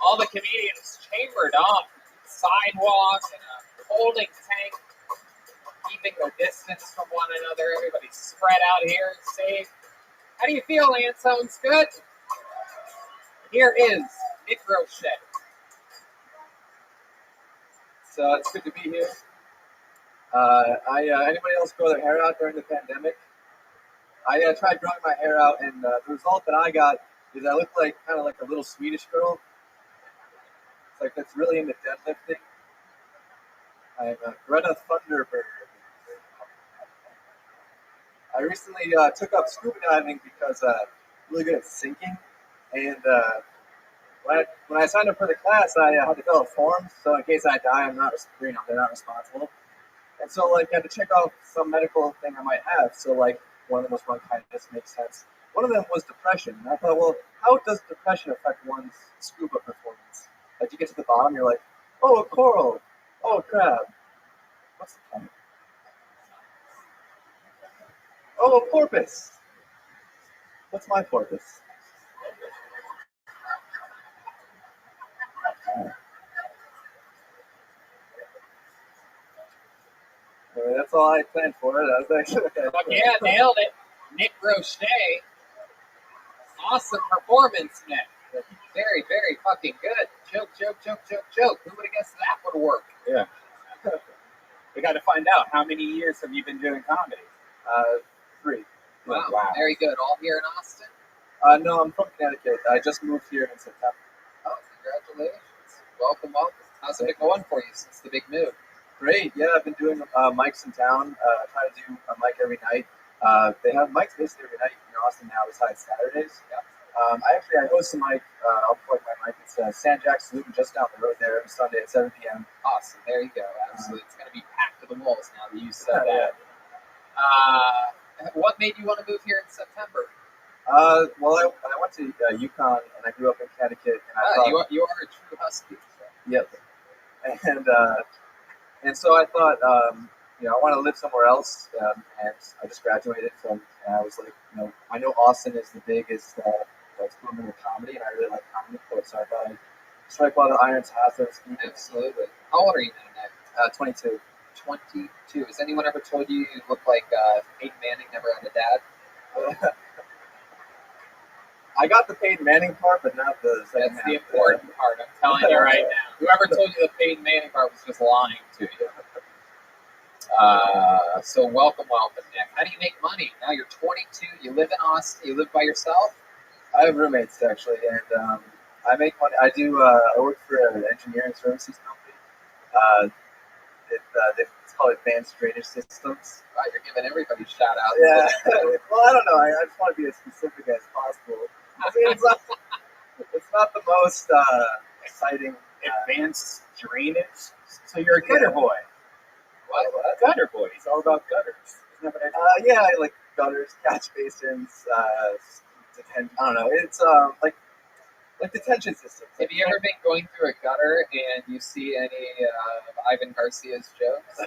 All the comedians chambered off sidewalk and a holding tank, keeping their distance from one another. Everybody's spread out here, safe. How do you feel, Lance? Sounds good? Here is Nick Roche. So it's good to be here. Anybody else grow their hair out during the pandemic? I tried growing my hair out, and the result that I got is I look like kind of like a little Swedish girl. It's like that's really into deadlifting. I'm Greta Thunderbird. I recently took up scuba diving because I'm really good at sinking, and when I signed up for the class, I had to fill out forms, so in case I die, they're not responsible. And so, like, I had to check off some medical thing I might have. So, like, one of them was bronchitis, makes sense. One of them was depression. And I thought, well, how does depression affect one's scuba performance? Like, you get to the bottom, you're like, oh, a coral. Oh, a crab. What's the point? Oh, a porpoise. What's my porpoise? That's all I planned for. That was actually Fuck yeah, nailed it. Nick Roche. Awesome performance, Nick. Very, very fucking good. Joke. Who would have guessed that would work? Yeah. We got to find out, how many years have you been doing comedy? 3. Wow. Very good. All here in Austin? No, I'm from Connecticut. I just moved here in September. Oh, congratulations. Welcome. How's it been going for you since the big move? Great. Yeah, I've been doing mics in town. Try to do a mic every night. They have mics basically every night in Austin now, besides Saturdays. Yeah. I host a mic. I'll plug my mic. It's San Jack Saloon, just down the road there, every Sunday at 7 p.m. Awesome. There you go. Absolutely. It's going to be packed to the walls now that you said that. What made you want to move here in September? Well, I went to UConn, and I grew up in Connecticut. And I thought, you are a true Husky. So. Yep. And so I thought, I want to live somewhere else, and I just graduated from, and I was like, I know Austin is the biggest that's booming with comedy, and I really like comedy, so I thought I'd strike while the iron's hot, so to speak. Absolutely. How old are you now, Nick? 22. 22. Has anyone ever told you you look like Peyton Manning never had a dad? I got the Peyton Manning part, but not the second half. That's the important part, I'm telling you right now. Whoever told you the Peyton Manning part was just lying to you. So welcome, Nick. How do you make money? Now you're 22, you live in Austin, you live by yourself? I have roommates, actually, and I make money. I work for an engineering services company. It's called Advanced Drainage Systems. Wow, you're giving everybody shout outs. Yeah. Well, I don't know. I just want to be as specific as possible. It's not the most exciting. Advanced drainage? So you're a gutter boy. What? Gutter boy. He's all about gutters. Yeah, I like gutters, catch basins, I don't know. It's like detention systems. Have you ever been going through a gutter and you see any of Ivan Garcia's jokes?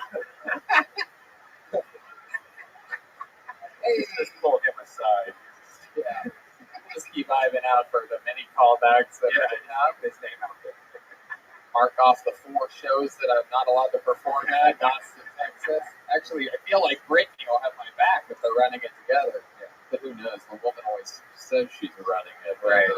Hey, just pull him aside. Yeah. Just keep Ivan out for the many callbacks that I have. His name out there. Mark off the 4 shows that I'm not allowed to perform at, Austin, Texas. Actually, I feel like Brittany will have my back if they're running it together. Yeah. But who knows? The woman always says she's running it. Right.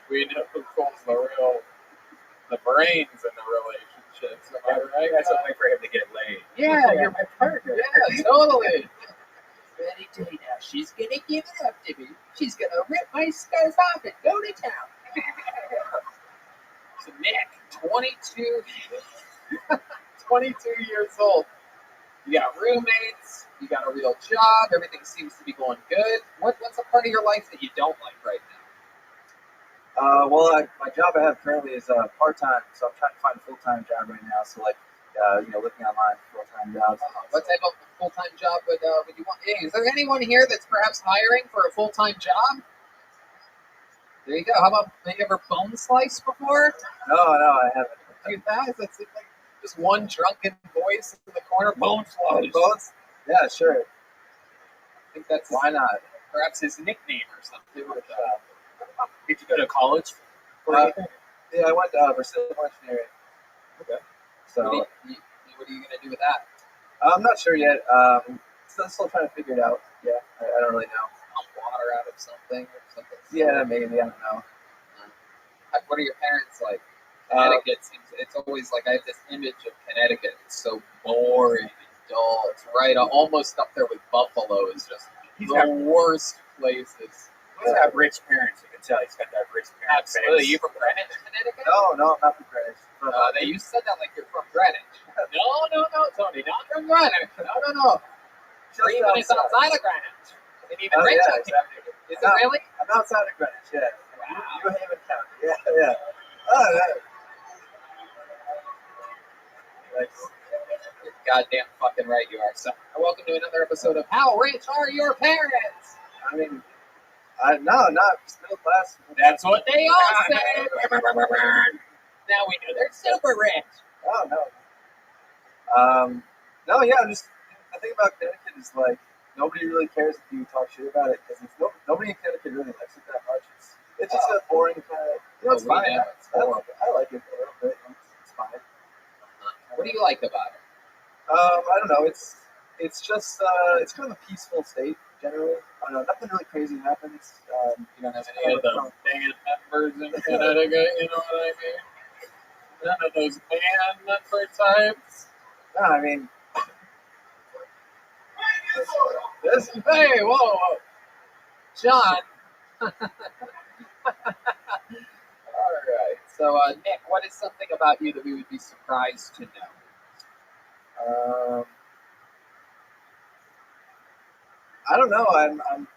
We know who pulls the brains in the relationships. Am I right? That's a way for him to get laid. Yeah, you're my partner. Yeah, totally. Ready to now. She's gonna give it up to me. She's gonna rip my scarf off and go to town. So Nick, 22 years old. You got roommates. You got a real job. Everything seems to be going good. What's a part of your life that you don't like right now? My job I have currently is part-time, so I'm trying to find a full-time job right now. So, looking online for full-time jobs. What type of full-time job would you want? Hey, is there anyone here that's perhaps hiring for a full-time job? There you go. How about, have you ever bone sliced before? No, I haven't. Dude, that seems like Just one drunken voice in the corner. Bones. Bones? Yeah, sure. I think that's why not? Perhaps his nickname or something. Did you go to college? Yeah, I went for civil engineering. Okay. So what are you gonna do with that? I'm not sure yet. Still trying to figure it out. Yeah, I don't really know. Pump water out of something or something. Yeah, maybe. I don't know. What are your parents like? Connecticut seems, it's always like I have this image of Connecticut. It's so boring and dull. It's right almost up there with Buffalo is just the worst places. He's got rich parents. You can tell he's got that rich parents. Absolutely. You from Greenwich, Connecticut? No, I'm not from Greenwich. You said that like you're from Greenwich. No, Tony, not from Greenwich. No. Even it's outside of Greenwich. Is it even rich? Yeah, exactly. Is it really? I'm outside of Greenwich, yeah. Wow. New Haven County, yeah. Oh, yeah. You're goddamn fucking right you are. So, welcome to another episode of How Rich Are Your Parents? I mean, not middle class. That's what they all say. Now we know they're super rich. Oh, no. No, yeah, the thing about Connecticut is, like, nobody really cares if you talk shit about it, because nobody in Connecticut really likes it that much. It's just a boring kind of, it's fine. I like it a little bit. It's fine. What do you like about it? I don't know. It's just it's kind of a peaceful state generally. I don't know. Nothing really crazy happens. You don't have any of the band members in Connecticut. You know what I mean? None of those band member types. No, I mean, hey, whoa, John. All right. So, Nick, what is something about you that we would be surprised to know? I don't know. I'm. There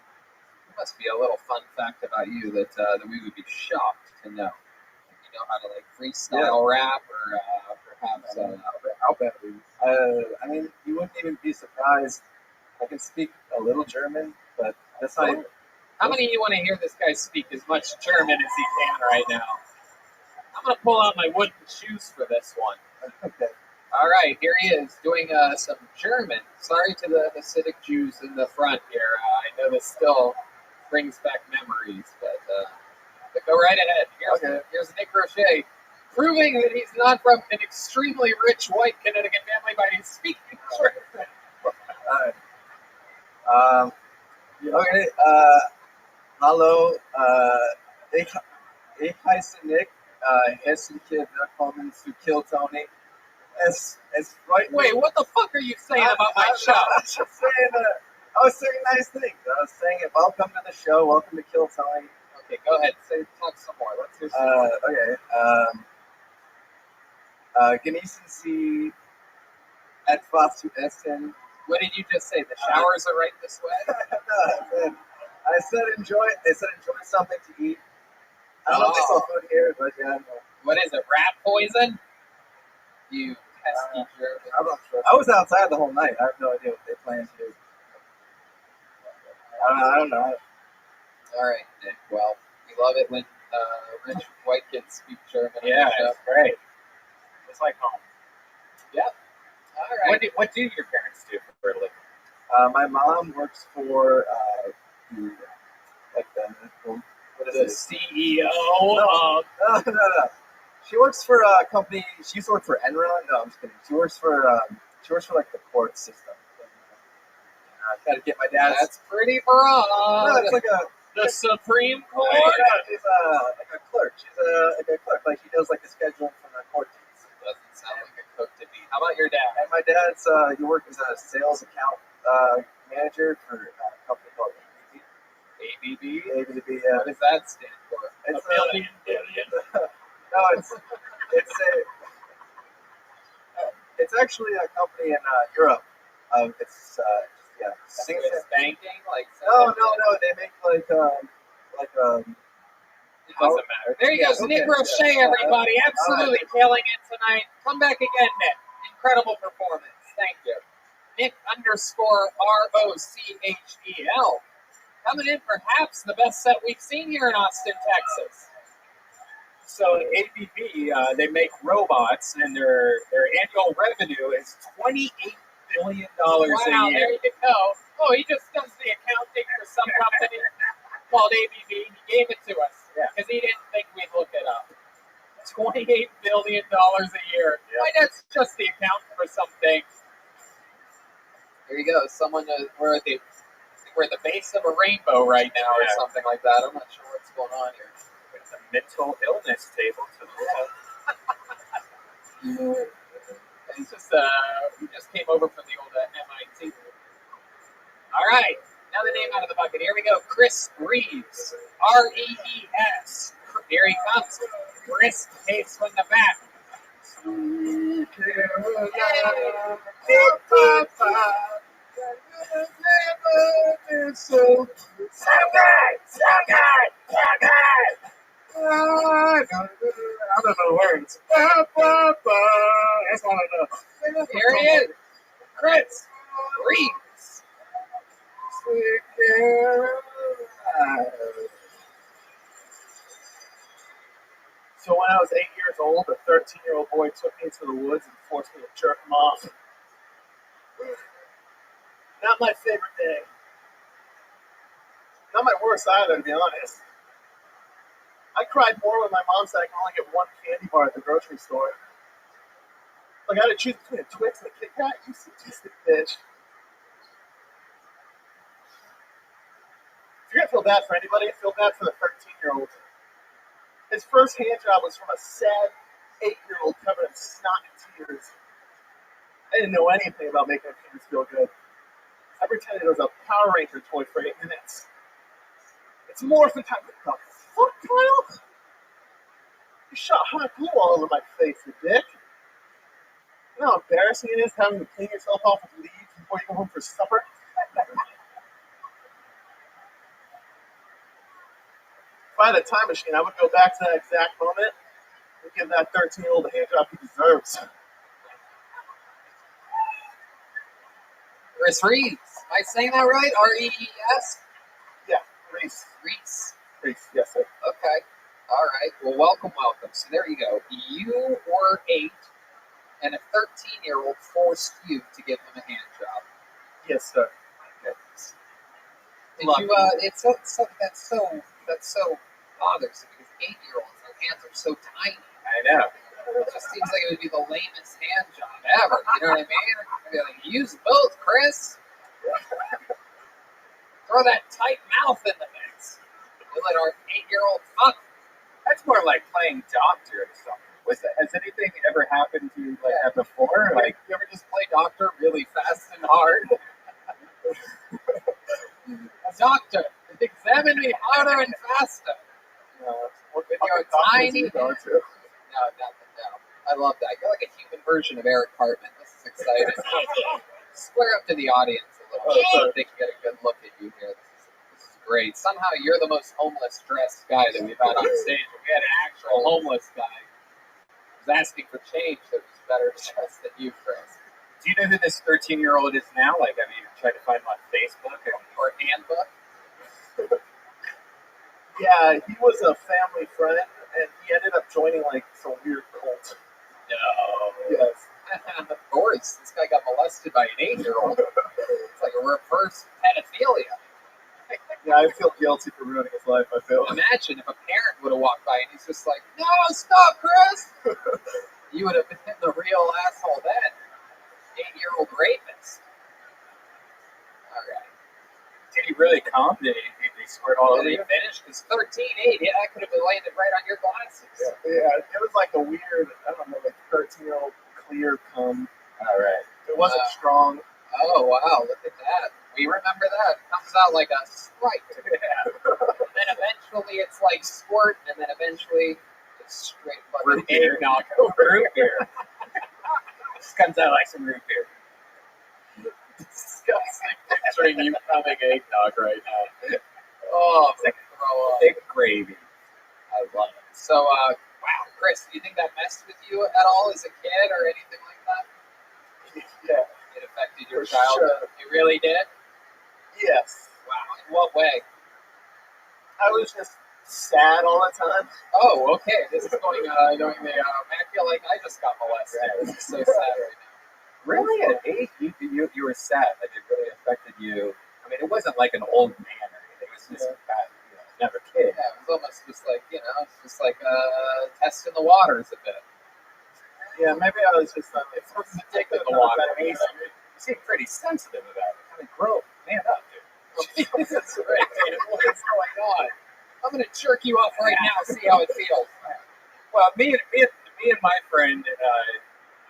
must be a little fun fact about you that we would be shocked to know. You know how to like freestyle rap, or perhaps I'll bet you. I mean, you wouldn't even be surprised. I can speak a little German, but that's not. How many of you want to hear this guy speak as much German as he can right now? I'm going to pull out my wooden shoes for this one. Okay. All right, here he is doing some German. Sorry to the Hasidic Jews in the front here. I know this still brings back memories, but go right ahead. Here's Nick Roche, proving that he's not from an extremely rich white Connecticut family by speaking German. All right. Okay. Hallo. Ich heiße Nick. Herzlich willkommen zu Kill Tony. Wait, what the fuck are you saying about my show? I was saying nice things. I was saying it. Welcome to the show. Welcome to Kill Tony. Okay, go ahead. Talk some more. Let's hear some more. Okay. Genießen Sie etwas zu essen. What did you just say? The showers are right this way? No, I said enjoy something to eat. I don't know if they sell food here, but yeah. What is it, rat poison? You pesky German. I'm not sure. I was outside the whole night. I have no idea what they plan to do. I don't know. All right, Nick. Well, we love it when rich white kids speak German. Yeah, it's great. It's like home. Yep. All right. What do your parents do for a living? My mom works for the CEO of... No. She works for a company. She used to work for Enron. No, I'm just kidding. She works for like the court system. Got to get my dad. That's pretty broad. No, it's like the Supreme Court. She's like a clerk. She's like a clerk. Like she does like the scheduling for the court case. Doesn't sound like a cook to me. How about your dad? And my dad's he works as a sales account manager for a company called ABB. ABB. Yeah. What does that stand for? It's a billion. No, it's actually a company in Europe. It's yeah. I think Swiss banking, like no. They make it doesn't matter. There you go, Nick Roche, everybody, absolutely killing it tonight. Come back again, Nick. Incredible performance. Thank you, Nick _ROCHEL. Coming in perhaps the best set we've seen here in Austin, Texas. So ABB, they make robots, and their annual revenue is $28 billion Wow, a year. there you go. Oh, he just does the accounting for some company called ABB. He gave it to us because he didn't think we'd look it up. $28 billion a year. Why, that's just the accountant for some things. There you go. Someone, we're at the base of a rainbow right now or something like that. I'm not sure what's going on here. The mental illness table to the left. He's just, he just came over from the old MIT. All right, another name out of the bucket. Here we go. Chris Reeves. R-E-E-S. Here he comes. Chris Pace from the back. So good! So good! So good! I don't know words. That's all I know. Here he is. Chris Reeves. Sweet Caroline. So when I was 8 years old, a 13-year-old boy took me into the woods and forced me to jerk him off. Not my favorite day. Not my worst either, to be honest. I cried more when my mom said I can only get one candy bar at the grocery store. Like I had to choose between a Twix and a Kit Kat. You sadistic bitch. If you're gonna feel bad for anybody, feel bad for the 13-year-old. His first hand job was from a sad 8-year-old covered in snot and tears. I didn't know anything about making a penis feel good. I pretended it was a Power Ranger toy for 8 minutes. It's morphin' time. What the fuck, Kyle? You shot hot glue all over my face, you dick. You know how embarrassing it is having to clean yourself off with leaves before you go home for supper? If I had a time machine, I would go back to that exact moment and give that 13-year-old the hand job he deserves. Chris Reeves. Am I saying that right? R-E-E-S? Yeah, Reese. Reese. Reese, yes, sir. Okay. All right. Well, welcome. So there you go. You were 8, and a 13-year-old forced you to give him a hand job. Yes, sir. Did you? It's so that's so bothersome because 8-year-olds, their hands are so tiny. I know. It just seems like it would be the lamest hand job ever. You know what I mean? I'd be like, use both, Chris. Throw that tight mouth in the mix. You let our 8-year-old fuck. That's more like playing doctor or something. Has anything ever happened to you like that before? Like, you ever just play doctor really fast and hard? Doctor, examine me harder and faster. With your tiny hands. No. I love that. You're like a human version of Eric Cartman. This is exciting. Square up to the audience a little bit so they can get a good look at you here. This is great. Somehow you're the most homeless dressed guy that we've had on stage. If we had an actual homeless guy who was asking for change that was better dressed than you, Chris. Do you know who this 13-year-old is now? Like, have you tried to find him on Facebook or handbook? Yeah, he was a family friend, and he ended up joining like some weird cult. No. Yes. Of course, this guy got molested by an 8-year-old. It's like a reverse pedophilia. Yeah, I feel guilty for ruining his life. I feel. Imagine if a parent would have walked by and he's just like, "No, stop, Chris!" You would have been the real asshole then. 8-year-old rapist. All right. Did he really come? Did he squirt all over Did he you? finish? Because 13, 8, yeah, that could have been landed right on your glasses. Yeah, it was like a weird, I don't know, like 13-year-old clear cum. All right. It wasn't strong. Oh, wow, look at that. We remember that. It comes out like a Sprite. And then eventually it's like squirt, and then eventually it's straight fucking Root beer. eggnog. Root beer. Just comes out like some root beer. Disgusting. Picturing you having eggnog right now. Oh, it's like thick gravy. I love it. So, wow, Chris, do you think that messed with you at all as a kid or anything like that? Yeah. It affected your childhood? It really did? Yes. Wow. In what way? I was just sad all the time. Oh, okay. This is going I feel like I just got molested. This is so sad right now. Really? At 8, you were sad. Like it really affected you. I mean, it wasn't like an old man or anything. It was just never a kid. Yeah, it was almost just like, it's just like testing the waters a bit. Yeah, maybe I was just it's a dick in the water. You seem pretty sensitive about it. Kind of grow, man up, dude. Jesus Christ, dude, what is going on? I'm gonna jerk you off right now. See how it feels. Well, me and my friend,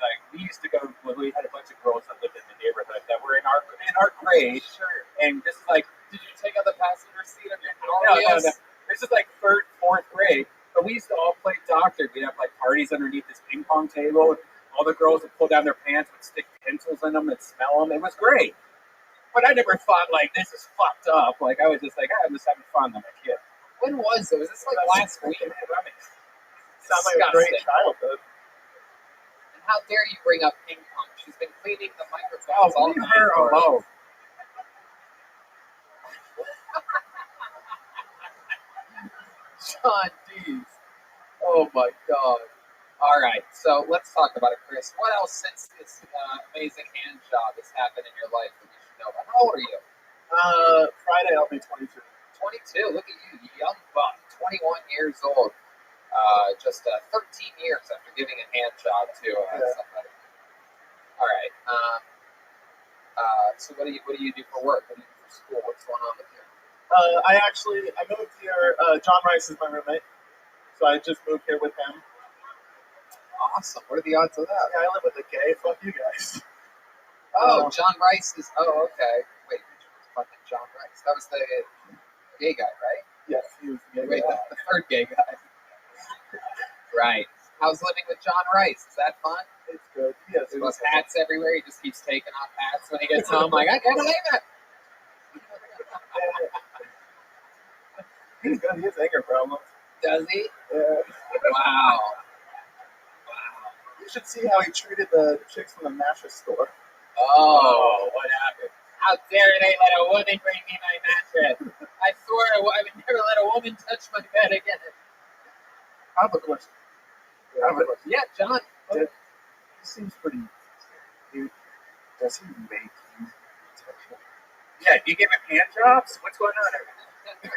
like we used to go. Well, we had a bunch of girls that lived in the neighborhood that were in our grade. Sure. And this is like, did you take out the passenger seat of your car? No. This is like 3rd, 4th grade. But we used to all play doctor. We'd have like parties underneath this ping pong table. All the girls would pull down their pants, would stick pencils in them and smell them. It was great. But I never thought like this is fucked up. Like I was just like, I'm just having fun. I'm a kid. When was it? Was this like last week? Sounds like a great childhood. And how dare you bring up ping pong? She's been cleaning the microphones all leave night. her alone. John Dees. Oh my God. All right, so let's talk about it, Chris. What else since this amazing hand job has happened in your life that we should know about? How old are you? Friday I'll be 22. 22. Look at you, you young buck. 21 years old. Just 13 years after giving a hand job to somebody. All right. So what do you do for work? What do you do for school? What's going on with you? I moved here. John Rice is my roommate, so I just moved here with him. Awesome. What are the odds of that? Yeah, I live with a gay. Fuck you guys. Oh, John Rice is. Oh, okay. Wait, fucking John Rice. That was the gay guy, right? Yes, he was the gay Wait, guy. the third gay guy. Right. How's living with John Rice? Is that fun? It's good. Yes, There's hats everywhere. He just keeps taking off hats when he gets home. Like, I can't believe it. He's good. He has anger problems. Does he? Yeah. Wow. You should see how he treated the chicks from the mattress store. Oh, what happened? How dare they let a woman bring me my mattress? I swore I would never let a woman touch my bed again. I have a question. Yeah, John. He seems pretty cute. Does he make you touch him? Yeah, do you give him hand jobs? What's going on over there?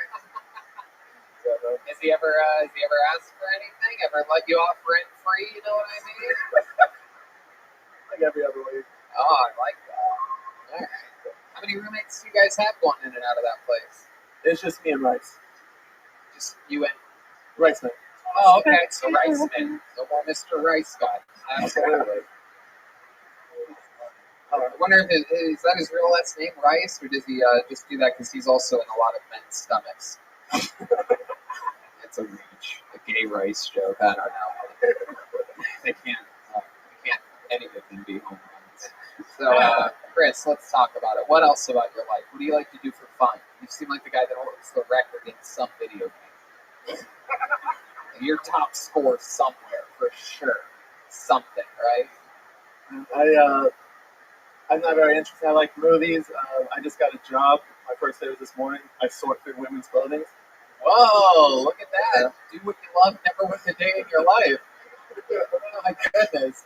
Has he ever asked for anything? Ever let you off rent free? You know what I mean? Like every other week. Oh, I like that. All right. How many roommates do you guys have going in and out of that place? It's just me and Rice. Just you and Rice man. Oh, okay. So Rice man. No more Mr. Rice guy. Absolutely. I wonder if is that his real last name, Rice, or does he just do that because he's also in a lot of men's stomachs? It's a reach, a gay Rice joke. I don't know. They can't any of them be home runs. So, Chris, let's talk about it. What else about your life? What do you like to do for fun? You seem like the guy that holds the record in some video game. Your top score somewhere for sure. Something, right? I'm not very interested. I like movies. I just got a job. My first day was this morning. I sort through women's clothing. Whoa, look at that. Do what you love, never work a day in your life. Oh my goodness.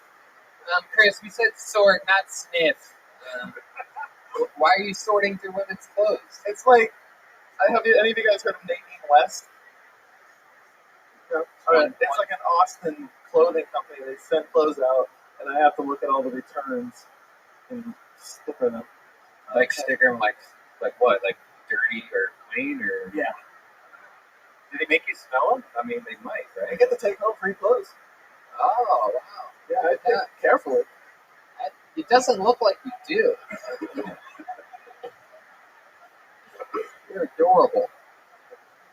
Chris, we said sort, not sniff. Why are you sorting through women's clothes? It's like, have any of you guys heard of Nadine West? No? It's like an Austin clothing company. They send clothes out, and I have to look at all the returns and sticker them. Like sticker them like what? Like dirty or clean or? Yeah. Do they make you smell them? I mean, they might, right? You get to take home free clothes. Oh, wow. Yeah, I think carefully. It doesn't look like you do. You're adorable.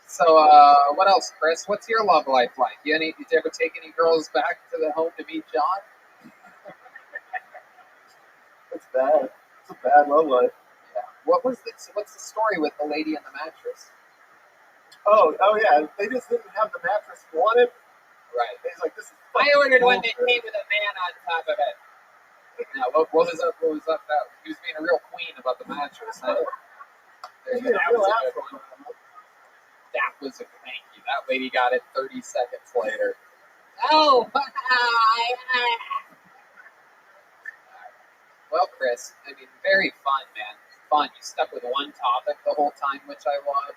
So, what else, Chris? What's your love life like? Did you ever take any girls back to the home to meet John? It's bad. It's a bad love life. Yeah. What's the story with the lady in the mattress? Oh yeah. They just didn't have the mattress you wanted. Right. He's like, this is. I ordered one that came with a man on top of it. Now, what was up? What was up? He was being a real queen about the mattress. Huh? Real asshole. That was a thank you. That lady got it 30 seconds later. Oh! Well, Chris, I mean, very fun, man. Fun. You stuck with one topic the whole time, which I love.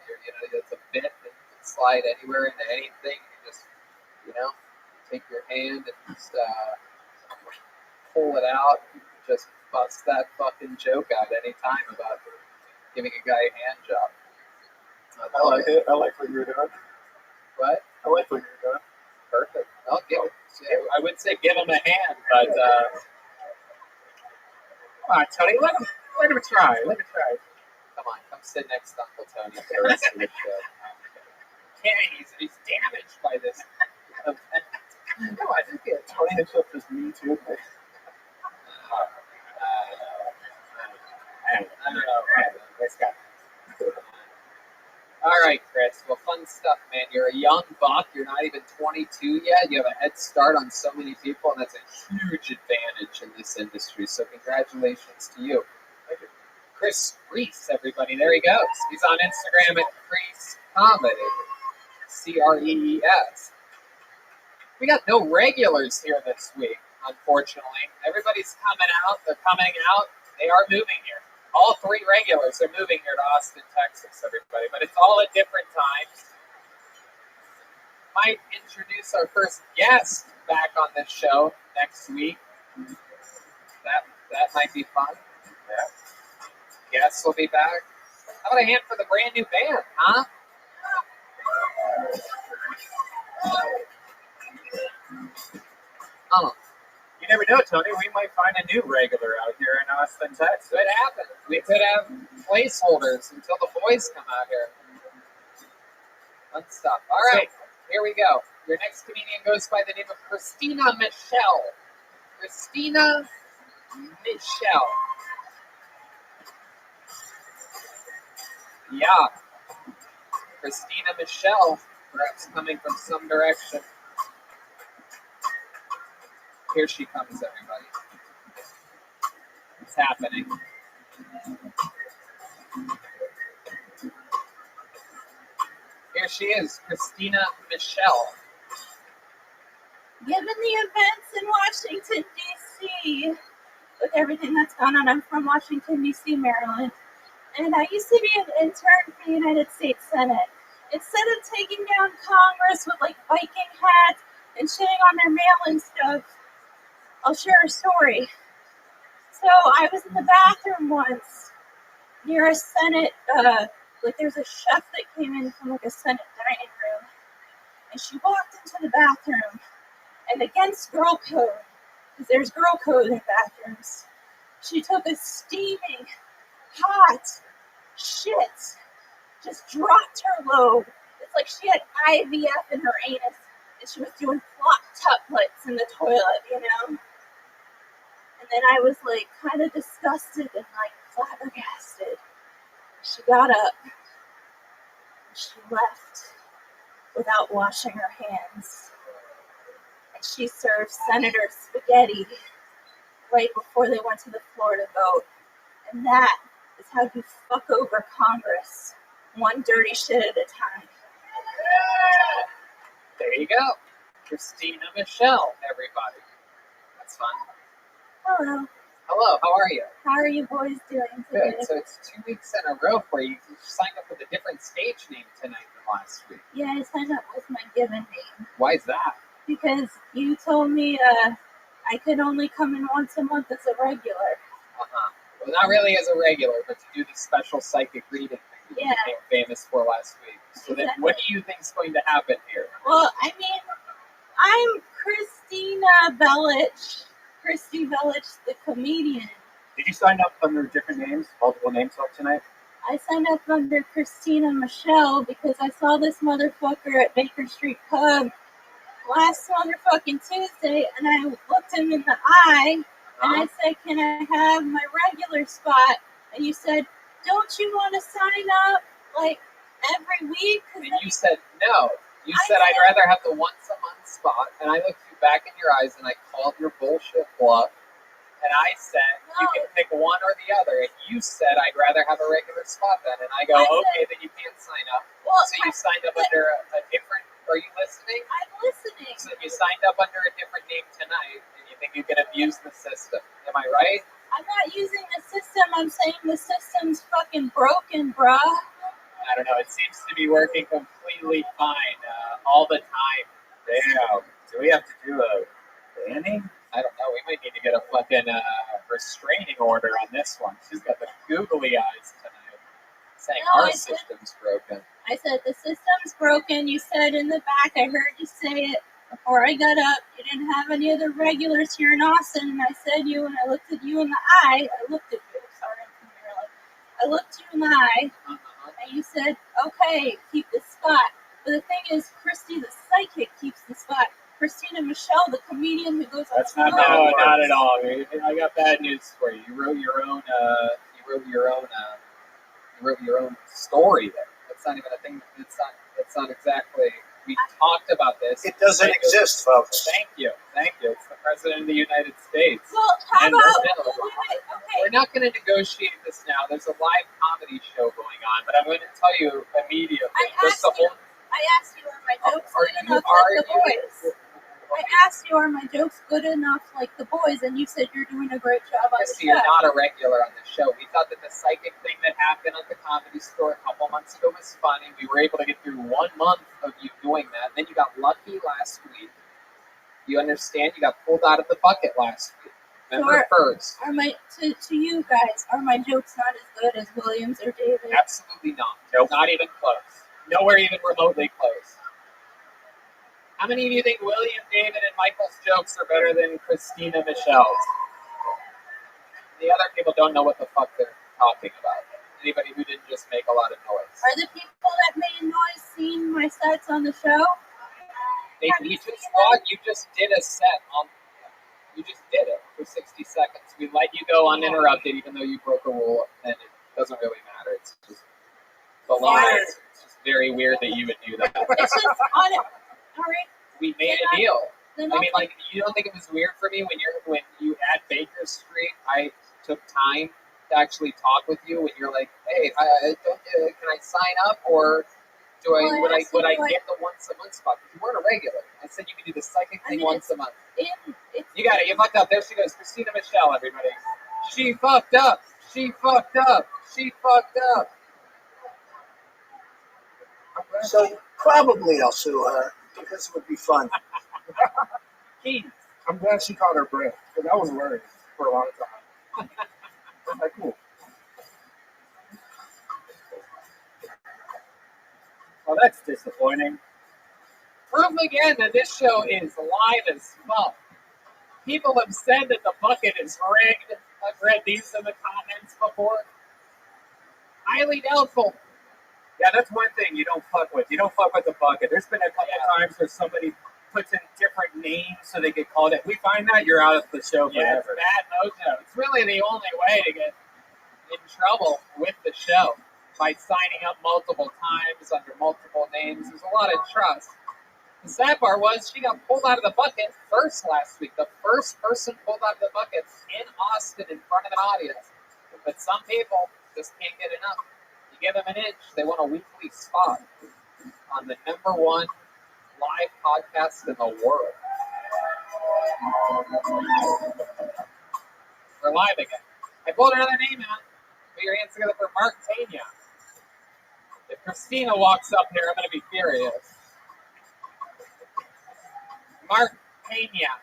It's a bit that you can slide anywhere into anything. You just, take your hand and just pull it out. And just bust that fucking joke out any time about giving a guy a hand job. I like it. I like what you're doing. What? I like what you're doing. Perfect. I'll give it. I would say give him a hand, but come on, Tony. Let him try. Let him try. Come on, come sit next to Uncle Tony for the rest of the show. He's damaged by this event. Come on, just get Tony hits up this Me Too thing. I don't know. This guy. All right, Chris. Well, fun stuff, man. You're a young buck. You're not even 22 yet. You have a head start on so many people, and that's a huge advantage in this industry. So congratulations to you. Thank you. Chris Reese, everybody. There he goes. He's on Instagram at Crease Comedy. CREES. We got no regulars here this week, unfortunately. Everybody's coming out. They're coming out. They are moving here. All 3 regulars are moving here to Austin, Texas, everybody. But it's all at different times. Might introduce our first guest back on this show next week. That might be fun. Yeah. Guests will be back. How about a hand for the brand new band, huh? Oh. You never know, Tony. We might find a new regular out here in Austin, Texas. Could happen. We could have placeholders until the boys come out here. Fun stuff. All right, here we go. Your next comedian goes by the name of Christina Michelle. Christina Michelle. Yeah. Christina Michelle, perhaps coming from some direction. Here she comes, everybody. It's happening. Here she is, Christina Michelle. Given the events in Washington, D.C., with everything that's gone on, I'm from Washington, D.C., Maryland, and I used to be an intern for the United States Senate. Instead of taking down Congress with like Viking hats and shitting on their mail and stuff, I'll share a story. So I was in the bathroom once near a Senate, there's a chef that came in from like a Senate dining room, and she walked into the bathroom, and against girl code, because there's girl code in bathrooms, she took a steaming, hot shit, just dropped her load. It's like she had IVF in her anus, and she was doing flop-tuplets in the toilet, And then I was like kind of disgusted and like flabbergasted. She got up and she left without washing her hands. And she served senators spaghetti right before they went to the floor to vote. And that is how you fuck over Congress, one dirty shit at a time. There you go. Christina Michelle, everybody. That's fun. Hello. Hello, how are you? How are you boys doing today? Good. So it's 2 weeks in a row where you signed up with a different stage name tonight than last week. Yeah, I signed up with my given name. Why is that? Because you told me I could only come in once a month as a regular. Well, not really as a regular, but to do the special psychic reading thing that you became famous for last week. So then, what do you think is going to happen here? Well, I mean, I'm Christina Bellich. Christy Bellich, the comedian. Did you sign up under different names, multiple names up tonight? I signed up under Christina Michelle because I saw this motherfucker at Baker Street Pub last motherfucking Tuesday, and I looked him in the eye, and I said, can I have my regular spot? And you said, don't you want to sign up, like, every week? And you said no. You said I'd rather have the once-a-month spot, and I looked you back in your eyes, and I called your bullshit bluff, And I said, you can pick one or the other. And you said, I'd rather have a regular spot then. And I go, okay, then you can't sign up. Well, so you signed up under a different, are you listening? I'm listening. So you signed up under a different name tonight, and you think you can abuse the system. Am I right? I'm not using the system. I'm saying the system's fucking broken, bruh. I don't know. It seems to be working completely fine all the time. Damn. Do we have to do a banning? I don't know. We might need to get a fucking restraining order on this one. She's got the googly eyes tonight, saying No, our system's broken. I said the system's broken. You said in the back. I heard you say it before I got up. You didn't have any other regulars here in Austin, and I said you, and I looked at you in the eye. I looked at you. Sorry, I'm from Maryland. I looked you in the eye, and you said, "Okay, keep the spot." But the thing is, Christy, the psychic, keeps the spot. Christina Michelle, the comedian who goes on. That's not not at all. I got bad news for you. You wrote your own. You wrote your own story there. That's not even a thing. It's not exactly. We talked about this. It doesn't exist, folks. Thank you. It's the President of the United States. Well, how And about? We're not going to negotiate this now. There's a live comedy show going on, but I'm going to tell you immediately. I asked you, are my jokes good enough like the boys? I asked you, are my jokes good enough like the boys? And you said you're doing a great job on the Obviously, show. you're not a regular on the show. We thought that the psychic thing that happened at the Comedy Store a couple months ago was funny. We were able to get through 1 month of you doing that. Then you got lucky last week. You understand? You got pulled out of the bucket last week. Remember first. Are my to you guys? Are my jokes not as good as Williams or David? Absolutely not. Nope. Not even close. Nowhere even remotely close. How many of you think William, David, and Michael's jokes are better than Christina Michelle's? The other people don't know what the fuck they're talking about. Anybody who didn't just make a lot of noise. Are the people that made noise seeing my sets on the show? You just did a set on. You just did it for 60 seconds. We let you go uninterrupted, even though you broke a rule, and it doesn't really matter. It's just the line. It's just very weird that you would do that. It's just on it. All right. We made a deal. I mean, like, you don't think it was weird for me when you at Baker Street, I took time to actually talk with you when you're like, hey, can I sign up or would I get the once a month spot? You weren't a regular. I said you could do the psychic thing once a month. You got it. You fucked up. There she goes, Christina Michelle. Everybody, she fucked up. She fucked up. She fucked up. So probably I'll sue her because it would be fun. I'm glad she caught her breath because I was worried for a long time. I'm like, cool. Well, that's disappointing. Proof again that this show is live as fuck. People have said that the bucket is rigged. I've read these in the comments before. Highly doubtful. Yeah, that's one thing you don't fuck with. You don't fuck with the bucket. There's been a couple times where somebody puts in different names so they get called it. We find that you're out of the show Yeah, it's forever. bad mojo. It's really the only way to get in trouble with the show by signing up multiple times under multiple names. There's a lot of trust. The sad part was she got pulled out of the bucket first last week. The first person pulled out of the bucket in Austin in front of an audience. But some people just can't get enough. You give them an inch, they want a weekly spot on the #1 live podcast in the world. We're live again. I pulled another name out. Put your hands together for Mark Pena. If Christina walks up here, I'm going to be furious. Mark Pena.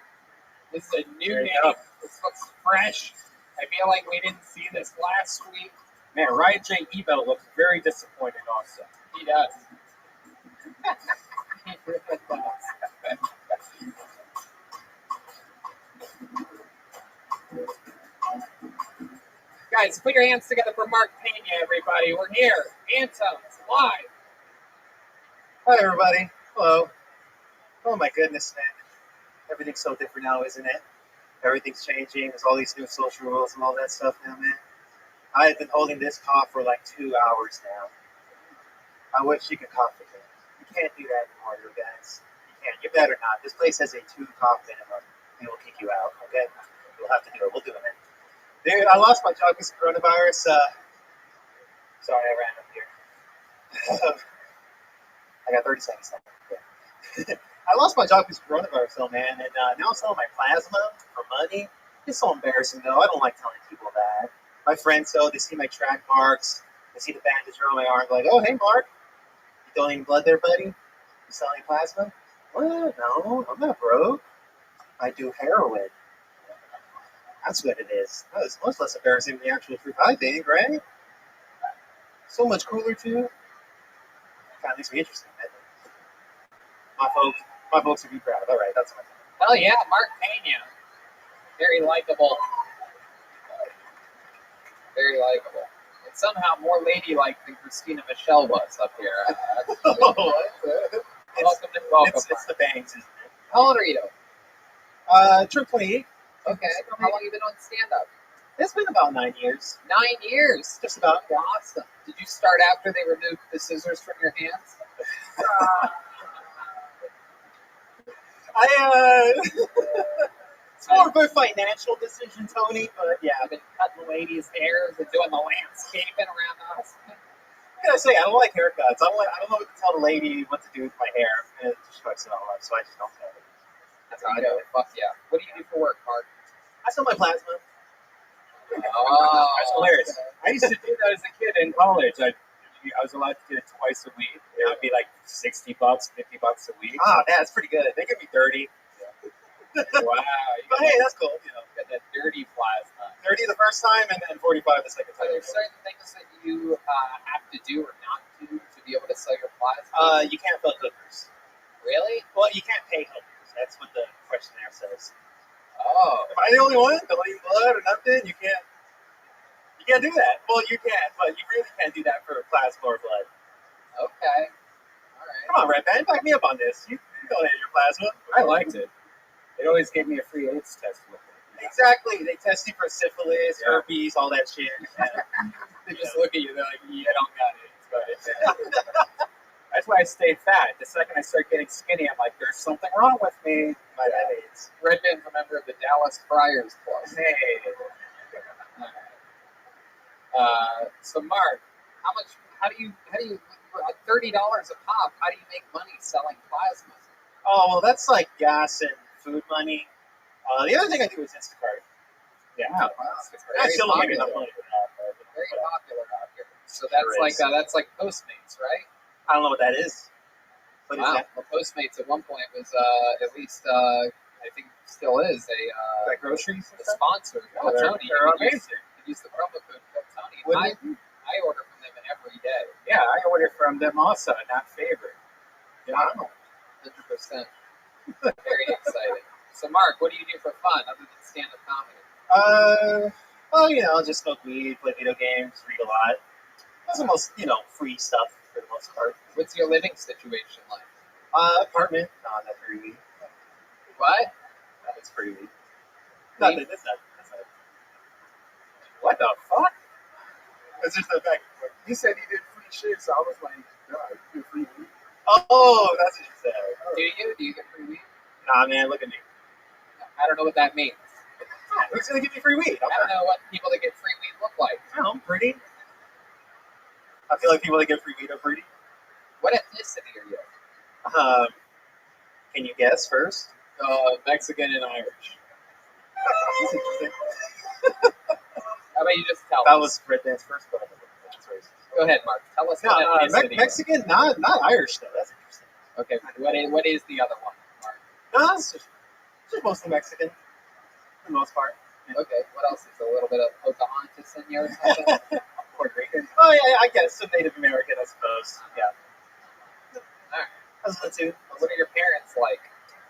This is a new name. This looks fresh. I feel like we didn't see this last week. Man, Ryan J. Ebel looks very disappointed also. He does. Guys, put your hands together for Mark Pena, everybody. We're here. Antone's live. Hi, everybody. Hello. Oh, my goodness, man. Everything's so different now, isn't it? Everything's changing. There's all these new social rules and all that stuff now, man. I have been holding this cough for like 2 hours now. I wish you could cough again. You can't do that anymore, you guys. You can't. You better not. This place has a 2 cough minimum. And it will kick you out, okay? We'll have to do it. We'll do it, man. Dude, I lost my job because of coronavirus. Sorry, I ran up here. I got 30 seconds left. Yeah. I lost my job because of coronavirus, though, man, and now I'm selling my plasma for money. It's so embarrassing, though. I don't like telling people that. My friends, though, they see my track marks. They see the bandage around my arm. They're like, oh, hey, Mark. You donating blood there, buddy? You selling plasma? What? No, I'm not broke. I do heroin. That's what it is. That is much less embarrassing than the actual truth, I think, right? So much cooler, too. Kind of makes me interesting, man. My folks would be proud. All right, that's my thing. Hell yeah, Mark Pena. Very likable. Very likable. And somehow more ladylike than Christina Michelle was up here. Welcome to welcome. It's the bangs, isn't it? How old are you? True 28. Okay. How long have you been on stand-up? It's been about 9 years. 9 years. Just about. Awesome. Did you start after they removed the scissors from your hands? It's more of a financial decision, Tony, but yeah. I've been cutting ladies' hairs and doing the landscaping around the house. I gotta say, I don't like haircuts. I don't know what to tell the lady what to do with my hair. And it just fucks it all up, so I just don't do it. That's how I do it. Fuck yeah. What do you do for work, Mark? I sell my plasma. Oh, that's hilarious. I used to do that as a kid in college. I was allowed to get it twice a week. It would be like $60, $50 a week. Oh, man, that's pretty good. They give me 30. Wow. But hey, that's cool. You know, got that dirty plasma. 30 the first time, and then 45 the second Are time. there certain things that you have to do or not do to be able to sell your plasma? You can't fill hookers. Really? Well, you can't pay hookers. That's what the questionnaire says. Oh. Am I the only one? Donating blood or nothing? You can't do that. Well, you can, but you really can't do that for plasma or blood. Okay. All right. Come on, Red Man, back me up on this. You donated your plasma. I liked it. It always gave me a free AIDS test with it. Exactly. They test you for syphilis, herpes, all that shit. They just look at you. They're like, "You don't got it." But that's why I stayed fat. The second I start getting skinny, I'm like, "There's something wrong with me." My bad AIDS. Redman's a member of the Dallas Friars Club. Hey. So Mark, how do you $30 a pop? How do you make money selling plasma? Oh, well, that's like gas and food money. The other thing I do is Instacart. Yeah, I still don't make enough money for that. Very popular out here. So that's like Postmates, right? I don't know what that is. What is Wow. that? Well, Postmates at one point was at least I think still is like groceries. A sponsor. Oh, Tony. they're amazing. Use the promo code Tony. I order from them every day. Yeah, I order from them also, not favorite. Wow. 100%. Very exciting. So, Mark, what do you do for fun other than stand-up comedy? Well, just smoke weed, play video games, read a lot. That's the most, free stuff for the most part. What's your living situation like? Apartment. No, that's pretty weed. What? That's pretty weed. Nothing. That's not. What the fuck? It's just the fact. He said he did free shit, so I was like, God, you do free weed. Oh, that's what you said. Do you? Do you get free weed? Nah, man, look at me. I don't know what that means. Who's gonna give me free weed? I don't know what people that get free weed look like. I'm pretty. I feel like people that get free weed are pretty. What ethnicity are you? Can you guess first? Mexican and Irish. That's interesting. How about you just tell That us? was Red Man's first one. Go ahead, Mark. Tell us No, what ethnicity. Mexican, not Irish though. That's interesting. Okay, what is the other one, Mark? No, it's just mostly Mexican, for the most part. Okay, what else is a little bit of Pocahontas in here or something? Puerto Rican. Oh yeah, I guess some Native American, I suppose. Yeah. All right. That's what too. What are your parents like?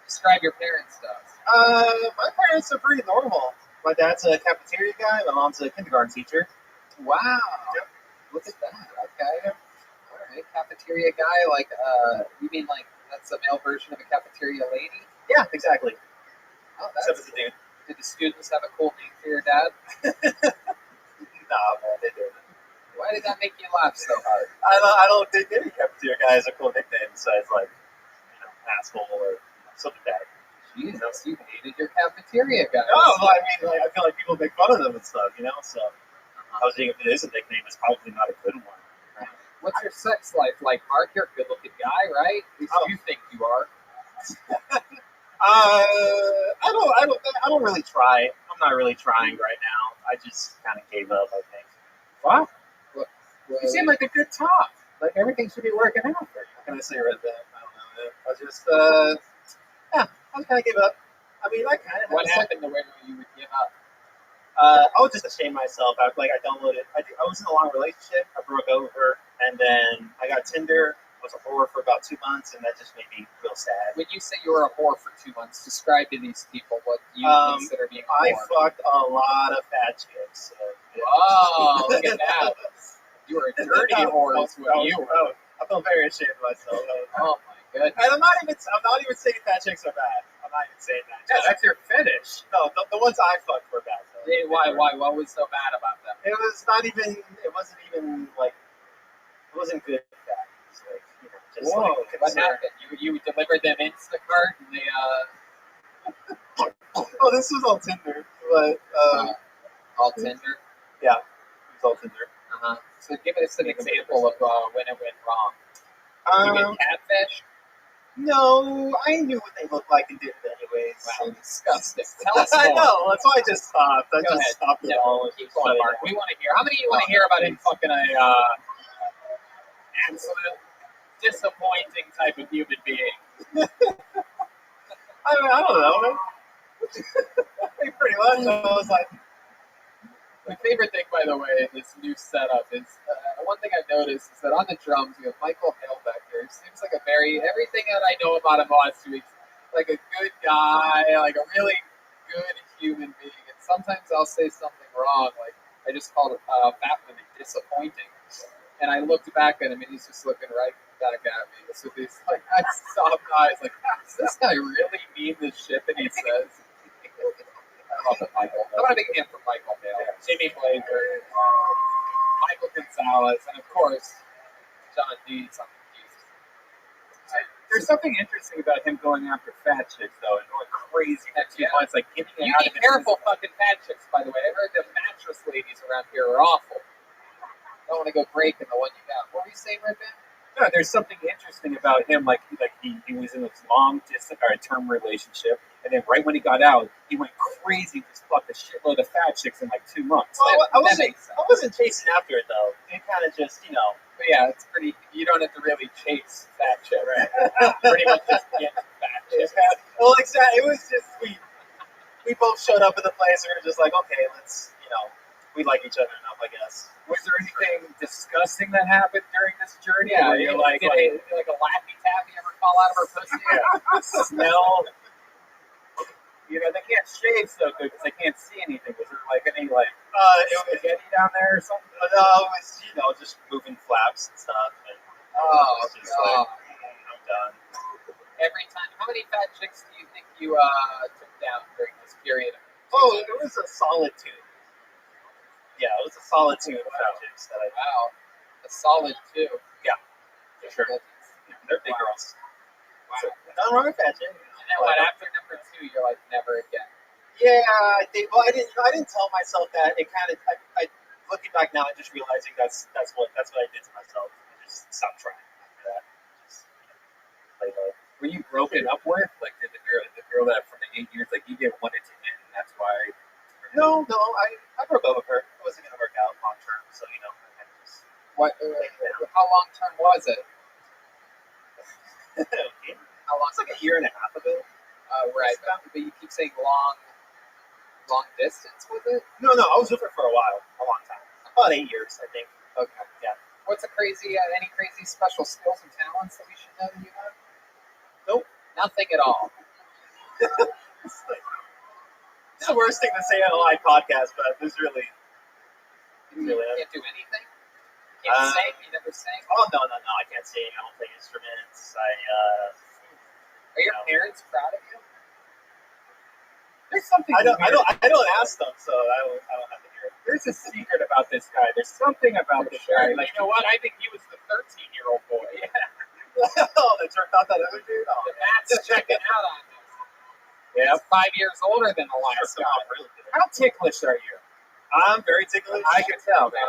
Describe your parents to us. My parents are pretty normal. My dad's a cafeteria guy. My mom's a kindergarten teacher. Wow. Yep. Look at that. Okay. All right. Cafeteria guy, like, you mean like that's a male version of a cafeteria lady? Yeah, exactly. Oh, Except that's as a dude. Did the students have a cool name for your dad? Nah, man, they didn't. Why did that make you laugh so hard? I don't think any cafeteria guy has a cool nickname besides like, asshole or something bad. Jesus, you hated your cafeteria guy. No, well, I mean, like, I feel like people make fun of them and stuff, you know. So I was thinking if it is a nickname, it's probably not a good one. Right? What's your sex life like, Mark? You're a good-looking guy, right? At least you think you are. I don't really try. I'm not really trying right now. I just kind of gave up, I think. What? Well, You seem like a good top. Like everything should be working out for you. What can I say right there? I don't know, man. I just, I kind of gave up. I mean, I kind of. What happened to where you would give up? I was just ashamed myself. I downloaded. I was in a long relationship. I broke over, and then I got Tinder. I was a whore for about 2 months, and that just made me real sad. When you say you were a whore for 2 months, describe to these people what you consider being a I whore. fucked a lot of fat chicks. So, yeah. Oh, look at that! You were a dirty whore. Is what you were. I feel very ashamed of myself. Oh my goodness! And I'm not even saying fat chicks are bad. I'm not even saying that. Yeah, that's your fetish. No, the ones I fucked were bad. So. Why? What was so bad about them? It wasn't even like. It wasn't good fat. It was like, you know, just Whoa! like, What happened? You delivered them Instacart, and they Oh, this was all Tinder, but all Tinder. Yeah, it was all Tinder. So give us an example of when it went wrong. You get catfish? No, I knew what they looked like and did it anyways. Wow, disgusting. Tell us more. I know, that's why I just stopped. Go ahead. Stopped it all. Keep going, Mark. We want to hear. How many of you want to hear about him fucking a absolute disappointing type of human being? I mean, I don't know, man. Pretty much. I was like, my favorite thing, by the way, in this new setup is one thing I've noticed is that on the drums we have Michael Hale back there. He seems like everything that I know about him the last 2 weeks, like a good guy, like a really good human being. And sometimes I'll say something wrong, like I just called fat women disappointing, and I looked back at him and he's just looking right back at me. So these like soft eyes, like does this guy really mean the shit that he says? I love it, Michael. I want to big hand for Michael Hale, Jimmy Blazer, Michael Gonzalez, and of course, John Dees on the keys. There's something interesting about him going after fat chicks, though, and going crazy for 2 months, like getting You out be of careful, fucking fat chicks, by the way. I heard the mattress ladies around here are awful. Don't want to go breaking the one you got. What were you saying, Rabbi? No, there's something interesting about him. Like he was in this long-term relationship, and then right when he got out, he went crazy, just fucked a shitload of fat chicks in like 2 months. well, I wasn't chasing after it though. It kind of just, you know. But yeah, it's pretty. You don't have to really chase fat chicks. Right. Pretty much just get fat chicks. Well, exactly. It was just we both showed up at the place, and we were just like, okay, let's, you know, we like each other enough, I guess. Was there anything disgusting that happened during this journey? Yeah, where you're like a Laffy Taffy ever fall out of her pussy? Smell. You know, they can't shave so good because they can't see anything. Was there like any spaghetti down there or something? No, it was, you know, just moving flaps and stuff. And just God. like, I'm done. Every time. How many fat chicks do you think you took down during this period? Oh, it was a solid 2. Yeah, it was a solid 2 fat chicks that I. Wow, a solid 2. Yeah, for sure. Yeah, they're big girls. Wow. So, nothing wrong with fat chicks. And then what? After number 2, you're like never again. Yeah, I think. Well, I didn't tell myself that. It kind of. I looking back now and just realizing that's what I did to myself. I just stopped trying after that. Just, play low. Were you broken up with? Like did the girl that from the 8 years, like you didn't want it to end, and that's why. No, I broke up with her. It wasn't gonna work out long term, so you know. I kind of just What? How long term was it? How long? It's like a year and a half ago. Right, but you keep saying long distance, was it? No, I was with her for a while, a long time, about 8 years, I think. Okay, yeah. What's any crazy special skills and talents that we should know that you have? Nope, nothing at all. It's the worst thing to say on a live podcast, but there's really. You can't do anything? You can't sing? You never sing? Oh, no, I can't sing. I don't play instruments. Are your parents proud of you? There's something I don't ask them, so I don't have to hear it. There's a secret about this guy. There's something about this guy. Like, you know what? I think he was the 13-year-old boy. Yeah. Oh, they turned out that other dude? Oh, the math's checking out on him. Yeah, 5 years older than the last guy. How ticklish are you? I'm very ticklish. I can tell, man.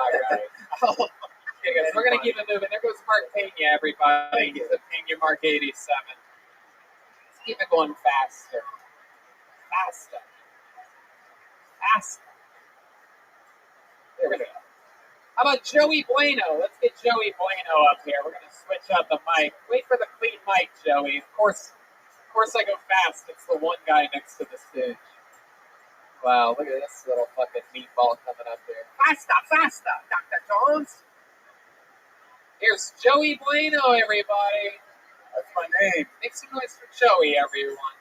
Okay, guys, we're gonna keep it moving. There goes Mark Pena, everybody. He's a Pena Mark 87. Let's keep it going faster. Faster. There we go. How about Joey Bueno? Let's get Joey Bueno up here. We're gonna switch up the mic. Wait for the clean mic, Joey. Of course I go fast. It's the one guy next to the stage. Wow, look at this little fucking meatball coming up there. Faster, Dr. Jones. Here's Joey Bueno, everybody. That's my name. Make some noise for Joey, everyone.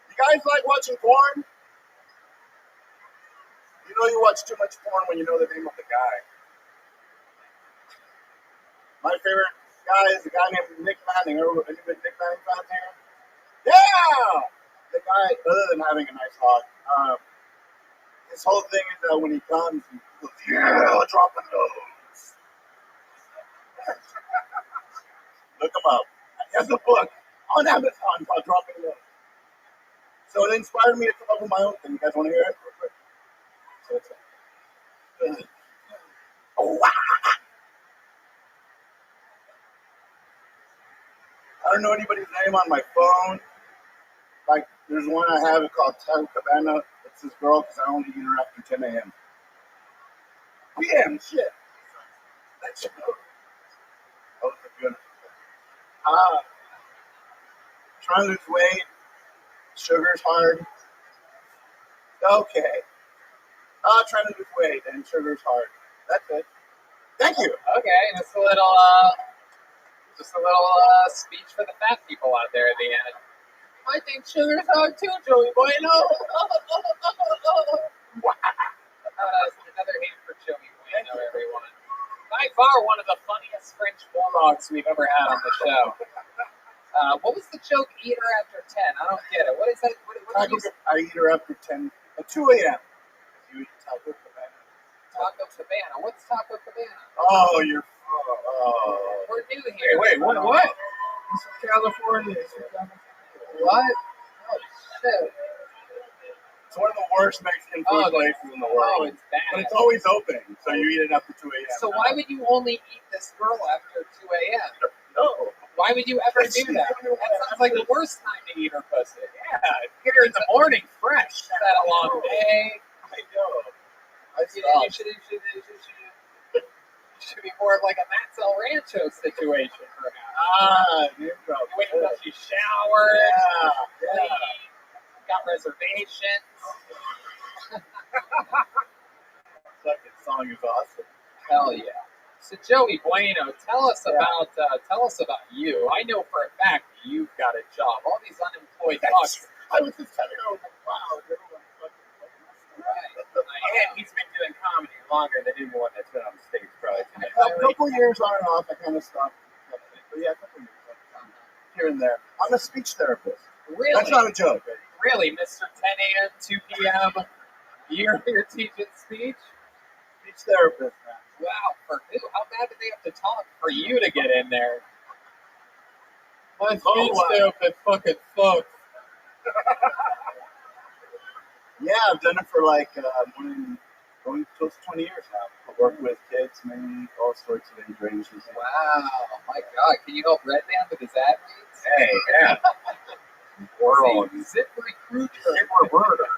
You guys like watching porn? You know you watch too much porn when you know the name of the guy. My favorite guy is a guy named Nick Manning. Any good Nick Manning fans here? Yeah! The guy, other than having a nice hog, his whole thing is that when he comes, he goes, yeah, dropping those. Look him up. He has a book on Amazon called Dropping Those. So it inspired me to come up with my own thing. You guys want to hear it? Real quick. So it's oh, wow. I don't know anybody's name on my phone. Like, there's one I have called Taik. It's this girl because I only eat her after 10 a.m. PM, shit. That's that was a good. Trying to lose weight. Sugar's hard. Okay. Trying to lose weight and sugar's hard. That's it. Thank you. Okay, just a little speech for the fat people out there at the end. I think sugar's hard too, Joey Bueno. Another hit for Joey Bueno, everyone. By far one of the funniest French bulldogs we've ever had on the show. What was the joke, eat her after 10? I don't get it. What is that? What I eat her after 2 a.m. You eat Taco Cabana. Taco Cabana. What's Taco Cabana? Oh, you're... We're new here. Wait, what? He's from California. What? Oh, shit. It's one of the worst Mexican food places in the world. Oh, it's bad. But it's always open, so you eat it after 2 a.m. So why would you only eat this girl after 2 a.m.? No. Why would you ever do that? That sounds like the worst time to eat her pussy. Yeah, get her in the morning fresh. Had a long day. I know. You should be more of like a Matt's El Rancho situation, perhaps. You wait until she showered. Yeah. Got reservations. Second song is awesome. Hell yeah. So Joey Bueno, tell us about you. I know for a fact you've got a job. All these unemployed fucks. I was just telling her, wow, everyone's fucking right. And he's been doing comedy longer than anyone that's been on the stage, probably. A couple years on and off, I kind of stopped. But yeah, a couple years here and there. I'm a speech therapist. Really? That's not a joke. Really, Mr. 10 a.m., 2 p.m. You're teaching speech? Speech therapist, man. Wow, for who? How bad did they have to talk for you to get in there? My speech therapist fucking sucks. Yeah, I've done it for like going close to 20 years now. I work with kids, mainly all sorts of age ranges. Wow, my God. Can you help Redman with his ad reads? Hey, yeah. World. Zip recruiter.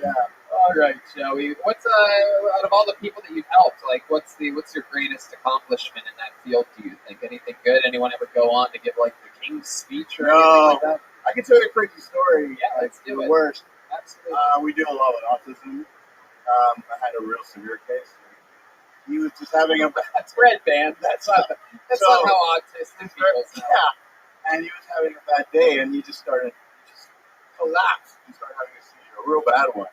Yeah. All right, Joey. What's out of all the people that you've helped, like what's your greatest accomplishment in that field? Do you think anything good? Anyone ever go on to give like the King's Speech or anything like that? I can tell you a crazy story. Yeah, let's do the it. Worst. Absolutely. We deal a lot with autism. I had a real severe case. He was just having a that's red band. That's not how autistic people sound. Yeah. And he was having a bad day, and he just collapsed. He started having a seizure, a real bad one.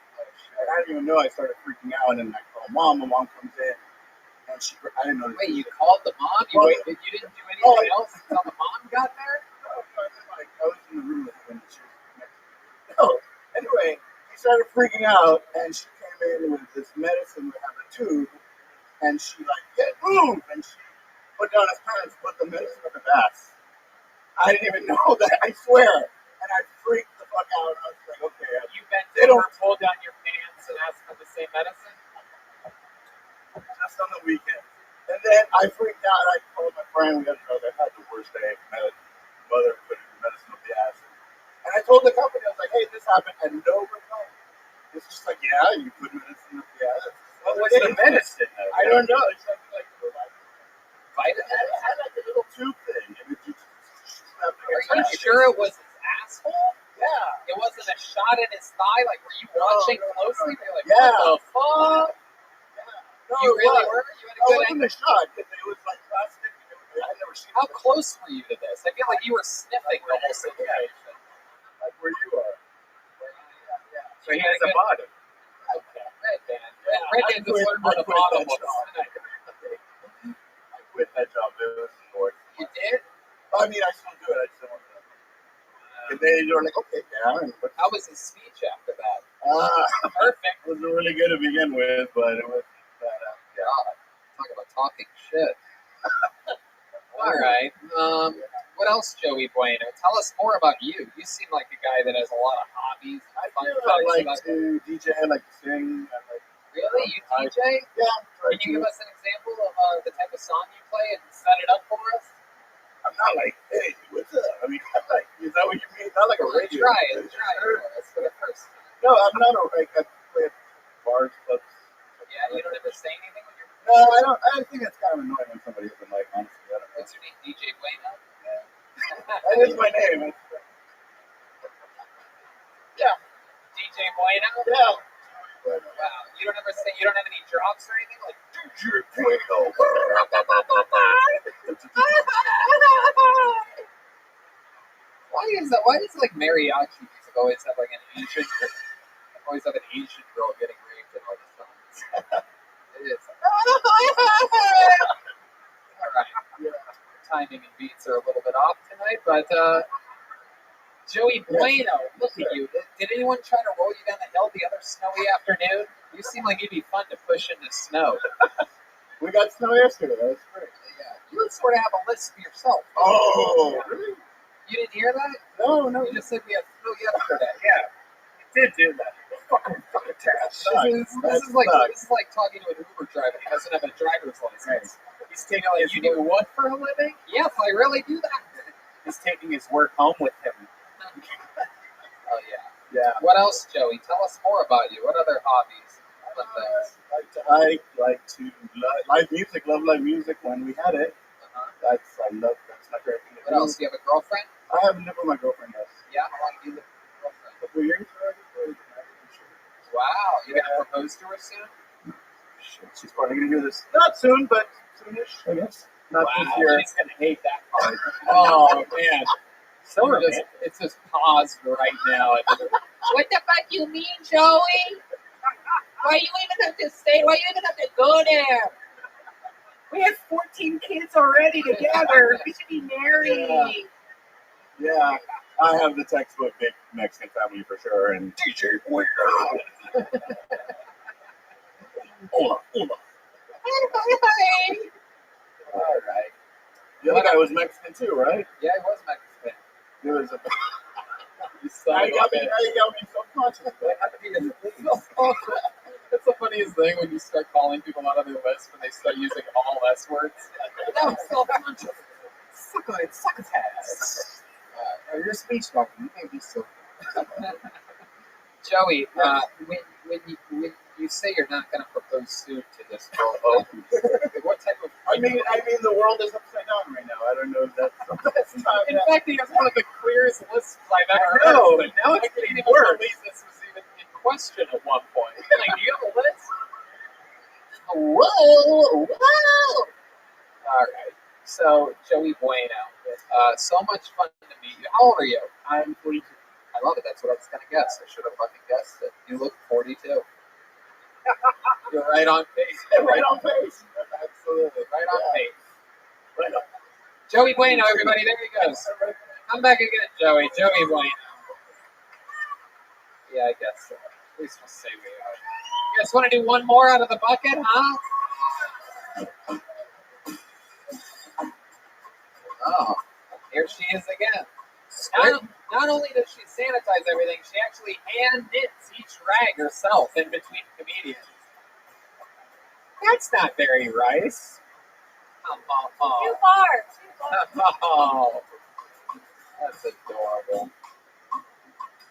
And I didn't even know. I started freaking out, and I called Mom. My mom comes in, and I didn't know. Wait, you called the mom? You didn't do anything else until the mom got there? I was in the room with him, and she was next to me. No. Anyway, he started freaking out, and she came in with this medicine that had a tube, and she move, and she put down his pants, put the medicine up his ass. I didn't even know that, I swear. And I freaked the fuck fuck out. I was like, okay. You bent They don't- over, pulled down your pants, and asked for the same medicine? Just on the weekend. And then I freaked out. I told my friend, I had the worst day. My mother put medicine up the ass. And I told the company, I was like, hey, this happened, and no reply. It's just like, yeah, you put medicine up the ass. What was the medicine? I don't know. It's something like Vitamin? it had like a little tube thing. And it just Are you sure it was his asshole? Yeah. It wasn't a shot in his thigh? Like, were you watching closely? Were you like, Yeah. what the fuck? No, You it really was. were? You had a No, good it wasn't a shot because it was like plastic. I'd never seen How close were you to this? I feel like you were sniffing the whole situation. like where you are. So he has a bottom. Okay. Red band. Red band just learned where the quit bottom that was. job. I quit that job. It was boring. You did? I mean, I still do it. I just don't want to. And then you're like, okay, yeah. How was his speech after that? Perfect. It wasn't really good to begin with, but it was. God, talk about talking shit. All right. What else, Joey Bueno? Tell us more about you. You seem like a guy that has a lot of hobbies. I like to DJ. I like to sing. Really? You DJ? Yeah. Can you give us an example of the type of song you play and set it up for us? I'm not like, hey, what's up? I mean, like, is that what you mean? Not like a radio. Try it for us for the first time. No, I'm not like I play at bars, clubs. Yeah, you don't ever say anything when you're. No, I don't. I think it's kind of annoying when somebody has a mic. Honestly, I don't know. What's your name? DJ Bueno? That is my name. Yeah. DJ Bueno? Yeah. Wow. You don't ever say, you don't have any drops or anything? Like, DJ Bueno. Why does like mariachi music always have like an Asian girl getting raped in all the songs? It is. All right. Timing and beats are a little bit off tonight, but Joey Bueno, look at you. Did anyone try to roll you down the hill the other snowy afternoon? You seem like you'd be fun to push into snow. We got snow yesterday. That was great. Yeah. You would sort of have a list for yourself. Oh, really? You didn't hear that? No. You just said we had snow yesterday. Yeah. You did do that. Fucking attached. This is like talking to an Uber driver who doesn't have a driver's license. He's taking like, you do what for a living? Yes, I really do that. He's taking his work home with him. Oh yeah. Yeah. What else, Joey? Tell us more about you. What other hobbies? I like to live music. Love live music when we had it. That's my favorite thing to do. What else? Do you have a girlfriend? I haven't lived with my girlfriend yet. Yeah. How long have you lived with your girlfriend? A couple years already. Wow. You gonna propose to her soon? Shit, she's probably gonna hear this. Not soon, but soonish, I guess. Not this year. She's gonna hate that part. Oh man. So it's just paused right now. What the fuck you mean, Joey? Why you even have to stay? Why you even have to go there? We had 14 kids already together. We should be married. Yeah. I have the textbook big Mexican family for sure, and DJ Bueno. Hola. All right. The other guy was Mexican too, right? Yeah, he was Mexican. He was a. I got me self-conscious. That's the funniest thing when you start calling people out of their list when they start using all S words. No, self-conscious. Succotash. You're a speech doctor. You can't be so. Joey, when you say you're not going to propose soon to this girl, what type of? I mean, the world is upside down right now. I don't know if that's the best time. In fact, he has one of the clearest lists I've ever heard. No, but now it's getting worse. This was even in question at one point. Like, do you have a list? Whoa! All right. So, Joey Bueno, so much fun to meet you. How old are you? I'm 42. I love it. That's what I was going to guess. I should have fucking guessed it. You look 42. You're right on pace. Right on pace. Absolutely. Right on pace. Right on. Joey Bueno, everybody. There he goes. Come back again, Joey. Joey Bueno. Yeah, I guess so. At least we'll say we are. You guys want to do one more out of the bucket, huh? Oh, here she is again. Not only does she sanitize everything, she actually hand knits each rag herself in between comedians. That's not very rice. Too far. Oh, that's adorable.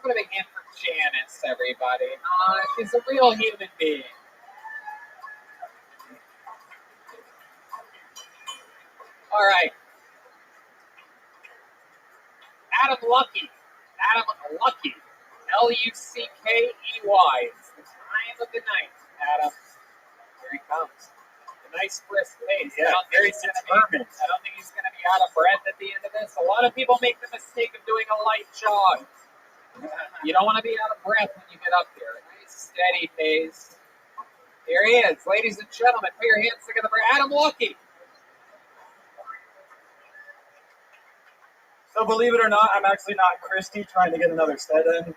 Put a big hand for Janice, everybody. She's a real human being. All right. Adam Lucky. Adam Lucky. Luckey. It's the time of the night, Adam. Here he comes. A nice brisk pace. Yeah, very determined. I don't think he's going to be out of breath at the end of this. A lot of people make the mistake of doing a light jog. You don't want to be out of breath when you get up here. Nice, steady pace. Here he is, ladies and gentlemen. Put your hands together for Adam Lucky. So believe it or not, I'm actually not Christy trying to get another set in.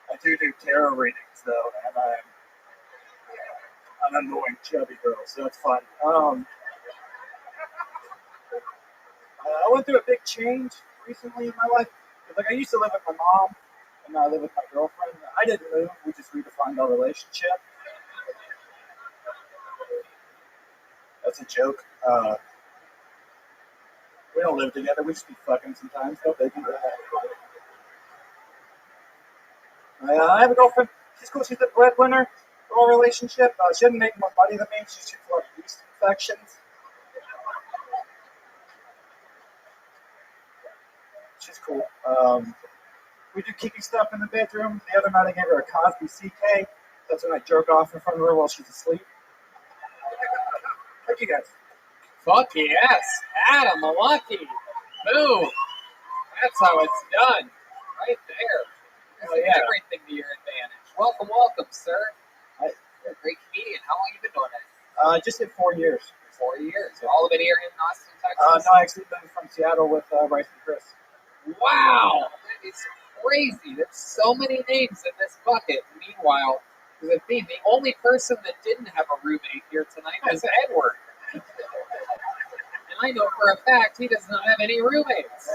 I do tarot readings though, and I'm an annoying chubby girl, so that's fun. I went through a big change recently in my life. Like I used to live with my mom, and now I live with my girlfriend. I didn't move; we just redefined our relationship. That's a joke. We don't live together. We just be fucking sometimes. No biggie. I have a girlfriend. She's cool. She's the breadwinner of our relationship. She doesn't make more money than me. She's just a lot of yeast infections. She's cool. We do kinky stuff in the bedroom. The other night I gave her a Cosby CK. That's when I jerk off in front of her while she's asleep. Thank you guys. Fuck yes. Adam Lucky. Boom. That's how it's done. Right there. Everything to your advantage. Welcome, sir. Hi. You're a great comedian. How long have you been doing it? Just hit 4 years. 4 years. All of it here in Austin, Texas? No, I actually been from Seattle with Bryce and Chris. Wow. That is crazy. There's so many names in this bucket. Meanwhile, the only person that didn't have a roommate here tonight was Edward. And I know for a fact he does not have any roommates.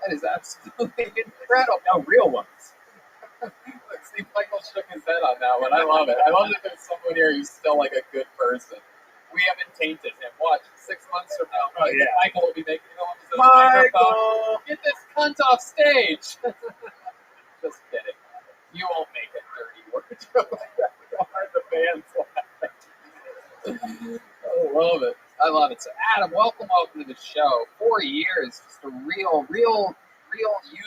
That is absolutely incredible. No, real ones. See, Michael shook his head on that one. I love it. I love that there's someone here who's still like a good person. We haven't tainted him. Watch, 6 months from now, Michael will be making films. Michael! Get this cunt off stage. Just kidding. You won't make a dirty word. The fans laughing. I love it. I love it. So, Adam, welcome to the show. 4 years, just a real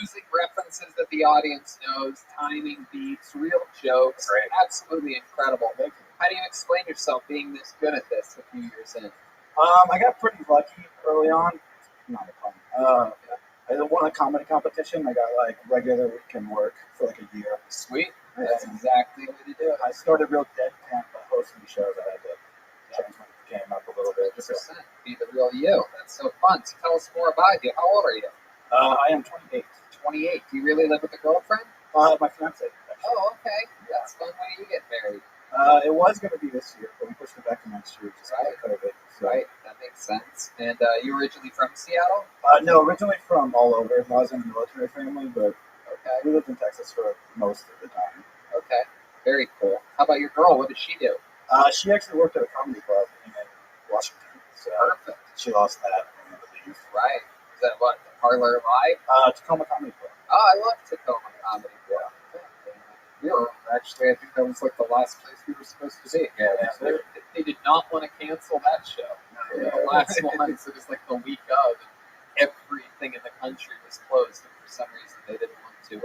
using references that the audience knows, timing, beats, real jokes. Great. Absolutely incredible. How do you explain yourself being this good at this a few years in? I got pretty lucky early on. Not fun. I won a comedy competition. I got like regular weekend work for like a year. Sweet. That's exactly what you do. I started real deadpan by hosting shows. I had to change my game up a little bit. 100%. Be the real you. That's so fun. So tell us more about you. How old are you? I am 28. 28. Do you really live with a girlfriend? My fiance. Oh, okay. That's fun. When do you get married? It was going to be this year, but we pushed it back to next year just because of COVID. So. Right. That makes sense. And you originally from Seattle? No, originally from all over. I was in a military family, but we lived in Texas for most of the time. Okay. Very cool. How about your girl? What does she do? She actually worked at a comedy club in Washington. So perfect. She lost that. Right. Is that what? The Parlor Live? Tacoma Comedy Club. Oh, I love Tacoma Comedy Club. Yeah. Actually, I think that was like the last place we were supposed to be. Yeah, they did not want to cancel that show. The last one, so it was like the week of, and everything in the country was closed, and for some reason they didn't want to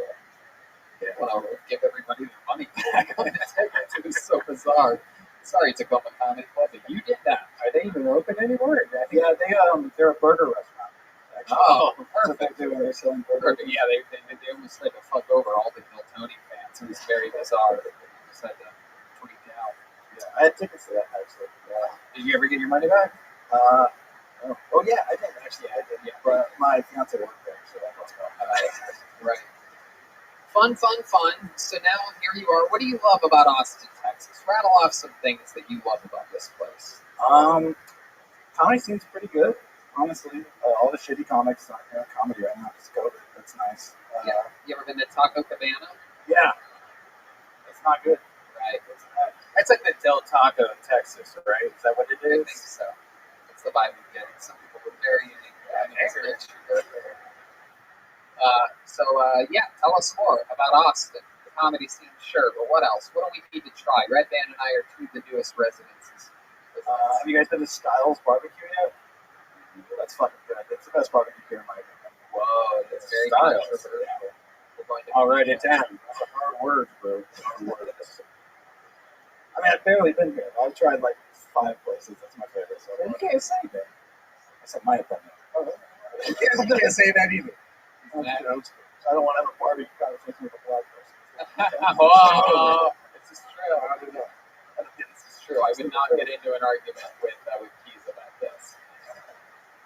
give everybody their money back on the tickets. It was so bizarre. Sorry, Tacoma Comedy Club, but you did that. Are they even open anymore? Yeah, they're a burger restaurant. Actually. Oh, perfect. They're selling burgers. Yeah, they almost tried to fuck over all the Miltoni fans. It was very bizarre. They just had to freak out. Yeah, I had tickets to that actually. Did you ever get your money back? Oh yeah, I did actually. I did. Yeah, but my fiance worked there, so that was right. Fun. So now here you are. What do you love about Austin, Texas? Texas. Rattle off some things that you love about this place. Comedy seems pretty good, honestly. All the shitty comics aren't comedy right now. It's COVID. That's nice. Yeah. You ever been to Taco Cabana? Yeah. It's not good. Right. It's like the Del Taco in Texas, right? Is that what it I is? think so. That's the vibe I'm getting. Some people with very unique yeah, tell us more about Austin. The comedy scene, sure, but what else? What do we need to try? Red Band and I are two of the newest residences. Have you guys been to Styles Barbecue yet? That's fucking good. It's the best barbecue here in my opinion. Whoa, that's very Styles. controversial. We're going to I'll write it down. That's a hard word, bro. Hard word. I mean, I've barely been here. I've tried like 5 places. That's my favorite. So you can't say that. I said my opinion. You can't say that either. I don't want to have a barbecue conversation with a black person. Whoa, this is true. This is true. I would not get into an argument with Keys about this.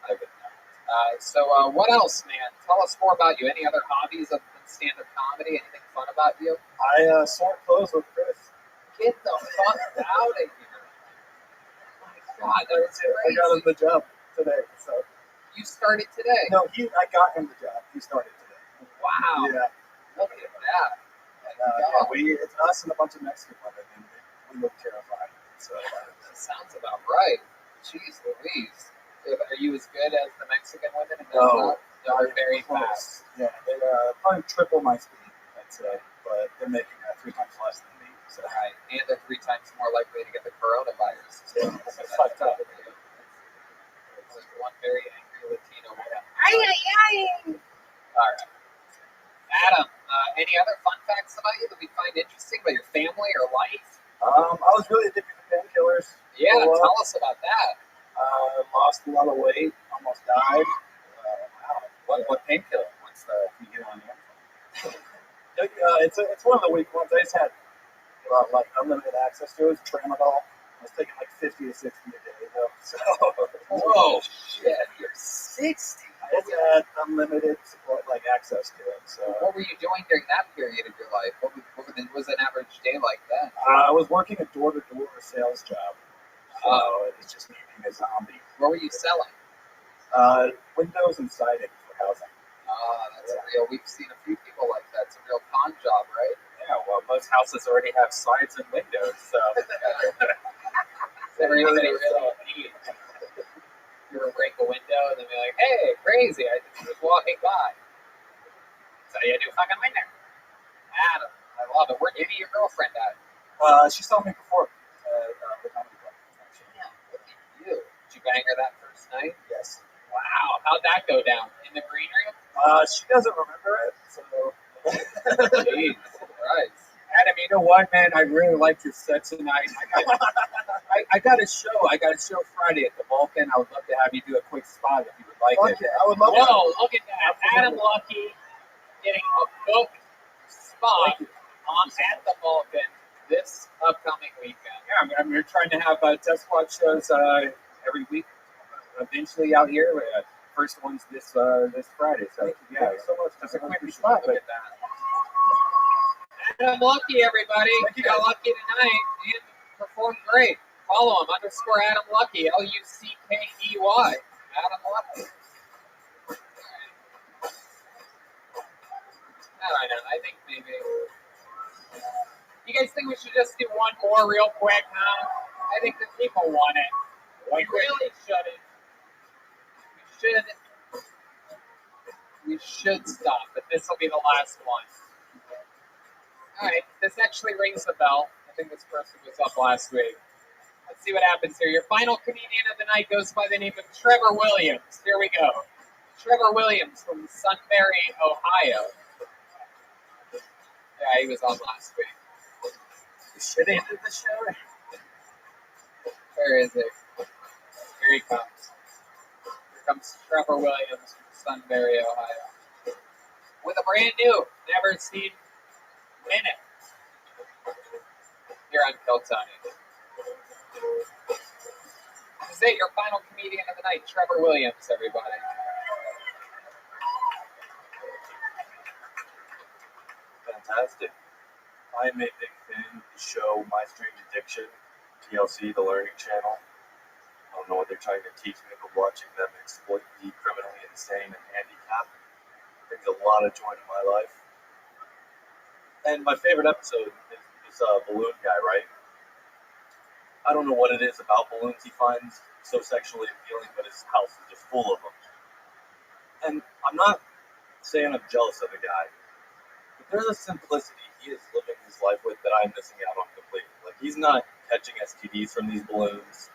I would not. What else, man? Tell us more about you. Any other hobbies other than stand-up comedy? Anything fun about you? I sort clothes with Chris. Get the fuck out of here! Oh my God, that was crazy. I got him the job today. So you started today? No, I got him the job. He started today. Wow. Yeah. Look at that. It's us and a bunch of Mexican women, and we look terrified. So that sounds about right. Jeez Louise. Are you as good as the Mexican women in that job? No, they're very fast. Yeah, they're probably triple my speed, I'd say, but they're making 3 times less than me. So. Right, and they're 3 times more likely to get the coronavirus. So that's fucked up. There's one very angry Latino woman. All right. Adam, any other fun facts about you that we find interesting about your family or life? I was really addicted to painkillers. Yeah, tell us about that. Lost a lot of weight, almost died. Wow. What painkiller? What's the you on there? It's one of the weak ones. I just had like unlimited access to it. It's Tramadol. I was taking like 50 to 60 a day though. So whoa, shit, you're 60. I just had unlimited support, like access to it. So what were you doing during that period of your life? What was an average day like then? I was working a door-to-door sales job. So it's just me being a zombie. What were you selling? Windows and siding for housing. That's real. We've seen a few people like that. It's a real con job, right? Yeah, well, most houses already have sides and windows, so. Everybody really needs. You ever break a window and then be like, hey, crazy, I was walking by. So you do fucking window. Adam, I love it. Where did your girlfriend at? She saw me before the comedy club. Yeah, look at you. Did you bang her that first night? Yes. Wow, how'd that go down? In the green room? She doesn't remember it, so. Jeez, Christ. Adam, you know what, man? I really liked your set tonight. I got a show. I got a show Friday at the Vulcan. I would love to have you do a quick spot if you would like it. Yeah, I would love Whoa, look at that. Adam Lucky getting a booked spot at the Vulcan this upcoming weekend. Yeah, I mean, we're trying to have test watch shows every week. Eventually out here, first one's this Friday. So Thank you so much. Just a quick spot. Look at that. Adam Lucky, everybody. You got lucky tonight and performed great. Follow him, _Adam Lucky, LUCKEY. Adam Lucky. I don't know. I think maybe. You guys think we should just do one more real quick, huh? I think the people want it. We really shouldn't. We should stop, but this will be the last one. All right, this actually rings a bell. I think this person was up last week. Let's see what happens here. Your final comedian of the night goes by the name of Trevor Williams. Here we go. Trevor Williams from Sunbury, Ohio. Yeah, he was on last week. Should have ended the show. Where is it? Here he comes. Here comes Trevor Williams from Sunbury, Ohio. With a brand new, never seen minute here on Kill Tony. This is it, your final comedian of the night, Trevor Williams, everybody. Fantastic. I'm a big fan of the show My Strange Addiction, TLC, the Learning Channel. I don't know what they're trying to teach me, but watching them exploit the criminally insane and handicapped brings a lot of joy to my life. And my favorite episode is this balloon guy, right? I don't know what it is about balloons he finds so sexually appealing, but his house is just full of them. And I'm not saying I'm jealous of the guy, but there's a simplicity he is living his life with that I'm missing out on completely. Like, he's not catching STDs from these balloons.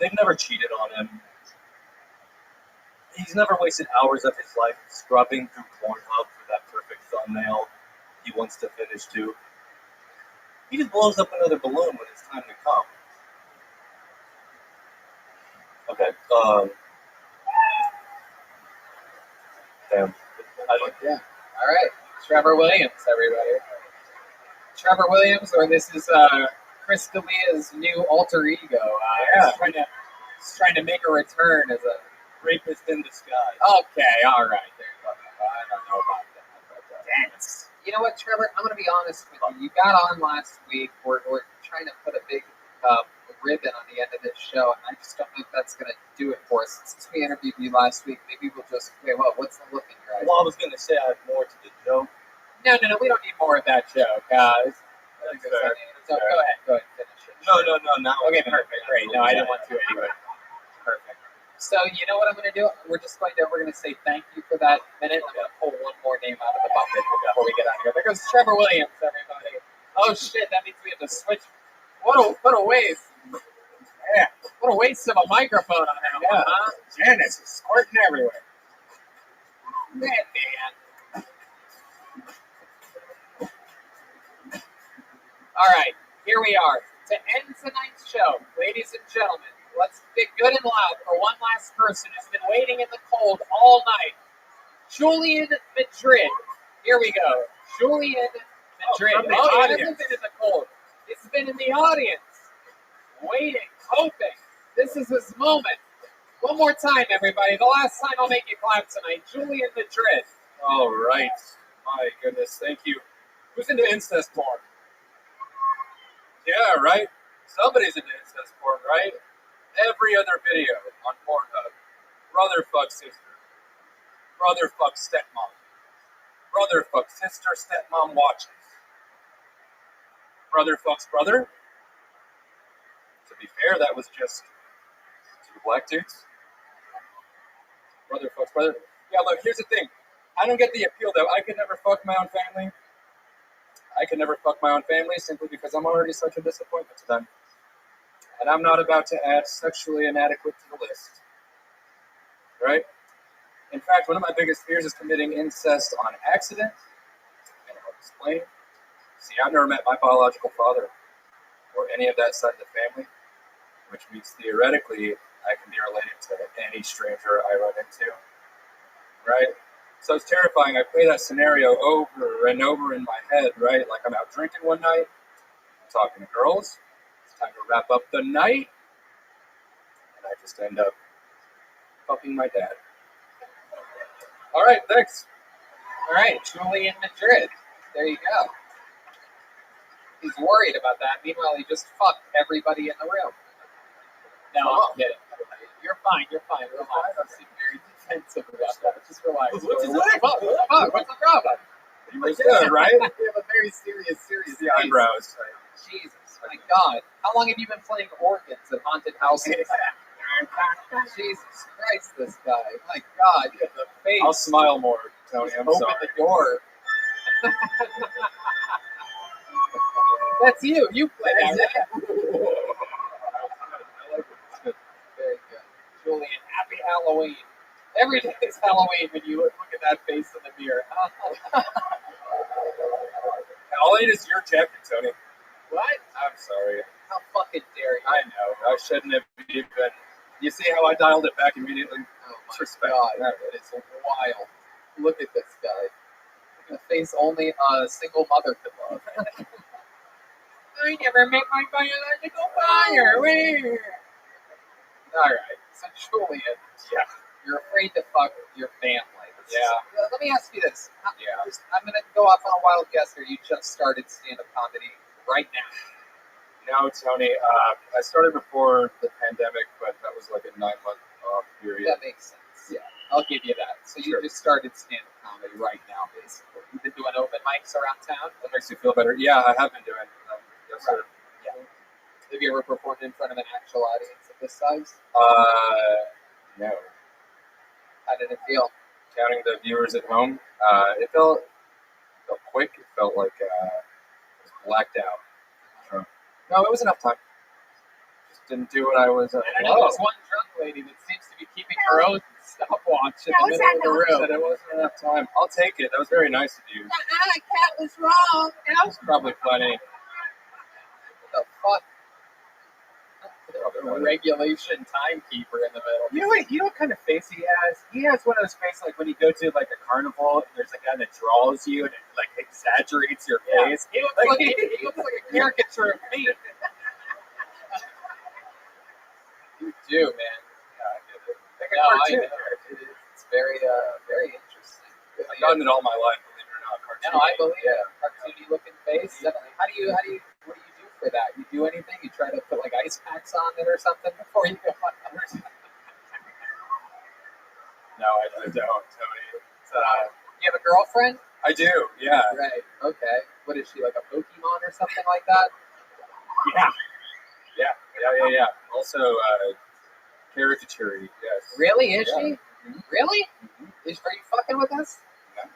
They've never cheated on him. He's never wasted hours of his life scrubbing through Pornhub for that perfect thumbnail he wants to finish to. He just blows up another balloon when it's time to come. Okay, damn. Yeah. All right. Trevor Williams, everybody. Trevor Williams, or this is Chris D'Elia's new alter ego. He's trying to make a return as a rapist in disguise. Okay, all right. There you go. I don't know about that. But, Dance. You know what, Trevor? I'm going to be honest with you. You got on last week. We're trying to put a big ribbon on the end of this show, and I just don't know if that's going to do it for us. Since we interviewed you last week, maybe we'll just, what's the look in your eyes? Well, I was going to say I have more to the joke. No, we don't need more of that joke. So go ahead, finish it. No, now. Okay, perfect, great. No, I didn't want to anyway. Perfect. So you know what I'm going to do? We're going to say thank you for that minute. I'm going to pull one more name out of the bucket before we get out of here. There goes Trevor Williams, everybody. Oh shit, that means we have to switch. What a waste. Yeah, what a waste of a microphone on that one, huh? Janice is squirting everywhere. Man. All right, here we are. To end tonight's show, ladies and gentlemen, let's get good and loud for one last person who's been waiting in the cold all night. Julian Madrid. Here we go. Julian Madrid. From the He audience. hasn't been in the cold. He's been in the audience, waiting, hoping. This is his moment. One more time, everybody. The last time I'll make you clap tonight. Julian Madrid. All right. My goodness, thank you. Who's into incest porn? Yeah, right? Somebody's into incest porn, right? Every other video on Pornhub. Brother fuck sister. Brother fuck stepmom. Brother fuck sister, stepmom watches. Brother fucks brother. To be fair, that was just two black dudes. Brother fucks brother. Yeah, look, here's the thing. I don't get the appeal, though. I could never fuck my own family. I could never fuck my own family simply because I'm already such a disappointment to them. And I'm not about to add sexually inadequate to the list. Right? In fact, one of my biggest fears is committing incest on accident. And I'll explain. See, I've never met my biological father or any of that side of the family, which means theoretically I can be related to any stranger I run into. Right? So it's terrifying. I play that scenario over and over in my head, right? Like I'm out drinking one night, I'm talking to girls, it's time to wrap up the night, and I just end up fucking my dad. All right, thanks. All right, Julian Madrid. There you go. He's worried about that. Meanwhile, he just fucked everybody in the room. No, I'm kidding. You're fine. Relax. You seem very defensive about that. Just relax. What's What's the problem? You were good, right? We have a very serious The eyebrows. Jesus, my God. How long have you been playing organs at haunted houses? Jesus Christ, this guy. My God, you have the face. I'll smile more, Tony. I'm Open sorry. the door. That's you. You play that, right? Very good. Julian, happy Halloween. Every day is Halloween when you look at that face in the mirror. All I need is your jacket, Tony. What? I'm sorry. How fucking dare you? I know. I shouldn't have even. You see how I dialed it back immediately? Oh my God, that is wild. Look at this guy. A face only a single mother could love. I never met my biological father. All right, so Julian, yeah, you're afraid to fuck your family. Yeah. Let me ask you this. I'm going to go off on a wild guess here. You just started stand-up comedy right now. No, Tony. I started before the pandemic, but that was like a 9-month off period. That makes sense. Yeah, I'll give you that. So you just started stand-up comedy right now, basically. You've been doing open mics around town? That makes you feel better. Yeah, I have been doing. Yes, sir. Yeah. Have you ever performed in front of an actual audience of this size? No. How did it feel? Counting the viewers at home, it felt quick. It felt like I was blacked out. No, it was enough time. Just didn't do what I was. And I know there's one drunk lady that seems to be keeping her own stopwatch in the middle of the room. Said it wasn't enough time. I'll take it. That was very nice of you. Cat was wrong. That was probably funny. What the fuck? Regulation timekeeper in the middle. You know what kind of face he has? He has one of those faces like when you go to like a carnival and there's a guy that draws you and it like exaggerates your face. He looks like a caricature of me. You do, man. Yeah, I get it. Like a cartoon. It's very interesting. I've gotten it all my life, believe it or not. Cartoon. No, I believe it. Cartoony looking face. Definitely. What do you do for that? You do anything? You try to put like ice packs on it or something before you go on? No, I don't, Tony. You have a girlfriend? I do, yeah. Right, okay. What is she, like a Pokemon or something like that? Yeah. Also, caricature, yes. Really? Is she? Mm-hmm. Really? Are you fucking with us? Yeah.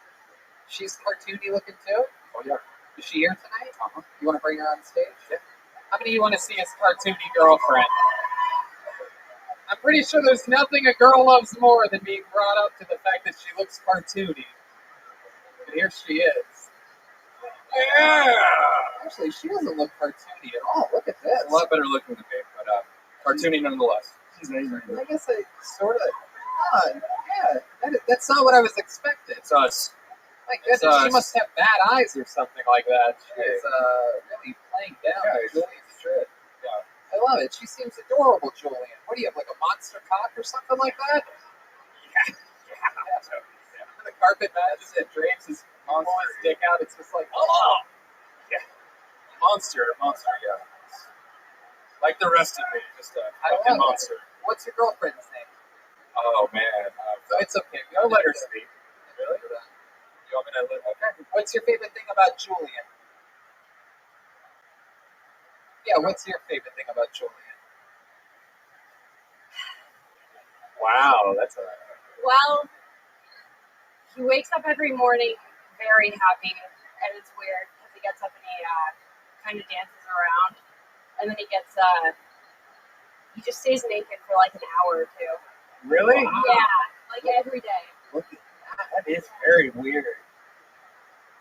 She's cartoony looking too? Oh, yeah. Is she here tonight? Uh-huh. You want to bring her on stage? Yeah. How many of you want to see his cartoony girlfriend? I'm pretty sure there's nothing a girl loves more than being brought up to the fact that she looks cartoony. And here she is. Yeah! Actually, she doesn't look cartoony at all. Look at this. A lot better looking than me, but cartoony nonetheless. She's amazing. I guess I sort of... that's not what I was expecting. It's us. My goodness, she must have bad eyes or something like that. She's really playing down Julian's shit. Yeah. I love it. She seems adorable, Julian. What do you have, like a monster cock or something like that? Yeah. The carpet matches it. Drapes his dick out. It's just like, oh! Yeah. Monster, yeah. Like the rest of me, just a fucking monster. What's your girlfriend's name? Oh, man. It's okay. Go let her speak. Really? You want me to live? Okay. What's your favorite thing about Julian? Yeah, what's your favorite thing about Julian? Wow, that's a... Well, he wakes up every morning very happy, and it's weird because he gets up and he kind of dances around, and then he just stays naked for like an hour or two. Really? Wow. Yeah, like every day. Look at that. That is very weird.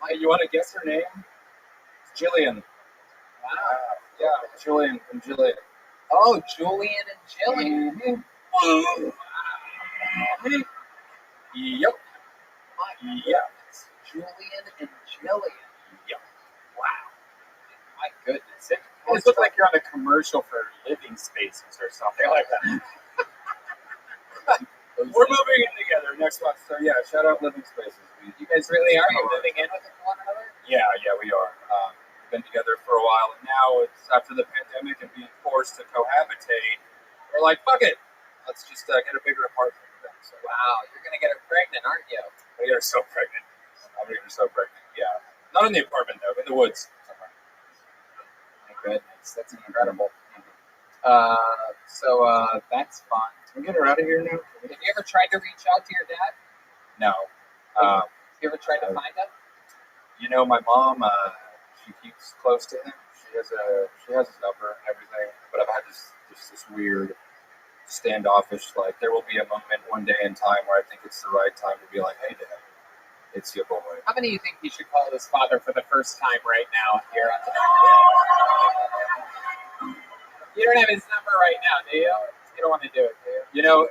You want to guess her name? It's Jillian. Wow. Yeah, Julian and Jillian. Oh, Julian and Jillian. Mm-hmm. Yep. Julian and Jillian. Yep. Wow. My goodness. It almost looks like you're on a commercial for living spaces or something like that. We're moving in together next month, so yeah, shout out Living Spaces. You guys really are? You're moving in with one another? Yeah, we are. We've been together for a while, and now it's after the pandemic and being forced to cohabitate. We're like, fuck it, let's just get a bigger apartment. So, wow, you're gonna get her pregnant, aren't you? I'm gonna get her so pregnant. Yeah, not in the apartment though, in the woods. My goodness, that's incredible. So that's fun. Can we get her out of here now? Have you ever tried to reach out to your dad? No. You ever tried to find him? You know, my mom, she keeps close to him. She has his number and everything. But I've had this weird standoffish, like there will be a moment one day in time where I think it's the right time to be like, hey, Dad, it's your boy. How many do you think he should call his father for the first time right now here on the You don't have his number right now, do you? You don't want to do it, do you?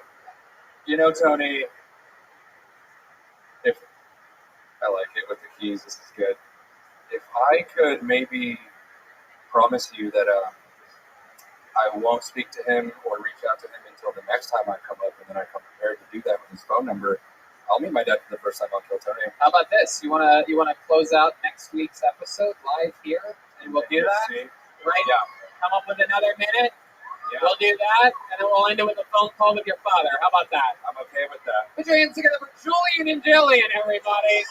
You know, Tony, if I like it with the keys, this is good. If I could maybe promise you that I won't speak to him or reach out to him until the next time I come up, and then I come prepared to do that with his phone number, I'll meet my dad for the first time on Kill Tony. How about this? You wanna close out next week's episode live here, and we'll do that. Right? Yeah. Come up with another minute. Yeah. We'll do that, and then we'll end it with a phone call with your father. How about that? I'm okay with that. Put your hands together for Julian and Jillian, everybody.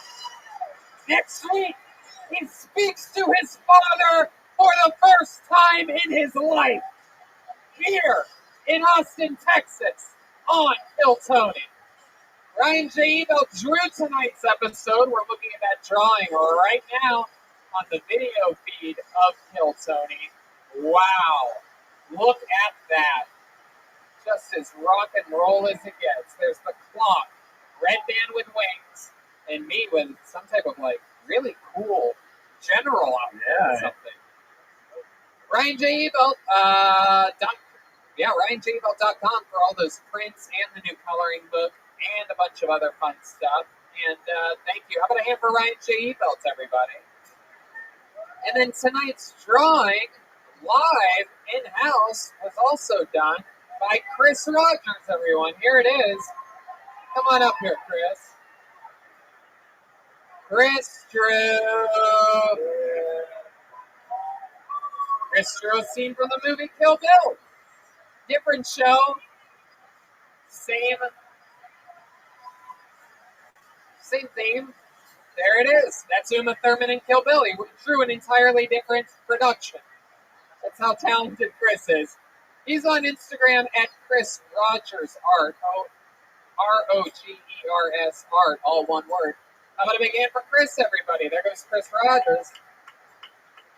Next week, he speaks to his father for the first time in his life. Here in Austin, Texas, on Kill Tony. Ryan J. Ebel drew tonight's episode. We're looking at that drawing right now on the video feed of Kill Tony. Wow. Look at that. Just as rock and roll as it gets. There's the clock. Red band with wings. And me with some type of really cool general outfit or something. Ryan J. Ebel, RyanJebel.com for all those prints and the new coloring book and a bunch of other fun stuff. And thank you. How about a hand for Ryan J. Ebel, everybody? And then tonight's drawing, live in-house, was also done by Chris Rogers, everyone. Here it is. Come on up here, Chris. Chris Drew. Chris Drew, scene from the movie Kill Bill. Different show. Same theme. There it is. That's Uma Thurman and Kill Bill. He drew an entirely different production. That's how talented Chris is. He's on Instagram at Chris Rogers Art. ROGERS Art, all one word. How about a big hand for Chris, everybody? There goes Chris Rogers.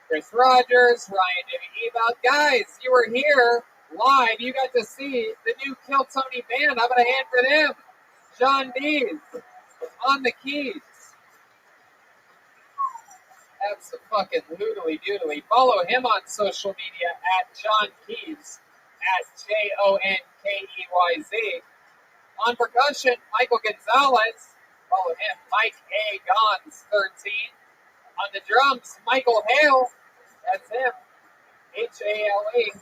Chris Rogers, Ryan J. Ebel. Guys, you were here live. You got to see the new Kill Tony band. How about a hand for them? John Dees on the keys. Abso-fucking-loodly-doodly. Follow him on social media at John Keys, at JONKEYZ. On percussion, Michael Gonzalez. Follow him, Mike A. Gons 13. On the drums, Michael Hale. That's him, HALE.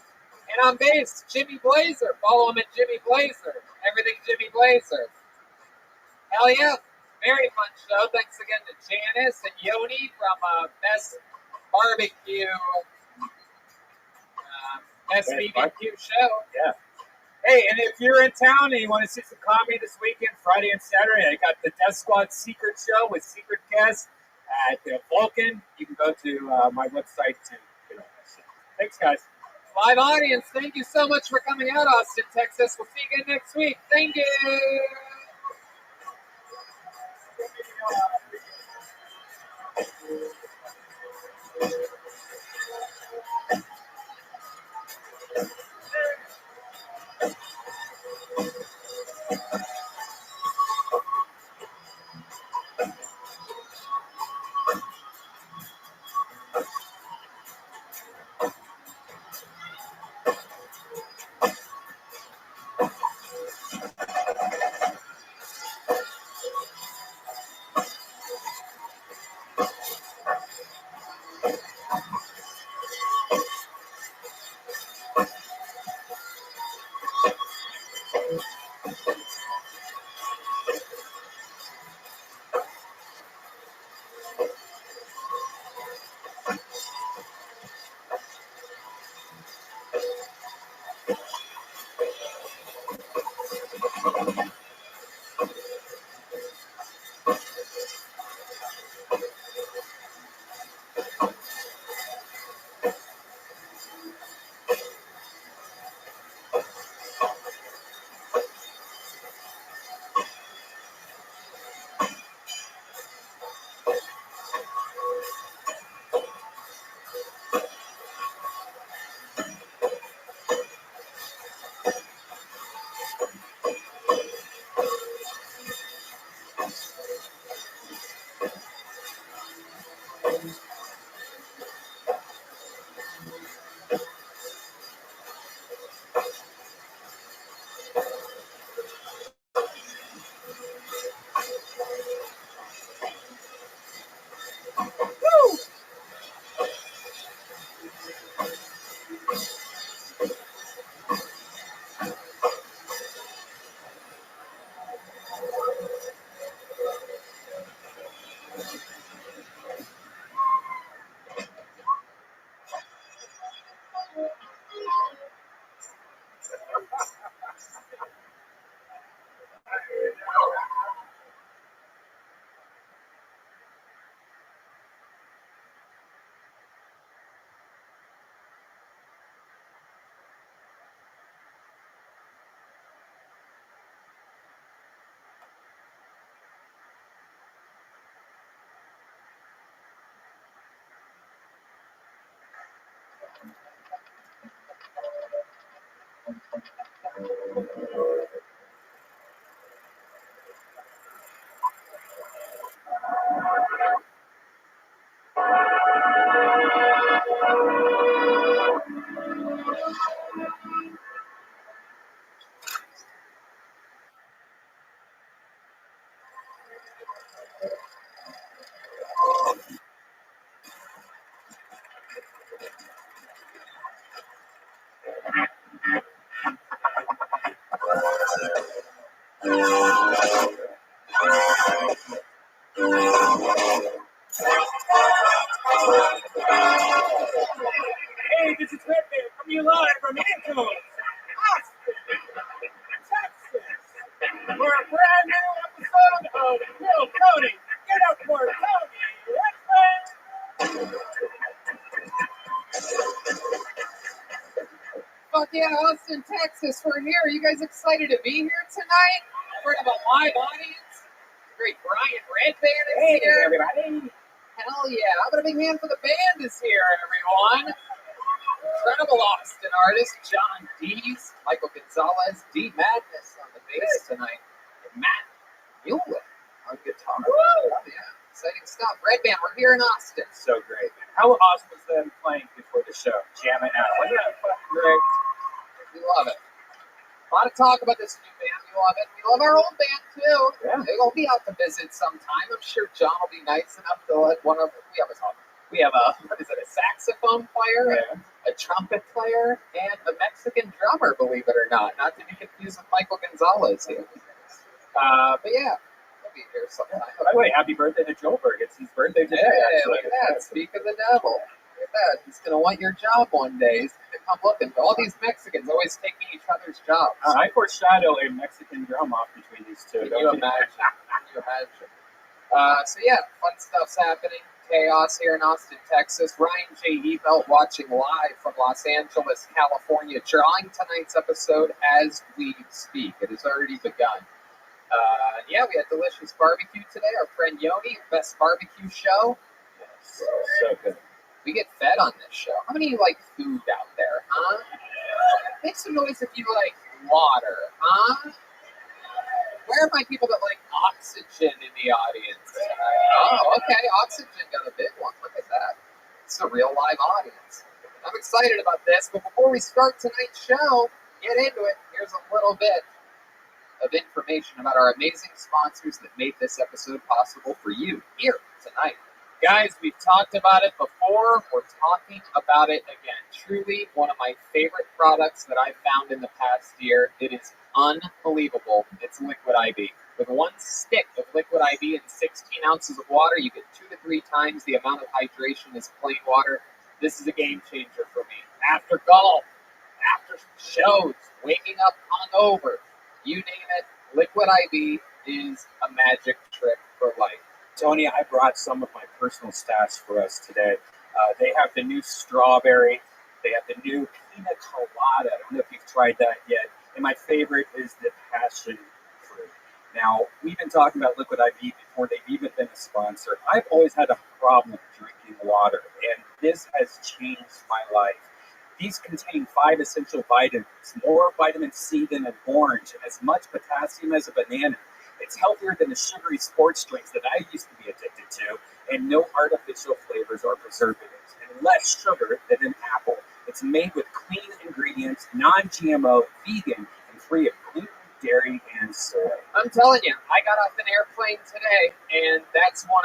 And on bass, Jimmy Blazer. Follow him at Jimmy Blazer. Everything Jimmy Blazer. Hell yeah. Very fun show. Thanks again to Janice and Yoni from Best Barbecue. Best BBQ show. Yeah. Hey, and if you're in town and you want to see some comedy this weekend, Friday and Saturday, I got the Death Squad Secret Show with secret guests at Vulcan. You can go to my website to get all that shit. Thanks, guys. Live audience, thank you so much for coming out, Austin, Texas. We'll see you again next week. Thank you. Hey, this is Rabbi coming you live from Angeles, Austin, Texas, for a brand new episode of Kill Tony. Get up for Tony. Let's play. Fuck yeah, Austin, Texas, we're here. Are you guys excited to be here tonight? We're going to have a live audience. Great Brian Redband is Hey, here. everybody. Hell yeah. How about a big hand for the band is here, everyone? Incredible Austin artist, John Dees, Michael Gonzalez, D Madness on the bass tonight, and Matt Mueller on guitar. Woo! Oh, yeah. Exciting stuff. Redband, we're here in Austin. So great, man. How awesome was them playing before the show? Jamming out. Wasn't that fucking great? We love it. A lot of talk about this new band. We love it. We love our old band, too. Yeah. They'll be out to visit sometime. I'm sure John will be nice enough to let one of we have a what is it, a saxophone player, a trumpet player, and a Mexican drummer, believe it or not. Not to be confused with Michael Gonzalez here. But yeah, he'll be here sometime. By the way, happy birthday to Joelberg. It's his birthday today, Hey, actually. look at that. Speak of the devil. Look at that. He's going to want your job one day. He's going to come looking. All these Mexicans always taking each other's jobs. I foreshadow a Mexican drum off between these two. Can you imagine? Can you imagine? So yeah, fun stuff's happening. Chaos here in Austin, Texas. Ryan J. Ebelt watching live from Los Angeles, California, drawing tonight's episode as we speak. It has already begun. Yeah, we had delicious barbecue today. Our friend Yoni, best barbecue show. Yes, so good. We get fed on this show. How many of you like food out there, huh? Make some noise if you like water, huh? Where are my people that like oxygen in the audience? Oh, okay. Oxygen got a big one. Look at that. It's a real live audience. I'm excited about this, but before we start tonight's show, get into it. Here's a little bit of information about our amazing sponsors that made this episode possible for you here tonight. Guys, we've talked about it before. We're talking about it again. Truly one of my favorite products that I've found in the past year. It is unbelievable. It's Liquid IV. With one stick of Liquid IV and 16 ounces of water, you get 2 to 3 times the amount of hydration as plain water. This is a game changer for me. After golf, after shows, waking up hungover, you name it, Liquid IV is a magic trick for life. Tony, I brought some of my personal stash for us today. They have the new strawberry. They have the new pina colada. I don't know if you've tried that yet. And my favorite is the passion fruit. Now, we've been talking about Liquid IV before they've even been a sponsor. I've always had a problem drinking water, and this has changed my life. These contain 5 essential vitamins, more vitamin C than an orange, and as much potassium as a banana. It's healthier than the sugary sports drinks that I used to be addicted to, and no artificial flavors or preservatives, and less sugar than an apple. It's made with clean ingredients, non-GMO, vegan, and free of gluten, dairy, and soy. I'm telling you, I got off an airplane today, and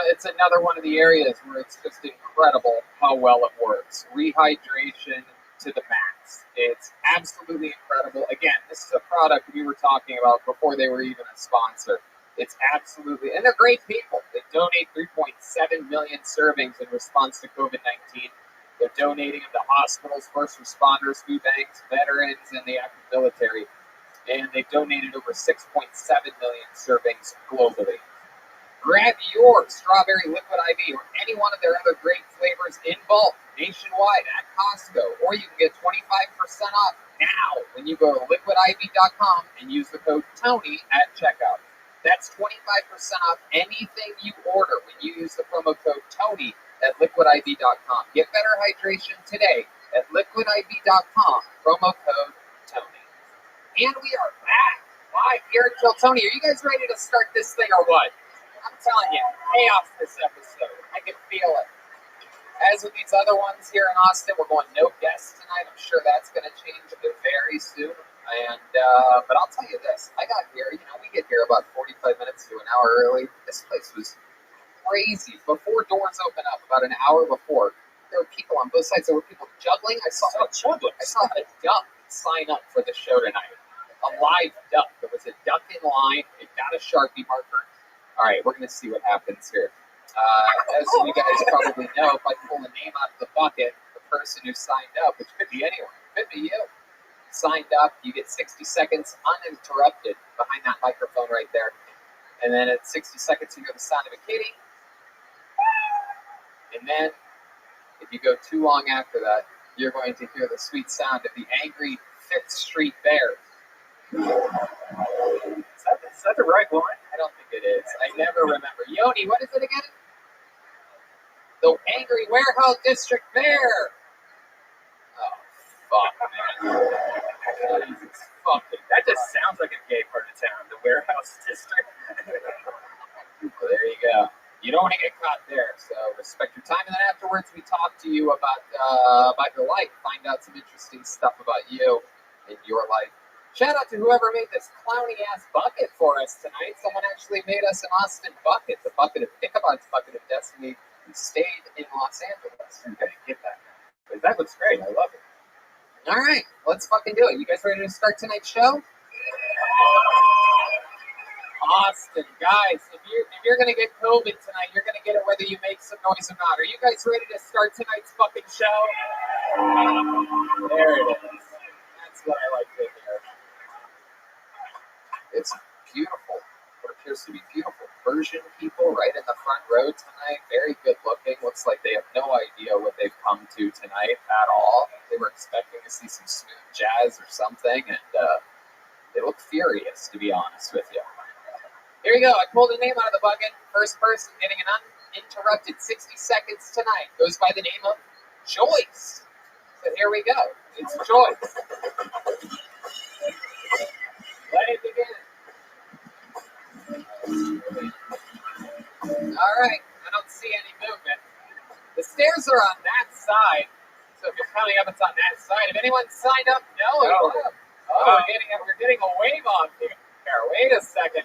it's another one of the areas where it's just incredible how well it works. Rehydration to the max. It's absolutely incredible. Again, this is a product we were talking about before they were even a sponsor. It's absolutely, and they're great people. They donate 3.7 million servings in response to COVID-19. They're donating them to hospitals, first responders, food banks, veterans, and the active military. And they've donated over 6.7 million servings globally. Grab your strawberry Liquid IV or any one of their other great flavors in bulk nationwide at Costco, or you can get 25% off now when you go to liquidiv.com and use the code TONY at checkout. That's 25% off anything you order when you use the promo code TONY at liquidiv.com. Get better hydration today at liquidiv.com, promo code TONY. And we are back live here at Kill Tony. Are you guys ready to start this thing or what? I'm telling you, chaos this episode. I can feel it. As with these other ones here in Austin, we're going no guests tonight. I'm sure that's going to change very soon. And but I'll tell you this: I got here. We get here about 45 minutes to an hour early. This place was crazy. Before doors open up, about an hour before, there were people on both sides. There were people juggling. I saw a duck sign up for the show tonight. A live duck. There was a duck in line. It got a Sharpie marker. All right, we're going to see what happens here. As you guys probably know, if I pull a name out of the bucket, the person who signed up, which could be anyone, could be you, signed up, you get 60 seconds uninterrupted behind that microphone right there. And then at 60 seconds, you hear the sound of a kitty. And then, if you go too long after that, you're going to hear the sweet sound of the angry 5th Street Bear. Is that the right one? I don't think it is. I never remember. Yoni, what is it again? The Angry Warehouse District Bear. Oh, fuck, man. Jesus fucking. That just sounds like a gay part of town, the warehouse district. Well, there you go. You don't want to get caught there, so respect your time. And then afterwards, we talk to you about your life, find out some interesting stuff about you and your life. Shout out to whoever made this clowny-ass bucket for us tonight. Someone actually made us an Austin bucket, the bucket of Ichabod's bucket of destiny, who stayed in Los Angeles. Okay, get that. But that looks great. I love it. All right, let's fucking do it. You guys ready to start tonight's show? Austin, guys, if you're going to get COVID tonight, you're going to get it whether you make some noise or not. Are you guys ready to start tonight's fucking show? There it is. That's what I like to hear. It's beautiful. What appears to be beautiful Persian people right in the front row tonight. Very good looking. Looks like they have no idea what they've come to tonight at all. They were expecting to see some smooth jazz or something, and they look furious, to be honest with you. Here you go. I pulled a name out of the bucket. First person getting an uninterrupted 60 seconds tonight goes by the name of Joyce. So here we go. It's Joyce. Let it begin. All right. I don't see any movement. The stairs are on that side. So if you're coming up, it's on that side. If anyone signed up, no. We're getting a wave on here. Wait a second.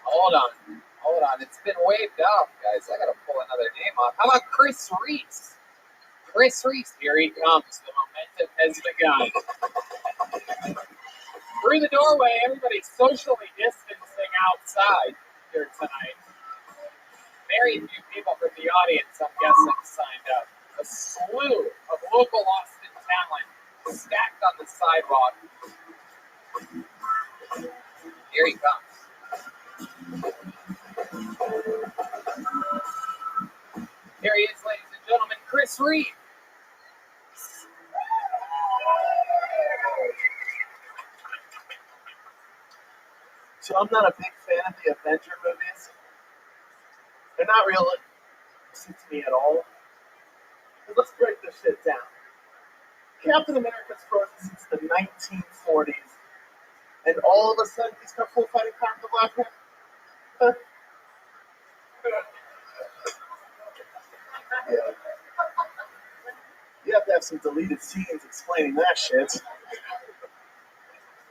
Hold on. It's been waved off, guys. I got to pull another name off. How about Chris Reese? Chris Reese, here he comes. The momentum has begun. Through the doorway, everybody's socially distancing outside here tonight. Very few people from the audience, I'm guessing, signed up. A slew of local Austin talent stacked on the sidewalk. Here he comes. Here he is, ladies and gentlemen, Chris Reed. So I'm not a big fan of the Avenger movies. They're not realistic to me at all. But let's break this shit down. Captain America's frozen since the 1940s. And all of a sudden he's got full fighting power of the Black Panther. Yeah. You have to have some deleted scenes explaining that shit.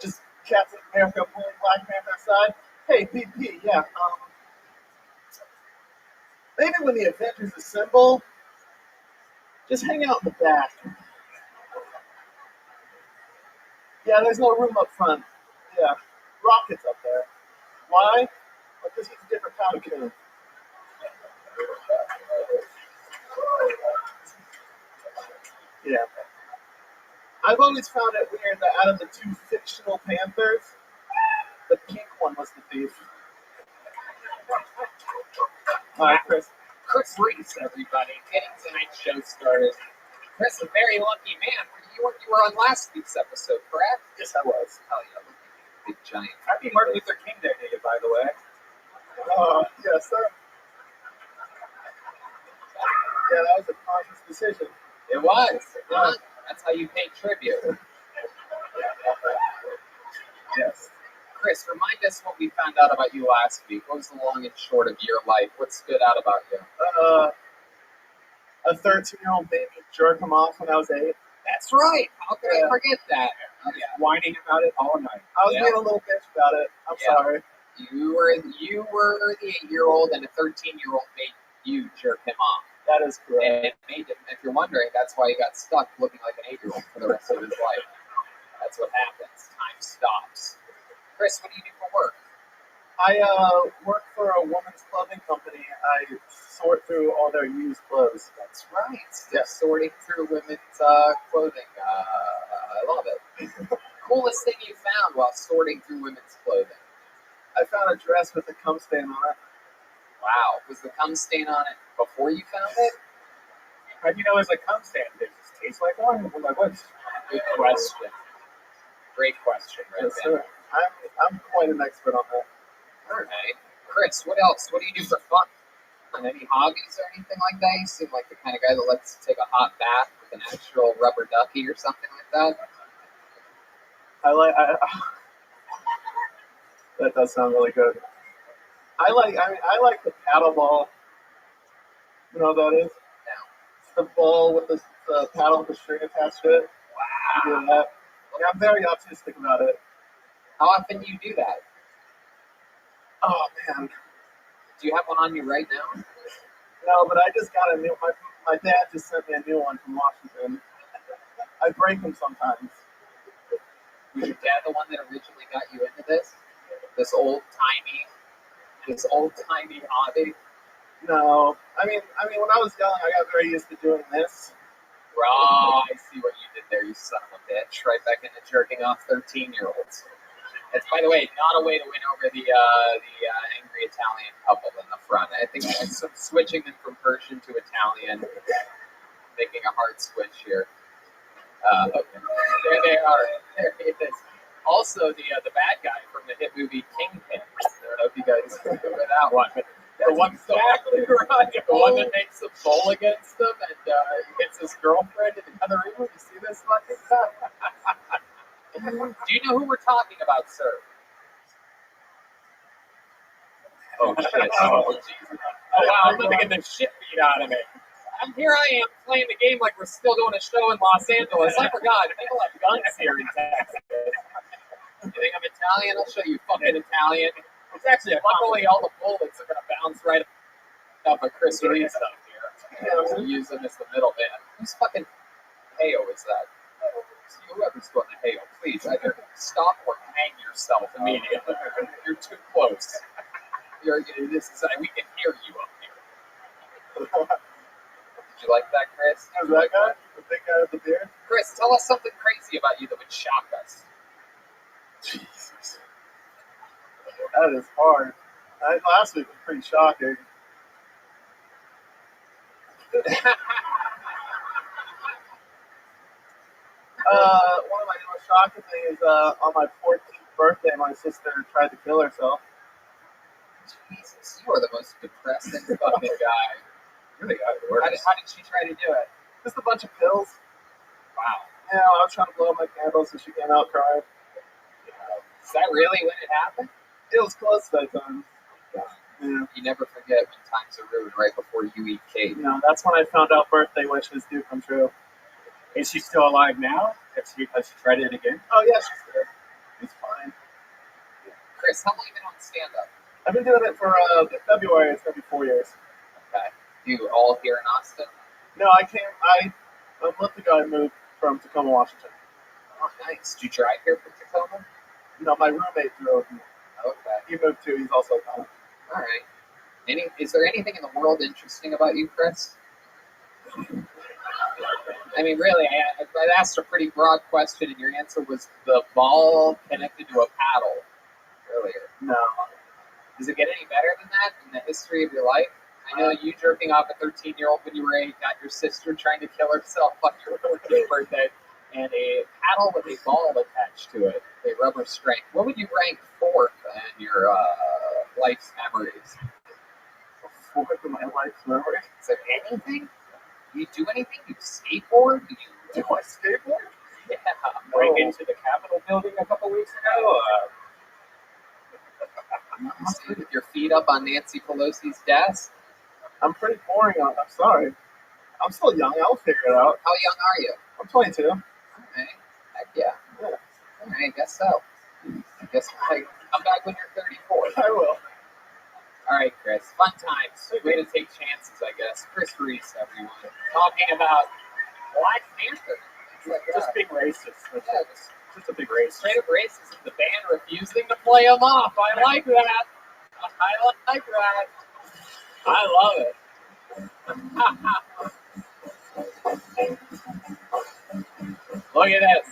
Just Captain America pulling Black Panther aside. Hey, PP, yeah, maybe when the Avengers assemble, just hang out in the back. Yeah, there's no room up front. Yeah, Rocket's up there. Why? Because he's a different kind of coon. Yeah. I've always found it weird that out of the two fictional Panthers, the pink one was the thief. All right, Chris Reese, everybody, getting tonight's show started. Chris, a very lucky man. You were on last week's episode, correct? Yes, I was. Hell yeah, big giant. Happy Martin Luther King Day to you, by the way. Yes, sir. Yeah, that was a conscious decision. It was. That's how you pay tribute. Yes. Chris, remind us what we found out about you last week. What was the long and short of your life? What stood out about you? A 13-year-old made me jerk him off when I was 8. That's right. How could I forget that? Whining about it all night. I was being a little bitch about it. I'm sorry. You were the 8-year-old, and a 13-year-old made you jerk him off. That is correct. And it made him, if you're wondering, that's why he got stuck looking like an 8-year-old for the rest of his life. That's what happens. Time stops. Chris, what do you do for work? I work for a women's clothing company. I sort through all their used clothes. That's right. Just sorting through women's clothing. I love it. Coolest thing you found while sorting through women's clothing? I found a dress with a cum stain on it. Wow. Was the cum stain on it before you found it? How do you know it's a cum stain? Does it taste like one? Like what? Good question. Great question, Yes, sir. I'm quite an expert on that. All right. Chris, what else? What do you do for fun? Any hobbies or anything like that? You seem like the kind of guy that likes to take a hot bath with an actual rubber ducky or something like that. That does sound really good. I like the paddle ball. You know what that is? No. It's the ball with the paddle with the string attached to it. Wow. Do that. Yeah, I'm very autistic about it. How often do you do that? Oh man. Do you have one on you right now? No, but I just got a new. My dad just sent me a new one from Washington. I break them sometimes. Was your dad the one that originally got you into this? This old timey hobby? No, I mean, when I was young, I got very used to doing this. Oh, I see what you did there, you son of a bitch. Right back into jerking off 13-year-olds. It's, by the way, not a way to win over the angry Italian couple in the front. I think switching them from Persian to Italian, making a hard switch here. There they are. There it is. Also, the bad guy from the hit movie Kingpin. I don't know if you guys remember that one. The one exactly right. The one that makes a bowl against him and hits his girlfriend in the other room. You see this fucking stuff? Do you know who we're talking about, sir? Oh shit! Oh Jesus! Oh wow! I'm gonna get the shit beat out of me. Here I am playing the game like we're still doing a show in Los Angeles. I forgot. People have guns here in Texas. You think I'm Italian? I'll show you fucking Italian. It's actually luckily all the bullets are gonna bounce right up a Chris Reeves up here. So use them as the middleman. Whose fucking Heyo is that? Whoever's going to Heyo, please either stop or hang yourself immediately. You're too close. We can hear you up here. Did you like that, Chris? Who's that guy? The big guy with the beard? Chris, tell us something crazy about you that would shock us. Jesus. That is hard. Last week was pretty shocking. One of my most shocking things is on my 14th birthday, my sister tried to kill herself. Jesus, you are the most depressing fucking guy. You're the guy the worst. How did she try to do it? Just a bunch of pills. Wow. Yeah, I was trying to blow my candles and she came out crying. Is that really when it happened? It was close that time. Yeah. Yeah. You never forget when times are ruined right before you eat cake. No, that's when I found out birthday wishes do come true. Is she still alive now? Has she tried it again? Oh, yeah, she's good. She's fine. Chris, how long have you been on stand-up? I've been doing it for February. It's going to be 4 years. Okay. You all here in Austin? No, a month ago I moved from Tacoma, Washington. Oh, nice. Did you drive here from Tacoma? No, my roommate drove me. Okay. He moved too. He's also gone. All right. Is there anything in the world interesting about you, Chris? I mean, really, I asked a pretty broad question, and your answer was the ball connected to a paddle earlier. No. Does it get any better than that in the history of your life? I know you jerking off a 13-year-old when you were 8, got your sister trying to kill herself on your 14th birthday, and a paddle with a ball attached to it, a rubber string. What would you rank fourth in your life's memories? Fourth in my life's memories? Is there anything? Do you do anything? Do you skateboard? Do I skateboard? Yeah, break into the Capitol building a couple weeks ago. With your feet up on Nancy Pelosi's desk. I'm pretty boring. I'm sorry. I'm still young. I'll figure it out. How young are you? I'm 22. Okay. Heck yeah. All right, I guess so. I guess come back when you're 34. I will. All right, Chris. Fun times. Way to take chances, I guess. Chris Reese, everyone. Talking about Black Panther. Just being racist. Yeah, Just a big racist. straight up racist. The band refusing to play him off. I like that. I like that. I love it. Look at this.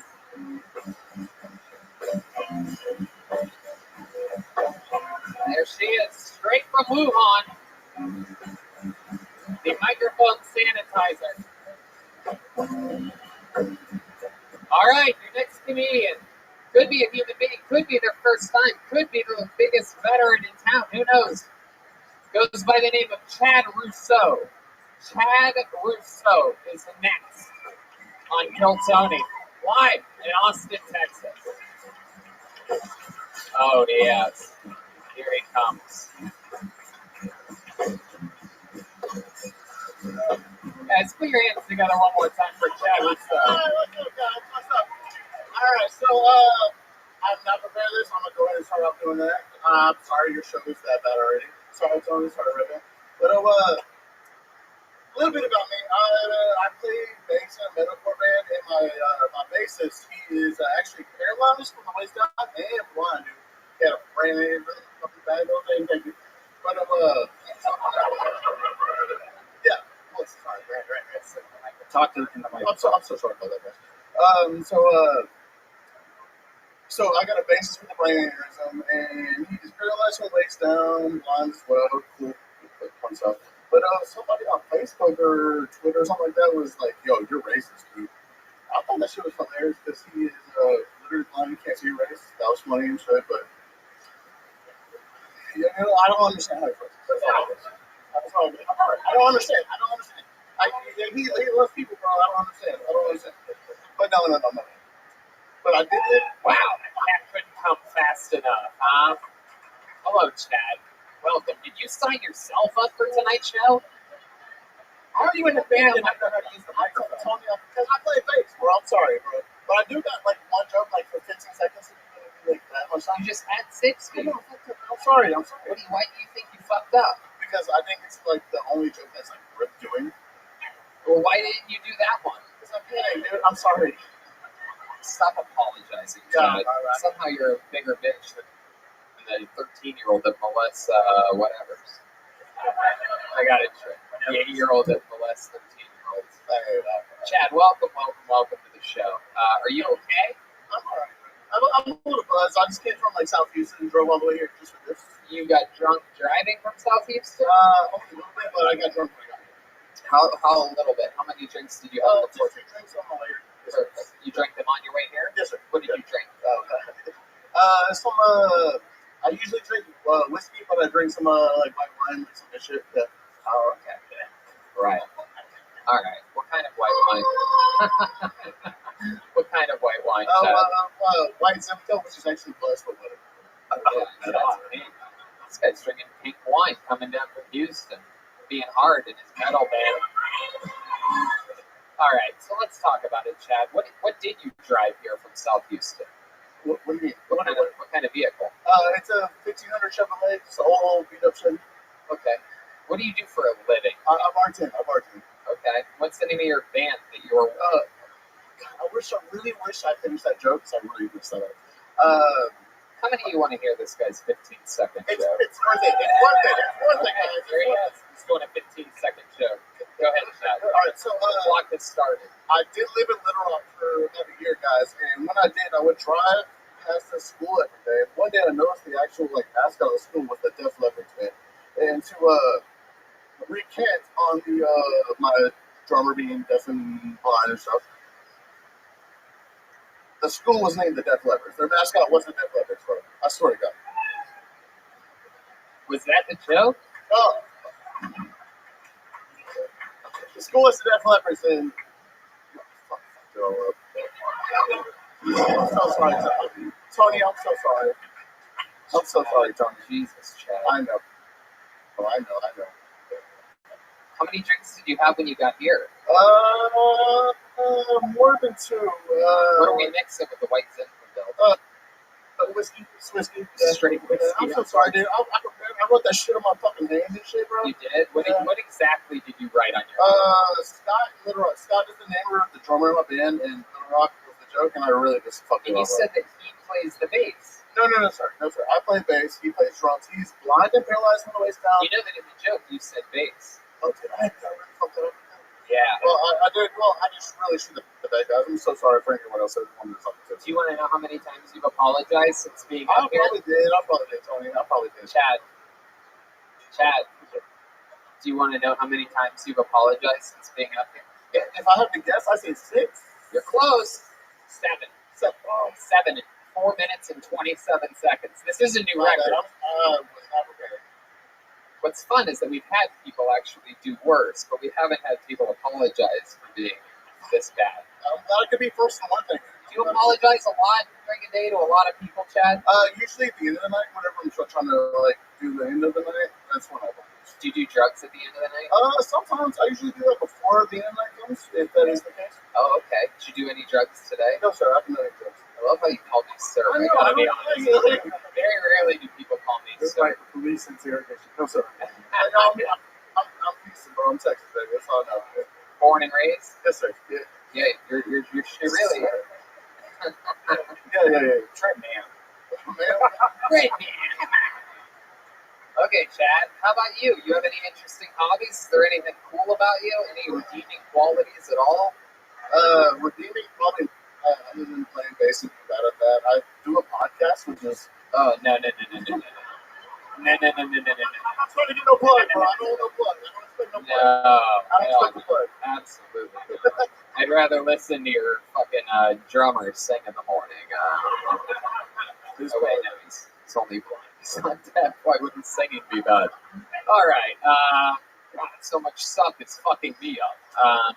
There she is, straight from Wuhan. The microphone sanitizer. All right, your next comedian. Could be a human being, could be their first time, could be the biggest veteran in town, who knows? Goes by the name of Chad Rousseau. Chad Rousseau is next on Kill Tony, live in Austin, Texas. Oh, yes. Here he comes. Guys, put your hands together one more time for Chad Rousseau. What's up, guys? What's up? All right, so I'm not prepared for this. I'm gonna go ahead and start off doing that. I'm sorry your show is that bad already. Sorry, Tony. Sorry, Rabbi. But a little bit about me. I play bass in a metalcore band, and my bassist, he is actually paralyzed from the waist down and blind, dude. He had a brain really fucking bad little thing. Thank you. But yeah. Oh, sorry, right. Talk to the mic. I'm so sorry about that, guys. So I got a bassist with a brain aneurysm, and he's paralyzed from the waist down, blind as well. Cool, fun stuff. But somebody on Facebook or Twitter or something like that was like, "Yo, you're racist, dude." I thought that shit was hilarious because he is literally blind, can't see race. That was funny and shit, but you know, I don't understand how he feels. That's all good. I don't understand. He loves people, bro. I don't understand. But no. But I did it. Wow, that couldn't come fast enough, huh? Hello, Chad. Welcome. Did you sign yourself up for tonight's show? How are you in the band and I know how to use the microphone? Because I play bass, bro. I'm sorry, bro. But I do got like one joke like for 15 seconds. Like that much time. You just had 6? I'm sorry. Why do you think you fucked up? Because I think it's like the only joke that's like worth doing. Well, why didn't you do that one? Because I'm kidding, dude. I'm sorry. Stop apologizing, Chad. Somehow you're a bigger bitch than the 13-year-old that molests whatever. I got it straight. The 80-year-old that molests 13-year-olds. Chad, welcome to the show. Are you okay? I'm alright. I'm a little buzzed. I just came from like South Houston and drove all the way here just for this. You got drunk driving from South Houston? Only a little bit, but I got drunk when I got here. How a little bit? How many drinks did you have before? 2 drinks on my way here. Perfect. You drank them on your way here? Yes, sir. What did you drink? I usually drink whiskey, but I drink some like white wine, like some good shit. Yeah. Oh, okay. Right. All right. What kind of white wine? What kind of white wine? White Simcoe, which is actually blessed with butter. Yeah, that's me. This guy's drinking pink wine coming down from Houston, being hard in his metal band. All right, so let's talk about it, Chad. What did you drive here from South Houston? What do you mean? What kind of vehicle? It's a 1500 Chevrolet. It's an old beat up Chevy. Okay. What do you do for a living? I bartend. Okay. What's the name of your band that you were? I really wish I finished that joke because I really messed that up. How many of you want to hear this guy's 15-second joke? It's worth it. It's worth it. Guys. Here he is. He's doing a 15-second joke. Go ahead, Chad. All right, so clock has started. I did live in Little Rock for about a year, guys, and when I did, I would drive past the school every day. One day, I noticed the actual mascot of the school was the Def Leppard band, and to recant on the my drummer being deaf and blind and stuff. The school was named the Def Leopards. Their mascot wasn't Def Leopards, bro. I swear to God. Was that the joke? Oh. The school is the Def Leopards, and I'm so sorry, Tony. Tony, I'm so sorry. I'm so sorry, Tony. Jesus, Chad. I know. Oh, I know. How many drinks did you have when you got here? More than two. What are we mixing with the white Zinfandel? Whiskey. Straight whiskey. I'm so sorry, dude. I wrote that shit on my fucking name and shit, bro. You did? What exactly did you write on your Scott is the name of the drummer in my band, and Little Rock was the joke, and I really just fucked it up. And you said that he plays the bass. No, sir. I play bass. He plays drums. He's blind and paralyzed from the waist down. You know that in the joke you said bass. Oh, did I? I really fucked it up. Yeah. Well, I did. Well, I just really should have put that, guys. I'm so sorry for anyone else that wanted to talk to. Do you want to know how many times you've apologized since being I up here? probably did, Tony. I probably did. Chad, do you want to know how many times you've apologized since being up here? If I have to guess, I say 6. You're close. 7. 7. 7 in 4 minutes and 27 seconds. This is a new record. What's fun is that we've had people actually do worse, but we haven't had people apologize for being this bad. That could be first and one thing. Do you apologize a lot during a day to a lot of people, Chad? Usually at the end of the night, whenever I'm trying to do the end of the night, that's when I apologize. Do you do drugs at the end of the night? Sometimes I usually do that before the end of the night comes, if that is the case. Oh, okay. Did you do any drugs today? No, sir. I haven't done any drugs. I love how you called me sir. I know, I gotta be honest. Very rarely do people call me It's sir. like the police interrogation. No, sir. I'm Houston, bro. I'm Texas, baby. That's all I know. Born and raised? Yes, sir. Yeah. Yeah, you're really. Yeah. Trent man. Great man. Okay, Chad. How about you? You have any interesting hobbies? Is there anything cool about you? Any redeeming qualities at all? Redeeming probably. Other than playing bass and being bad at that, I do a podcast, which is. Oh no. I'm trying to get no plug, bro. I don't want no plug. I don't expect no plug. I don't expect no plug. Absolutely. I'd rather listen to your fucking drummer sing in the morning. Oh wait, no, he's only blind. He's not deaf. Why wouldn't singing be bad? All right. God, so much stuff is fucking me up.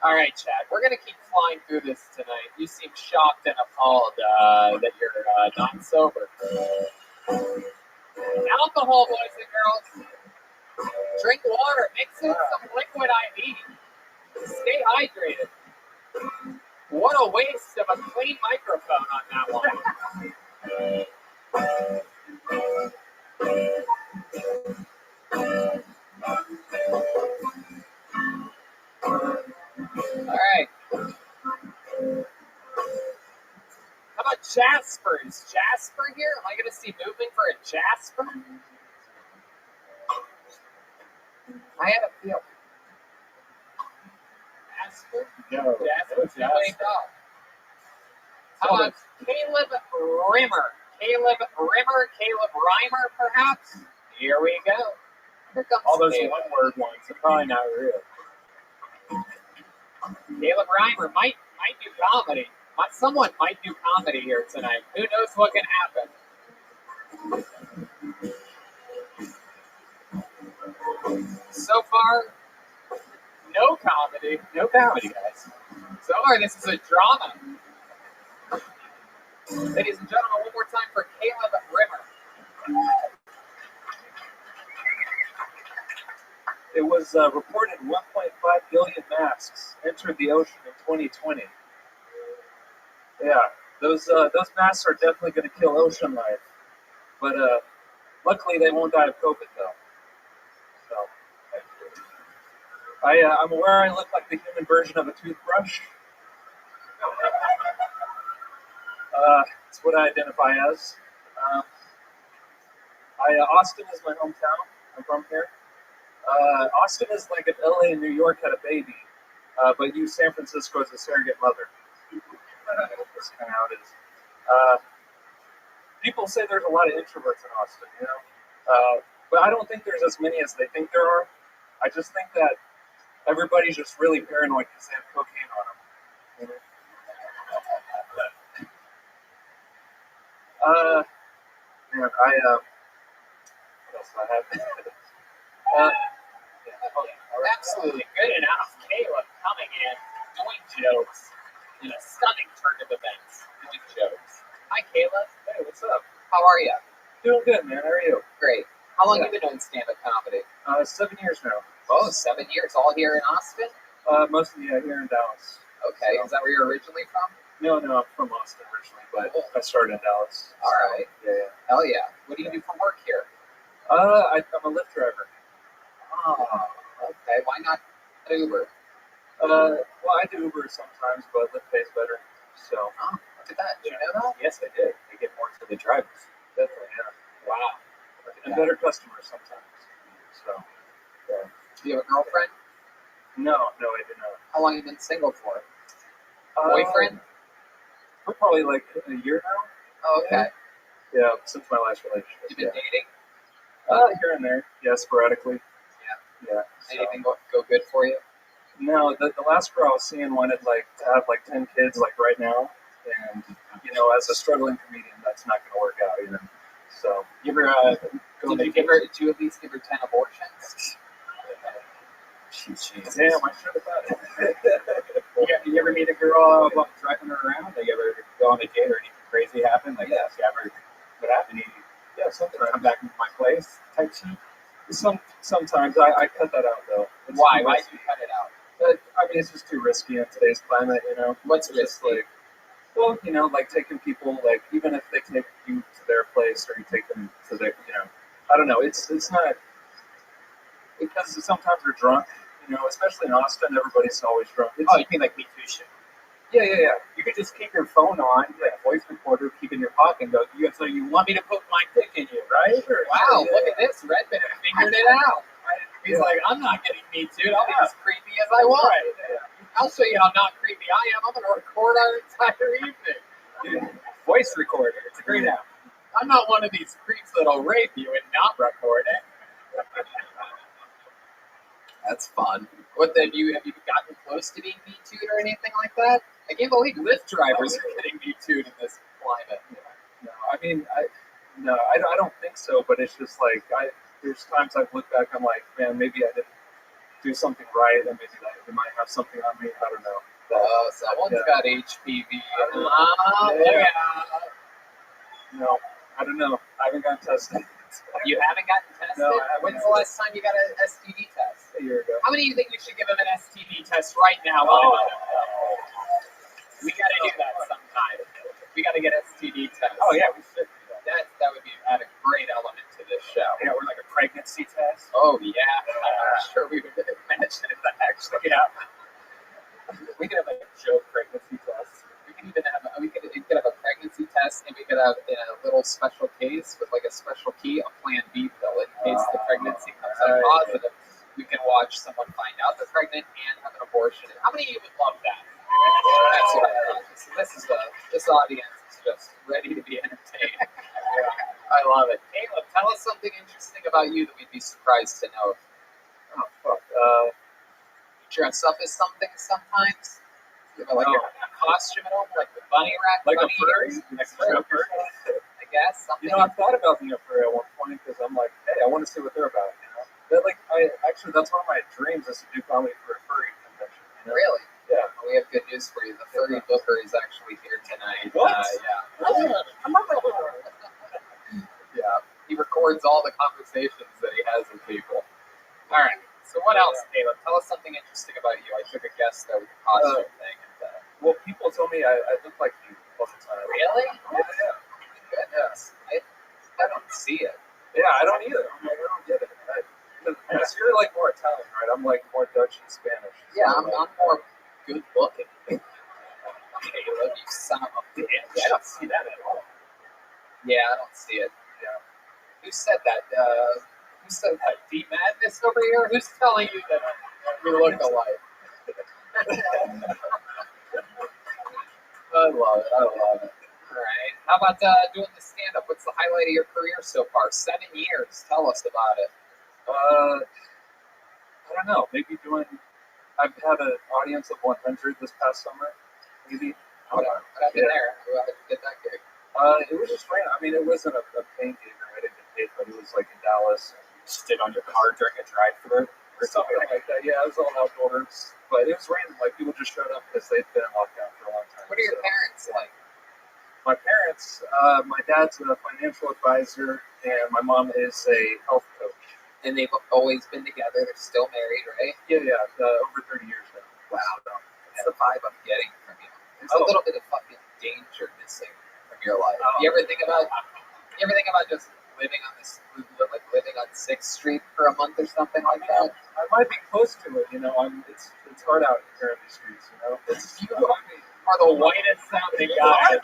All right, Chad. We're gonna keep flying through this tonight. You seem shocked and appalled that you're not sober. Alcohol, boys and girls. Drink water. Mix in some liquid IV. Stay hydrated. What a waste of a clean microphone on that one. All right. How about Jasper? Is Jasper here? Am I going to see movement for a Jasper? I had a feel. Jasper? No. Jasper, wake up. How about Caleb Rimmer? Caleb Reimer, perhaps? Here we go. Here comes All those Caleb. one-word ones are probably not real. Caleb Reimer might do comedy. Someone might do comedy here tonight. Who knows what can happen? So far, no comedy. No comedy, guys. So far, this is a drama. Ladies and gentlemen, one more time for Caleb Rimmer. It was reported 1.5 billion masks entered the ocean in 2020. Yeah, those masks are definitely going to kill ocean life. But luckily, they won't die of COVID, though. So, I'm aware I look like the human version of a toothbrush. It's what I identify as. Austin is my hometown. I'm from here. Austin is like if LA and New York had a baby, but use San Francisco as a surrogate mother. That's kind of how it is. People say there's a lot of introverts in Austin, you know? But I don't think there's as many as they think there are. I just think that everybody's just really paranoid because they have cocaine on them. You know? Man, what else do I have? Absolutely good enough. Caleb coming in, doing jokes. in a stunning turn of events, doing jokes. Hi, Caleb. Hey, what's up? How are you? Doing good, man. How are you? Great. How long have you been doing stand-up comedy? 7 years now. Oh, 7 years, all here in Austin? Mostly here in Dallas. Okay, So, is that where you're originally from? No, I'm from Austin originally, but I started in Dallas. All right. Yeah. Hell yeah. What do you do for work here? I'm a Lyft driver. Oh, okay. Why not Uber? Well, I do Uber sometimes, but Lyft pays better. So. Oh, look at that. Did you know that? Yes, I did. They get more to the drivers. Definitely, yeah. Wow. And better customers sometimes. So, yeah. Do you have a girlfriend? No, I do not. How long have you been single for? Boyfriend? We're probably like a year now. Oh, okay. Yeah, since my last relationship. You've been dating? Here and there. Yeah, sporadically. Yeah. Anything go good for you? No, the last girl I was seeing wanted to have 10 kids right now, and as a struggling comedian, that's not going to work out, So you ever did you at least give her 10 abortions? Damn, I should have thought it. You ever meet a girl while driving her around? Like, you ever go on a date or anything crazy happen? Like, yeah, you ever what happened? Yeah, sometimes. Come back into my place type shit. Sometimes I cut that out though. Why? Why do you cut it out? I mean, it's just too risky in today's climate. What's risky? Taking people even if they take you to their place or you take them to their I don't know. It's not because sometimes they're drunk. Especially in Austin, everybody's always drunk. Oh, you mean like Me Too shit? Yeah. You could just keep your phone on, voice recorder, keep it in your pocket, and go. So you want me to put my dick in you, right? Sure. Wow, look at this. Redman figured it out. He's like, I'm not getting Me Too. I'll be as creepy as I want. Right. Yeah. I'll show you how not creepy I am. I'm going to record our entire evening. Dude, voice recorder. It's a great app. I'm not one of these creeps that'll rape you and not record it. That's fun. Have you gotten close to being Me Too'd or anything like that? I can't believe Lyft drivers are getting Me Too'd in this climate. No, I mean, I don't think so. But it's just there's times I've looked back, I'm like, man, maybe I didn't do something right, and maybe they might have something on me. I don't know. Someone's got HPV. No, I don't know. I haven't gotten tested. You haven't gotten tested? No, I haven't. When's the last time you got an STD test? A year ago. How many do you think we should give him an STD test right now? We got to do that sometime. We got to get STD tests. Oh yeah, we should. That would add a great element to this show. Yeah, we're like a pregnancy test. Oh yeah, I'm sure we would imagine that actually. Yeah. We could have a joke pregnancy test. We could have a pregnancy test, and we could have in a little special case with a special key a Plan B pill in case the pregnancy comes out positive. We can watch someone find out they're pregnant and have an abortion. How many of you would love that? That's what I thought. This audience is just ready to be entertained. I love it. Caleb, tell us something interesting about you that we'd be surprised to know. Oh fuck. You dress up as something sometimes. You have a costume at home, like the bunny rack, Like bunny a furry? ears? I guess something. I've thought about being a furry at one point because I'm like, hey, I want to see what they're about. That's one of my dreams is to do comedy for a furry convention. Really? Yeah. Well, we have good news for you. The furry booker is actually here tonight. What? Yeah. He records all the conversations that he has with people. All right. So what else, Caleb? Tell us something interesting about you. I took a guess there with the costume thing. Well, people tell me I look like you all the time. Really? Yeah. Goodness. I don't see it. Yeah, I don't either. I'm like, I don't get it. Because you're more Italian, right? I'm more Dutch and Spanish. Yeah, I'm more good looking. Caleb, you son of a bitch. I don't see that at all. Yeah, I don't see it. Yeah. Who said that? Who said that? D-Madness over here? Who's telling you that we look alike? I love it. All right. How about doing the stand-up? What's the highlight of your career so far? 7 years. Tell us about it. I don't know. Maybe I've had an audience of 100 this past summer. Maybe. What happened there? How did you get that gig? It was just random. I mean, it wasn't a paying gig or I didn't get paid, but it was in Dallas. And you stood on your car during a drive-thru or something like that. Yeah, it was all outdoors. But it was random. People just showed up because they'd been in lockdown for a long time. What are your parents like? My parents, my dad's a financial advisor, and my mom is a health coach. And they've always been together. They're still married, right? Yeah, over 30 years now. Wow. That's the vibe I'm getting from you. There's a little bit of fucking danger missing from your life. You ever think about just living on living on 6th Street for a month or something like that? I might be close to it, it's hard out here in these streets, You are the whitest sounding guy.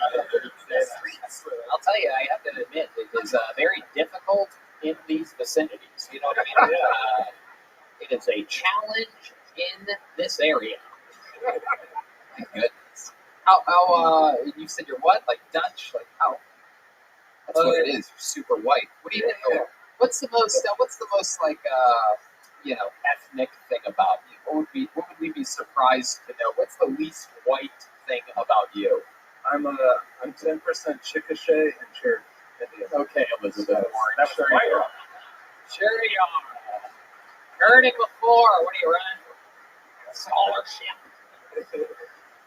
I'll tell you, I have to admit, it is very difficult in these vicinities. You know what I mean? It is a challenge in this area. My goodness. How you said you're what? Like Dutch? Like how? That's what it is. You're super white. What do you think? What's the most like ethnic thing about you? What would we be surprised to know? What's the least white thing about you? I'm 10% Chickasha and Cherokee Indian. Okay, Elizabeth Warren. That's Sure right. you are. Sure you are. Heard it before. What are you running? Scholarship.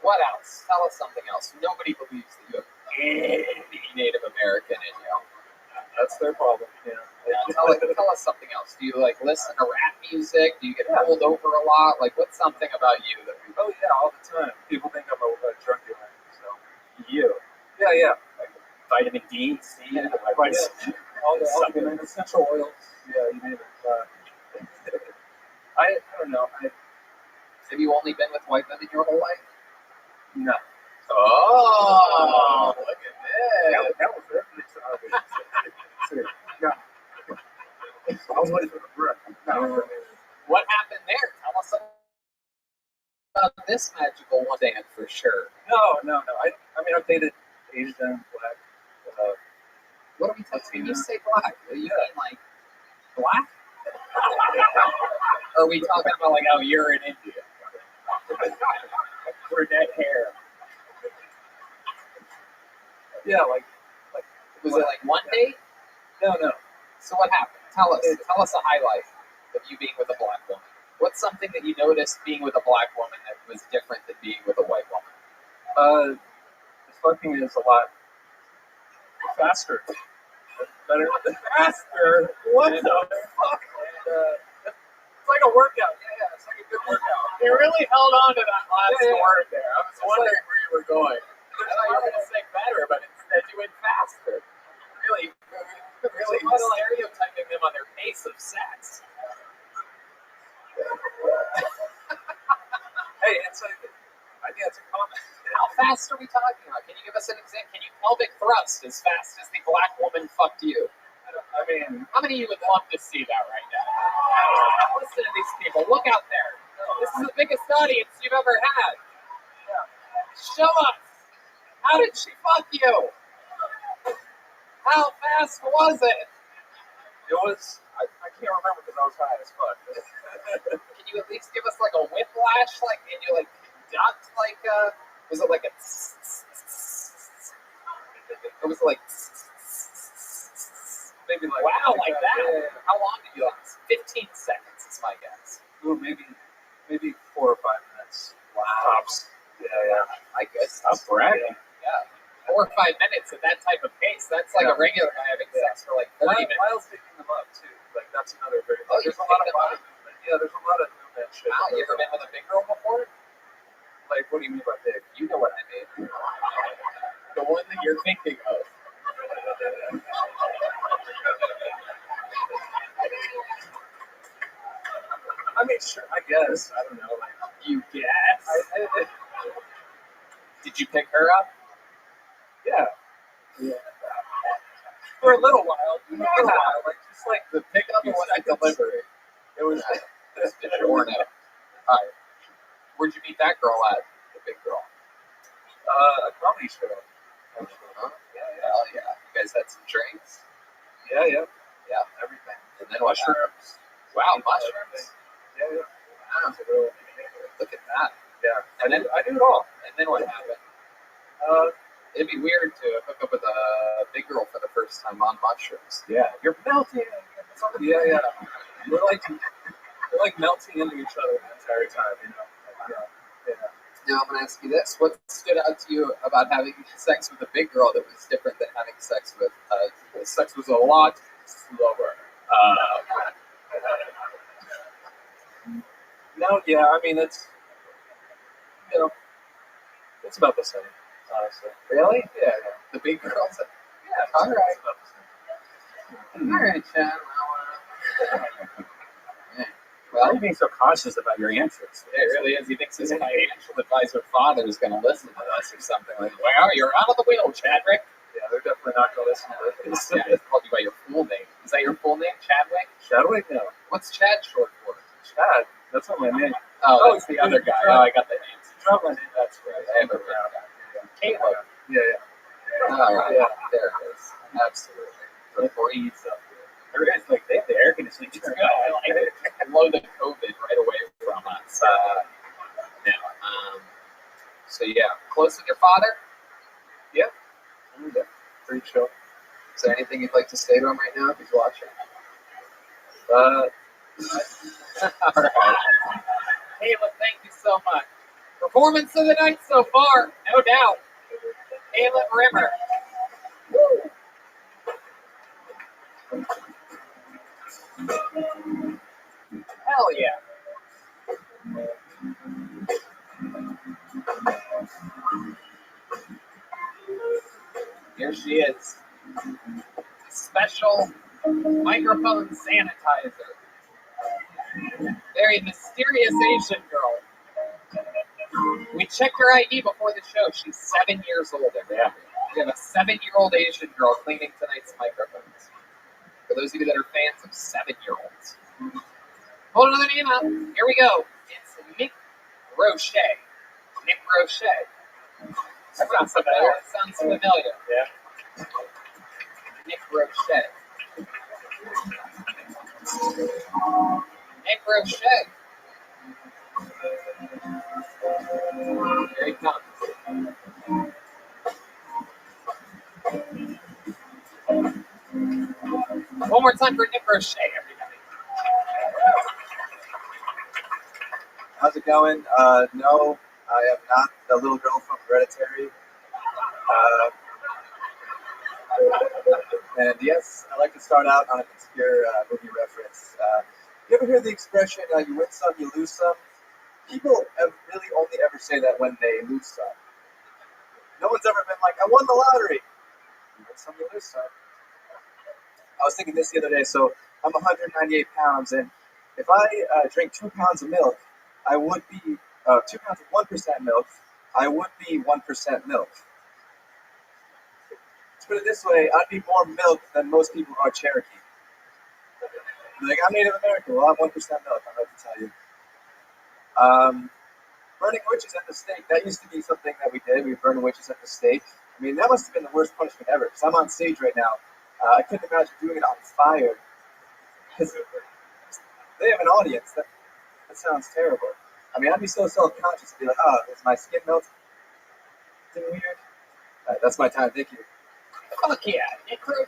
What else? Tell us something else. Nobody believes that you have any Native American in you. That's their problem. Yeah. Tell us something else. Do you like listen to rap music? Do you get pulled over a lot? Like, what's something about you that we? Oh yeah, all the time. People think I'm a drug dealer. So you? Yeah. Like vitamin D, C, all the essential oils. Yeah, you name it. I don't know. Have you only been with white women your whole life? No. Oh, look at this. That was it. No. I was waiting for the breath. No. What happened there? Tell us about this magical one day for sure. No. I mean, I've dated Asian, black. What are we talking? When you say black, are you mean like black? Or are we talking about like how you're in India? Brunette hair. Yeah, like. Was it like one date? No. So what happened? Tell us a highlight of you being with a black woman. What's something that you noticed being with a black woman that was different than being with a white woman? The fucking is a lot faster. Better. Faster? What the fuck? It's like a workout. Yeah, it's like a good workout. You really held on to that last word there. I was wondering where you were going. I thought you were going to say better, but instead you went faster. Really stereotyping them on their pace of sex. Hey, I think it's a comment. How fast are we talking about? Can you give us an example? Can you pelvic thrust as fast as the black woman fucked you? I mean, how many of you would love to see that right now? Listen to these people. Look out there. This is the biggest audience you've ever had. Show us. How did she fuck you? How fast was it? It was, I can't remember because I was high as fuck. Can you at least give us like a whiplash? Like, and you like ducked like was it like a it was like maybe like wow, like that. Yeah. How long did you last? 15 seconds is my guess. Ooh, maybe 4 or 5 minutes. Wow. Tops. Yeah. I guess I'm bragging. Yeah. 4 or 5 minutes at that type of pace. That's like a regular guy having sex for like 30 minutes. Miles picking them up too. Like that's another very. There's a lot of body movement. Yeah, there's a lot of movement shit. Wow, you ever been with a big girl before? Like, what do you mean by big? You know what I mean. The one that you're thinking of. I mean, sure. I guess. I don't know. Like, you guess? Did you pick her up? Yeah. For a little while. Like just like the pickup or was it delivery? It was just DiGiorno. Alright. Where'd you meet that girl at? The big girl. A comedy show. Yeah. Hell yeah. You guys had some drinks? Yeah. Everything. And then what? Mushrooms. Wow, mushrooms. Yeah. Wow. Look at that. Yeah. And then I do it all. And then what happened? It'd be weird to hook up with a big girl for the first time on mushrooms. Yeah. You're melting. Yeah. We're like melting into each other the entire time, you know. Yeah. Now I'm going to ask you this. What stood out to you about having sex with a big girl that was different than having sex with sex was a lot slower. No, yeah, I mean it's it's about the same, honestly. Really? Yeah, the big girls? Yeah, All right. it's about the same. All right, Chad. Why are you being so cautious about your answers? It really is. He thinks his financial advisor father is going to listen to us or something like that. Well, you're out of the wheel, Chadwick. Yeah, they're definitely not going to listen to this. Yeah, he called you by your full name. Is that your full name, Chadwick? Chadwick? No. What's Chad short for? Chad. That's not my name. Oh, that's the other guy. Oh, I got the name. Drop my name. That's right. I have it written down. Caleb. Yeah. All right. Yeah. There it is. Absolutely. The breeze up here. Everybody's like, they have the air conditioning turned on. I like it. Blow the COVID right away from us. Now, so yeah, close with your father? Yeah. Pretty chill. Is there anything you'd like to say to him right now if he's watching? All right. Caleb, thank you so much. Performance of the night so far, no doubt. Caleb Rimmer. Woo. Hell yeah. Here she is. Special microphone sanitizer. Very mysterious Asian girl. We checked her ID before the show. She's 7 years old. Yeah. We have a 7-year-old Asian girl cleaning tonight's microphones. For those of you that are fans of 7-year-olds. Hold another name out. Here we go. It's Nick Roche. Nick Roche. That sounds familiar. Sounds familiar. Yeah. Nick Roche. Nick Roche. Here he comes. One more time for Nick Roche, everybody. How's it going? No, I am not the little girl from Hereditary. And yes, I like to start out on an obscure movie reference. You ever hear the expression, you win some, you lose some? People really only ever say that when they lose some. No one's ever been like, I won the lottery. You win some, you lose some. I was thinking this the other day, so I'm 198 pounds, and if I drink 2 pounds of milk, I would be 2 pounds of 1% milk, I would be 1% milk. To put it this way, I'd be more milk than most people are Cherokee. Like, I'm Native American, well, I'm 1% milk, I have to tell you. Burning witches at the stake, that used to be something that we did. We burned witches at the stake. I mean, that must have been the worst punishment ever, because I'm on stage right now. I couldn't imagine doing it on fire. Because they have an audience. That sounds terrible. I mean, I'd be so self-conscious to be like, is my skin melting? Is it weird? All right, that's my time. Thank you. Fuck yeah, Nick Roche.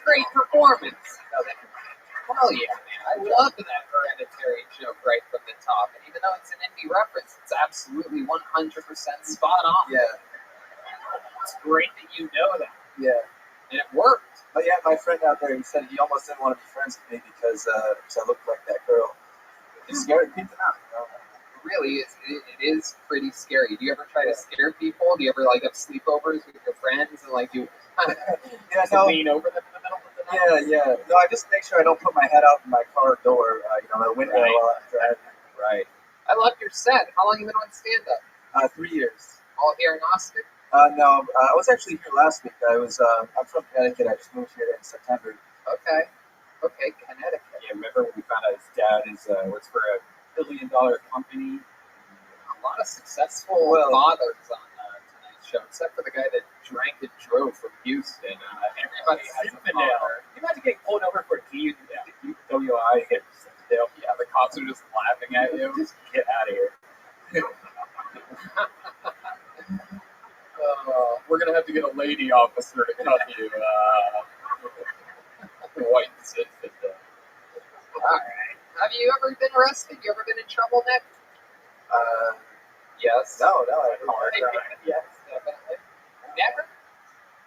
Great performance. Hell yeah, man. I love that Hereditary joke right from the top. And even though it's an indie reference, it's absolutely 100% spot on. Yeah. It's great that you know that. Yeah. And it worked. But yeah, my friend out there, he said he almost didn't want to be friends with me because I looked like that girl. He's scared people out, you know? Really, it is pretty scary. Do you ever try to scare people? Do you ever like have sleepovers with your friends and like you lean over them in the middle of the night? Yeah. No, I just make sure I don't put my head out my car door, the window while I'm driving. Right. I love your set. How long have you been on stand-up? 3 years. All here in Austin? No, I was actually here last week. I'm from Connecticut. I just moved here in September. Okay, Connecticut. Yeah, remember when we found out his dad works for a $1 billion company? A lot of successful fathers on tonight's show, except for the guy that drank and drove from Houston. Everybody has a father. You imagine getting pulled over for DUI and get Zinfandel. Yeah, the cops are just laughing at you. Just get out of here. We're gonna have to get a lady officer to cuff you. White Zinfandel. All right. Have you ever been arrested? You ever been in trouble, Nick? Yes. No, I haven't. Yes, definitely. Never?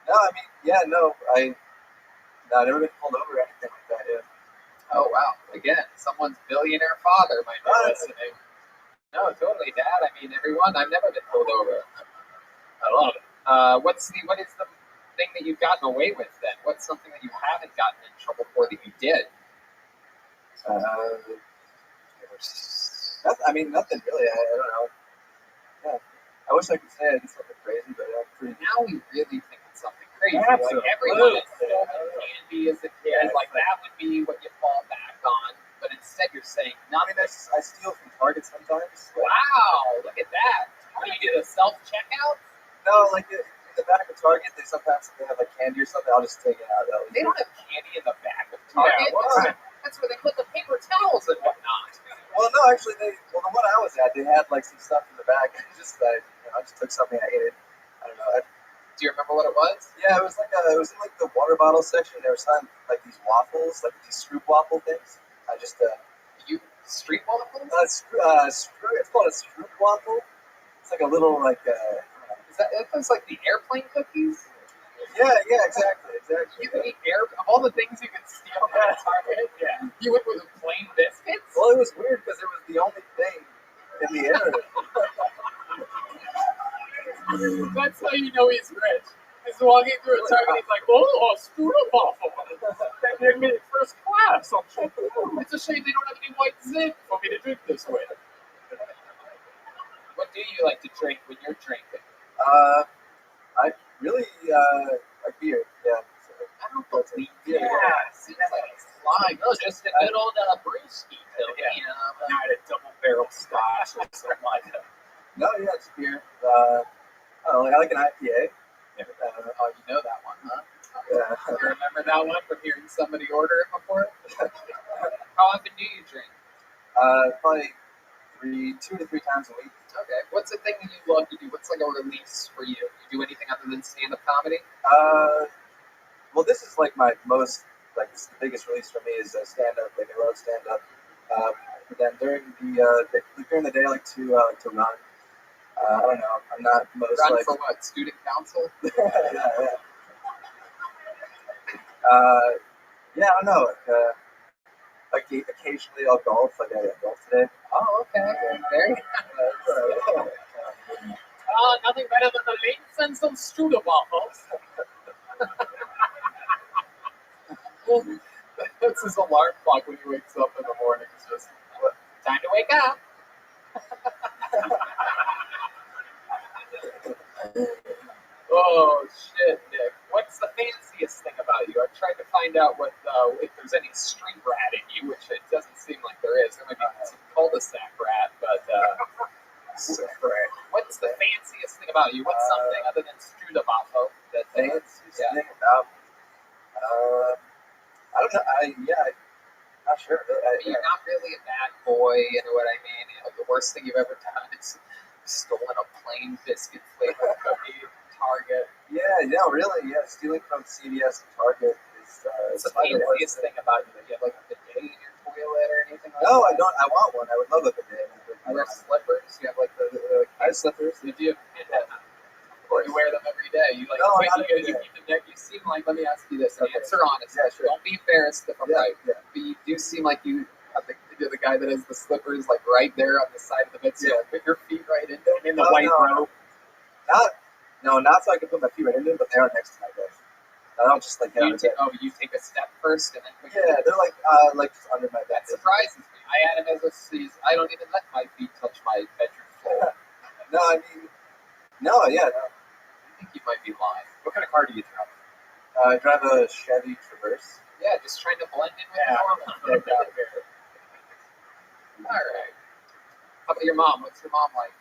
No, I mean, yeah, no, I've never been pulled over or anything like that. Yeah. Oh, wow. Again, someone's billionaire father might be listening. No, totally, Dad. I mean, everyone. I've never been pulled over. I love it. What is the thing that you've gotten away with then? What's something that you haven't gotten in trouble for that you did? Nothing really. I don't know. Yeah. I wish I could say I did something crazy, but I'm pretty. Now we really think it's something crazy. Absolutely. Like everyone is stolen candy as a kid. Like that would be what you fall back on. But instead, you're saying nothing. I steal from Target sometimes. Wow, look at that. What do you do? A self-checkout? No, like in the back of Target, they sometimes have like candy or something. I'll just take it out. They don't have candy in the back of Target. Yeah, That's where they put the paper towels and whatnot. Well, no, actually, the one I was at, they had like some stuff in the back. I just took something I ate it. I don't know. Do you remember what it was? Yeah, it was like it was in like the water bottle section. They were selling like these waffles, like these Stroop waffle things. I just street waffles? It's called a Stroop waffle. It's like a little like. That's like the airplane cookies. Yeah, exactly. You could eat of all the things you could steal from Target. Yeah. You went with plain biscuits. Well, it was weird because it was the only thing in the area. That's how you know he's rich. He's walking through a Target. He's like, "Oh, a strudel waffle. They gave me first class. It's a shame they don't have any white zinc for me to drink this with." What do you like to drink when you're drinking? I really like beer. Yeah. I don't believe beer. Yeah, seems like it's lying. No, just a good old brewski. Not a double barrel scotch or something like that. No, yeah, it's beer. I like an IPA. Oh, you know that one, huh? Yeah. You remember that one from hearing somebody order it before? How often do you drink? Probably 2 to 3 times a week. Okay. What's the thing that you love to do? What's like a release for you? You do anything other than stand-up comedy? Well, this is like my most, like, the biggest release for me is stand-up. Like, I love stand-up. But then during the day, I like to run. I don't know. I'm not most run like for what? Student council? Yeah, I don't know. Like occasionally I'll golf. Like I golf today. Oh, okay. Very nothing better than the links and some strudel waffles. That's his alarm clock when he wakes up in the morning. It's just time to wake up. Oh shit, Nick! What's the fanciest thing about you? I've tried to find out what if there's any street rat in you, which it doesn't seem like there is. There might be some cul-de-sac rat, but what's the fanciest thing about you? What's something other than strudel that fanciest thing about? I don't know. I'm not sure. You're not really a bad boy. You know what I mean? You know, the worst thing you've ever done is stolen a plain biscuit flavored cookie. Target. Yeah, really. Yeah, stealing from CVS and Target is. What's the fanciest thing about you? Do you have like a bidet in your toilet or anything like that? No, I don't. I want one. I would love a bidet. You wear slippers? You have like the I have slippers. You do. You wear them every day. You like. No, you seem like. Let me ask you this. Answer honest. Yeah, sure. Don't be embarrassed if I'm right. Yeah. But you do seem like you have you're the guy that has the slippers like right there on the side of the bed. So you put your feet right into them in the white robe. Not so I can put my feet right into them, but they are next to my bed. I don't just like get out of bed. You take a step first and then put they're like just under my bed. That surprises me. I had him as a season. I don't even let my feet touch my bedroom floor. I think you might be lying. What kind of car do you drive? I drive a Chevy Traverse. Yeah, just trying to blend in with the normal out here. All right. How about your mom? What's your mom like?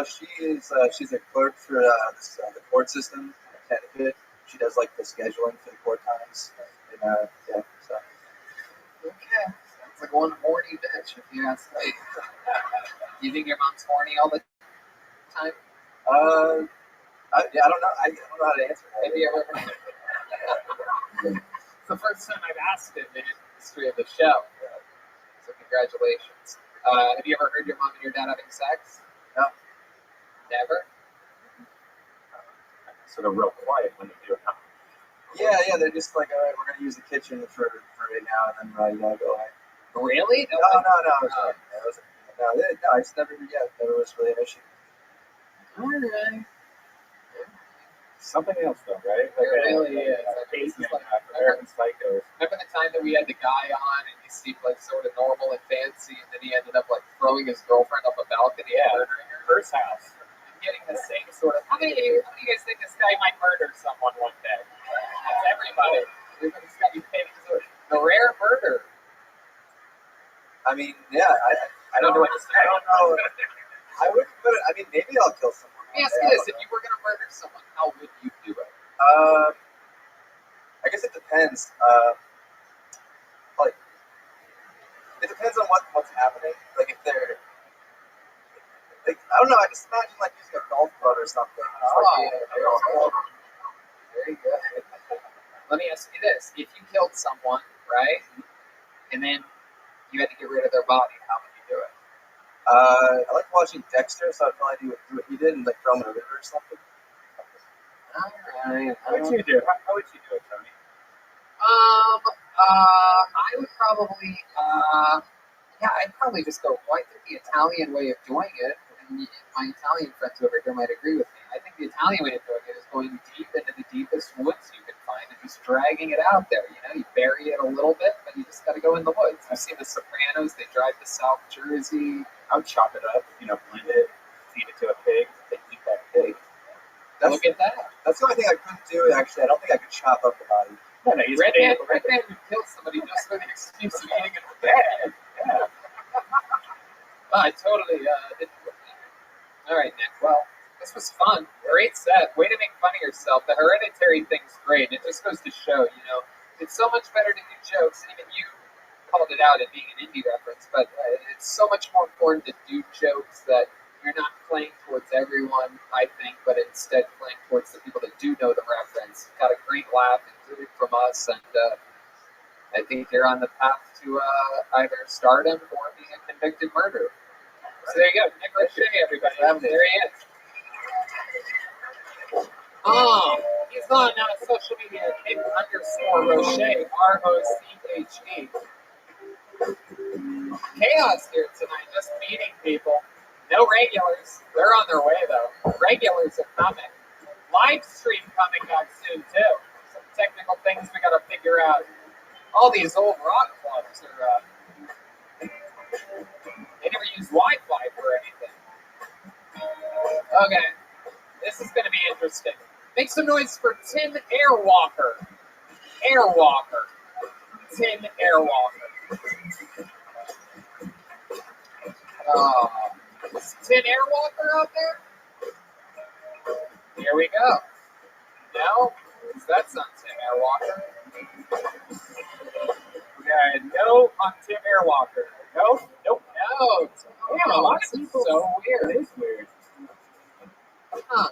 She's a clerk for the court system in Connecticut. She does like the scheduling for the court times. And, so. Okay. Sounds like one horny bitch, if you ask me. Do you think your mom's horny all the time? I don't know. I don't know how to answer that. Maybe ever. It's the first time I've asked him in the history of the show. So congratulations. Have you ever heard your mom and your dad having sex? No. Never? Sort of real quiet when you do it. Yeah, they're just like, all right, we're gonna use the kitchen for right now, and then you gotta go away. Really? No. I just never was really an issue. Alright. Something else though, right? It really is. American Psycho. Remember the time that we had the guy on and he seemed like sort of normal and fancy, and then he ended up like throwing his girlfriend up a balcony and murdering her? First house. I'm getting the same sort of. How many of you guys think this guy might murder someone one day? That's everybody. Everybody's got you paid the rare murder. I mean, yeah, I don't know what to say. I don't know. I wouldn't put it. I mean, maybe I'll kill someone. Let me ask you this: if you were going to murder someone, how would you do it? I guess it depends. Like, it depends on what's happening. Like, if they're, like, I don't know. I just imagine like using a golf club or something. Very good. Let me ask you this: if you killed someone, right, and then you had to get rid of their body, how would you do it? I like watching Dexter, so I'd probably do what he did and like throw him in a river or something. Alright. How would you do it? How would you do it, Tony? I would probably, I'd probably just go, I think the Italian way of doing it, and my Italian friends over here might agree with me, I think the Italian way of doing it is going deep into the deepest woods you can find and just dragging it out there, you bury it a little bit, but you just gotta go in the woods. You've seen The Sopranos, they drive to South Jersey. I would chop it up, blend it, feed it to a pig, they eat that pig. Look at that. That's the only thing I couldn't do, actually. I don't think I could chop up the body. No, Red Man would kill somebody just for the excuse of eating it bad. Yeah. I totally didn't put that. All right, Nick. Well, this was fun. Great set. Way to make fun of yourself. The Hereditary thing's great. It just goes to show, it's so much better to do jokes. Even you called it out at being an indie reference, but it's so much more important to do jokes that you're not playing towards everyone, I think, but instead playing towards the people that do know the reference. Got a great laugh, including from us, and I think you're on the path to either stardom or being a convicted murderer. So there you go, Nick Roche, everybody. There he is. He's on social media, Nick_Roche, ROCHE. Chaos here tonight, just meeting people. No regulars. They're on their way, though. Regulars are coming. Live stream coming up soon, too. Some technical things we got to figure out. All these old rock clubs are, they never use Wi-Fi for anything. Okay. This is going to be interesting. Make some noise for Tim Airwalker. Airwalker. Tim Airwalker. Is Tim Airwalker out there? Here we go. No? That's not Tim Airwalker. We got a no on Tim Airwalker. No? Nope. No. Damn, a lot of people. So weird. It is weird. Huh.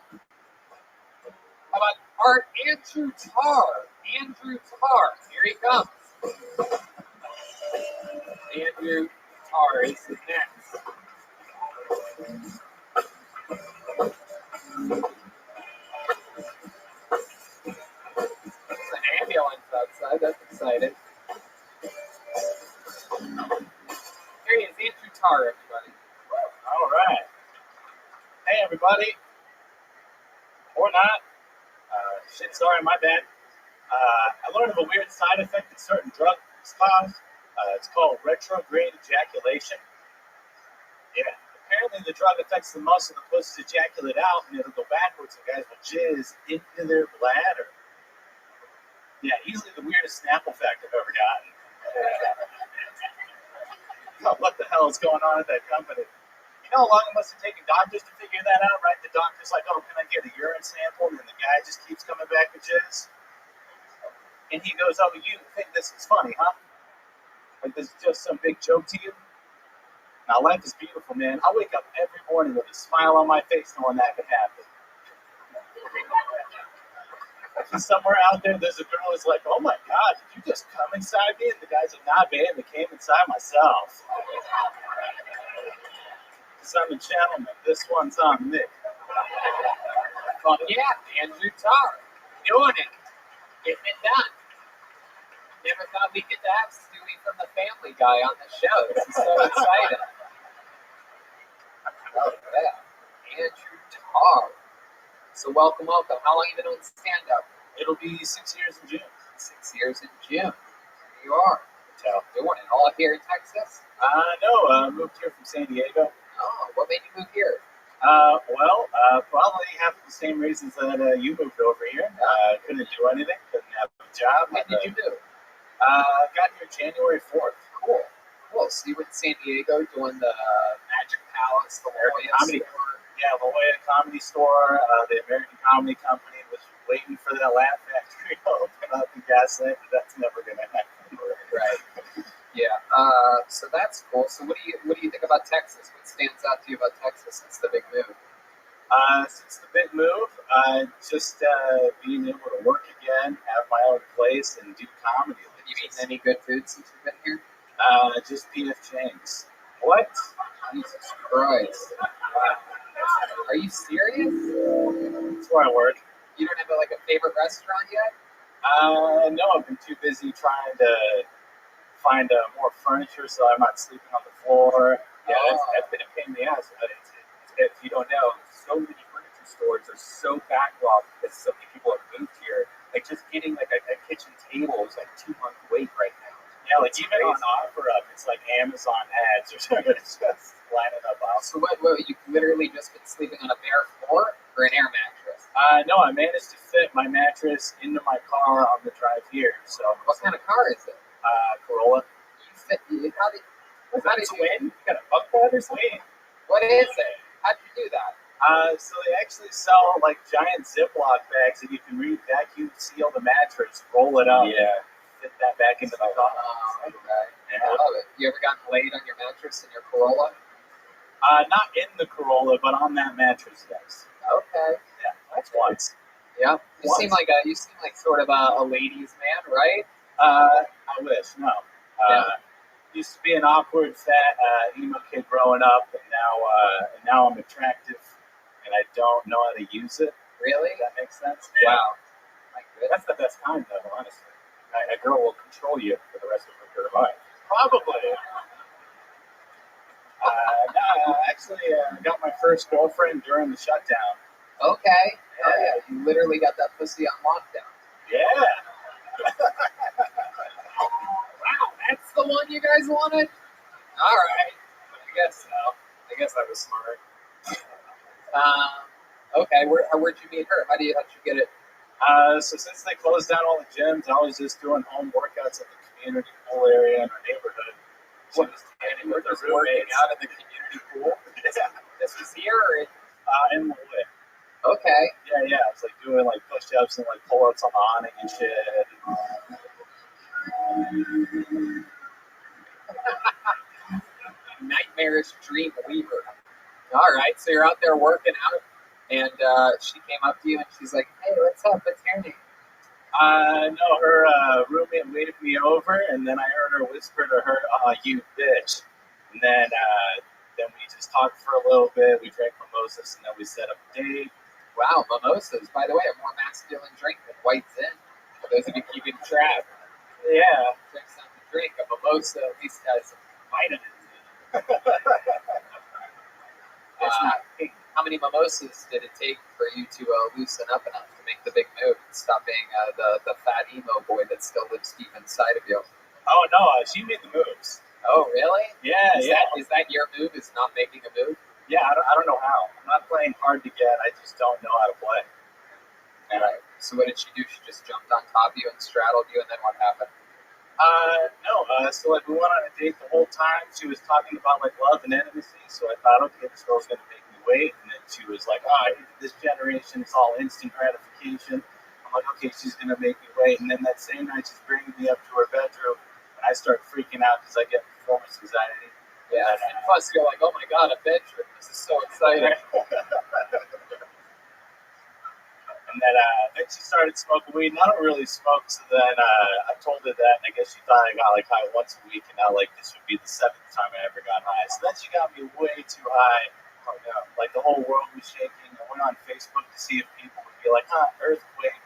How about Art Andrew Tarr? Andrew Tarr. Here he comes. Andrew Tarr is next. There's an ambulance outside. That's exciting. Here he is, Andrew Tarr, everybody. All right. Hey, everybody. Or not. Sorry, my bad. I learned of a weird side effect that certain drugs cause. It's called retrograde ejaculation. Yeah. Apparently, the drug affects the muscle that pushes ejaculate out, and it'll go backwards, and guys will jizz into their bladder. Yeah, easily the weirdest Snapple fact I've ever gotten. What the hell is going on at that company? You know how long it must have taken doctors to figure that out, right? The doctor's like, oh, can I get a urine sample? And then the guy just keeps coming back with jizz. And he goes, oh, you think this is funny, huh? Like this is just some big joke to you? Now, life is beautiful, man. I wake up every morning with a smile on my face knowing that could happen. Somewhere out there's a girl who's like, oh my God, did you just come inside me? And the guy's like, nah, man, they came inside myself. Ladies and gentlemen, this one's on Nick. Fuck yeah, Andrew Tar. Doing it. Getting it done. Never thought we'd get to have Stewie from the Family Guy on the show. This is so exciting. Oh, yeah. Andrew Tar. So welcome. How long have you been doing stand-up? It'll be 6 years in June. 6 years in June. Here you are. Doing it all here in Texas? No, I moved here from San Diego. Oh, what made you move here? Probably half the same reasons that you moved over here. Couldn't do anything, couldn't have a job. What did you do? Got here January 4th. Cool. So you were in San Diego doing the Magic Palace, the American Comedy Store. Yeah, La Jolla Comedy Store. The American Comedy Company was waiting for that Laugh Factory to open up in Gaslight, but that's never going to happen. Right. Yeah. So that's cool. So what do you think about Texas? What stands out to you about Texas since the big move? Since the big move, just being able to work again, have my own place, and do comedy. Have you eaten any good food since you've been here? Just PF Chang's. What? Jesus Christ. Are you serious? That's where I work. You don't have a favorite restaurant yet? No, I've been too busy trying to find more furniture so I'm not sleeping on the floor. Yeah, that's been a pain in the ass. If you don't know, so many furniture stores are so backlogged because so many people have moved here. Just getting a kitchen table is 2 month wait right now. Yeah, even crazy. On OfferUp, it's Amazon ads or something. It's just lining up. So what, you've literally just been sleeping on a bare floor or an air mattress? No, I managed to fit my mattress into my car on the drive here. So what kind of car is it? Corolla. How did you win? You got a buck that or something? What is it? How'd you do that? So they actually sell giant Ziploc bags that you can vacuum seal the mattress, roll it up, fit that back into the car. Okay. Yeah. I love it. You ever gotten laid on your mattress in your Corolla? Not in the Corolla, but on that mattress, yes. Okay. Yeah, that's once. Yeah. You seem like sort of a ladies' man, right? I wish. No. Used to be an awkward, fat, emo kid growing up, and now I'm attractive, and I don't know how to use it. Really? Does that make sense? Wow. That's the best kind, though, honestly. A girl will control you for the rest of her life. Probably. I got my first girlfriend during the shutdown. Okay. Yeah. Oh, yeah. You literally got that pussy on lockdown. Yeah. Wow, that's the one you guys wanted? All right. I guess so. I guess I was smart. Okay, where'd you meet her? How'd you get it? So since they closed down all the gyms, I was just doing home workouts at the community pool area in our neighborhood. She was standing with her roommates out in the community pool. Yeah. This was here or in the wood. Okay. Yeah. I was doing push-ups and pull-ups on the awning and shit. Nightmarish dream weaver. All right, so you're out there working out, and she came up to you and she's like, "Hey, what's up? What's your name?" No, her roommate waved me over, and then I heard her whisper to her, "Oh, you bitch." And then we just talked for a little bit. We drank mimosas, and then we set up a date. Wow, mimosas, by the way, a more masculine drink than White Zin. For those of you keeping track. Yeah. Drinks on the drink. A mimosa at least has some vitamins in it. How many mimosas did it take for you to loosen up enough to make the big move and stop being the fat emo boy that still lives deep inside of you? Oh, no, she made the moves. Oh, really? Yeah, Is that your move, is not making a move? Yeah, I don't know how. I'm not playing hard to get. I just don't know how to play. All right. So what did she do? She just jumped on top of you and straddled you, and then what happened? No. So we went on a date the whole time. She was talking about love and intimacy. So I thought, okay, this girl's gonna make me wait. And then she was like, this generation is all instant gratification. I'm like, okay, she's gonna make me wait. And then that same night, she's bringing me up to her bedroom, and I start freaking out because I get performance anxiety. Yeah, and plus you're like, oh my god, a bedroom. This is so exciting. And then she started smoking weed, and I don't really smoke, so then I told her that, and I guess she thought I got like high once a week, and now like this would be the 7th time I ever got high. So then she got me way too high. Oh no! Like the whole world was shaking. I went on Facebook to see if people would be like, earthquake.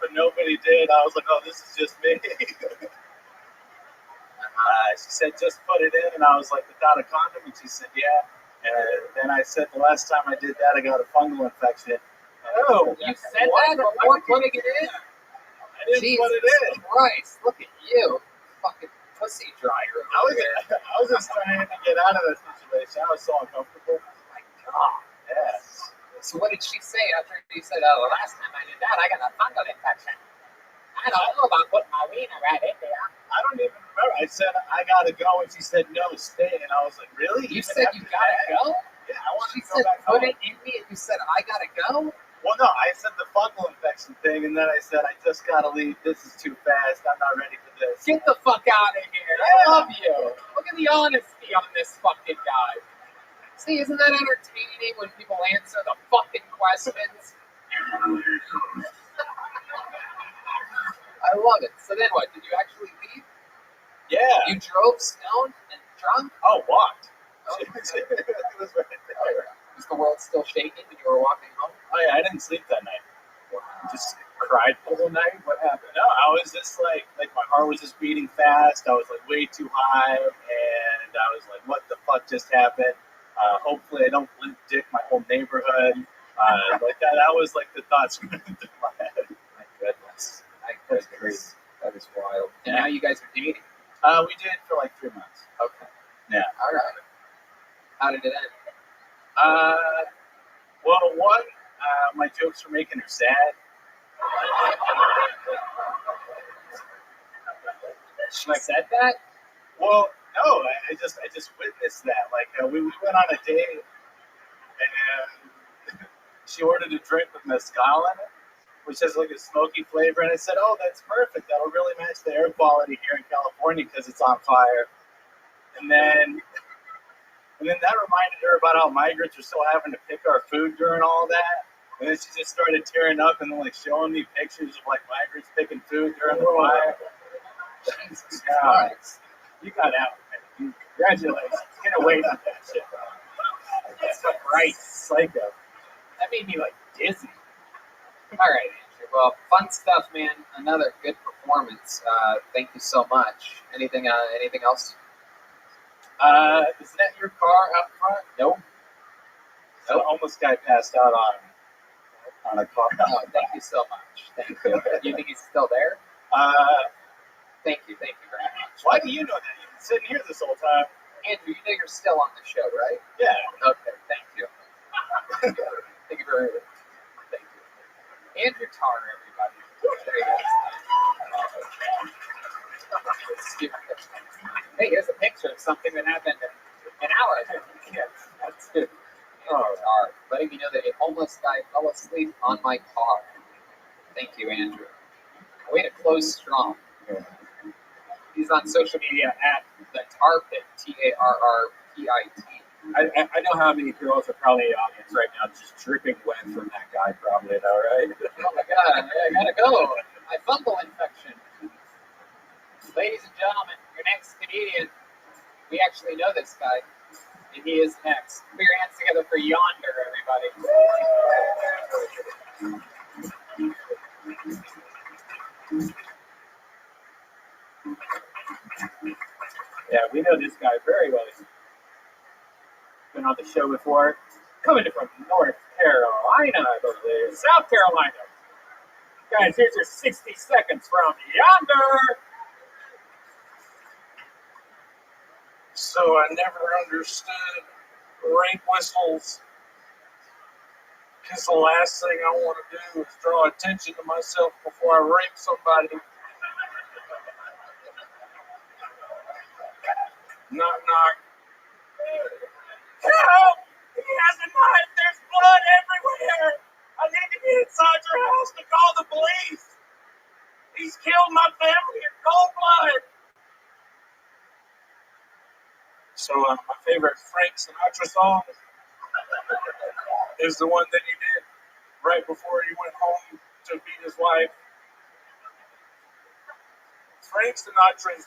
But nobody did. I was like, oh, this is just me. She said, just put it in, and I was like, without a condom, and she said, yeah. And then I said, the last time I did that, I got a fungal infection. Oh, You said that before putting it in? I didn't put it in. Christ, look at you. Fucking pussy dryer over there. I was just trying to get out of that situation. I was so uncomfortable. Oh my God. Yes. So what did she say after you said, oh, the last time I did that, I got a fungal infection? I don't know about putting my wiener right in there. I don't even remember. I said, I gotta go, and she said, no, stay. And I was like, really? You said you gotta go? Yeah, I wanted She to go said, back put home. it in me, and you said, I gotta go? Well, no, I said the fungal infection thing, and then I said, I just gotta leave. This is too fast. I'm not ready for this. Get the fuck out of here. I love you. Look at the honesty on this fucking guy. See, isn't that entertaining when people answer the fucking questions? I love it. So then what? Did you actually leave? Yeah. You drove stoned and drunk? Oh, walked. Oh, It was right there. Was the world still shaking when you were walking home? Oh, yeah, I didn't sleep that night. Just cried the whole night. What happened? No, I was just like my heart was just beating fast. I was like way too high, and I was like, what the fuck just happened? Hopefully I don't limp dick my whole neighborhood. Like that. That was like the thoughts running through my head. My goodness. That's crazy. That is wild. And now you guys are dating? We did for like 3 months. Okay. Yeah. All right. How did it end? Well, one, my jokes were making her sad. She said that? Well, no, I just witnessed that. Like we went on a date, and she ordered a drink with mezcal in it, which has like a smoky flavor. And I said, "Oh, that's perfect. That'll really match the air quality here in California because it's on fire." And then that reminded her about how migrants are still having to pick our food during all that. And then she just started tearing up and then like showing me pictures of like migrants picking food during the fire. Jesus Christ. You got out, man. Congratulations. Get away from that shit. That's so right, psycho. That made me like dizzy. All right, Andrew. Well, fun stuff, man. Another good performance. Thank you so much. Anything else? Is that your car out front? Nope. So almost guy passed out on a car. Oh, thank you so much. Thank you. Do you think he's still there? Thank you very much. Why do you know that? You've been sitting here this whole time. Andrew, you know you're still on the show, right? Yeah. Okay, thank you. Thank you very much. Thank you. Andrew Tarr, everybody. There he is. Hey, here's a picture of something that happened an hour ago. Yes, that's good. Andrew Tarr, letting me know that a homeless guy fell asleep on my car. Thank you, Andrew. Way to close strong. He's on social media at the Tar Pit, TARRPIT. I know how many girls are probably in the audience right now just dripping wet from that guy, probably, though, right? Oh my God, I gotta go. I fungal infection. Ladies and gentlemen, your next comedian. We actually know this guy, and he is next. Put your hands together for Yonder, everybody. Yeah, we know this guy very well. He's been on the show before. Coming from North Carolina, I believe. South Carolina. Guys, here's your 60 seconds from Yonder. So I never understood rape whistles because the last thing I want to do is draw attention to myself before I rape somebody. Knock, knock. Help! He has a knife. There's blood everywhere. I need to get inside your house to call the police. He's killed my family in cold blood. So my favorite Frank Sinatra song is the one that he did right before he went home to beat his wife. Frank Sinatra's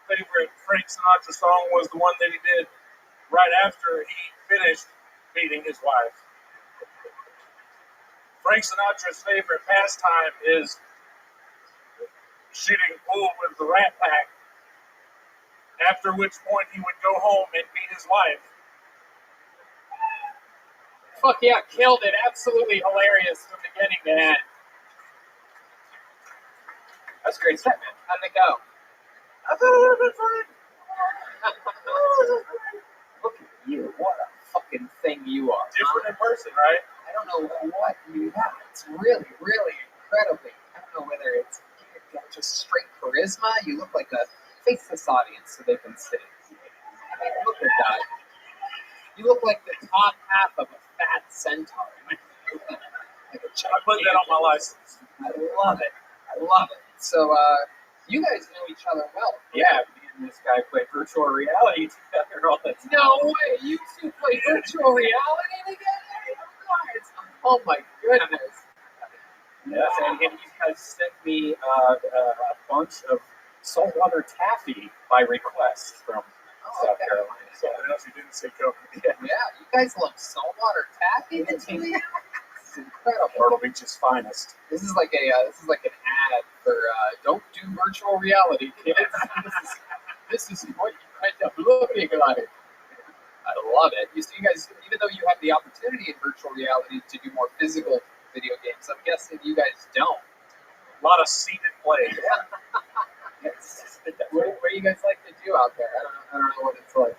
favorite Frank Sinatra song was the one that he did right after he finished beating his wife. Frank Sinatra's favorite pastime is shooting pool with the Rat Pack, after which point he would go home and beat his wife. Fuck yeah, killed it. Absolutely hilarious from beginning to end. That's a great set, man. How'd it go? I thought it would have been fun. Look at you. What a fucking thing you are. Different in person, right? I don't know what you have. It's really, really incredibly. I don't know whether it's just straight charisma. You look like a faceless audience so they can see. I mean, look at that. You look like the top half of a fat centaur. Like a I put that on my license. I love it. I love it. So, you guys know each other well. Yeah, me and this guy play virtual reality together all the time. No way! You two play virtual reality together? Oh my goodness. Yes, and he has sent me a bunch of saltwater taffy by request from South Carolina. Something else you didn't say, Coke. Yeah, you guys love saltwater taffy. This is incredible. Myrtle Beach's finest. This is like an ad for don't do virtual reality, kids. This is what you end up looking like. I love it. You guys, even though you have the opportunity in virtual reality to do more physical video games, I'm guessing you guys don't. A lot of seated play. What do you guys like to do out there? I don't know what it's like.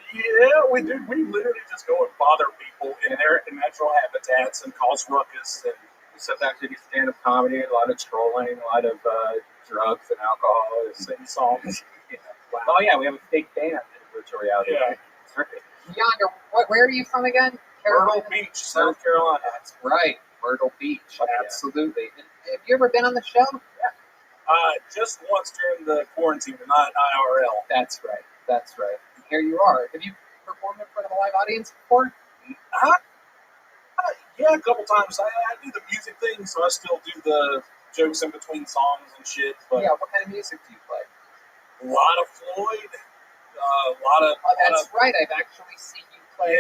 Yeah, we do. We literally just go and bother people in their natural habitats and cause ruckus. And sometimes we do stand-up comedy, a lot of trolling, a lot of drugs and alcohol, and sing songs. Wow. Oh yeah, we have a fake band in virtual reality. Yeah. Yonder, where are you from again? Myrtle Beach, South Carolina. That's right, Myrtle Beach. Absolutely. And have you ever been on the show? Yeah. Just once during the quarantine, but not IRL. That's right. That's right. And here you are. Have you performed in front of a live audience before? Yeah, a couple times. I do the music thing, so I still do the jokes in between songs and shit. But yeah, what kind of music do you play? A lot of Floyd. That's right. I've actually seen you play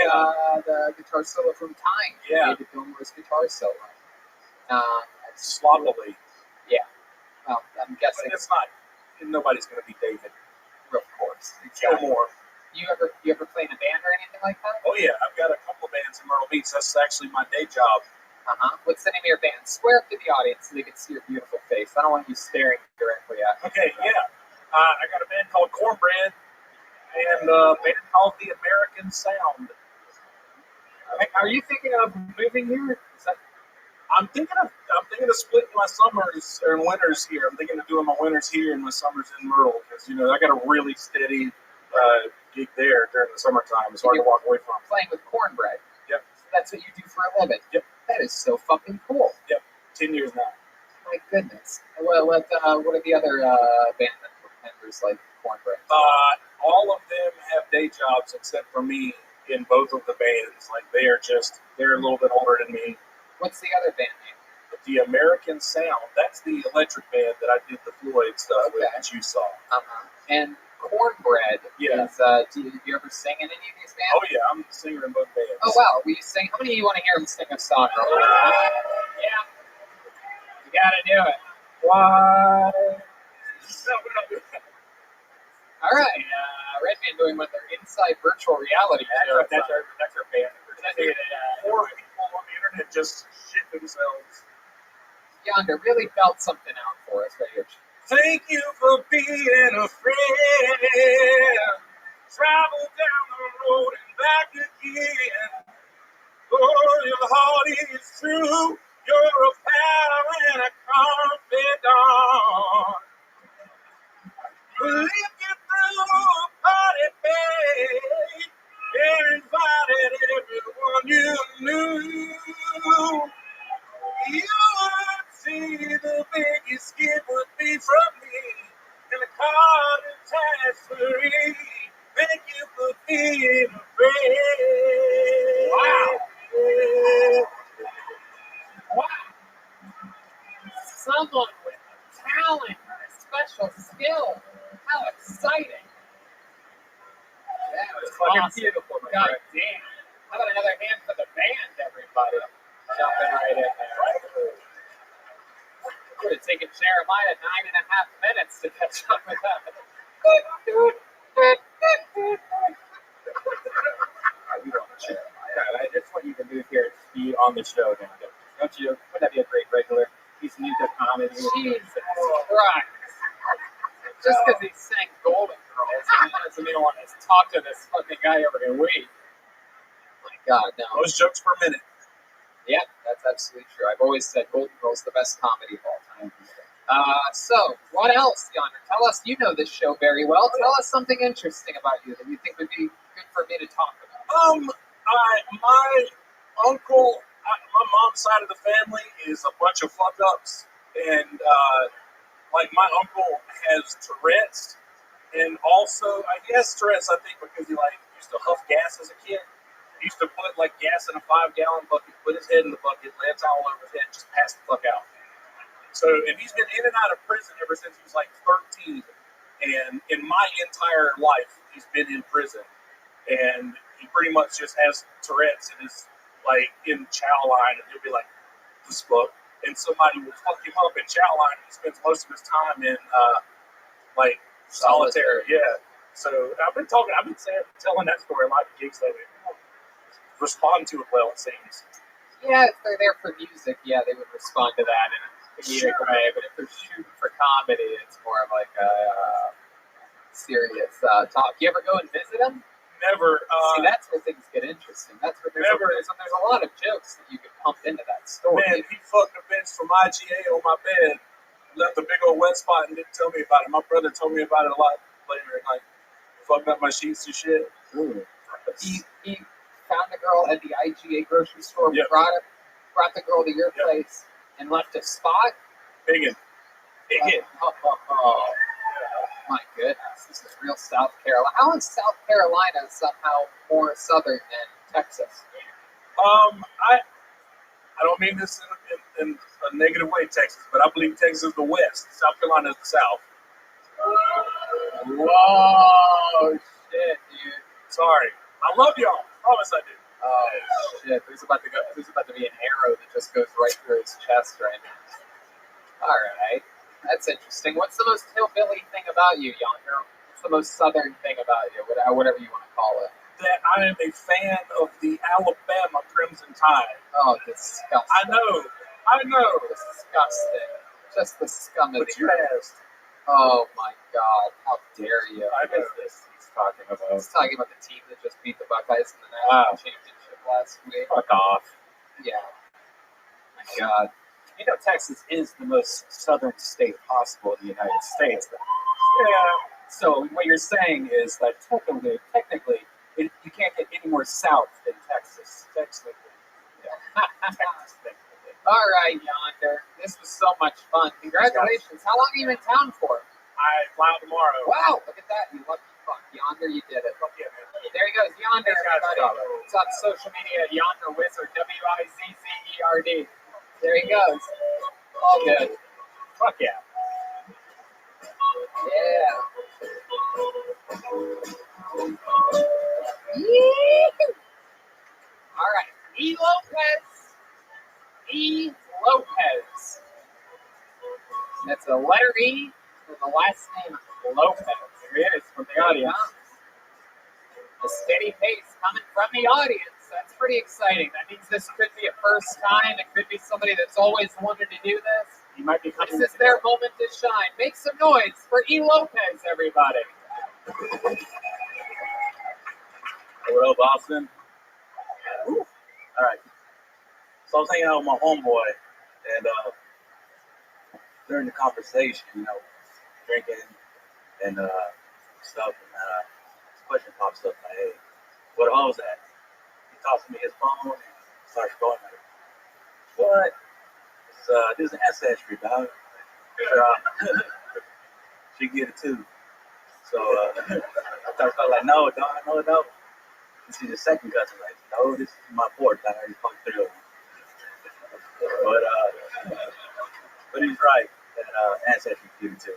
the guitar solo from Taik. Yeah. David Gilmour's guitar solo. Sloppily. Yeah. Well, I'm guessing but it's not. Nobody's going to be David. Of course. Gilmour. You ever play in a band or anything like that? Oh yeah, I've got a couple of bands in Myrtle Beach. That's actually my day job. What's the name of your band? Square up to the audience so they can see your beautiful face. I don't want you staring directly at me. Okay, yeah. I got a band called Cornbread and a band called The American Sound. Are you thinking of moving here? I'm thinking of splitting my summers and winters here. I'm thinking of doing my winters here and my summers in Myrtle because I got a really steady gig there during the summertime. It's hard to walk away from. Playing with Cornbread. Yep. So that's what you do for a living. Yep. That is so fucking cool. Yep. 10 years now. My goodness. Well, what are the other band members like Cornbread? All of them have day jobs except for me in both of the bands. Like they're a little bit older than me. What's the other band name? The American Sound. That's the electric band that I did the Floyd stuff with that you saw. And Cornbread is, do you ever sing in any of these bands? Oh yeah, I'm the singer in both bands. Oh wow, will you sing? How many of you want to hear him sing a song? Yeah. You gotta do it. Why? No, we don't do that. All right, Redman doing with their inside virtual reality show. That's our band. Four people on the internet just shit themselves. Yonder really felt something out for us right here. Thank you for being a friend. Travel down the road and back again. Oh, your heart is true. You're a pal and a confidant. We'll lift you through a party, babe. And invited everyone you knew. You would see the biggest gift would be from me. And the card attached for me. Thank you for being a friend. Wow. someone with talent and a special skill. How exciting. That was fucking awesome. beautiful, my God friend. damn. How about another hand for the band, everybody? Jumping right in there. Would have taken Jeremiah 9.5 minutes to catch up with that. You don't Jeremiah. That's what you can do here is be on the show now. Don't you? Wouldn't that be a great regular? He's new to comedy. Jesus Christ. Just because he sang Golden Girls doesn't mean I want to talk to this fucking guy every week. My God, no. Those jokes per minute. Yep, that's absolutely true. I've always said Golden Girls the best comedy of all time. So, what else, Yonder? Tell us, you know this show very well. Tell us something interesting about you that you think would be good for me to talk about. My uncle, my mom's side of the family is a bunch of fuck ups, and like my uncle has Tourette's, and also he has Tourette's, I think, because he like used to huff gas as a kid. He used to put like gas in a 5-gallon bucket, put his head in the bucket, lay a towel over his head, just pass the fuck out. So, and he's been in and out of prison ever since he was like 13. And in my entire life, he's been in prison. And he pretty much just has Tourette's and is like in chow line, and he'll be like, this fuck. And somebody will fuck him up in chow line, and he spends most of his time in like solitary. Yeah. So I've been telling that story a lot of gigs lately. Respond to it well, it seems. Yeah, if they're there for music, yeah, they would respond to that in a comedic way. But if they're shooting for comedy, it's more of like a serious talk. You ever go and visit them? Never. See, that's where things get interesting. That's where there's a lot of jokes that you can pump into that story. Man, he fucked a bitch from IGA on my bed, left a big old wet spot, and didn't tell me about it. My brother told me about it a lot later, and like fucked up my sheets and shit. Ooh. He found a girl at the IGA grocery store, brought the girl to your place, and left a spot. Biggin. Oh, my goodness. This is real South Carolina. How is South Carolina somehow more southern than Texas? I don't mean this in a negative way, Texas, but I believe Texas is the West. South Carolina is the South. Whoa, shit, dude. Sorry. I love y'all. Promise I do. Oh, shit. There's about to be an arrow that just goes right through his chest right now. All right. That's interesting. What's the most hillbilly thing about you, Yonder? What's the most southern thing about you? Whatever you want to call it. That I am a fan of the Alabama Crimson Tide. Oh, disgusting. I know. Disgusting. Just the scum of but the you asked. Oh, my God. How dare you? I know this. He's talking about. He's talking about the team that just beat the Buckeyes in the national championship last week. Fuck off. Yeah. My God. You know, Texas is the most southern state possible in the United States. Yeah. So what you're saying is that technically, you can't get any more south than Texas. Technically. Yeah. All right, Yonder. This was so much fun. Congratulations. How long are you in town for? I fly out tomorrow. Wow, look at that. You lucky fuck. Yonder, you did it. Fuck yeah, man. There he goes. Yonder, everybody. It's on social media. Yonder Wizard. WIZZERD. There he goes. All good. Fuck yeah. Yeah. All right. E. Lopez. That's a letter E with the last name Lopez. There he is from the audience. A steady pace coming from the audience. That's pretty exciting. That means this could be a first time. It could be somebody that's always wanted to do this. You might be coming. This is their moment to shine. Make some noise for E. Lopez, everybody. What up, Boston? All right. So I was hanging out with my homeboy, and during the conversation, drinking and stuff, and this question pops up in my head. Where the hell's at? He tossed me his phone and starts going at it. What? This is an ancestry, dog. She get it too. So I started like, no, dog, no. This is the second cousin, like, no, this is my fourth. I already fucked through. But But he's right. That ancestry cue too.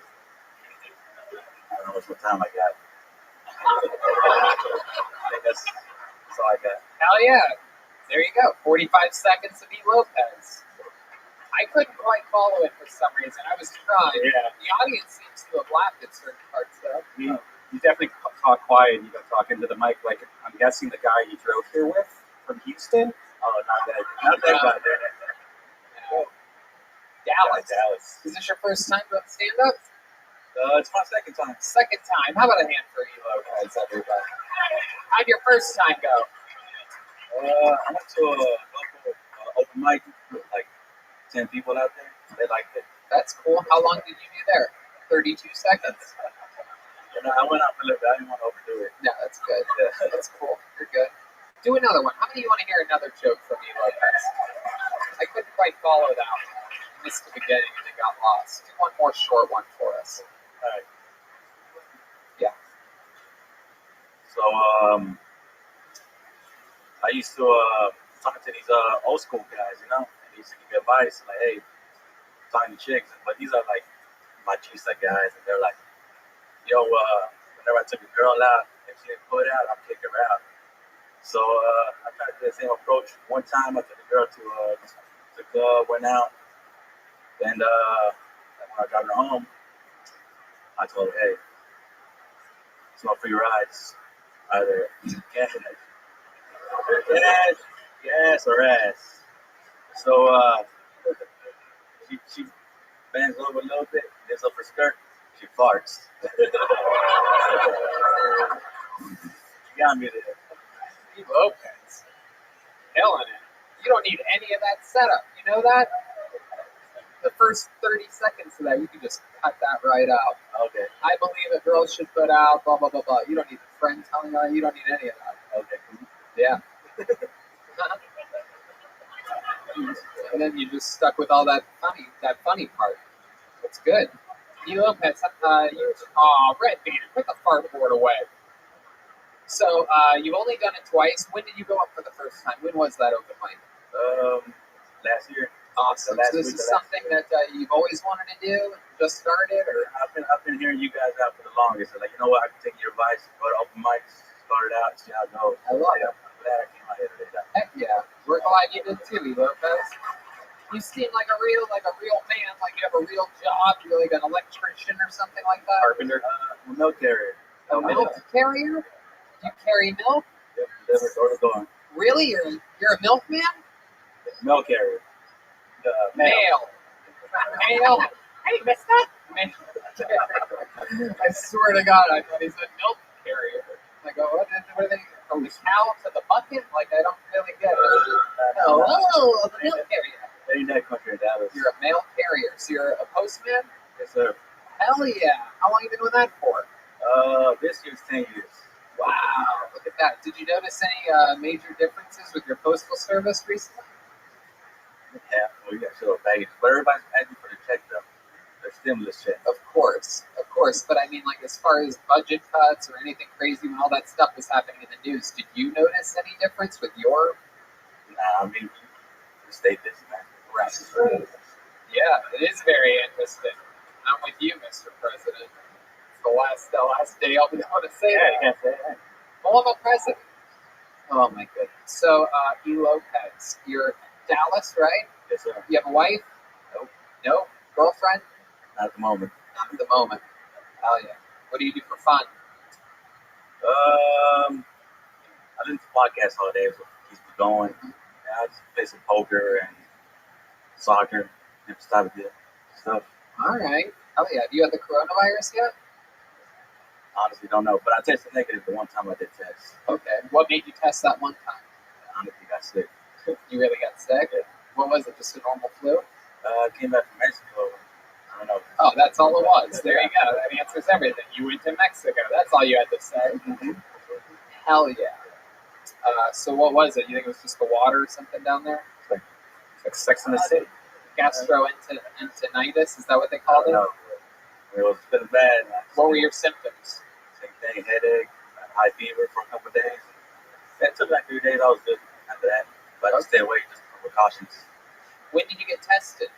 I don't know what time I got. I think that's all I got. Hell yeah. There you go. 45 seconds of E. Lopez. I couldn't quite follow it for some reason. I was trying. Yeah. The audience seems to have laughed at certain parts, though. You definitely talk quiet. You got talking to the mic like I'm guessing the guy you drove here with from Houston. Oh, not that guy. Dallas. Is this your first time doing stand-up? It's my second time. Second time. How about a hand for E. Lopez, everybody? How'd your first time go? I went to a local open mic with like 10 people out there. They liked it. That's cool. How long did you do there? 32 seconds? And I went out for a little bit. I didn't want to overdo it. No, that's good. That's cool. You're good. Do another one. How many of you want to hear another joke from E. Lopez? I couldn't quite follow that one. Missed the beginning and it got lost. Do one more short one for us. All right. Yeah. So, I used to talk to these old school guys, you know, and they used to give me advice, like, hey, talking to chicks, but these are like machista guys, and they're like, yo, whenever I took a girl out, if she didn't put out, I'll kick her out. So I tried to do the same approach. One time I took a girl to the club, went out, and when I got her home, I told her, hey, it's no free rides. Either gas or ass. So she bends over a little bit, lifts up her skirt, she farts. You got me there. E. Lopez. Killing it. You don't need any of that setup. You know that? The first 30 seconds of that, you can just cut that right out. Okay. I believe that girls should put out, blah, blah, blah, blah. You don't need a friend telling you that. You don't need any of that. Okay. Yeah. And then you just stuck with all that funny part. That's good. E. Lopez, Red Band, put the fart board away. So, you've only done it twice. When did you go up for the first time? When was that open mic? Last year. Awesome. So this is something that you've always wanted to do, just started, or? I've been hearing you guys out for the longest. So like, you know what? I can take your advice, go to open mics, start it out, see how it goes. I love it. I'm glad I came out here today. Heck yeah. We're glad you did too, E. Lopez. You seem like a real man, like you have a real job. You're like an electrician or something like that. Carpenter. I'm a milk carrier. A milk carrier? You carry milk? Yep, deliver door to door. Really? You're a milkman? Milk carrier. Male. Hey, mister. I swear to God, I thought he said milk carrier. I go, what are they? From the cow to the bucket? Like, I don't really get it. Hello, the milk carrier. Ain't that country, Dallas? You're a mail carrier, so you're a postman? Yes, sir. Hell yeah. How long have you been doing that for? This year's 10 years. Wow, look at that. Did you notice any major differences with your postal service recently? Yeah, well, you got to show a baggage. But everybody's asking for the check, though. Their stimulus check. Of course. But I mean, like, as far as budget cuts or anything crazy, when all that stuff was happening in the news, did you notice any difference with your? Nah, I mean, we stay busy, man. Right. Yeah, it is very interesting. I'm with you, Mr. President. It's the last day I'll be able to say that. Yeah, say that. Well, I'm a president. Oh my goodness. So, E. Lopez, you're Dallas, right? Yes, sir. You have a wife? Nope. No? Girlfriend? Not at the moment. Not at the moment. Hell yeah. What do you do for fun? I listen to podcasts all day, so it keeps me going. I just play some poker and soccer, different type of stuff. All right. Hell yeah. Have you had the coronavirus yet? Honestly, don't know, but I tested negative the one time I did test. Okay. What made you test that one time? I honestly got sick. You really got sick? Yeah. What was it? Just a normal flu? Came back from Mexico. I don't know. Oh, that's all it was. There you go. That answers everything. You went to Mexico. That's all you had to say. Mm-hmm. Hell yeah. So what was it? You think it was just the water or something down there? It's like Sex in the City. Gastroenteritis, is that what they called it? No. It was feeling bad. What were your symptoms? Same thing, headache, high fever for a couple of days. It took like 3 days. I was good after that. But I stay away just for precautions. When did you get tested?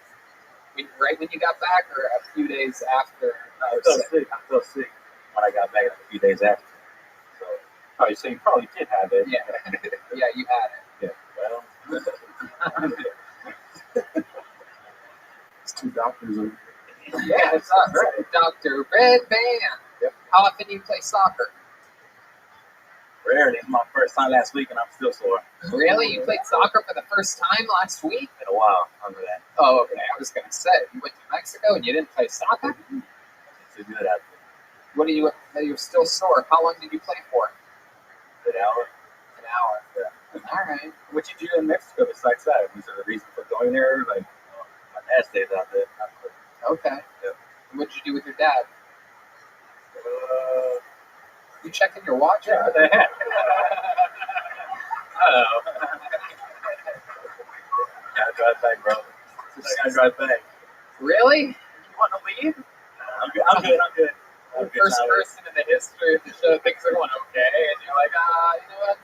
Right when you got back, or a few days after? I fell sick when I got back a few days after. So you probably did have it. Yeah, yeah, you had it. Yeah. Well, it's two doctors. Yeah, it's us, right? Dr. Red Band. Yep. How often do you play soccer? Rarely. It's my first time last week, and I'm still sore. Really? You played soccer for the first time last week? In a while, under that. Oh, okay. I was going to say, you went to Mexico and you didn't play soccer? It's a good outfit. What do you? You're still sore. How long did you play for? An hour. An hour. Yeah. All right. What you do in Mexico besides that? Was there a reason for going there? Like, my dad stays out there. Okay. Yeah. And what did you do with your dad? You checking your watch? Yeah, what the heck? Uh-oh. Gotta drive back, bro. Gotta drive back. Really? You want to leave? I'm good. I'm good. First person in the history of the show thinks they're going okay, and you're like, you know what?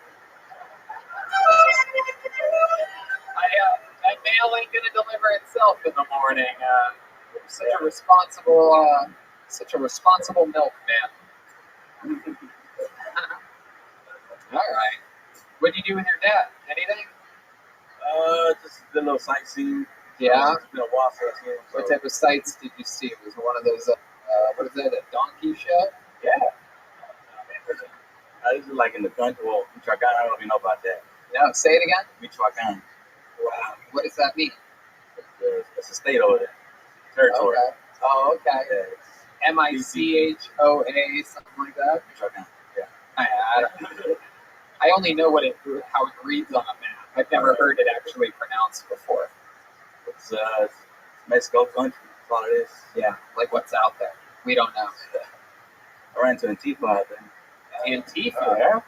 That mail ain't gonna deliver itself in the morning. Such a responsible milkman. All right. What did you do with your dad? Anything? Just did a little sightseeing. Yeah. It's been a while since I've seen him. What type of sights did you see? Was it one of those? What is that? A donkey show? Yeah. This is like in the country. Well, Michoacan, I don't even know about that. No, say it again. Michoacan. Wow. What does that mean? It's a state over there. Territory. Okay. Oh, okay. Yeah, Michoa, something like that. Michoacan. Yeah. I only know how it reads on a map. I've never heard it actually pronounced before. It's Mexico country. That's all it is. Yeah, like what's out there. We don't know. I ran to Antifa, I think. Antifa? Yeah.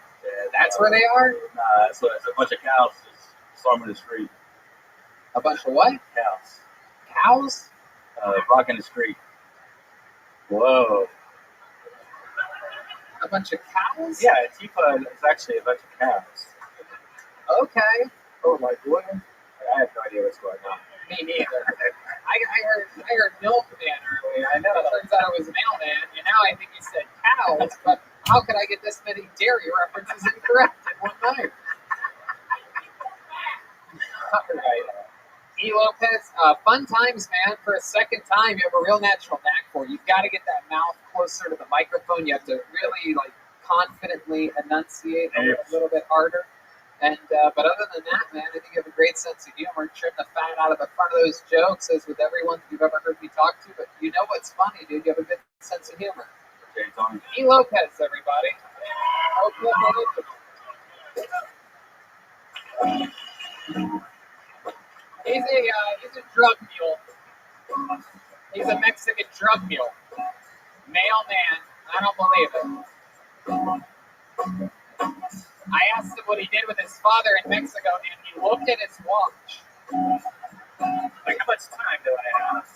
That's where they are? Nah, it's a bunch of cows just storming the street. A bunch of what? Cows. Cows? Blocking the street. Whoa. A bunch of cows? Yeah, Antifa is actually a bunch of cows. Okay. Oh my goodness. I have no idea what's going on. Me neither. I heard milkman earlier. I know. It turns out it was mailman, and now I think you said cows, but how could I get this many dairy references incorrect in one night? All right. E. Lopez, fun times, man. For a second time, you have a real natural knack for it. You've got to get that mouth closer to the microphone. You have to really, confidently enunciate a little bit harder. And but other than that, man, I think you have a great sense of humor. Trim the fat out of the front of those jokes, as with everyone you've ever heard me talk to. But you know what's funny, dude? You have a good sense of humor. E. Lopez, everybody. He's a drug mule. He's a Mexican drug mule. Mailman. I don't believe it. I asked him what he did with his father in Mexico, and he looked at his watch. Like, how much time do I have?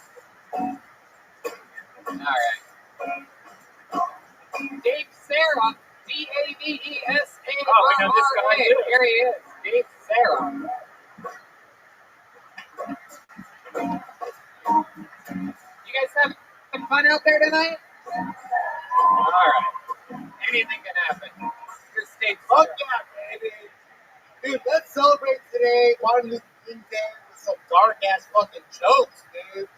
All right. Dave Sarah, D-A-V-E-S-A-R-R-A. Oh, we know this guy too. Here he is, Dave Sarah. You guys having fun out there tonight? All right. Anything can happen. Your state's Fuck yeah, baby. Dude, let's celebrate today, Martin Luther King Day, with some dark ass fucking jokes, dude.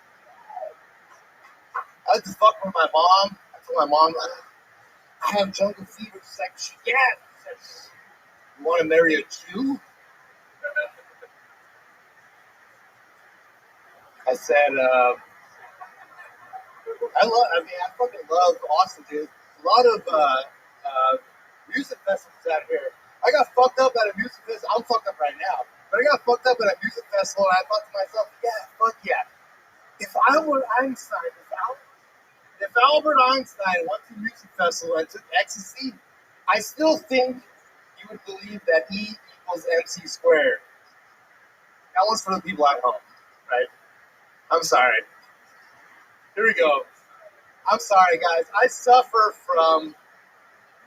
I was just fucking with my mom. I told my mom, I have jungle fever. She's like, yeah. She said, you want to marry a Jew? I said, I fucking love Austin, dude. A lot of music festivals out here. I got fucked up at a music festival. I'm fucked up right now. But I got fucked up at a music festival, and I thought to myself, yeah, fuck yeah. If Albert Einstein went to a music festival and took ecstasy, I still think you would believe that E equals MC squared. That one's for the people at home, right? I'm sorry. Here we go. I'm sorry, guys. I suffer from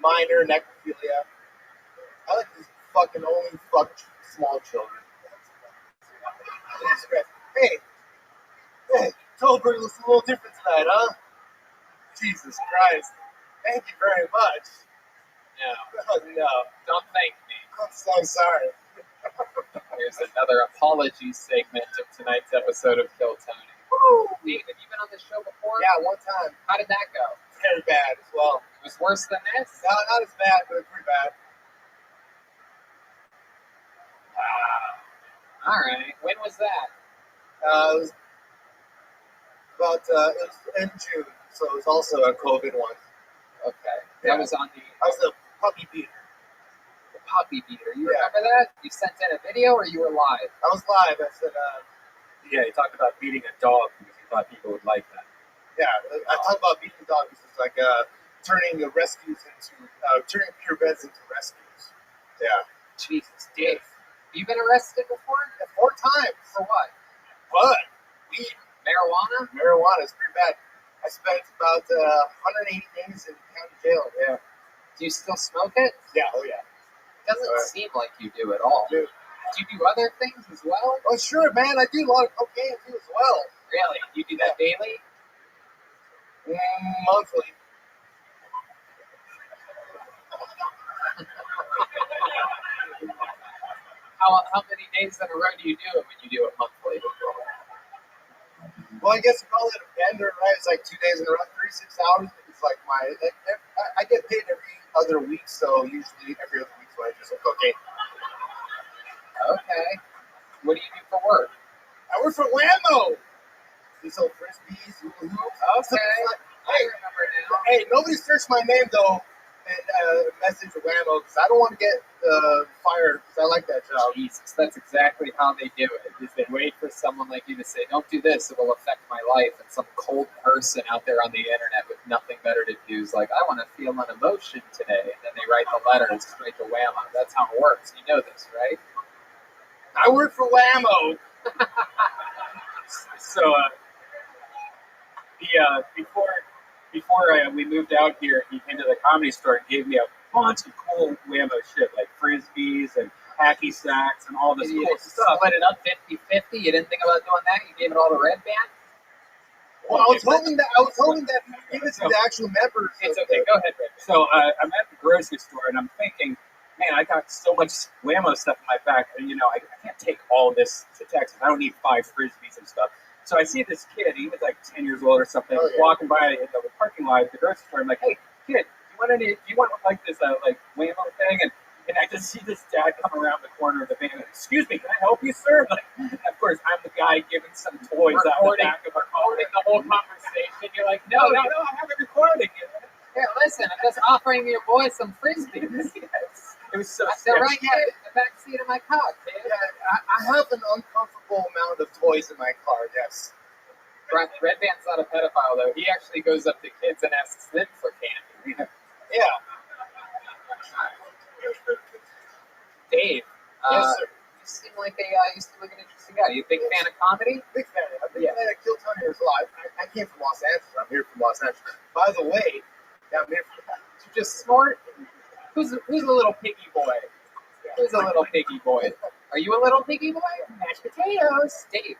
minor necrophilia. I like to fucking only fuck small children. Hey, October looks a little different tonight, huh? Jesus Christ. Thank you very much. No. Oh, no. Don't thank me. I'm so sorry. Here's another apology segment of tonight's episode of Kill Tony. Dave, have you been on this show before? Yeah, one time. How did that go? Very bad as well. It was worse than this? No, not as bad, but pretty bad. All right. When was that? It was about it was in June, so it was also a COVID one. Okay. Yeah. That was on the I was the puppy beater. puppy beater. You remember that? You sent in a video or you were live? I was live. I said, Yeah, he talked about beating a dog because he thought people would like that. yeah, I talked about beating dogs. It's like turning the rescues into turning purebreds into rescues. Yeah. Jesus, Dave. Have you been arrested before? Yeah, 4 times. For what? What? Weed. Marijuana? Marijuana is pretty bad. I spent about 180 days in county jail. Yeah. Do you still smoke it? Yeah. Oh yeah. Doesn't seem like you do at all. Dude. Do you do other things as well? Oh sure, man. I do a lot of cocaine too as well. Really? You do that daily? Monthly. How many days in a row do you do it when you do it monthly? Well, I guess you call it a bender, right? It's like 2 days in a row, 36 hours. It's like I get paid every other week, so usually every other week when I do some cocaine. Okay. What do you do for work? I work for Whammo. We sell frisbees, hula hoops. Okay. I remember now. Hey, nobody search my name though and message Whammo because I don't want to get fired because I like that job. Jesus, that's exactly how they do it. Is they wait for someone like you to say, "Don't do this; it will affect my life." And some cold person out there on the internet with nothing better to do is like, "I want to feel an emotion today," and then they write the letters straight to Whammo. That's how it works. You know this, right? I work for Whammo. So, before we moved out here, he came to the Comedy Store and gave me a bunch of cool Whammo shit, like frisbees and hacky sacks and all this You cool stuff. split it up 50-50. You didn't think about doing that? You gave it all to Red Band? Well, I was hoping that you give it to the actual members. It's okay. Go ahead, Rick. So I'm at the grocery store and I'm thinking, man, I got so much Whammo stuff in my back, and I can't take all this to Texas. I don't need 5 frisbees and stuff. So I see this kid. He was like 10 years old or something, walking by in the parking lot at the grocery store. I'm like, hey, kid, do you want like this like Whammo thing? And I just see this dad come around the corner of the van. Excuse me, can I help you, sir? Like, of course, I'm the guy giving some toys out the back of our car. Recording the whole conversation. You're like, no, I have it recording. Here, listen, I'm just offering your boy some frisbees. Yes. It was so They're right here in the back seat of my car, kid. Yeah, I have an uncomfortable amount of toys in my car, yes. Red Band's not a pedophile, though. He actually goes up to kids and asks them for candy. Yeah. Dave, Yes, sir. you seem like you seem like an interesting guy. You a big fan of comedy? Big fan. I've been a fan of Kill Tony as well. I came from Los Angeles. I'm here from Los Angeles. By the way, I'm here from You just snort? Who's a little piggy boy? Who's a little piggy boy? Are you a little piggy boy? Mashed potatoes. Dave.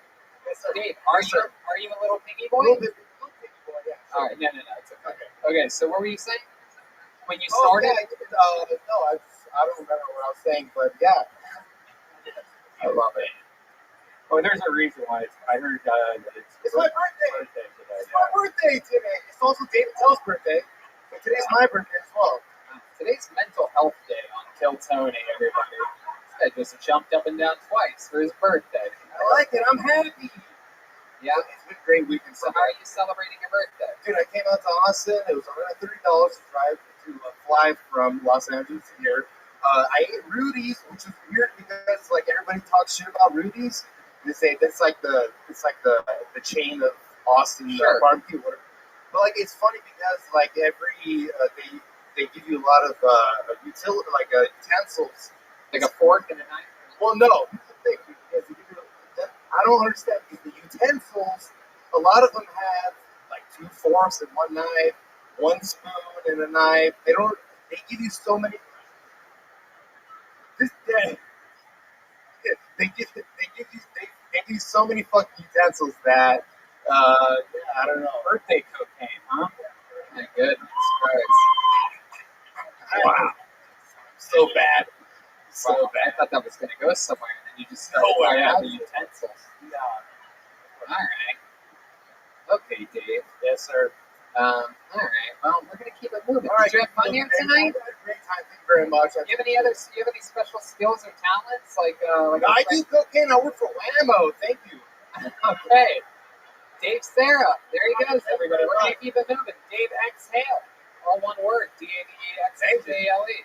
Dave, are you a little piggy boy? little piggy boy, yeah. All right, no, it's okay. Okay, so what were you saying? When you Oh, started? yeah, no, I don't remember what I was saying, but yeah. I love it. Oh, there's a reason why. I heard that It's my birthday. today. It's my birthday today. It's also David Tell's birthday, but today's my birthday as well. Today's Mental Health Day on Kill Tony, everybody. This guy just jumped up and down twice for his birthday. I like it. I'm happy. Yeah? It's been a great weekend. So how are you celebrating your birthday? Dude, I came out to Austin. It was $130 to drive to fly from Los Angeles to here. I ate Rudy's, which is weird because like everybody talks shit about Rudy's. They say it's like the chain of Austin barbecue. Whatever. But like it's funny because like every they give you a lot of utensils, like a fork and a knife. Well, no, I don't understand because the utensils, a lot of them have like 2 forks and 1 knife, 1 spoon and a knife. They give you so many. They give you so many fucking utensils that I don't know. Birthday cocaine, huh? My goodness Christ. Wow. So bad. So bad. I thought that was going to go somewhere, and then you just started talking about the utensils. All right. Okay, Dave. Yes, sir. All right. Well, we're going to keep it moving. All right, Did you have fun here tonight? I had a great time. Thank you very much. Do you have any special skills or talents? Like I do cocaine. I work for Whammo. Thank you. Okay. Dave Sarah. There he goes, everybody. We're going to keep it moving. Dave Exhale. All one word. DAVEXHALE.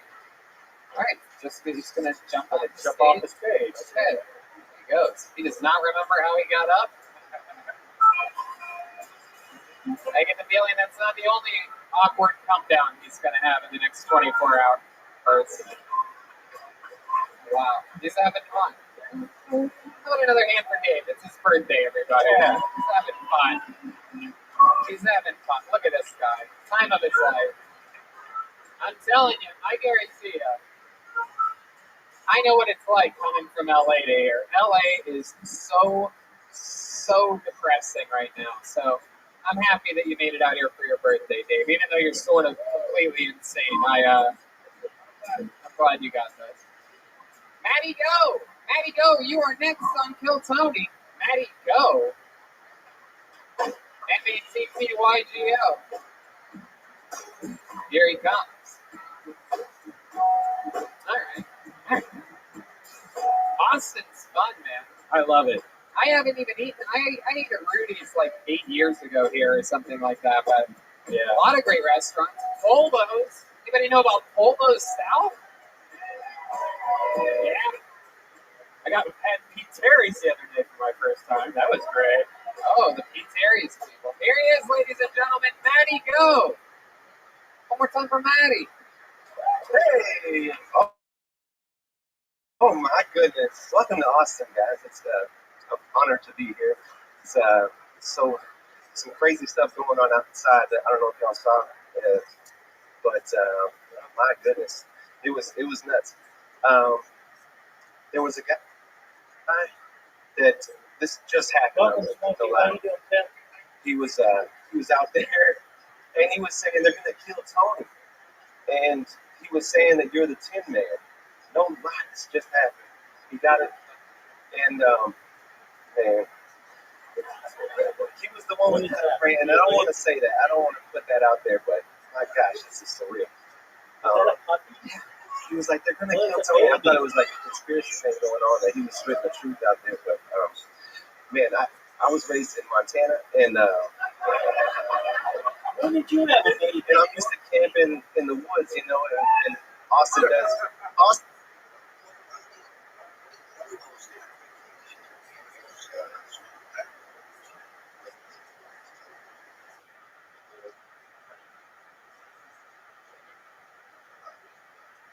All right. He's going to jump off the stage. Okay. There he goes. He does not remember how he got up. I get the feeling that's not the only awkward come down he's going to have in the next 24 hours. Wow. He's having fun. How about another hand for Dave? It's his birthday, everybody. Yeah. He's having fun. He's having fun. Look at this guy. Time of his life. I'm telling you, I guarantee you. I know what it's like coming from LA to here. LA is so depressing right now. So I'm happy that you made it out here for your birthday, Dave. Even though you're sort of completely insane, I'm glad you got this. Maddie Go! Maddie Go, you are next on Kill Tony. Maddie Go. MATTYGO. Here he comes. All right. Austin's fun, man. I love it. I haven't even eaten. I ate at Rudy's like 8 years ago here or something like that. But yeah, a lot of great restaurants. Polbo's. Anybody know about Polbo's South? Yeah. I had Pete Terry's the other day for my first time. That was great. Oh, the Pete Terry's people. Here he is, ladies and gentlemen. Maddie Go. One more time for Maddie. Hey! Oh my goodness! Welcome to Austin, guys. It's an honor to be here. It's so some crazy stuff going on outside that I don't know if y'all saw, but my goodness, it was nuts. There was a guy that this just happened. He was out there, and he was saying they're gonna kill Tony, and he was saying that you're the Tin Man. No lies, just happened. He got it, and man, he was the one with the friend. And I don't want to say that. I don't want to put that out there, but my gosh, this is surreal. He was like, they're gonna kill Tony. I thought it was like a conspiracy thing going on, that he was spitting the truth out there. But man, I was raised in Montana, and when did you have a baby? And I'm used to camping in the woods, you know, and Austin does. Austin.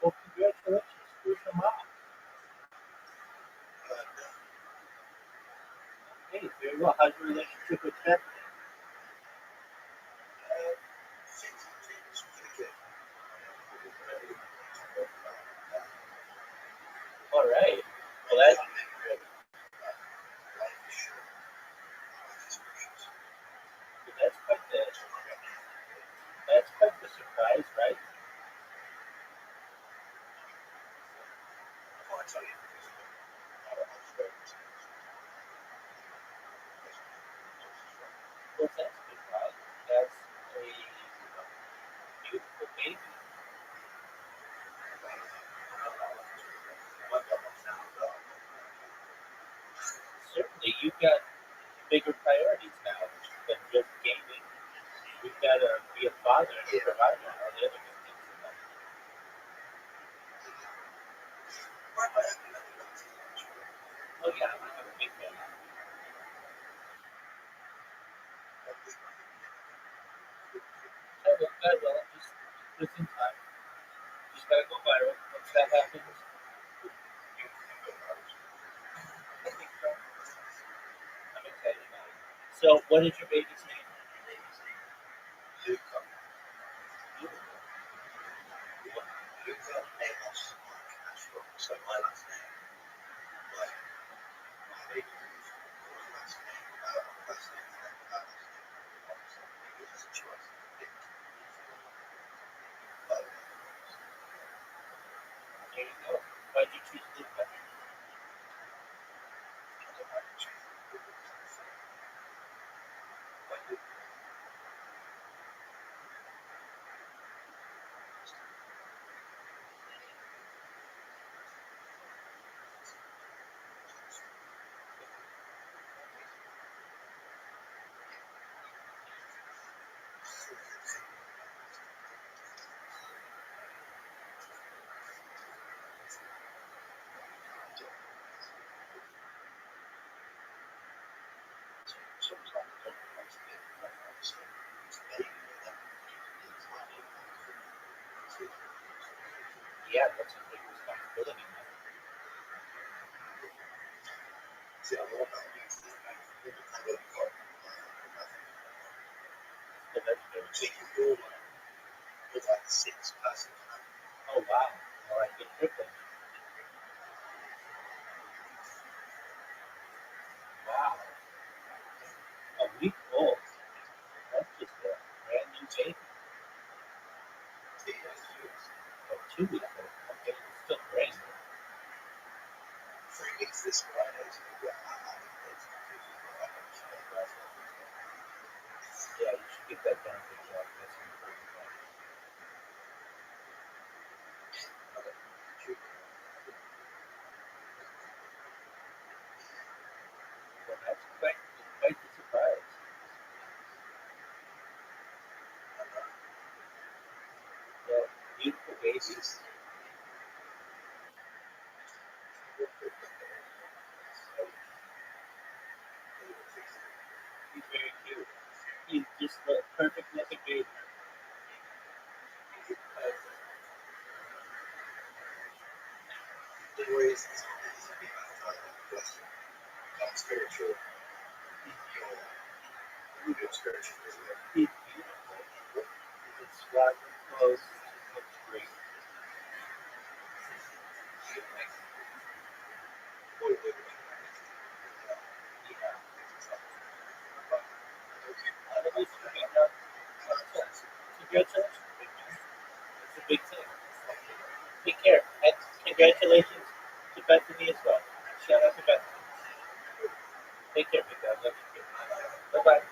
Well, congratulations. Who's your mom? Hey, very well. How's your relationship with Beth? All right. Well, that's quite the surprise, right? Well, that's good, right? That's a beautiful baby. Certainly, you've got bigger priorities now than just gaming. You've got to be a father and a provider and all the other good things in life. Oh, yeah, I'm a big fan. Well, just in time. Just gotta go viral. Once that happens, I think so. I'm excited about it. So, what is your baby's name? Luca. So my last name, like my baby, last name, There you go. Why did you choose to live that? Yeah, that's a big responsibility. Oh wow! All right, good trip then. Wow, a week old. That's just a brand new baby. Oh, 2 weeks old. Okay, it's still brand new. Yeah, you should get that done for the job. That's important. Well, that's quite the surprise. Well, beautiful babies. He's very cute. He's just the perfect looking baby. He's beautiful. He's swaggering clothes. He looks great. Yeah. Congratulations. It's a big thing. Take care. And congratulations to Bethany as well. Shout out to Bethany. Take care, big guy. Love you. Bye-bye.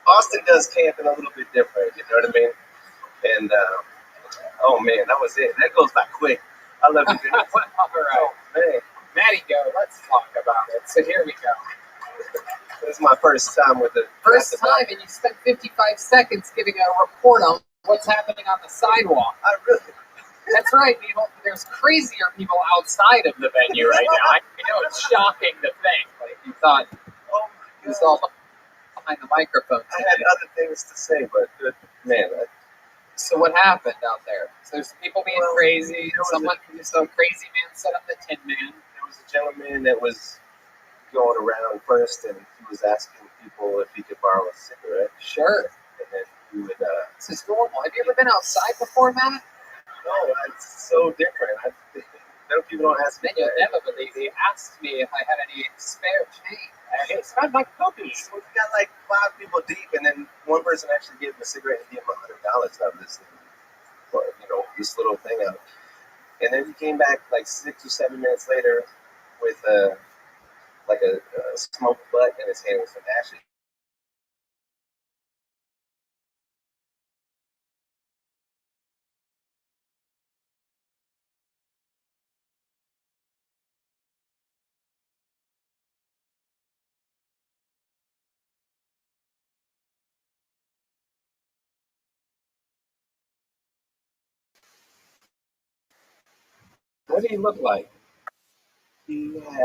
Austin does camping a little bit different, you know what I mean? And oh man, that was it. That goes by quick. I love you guys. All right. Man, Maddie, go. Let's talk about it. So here we go. this is my first time with the First time, and you spent 55 seconds giving a report on what's happening on the sidewalk. I really. That's right. There's crazier people outside of the venue right now. I know it's shocking to think, but if you thought, you saw behind the microphone. I had other things to say, but man. So what happened out there? So there's people being crazy. Some crazy man set up the Tin Man. There was a gentleman that was going around first, and he was asking people if he could borrow a cigarette. Sure. And then he would. This is normal. Have you ever been outside before, Matt? No, it's so different. People don't ask me. Then you'll never believe they asked me if I had any spare change. Hey, spend my cookies. So we got like 5 people deep, and then one person actually gave him a cigarette and gave him $100 out of this, this little thing out. And then he came back like 6 or 7 minutes later with a smoked butt in his hand with some ashes. What did he look like? He had